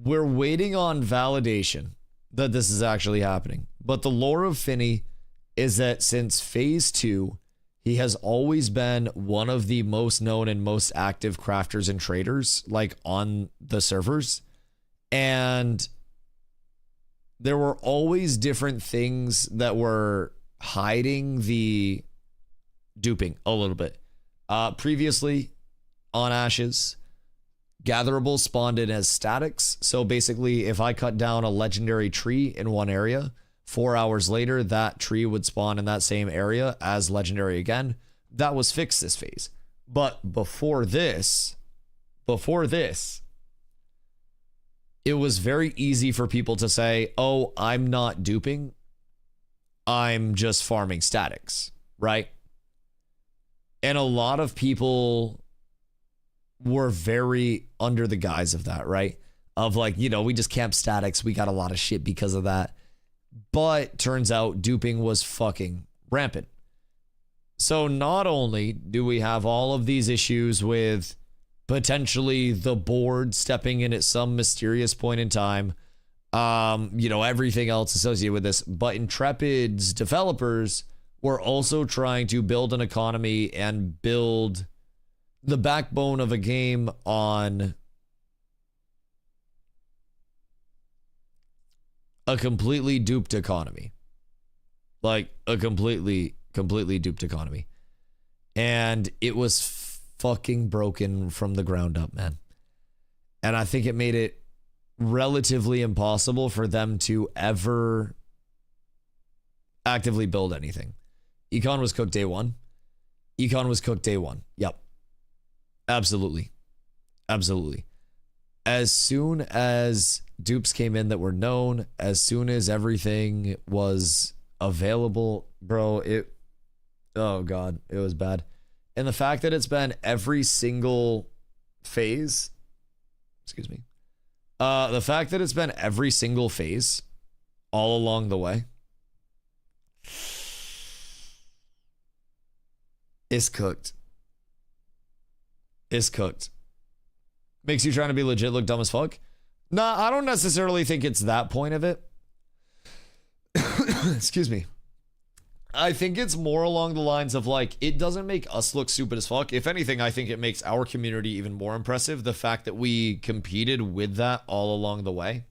we're waiting on validation that this is actually happening. But the lore of Finney is that since phase 2, he has always been one of the most known and most active crafters and traders, like on the servers. And there were always different things that were hiding the duping a little bit. Previously on Ashes, gatherables spawned in as statics. So basically, if I cut down a legendary tree in one area, 4 hours later, that tree would spawn in that same area as legendary again. That was fixed this phase. But before this, it was very easy for people to say, oh, I'm not duping. I'm just farming statics, right? And a lot of people were very under the guise of that, right? Of like, you know, we just camp statics. We got a lot of shit because of that. But turns out duping was fucking rampant. So not only do we have all of these issues with potentially the board stepping in at some mysterious point in time, you know, everything else associated with this, but Intrepid's developers were also trying to build an economy and build the backbone of a game on a completely duped economy. Like a completely duped economy. And it was fucking broken from the ground up, man. And I think it made it relatively impossible for them to ever actively build anything. Econ was cooked day one. Yep. Absolutely. As soon as dupes came in that were known, as soon as everything was available, bro, oh God, it was bad. And the fact that it's been every single phase, the fact that it's been every single phase all along the way is cooked. Makes you trying to be legit look dumb as fuck. Nah, I don't necessarily think it's that point of it. Excuse me. I think it's more along the lines of like, it doesn't make us look stupid as fuck. If anything, I think it makes our community even more impressive. The fact that we competed with that all along the way.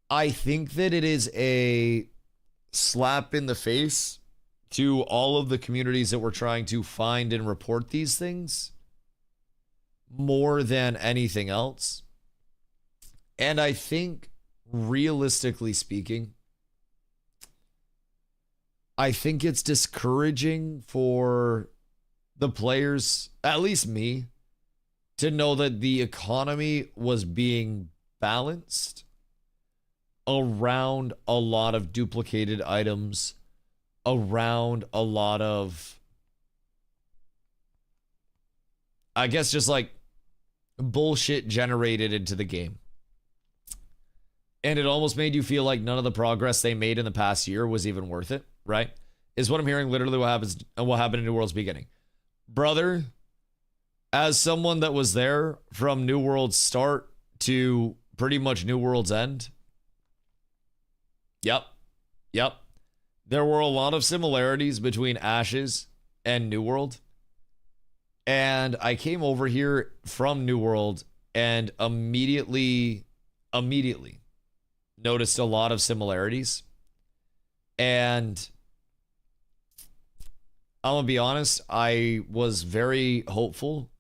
I think that it is a slap in the face to all of the communities that were trying to find and report these things more than anything else. And I think, realistically speaking, I think it's discouraging for the players, at least me, to know that the economy was being balanced around a lot of duplicated items, around a lot of, I guess, just like bullshit generated into the game. And it almost made you feel like none of the progress they made in the past year was even worth it, right? Is what I'm hearing, literally what happened in New World's beginning. Brother, as someone that was there from New World's start to pretty much New World's end, yep. There were a lot of similarities between Ashes and New World. And I came over here from New World and immediately noticed a lot of similarities. And I'm gonna be honest, I was very hopeful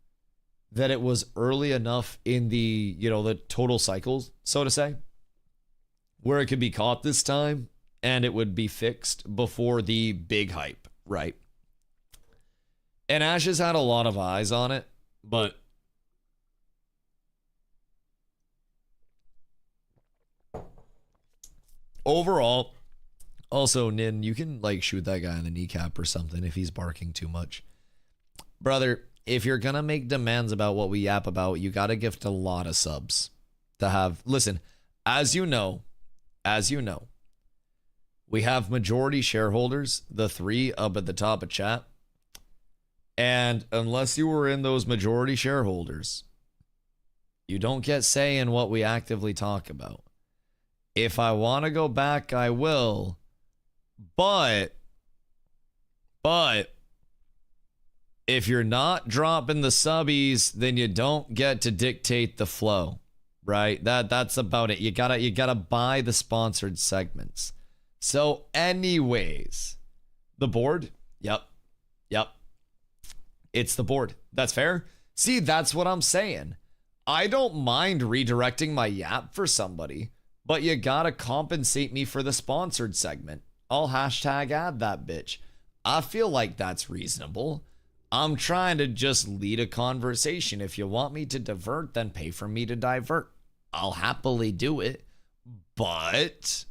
that it was early enough in the, you know, the total cycle, so to say, where it could be caught this time and it would be fixed before the big hype, right? And Ashes had a lot of eyes on it, but overall, also, Nin, you can like shoot that guy in the kneecap or something if he's barking too much. Brother, if you're gonna make demands about what we yap about, you gotta gift a lot of subs to have. Listen, as you know, we have majority shareholders, the 3 up at the top of chat. And unless you were in those majority shareholders, You don't get say in what we actively talk about. If I want to go back, I will. But if you're not dropping the subbies, then you don't get to dictate the flow, right? That's about it. You gotta buy the sponsored segments. So anyways, the board, yep. It's the board. That's fair. See, that's what I'm saying. I don't mind redirecting my yap for somebody, but you gotta compensate me for the sponsored segment. I'll hashtag add that bitch. I feel like that's reasonable. I'm trying to just lead a conversation. If you want me to divert, then pay for me to divert. I'll happily do it. But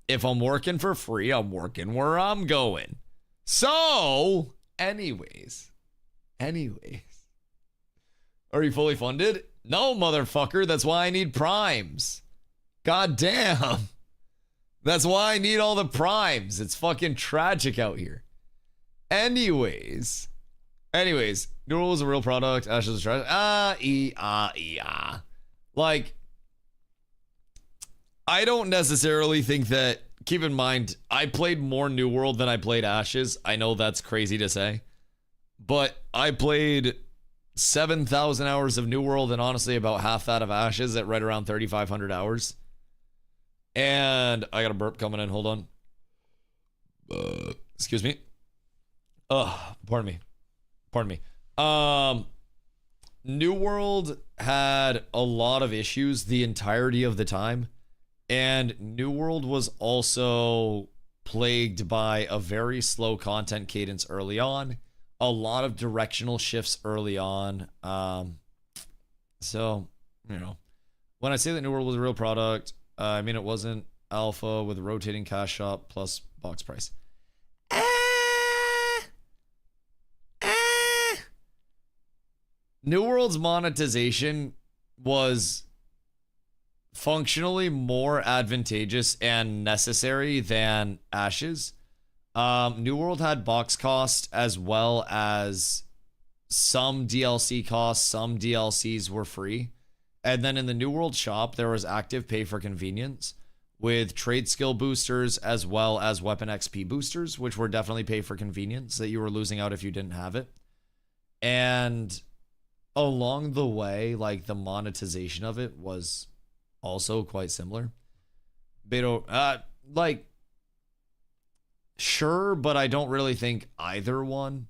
if I'm working for free, I'm working where I'm going. So, anyways. Are you fully funded? No, motherfucker. That's why I need primes. God damn. That's why I need all the primes. It's fucking tragic out here. Anyways, Neural was a real product. Ashes was trash. Like, I don't necessarily think that. Keep in mind, I played more New World than I played Ashes. I know that's crazy to say, but I played 7,000 hours of New World and honestly about half that of Ashes at right around 3,500 hours. And I got a burp coming in. Hold on. Excuse me. Pardon me. New World had a lot of issues the entirety of the time. And New World was also plagued by a very slow content cadence early on. A lot of directional shifts early on. So, you know, when I say that New World was a real product, I mean it wasn't alpha with a rotating cash shop plus box price. New World's monetization was functionally more advantageous and necessary than Ashes. New World had box cost as well as some DLC costs. Some DLCs were free. And then in the New World shop, there was active pay for convenience with trade skill boosters as well as weapon XP boosters, which were definitely pay for convenience that you were losing out if you didn't have it. And along the way, like the monetization of it was also quite similar. Beto, like, sure, but I don't really think either one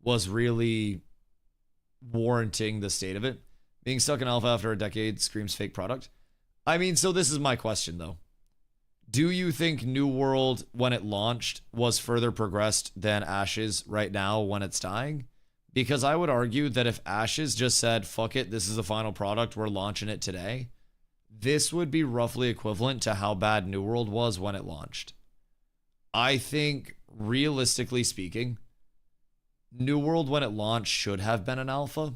was really warranting the state of it. Being stuck in alpha after a decade screams fake product. I mean, so this is my question, though. Do you think New World, when it launched, was further progressed than Ashes right now when it's dying? Because I would argue that if Ashes just said, fuck it, this is the final product, we're launching it today, this would be roughly equivalent to how bad New World was when it launched. I think, realistically speaking, New World when it launched should have been an alpha,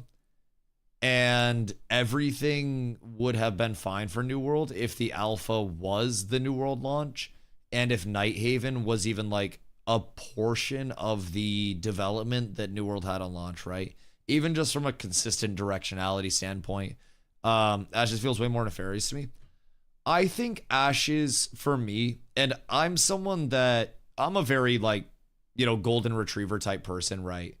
and everything would have been fine for New World if the alpha was the New World launch, and if Nighthaven was even like a portion of the development that New World had on launch, right? Even just from a consistent directionality standpoint, Ashes feels way more nefarious to me. I think Ashes, for me, and I'm someone that, I'm a very, like, you know, golden retriever type person, right?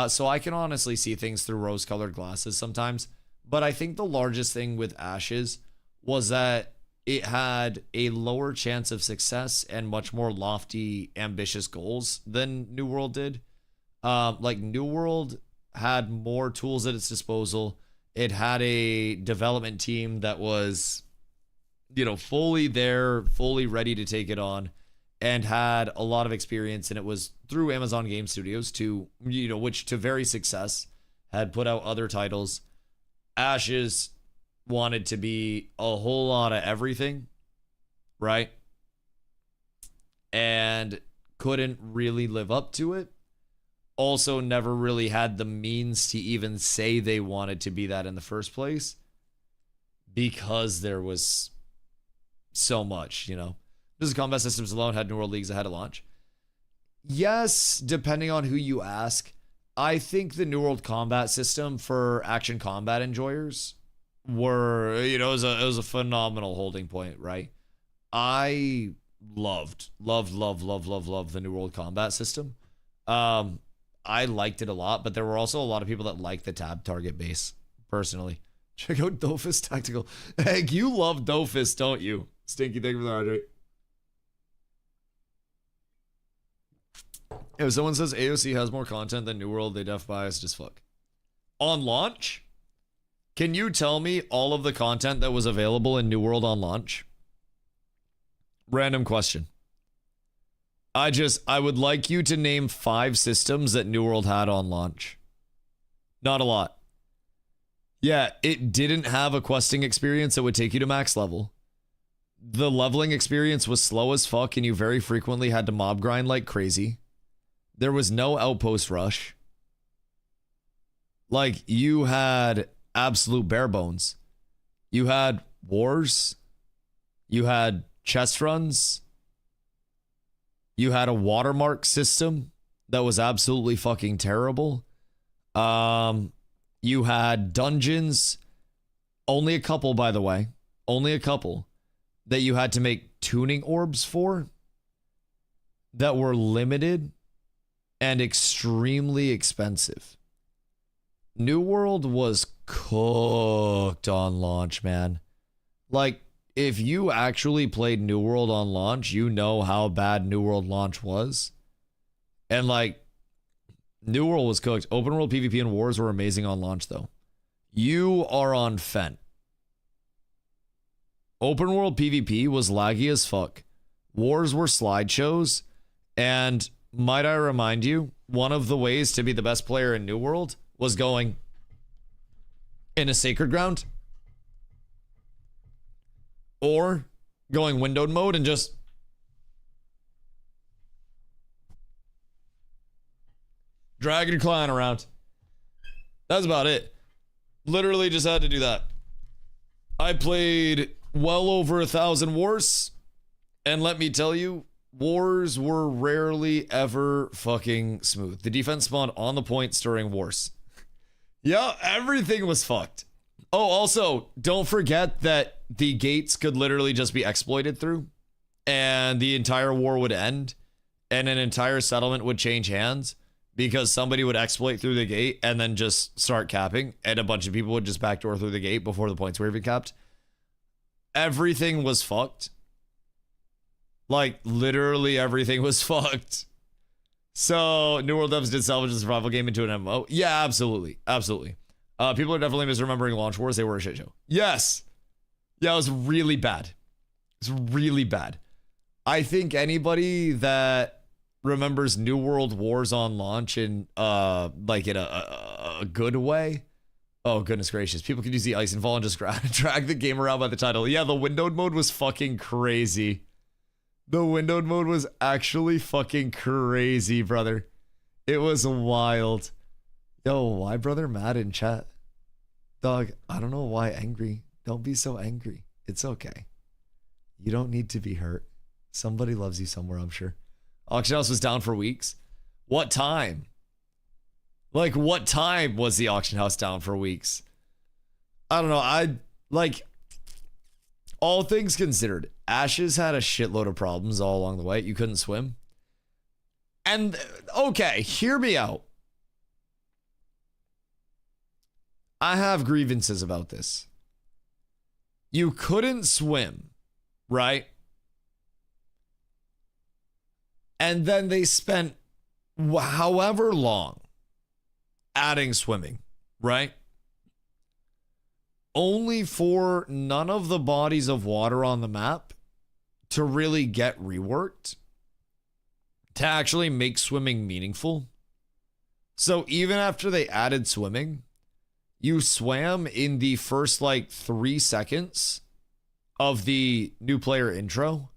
So I can honestly see things through rose-colored glasses sometimes. But I think the largest thing with Ashes was that it had a lower chance of success and much more lofty, ambitious goals than New World did. Like, New World had more tools at its disposal. It had a development team that was, you know, fully there, fully ready to take it on, and had a lot of experience. And it was through Amazon Game Studios to, you know, which to very success had put out other titles. Ashes wanted to be a whole lot of everything, right? And couldn't really live up to it. Also never really had the means to even say they wanted to be that in the first place, because there was so much, you know. Business combat systems alone had New World leagues ahead of launch. Yes, depending on who you ask. I think the New World combat system for action combat enjoyers were, you know, it was a phenomenal holding point, right? I loved the New World combat system. I liked it a lot, but there were also a lot of people that liked the tab target base, personally. Check out Dofus Tactical. Hank, you love Dofus, don't you? Stinky, thank you for the hydrate. If someone says AOC has more content than New World, they def biased as fuck. On launch? Can you tell me all of the content that was available in New World on launch? Random question. I would like you to name 5 systems that New World had on launch. Not a lot. Yeah, it didn't have a questing experience that would take you to max level. The leveling experience was slow as fuck, and you very frequently had to mob grind like crazy. There was no outpost rush. Like, you had absolute bare bones. You had wars. You had chest runs. You had a watermark system that was absolutely fucking terrible. You had dungeons. Only a couple, by the way. Only a couple that you had to make tuning orbs for that were limited and extremely expensive. New World was cooked on launch, man. Like, if you actually played New World on launch, you know how bad New World launch was. And like, New World was cooked. Open world PvP and wars were amazing on launch, though. You are on Fent. Open world PvP was laggy as fuck. Wars were slideshows. And might I remind you, one of the ways to be the best player in New World was going in a sacred ground. Or going windowed mode and just dragging your client around. That's about it. Literally just had to do that. I played well over 1,000 wars. And let me tell you, wars were rarely ever fucking smooth. The defense spawned on the points during wars. Yeah, everything was fucked. Oh, also, don't forget that the gates could literally just be exploited through, and the entire war would end, and an entire settlement would change hands because somebody would exploit through the gate and then just start capping, and a bunch of people would just backdoor through the gate before the points were even capped. Everything was fucked. Like, literally everything was fucked. So, New World devs did salvage the survival game into an MMO? Yeah, absolutely. Absolutely. People are definitely misremembering launch wars. They were a shit show. Yes. Yeah, it was really bad. It's really bad. I think anybody that remembers New World Wars on launch in like in a good way. Oh, goodness gracious. People could use the ice and fall and just drag the game around by the title. Yeah, the windowed mode was fucking crazy. The windowed mode was actually fucking crazy, brother. It was wild. Yo, why brother mad in chat? Dog, I don't know why angry. Don't be so angry. It's okay. You don't need to be hurt. Somebody loves you somewhere, I'm sure. Auction house was down for weeks. What time? Like, what time was the auction house down for weeks? I don't know. All things considered, Ashes had a shitload of problems all along the way. You couldn't swim. And, okay, hear me out. I have grievances about this. You couldn't swim, right? And then they spent however long adding swimming, right? Only for none of the bodies of water on the map to really get reworked, to actually make swimming meaningful. So even after they added swimming, you swam in the first 3 seconds of the new player intro,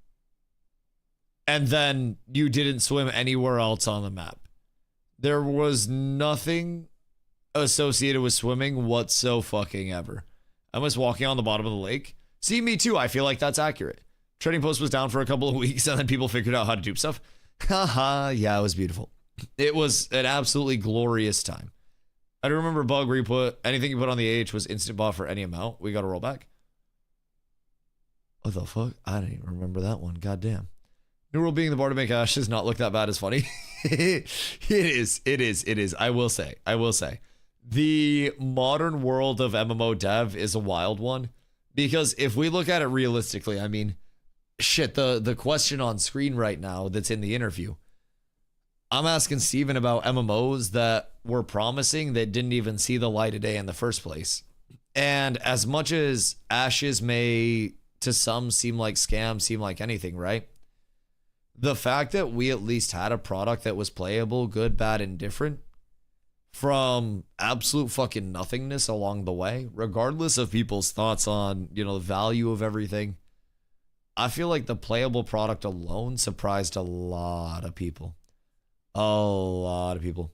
and then you didn't swim anywhere else on the map. There was nothing associated with swimming whatsoever. I was walking on the bottom of the lake. See, me too. I feel like that's accurate. Trading post was down for a couple of weeks, and then people figured out how to dupe stuff. Haha, yeah, it was beautiful. It was an absolutely glorious time. I don't remember bug where you put anything you put on the AH was instant bot for any amount. We got to roll back. What the fuck? I don't even remember that one. Goddamn. New rule being the bar to make ash does not look that bad as funny. It is. I will say. The modern world of MMO dev is a wild one. Because if we look at it realistically, I mean, shit, the question on screen right now that's in the interview. I'm asking Steven about MMOs that were promising that didn't even see the light of day in the first place. And as much as ashes may, to some, seem like scams, seem like anything, right? The fact that we at least had a product that was playable, good, bad, and different, from absolute fucking nothingness along the way, regardless of people's thoughts on, the value of everything, I feel like the playable product alone surprised a lot of people. A lot of people.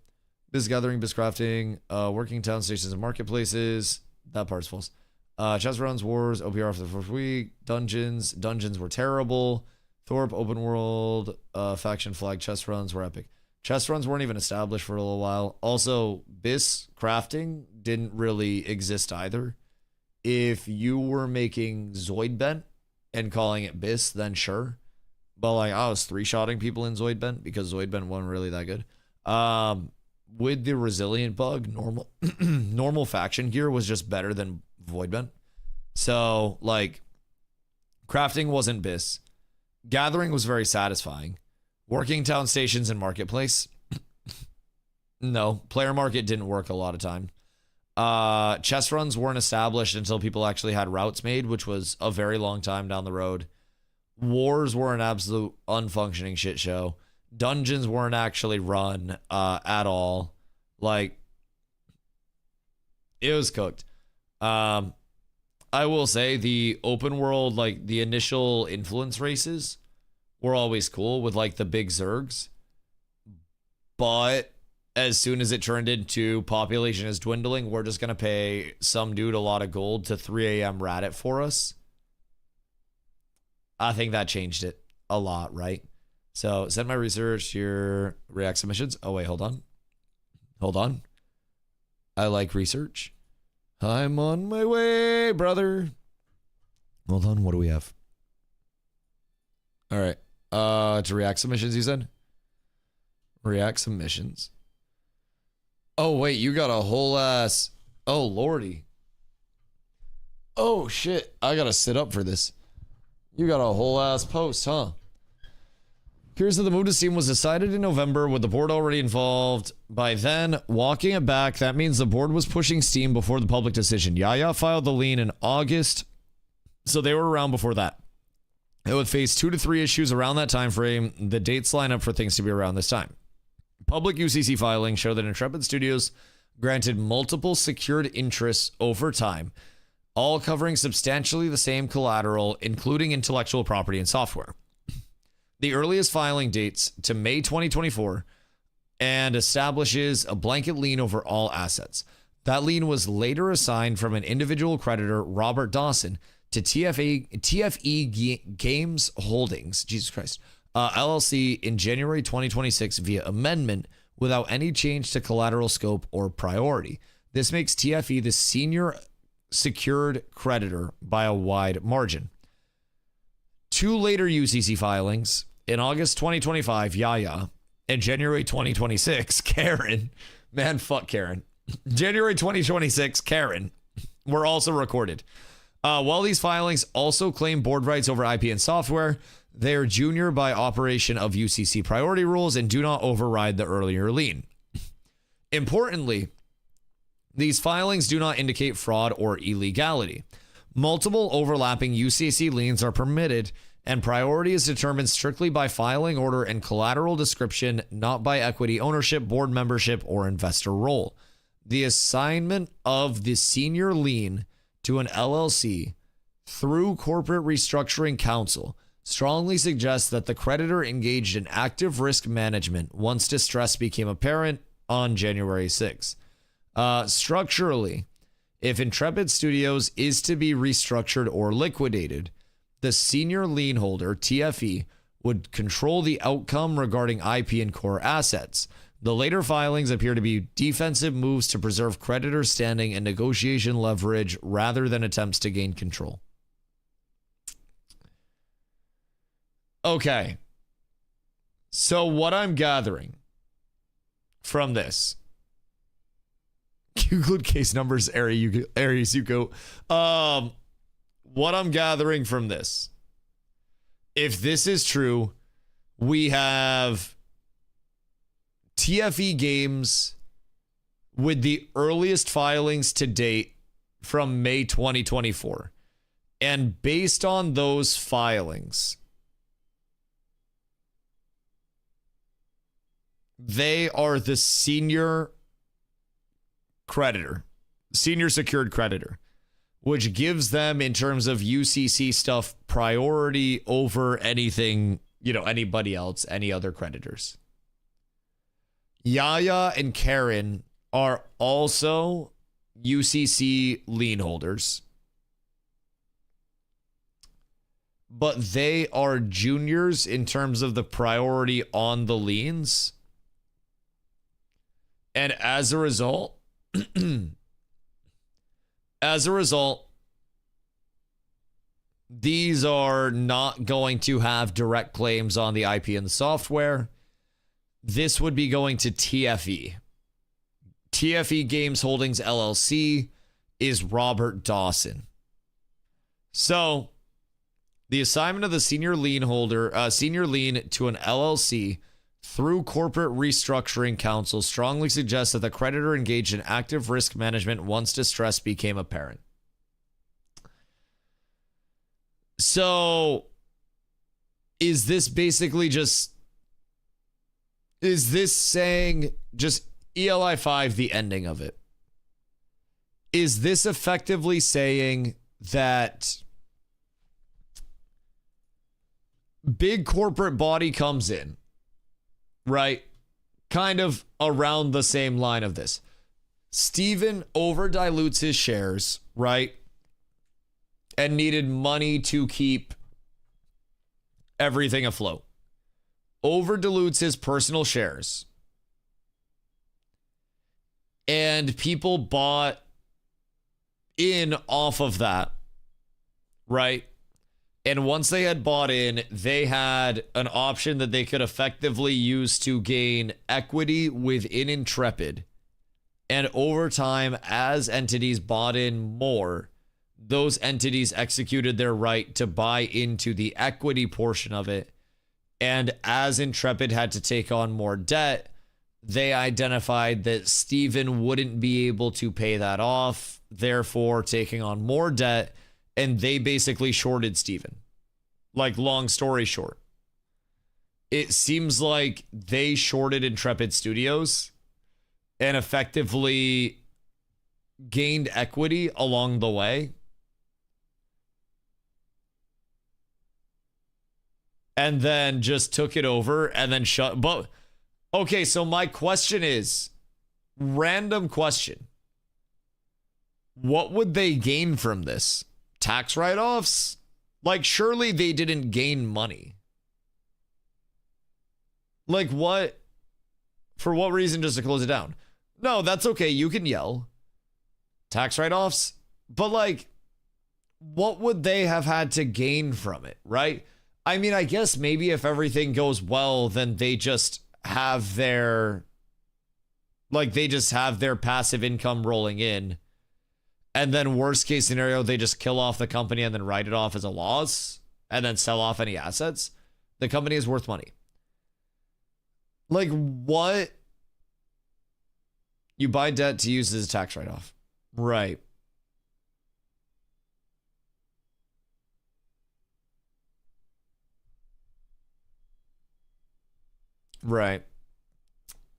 Biz gathering, biz crafting, working town stations and marketplaces. That part's false. Chess runs, wars, OPR for the first week. Dungeons were terrible. Thorpe, open world, faction flag, chess runs were epic. Chess runs weren't even established for a little while. Also, biz crafting didn't really exist either. If you were making Zoidbent and calling it bis, then sure. But like I was 3-shotting people in Zoidbent because Zoidbent wasn't really that good. With the resilient bug, normal faction gear was just better than Voidbent. So like crafting wasn't bis. Gathering was very satisfying. Working town stations and marketplace. No, player market didn't work a lot of time. Chess runs weren't established until people actually had routes made, which was a very long time down the road. Wars were an absolute unfunctioning shit show. Dungeons weren't actually run at all. Like, it was cooked. I will say the open world, like the initial influence races were always cool with like the big Zergs. But as soon as it turned into population is dwindling, we're just going to pay some dude a lot of gold to 3 a.m. rat it for us. I think that changed it a lot, right? So send my research, your React submissions. Oh, wait, hold on. I like research. I'm on my way, brother. Hold on, what do we have? All right. To React submissions, you said? React submissions. Oh, wait, you got a whole ass. Oh, lordy. Oh, shit. I got to sit up for this. You got a whole ass post, huh? Here's that the move to Steam was decided in November with the board already involved. By then, walking it back, that means the board was pushing Steam before the public decision. Yaya filed the lien in August, so they were around before that. It would face 2 to 3 issues around that time frame. The dates line up for things to be around this time. Public UCC filings show that Intrepid Studios granted multiple secured interests over time, all covering substantially the same collateral, including intellectual property and software. The earliest filing dates to May 2024 and establishes a blanket lien over all assets. That lien was later assigned from an individual creditor, Robert Dawson, to TFE Games Holdings, Jesus Christ, LLC in January 2026 via amendment without any change to collateral scope or priority. This makes TFE the senior secured creditor by a wide margin. 2 later UCC filings in August 2025, Yaya, and January 2026, Karen, man, fuck Karen. January 2026, Karen, were also recorded. While these filings also claim board rights over IP and software, they are junior by operation of UCC priority rules and do not override the earlier lien. Importantly, these filings do not indicate fraud or illegality. Multiple overlapping UCC liens are permitted, and priority is determined strictly by filing order and collateral description, not by equity ownership, board membership, or investor role. The assignment of the senior lien to an LLC through corporate restructuring counsel strongly suggests that the creditor engaged in active risk management once distress became apparent on January 6th. Structurally, if Intrepid Studios is to be restructured or liquidated, the senior lien holder, TFE, would control the outcome regarding IP and core assets. The later filings appear to be defensive moves to preserve creditor standing and negotiation leverage rather than attempts to gain control. Okay. So what I'm gathering from this, Euclid case numbers, Aries Yuko. What I'm gathering from this, if this is true, we have TFE games with the earliest filings to date from May 2024. And based on those filings, they are the senior creditor, senior secured creditor, which gives them, in terms of UCC stuff, priority over anything, anybody else, any other creditors. Yaya and Karen are also UCC lien holders, but they are juniors in terms of the priority on the liens. And as a result, these are not going to have direct claims on the IP and the software. This would be going to TFE. TFE Games Holdings LLC is Robert Dawson. So, the assignment of the senior lien to an LLC through corporate restructuring counsel strongly suggests that the creditor engaged in active risk management once distress became apparent. So, is this basically just... Is this saying just ELI 5, the ending of it? Is this effectively saying that big corporate body comes in, right? Kind of around the same line of this. Steven over dilutes his shares, right? And needed money to keep everything afloat. Over dilutes his personal shares. And people bought in off of that, right? And once they had bought in, they had an option that they could effectively use to gain equity within Intrepid. And over time, as entities bought in more, those entities executed their right to buy into the equity portion of it. And as Intrepid had to take on more debt, they identified that Steven wouldn't be able to pay that off, therefore taking on more debt, and they basically shorted Steven. Like, long story short, it seems like they shorted Intrepid Studios and effectively gained equity along the way. And then just took it over and then shut. But okay, so my question is, random question. What would they gain from this? Tax write-offs? Like, surely they didn't gain money. Like, what? For what reason, just to close it down? No, that's okay. You can yell. Tax write-offs? But, like, what would they have had to gain from it, right? I mean, I guess maybe if everything goes well, then they just have their, like, they just have their passive income rolling in. And then worst case scenario, they just kill off the company and then write it off as a loss and then sell off any assets. The company is worth money. Like, what? You buy debt to use as a tax write-off. Right. Right.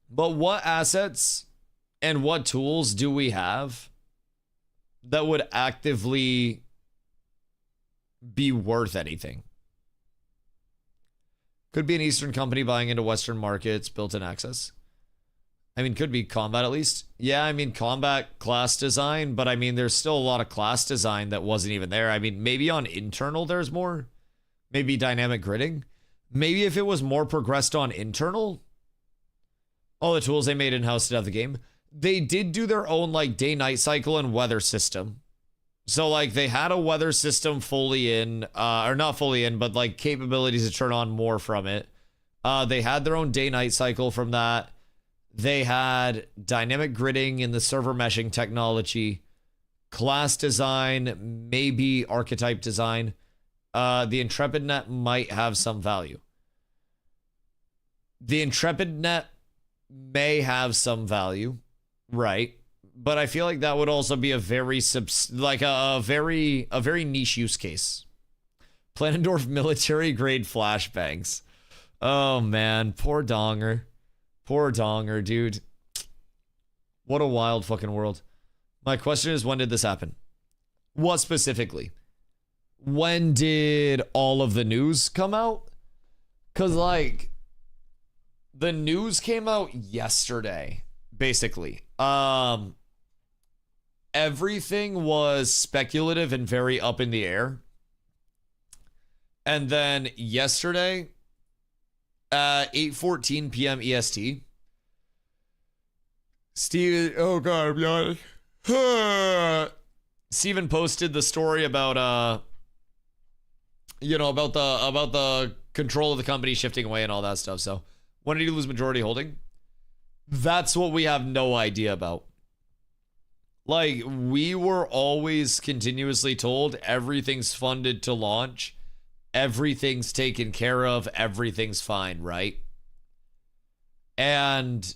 But what assets and what tools do we have that would actively be worth anything? Could be an Eastern company buying into Western markets, built-in access. I mean, could be combat at least. Yeah, I mean, combat class design, but I mean, there's still a lot of class design that wasn't even there. I mean, maybe on internal there's more. Maybe dynamic gridding. Maybe if it was more progressed on internal, all the tools they made in-house to have the game. They did do their own like day-night cycle and weather system. So like they had a weather system fully in, or not fully in, but like capabilities to turn on more from it. They had their own day-night cycle from that. They had dynamic gridding in the server meshing technology, class design, maybe archetype design. The Intrepid Net might have some value. The Intrepid Net may have some value, right? But I feel like that would also be a very very niche use case. Planendorf military grade flashbangs. Oh man, poor Donger. Poor Donger, dude. What a wild fucking world. My question is, when did this happen? What specifically? When did all of the news come out? Because, like, the news came out yesterday, basically. Everything was speculative and very up in the air. And then yesterday, 8:14 p.m. EST, Steven posted the story about about the control of the company shifting away and all that stuff. So when did he lose majority holding? That's what we have no idea about. Like, we were always continuously told everything's funded to launch, everything's taken care of, everything's fine, right? And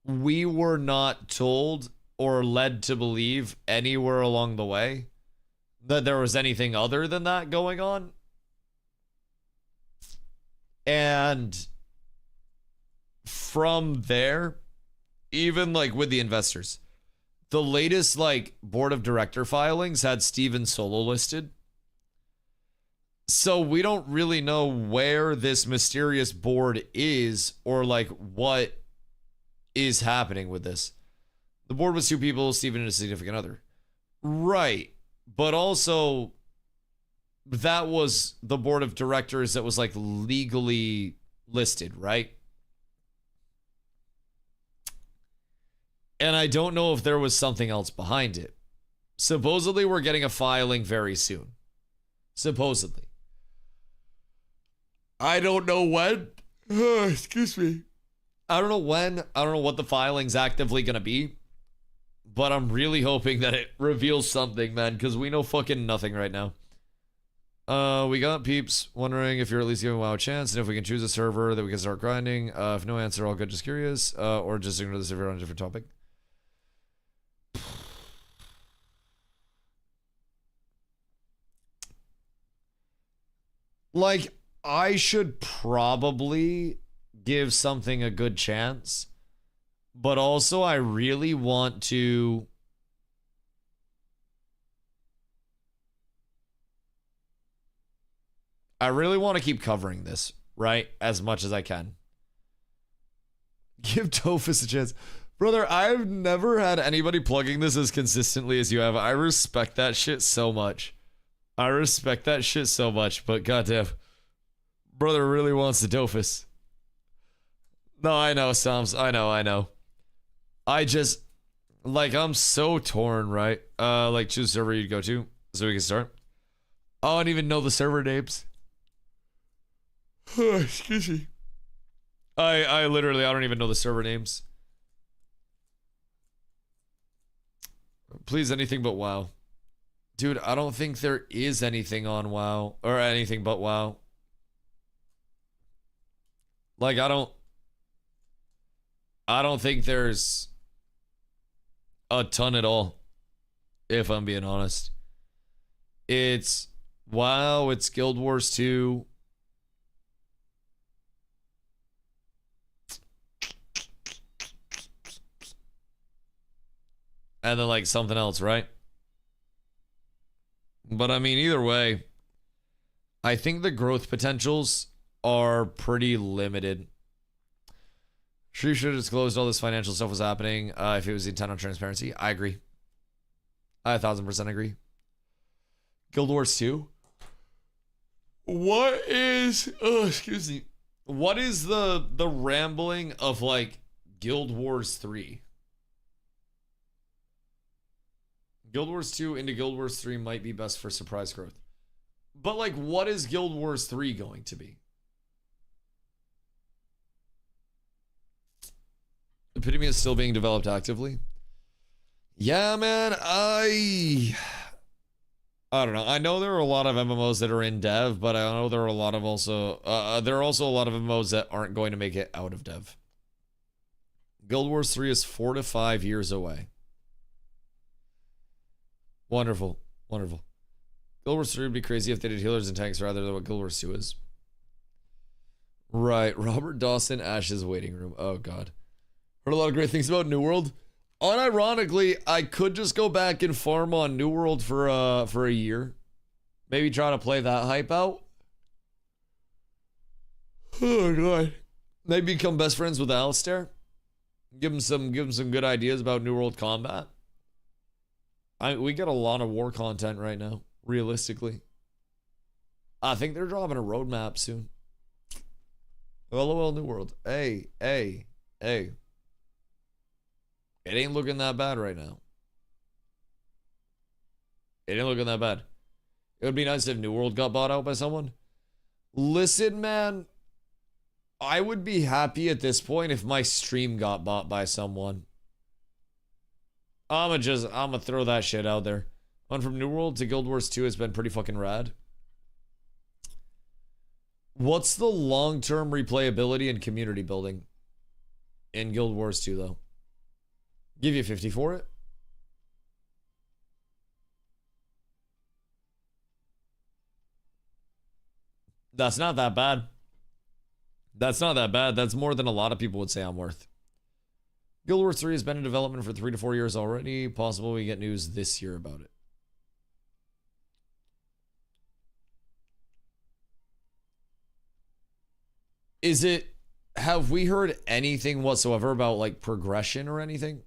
we were not told or led to believe anywhere along the way that there was anything other than that going on. And from there, even like with the investors, the latest like board of director filings had Steven Solo listed. So we don't really know where this mysterious board is or like what is happening with this. The board was two people, Steven and a significant other. Right. But also, that was the board of directors that was like legally listed, right? And I don't know if there was something else behind it. Supposedly, we're getting a filing very soon. Supposedly. I don't know when. Excuse me. I don't know when. I don't know what the filing's actively going to be. But I'm really hoping that it reveals something, man, because we know fucking nothing right now. We got peeps wondering if you're at least giving WoW a chance and if we can choose a server that we can start grinding. If no answer, all good, just curious. Or just ignore the server on a different topic. Like, I should probably give something a good chance, but also I really want to keep covering this, right? As much as I can. Give Tophus a chance. Brother, I've never had anybody plugging this as consistently as you have. I respect that shit so much. But goddamn, brother really wants the Tophus. No, I know, Psalms. I know. I just, like, I'm so torn, right? Like, choose server you'd go to so we can start. I don't even know the server names. Excuse me. I literally, I don't even know the server names. Please, anything but WoW. Dude, I don't think there is anything on WoW or anything but WoW. Like, I don't think there's a ton at all, if I'm being honest. It's WoW, it's Guild Wars 2. And then, like, something else, right? But, I mean, either way, I think the growth potentials are pretty limited. Sure, you should have disclosed all this financial stuff was happening if it was intent on transparency. I agree. I 1000% agree. Guild Wars 2? What is... Oh, excuse me. What is the rambling of like Guild Wars 3? Guild Wars 2 into Guild Wars 3 might be best for surprise growth. But like, what is Guild Wars 3 going to be? Epitome is still being developed actively. Yeah, man, I don't know. I know there are a lot of MMOs that are in dev, but I know there are a lot of there are also a lot of MMOs that aren't going to make it out of dev. Guild Wars 3 is 4 to 5 years away. Wonderful. Wonderful. Guild Wars 3 would be crazy if they did healers and tanks rather than what Guild Wars 2 is. Right. Robert Dawson, Ash's waiting room. Oh, God. Heard a lot of great things about New World. Unironically, I could just go back and farm on New World for a year. Maybe try to play that hype out. Oh, God. Maybe become best friends with Alistair. Give him some good ideas about New World combat. We get a lot of war content right now, realistically. I think they're dropping a roadmap soon. LOL New World. Hey. It ain't looking that bad right now. It ain't looking that bad. It would be nice if New World got bought out by someone. Listen, man. I would be happy at this point if my stream got bought by someone. I'ma throw that shit out there. Went from New World to Guild Wars 2 has been pretty fucking rad. What's the long-term replayability and community building in Guild Wars 2, though? Give you 50 for it. That's not that bad. That's not that bad. That's more than a lot of people would say I'm worth. Guild Wars 3 has been in development for 3 to 4 years already. Possible we get news this year about it. Have we heard anything whatsoever about like progression or anything?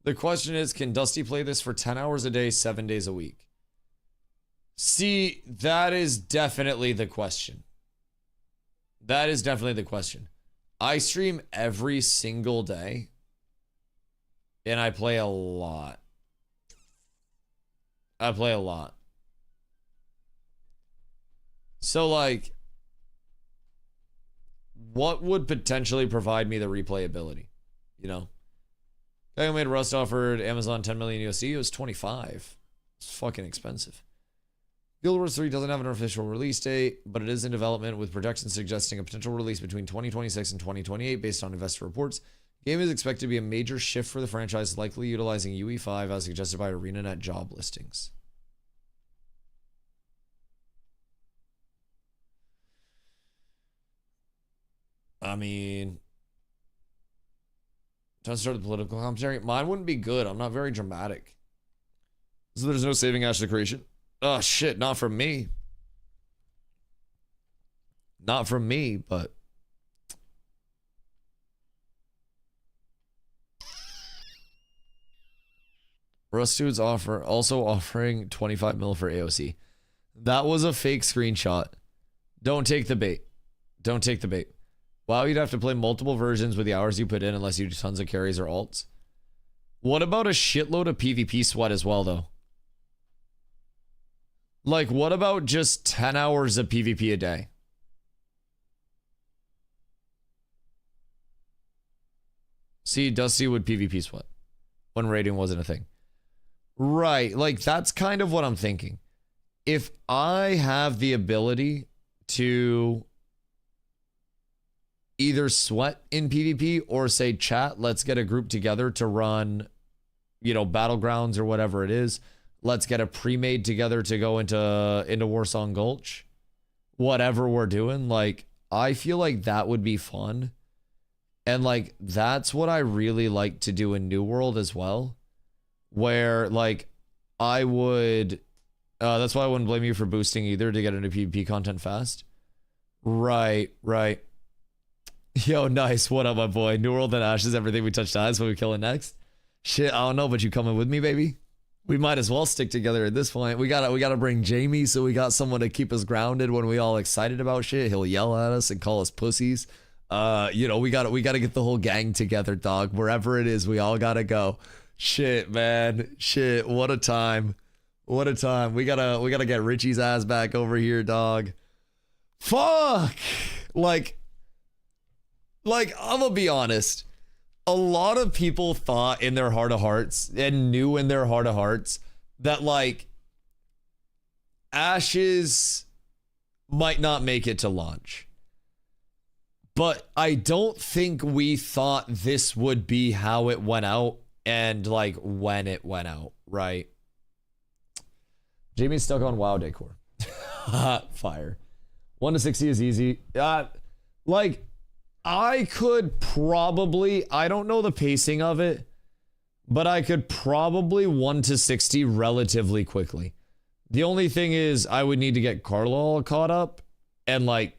The question is, can Dusty play this for 10 hours a day, 7 days a week? See, that is definitely the question. That is definitely the question. I stream every single day, and I play a lot. I play a lot. So, like, what would potentially provide me the replayability? You know? Guy who made Rust offered Amazon 10 million USD. It was 25. It's fucking expensive. Guild Wars 3 doesn't have an official release date, but it is in development with projections suggesting a potential release between 2026 and 2028 based on investor reports. The game is expected to be a major shift for the franchise, likely utilizing UE5 as suggested by ArenaNet job listings. I mean, time to start the political commentary. Mine wouldn't be good. I'm not very dramatic. So there's no saving Ash the Creation. Oh, shit. Not from me. Not from me, but... Rust Dude's also offering 25 mil for AOC. That was a fake screenshot. Don't take the bait. Don't take the bait. Wow, you'd have to play multiple versions with the hours you put in unless you do tons of carries or alts. What about a shitload of PvP sweat as well, though? Like, what about just 10 hours of PvP a day? See, Dusty would PvP sweat when raiding wasn't a thing. Right, like, that's kind of what I'm thinking. If I have the ability to either sweat in PvP or say, chat, let's get a group together to run, you know, Battlegrounds or whatever it is. Let's get a pre-made together to go into Warsong Gulch. Whatever we're doing. Like, I feel like that would be fun. And, like, that's what I really like to do in New World as well. Where, like, I would... that's why I wouldn't blame you for boosting either to get into PvP content fast. Right. Yo, nice. What up, my boy? New World and Ash is everything we touched on. That's what we killing next. Shit, I don't know, but you coming with me, baby? We might as well stick together at this point. We gotta bring Jamie, so we got someone to keep us grounded when we all excited about shit. He'll yell at us and call us pussies. We gotta get the whole gang together, dog. Wherever it is, we all gotta go. Shit, man. Shit. What a time. What a time. We gotta get Richie's ass back over here, dog. Fuck. Like, I'm gonna be honest. A lot of people thought in their heart of hearts and knew in their heart of hearts that like Ashes might not make it to launch. But I don't think we thought this would be how it went out and like when it went out, right? Jamie's stuck on WoW decor. Fire. 1 to 60 is easy. I could probably, I don't know the pacing of it, but I could probably 1 to 60 relatively quickly. The only thing is I would need to get Carla all caught up and like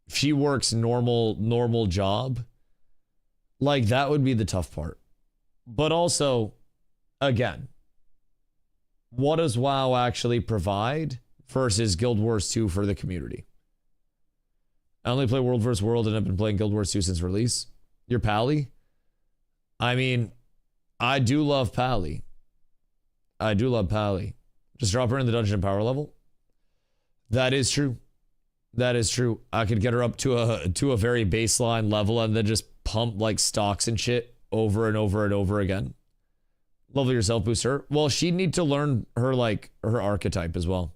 she works normal job. Like that would be the tough part. But also, again, what does WoW actually provide versus Guild Wars 2 for the community? I only play World vs. World and I've been playing Guild Wars 2 since release. You're Pally? I mean, I do love Pally. I do love Pally. Just drop her in the dungeon power level. That is true. That is true. I could get her up to a very baseline level and then just pump like stocks and shit over and over and over again. Level yourself, boost her. Well, she'd need to learn her her archetype as well.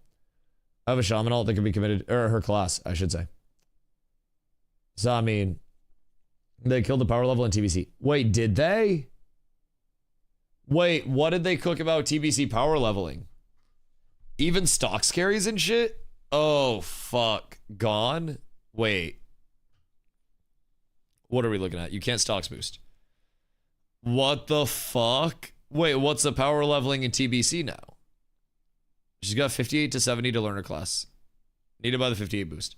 I have a shaman alt that can be committed, or her class, I should say. So, I mean, they killed the power level in TBC. Wait, did they? Wait, what did they cook about TBC power leveling? Even stocks carries and shit? Oh, fuck. Gone? Wait. What are we looking at? You can't stocks boost. What the fuck? Wait, what's the power leveling in TBC now? She's got 58 to 70 to learn her class. Needed by the 58 boost.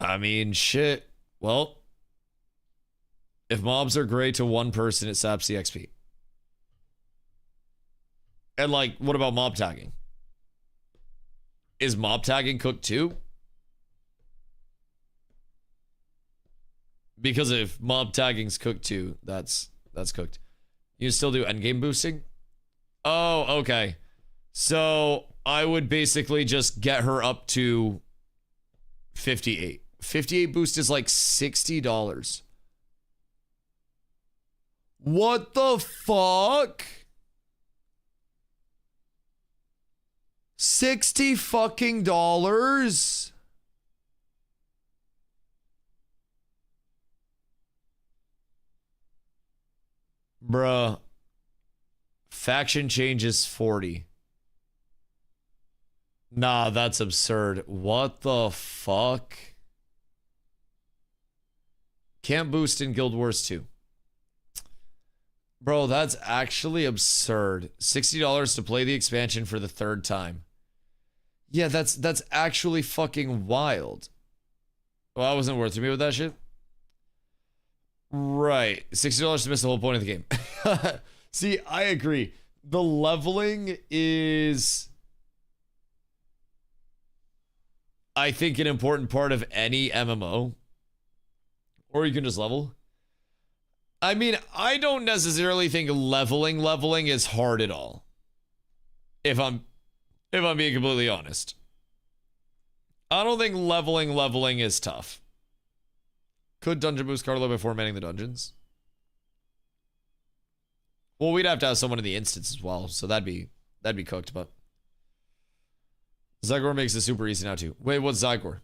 I mean, shit. Well, if mobs are gray to one person, it saps the XP. And like, what about mob tagging? Is mob tagging cooked too? Because if mob tagging's cooked too, that's cooked. You still do endgame boosting? Oh, okay. So I would basically just get her up to 58. 58 boost is like $60. What the fuck? 60 fucking dollars? Bruh. Faction changes 40. Nah, that's absurd. What the fuck? Can't boost in Guild Wars 2. Bro, that's actually absurd. $60 to play the expansion for the third time. Yeah, that's actually fucking wild. Well, I wasn't worth me with that shit. Right. $60 to miss the whole point of the game. See, I agree. The leveling is, I think, an important part of any MMO. Or you can just level. I mean, I don't necessarily think leveling is hard at all. If I'm being completely honest. I don't think leveling is tough. Could dungeon boost Carlo before manning the dungeons? Well, we'd have to have someone in the instance as well, so that'd be cooked, but Zygor makes it super easy now too. Wait, what's Zygor?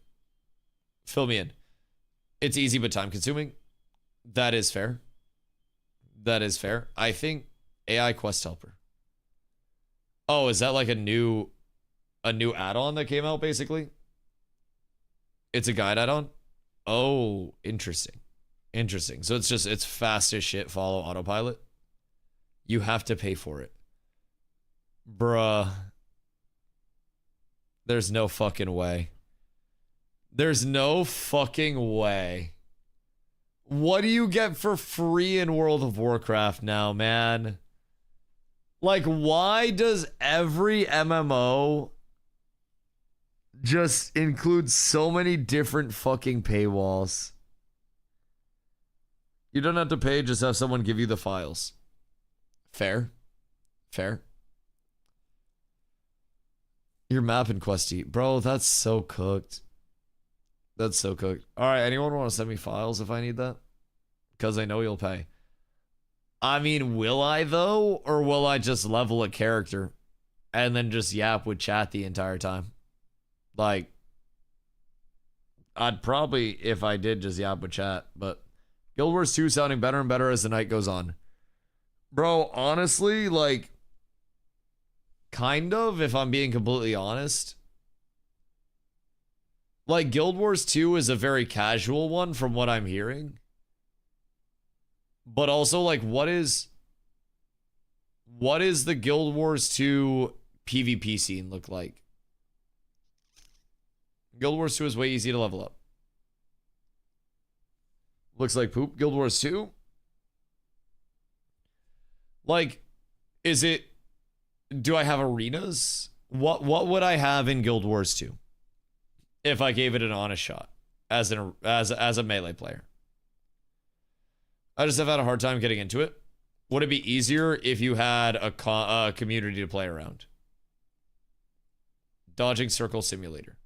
Fill me in. It's easy but time consuming. That is fair. That is fair. I think AI quest helper. Oh, is that like a new add-on that came out basically? It's a guide add-on? Oh, interesting. Interesting. So it's fast as shit, follow autopilot. You have to pay for it. Bruh. There's no fucking way. There's no fucking way. What do you get for free in World of Warcraft now, man? Like, why does every MMO just include so many different fucking paywalls? You don't have to pay, just have someone give you the files. Fair. Fair. Your map in Questy. Bro, that's so cooked. That's so cooked. All right, anyone want to send me files if I need that? Because I know you'll pay. I mean, will I though? Or will I just level a character and then just yap with chat the entire time? Like, I'd probably, if I did, just yap with chat. But Guild Wars 2 sounding better and better as the night goes on. Bro, honestly, like, kind of, if I'm being completely honest. Like, Guild Wars 2 is a very casual one from what I'm hearing. But also, like, what is the Guild Wars 2 PvP scene look like? Guild Wars 2 is way easy to level up. Looks like poop. Guild Wars 2? Like, is it... Do I have arenas? What would I have in Guild Wars 2? If I gave it an honest shot. As a melee player. I just have had a hard time getting into it. Would it be easier if you had a community to play around? Dodging Circle Simulator.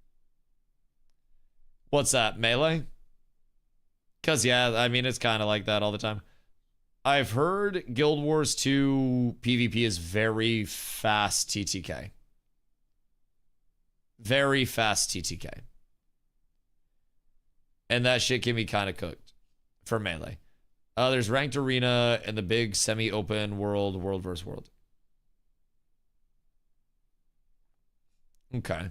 What's that? Melee? Because, yeah, I mean, it's kind of like that all the time. I've heard Guild Wars 2 PvP is very fast TTK. Very fast TTK. And that shit can be kind of cooked for melee. There's Ranked Arena and the big semi-open world versus world. Okay.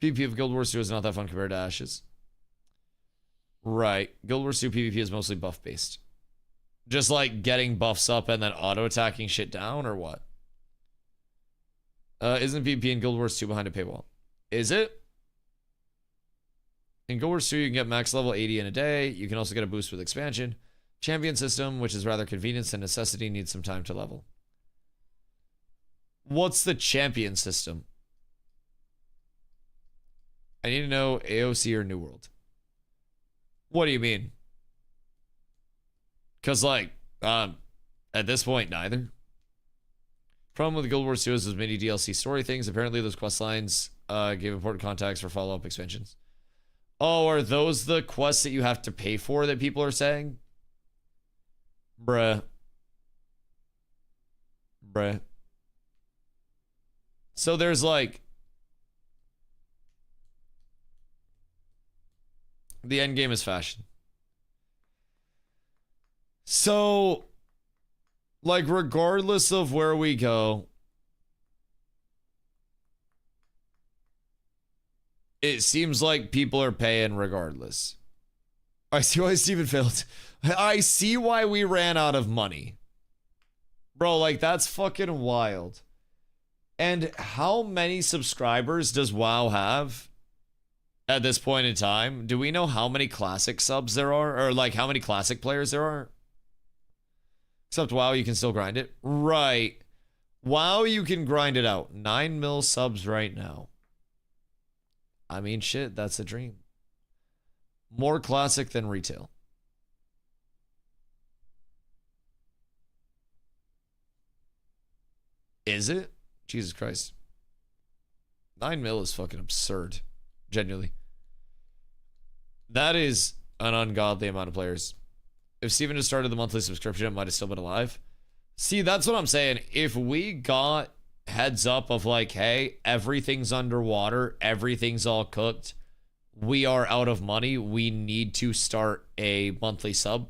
PvP of Guild Wars 2 is not that fun compared to Ashes. Right. Guild Wars 2 PvP is mostly buff-based. Just like getting buffs up and then auto-attacking shit down, or what? Isn't PvP in Guild Wars 2 behind a paywall? Is it? In Guild Wars 2, you can get max level 80 in a day. You can also get a boost with expansion. Champion system, which is rather convenient and necessity, needs some time to level. What's the champion system? I need to know AOC or New World. What do you mean? Because, like, at this point, neither. Problem with Guild Wars 2 is those mini DLC story things. Apparently, those quest lines give important contacts for follow-up expansions. Oh, are those the quests that you have to pay for that people are saying? Bruh. So there's like... The end game is fashion. So, like, regardless of where we go, it seems like people are paying regardless. I see why Steven failed. I see why we ran out of money. Bro, like, that's fucking wild. And how many subscribers does WoW have at this point in time? Do we know how many classic subs there are? Or, like, how many classic players there are? Except WoW, you can still grind it. Right. WoW, you can grind it out. 9 mil subs right now. I mean, shit, that's a dream. More classic than retail. Is it? Jesus Christ. 9 mil is fucking absurd. Genuinely. That is an ungodly amount of players. If Steven had started the monthly subscription, it might have still been alive. See, that's what I'm saying. If we got heads up of like, hey, everything's underwater, everything's all cooked, we are out of money, we need to start a monthly sub,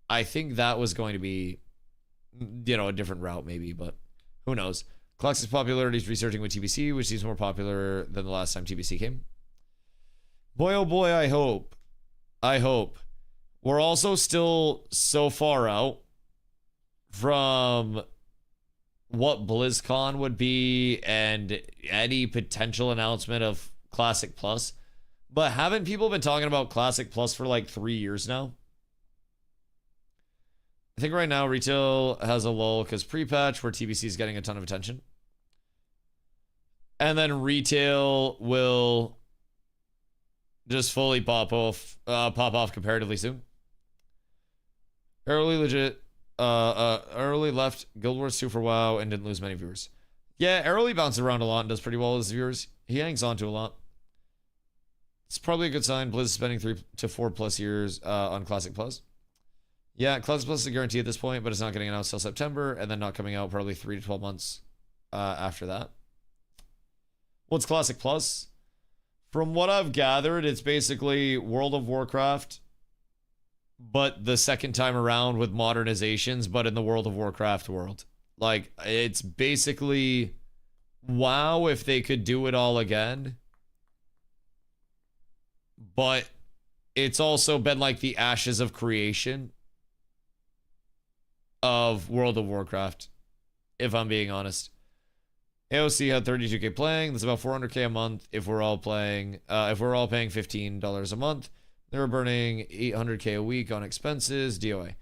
I think that was going to be, you know, a different route maybe, but who knows. Clax's popularity is researching with TBC, which seems more popular than the last time TBC came. Boy, oh boy, I hope. I hope. We're also still so far out from what BlizzCon would be and any potential announcement of Classic Plus. But haven't people been talking about Classic Plus for like 3 years now? I think right now retail has a lull because pre-patch where TBC is getting a ton of attention. And then retail will just fully pop off comparatively soon. Early left Guild Wars 2 for WoW and didn't lose many viewers. Yeah, Early bounces around a lot and does pretty well with his viewers. He hangs on to a lot. It's probably a good sign. Blizz is spending 3 to 4 plus years on Classic Plus. Yeah, Classic Plus is a guarantee at this point, but it's not getting announced till September, and then not coming out probably 3 to 12 months after that. What's Classic Plus? From what I've gathered, it's basically World of Warcraft, but the second time around with modernizations, but in the World of Warcraft world. Like, it's basically WoW if they could do it all again. But it's also been like the ashes of creation of World of Warcraft, if I'm being honest. AOC had 32k playing. That's about 400k a month if we're all paying $15 a month. They were burning 800k a week on expenses. DOA.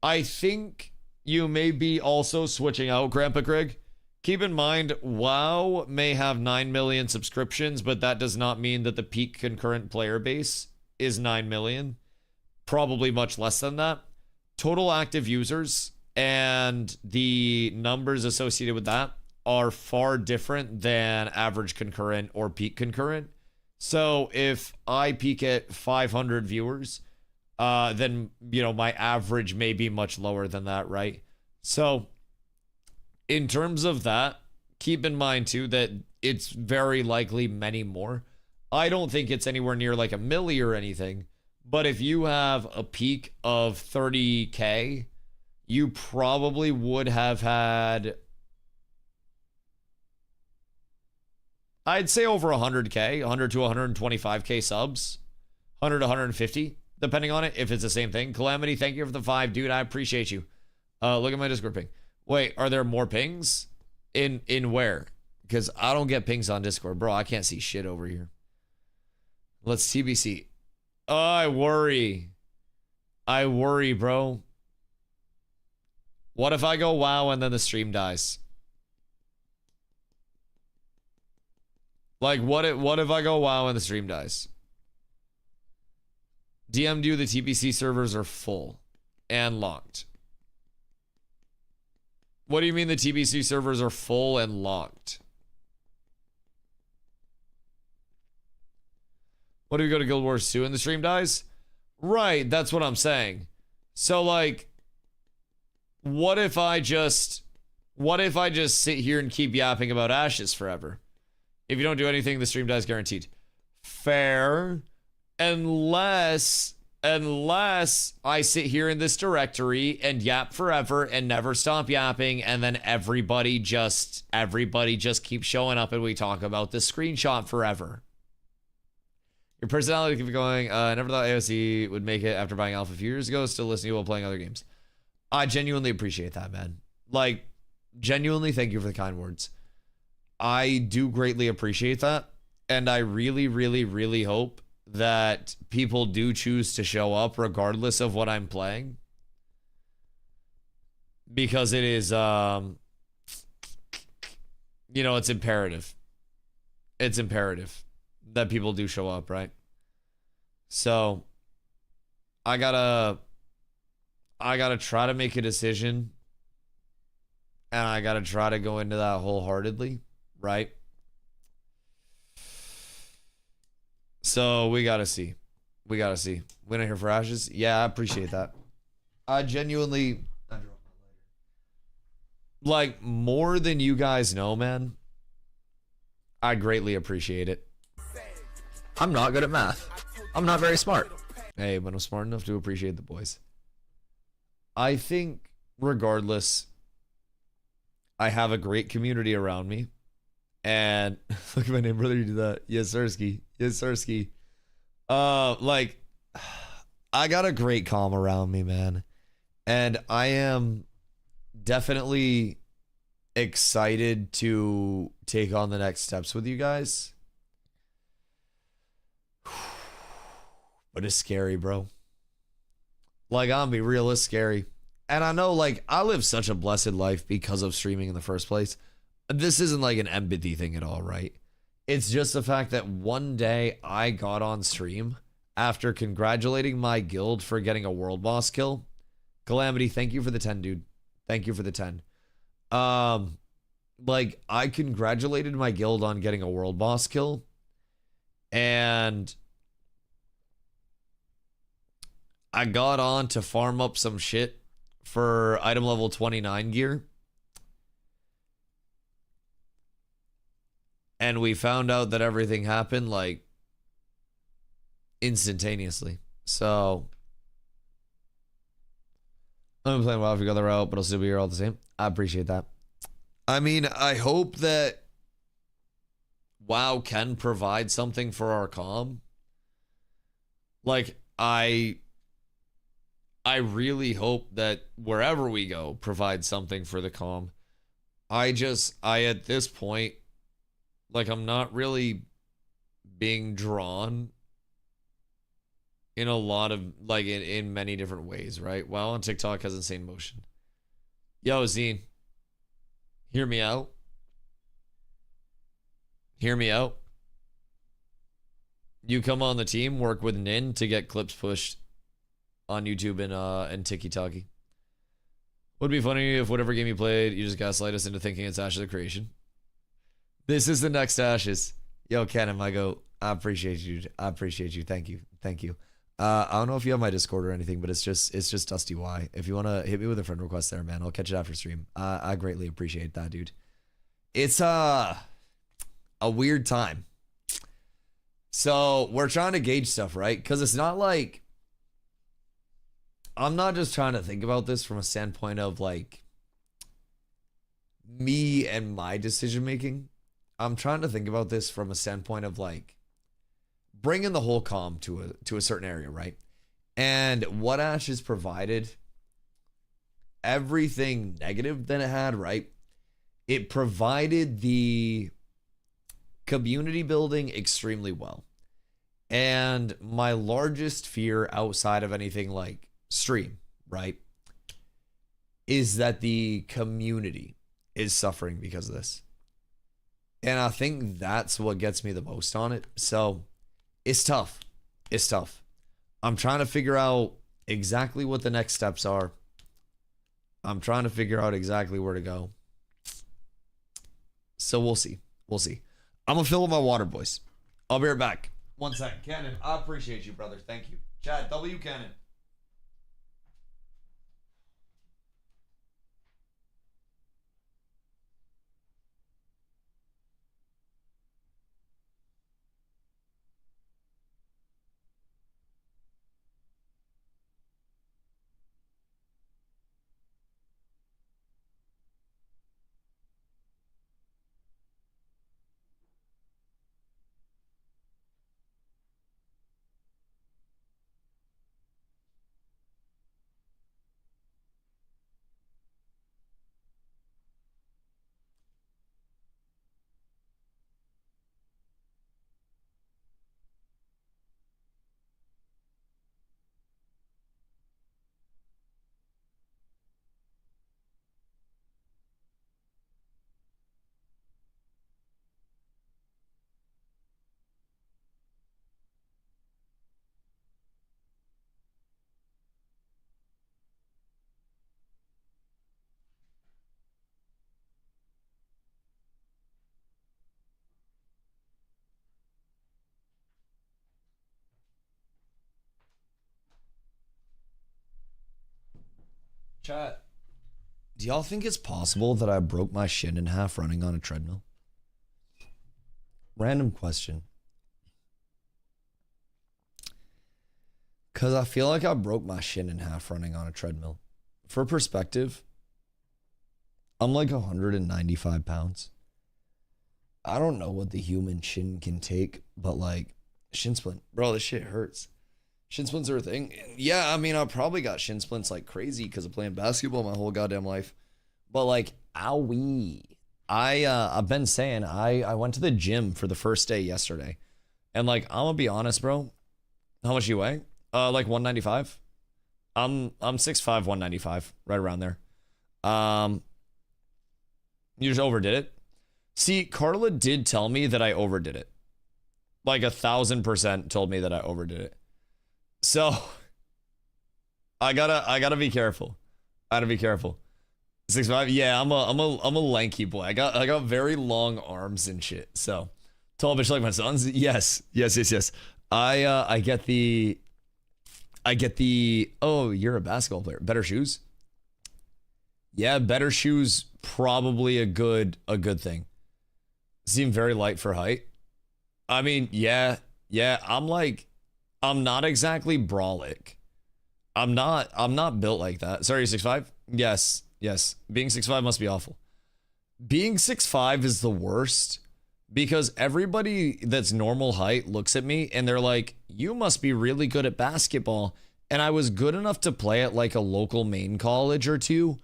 I think you may be also switching out, Grandpa Greg. Keep in mind, WoW may have 9 million subscriptions, but that does not mean that the peak concurrent player base is 9 million. Probably much less than that. Total active users and the numbers associated with that are far different than average concurrent or peak concurrent. So if I peak at 500 viewers, then, you know, my average may be much lower than that, right? So in terms of that, keep in mind too that it's very likely many more. I don't think it's anywhere near like a milli or anything, but if you have a peak of 30k, you probably would have had, I'd say over 100k, 100 to 125k subs, 100 to 150, depending on it, if it's the same thing. Calamity, thank you for the 5, dude. I appreciate you. Look at my Discord ping. Wait, are there more pings? In where? Because I don't get pings on Discord. Bro, I can't see shit over here. Let's TBC. Oh, I worry. I worry, bro. What if I go WoW and then the stream dies? Like, what if I go WoW and the stream dies? DM'd you, the TBC servers are full and locked. What do you mean the TBC servers are full and locked? What if you go to Guild Wars 2 and the stream dies? Right, that's what I'm saying. So, like, what if I just sit here and keep yapping about Ashes forever? If you don't do anything, the stream dies guaranteed. Fair. Unless I sit here in this directory and yap forever and never stop yapping, and then everybody just keeps showing up and we talk about the screenshot forever. Your personality keeps going. I never thought AOC would make it after buying Alpha a few years ago. Still listening to you while playing other games. I genuinely appreciate that, man. Like, genuinely thank you for the kind words. I do greatly appreciate that. And I really, really, really hope that people do choose to show up regardless of what I'm playing. Because it is, you know, it's imperative. It's imperative that people do show up, right? So I gotta try to make a decision, and I gotta try to go into that wholeheartedly, right? So we gotta see. We gotta see. We're not here for Ashes. Yeah, I appreciate that. I genuinely, like, more than you guys know, man. I greatly appreciate it. I'm not good at math. I'm not very smart. Hey, but I'm smart enough to appreciate the boys. I think, regardless, I have a great community around me. And look at my name, brother. You do that. Yes, Sirski. Yes, Sirski. Like, I got a great calm around me, man. And I am definitely excited to take on the next steps with you guys. But it's scary, bro. Like, I'm be real, it's scary. And I know, like, I live such a blessed life because of streaming in the first place. This isn't like an empathy thing at all, right? It's just the fact that one day I got on stream after congratulating my guild for getting a world boss kill. Calamity, thank you for the 10, dude. Thank you for the 10. Like, I congratulated my guild on getting a world boss kill. And I got on to farm up some shit for item level 29 gear. And we found out that everything happened like instantaneously. So I'm playing WoW if you go the route, but I'll still be here all the same. I appreciate that. I mean, I hope that WoW can provide something for our comm. Like, I really hope that wherever we go provides something for the comm. I at this point, like, I'm not really being drawn in a lot of, like, in many different ways, right? WoW on TikTok has insane motion. Yo, Zine, hear me out. Hear me out. You come on the team, work with Nin to get clips pushed on YouTube and TikTok. Would be funny if whatever game you played, you just gaslight us into thinking it's Ashes of Creation. This is the next Ashes. Yo, Cannon, my goat. I appreciate you. I appreciate you. Thank you. Thank you. I don't know if you have my Discord or anything, but it's just DustyWhy. If you want to hit me with a friend request there, man, I'll catch it after stream. I greatly appreciate that, dude. It's a weird time. So we're trying to gauge stuff, right? Because it's not like, I'm not just trying to think about this from a standpoint of like me and my decision making. I'm trying to think about this from a standpoint of like bringing the whole comm to a certain area, right? And what Ash has provided, everything negative that it had, right? It provided the community building extremely well. And my largest fear outside of anything like stream, right, is that the community is suffering because of this. And I think that's what gets me the most on it. So it's tough. It's tough. I'm trying to figure out exactly what the next steps are. I'm trying to figure out exactly where to go. So we'll see. We'll see. I'm going to fill up my water, boys. I'll be right back. 1 second. Cannon, I appreciate you, brother. Thank you. Chad, W. Cannon. Chat. Do y'all think it's possible that I broke my shin in half running on a treadmill? Random question. Because I feel like I broke my shin in half running on a treadmill. For perspective, I'm like 195 pounds. I don't know what the human shin can take, but like, shin splint. Bro, this shit hurts. Shin splints are a thing. Yeah, I mean, I probably got shin splints like crazy because of playing basketball my whole goddamn life. But like, owie. I've been saying, I went to the gym for the first day yesterday. And like, I'm gonna be honest, bro. How much you weigh? Like 195. I'm 6'5", 195, right around there. You just overdid it. See, Carla did tell me that I overdid it. Like 1,000% told me that I overdid it. So I gotta be careful. I gotta be careful. 6'5", yeah, I'm a lanky boy. I got very long arms and shit. So tall bitch like my sons. Yes. I get the. Oh, you're a basketball player. Better shoes. Yeah, better shoes. Probably a good thing. Seem very light for height. I mean, yeah. I'm not exactly brolic. I'm not built like that. Sorry, 6'5"? Yes. Being 6'5" must be awful. Being 6'5" is the worst because everybody that's normal height looks at me and they're like, you must be really good at basketball. And I was good enough to play at like a local main college or two,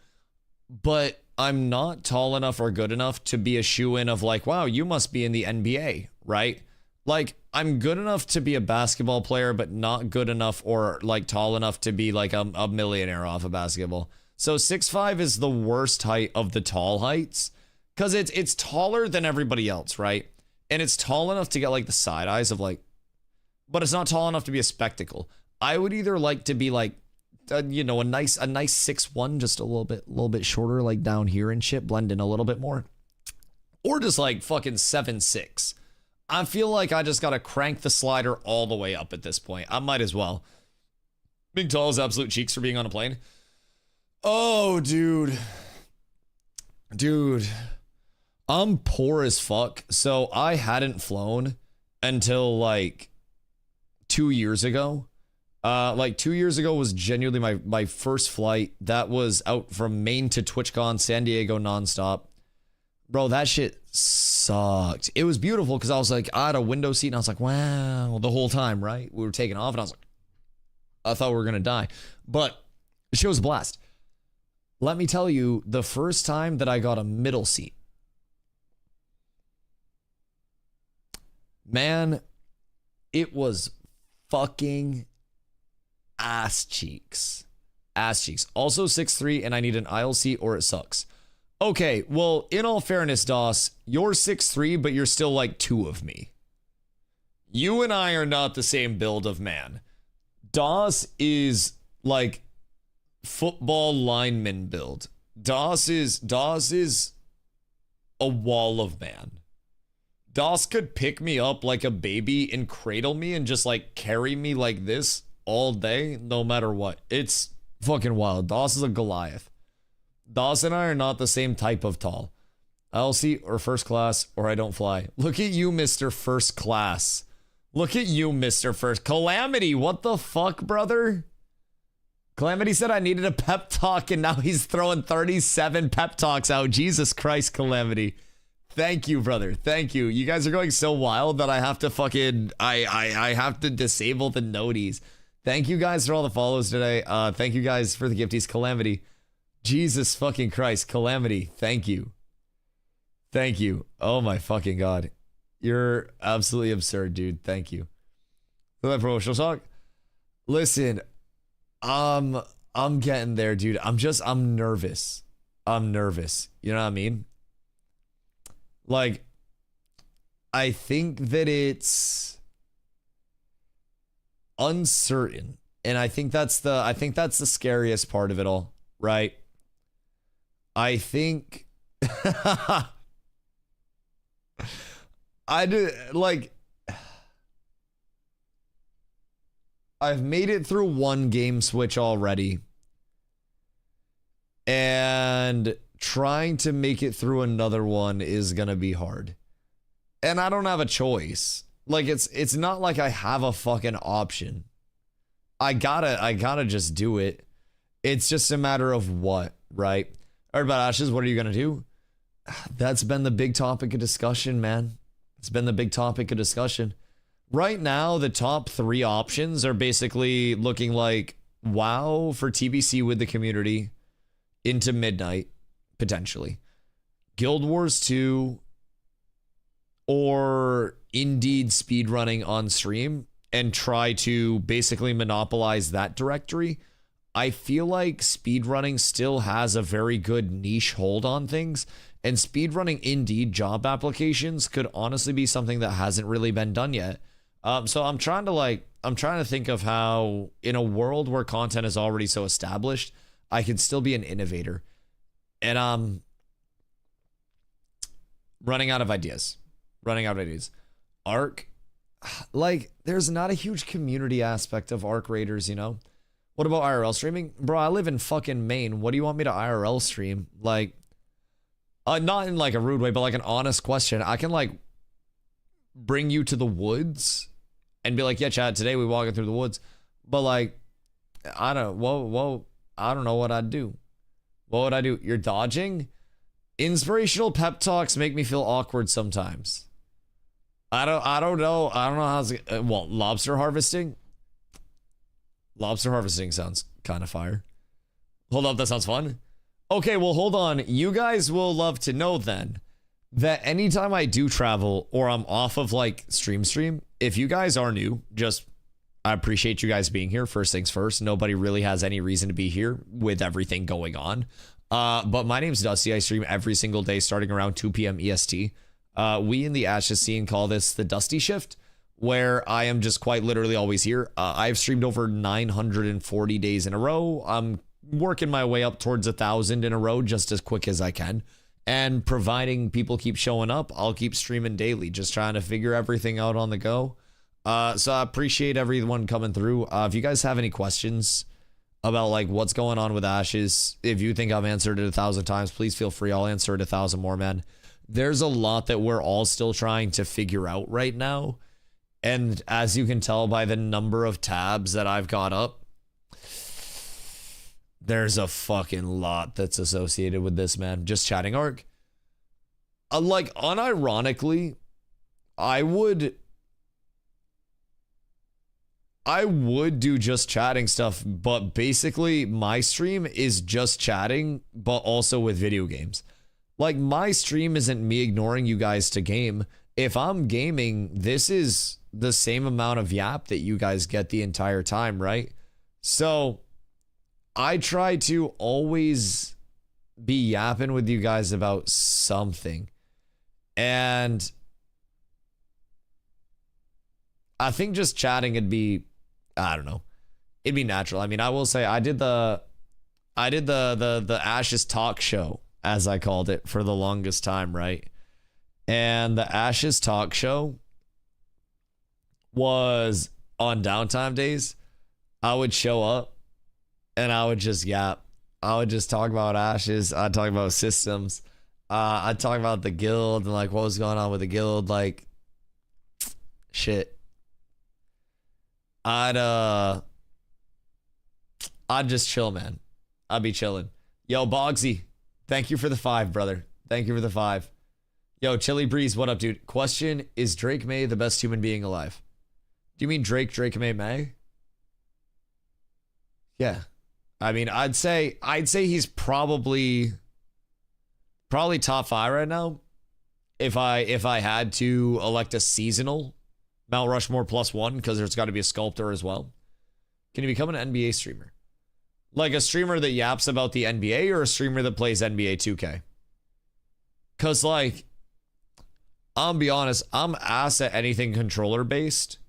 but I'm not tall enough or good enough to be a shoo-in of like, wow, you must be in the NBA, right? Like, I'm good enough to be a basketball player, but not good enough or like tall enough to be like a millionaire off of basketball. So 6'5" is the worst height of the tall heights because it's taller than everybody else, right? And it's tall enough to get like the side eyes of like, but it's not tall enough to be a spectacle. I would either like to be like, a nice 6'1", just a little bit shorter, like down here and shit, blend in a little bit more, or just like fucking 7'6". I feel like I just gotta crank the slider all the way up at this point. I might as well. Big tall is absolute cheeks for being on a plane. Oh, dude, I'm poor as fuck. So I hadn't flown until like 2 years ago. Like 2 years ago was genuinely my first flight. That was out from Maine to TwitchCon, San Diego nonstop. Bro, that shit sucked. It was beautiful because I was like, I had a window seat and I was like, wow, the whole time, right? We were taking off and I was like, I thought we were going to die. But the shit was a blast. Let me tell you, the first time that I got a middle seat, man, it was fucking ass cheeks. Also 6'3", and I need an aisle seat or it sucks. Okay, well, in all fairness, Doss, you're 6'3", but you're still like 2 of me. You and I are not the same build of man. Doss is like football lineman build. Doss is a wall of man. Doss could pick me up like a baby and cradle me and just like carry me like this all day, no matter what. It's fucking wild. Doss is a Goliath. Doss and I are not the same type of tall. LC or first class or I don't fly. Look at you, Mr. First Class. Look at you, Mr. First. Calamity, what the fuck, brother? Calamity said I needed a pep talk and now he's throwing 37 pep talks out. Jesus Christ, Calamity. Thank you, brother. Thank you. You guys are going so wild that I have to fucking, I have to disable the noties. Thank you guys for all the follows today. Thank you guys for the gifties. Calamity. Jesus fucking Christ. Calamity. Thank you. Thank you. Oh my fucking God. You're absolutely absurd, dude. Thank you. For that promotional talk. Listen, I'm getting there, dude. I'm nervous. I'm nervous. You know what I mean? Like, I think that it's uncertain. And I think that's the scariest part of it all, right? I think I've made it through one game switch already. And trying to make it through another one is gonna be hard. And I don't have a choice. Like, it's not like I have a fucking option. I gotta just do it. It's just a matter of what, right? All right, about Ashes, what are you gonna do? That's been the big topic of discussion, man. It's been the big topic of discussion. Right now, the top 3 options are basically looking like WoW for TBC with the community into midnight, potentially. Guild Wars 2 or Indeed speedrunning on stream and try to basically monopolize that directory. I feel like speedrunning still has a very good niche hold on things, and speedrunning Indeed job applications could honestly be something that hasn't really been done yet. So I'm trying to think of how, in a world where content is already so established, I can still be an innovator. And I'm running out of ideas. Arc, like, there's not a huge community aspect of Arc Raiders, you know? What about IRL streaming? Bro, I live in fucking Maine. What do you want me to IRL stream? Like, not in like a rude way, but like an honest question. I can like bring you to the woods and be like, yeah, Chad, today we walking through the woods. But like, I don't know what I'd do. What would I do? You're dodging? Inspirational pep talks make me feel awkward sometimes. I don't know how to, well, lobster harvesting? Lobster harvesting sounds kind of fire. Hold up, that sounds fun. Okay, well, hold on. You guys will love to know then that anytime I do travel or I'm off of like stream, if you guys are new, I appreciate you guys being here. First things first, nobody really has any reason to be here with everything going on. But my name's Dusty. I stream every single day starting around 2 p.m. EST. We in the Ashes scene call this the Dusty shift, where I am just quite literally always here. I've streamed over 940 days in a row. I'm working my way up towards 1,000 in a row just as quick as I can. And providing people keep showing up, I'll keep streaming daily, just trying to figure everything out on the go. So I appreciate everyone coming through. If you guys have any questions about like what's going on with Ashes, if you think I've answered it 1,000 times, please feel free. I'll answer it 1,000 more, man. There's a lot that we're all still trying to figure out right now. And as you can tell by the number of tabs that I've got up, there's a fucking lot that's associated with this, man. Just chatting Arc. Like, unironically, I would do just chatting stuff, but basically my stream is just chatting, but also with video games. Like, my stream isn't me ignoring you guys to game. If I'm gaming, this is the same amount of yap that you guys get the entire time, right? So I try to always be yapping with you guys about something. And I think just chatting would be, I don't know, it'd be natural. I mean, I will say I did the Ashes talk show, as I called it, for the longest time, right? And the Ashes talk show was on downtime days. I would show up and I would just yap. I would just talk about Ashes. I'd talk about systems. I'd talk about the guild and like what was going on with the guild. Like, shit. I'd just chill, man. I'd be chilling. Yo, Bogsy, thank you for the 5, brother. Thank you for the 5. Yo, Chili Breeze, what up, dude? Question, is Drake May the best human being alive? Do you mean Drake May? Yeah. I mean, I'd say he's probably top 5 right now. If I had to elect a seasonal Mount Rushmore +1, because there's got to be a sculptor as well. Can you become an NBA streamer? Like a streamer that yaps about the NBA or a streamer that plays NBA 2K? Because, like, I'll be honest, I'm ass at anything controller based.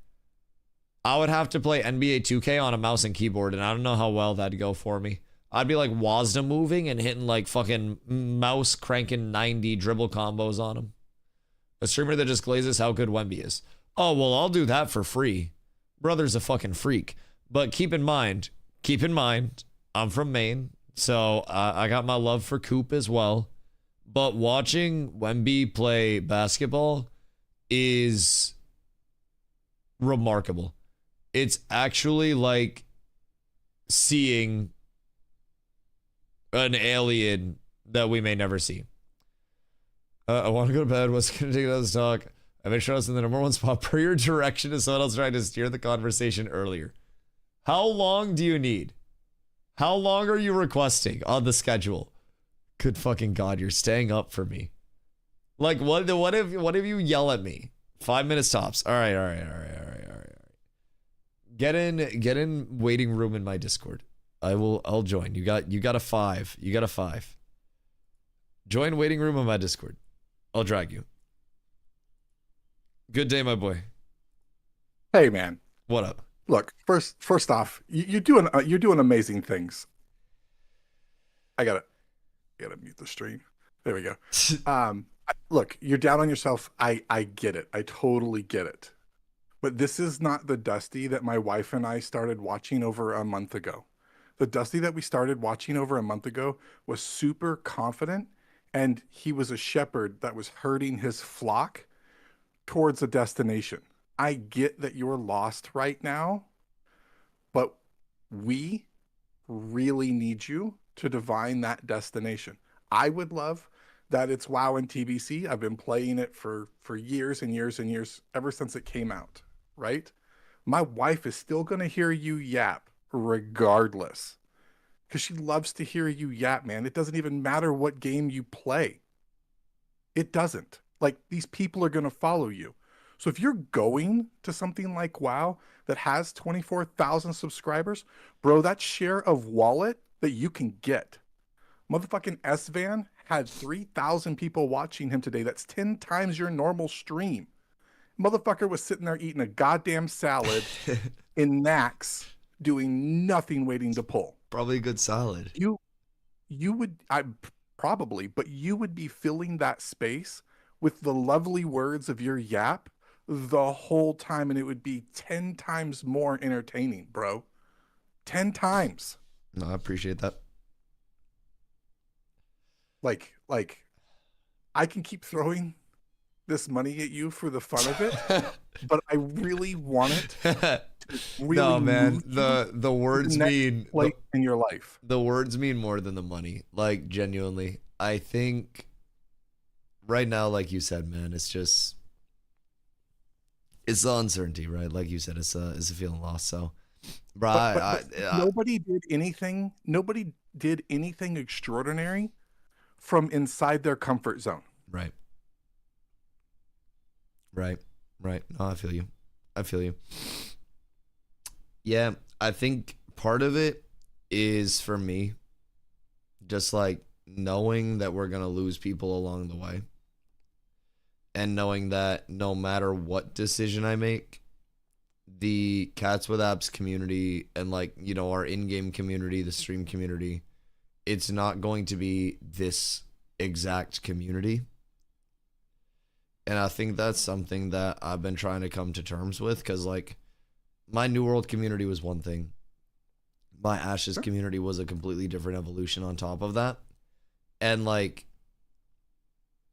I would have to play NBA 2K on a mouse and keyboard, and I don't know how well that'd go for me. I'd be like WASDA moving and hitting like fucking mouse cranking 90 dribble combos on him. A streamer that just glazes how good Wemby is. Oh, well, I'll do that for free. Brother's a fucking freak. But keep in mind, I'm from Maine, so I got my love for Coop as well. But watching Wemby play basketball is remarkable. It's actually like seeing an alien that we may never see. I want to go to bed. What's going to take this talk? I made sure I was in the number 1 spot per your direction as someone else trying to steer the conversation earlier. How long do you need? How long are you requesting on the schedule? Good fucking God, you're staying up for me. Like, what if you yell at me? 5 minutes tops. All right. Get in waiting room in my Discord. I'll join. You got a 5. You got a 5. Join waiting room on my Discord. I'll drag you. Good day, my boy. Hey, man. What up? Look, first off, you're doing amazing things. I gotta mute the stream. There we go. Look, you're down on yourself. I get it. I totally get it. But this is not the Dusty that my wife and I started watching over a month ago. The Dusty that we started watching over a month ago was super confident, and he was a shepherd that was herding his flock towards a destination. I get that you're lost right now, but we really need you to divine that destination. I would love that it's WoW and TBC. I've been playing it for years and years and years, ever since it came out, right? My wife is still going to hear you yap regardless, because she loves to hear you yap, man. It doesn't even matter what game you play. It doesn't. Like, these people are going to follow you. So if you're going to something like WoW that has 24,000 subscribers, bro, that share of wallet that you can get. Motherfucking S-Van had 3,000 people watching him today. That's 10 times your normal stream. Motherfucker was sitting there eating a goddamn salad in Nax, doing nothing, waiting to pull. Probably a good salad. You would, probably, but you would be filling that space with the lovely words of your yap the whole time, and it would be 10 times more entertaining, bro. 10 times. No, I appreciate that. Like I can keep throwing this money at you for the fun of it, but I really want it to really no, man. The words mean in your life. The words mean more than the money. Like, genuinely. I think right now, like you said, man, it's just, it's the uncertainty, right? Like you said, it's a feeling lost. So, bro, but nobody did anything. Nobody did anything extraordinary from inside their comfort zone. Right. No, I feel you. Yeah, I think part of it is, for me, just like knowing that we're gonna lose people along the way. And knowing that no matter what decision I make, the Cats with Apps community and, like, you know, our in-game community, the stream community, it's not going to be this exact community. And I think that's something that I've been trying to come to terms with, because, like, my New World community was one thing. My Ashes community was a completely different evolution on top of that. And, like,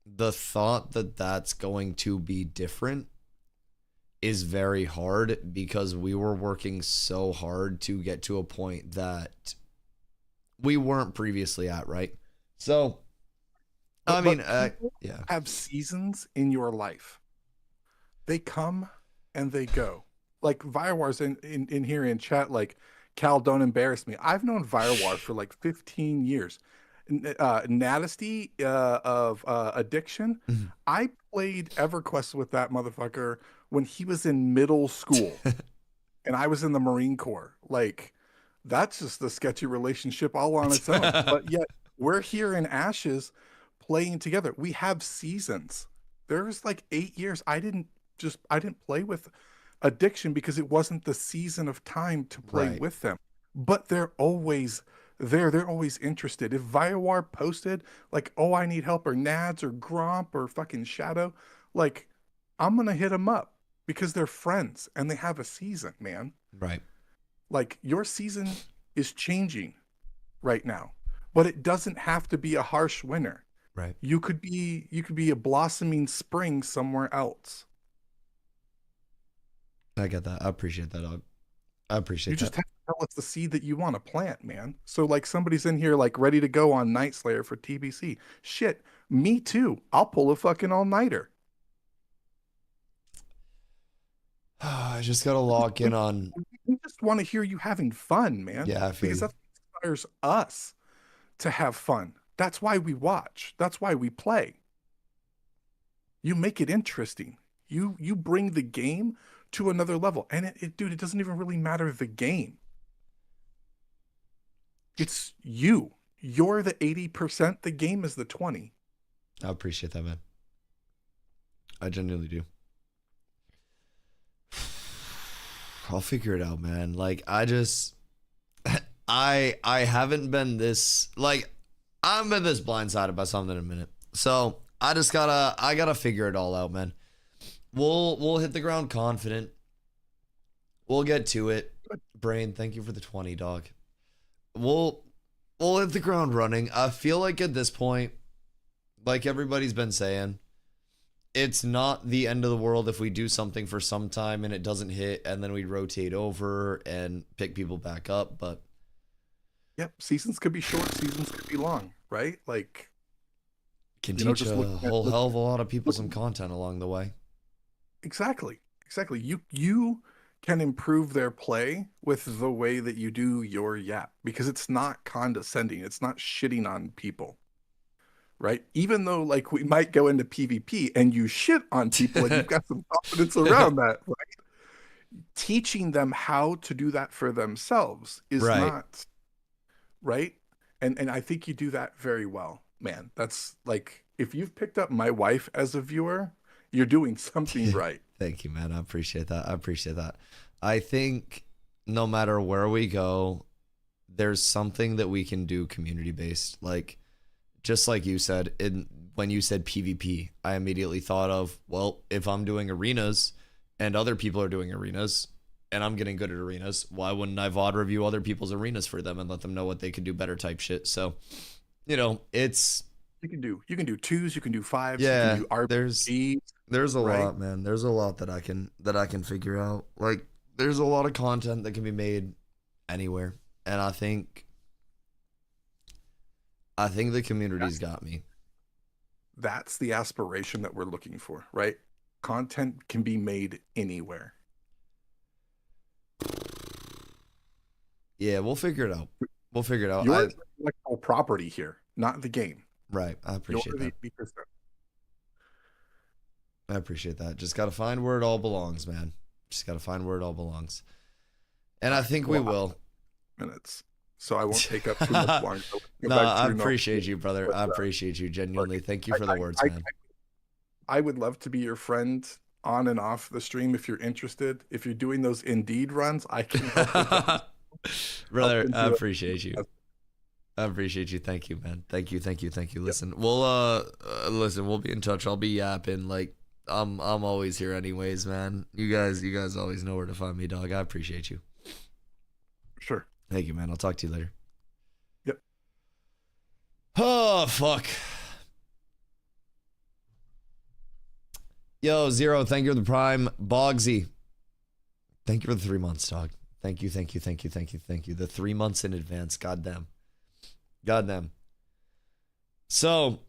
the thought that that's going to be different is very hard, because we were working so hard to get to a point that we weren't previously at, right? So, I mean, yeah. Have seasons in your life. They come and they go. Like, Virewar's in here in chat, like, Cal, don't embarrass me. I've known Virewar for like 15 years. Nadisty of Addiction. Mm-hmm. I played EverQuest with that motherfucker when he was in middle school and I was in the Marine Corps. Like, that's just a sketchy relationship all on its own. But yet we're here in Ashes playing together. We have seasons. There's like 8 years I didn't play with Addiction because it wasn't the season of time to play with them. But they're always there. They're always interested. If Viowar posted like, oh, I need help, or Nads or Gromp or fucking Shadow, like, I'm gonna hit them up because they're friends and they have a season, man. Right. Like, your season is changing right now, but it doesn't have to be a harsh winter. Right. You could be a blossoming spring somewhere else. I get that. I appreciate that, dog. I appreciate You that. just have to tell us the seed that you want to plant, man. So, like, somebody's in here like ready to go on Night Slayer for TBC. Shit, me too. I'll pull a fucking all-nighter. I just gotta lock in on. We just want to hear you having fun, man. Yeah, I feel because you. that inspires us to have fun. That's why we watch. That's why we play. You make it interesting. You bring the game to another level, and it dude, it doesn't even really matter the game. It's you. You're the 80%. The game is the 20. I appreciate that, man. I genuinely do. I'll figure it out, man. Like, I haven't been this, like, I haven't been this blindsided by something in a minute. So I gotta figure it all out, man. We'll hit the ground confident. We'll get to it. Brain, thank you for the 20, dog. We'll hit the ground running. I feel like at this point, like everybody's been saying, it's not the end of the world if we do something for some time and it doesn't hit, and then we rotate over and pick people back up. But yep, seasons could be short, seasons could be long, right? Like, can teach a whole hell of a lot of people some content along the way. Exactly. You can improve their play with the way that you do your yap, because it's not condescending. It's not shitting on people, right? Even though, like, we might go into PvP and you shit on people and you've got some confidence around that, right? Teaching them how to do that for themselves is not right. And I think you do that very well, man. That's like, if you've picked up my wife as a viewer, you're doing something right. Thank you, man. I appreciate that. I think no matter where we go, there's something that we can do community based. Like, just like you said, when you said PvP, I immediately thought of, well, if I'm doing arenas and other people are doing arenas and I'm getting good at arenas, why wouldn't I VOD review other people's arenas for them and let them know what they could do better type shit? So, you know, it's... You can do 2s, you can do 5s, yeah, you can do RPGs. There's a lot, man. There's a lot that I can figure out. Like, there's a lot of content that can be made anywhere. And I think the community's got me. That's the aspiration that we're looking for, right? Content can be made anywhere. Yeah, we'll figure it out. You're intellectual property here, not the game. Right. I appreciate that. I appreciate that. Just got to find where it all belongs, man. Just got to find where it all belongs. And I think we will. Minutes. So I won't take up too much longer. No, I appreciate you, brother. I appreciate you. Genuinely. Thank you for the words, man. I would love to be your friend on and off the stream if you're interested. If you're doing those Indeed runs, I can help with that. Brother, I appreciate you. I appreciate you. Thank you, man. Thank you. Listen, we'll be in touch. I'll be yapping. Like, I'm always here anyways, man. You guys always know where to find me, dog. I appreciate you. Sure. Thank you, man. I'll talk to you later. Yep. Oh, fuck. Yo, Zero, thank you for the prime. Bogsy, thank you for the 3 months, dog. Thank you. The 3 months in advance. Goddamn. So,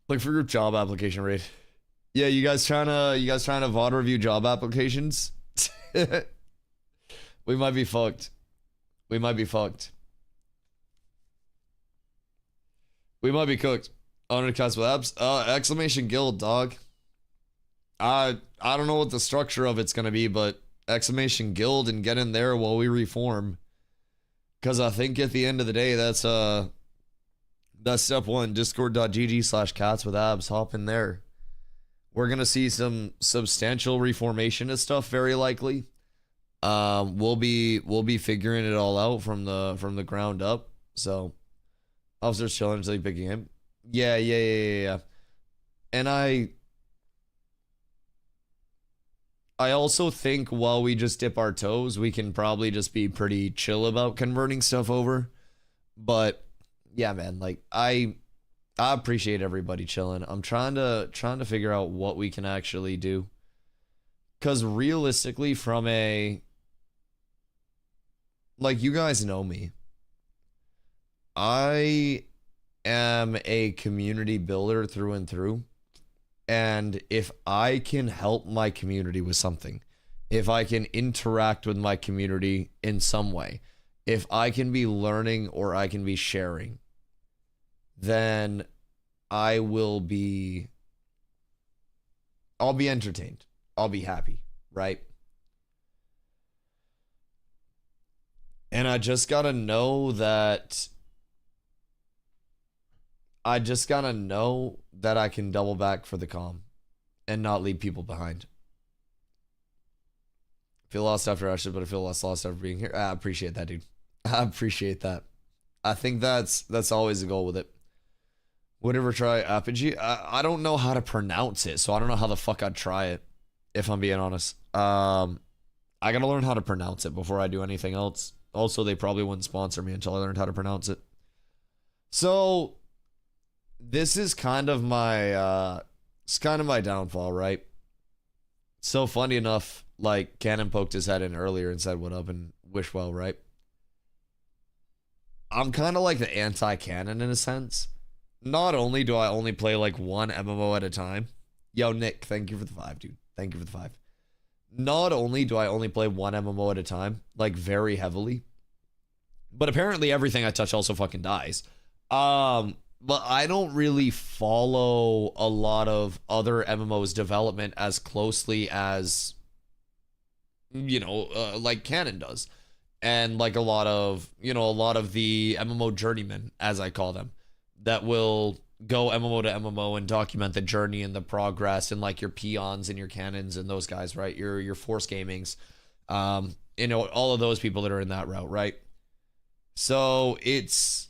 look for group job application rate. Yeah, you guys trying to VOD review job applications? We might be fucked. We might be cooked. Honored cast with apps. Exclamation guild, dog. I don't know what the structure of it's gonna be, but exclamation guild and get in there while we reform. Cause I think at the end of the day, that's step one. Discord.gg/cats with abs. Hop in there. We're gonna see some substantial reformation of stuff, very likely. We'll be figuring it all out from the ground up. So, officers chilling until you pick a game. Yeah. And I also think while we just dip our toes, we can probably just be pretty chill about converting stuff over. But yeah, man, like I appreciate everybody chilling. I'm trying to figure out what we can actually do. Cause realistically, from a, like, you guys know me. I am a community builder through and through. And if I can help my community with something, if I can interact with my community in some way, if I can be learning or I can be sharing, then I'll be entertained. I'll be happy, right? And I just gotta know that I can double back for the calm and not leave people behind. Feel lost after Ashes, but I feel less lost after being here. I appreciate that, dude. I appreciate that. I think that's always the goal with it. Would ever try Apogee? I don't know how to pronounce it, so I don't know how the fuck I'd try it, if I'm being honest. I gotta learn how to pronounce it before I do anything else. Also, they probably wouldn't sponsor me until I learned how to pronounce it. So, this is kind of my downfall, right? So funny enough, like Cannon poked his head in earlier and said what up and wish well, right? I'm kind of like the anti-Cannon in a sense. Not only do I only play like one MMO at a time. Yo, Nick, thank you for the 5, dude. Thank you for the 5. Not only do I only play one MMO at a time, like very heavily, but apparently everything I touch also fucking dies. But I don't really follow a lot of other MMOs development as closely as, like Canon does. And like a lot of the MMO journeymen, as I call them, that will go MMO to MMO and document the journey and the progress, and like your peons and your cannons and those guys, right? Your Force Gamings, all of those people that are in that route, right? So it's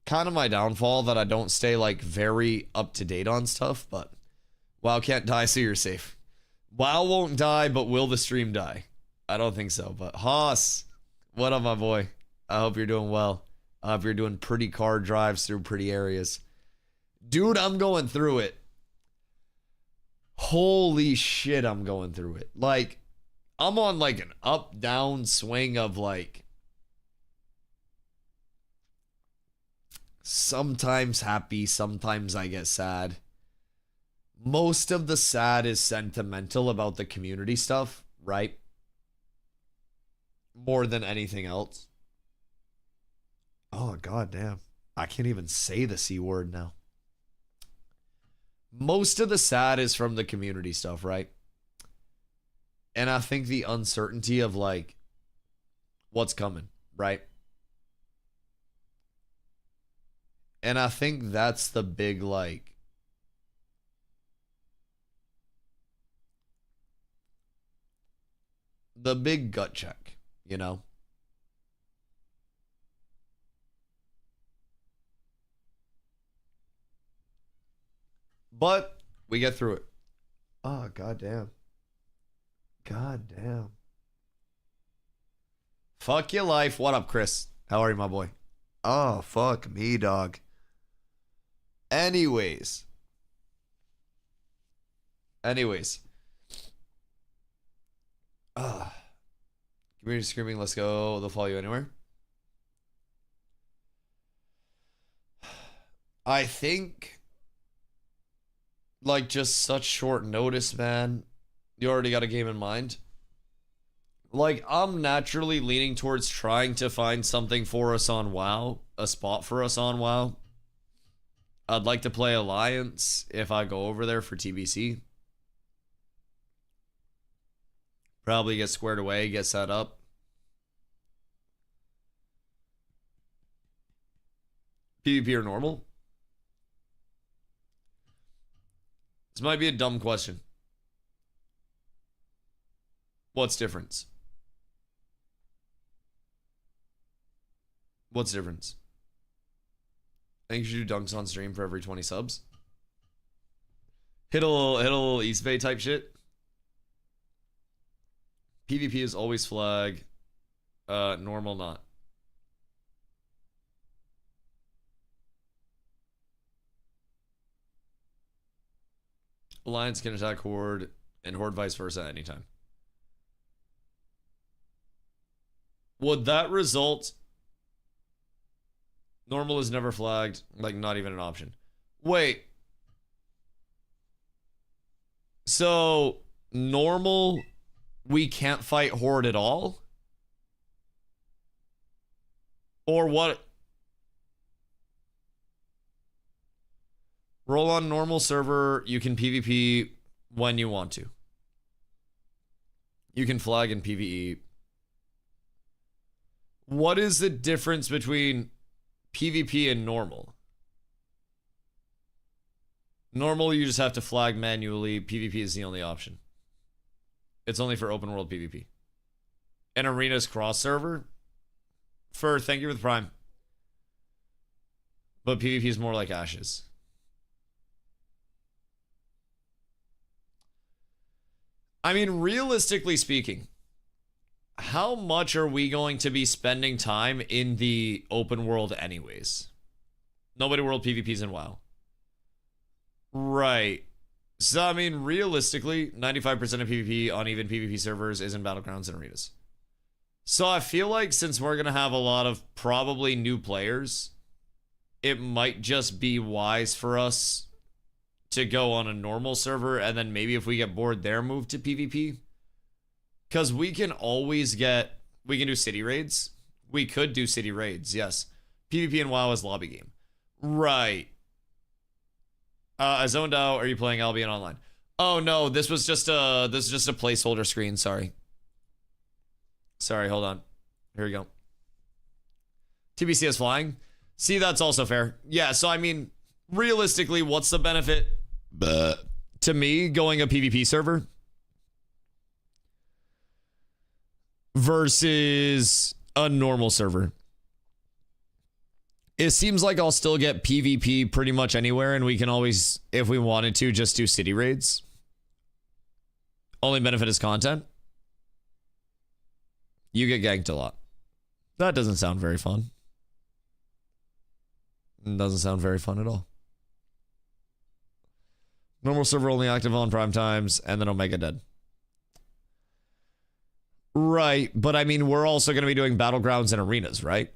kind of my downfall that I don't stay like very up to date on stuff, but WoW can't die, so you're safe. WoW won't die, but will the stream die? I don't think so, but Haas, what up, my boy? I hope you're doing well. I hope you're doing pretty car drives through pretty areas. Dude, I'm going through it. Holy shit, I'm going through it. Like, I'm on like an up-down swing of like sometimes happy, sometimes I get sad. Most of the sad is sentimental about the community stuff, right? More than anything else. Oh, goddamn. I can't even say the C word now. Most of the sad is from the community stuff, right? And I think the uncertainty of like what's coming, right? And I think that's the big like the big gut check, you know? But we get through it. Oh, goddamn. Goddamn. Fuck your life. What up, Chris? How are you, my boy? Oh, fuck me, dog. Anyways. Community screaming, let's go. They'll follow you anywhere. I think, like, just such short notice, man. You already got a game in mind. Like, I'm naturally leaning towards trying to find something for us on WoW. A spot for us on WoW. I'd like to play Alliance if I go over there for TBC. Probably get squared away, get set up. PvP or normal? This might be a dumb question. What's difference? What's difference? I think you should do dunks on stream for every 20 subs. Hit a little East Bay type shit. PvP is always flag. Normal not. Alliance can attack Horde and Horde vice versa anytime. Would that result? Normal is never flagged, like not even an option. Wait. So, normal, we can't fight Horde at all? Or what? Roll on normal server, you can PvP when you want to. You can flag in PvE. What is the difference between PvP and normal? Normal, you just have to flag manually. PvP is the only option. It's only for open world PvP. And Arena's cross server? Thank you for the Prime. But PvP is more like Ashes. I mean, realistically speaking, how much are we going to be spending time in the open world anyways? Nobody world PvPs in WoW. Right. So, I mean, realistically, 95% of PvP on even PvP servers is in Battlegrounds and Arenas. So I feel like since we're going to have a lot of probably new players, it might just be wise for us to go on a normal server, and then maybe if we get bored there, move to PvP. Because we can always we can do city raids. We could do city raids, yes. PvP and WoW is lobby game. Right. I zoned out. Are you playing Albion online? Oh no, this was just a placeholder screen, sorry. Sorry, hold on. Here we go. TBC is flying. See, that's also fair. Yeah, so I mean, realistically, what's the benefit to me going a PvP server versus a normal server? It seems like I'll still get PvP pretty much anywhere, and we can always, if we wanted to, just do city raids. Only benefit is content. You get ganked a lot. That doesn't sound very fun. It doesn't sound very fun at all. Normal server only active on prime times, and then Omega dead. Right, but I mean, we're also going to be doing Battlegrounds and Arenas, right?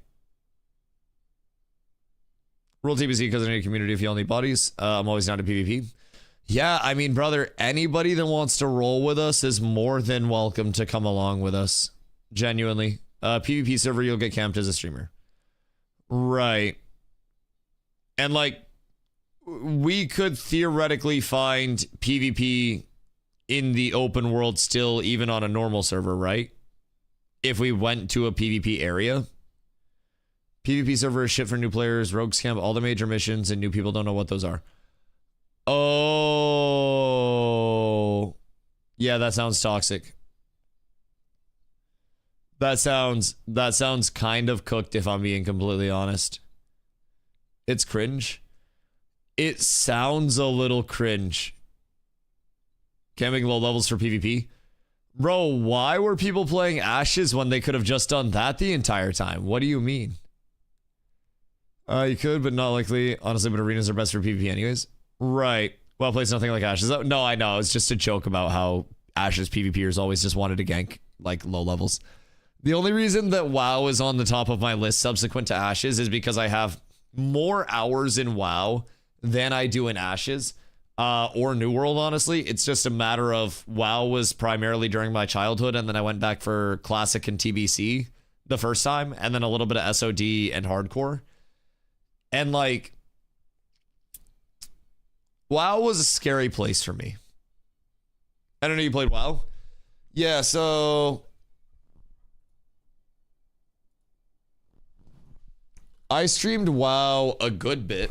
Rule TBC because I need a community of heal need bodies. I'm always down to PvP. Yeah, I mean, brother, anybody that wants to roll with us is more than welcome to come along with us. Genuinely. PvP server, you'll get camped as a streamer. Right. And like, we could theoretically find PvP in the open world still, even on a normal server, right? If we went to a PvP area. PvP server is shit for new players, rogues camp all the major missions, and new people don't know what those are. Oh. Yeah, that sounds toxic. That sounds kind of cooked, if I'm being completely honest. It's cringe. It sounds a little cringe. Camping low levels for PvP. Bro, why were people playing Ashes when they could have just done that the entire time? What do you mean? You could, but not likely. Honestly, but arenas are best for PvP anyways. Right. Well, plays nothing like Ashes. Oh, no, I know. It's just a joke about how Ashes PvPers always just wanted to gank, like, low levels. The only reason that WoW is on the top of my list subsequent to Ashes is because I have more hours in WoW than I do in Ashes. Or New World, honestly. It's just a matter of WoW was primarily during my childhood, and then I went back for Classic and TBC the first time, and then a little bit of SOD and Hardcore. And like, WoW was a scary place for me. I don't know, you played WoW? Yeah, so I streamed WoW a good bit.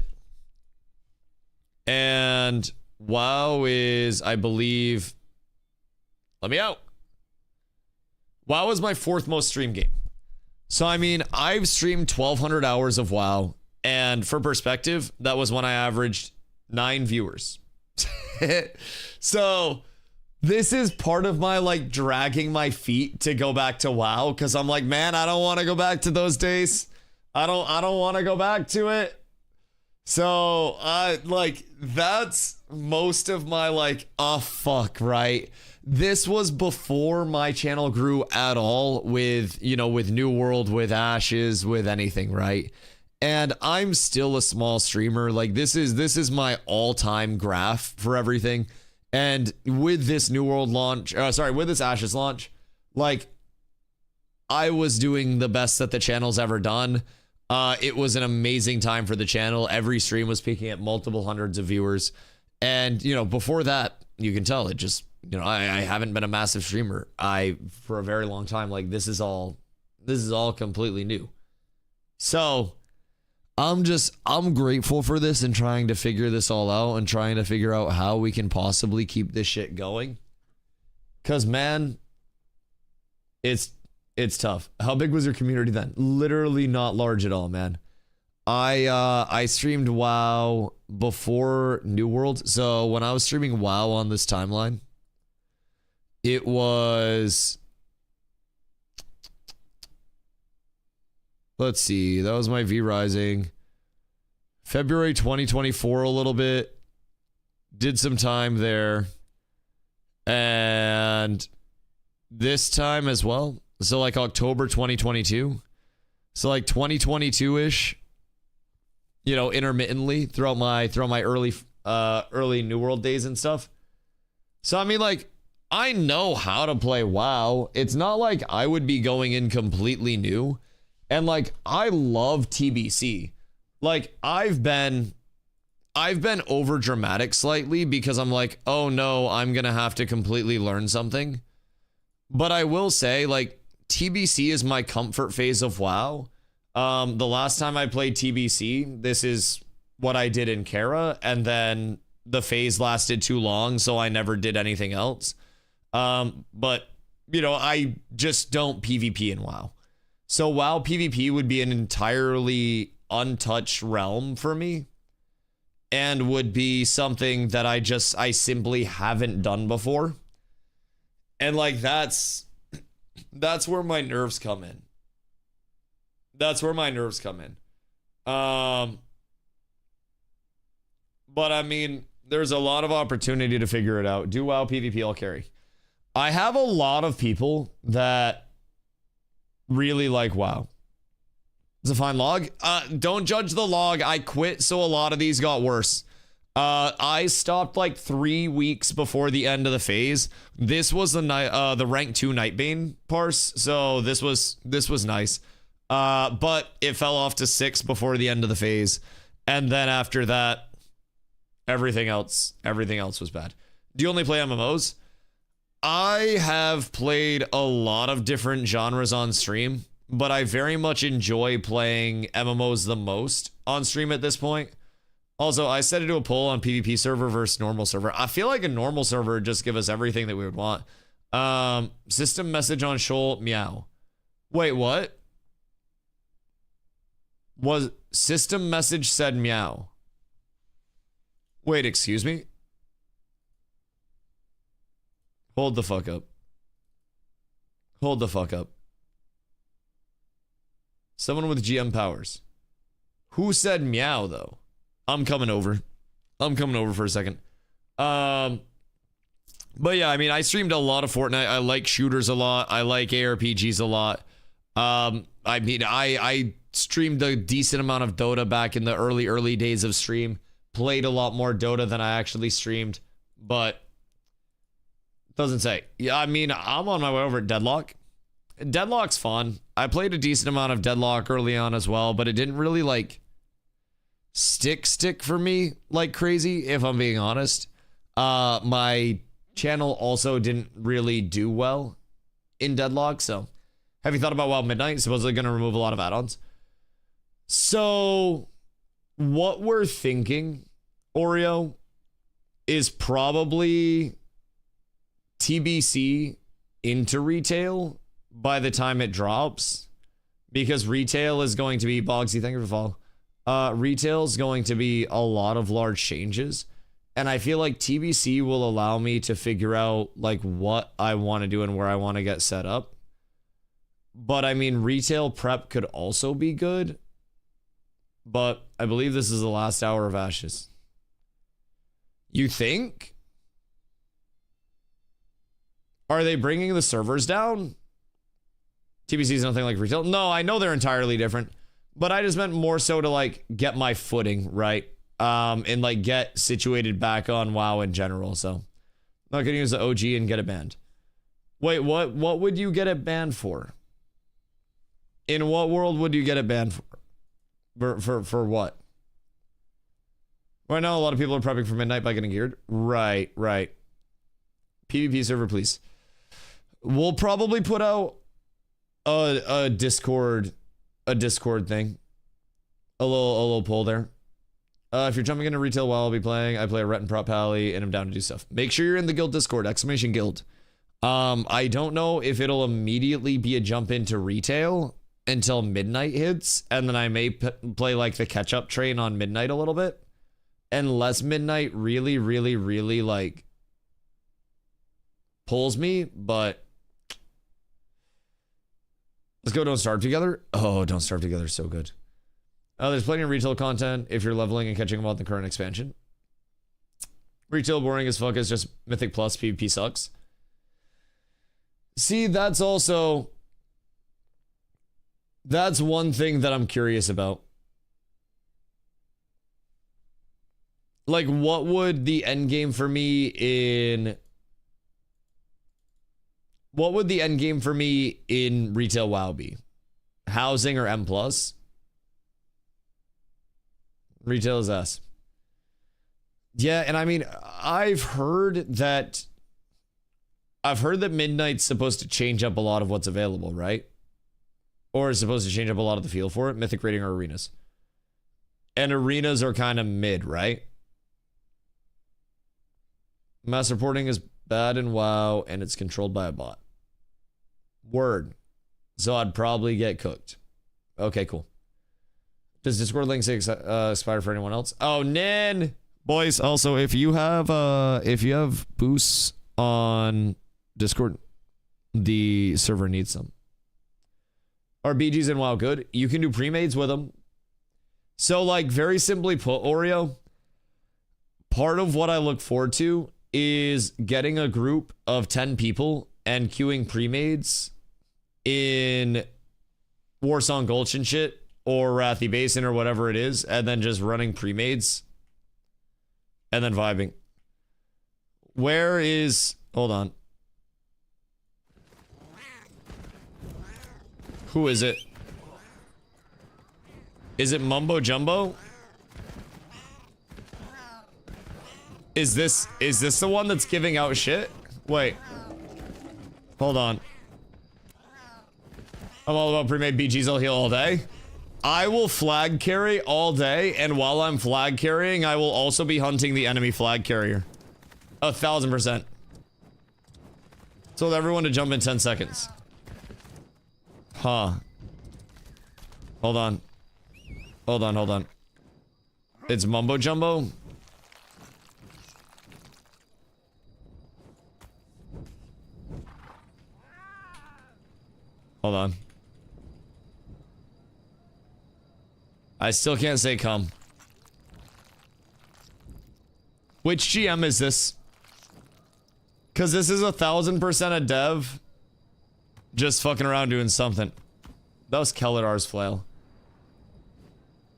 And WoW is, I believe, let me out. WoW is my fourth most streamed game. So, I mean, I've streamed 1,200 hours of WoW. And for perspective, that was when I averaged 9 viewers. So this is part of my like dragging my feet to go back to WoW, because I'm like, man, I don't want to go back to those days. I don't want to go back to it. So like that's most of my like, oh fuck, right? This was before my channel grew at all with, you know, with New World, with Ashes, with anything, right? And I'm still a small streamer. Like this is my all-time graph for everything. And with this New World launch, with this Ashes launch, like I was doing the best that the channel's ever done. It was an amazing time for the channel. Every stream was peaking at multiple hundreds of viewers. And, you know, before that, you can tell it just I haven't been a massive streamer. For a very long time, like this is all completely new. So I'm grateful for this and trying to figure this all out and trying to figure out how we can possibly keep this shit going. Cause man, it's tough. How big was your community then? Literally not large at all, man. I streamed WoW before New World. So when I was streaming WoW on this timeline, it was, let's see, that was my V Rising. February 2024 a little bit. Did some time there. And this time as well. So like October 2022. So like 2022-ish. Intermittently throughout my early New World days and stuff. So I mean, like, I know how to play WoW. It's not like I would be going in completely new. And like, I love TBC. Like, I've been over dramatic slightly because I'm like, oh no, I'm gonna have to completely learn something. But I will say, like, TBC is my comfort phase of WoW. The last time I played TBC, this is what I did in Kara, and then the phase lasted too long, so I never did anything else. But I just don't PvP in WoW. So WoW PvP would be an entirely untouched realm for me, and would be something that I simply haven't done before. And like, that's where my nerves come in. That's where my nerves come in. But I mean, there's a lot of opportunity to figure it out. Do WoW PvP, I'll carry. I have a lot of people that really like WoW. It's a fine log. Don't judge the log. I quit, so a lot of these got worse. I stopped like 3 weeks before the end of the phase. This was the rank 2 Nightbane parse, so this was nice. But it fell off to 6 before the end of the phase, and then after that, everything else was bad. Do you only play MMOs? I have played a lot of different genres on stream, but I very much enjoy playing MMOs the most on stream at this point. Also, I set it to a poll on PvP server versus normal server. I feel like a normal server would just give us everything that we would want. System message on Shoal, meow. Wait, what? Was system message said meow? Wait, excuse me? Hold the fuck up. Hold the fuck up. Someone with GM powers. Who said meow, though? I'm coming over. For a second. But yeah, I mean, I streamed a lot of Fortnite. I like shooters a lot. I like ARPGs a lot. I mean, I streamed a decent amount of Dota back in the early days of stream. Played a lot more Dota than I actually streamed, but doesn't say. Yeah, I mean, I'm on my way over at Deadlock. Deadlock's fun. I played a decent amount of Deadlock early on as well, but it didn't really like stick for me like crazy, if I'm being honest. My channel also didn't really do well in Deadlock, so have you thought about Wild Midnight? Supposedly going to remove a lot of add-ons. So what we're thinking, Oreo, is probably TBC into retail by the time it drops, because retail is going to be Bogsy. Thank you for the follow. Retail is going to be a lot of large changes, and I feel like TBC will allow me to figure out like what I want to do and where I want to get set up. But I mean, retail prep could also be good. But I believe this is the last hour of Ashes. You think? Are they bringing the servers down? TBC is nothing like retail. No, I know they're entirely different, but I just meant more so to like get my footing right, and like get situated back on WoW in general. So I'm not gonna use the OG and get it banned. Wait, what would you get it banned for? In what world would you get it banned for? For what? Right now, a lot of people are prepping for midnight by getting geared. Right. PvP server, please. We'll probably put out a Discord thing. A little poll there. If you're jumping into retail while I'll be playing, I play a Ret and Prop Pally and I'm down to do stuff. Make sure you're in the guild Discord, !guild. I don't know if it'll immediately be a jump into retail until midnight hits, and then I may play like the catch-up train on midnight a little bit. Unless midnight really, really, really like pulls me, but let's go Don't Starve Together. Oh, Don't Starve Together is so good. There's plenty of retail content if you're leveling and catching up on the current expansion. Retail boring as fuck, is just Mythic Plus, PvP sucks. See, that's one thing that I'm curious about. Like, what would the end game for me in retail WoW be? Housing or M+? Retail is S. Yeah, and I mean, I've heard that Midnight's supposed to change up a lot of what's available, right? Or is supposed to change up a lot of the feel for it. Mythic rating or arenas. And arenas are kind of mid, right? Mass reporting is bad in WoW and it's controlled by a bot. Word. So I'd probably get cooked. Okay, cool. Does Discord links expire for anyone else? Oh, Nin! Boys, also, if you have boosts on Discord, the server needs some. Are BGs in WoW good? You can do pre-mades with them. So, like, very simply put, Oreo, part of what I look forward to is getting a group of 10 people and queuing pre-mades in Warsong Gulch and shit, or Wrathy Basin, or whatever it is, and then just running pre-mades and then vibing. Where is... Hold on. Who is it? Is it Mumbo Jumbo? Is this the one that's giving out shit? Wait. Hold on. I'm all about pre-made BGs, I'll heal all day. I will flag carry all day, and while I'm flag carrying, I will also be hunting the enemy flag carrier. 1000%. Told everyone to jump in 10 seconds. Huh. Hold on. Hold on. It's Mumbo Jumbo? Hold on. I still can't say come. Which GM is this? Because this is 1000% a dev. Just fucking around doing something. That was Keladar's flail.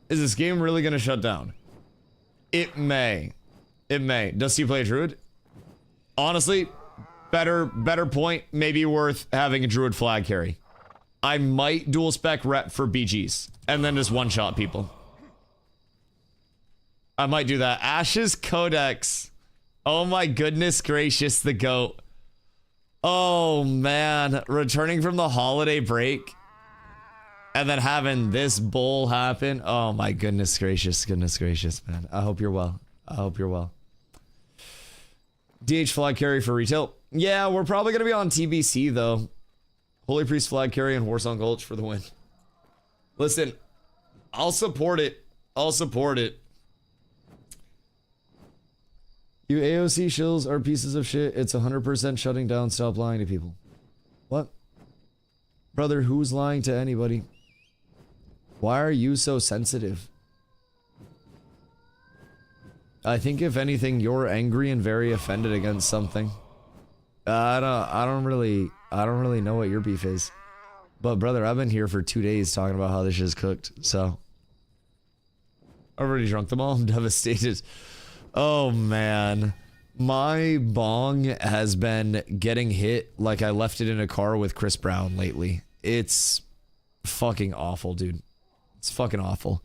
Is this game really gonna shut down? It may. It may. Does he play Druid? Honestly, better point. Maybe worth having a Druid flag carry. I might dual spec rep for BGs. And then just one-shot people. I might do that. Ash's Codex. Oh my goodness gracious, the GOAT. Oh man. Returning from the holiday break. And then having this bull happen. Oh my goodness gracious, man. I hope you're well. DH flag carry for retail. Yeah, we're probably going to be on TBC though. Holy Priest flag carry and Warsong Gulch for the win. Listen, I'll support it. You AOC shills are pieces of shit. It's 100% shutting down. Stop lying to people. What? Brother, who's lying to anybody? Why are you so sensitive? I think if anything, you're angry and very offended against something. I don't really know what your beef is. But brother, I've been here for 2 days talking about how this shit's cooked, so. I've already drunk them all. I'm devastated. Oh man. My bong has been getting hit like I left it in a car with Chris Brown lately. It's fucking awful, dude. It's fucking awful.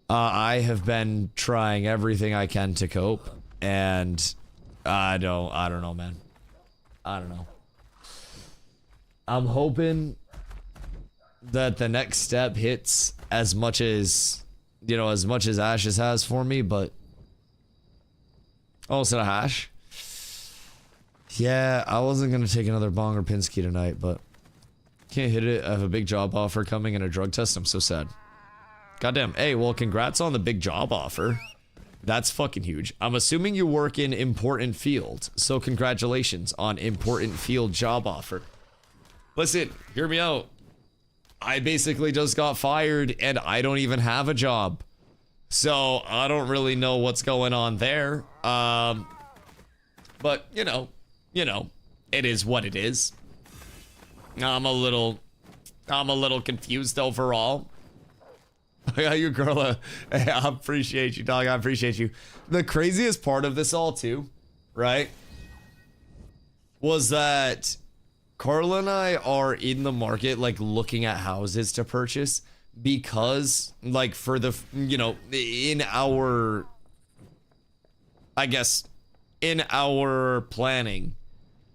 I have been trying everything I can to cope, and I don't know, man. I don't know. I'm hoping that the next step hits as much as, you know, as much as Ashes has for me, but... Oh, it's not a hash? Yeah, I wasn't going to take another bong or Pinsky tonight, but... Can't hit it. I have a big job offer coming and a drug test. I'm so sad. Goddamn. Hey, well, congrats on the big job offer. That's fucking huge. I'm assuming you work in important field, so congratulations on important field job offer. Listen, hear me out. I basically just got fired and I don't even have a job. So I don't really know what's going on there. But you know, it is what it is. I'm a little confused overall. Yeah, you girl, hey, I appreciate you, dog. I appreciate you. The craziest part of this all too, right, was that Carla and I are in the market, like, looking at houses to purchase because, like, for the, you know, in our, I guess, in our planning,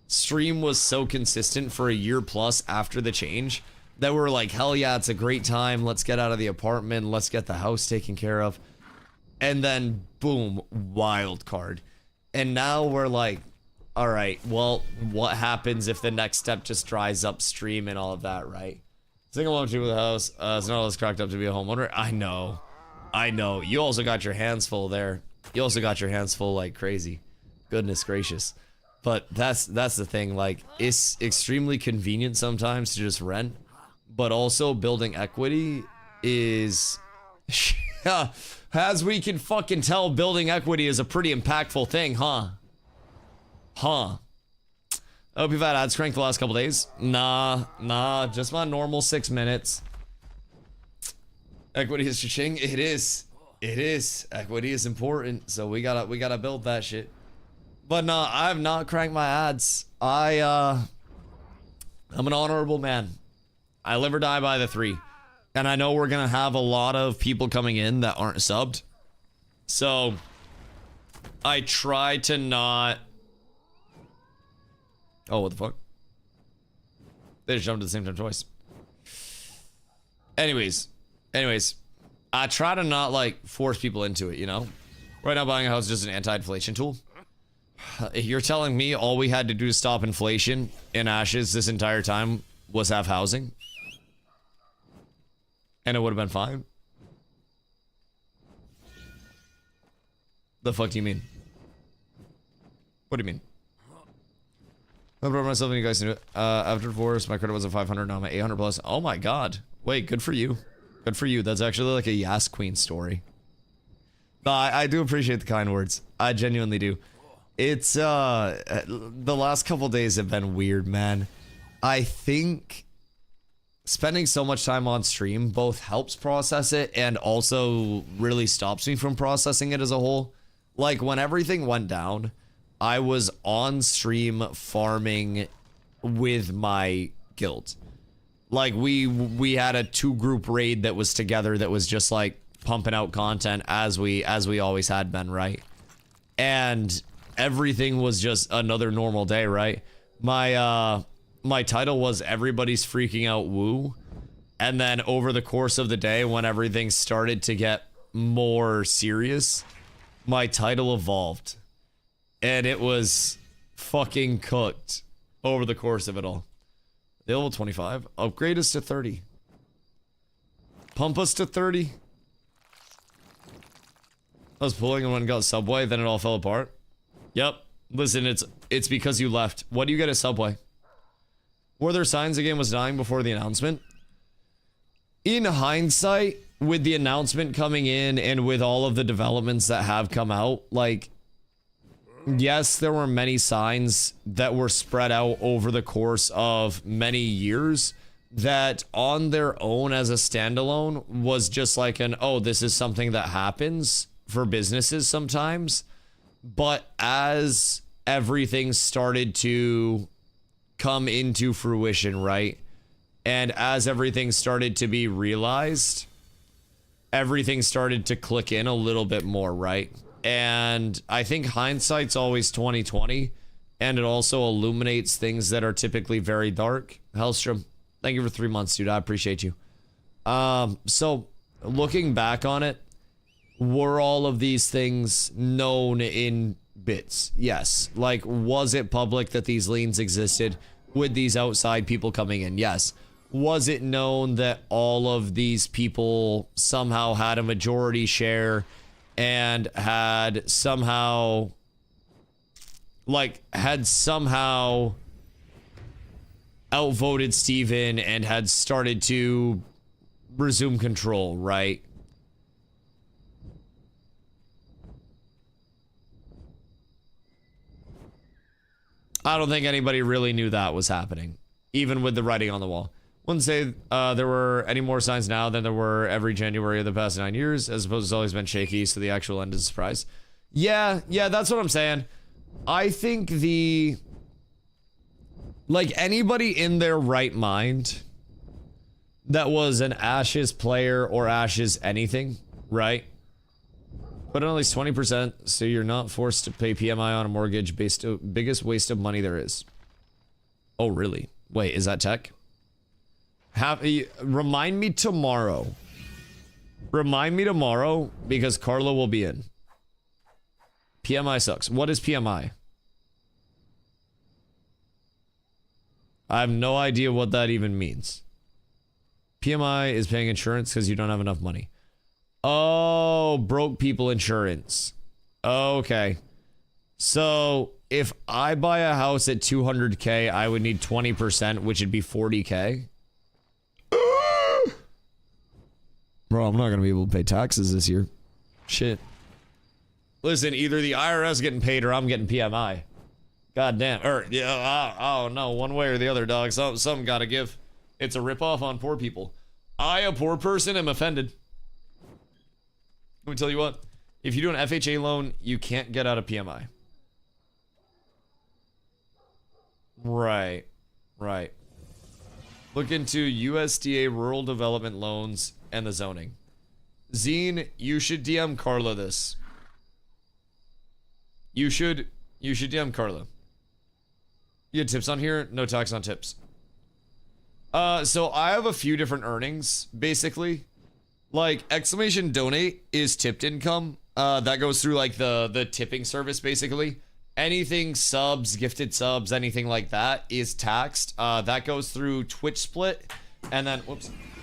Stream was so consistent for a year plus after the change that we're like, hell yeah, it's a great time. Let's get out of the apartment. Let's get the house taken care of. And then, boom, wild card. And now we're like, all right, well, what happens if the next step just dries up Stream and all of that, right? Single mom with a house. It's not all this cracked up to be a homeowner. I know. You also got your hands full there. You also got your hands full like crazy. Goodness gracious. But that's the thing. Like, it's extremely convenient sometimes to just rent. But also building equity is... as we can fucking tell, building equity is a pretty impactful thing, huh? I hope you've had ads cranked the last couple days. Nah, just my normal 6 minutes. Equity is cha-ching. It is. Equity is important, so we gotta build that shit. But no, I have not cranked my ads. I'm an honorable man. I live or die by the 3. And I know we're gonna have a lot of people coming in that aren't subbed. So I try to not... Oh, what the fuck? They just jumped at the same time twice. Anyways, I try to not, like, force people into it, you know? Right now, buying a house is just an anti-inflation tool. You're telling me all we had to do to stop inflation in Ashes this entire time was have housing? And it would have been fine? The fuck do you mean? What do you mean? I brought myself and you guys knew it. After divorce, my credit was at 500, now I'm at 800 plus. Oh my god. Wait, good for you. Good for you. That's actually like a Yas Queen story. No, I do appreciate the kind words. I genuinely do. It's, the last couple days have been weird, man. I think spending so much time on stream both helps process it and also really stops me from processing it as a whole. Like, when everything went down, I was on stream farming with my guild. Like, we had a 2-group raid that was together that was just like pumping out content as we always had been, right? And everything was just another normal day, right? My title was Everybody's Freaking Out Woo. And then over the course of the day, when everything started to get more serious, my title evolved. And it was fucking cooked over the course of it all. The level 25. Upgrade us to 30. Pump us to 30. I was pulling and when got Subway, then it all fell apart. Yep. Listen, it's because you left. What do you get at Subway? Were there signs the game was dying before the announcement? In hindsight, with the announcement coming in and with all of the developments that have come out, like, yes, there were many signs that were spread out over the course of many years that on their own as a standalone was just like an, oh, this is something that happens for businesses sometimes. But as everything started to come into fruition, right? And as everything started to be realized, everything started to click in a little bit more, right? And I think hindsight's always 20/20. and it also illuminates things that are typically very dark. Hellstrom, thank you for 3 months, dude. I appreciate you. So looking back on it, were all of these things known in bits? Yes. Like, was it public that these liens existed with these outside people coming in? Yes. Was it known that all of these people somehow had a majority share and had somehow outvoted Steven and had started to resume control, right? I don't think anybody really knew that was happening, even with the writing on the wall. Wouldn't say there were any more signs now than there were every January of the past 9 years, as opposed to it's always been shaky, so the actual end is a surprise. Yeah, that's what I'm saying. I think like, anybody in their right mind that was an Ashes player or Ashes anything, right? Put in at least 20%, so you're not forced to pay PMI on a mortgage. Biggest waste of money there is. Oh, really? Wait, is that tech? Remind me tomorrow. Remind me tomorrow, because Carla will be in. PMI sucks. What is PMI? I have no idea what that even means. PMI is paying insurance because you don't have enough money. Oh, broke people insurance. Okay. So if I buy a house at 200K, I would need 20%, which would be 40K. Bro, I'm not going to be able to pay taxes this year. Shit. Listen, either the IRS getting paid or I'm getting PMI. God damn. Or, yeah, I don't know. One way or the other, dog. Something got to give. It's a ripoff on poor people. I, a poor person, am offended. Let me tell you what. If you do an FHA loan, you can't get out of PMI. Right. Look into USDA rural development loans and the zoning. Zine, you should DM Carla this. You should DM Carla. You had tips on here? No tax on tips. So I have a few different earnings, basically. Like, exclamation donate is tipped income. That goes through like the tipping service, basically. Anything subs, gifted subs, anything like that is taxed. That goes through Twitch Split, and then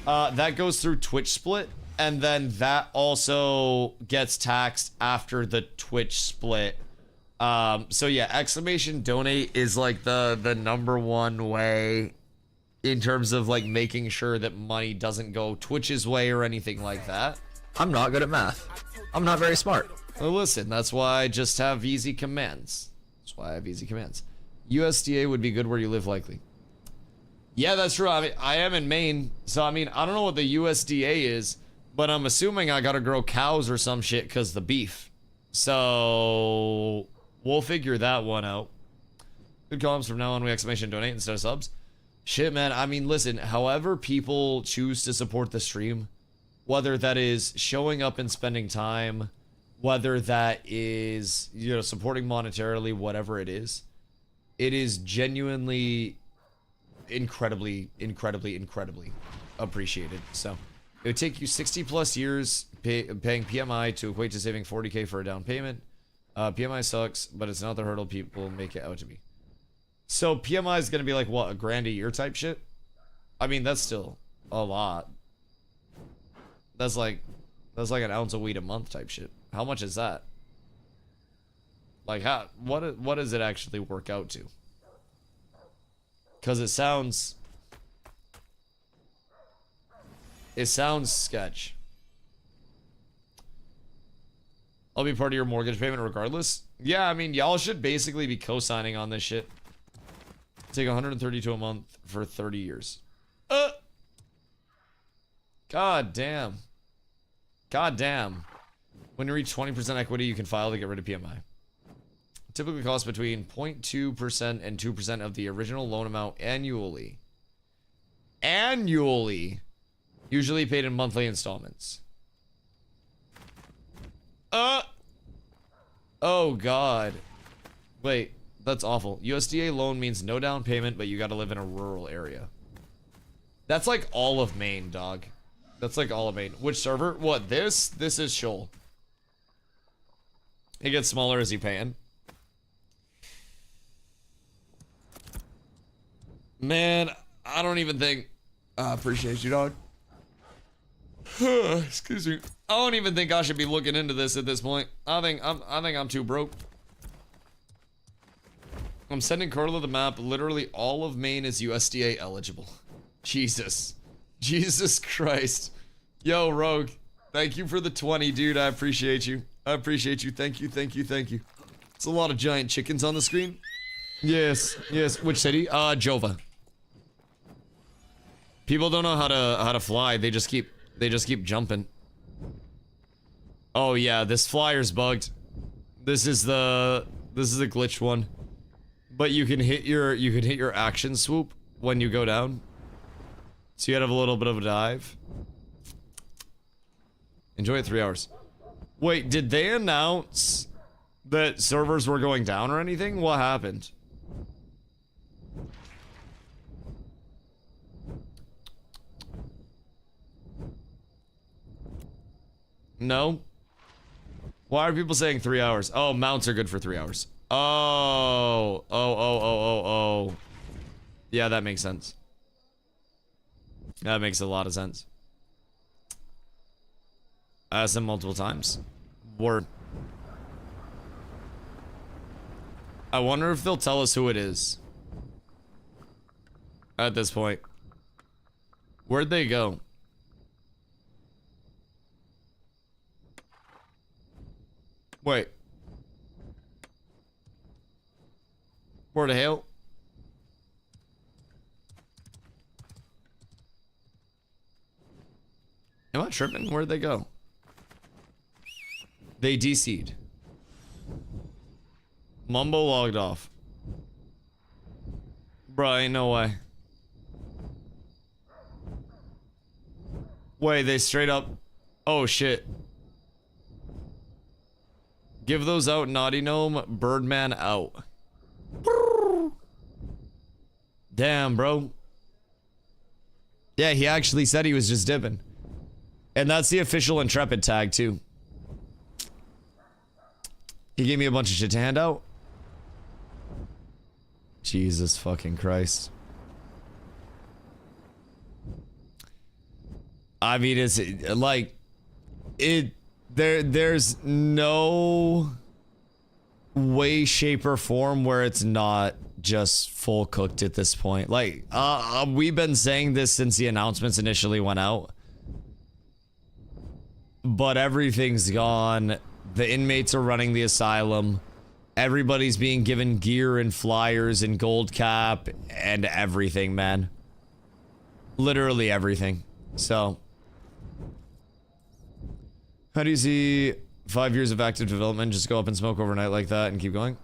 that goes through Twitch Split, and then that also gets taxed after the Twitch Split. So yeah, exclamation donate is like the number one way in terms of like making sure that money doesn't go Twitch's way or anything like that. I'm not good at math. I'm not very smart. Well, listen, that's why I just have easy commands. That's why I have easy commands. USDA would be good where you live, likely. Yeah, that's true. I mean, I am in Maine, so I mean, I don't know what the USDA is, but I'm assuming I gotta grow cows or some shit because the beef. So we'll figure that one out. Good columns from now on. We exclamation donate instead of subs. Shit, man. I mean, listen, however people choose to support the stream, whether that is showing up and spending time, whether that is, you know, supporting monetarily, whatever it is genuinely incredibly appreciated. So it would take you 60 plus years paying PMI to equate to saving 40K for a down payment. PMI sucks, but it's not the hurdle people make it out to be. So PMI is going to be like, what, $1,000 a year type shit? I mean, that's still a lot. That's like an ounce of weed a month type shit. How much is that? Like, what does it actually work out to? Because it sounds sketch. I'll be part of your mortgage payment regardless. Yeah, I mean, y'all should basically be co-signing on this shit. Take 132 a month for 30 years. God damn. When you reach 20% equity, you can file to get rid of PMI. Typically costs between 0.2% and 2% of the original loan amount annually. Usually paid in monthly installments. Oh God. Wait, That's awful. USDA loan means no down payment, but you gotta live in a rural area. That's like all of Maine, dog. That's like all of Maine. Which server? What, this? This is Shoal. It gets smaller as you pay in. Man, I don't even think... I appreciate you, dog. Excuse me. I don't even think I should be looking into this at this point. I think I'm too broke. I'm sending Carla the map. Literally all of Maine is USDA eligible. Jesus. Jesus Christ. Yo, Rogue. Thank you for the 20, dude. I appreciate you. I appreciate you. Thank you, thank you, thank you. It's a lot of giant chickens on the screen. Yes, yes. Which city? Jova. People don't know how to fly. They just keep jumping. Oh yeah, this flyer's bugged. This is a glitched one. But you can hit your action swoop when you go down. So you have a little bit of a dive. Enjoy it 3 hours. Wait, did they announce that servers were going down or anything? What happened? No? Why are people saying 3 hours? Oh, mounts are good for 3 hours. Oh. Yeah, that makes sense. That makes a lot of sense. I asked them multiple times. Word. I wonder if they'll tell us who it is. At this point. Where'd they go? Wait. Where the hell? Am I tripping? Where'd they go? They DC'd. Mumbo logged off. Bruh, ain't no way. Wait, they straight up... Oh, shit. Give those out, Naughty Gnome. Birdman out. Damn, bro. Yeah, he actually said he was just dipping. And that's the official Intrepid tag, too. He gave me a bunch of shit to hand out. Jesus fucking Christ. I mean, it's like... There's no way, shape, or form where it's not just full cooked at this point. Like, we've been saying this since the announcements initially went out. But everything's gone. The inmates are running the asylum. Everybody's being given gear and flyers and gold cap and everything, man. Literally everything. So, how do you see 5 years of active development just go up and smoke overnight like that and keep going?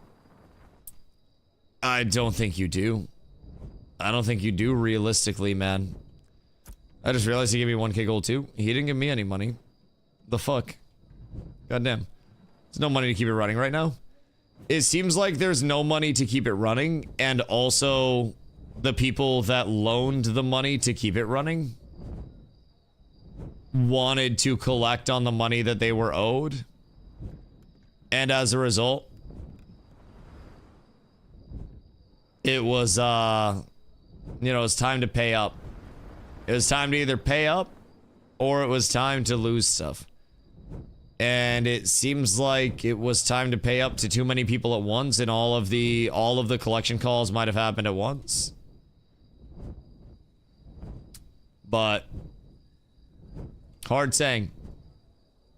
I don't think you do. I don't think you do realistically, man. I just realized he gave me 1k gold too. He didn't give me any money. The fuck? Goddamn. There's no money to keep it running right now. It seems like there's no money to keep it running, and also the people that loaned the money to keep it running wanted to collect on the money that they were owed. And as a result, it was, you know, it's time to pay up. It was time to either pay up or it was time to lose stuff. And it seems like it was time to pay up to too many people at once, and all of the collection calls might have happened at once. But hard saying.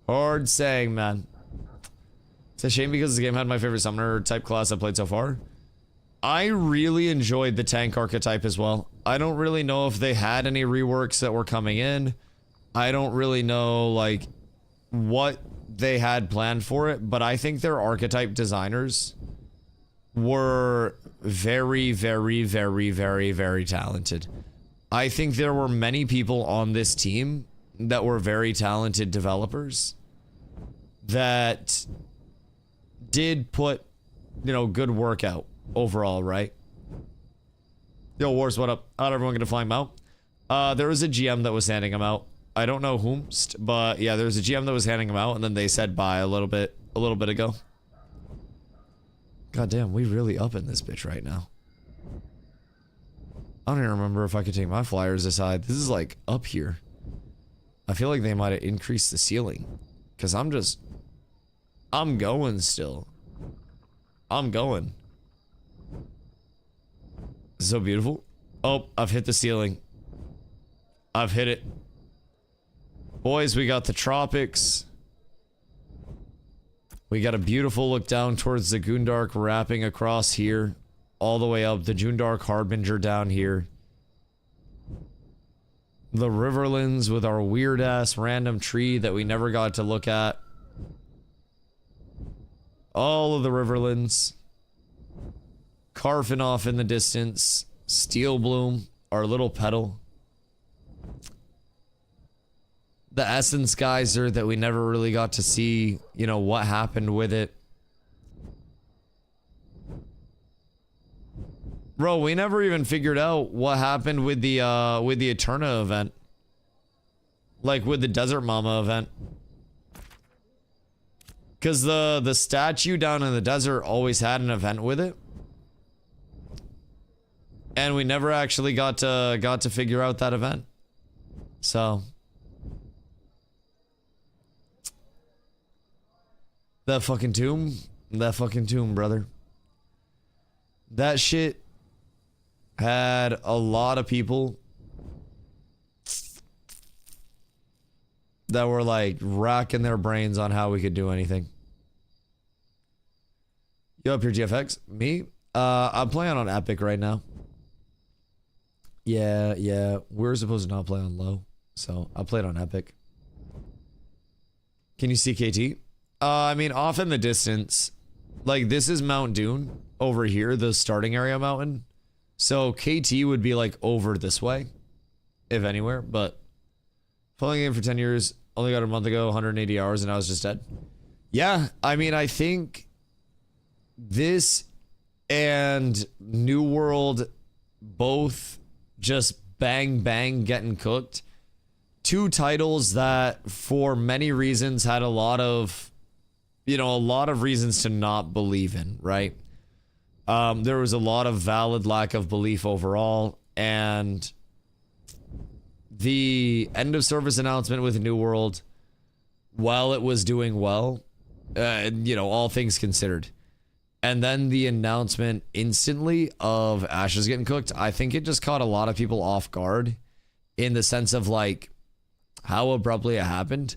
Hard saying, man. It's a shame because the game had my favorite summoner type class I've played so far. I really enjoyed the tank archetype as well. I don't really know if they had any reworks that were coming in. I don't really know, like, what they had planned for it, but I think their archetype designers were very, very, very, very, very talented. I think there were many people on this team that were very talented developers that did put, you know, good work out. overall, right? Yo, Wars, what up? How'd everyone get a flying mount? There was a GM that was handing them out. I don't know whomst, but yeah, there was a GM that was handing them out, and then they said bye a little bit ago. God damn, we really up in this bitch right now. I don't even remember if I could take my flyers aside. This is like up here. I feel like they might have increased the ceiling. Because I'm going still. I'm going. So beautiful. Oh, I've hit the ceiling. I've hit it. Boys, we got the tropics. We got a beautiful look down towards the Goondark wrapping across here. All the way up. The Joondark Harbinger down here. The Riverlands with our weird-ass random tree that we never got to look at. All of the Riverlands. Carfing off in the distance. Steel Bloom, our little petal. The Essence Geyser that we never really got to see, you know, what happened with it. Bro, we never even figured out what happened with the Eterna event. Like with the Desert Mama event. Cause the statue down in the desert always had an event with it. And we never actually got to figure out that event. So that fucking tomb, brother. That shit had a lot of people that were like racking their brains on how we could do anything. You up here, GFX? Me? I'm playing on Epic right now. Yeah. We're supposed to not play on low, so I played on Epic. Can you see KT? I mean, off in the distance, like this is Mount Dune over here, the starting area mountain. So KT would be like over this way, if anywhere, but playing game for 10 years, only got a month ago, 180 hours, and I was just dead. Yeah, I mean, I think this and New World both just bang getting cooked. Two titles that for many reasons had a lot of reasons to not believe in, right? There was a lot of valid lack of belief overall, and the end of service announcement with New World, while it was doing well, all things considered, and then the announcement instantly of Ashes getting cooked, I think it just caught a lot of people off guard in the sense of like how abruptly it happened.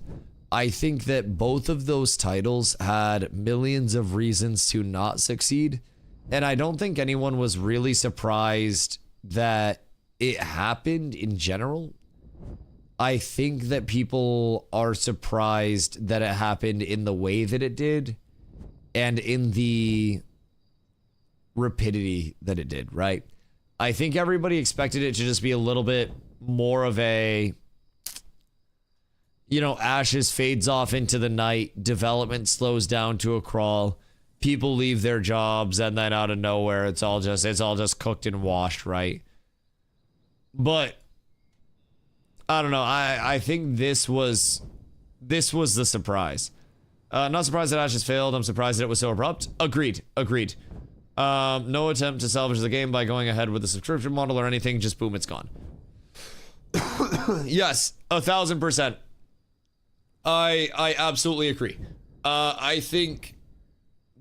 I think that both of those titles had millions of reasons to not succeed. And I don't think anyone was really surprised that it happened in general. I think that people are surprised that it happened in the way that it did and in the rapidity that it did, right? I think everybody expected it to just be a little bit more of a, Ashes fades off into the night, development slows down to a crawl, people leave their jobs, and then out of nowhere, it's all just cooked and washed, right? But I don't know. I think this was the surprise. Not surprised that Ashes failed. I'm surprised that it was so abrupt. Agreed. No attempt to salvage the game by going ahead with the subscription model or anything. Just boom, it's gone. Yes, 1000%. I absolutely agree. I think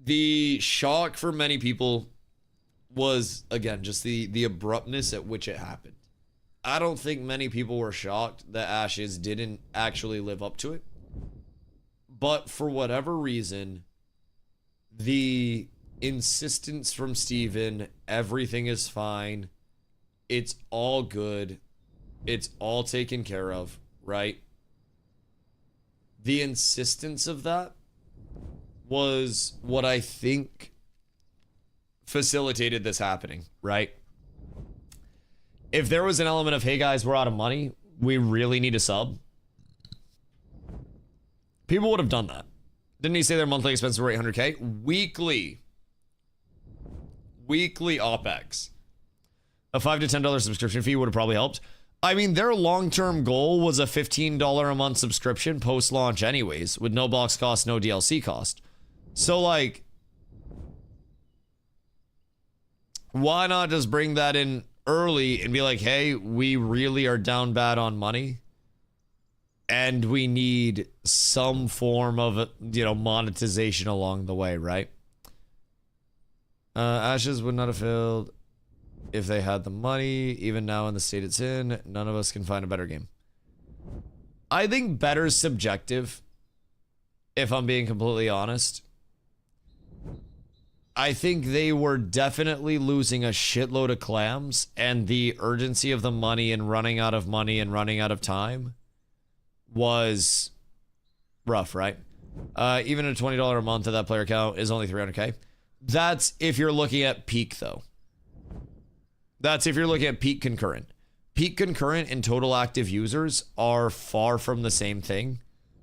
the shock for many people was, again, just the abruptness at which it happened. I don't think many people were shocked that Ashes didn't actually live up to it. But for whatever reason, the insistence from Steven, everything is fine, it's all good, it's all taken care of, right? The insistence of that was what I think facilitated this happening, right? If there was an element of, hey guys, we're out of money, we really need a sub, people would have done that. Didn't he say their monthly expenses were $800K? Weekly weekly OpEx. A $5 to $10 subscription fee would have probably helped. I mean, their long-term goal was a $15 a month subscription post-launch anyways, with no box cost, no DLC cost. So, like, why not just bring that in early and be like, hey, we really are down bad on money, and we need some form of, monetization along the way, right? Ashes would not have failed if they had the money. Even now in the state it's in, none of us can find a better game. I think better's subjective, if I'm being completely honest. I think they were definitely losing a shitload of clams, and the urgency of the money and running out of money and running out of time was rough, right? Even a $20 a month of that player count is only 300k. That's if you're looking at peak, though. That's if you're looking at peak concurrent. Peak concurrent and total active users are far from the same thing.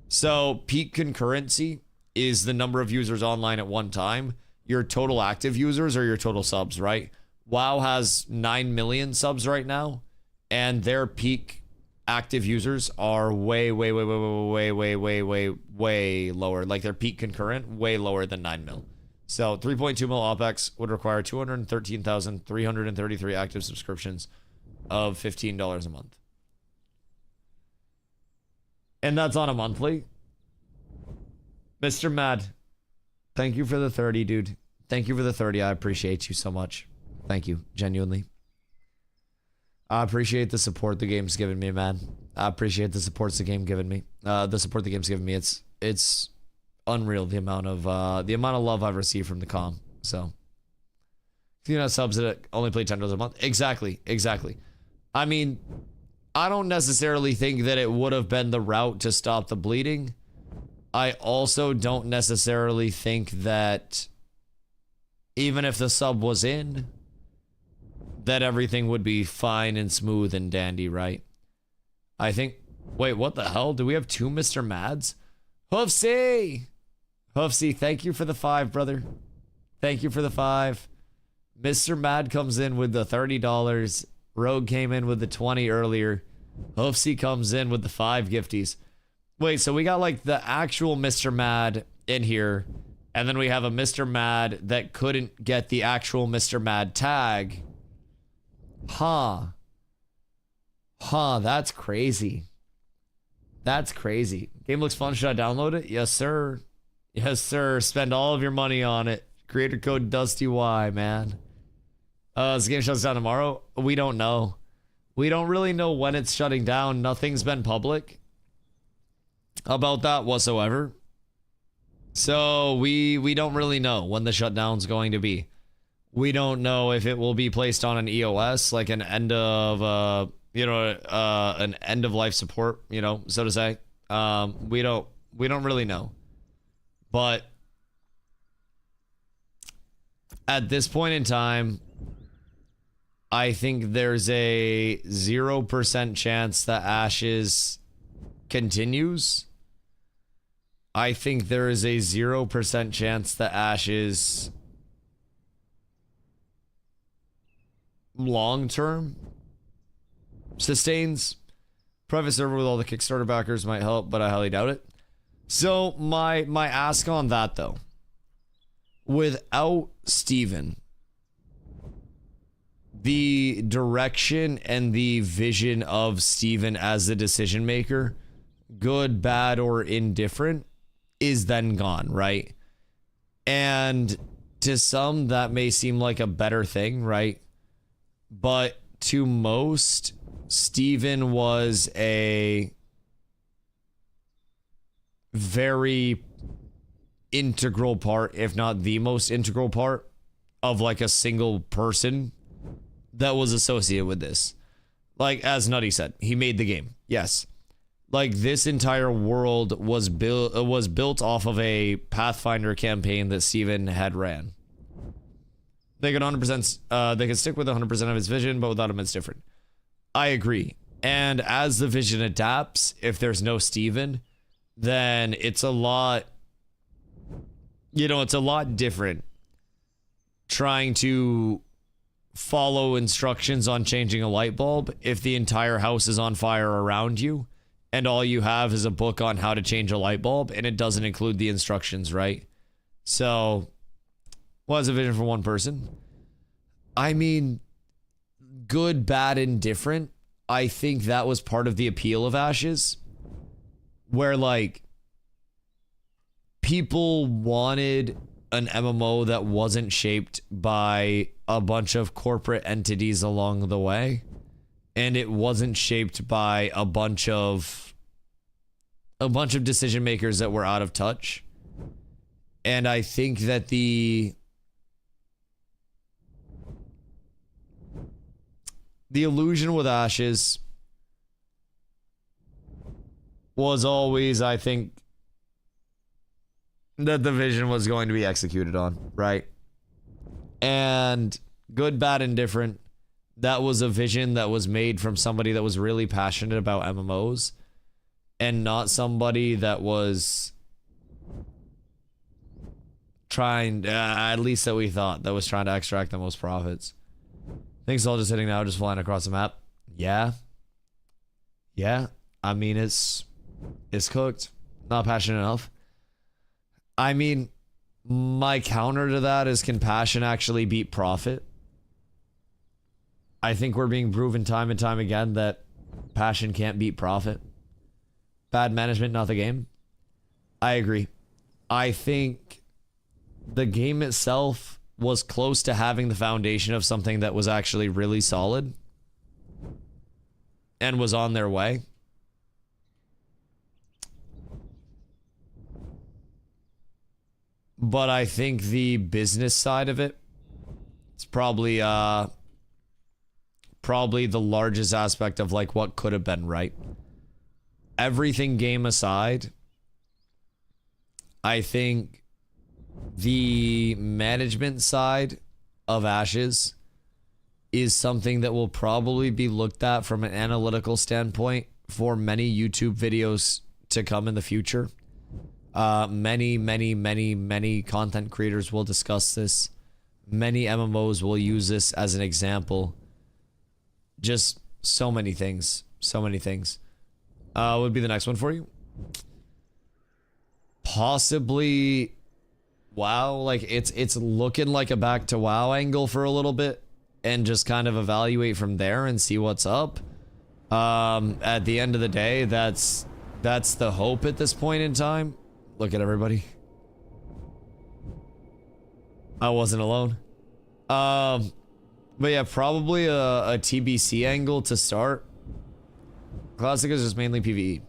So peak concurrency is the number of users online at one time. Your total active users are your total subs, right? WoW has 9 million subs right now, and their peak active users are way lower. Like their peak concurrent, way lower than 9 mil. So 3.2 mil OpEx would require 213,333 active subscriptions of $15 a month. And that's on a monthly. Mr. Mad, thank you for the 30, dude. Thank you for the 30. I appreciate you so much. Thank you, genuinely. I appreciate the support the game's given me, man. I appreciate the support the game's given me. It's unreal the amount of love I've received from the com. So, subs that only play $10 a month. Exactly. I mean, I don't necessarily think that it would have been the route to stop the bleeding. I also don't necessarily think that even if the sub was in, that everything would be fine and smooth and dandy, right? I think... Wait, what the hell? Do we have two Mr. Mads? Hoofsy, thank you for the 5, brother. Thank you for the 5. Mr. Mad comes in with the $30. Rogue came in with the 20 earlier. Hoofsy comes in with the 5 gifties. Wait, so we got like the actual Mr. Mad in here, and then we have a Mr. Mad that couldn't get the actual Mr. Mad tag. Huh, that's crazy. That's crazy. Game looks fun. Should I download it? Yes, sir. Yes, sir. Spend all of your money on it. Creator code DustyWhy, man. This game shuts down tomorrow? We don't know. We don't really know when it's shutting down. Nothing's been public about that whatsoever. So we don't really know when the shutdown's going to be. We don't know if it will be placed on an EOS, like an end of an end of life support, so to say. We don't really know. But at this point in time, I think there's a 0% chance that Ashes continues. I think there is a 0% chance that Ashes long-term sustains. Private server with all the Kickstarter backers might help, but I highly doubt it. So my ask on that, though, without Steven, the direction and the vision of Steven as the decision maker, good, bad, or indifferent, is then gone, right? And to some, that may seem like a better thing, right? But to most, Steven was a very integral part, if not the most integral part, of like a single person that was associated with this. Like, as Nutty said, he made the game. Yes. Like, this entire world was built off of a Pathfinder campaign that Steven had ran. They could 100%, they could stick with 100% of his vision, but without him, it's different. I agree. And as the vision adapts, if there's no Steven, then it's a lot, it's a lot different trying to follow instructions on changing a light bulb if the entire house is on fire around you and all you have is a book on how to change a light bulb and it doesn't include the instructions, right? So, was a vision for one person. I mean, good, bad, indifferent. I think that was part of the appeal of Ashes, where like people wanted an MMO that wasn't shaped by a bunch of corporate entities along the way, and it wasn't shaped by a bunch of decision makers that were out of touch. And I think that the illusion with Ashes was always, I think, that the vision was going to be executed on, right? And good, bad, indifferent, that was a vision that was made from somebody that was really passionate about MMOs and not somebody that was trying, at least that we thought, that was trying to extract the most profits. Things all just hitting now, just flying across the map. Yeah. I mean, it's cooked. Not passionate enough. I mean, my counter to that is, can passion actually beat profit? I think we're being proven time and time again that passion can't beat profit. Bad management, not the game. I agree. I think the game itself was close to having the foundation of something that was actually really solid and was on their way. But I think the business side of it, it's probably the largest aspect of like what could have been, right? Everything game aside, I think the management side of Ashes is something that will probably be looked at from an analytical standpoint for many YouTube videos to come in the future. Many content creators will discuss this. Many MMOs will use this as an example. Just so many things. What would be the next one for you? Possibly WoW. Like it's looking like a back to WoW angle for a little bit and just kind of evaluate from there and see what's up. At the end of the day, that's the hope at this point in time. Look at everybody. I wasn't alone. But yeah, probably a TBC angle to start. Classic is just mainly PvE.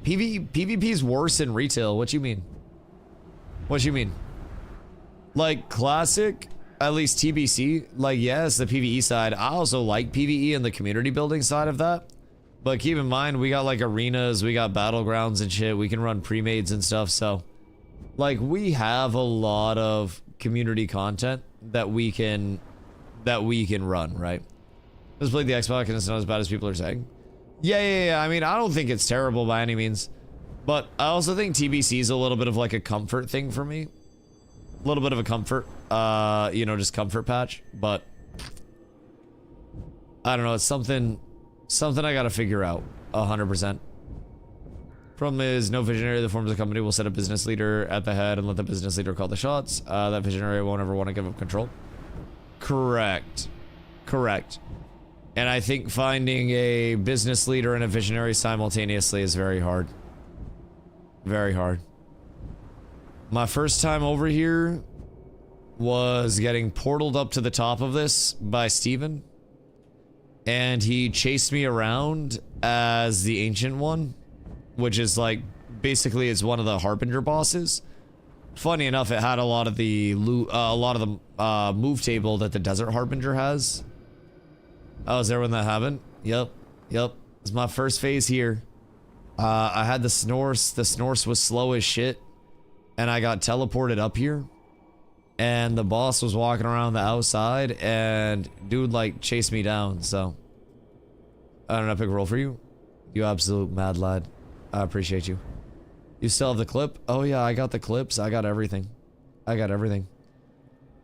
PvP is worse in retail. What you mean? Like Classic, at least TBC, like yes, the PvE side. I also like PvE and the community building side of that. But keep in mind, we got like arenas, we got battlegrounds and shit. We can run pre-mades and stuff. So like we have a lot of community content that we can run, right? Just played the Xbox and it's not as bad as people are saying. Yeah. I mean, I don't think it's terrible by any means. But I also think TBC is a little bit of like a comfort thing for me. A little bit of a comfort, just comfort patch. But I don't know, it's something I gotta figure out 100%. Problem is, no visionary that forms a company will set a business leader at the head and let the business leader call the shots. That visionary won't ever want to give up control. Correct. And I think finding a business leader and a visionary simultaneously is very hard. Very hard. My first time over here was getting portaled up to the top of this by Steven. And he chased me around as the Ancient One, which is like, basically it's one of the Harbinger bosses. Funny enough, it had a lot of the move table that the Desert Harbinger has. I was there when that happened. Yep. It's my first phase here. I had the Snorse. The Snorse was slow as shit. And I got teleported up here. And the boss was walking around the outside. And dude, like, chased me down. So, I don't know, pick a roll for you. You absolute mad lad. I appreciate you. You still have the clip? Oh yeah, I got the clips. I got everything.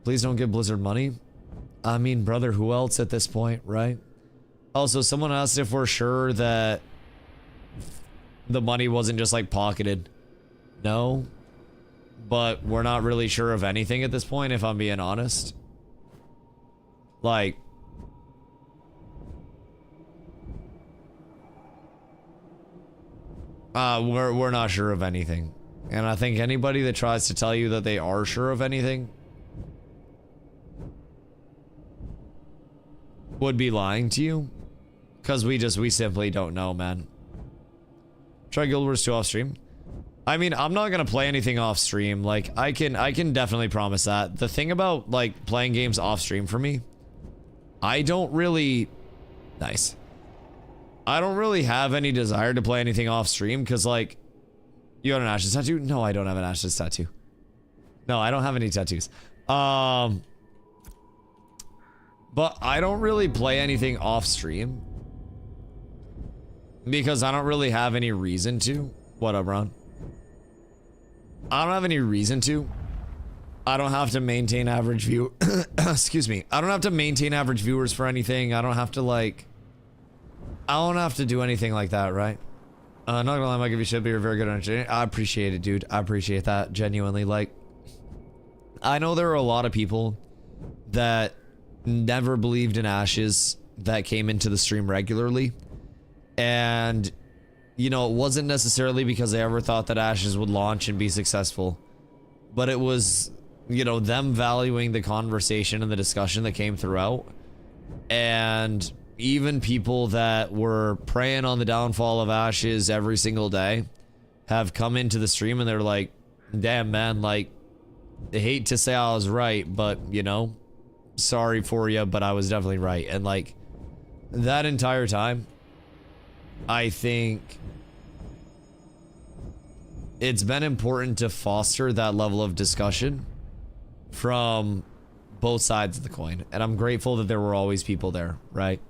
Please don't give Blizzard money. I mean, brother, who else at this point, right? Also, someone asked if we're sure that the money wasn't just like pocketed. No. But we're not really sure of anything at this point, if I'm being honest. Like, we're not sure of anything. And I think anybody that tries to tell you that they are sure of anything would be lying to you. Because we simply don't know, man. Try Guild Wars 2 off stream. I mean, I'm not gonna play anything off stream. Like, I can definitely promise that. The thing about, like, playing games off stream for me, I don't really... Nice. I don't really have any desire to play anything off stream, because, like... You got an Ashes tattoo? No, I don't have an Ashes tattoo. No, I don't have any tattoos. But I don't really play anything off stream. Because I don't really have any reason to. What up, Ron? I don't have any reason to. I don't have to maintain average view. Excuse me. I don't have to maintain average viewers for anything. I don't have to, like... I don't have to do anything like that, right? Not gonna lie, I might give you shit, but you're very good at entertaining. I appreciate it, dude. I appreciate that, genuinely. Like, I know there are a lot of people that never believed in Ashes that came into the stream regularly. And, you know, it wasn't necessarily because they ever thought that Ashes would launch and be successful. But it was, you know, them valuing the conversation and the discussion that came throughout. And... even people that were preying on the downfall of Ashes every single day have come into the stream and they're like, damn, man, like, I hate to say I was right, but, you know, sorry for you, but I was definitely right. And, like, that entire time, I think it's been important to foster that level of discussion from both sides of the coin. And I'm grateful that there were always people there, right?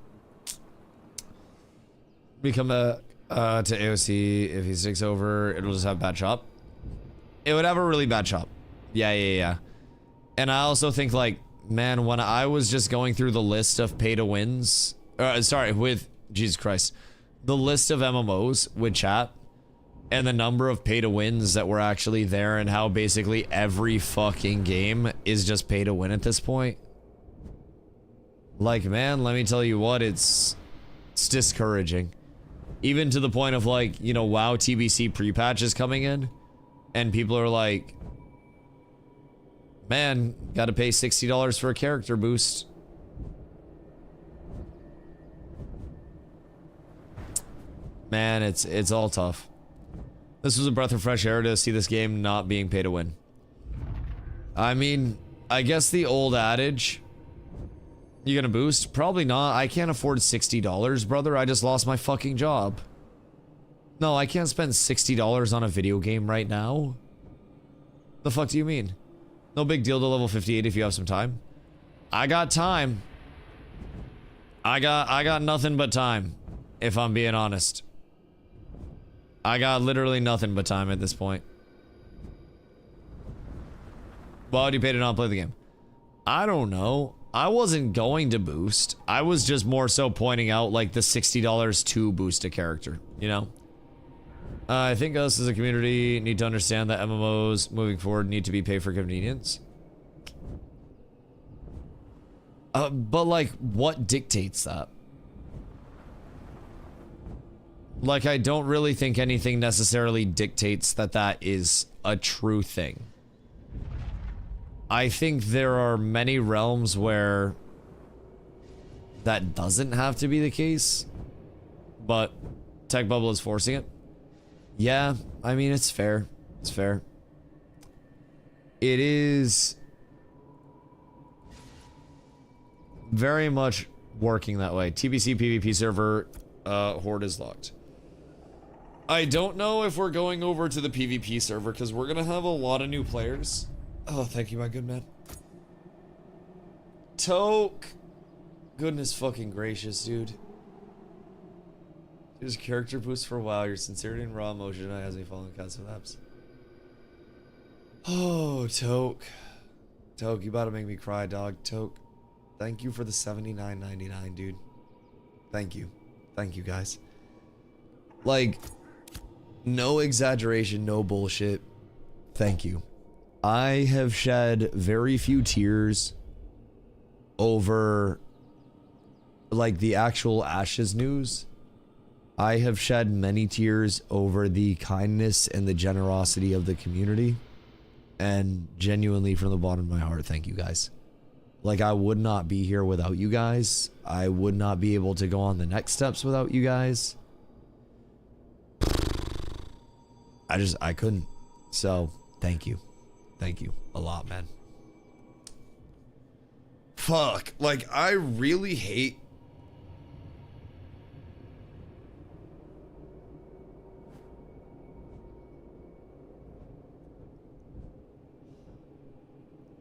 Become a to AOC. If he sticks over, it'll just have bad shop. It would have a really bad shop. Yeah. And I also think, like, man, when I was just going through the list of pay to wins, with Jesus Christ, the list of MMOs with chat and the number of pay to wins that were actually there, and how basically every fucking game is just pay to win at this point. Like, man, let me tell you what, it's discouraging. Even to the point of, like, you know, WoW TBC pre-patch is coming in, and people are like, man, gotta pay $60 for a character boost. Man, it's all tough. This was a breath of fresh air to see this game not being pay to win. I mean, I guess the old adage... You gonna boost? Probably not. I can't afford $60, brother. I just lost my fucking job. No, I can't spend $60 on a video game right now. The fuck do you mean? No big deal to level 58 if you have some time. I got time. I got nothing but time, if I'm being honest. I got literally nothing but time at this point. Why would you pay to not play the game? I don't know. I wasn't going to boost. I was just more so pointing out, like, the $60 to boost a character, you know? I think us as a community need to understand that MMOs moving forward need to be paid for convenience. But, like, what dictates that? Like, I don't really think anything necessarily dictates that that is a true thing. I think there are many realms where that doesn't have to be the case, but Tech Bubble is forcing it. Yeah, I mean, it's fair. It's fair. It is very much working that way. TBC PvP server Horde is locked. I don't know if we're going over to the PvP server because we're going to have a lot of new players. Oh, thank you, my good man. Toke. Goodness fucking gracious, dude. Here's a character boost for WoW. Your sincerity and raw emotion has me following cats of apps. Oh, Toke. Toke, you about to make me cry, dog. Toke, thank you for the $79.99, dude. Thank you. Thank you, guys. Like, no exaggeration, no bullshit. Thank you. I have shed very few tears over, like, the actual Ashes news. I have shed many tears over the kindness and the generosity of the community. And genuinely, from the bottom of my heart, thank you guys. Like, I would not be here without you guys. I would not be able to go on the next steps without you guys. I couldn't. So, thank you. Thank you a lot, man. Fuck. Like, I really hate...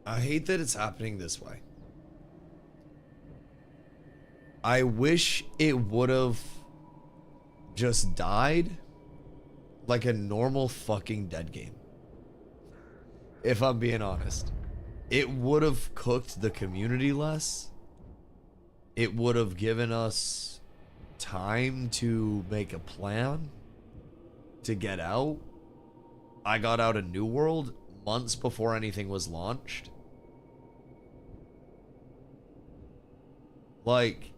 I hate that it's happening this way. I wish it would have just died like a normal fucking dead game. If I'm being honest. It would have cooked the community less. It would have given us time to make a plan to get out. I got out of New World months before anything was launched. Like,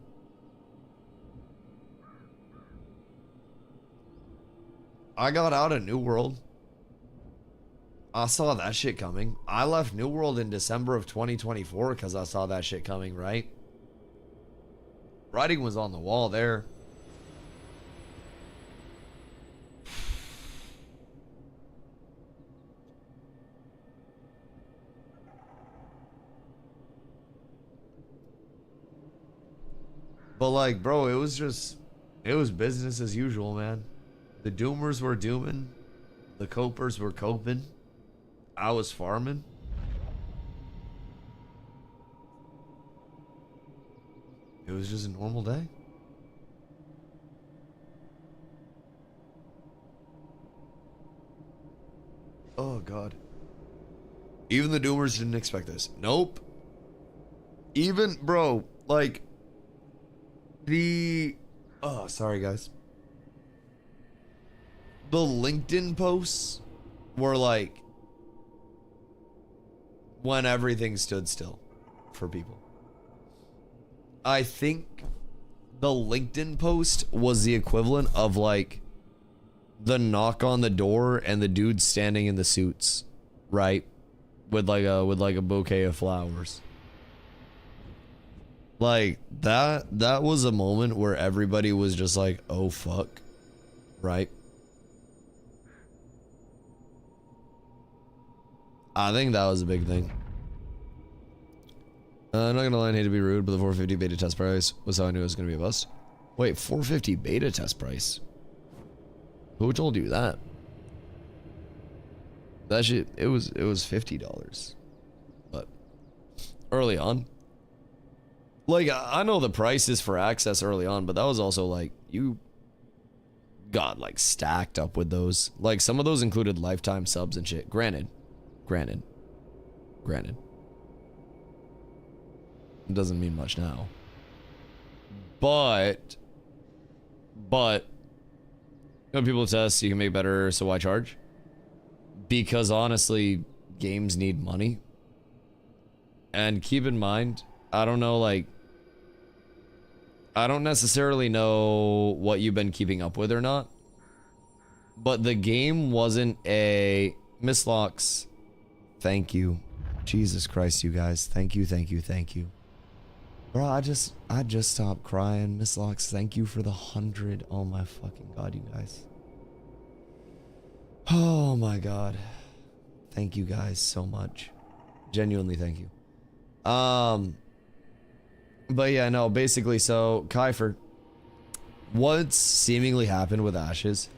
I got out of New World. I saw that shit coming. I left New World in December of 2024 because I saw that shit coming, right? Writing was on the wall there. But like, bro, it was business as usual, man. The doomers were dooming. The copers were coping. I was farming. It was just a normal day. Oh, God. Even the doomers didn't expect this. Nope. Even, bro, like... Oh, sorry, guys. The LinkedIn posts were like when everything stood still for people. I think the LinkedIn post was the equivalent of like the knock on the door and the dude standing in the suits, right? With like a bouquet of flowers. Like, that was a moment where everybody was just like, oh, fuck. Right? I think that was a big thing. I'm not gonna lie, I hate to be rude, but the 450 beta test price was how I knew it was gonna be a bust. Wait, 450 beta test price? Who told you that? That shit, it was $50. But early on. Like, I know the prices for access early on, but that was also like, you got like stacked up with those. Like, some of those included lifetime subs and shit. Granted. It doesn't mean much now. But when people test, you can make better, so why charge? Because honestly, games need money. And keep in mind, I don't know, like, I don't necessarily know what you've been keeping up with or not, but the game wasn't a... Miss Locks, thank you. Jesus Christ, you guys. Thank you. Bro, I just stopped crying. Miss Locks, thank you for the 100. Oh my fucking God, you guys. Oh my God. Thank you guys so much. Genuinely, thank you. But yeah, no, basically, so, Kiefer, what's seemingly happened with Ashes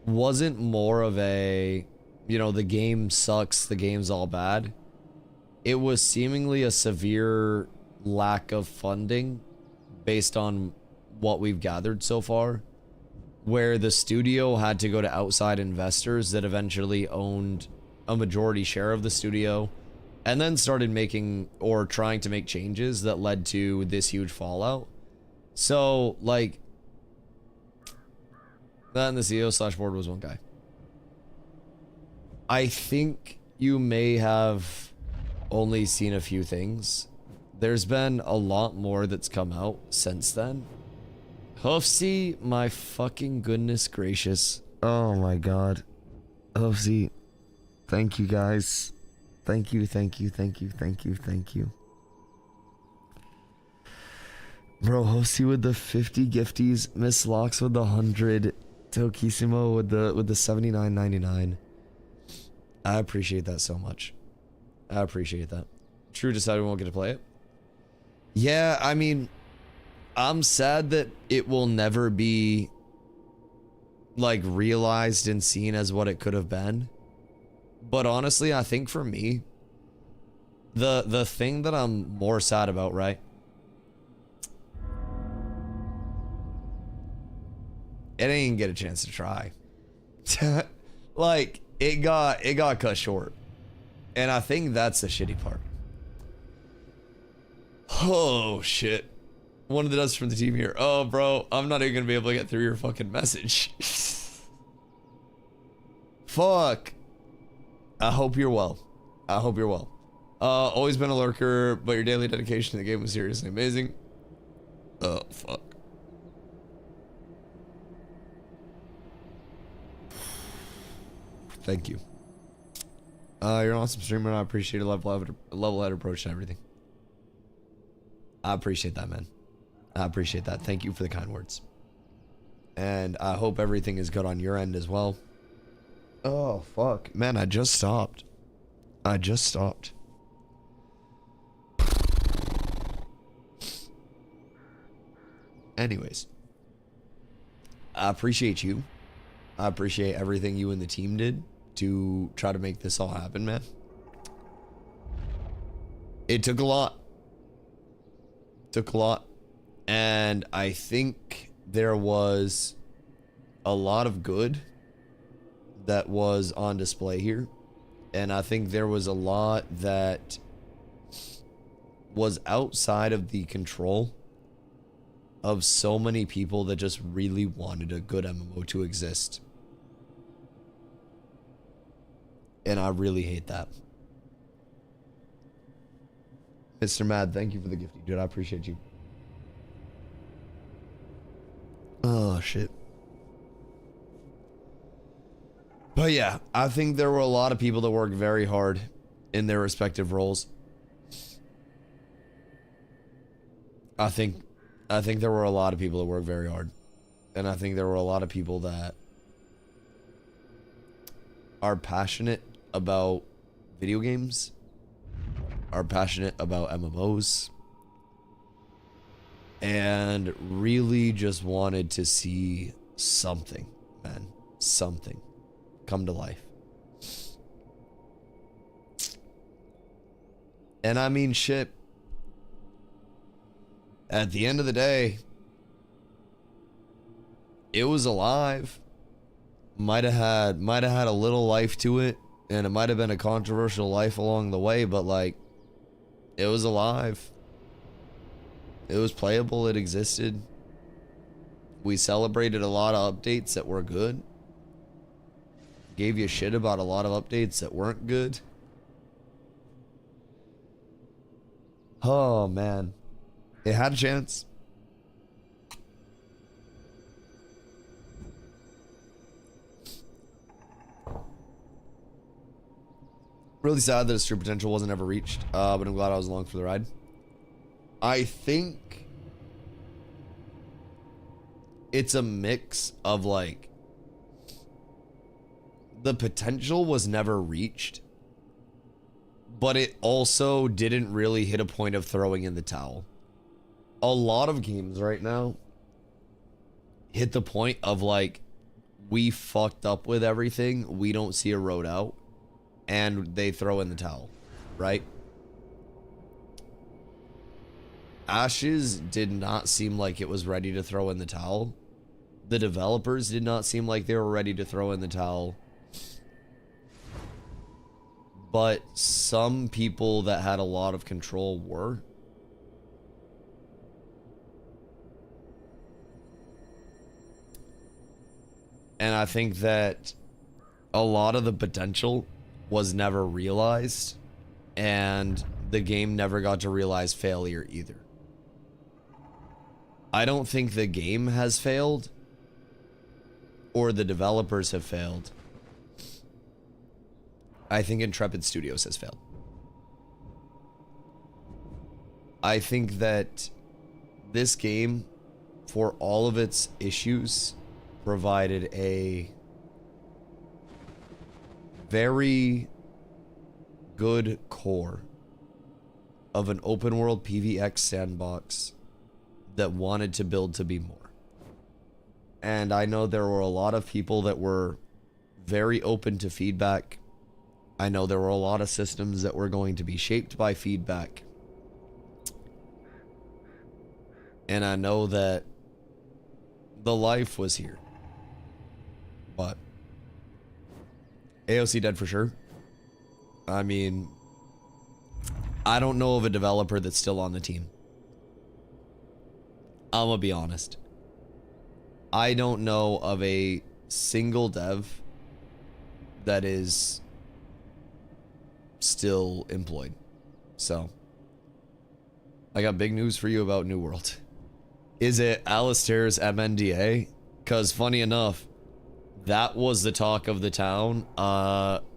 wasn't more of a, you know, the game sucks, the game's all bad. It was seemingly a severe lack of funding based on what we've gathered so far, where the studio had to go to outside investors that eventually owned a majority share of the studio and then started making or trying to make changes that led to this huge fallout. So, like, that and the CEO / board was one guy. I think you may have only seen a few things. There's been a lot more that's come out since then. Hoofsy, my fucking goodness gracious. Oh my god. Hoofsy, thank you guys. Thank you, thank you, thank you, thank you, thank you. Bro, Hoofsy with the 50 gifties, Miss Locks with the 100, Tokissimo with the 79.99. I appreciate that so much. I appreciate that. True decided we won't get to play it. Yeah, I mean, I'm sad that it will never be like realized and seen as what it could have been. But honestly, I think for me, the thing that I'm more sad about, right? It ain't even get a chance to try. Like, it got cut short. And I think that's the shitty part. Oh, shit. One of the dust from the team here. Oh, bro, I'm not even gonna be able to get through your fucking message. Fuck. I hope you're well. I hope you're well. Always been a lurker, but your daily dedication to the game was seriously amazing. Oh, fuck. Thank you. You're an awesome streamer, and I appreciate your level-headed approach and everything. I appreciate that, man. I appreciate that. Thank you for the kind words. And I hope everything is good on your end as well. Oh, fuck. Man, I just stopped. I just stopped. Anyways. I appreciate you. I appreciate everything you and the team did to try to make this all happen, man. It took a lot. Took a lot. And I think there was a lot of good that was on display here. And I think there was a lot that was outside of the control of so many people that just really wanted a good MMO to exist. And I really hate that. Mr. Mad, thank you for the gift, dude. I appreciate you. Oh, shit. But yeah, I think there were a lot of people that worked very hard in their respective roles. I think there were a lot of people that worked very hard. And I think there were a lot of people that are passionate about video games, are passionate about MMOs, and really just wanted to see something, man, something come to life. And I mean, shit, at the end of the day, it was alive. Might have had a little life to it, and it might have been a controversial life along the way, but like, it was alive. It was playable. It existed. We celebrated a lot of updates that were good. Gave you shit about a lot of updates that weren't good. Oh, man. It had a chance. Really sad that its true potential wasn't ever reached, but I'm glad I was along for the ride. I think it's a mix of like, the potential was never reached, but it also didn't really hit a point of throwing in the towel. A lot of games right now hit the point of like, we fucked up with everything, we don't see a road out, and they throw in the towel, right? Ashes did not seem like it was ready to throw in the towel. The developers did not seem like they were ready to throw in the towel. but some people that had a lot of control were. And I think that a lot of the potential was never realized, and the game never got to realize failure either. I don't think the game has failed, or the developers have failed. I think Intrepid Studios has failed. I think that this game, for all of its issues, provided a very good core of an open world PvX sandbox that wanted to build to be more. And I know there were a lot of people that were very open to feedback. I know there were a lot of systems that were going to be shaped by feedback. And I know that the life was here. But AOC dead for sure. I mean, I don't know of a developer that's still on the team. I'm gonna be honest. I don't know of a single dev that is still employed. So, I got big news for you about New World. Is it Alistair's MNDA? Because funny enough, that was the talk of the town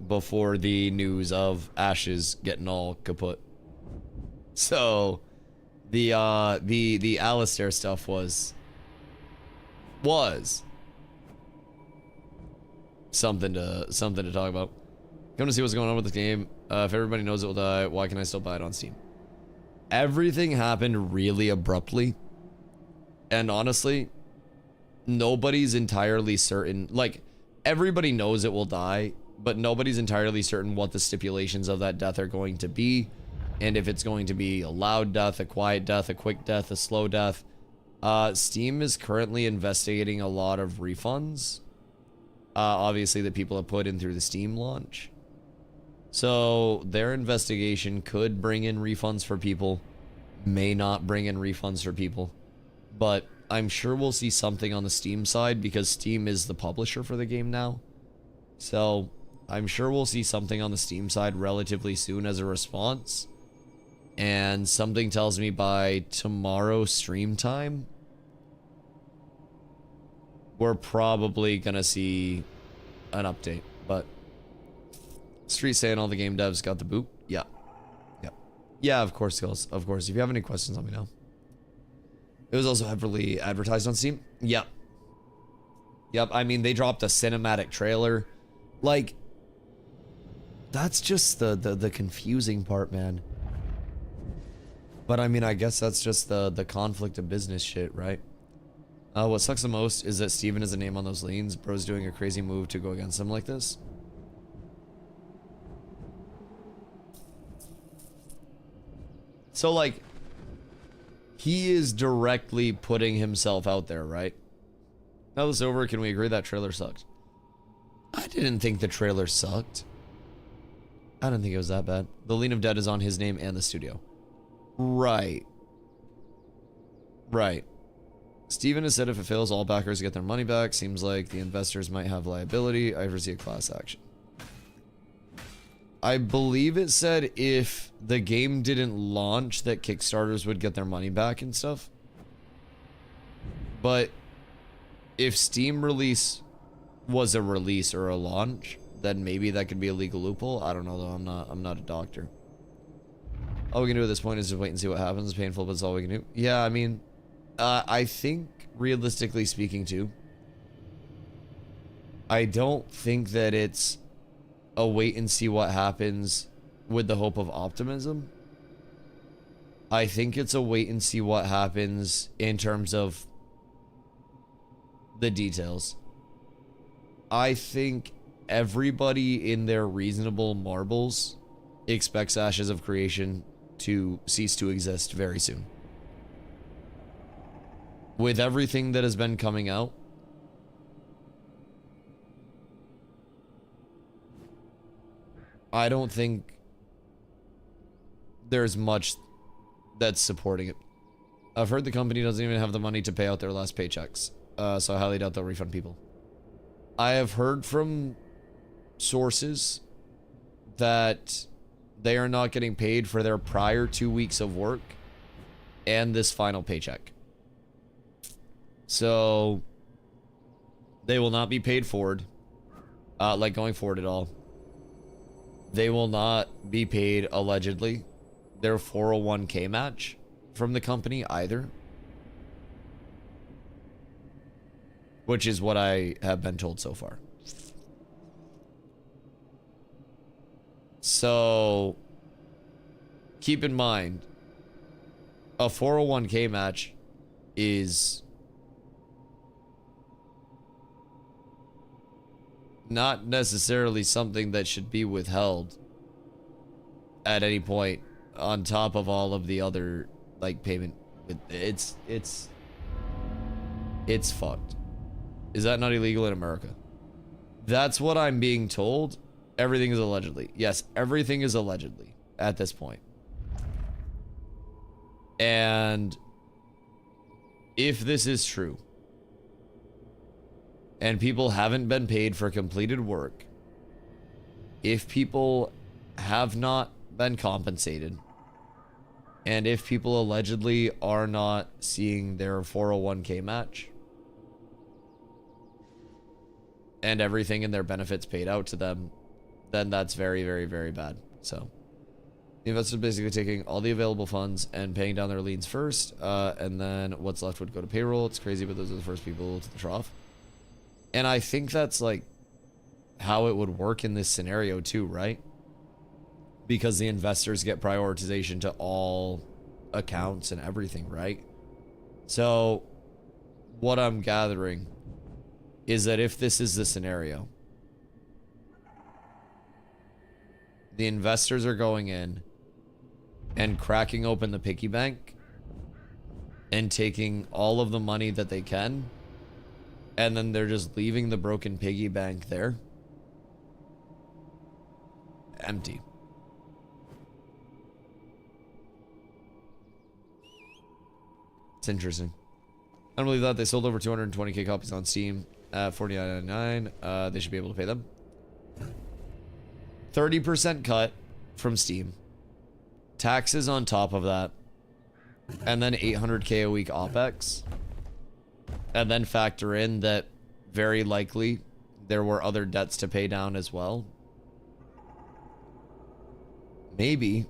before the news of Ashes getting all kaput. So the Alistair stuff was something to talk about. Come to see what's going on with this game. If everybody knows it will die, why can I still buy it on Steam? Everything happened really abruptly, and honestly, nobody's entirely certain. Like, everybody knows it will die, but nobody's entirely certain what the stipulations of that death are going to be, and if it's going to be a loud death, a quiet death, a quick death, a slow death. Steam is currently investigating a lot of refunds, obviously, that people have put in through the Steam launch. So their investigation could bring in refunds for people, may not bring in refunds for people, but I'm sure we'll see something on the Steam side because Steam is the publisher for the game now. So I'm sure we'll see something on the Steam side relatively soon as a response. And something tells me by tomorrow stream time, we're probably gonna see an update. But Street saying all the game devs got the boot. Yeah. Yeah, of course, Skills. Of course. If you have any questions, let me know. It was also heavily advertised on Steam. Yep. I mean, they dropped a cinematic trailer. Like, that's just the confusing part, man. But I mean, I guess that's just the conflict of business shit, right? What sucks the most is that Steven is a name on those liens. Bro's doing a crazy move to go against him like this. So, like, he is directly putting himself out there, right? Now this over, can we agree that trailer sucked? I didn't think the trailer sucked. I didn't think it was that bad. The Lien of Dead is on his name and the studio. Right. Steven has said if it fails, all backers get their money back. Seems like the investors might have liability. I foresee a class action. I believe it said if the game didn't launch that Kickstarters would get their money back and stuff. But if Steam release was a release or a launch, then maybe that could be a legal loophole. I don't know though. I'm not a doctor. All we can do at this point is just wait and see what happens. Painful, but it's all we can do. Yeah, I mean, I think realistically speaking too, I don't think that it's a wait and see what happens with the hope of optimism. I think it's a wait and see what happens in terms of the details. I think everybody in their reasonable marbles expects Ashes of Creation to cease to exist very soon. With everything that has been coming out, I don't think there's much that's supporting it. I've heard the company doesn't even have the money to pay out their last paychecks, so I highly doubt they'll refund people. I have heard from sources that they are not getting paid for their prior 2 weeks of work and this final paycheck. So they will not be paid forward, like going forward at all. They will not be paid, allegedly, their 401k match from the company either. Which is what I have been told so far. So keep in mind, a 401k match is not necessarily something that should be withheld at any point on top of all of the other like payment. It's fucked. Is that not illegal in America? That's what I'm being told. Everything is allegedly. Yes, everything is allegedly at this point. And if this is true, and people haven't been paid for completed work, if people have not been compensated, and if people allegedly are not seeing their 401k match, and everything in their benefits paid out to them, then that's very, very, very bad. So the investor's basically taking all the available funds and paying down their liens first, and then what's left would go to payroll. It's crazy, but those are the first people to the trough. And I think that's like how it would work in this scenario too, right? Because the investors get prioritization to all accounts and everything, right? So what I'm gathering is that if this is the scenario, the investors are going in and cracking open the piggy bank and taking all of the money that they can, and then they're just leaving the broken piggy bank there empty. It's interesting. I don't believe that. They sold over 220k copies on Steam at $49.99. They should be able to pay them. 30% cut from Steam. Taxes on top of that. And then 800k a week OPEX. And then factor in that very likely there were other debts to pay down as well. Maybe.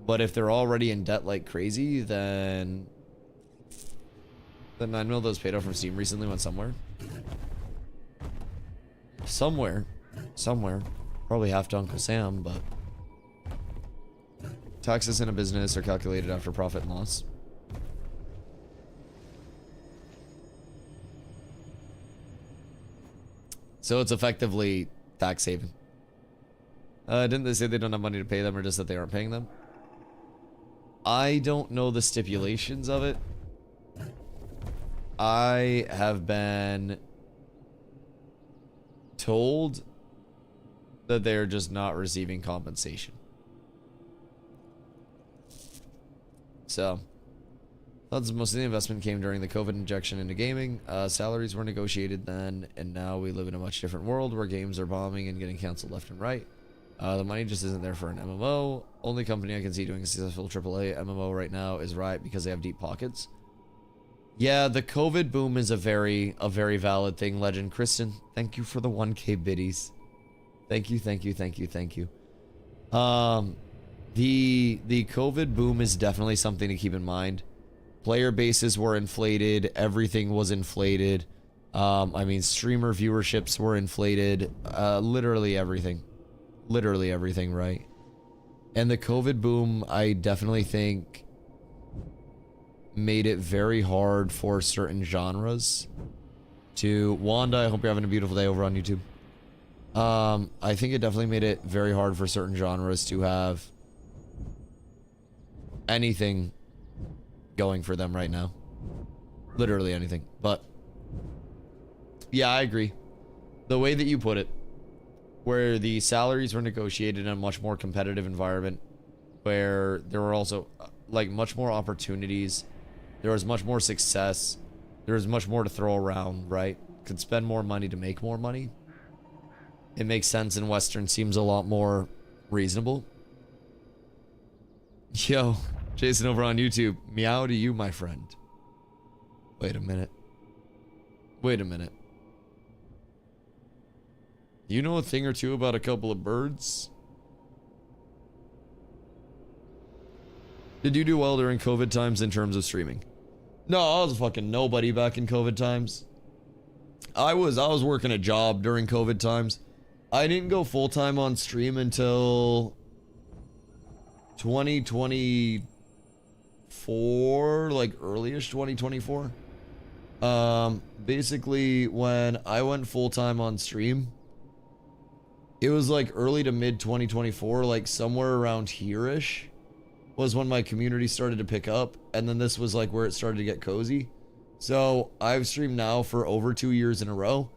But if they're already in debt like crazy, then the 9 mil that was paid off from Steam recently went somewhere. Somewhere. Probably half to Uncle Sam, but taxes in a business are calculated after profit and loss. So it's effectively tax saving. Didn't they say they don't have money to pay them, or just that they aren't paying them? I don't know the stipulations of it. I have been told that they're just not receiving compensation. So that's most of the investment came during the COVID injection into gaming. Salaries were negotiated then, and now we live in a much different world where games are bombing and getting canceled left and right. The money just isn't there for an MMO. Only company I can see doing a successful AAA MMO right now is Riot, because they have deep pockets. Yeah, the COVID boom is a very valid thing, Legend. Kristen, thank you for the 1K biddies. Thank you. The COVID boom is definitely something to keep in mind. Player bases were inflated. Everything was inflated. I mean, streamer viewerships were inflated. Literally everything. Literally everything, right? And the COVID boom, I definitely think, made it very hard for certain genres to... Wanda, I hope you're having a beautiful day over on YouTube. I think it definitely made it very hard for certain genres to have anything going for them right now. Literally anything. But yeah, I agree. The way that you put it, where the salaries were negotiated in a much more competitive environment, where there were also like much more opportunities, there was much more success, there was much more to throw around, right? Could spend more money to make more money. It makes sense, and Western seems a lot more reasonable. Yo, Jason over on YouTube, meow to you, my friend. Wait a minute. Wait a minute. You know a thing or two about a couple of birds? Did you do well during COVID times in terms of streaming? No, I was a fucking nobody back in COVID times. I was working a job during COVID times. I didn't go full-time on stream until 2024, like early-ish 2024. Basically when I went full-time on stream, it was like early to mid 2024, like somewhere around here-ish was when my community started to pick up, and then this was like where it started to get cozy. So I've streamed now for over 2 years in a row,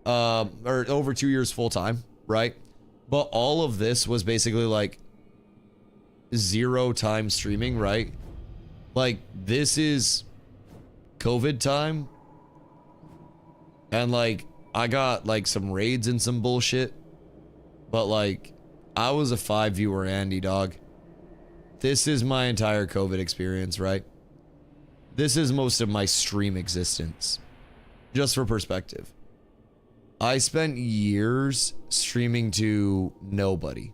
or over 2 years full time, right? But all of this was basically like 0 time streaming, right? Like this is COVID time, and like I got like some raids and some bullshit, but like I was a 5 viewer Andy, dog. This is my entire COVID experience, right? This is most of my stream existence. Just for perspective. I spent years streaming to nobody.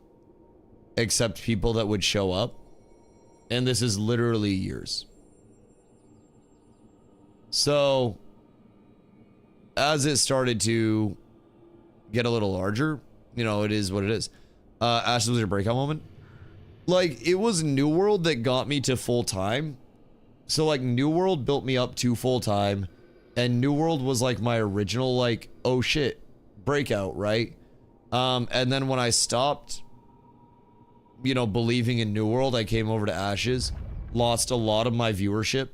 Except people that would show up. And this is literally years. So, as it started to get a little larger, you know, it is what it is. Ashley, was your breakout moment? Like, it was New World that got me to full-time. So, like, New World built me up to full-time. And New World was, like, my original, like, oh, shit, breakout, right? And then when I stopped, you know, believing in New World, I came over to Ashes. Lost a lot of my viewership.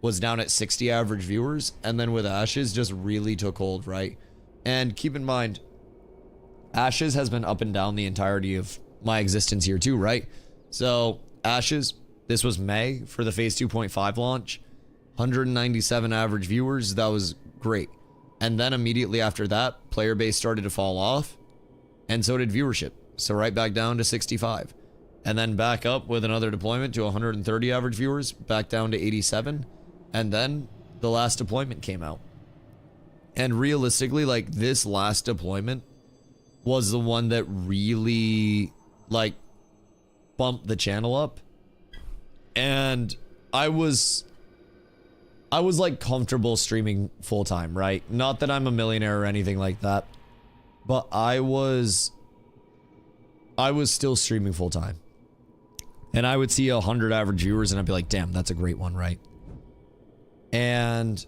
Was down at 60 average viewers. And then with Ashes, just really took hold, right? And keep in mind, Ashes has been up and down the entirety of my existence here, too, right? So, Ashes, this was May for the Phase 2.5 launch. 197 average viewers. That was great. And then immediately after that, player base started to fall off. And so did viewership. So right back down to 65. And then back up with another deployment to 130 average viewers. Back down to 87. And then the last deployment came out. And realistically, like, this last deployment was the one that really, like, bumped the channel up. And I was like comfortable streaming full time, right? Not that I'm a millionaire or anything like that, but I was still streaming full time. And I would see 100 average viewers and I'd be like, damn, that's a great one, right? And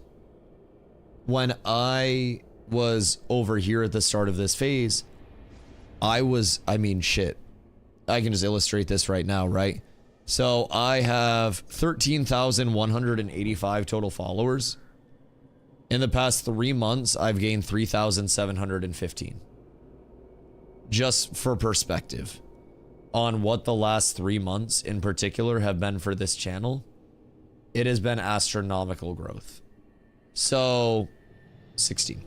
when I was over here at the start of this phase, I mean, shit. I can just illustrate this right now, right? So I have 13,185 total followers. In the past 3 months, I've gained 3,715. Just for perspective on what the last 3 months in particular have been for this channel, it has been astronomical growth. So 16.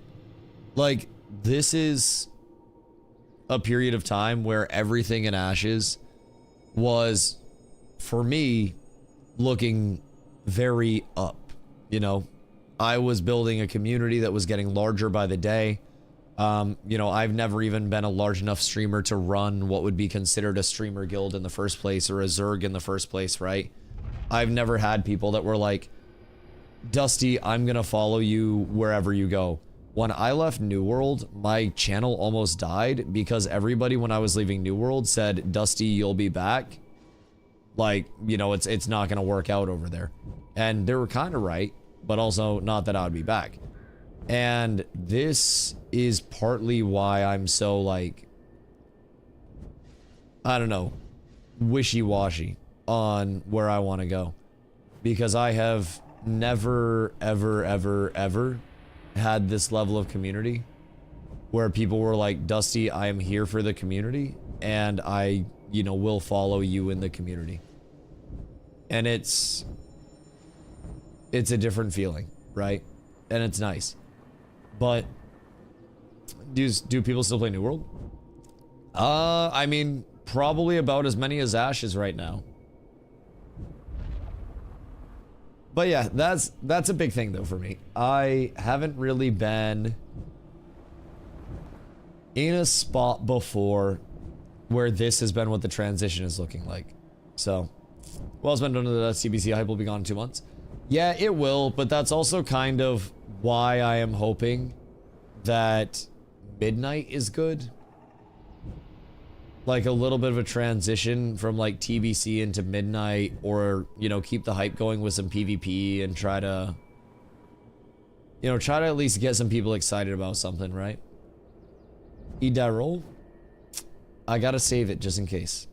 Like, this is a period of time where everything in Ashes was, for me, looking very up. You know, I was building a community that was getting larger by the day. You know, I've never even been a large enough streamer to run what would be considered a streamer guild in the first place, or a Zerg in the first place, right? I've never had people that were like, Dusty, I'm gonna follow you wherever you go. When I left New World, my channel almost died because everybody when I was leaving New World said, Dusty, you'll be back. Like, you know, it's not gonna work out over there. And they were kind of right, but also not that I would be back. And this is partly why I'm so, like, I don't know, wishy-washy on where I want to go. Because I have never, ever, ever, ever had this level of community where people were like, Dusty, I am here for the community, and I, you know, will follow you in the community. And it's a different feeling, right? And it's nice. But do people still play New World? I mean, probably about as many as Ashes right now. But yeah, that's a big thing though for me. I haven't really been in a spot before where this has been what the transition is looking like. So, well, it's been done to the CBC hype will be gone in 2 months. Yeah, it will, but that's also kind of why I am hoping that Midnight is good. Like a little bit of a transition from like TBC into Midnight, or, you know, keep the hype going with some PvP and try to, you know, try to at least get some people excited about something, right? Eat that roll? I gotta save it just in case.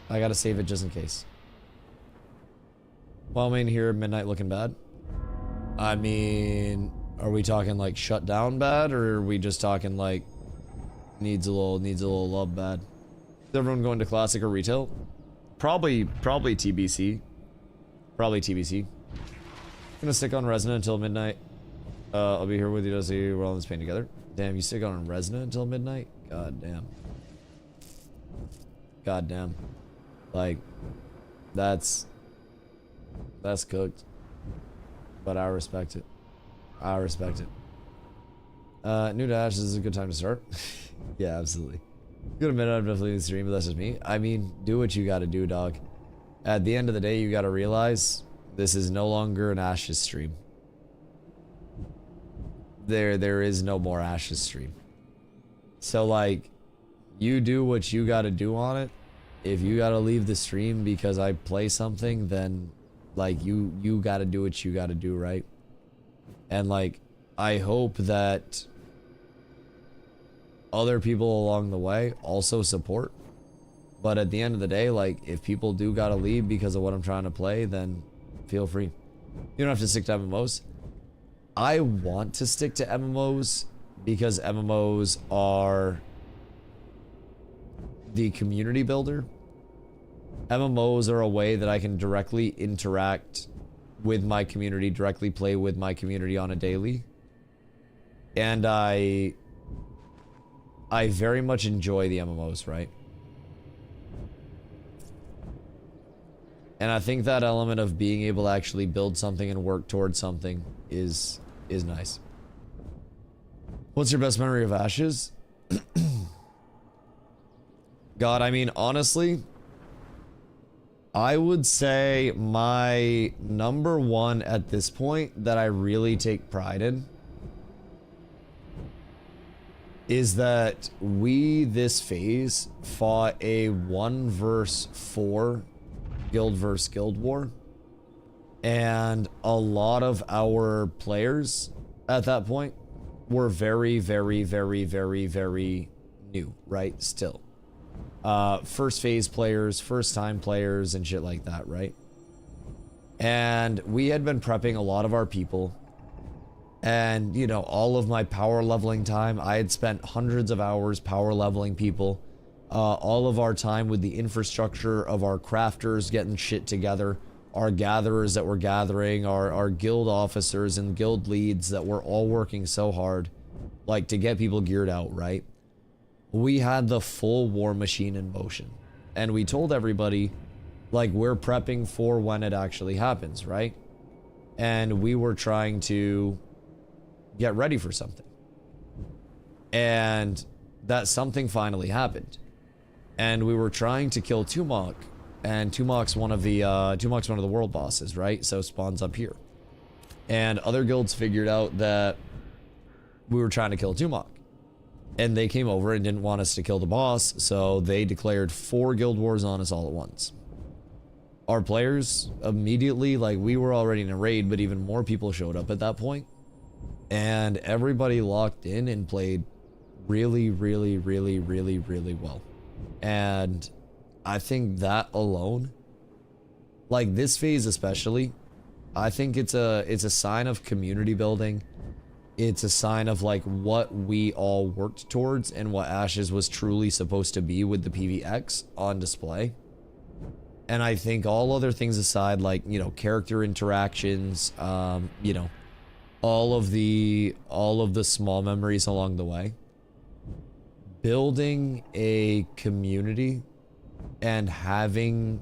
I gotta save it just in case. While I'm in here, Midnight looking bad. I mean, are we talking like shut down bad, or are we just talking like needs a little love bad? Is everyone going to classic or retail? Probably TBC. Probably TBC. Gonna stick on Resonant until midnight. I'll be here with you to see we're all in this pain together. Damn, you stick on Resonant until midnight? God damn. God damn. Like, that's cooked. But I respect it. I respect it. New Dash, this is a good time to start. Yeah, absolutely. Good admit I'm definitely in the stream, but that's just me. I mean, do what you gotta do, dog. At the end of the day, you gotta realize this is no longer an Ashes stream. There is no more Ashes stream. So, like, you do what you gotta do on it. If you gotta leave the stream because I play something, then, like, you gotta do what you gotta do, right? And, like, I hope that other people along the way also support. But at the end of the day, like, if people do gotta leave because of what I'm trying to play, then feel free. You don't have to stick to MMOs. I want to stick to MMOs because MMOs are the community builder. MMOs are a way that I can directly interact with my community, directly play with my community on a daily. And I very much enjoy the MMOs, right? And I think that element of being able to actually build something and work towards something is nice. What's your best memory of Ashes? God, I mean, honestly, I would say my number one at this point that I really take pride in is that we, this phase, fought a 1 versus 4 guild versus guild war. And a lot of our players at that point were very, very, very, very, very new, right? Still. First phase players, first time players, and shit like that, right? And we had been prepping a lot of our people. And, you know, all of my power leveling time, I had spent hundreds of hours power leveling people. All of our time with the infrastructure of our crafters getting shit together, our gatherers that were gathering, our guild officers and guild leads that were all working so hard, like, to get people geared out, right? We had the full war machine in motion. And we told everybody, like, we're prepping for when it actually happens, right? And we were trying to get ready for something. And that something finally happened. And we were trying to kill Tumok, and Tumok's one of the world bosses, right? So spawns up here. And other guilds figured out that we were trying to kill Tumok. And they came over and didn't want us to kill the boss, so they declared 4 guild wars on us all at once. Our players immediately, like, we were already in a raid, but even more people showed up at that point. And everybody locked in and played really, really, really, really, really well. And I think that alone, like this phase especially, I think it's a sign of community building. it's a sign of like what we all worked towards and what Ashes was truly supposed to be with the PvX on display. And I think all other things aside, like, you know, character interactions, you know, all of the small memories along the way, building a community and having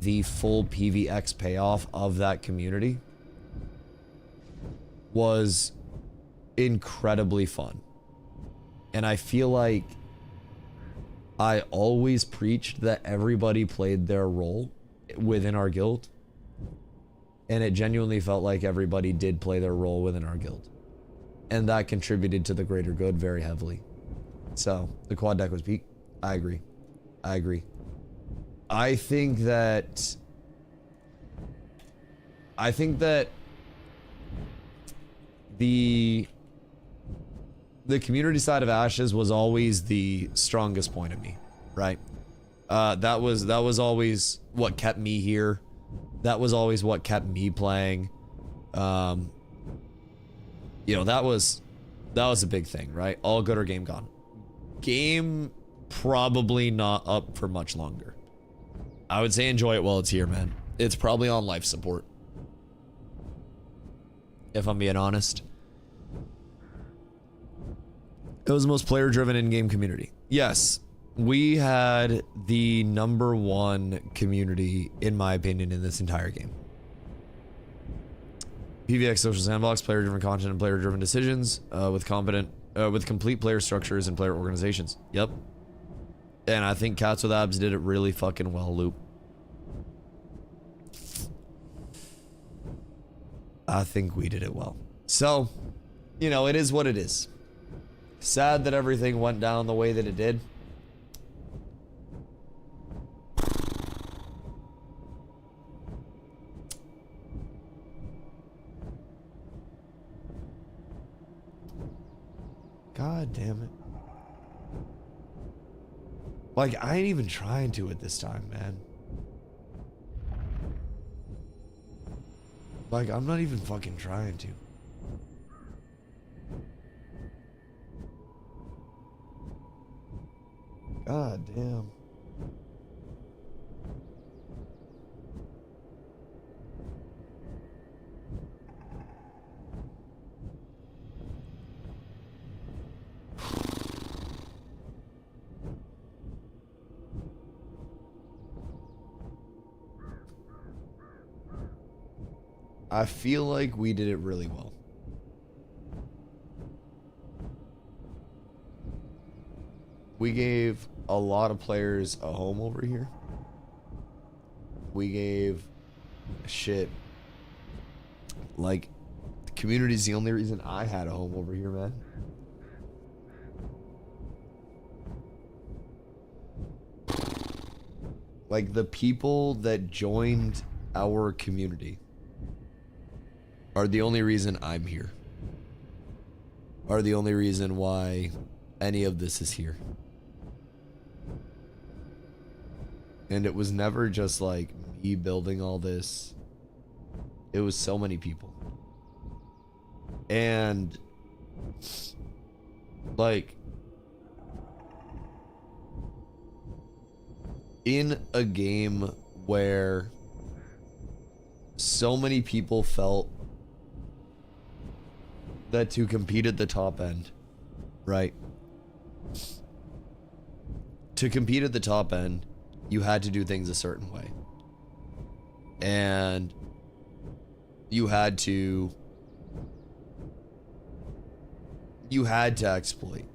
the full PvX payoff of that community was incredibly fun. And I feel like I always preached that everybody played their role within our guild, and it genuinely felt like everybody did play their role within our guild, and that contributed to the greater good very heavily. So the quad deck was peak. I agree. I think that the community side of Ashes was always the strongest point of me, right? That was always what kept me here. That was always what kept me playing. You know, that was a big thing, right? All good or game gone. Game probably not up for much longer. I would say enjoy it while it's here, man. It's probably on life support, if I'm being honest. It was the most player-driven in-game community. Yes, we had the #1 community, in my opinion, in this entire game. PvX social sandbox, player-driven content and player-driven decisions, with complete player structures and player organizations. Yep. And I think Cats with Abs did it really fucking well, Loop. I think we did it well. So, you know, it is what it is. Sad that everything went down the way that it did. God damn it. Like, I ain't even trying to at this time, man. Like, I'm not even fucking trying to. God damn. I feel like we did it really well. We gave a lot of players a home over here. We gave shit. Like, the community's the only reason I had a home over here, man. Like, the people that joined our community are the only reason I'm here. Are the only reason why any of this is here. And it was never just like me building all this. It was so many people. And like, in a game where so many people felt that to compete at the top end, right? To compete at the top end, you had to do things a certain way. And you had to exploit.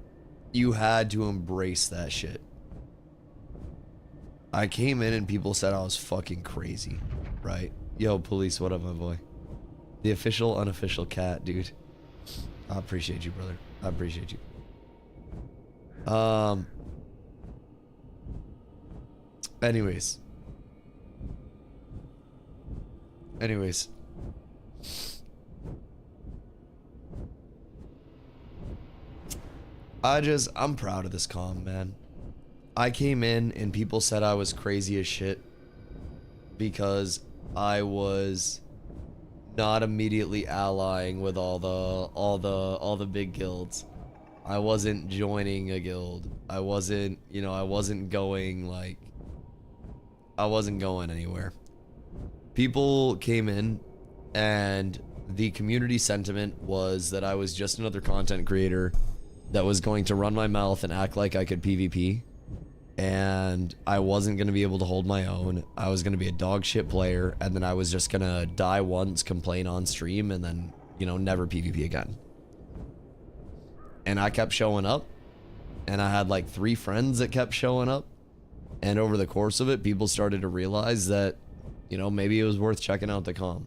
You had to embrace that shit. I came in and people said I was fucking crazy, right? Yo, police, what up, my boy? The official, unofficial cat, dude. I appreciate you, brother. I appreciate you. Anyways. I'm proud of this comm, man. I came in and people said I was crazy as shit because I was not immediately allying with all the big guilds. I wasn't joining a guild. I wasn't, you know, I wasn't going anywhere. People came in and the community sentiment was that I was just another content creator that was going to run my mouth and act like I could PvP, and I wasn't going to be able to hold my own. I was going to be a dog shit player, and then I was just going to die once, complain on stream, and then, you know, never PvP again. And I kept showing up, and I had like 3 friends that kept showing up, and over the course of it, people started to realize that, you know, maybe it was worth checking out the comm.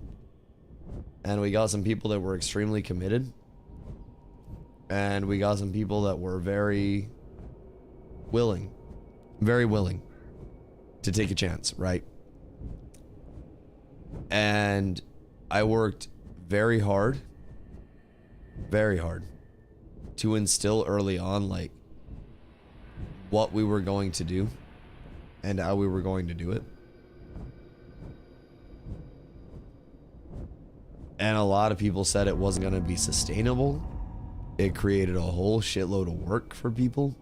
And we got some people that were extremely committed. And we got some people that were very willing to take a chance, right? And I worked very hard to instill early on, like, what we were going to do and how we were going to do it. And a lot of people said it wasn't going to be sustainable. It created a whole shitload of work for people.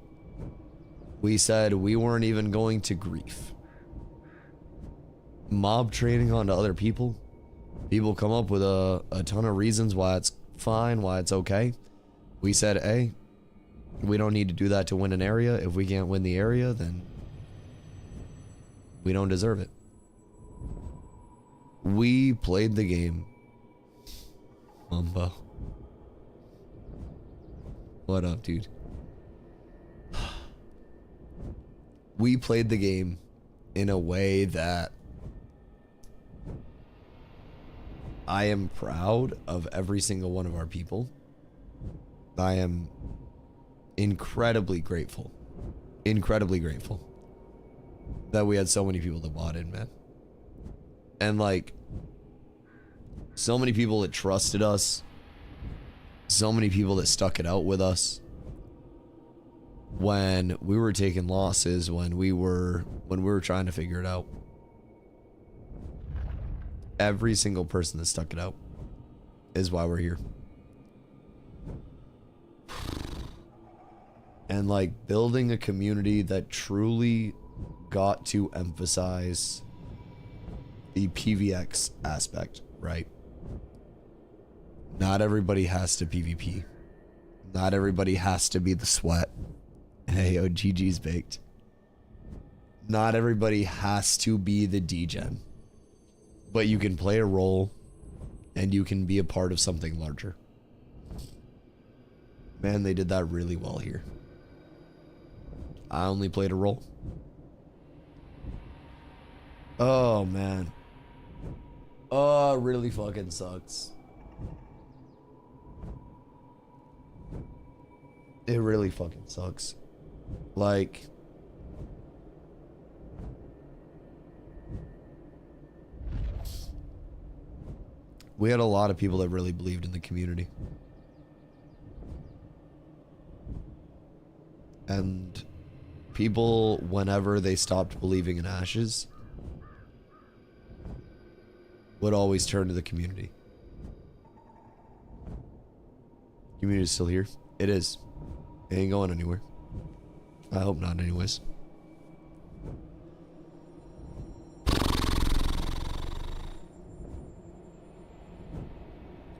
We said we weren't even going to grief. Mob training onto other people. People come up with a ton of reasons why it's fine, why it's okay. We said, hey, we don't need to do that to win an area. If we can't win the area, then we don't deserve it. We played the game. Mumbo. What up, dude? We played the game in a way that I am proud of every single one of our people. I am incredibly grateful that we had so many people that bought in, man. And like, so many people that trusted us, so many people that stuck it out with us when we were taking losses, when we were trying to figure it out. Every single person that stuck it out is why we're here. And like, building a community that truly got to emphasize the PvX aspect, right? Not everybody has to PvP. Not everybody has to be the sweat. Hey, yo, GG's baked. Not everybody has to be the degen. But you can play a role and you can be a part of something larger. Man, they did that really well here. I only played a role. Oh, man. Oh, it really fucking sucks. It really fucking sucks. Like, we had a lot of people that really believed in the community. And people, whenever they stopped believing in Ashes, would always turn to the community. Community's still here. It is. It ain't going anywhere. I hope not anyways.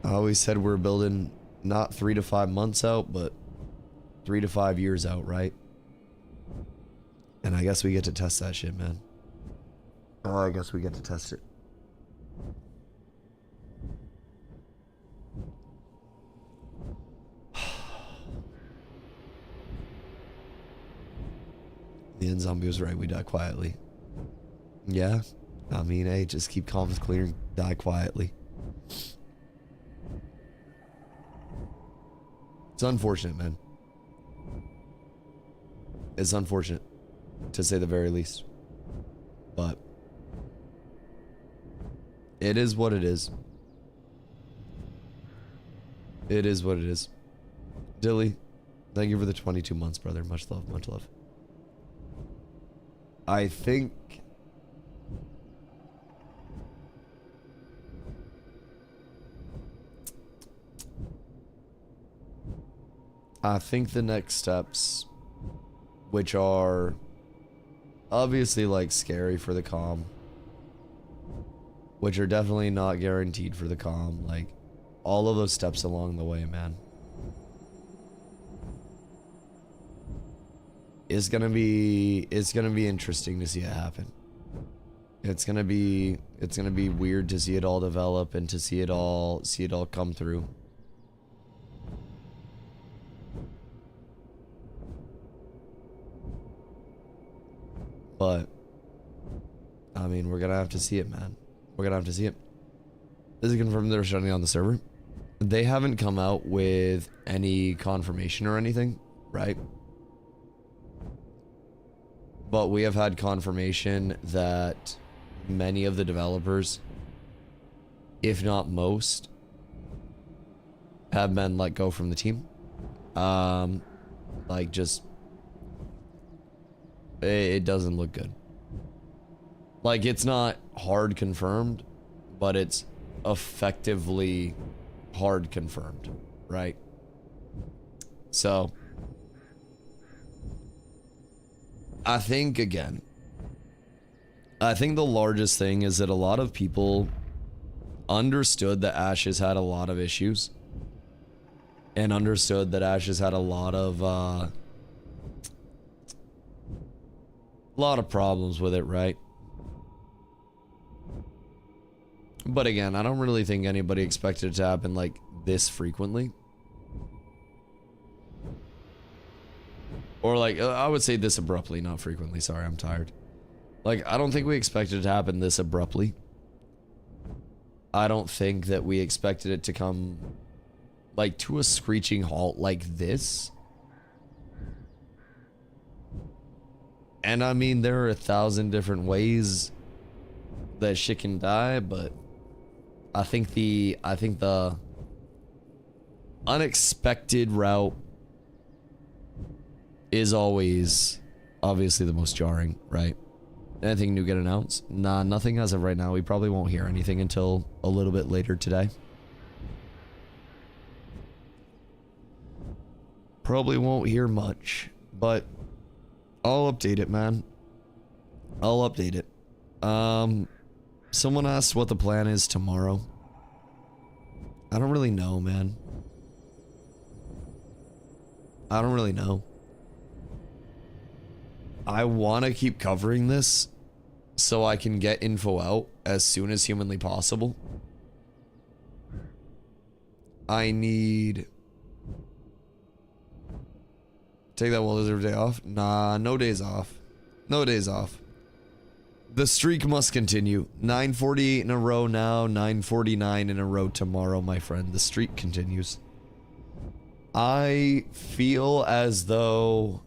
I always said we're building not 3 to 5 months out, but 3 to 5 years out, right? And I guess we get to test that shit, man. Oh, I guess we get to test it. The end zombie was right, we die quietly. Yeah, I mean, hey, just keep comms clear and die quietly. It's unfortunate, man. It's unfortunate, to say the very least. But it is what it is. It is what it is. Dilly, thank you for the 22 months, brother. Much love, much love. I think I think the next steps, which are obviously like scary for the comm, which are definitely not guaranteed for the comm, like all of those steps along the way, man, it's gonna be interesting to see it happen. It's gonna be weird to see it all develop and to see it all come through. But I mean, we're gonna have to see it, man. We're gonna have to see it. This is confirmed they're shutting down the server. They haven't come out with any confirmation or anything, right? But we have had confirmation that many of the developers, if not most, have been let go from the team. Like just, it doesn't look good. Like it's not hard confirmed, but it's effectively hard confirmed, right? So I think the largest thing is that a lot of people understood that Ashes had a lot of issues and understood that Ashes had a lot of problems with it, right? But again, I don't really think anybody expected it to happen like this frequently. Or like, I would say this abruptly, not frequently. Sorry, I'm tired. Like, I don't think we expected it to happen this abruptly. I don't think that we expected it to come like to a screeching halt like this. And I mean, there are 1,000 different ways that shit can die, but I think the unexpected route is always obviously the most jarring, right? Anything new get announced? Nah, nothing as of right now. We probably won't hear anything until a little bit later today. Probably won't hear much, but I'll update it, man. I'll update it. Someone asked what the plan is tomorrow. I don't really know, man. I don't really know. I want to keep covering this so I can get info out as soon as humanly possible. I need... Take that well-deserved day off? Nah, no days off. No days off. The streak must continue. 948 in a row now, 949 in a row tomorrow, my friend. The streak continues. I feel as though,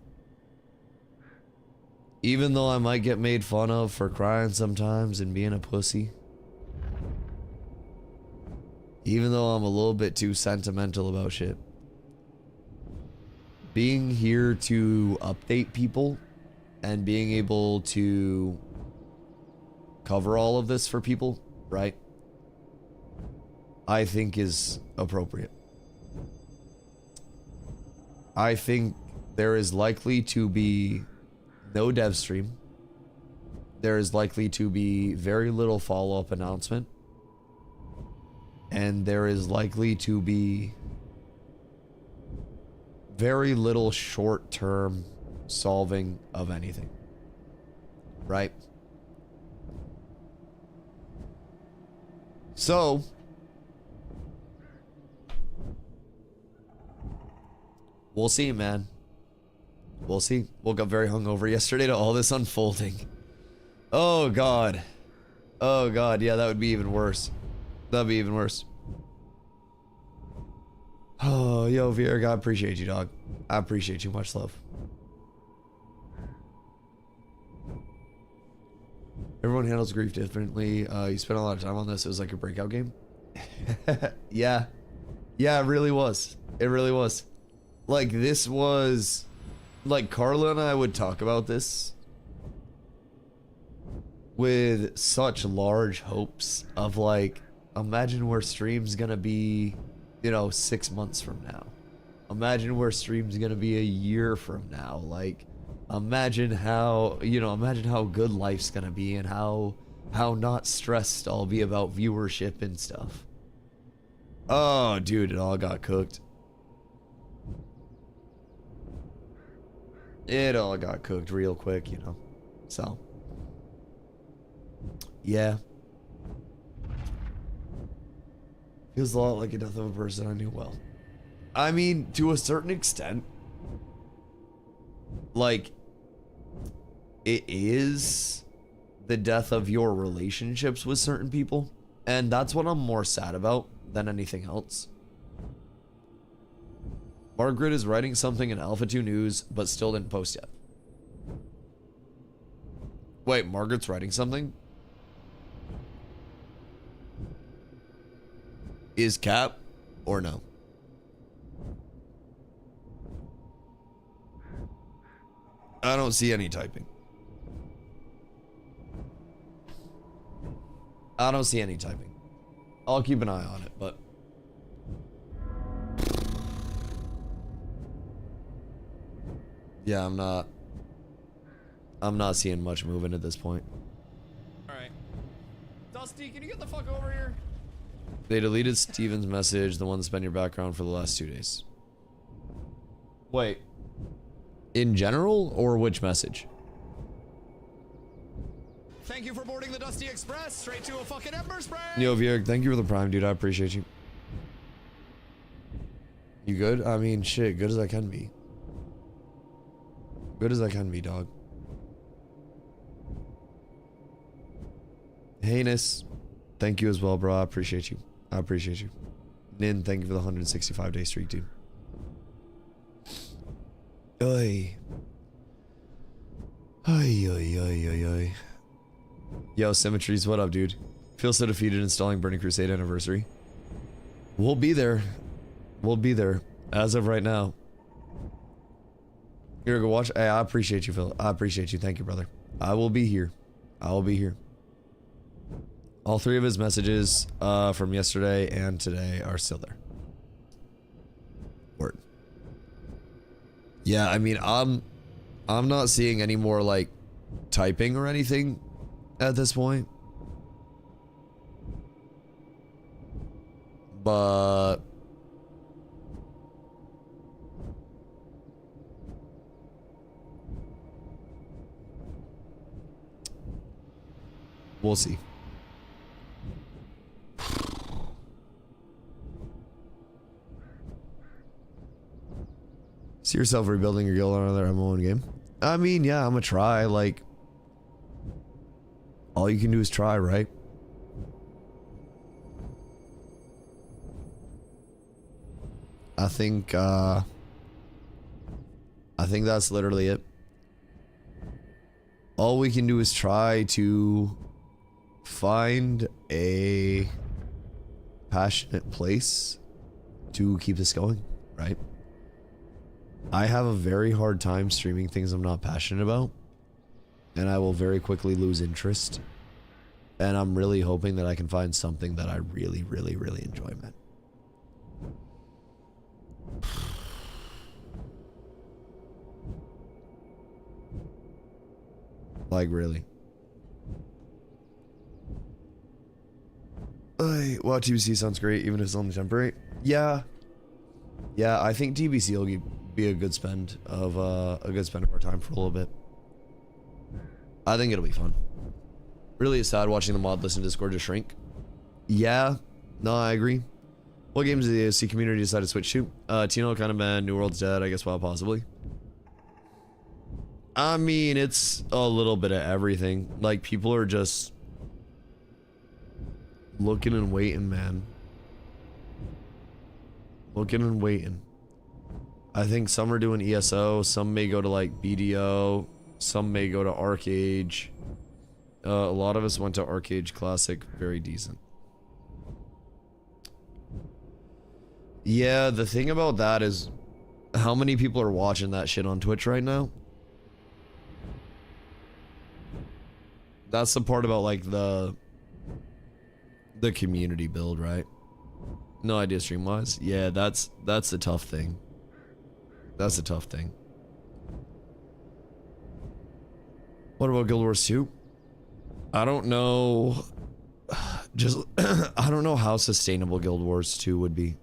even though I might get made fun of for crying sometimes and being a pussy, even though I'm a little bit too sentimental about shit, being here to update people and being able to cover all of this for people, right, I think is appropriate. I think there is likely to be no dev stream. There is likely to be very little follow-up announcement. And there is likely to be very little short-term solving of anything. Right? So, we'll see, man. We'll see. Woke up very hungover yesterday to all this unfolding. Oh, God. Oh, God. Yeah, that would be even worse. That'd be even worse. Oh, yo, Vierga, I appreciate you, dog. I appreciate you. Much love. Everyone handles grief differently. You spent a lot of time on this. It was like a breakout game. Yeah. Yeah, it really was. It really was. Like, this was... Like, Carla and I would talk about this with such large hopes of, like, imagine where stream's gonna be, you know, 6 months from now. Imagine where stream's gonna be a year from now. Like, imagine how, imagine how good life's gonna be and how not stressed I'll be about viewership and stuff. Oh, dude, it all got cooked. It all got cooked real quick, So, yeah. Feels a lot like a death of a person I knew well. I mean, to a certain extent, like, it is the death of your relationships with certain people, and that's what I'm more sad about than anything else. Margaret is writing something in Alpha 2 News, but still didn't post yet. Wait, Margaret's writing something? Is Cap or no? I don't see any typing. I don't see any typing. I'll keep an eye on it, but yeah, I'm not seeing much movement at this point. Alright. Dusty, can you get the fuck over here? They deleted Steven's message, the one that's been your background for the last 2 days. Wait. In general, or which message? Thank you for boarding the Dusty Express straight to a fucking ember spray. Yo, Vier, thank you for the prime, dude. I appreciate you. You good? I mean, shit, good as I can be. Good as I can be, dog. Heinous, thank you as well, bro. I appreciate you. I appreciate you. Nin, thank you for the 165-day streak, dude. Oy. Oy, oy, oy, oy, oy. Yo, Symmetries, what up, dude? Feel so defeated installing Burning Crusade Anniversary. We'll be there. We'll be there. As of right now. Here, go watch. Hey, I appreciate you, Phil. I appreciate you. Thank you, brother. I will be here. I will be here. All 3 of his messages from yesterday and today are still there. Word. Yeah, I mean, I'm not seeing any more, like, typing or anything at this point. But we'll see. See yourself rebuilding your guild on another MMO game? I mean, yeah, I'm gonna try. Like, all you can do is try, right? I think that's literally it. All we can do is try to find a passionate place to keep this going, right? I have a very hard time streaming things I'm not passionate about, and I will very quickly lose interest. And I'm really hoping that I can find something that I really, really, really enjoy, man. Like, really. Wow, TBC sounds great, even if it's only temporary. Yeah. Yeah, I think TBC will be a good spend of our time for a little bit. I think it'll be fun. Really is sad watching the mod list in Discord just shrink. Yeah, no, I agree. What games did the AOC community decide to switch to? Tino, Kind of Man, New World's Dead, I guess, well, possibly. I mean, it's a little bit of everything. Like, people are just looking and waiting, man. Looking and waiting. I think some are doing ESO, some may go to like BDO, some may go to Arcage. A lot of us went to Arcage Classic, very decent. Yeah, the thing about that is how many people are watching that shit on Twitch right now? That's the part about like the community build, right? No idea stream wise. Yeah, that's the tough thing. That's a tough thing. What about Guild Wars 2? I don't know. Just, I don't know how sustainable Guild Wars 2 would be.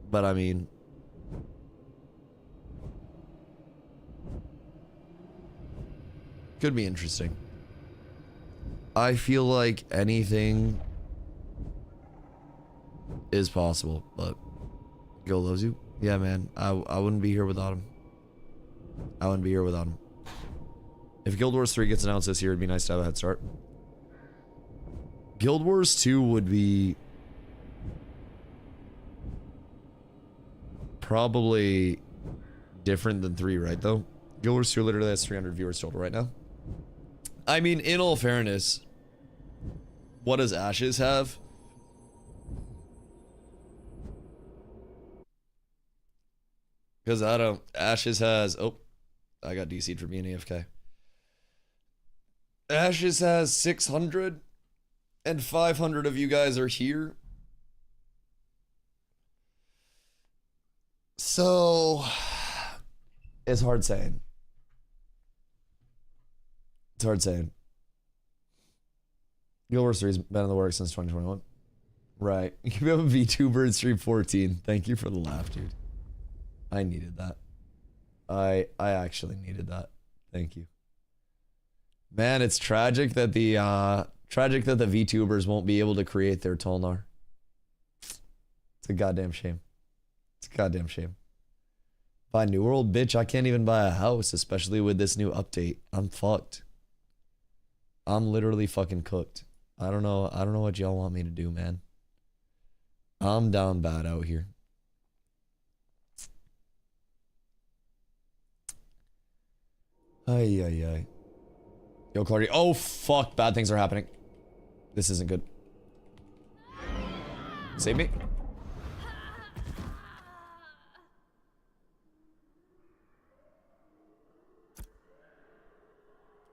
But I mean, could be interesting. I feel like anything is possible, but Guild loves you. Yeah, man. I wouldn't be here without him. I wouldn't be here without him. If Guild Wars 3 gets announced this year, it'd be nice to have a head start. Guild Wars 2 would be probably different than 3, right, though? Guild Wars 2 literally has 300 viewers total right now. I mean, in all fairness, what does Ashes have? Because I don't... Ashes has... Oh, I got DC'd for being AFK. Ashes has 600, and 500 of you guys are here. So, it's hard saying. It's hard saying. Guild Wars 3's been in the works since 2021. Right. You have a VTuber in Stream 14. Thank you for the laugh, dude. I needed that. I actually needed that. Thank you. Man, it's tragic that the VTubers won't be able to create their Tolnar. It's a goddamn shame. It's a goddamn shame. Buy New World, bitch. I can't even buy a house, especially with this new update. I'm fucked. I'm literally fucking cooked. I don't know what y'all want me to do, man. I'm down bad out here. Ay, ay, ay. Yo, Clardy. Oh, fuck. Bad things are happening. This isn't good. Save me.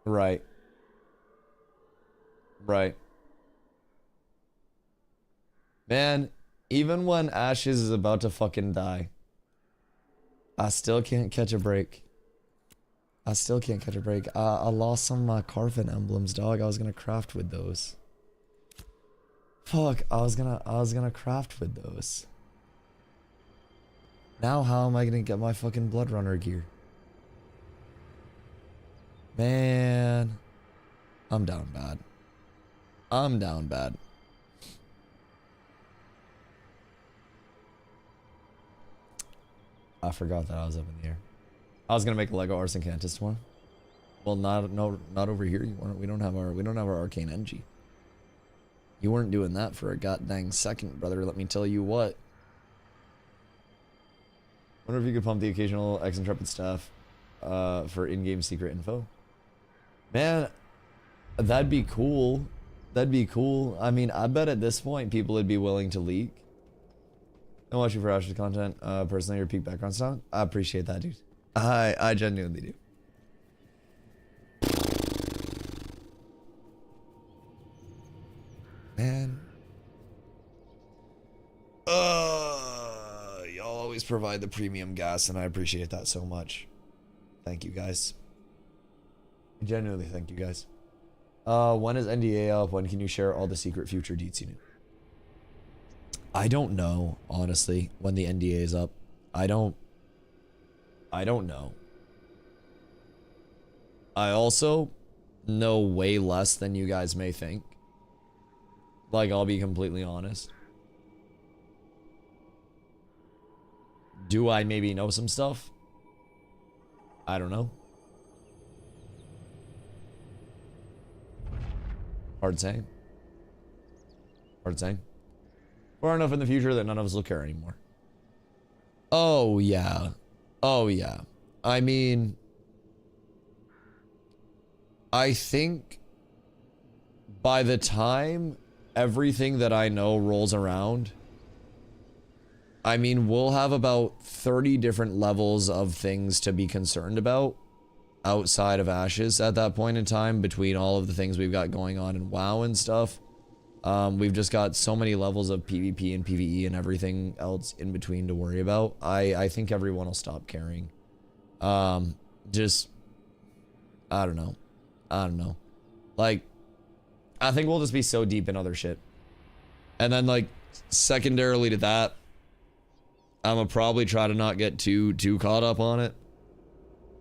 Right. Right. Man, even when Ashes is about to fucking die, I still can't catch a break. I still can't catch a break. I lost some of my Carvin emblems, dog. I was gonna craft with those. Fuck, I was gonna craft with those. Now how am I gonna get my fucking Blood Runner gear? Man, I'm down bad. I'm down bad. I forgot that I was up in the air. I was gonna make a Lego Arson Cantus tomorrow. Well, not over here. We don't have our arcane NG. You weren't doing that for a goddamn second, brother. Let me tell you what. Wonder if you could pump the occasional ex-intrepid staff for in-game secret info. Man, that'd be cool. That'd be cool. I mean, I bet at this point people would be willing to leak. I watch you for Ash's content. Personally, your peak background sound. I appreciate that, dude. I genuinely do. Man. Y'all always provide the premium gas, and I appreciate that so much. Thank you, guys. I genuinely thank you, guys. When is NDA up? When can you share all the secret future deets you knew? I don't know, honestly, when the NDA is up. I don't know. I also know way less than you guys may think. Like, I'll be completely honest. Do I maybe know some stuff? I don't know. Hard saying. Hard saying. Far enough in the future that none of us will care anymore. Oh, yeah. Oh, yeah. I mean, I think by the time everything that I know rolls around, I mean, we'll have about 30 different levels of things to be concerned about outside of Ashes at that point in time, between all of the things we've got going on in WoW and stuff. We've just got so many levels of PvP and PvE and everything else in between to worry about. I think everyone will stop caring. Just, I don't know. Like, I think we'll just be so deep in other shit. And then, like, secondarily to that, I'm gonna probably try to not get too caught up on it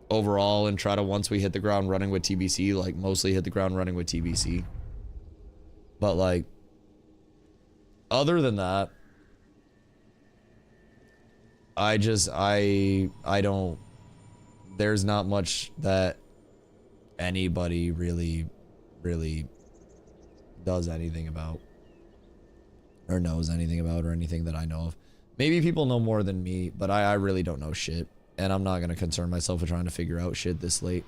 overall, and try to, once we hit the ground running with TBC, like, mostly hit the ground running with TBC. But, like, other than that, I don't, there's not much that anybody really does anything about, or knows anything about, or anything that I know of. Maybe people know more than me, but I really don't know shit, and I'm not gonna concern myself with trying to figure out shit this late.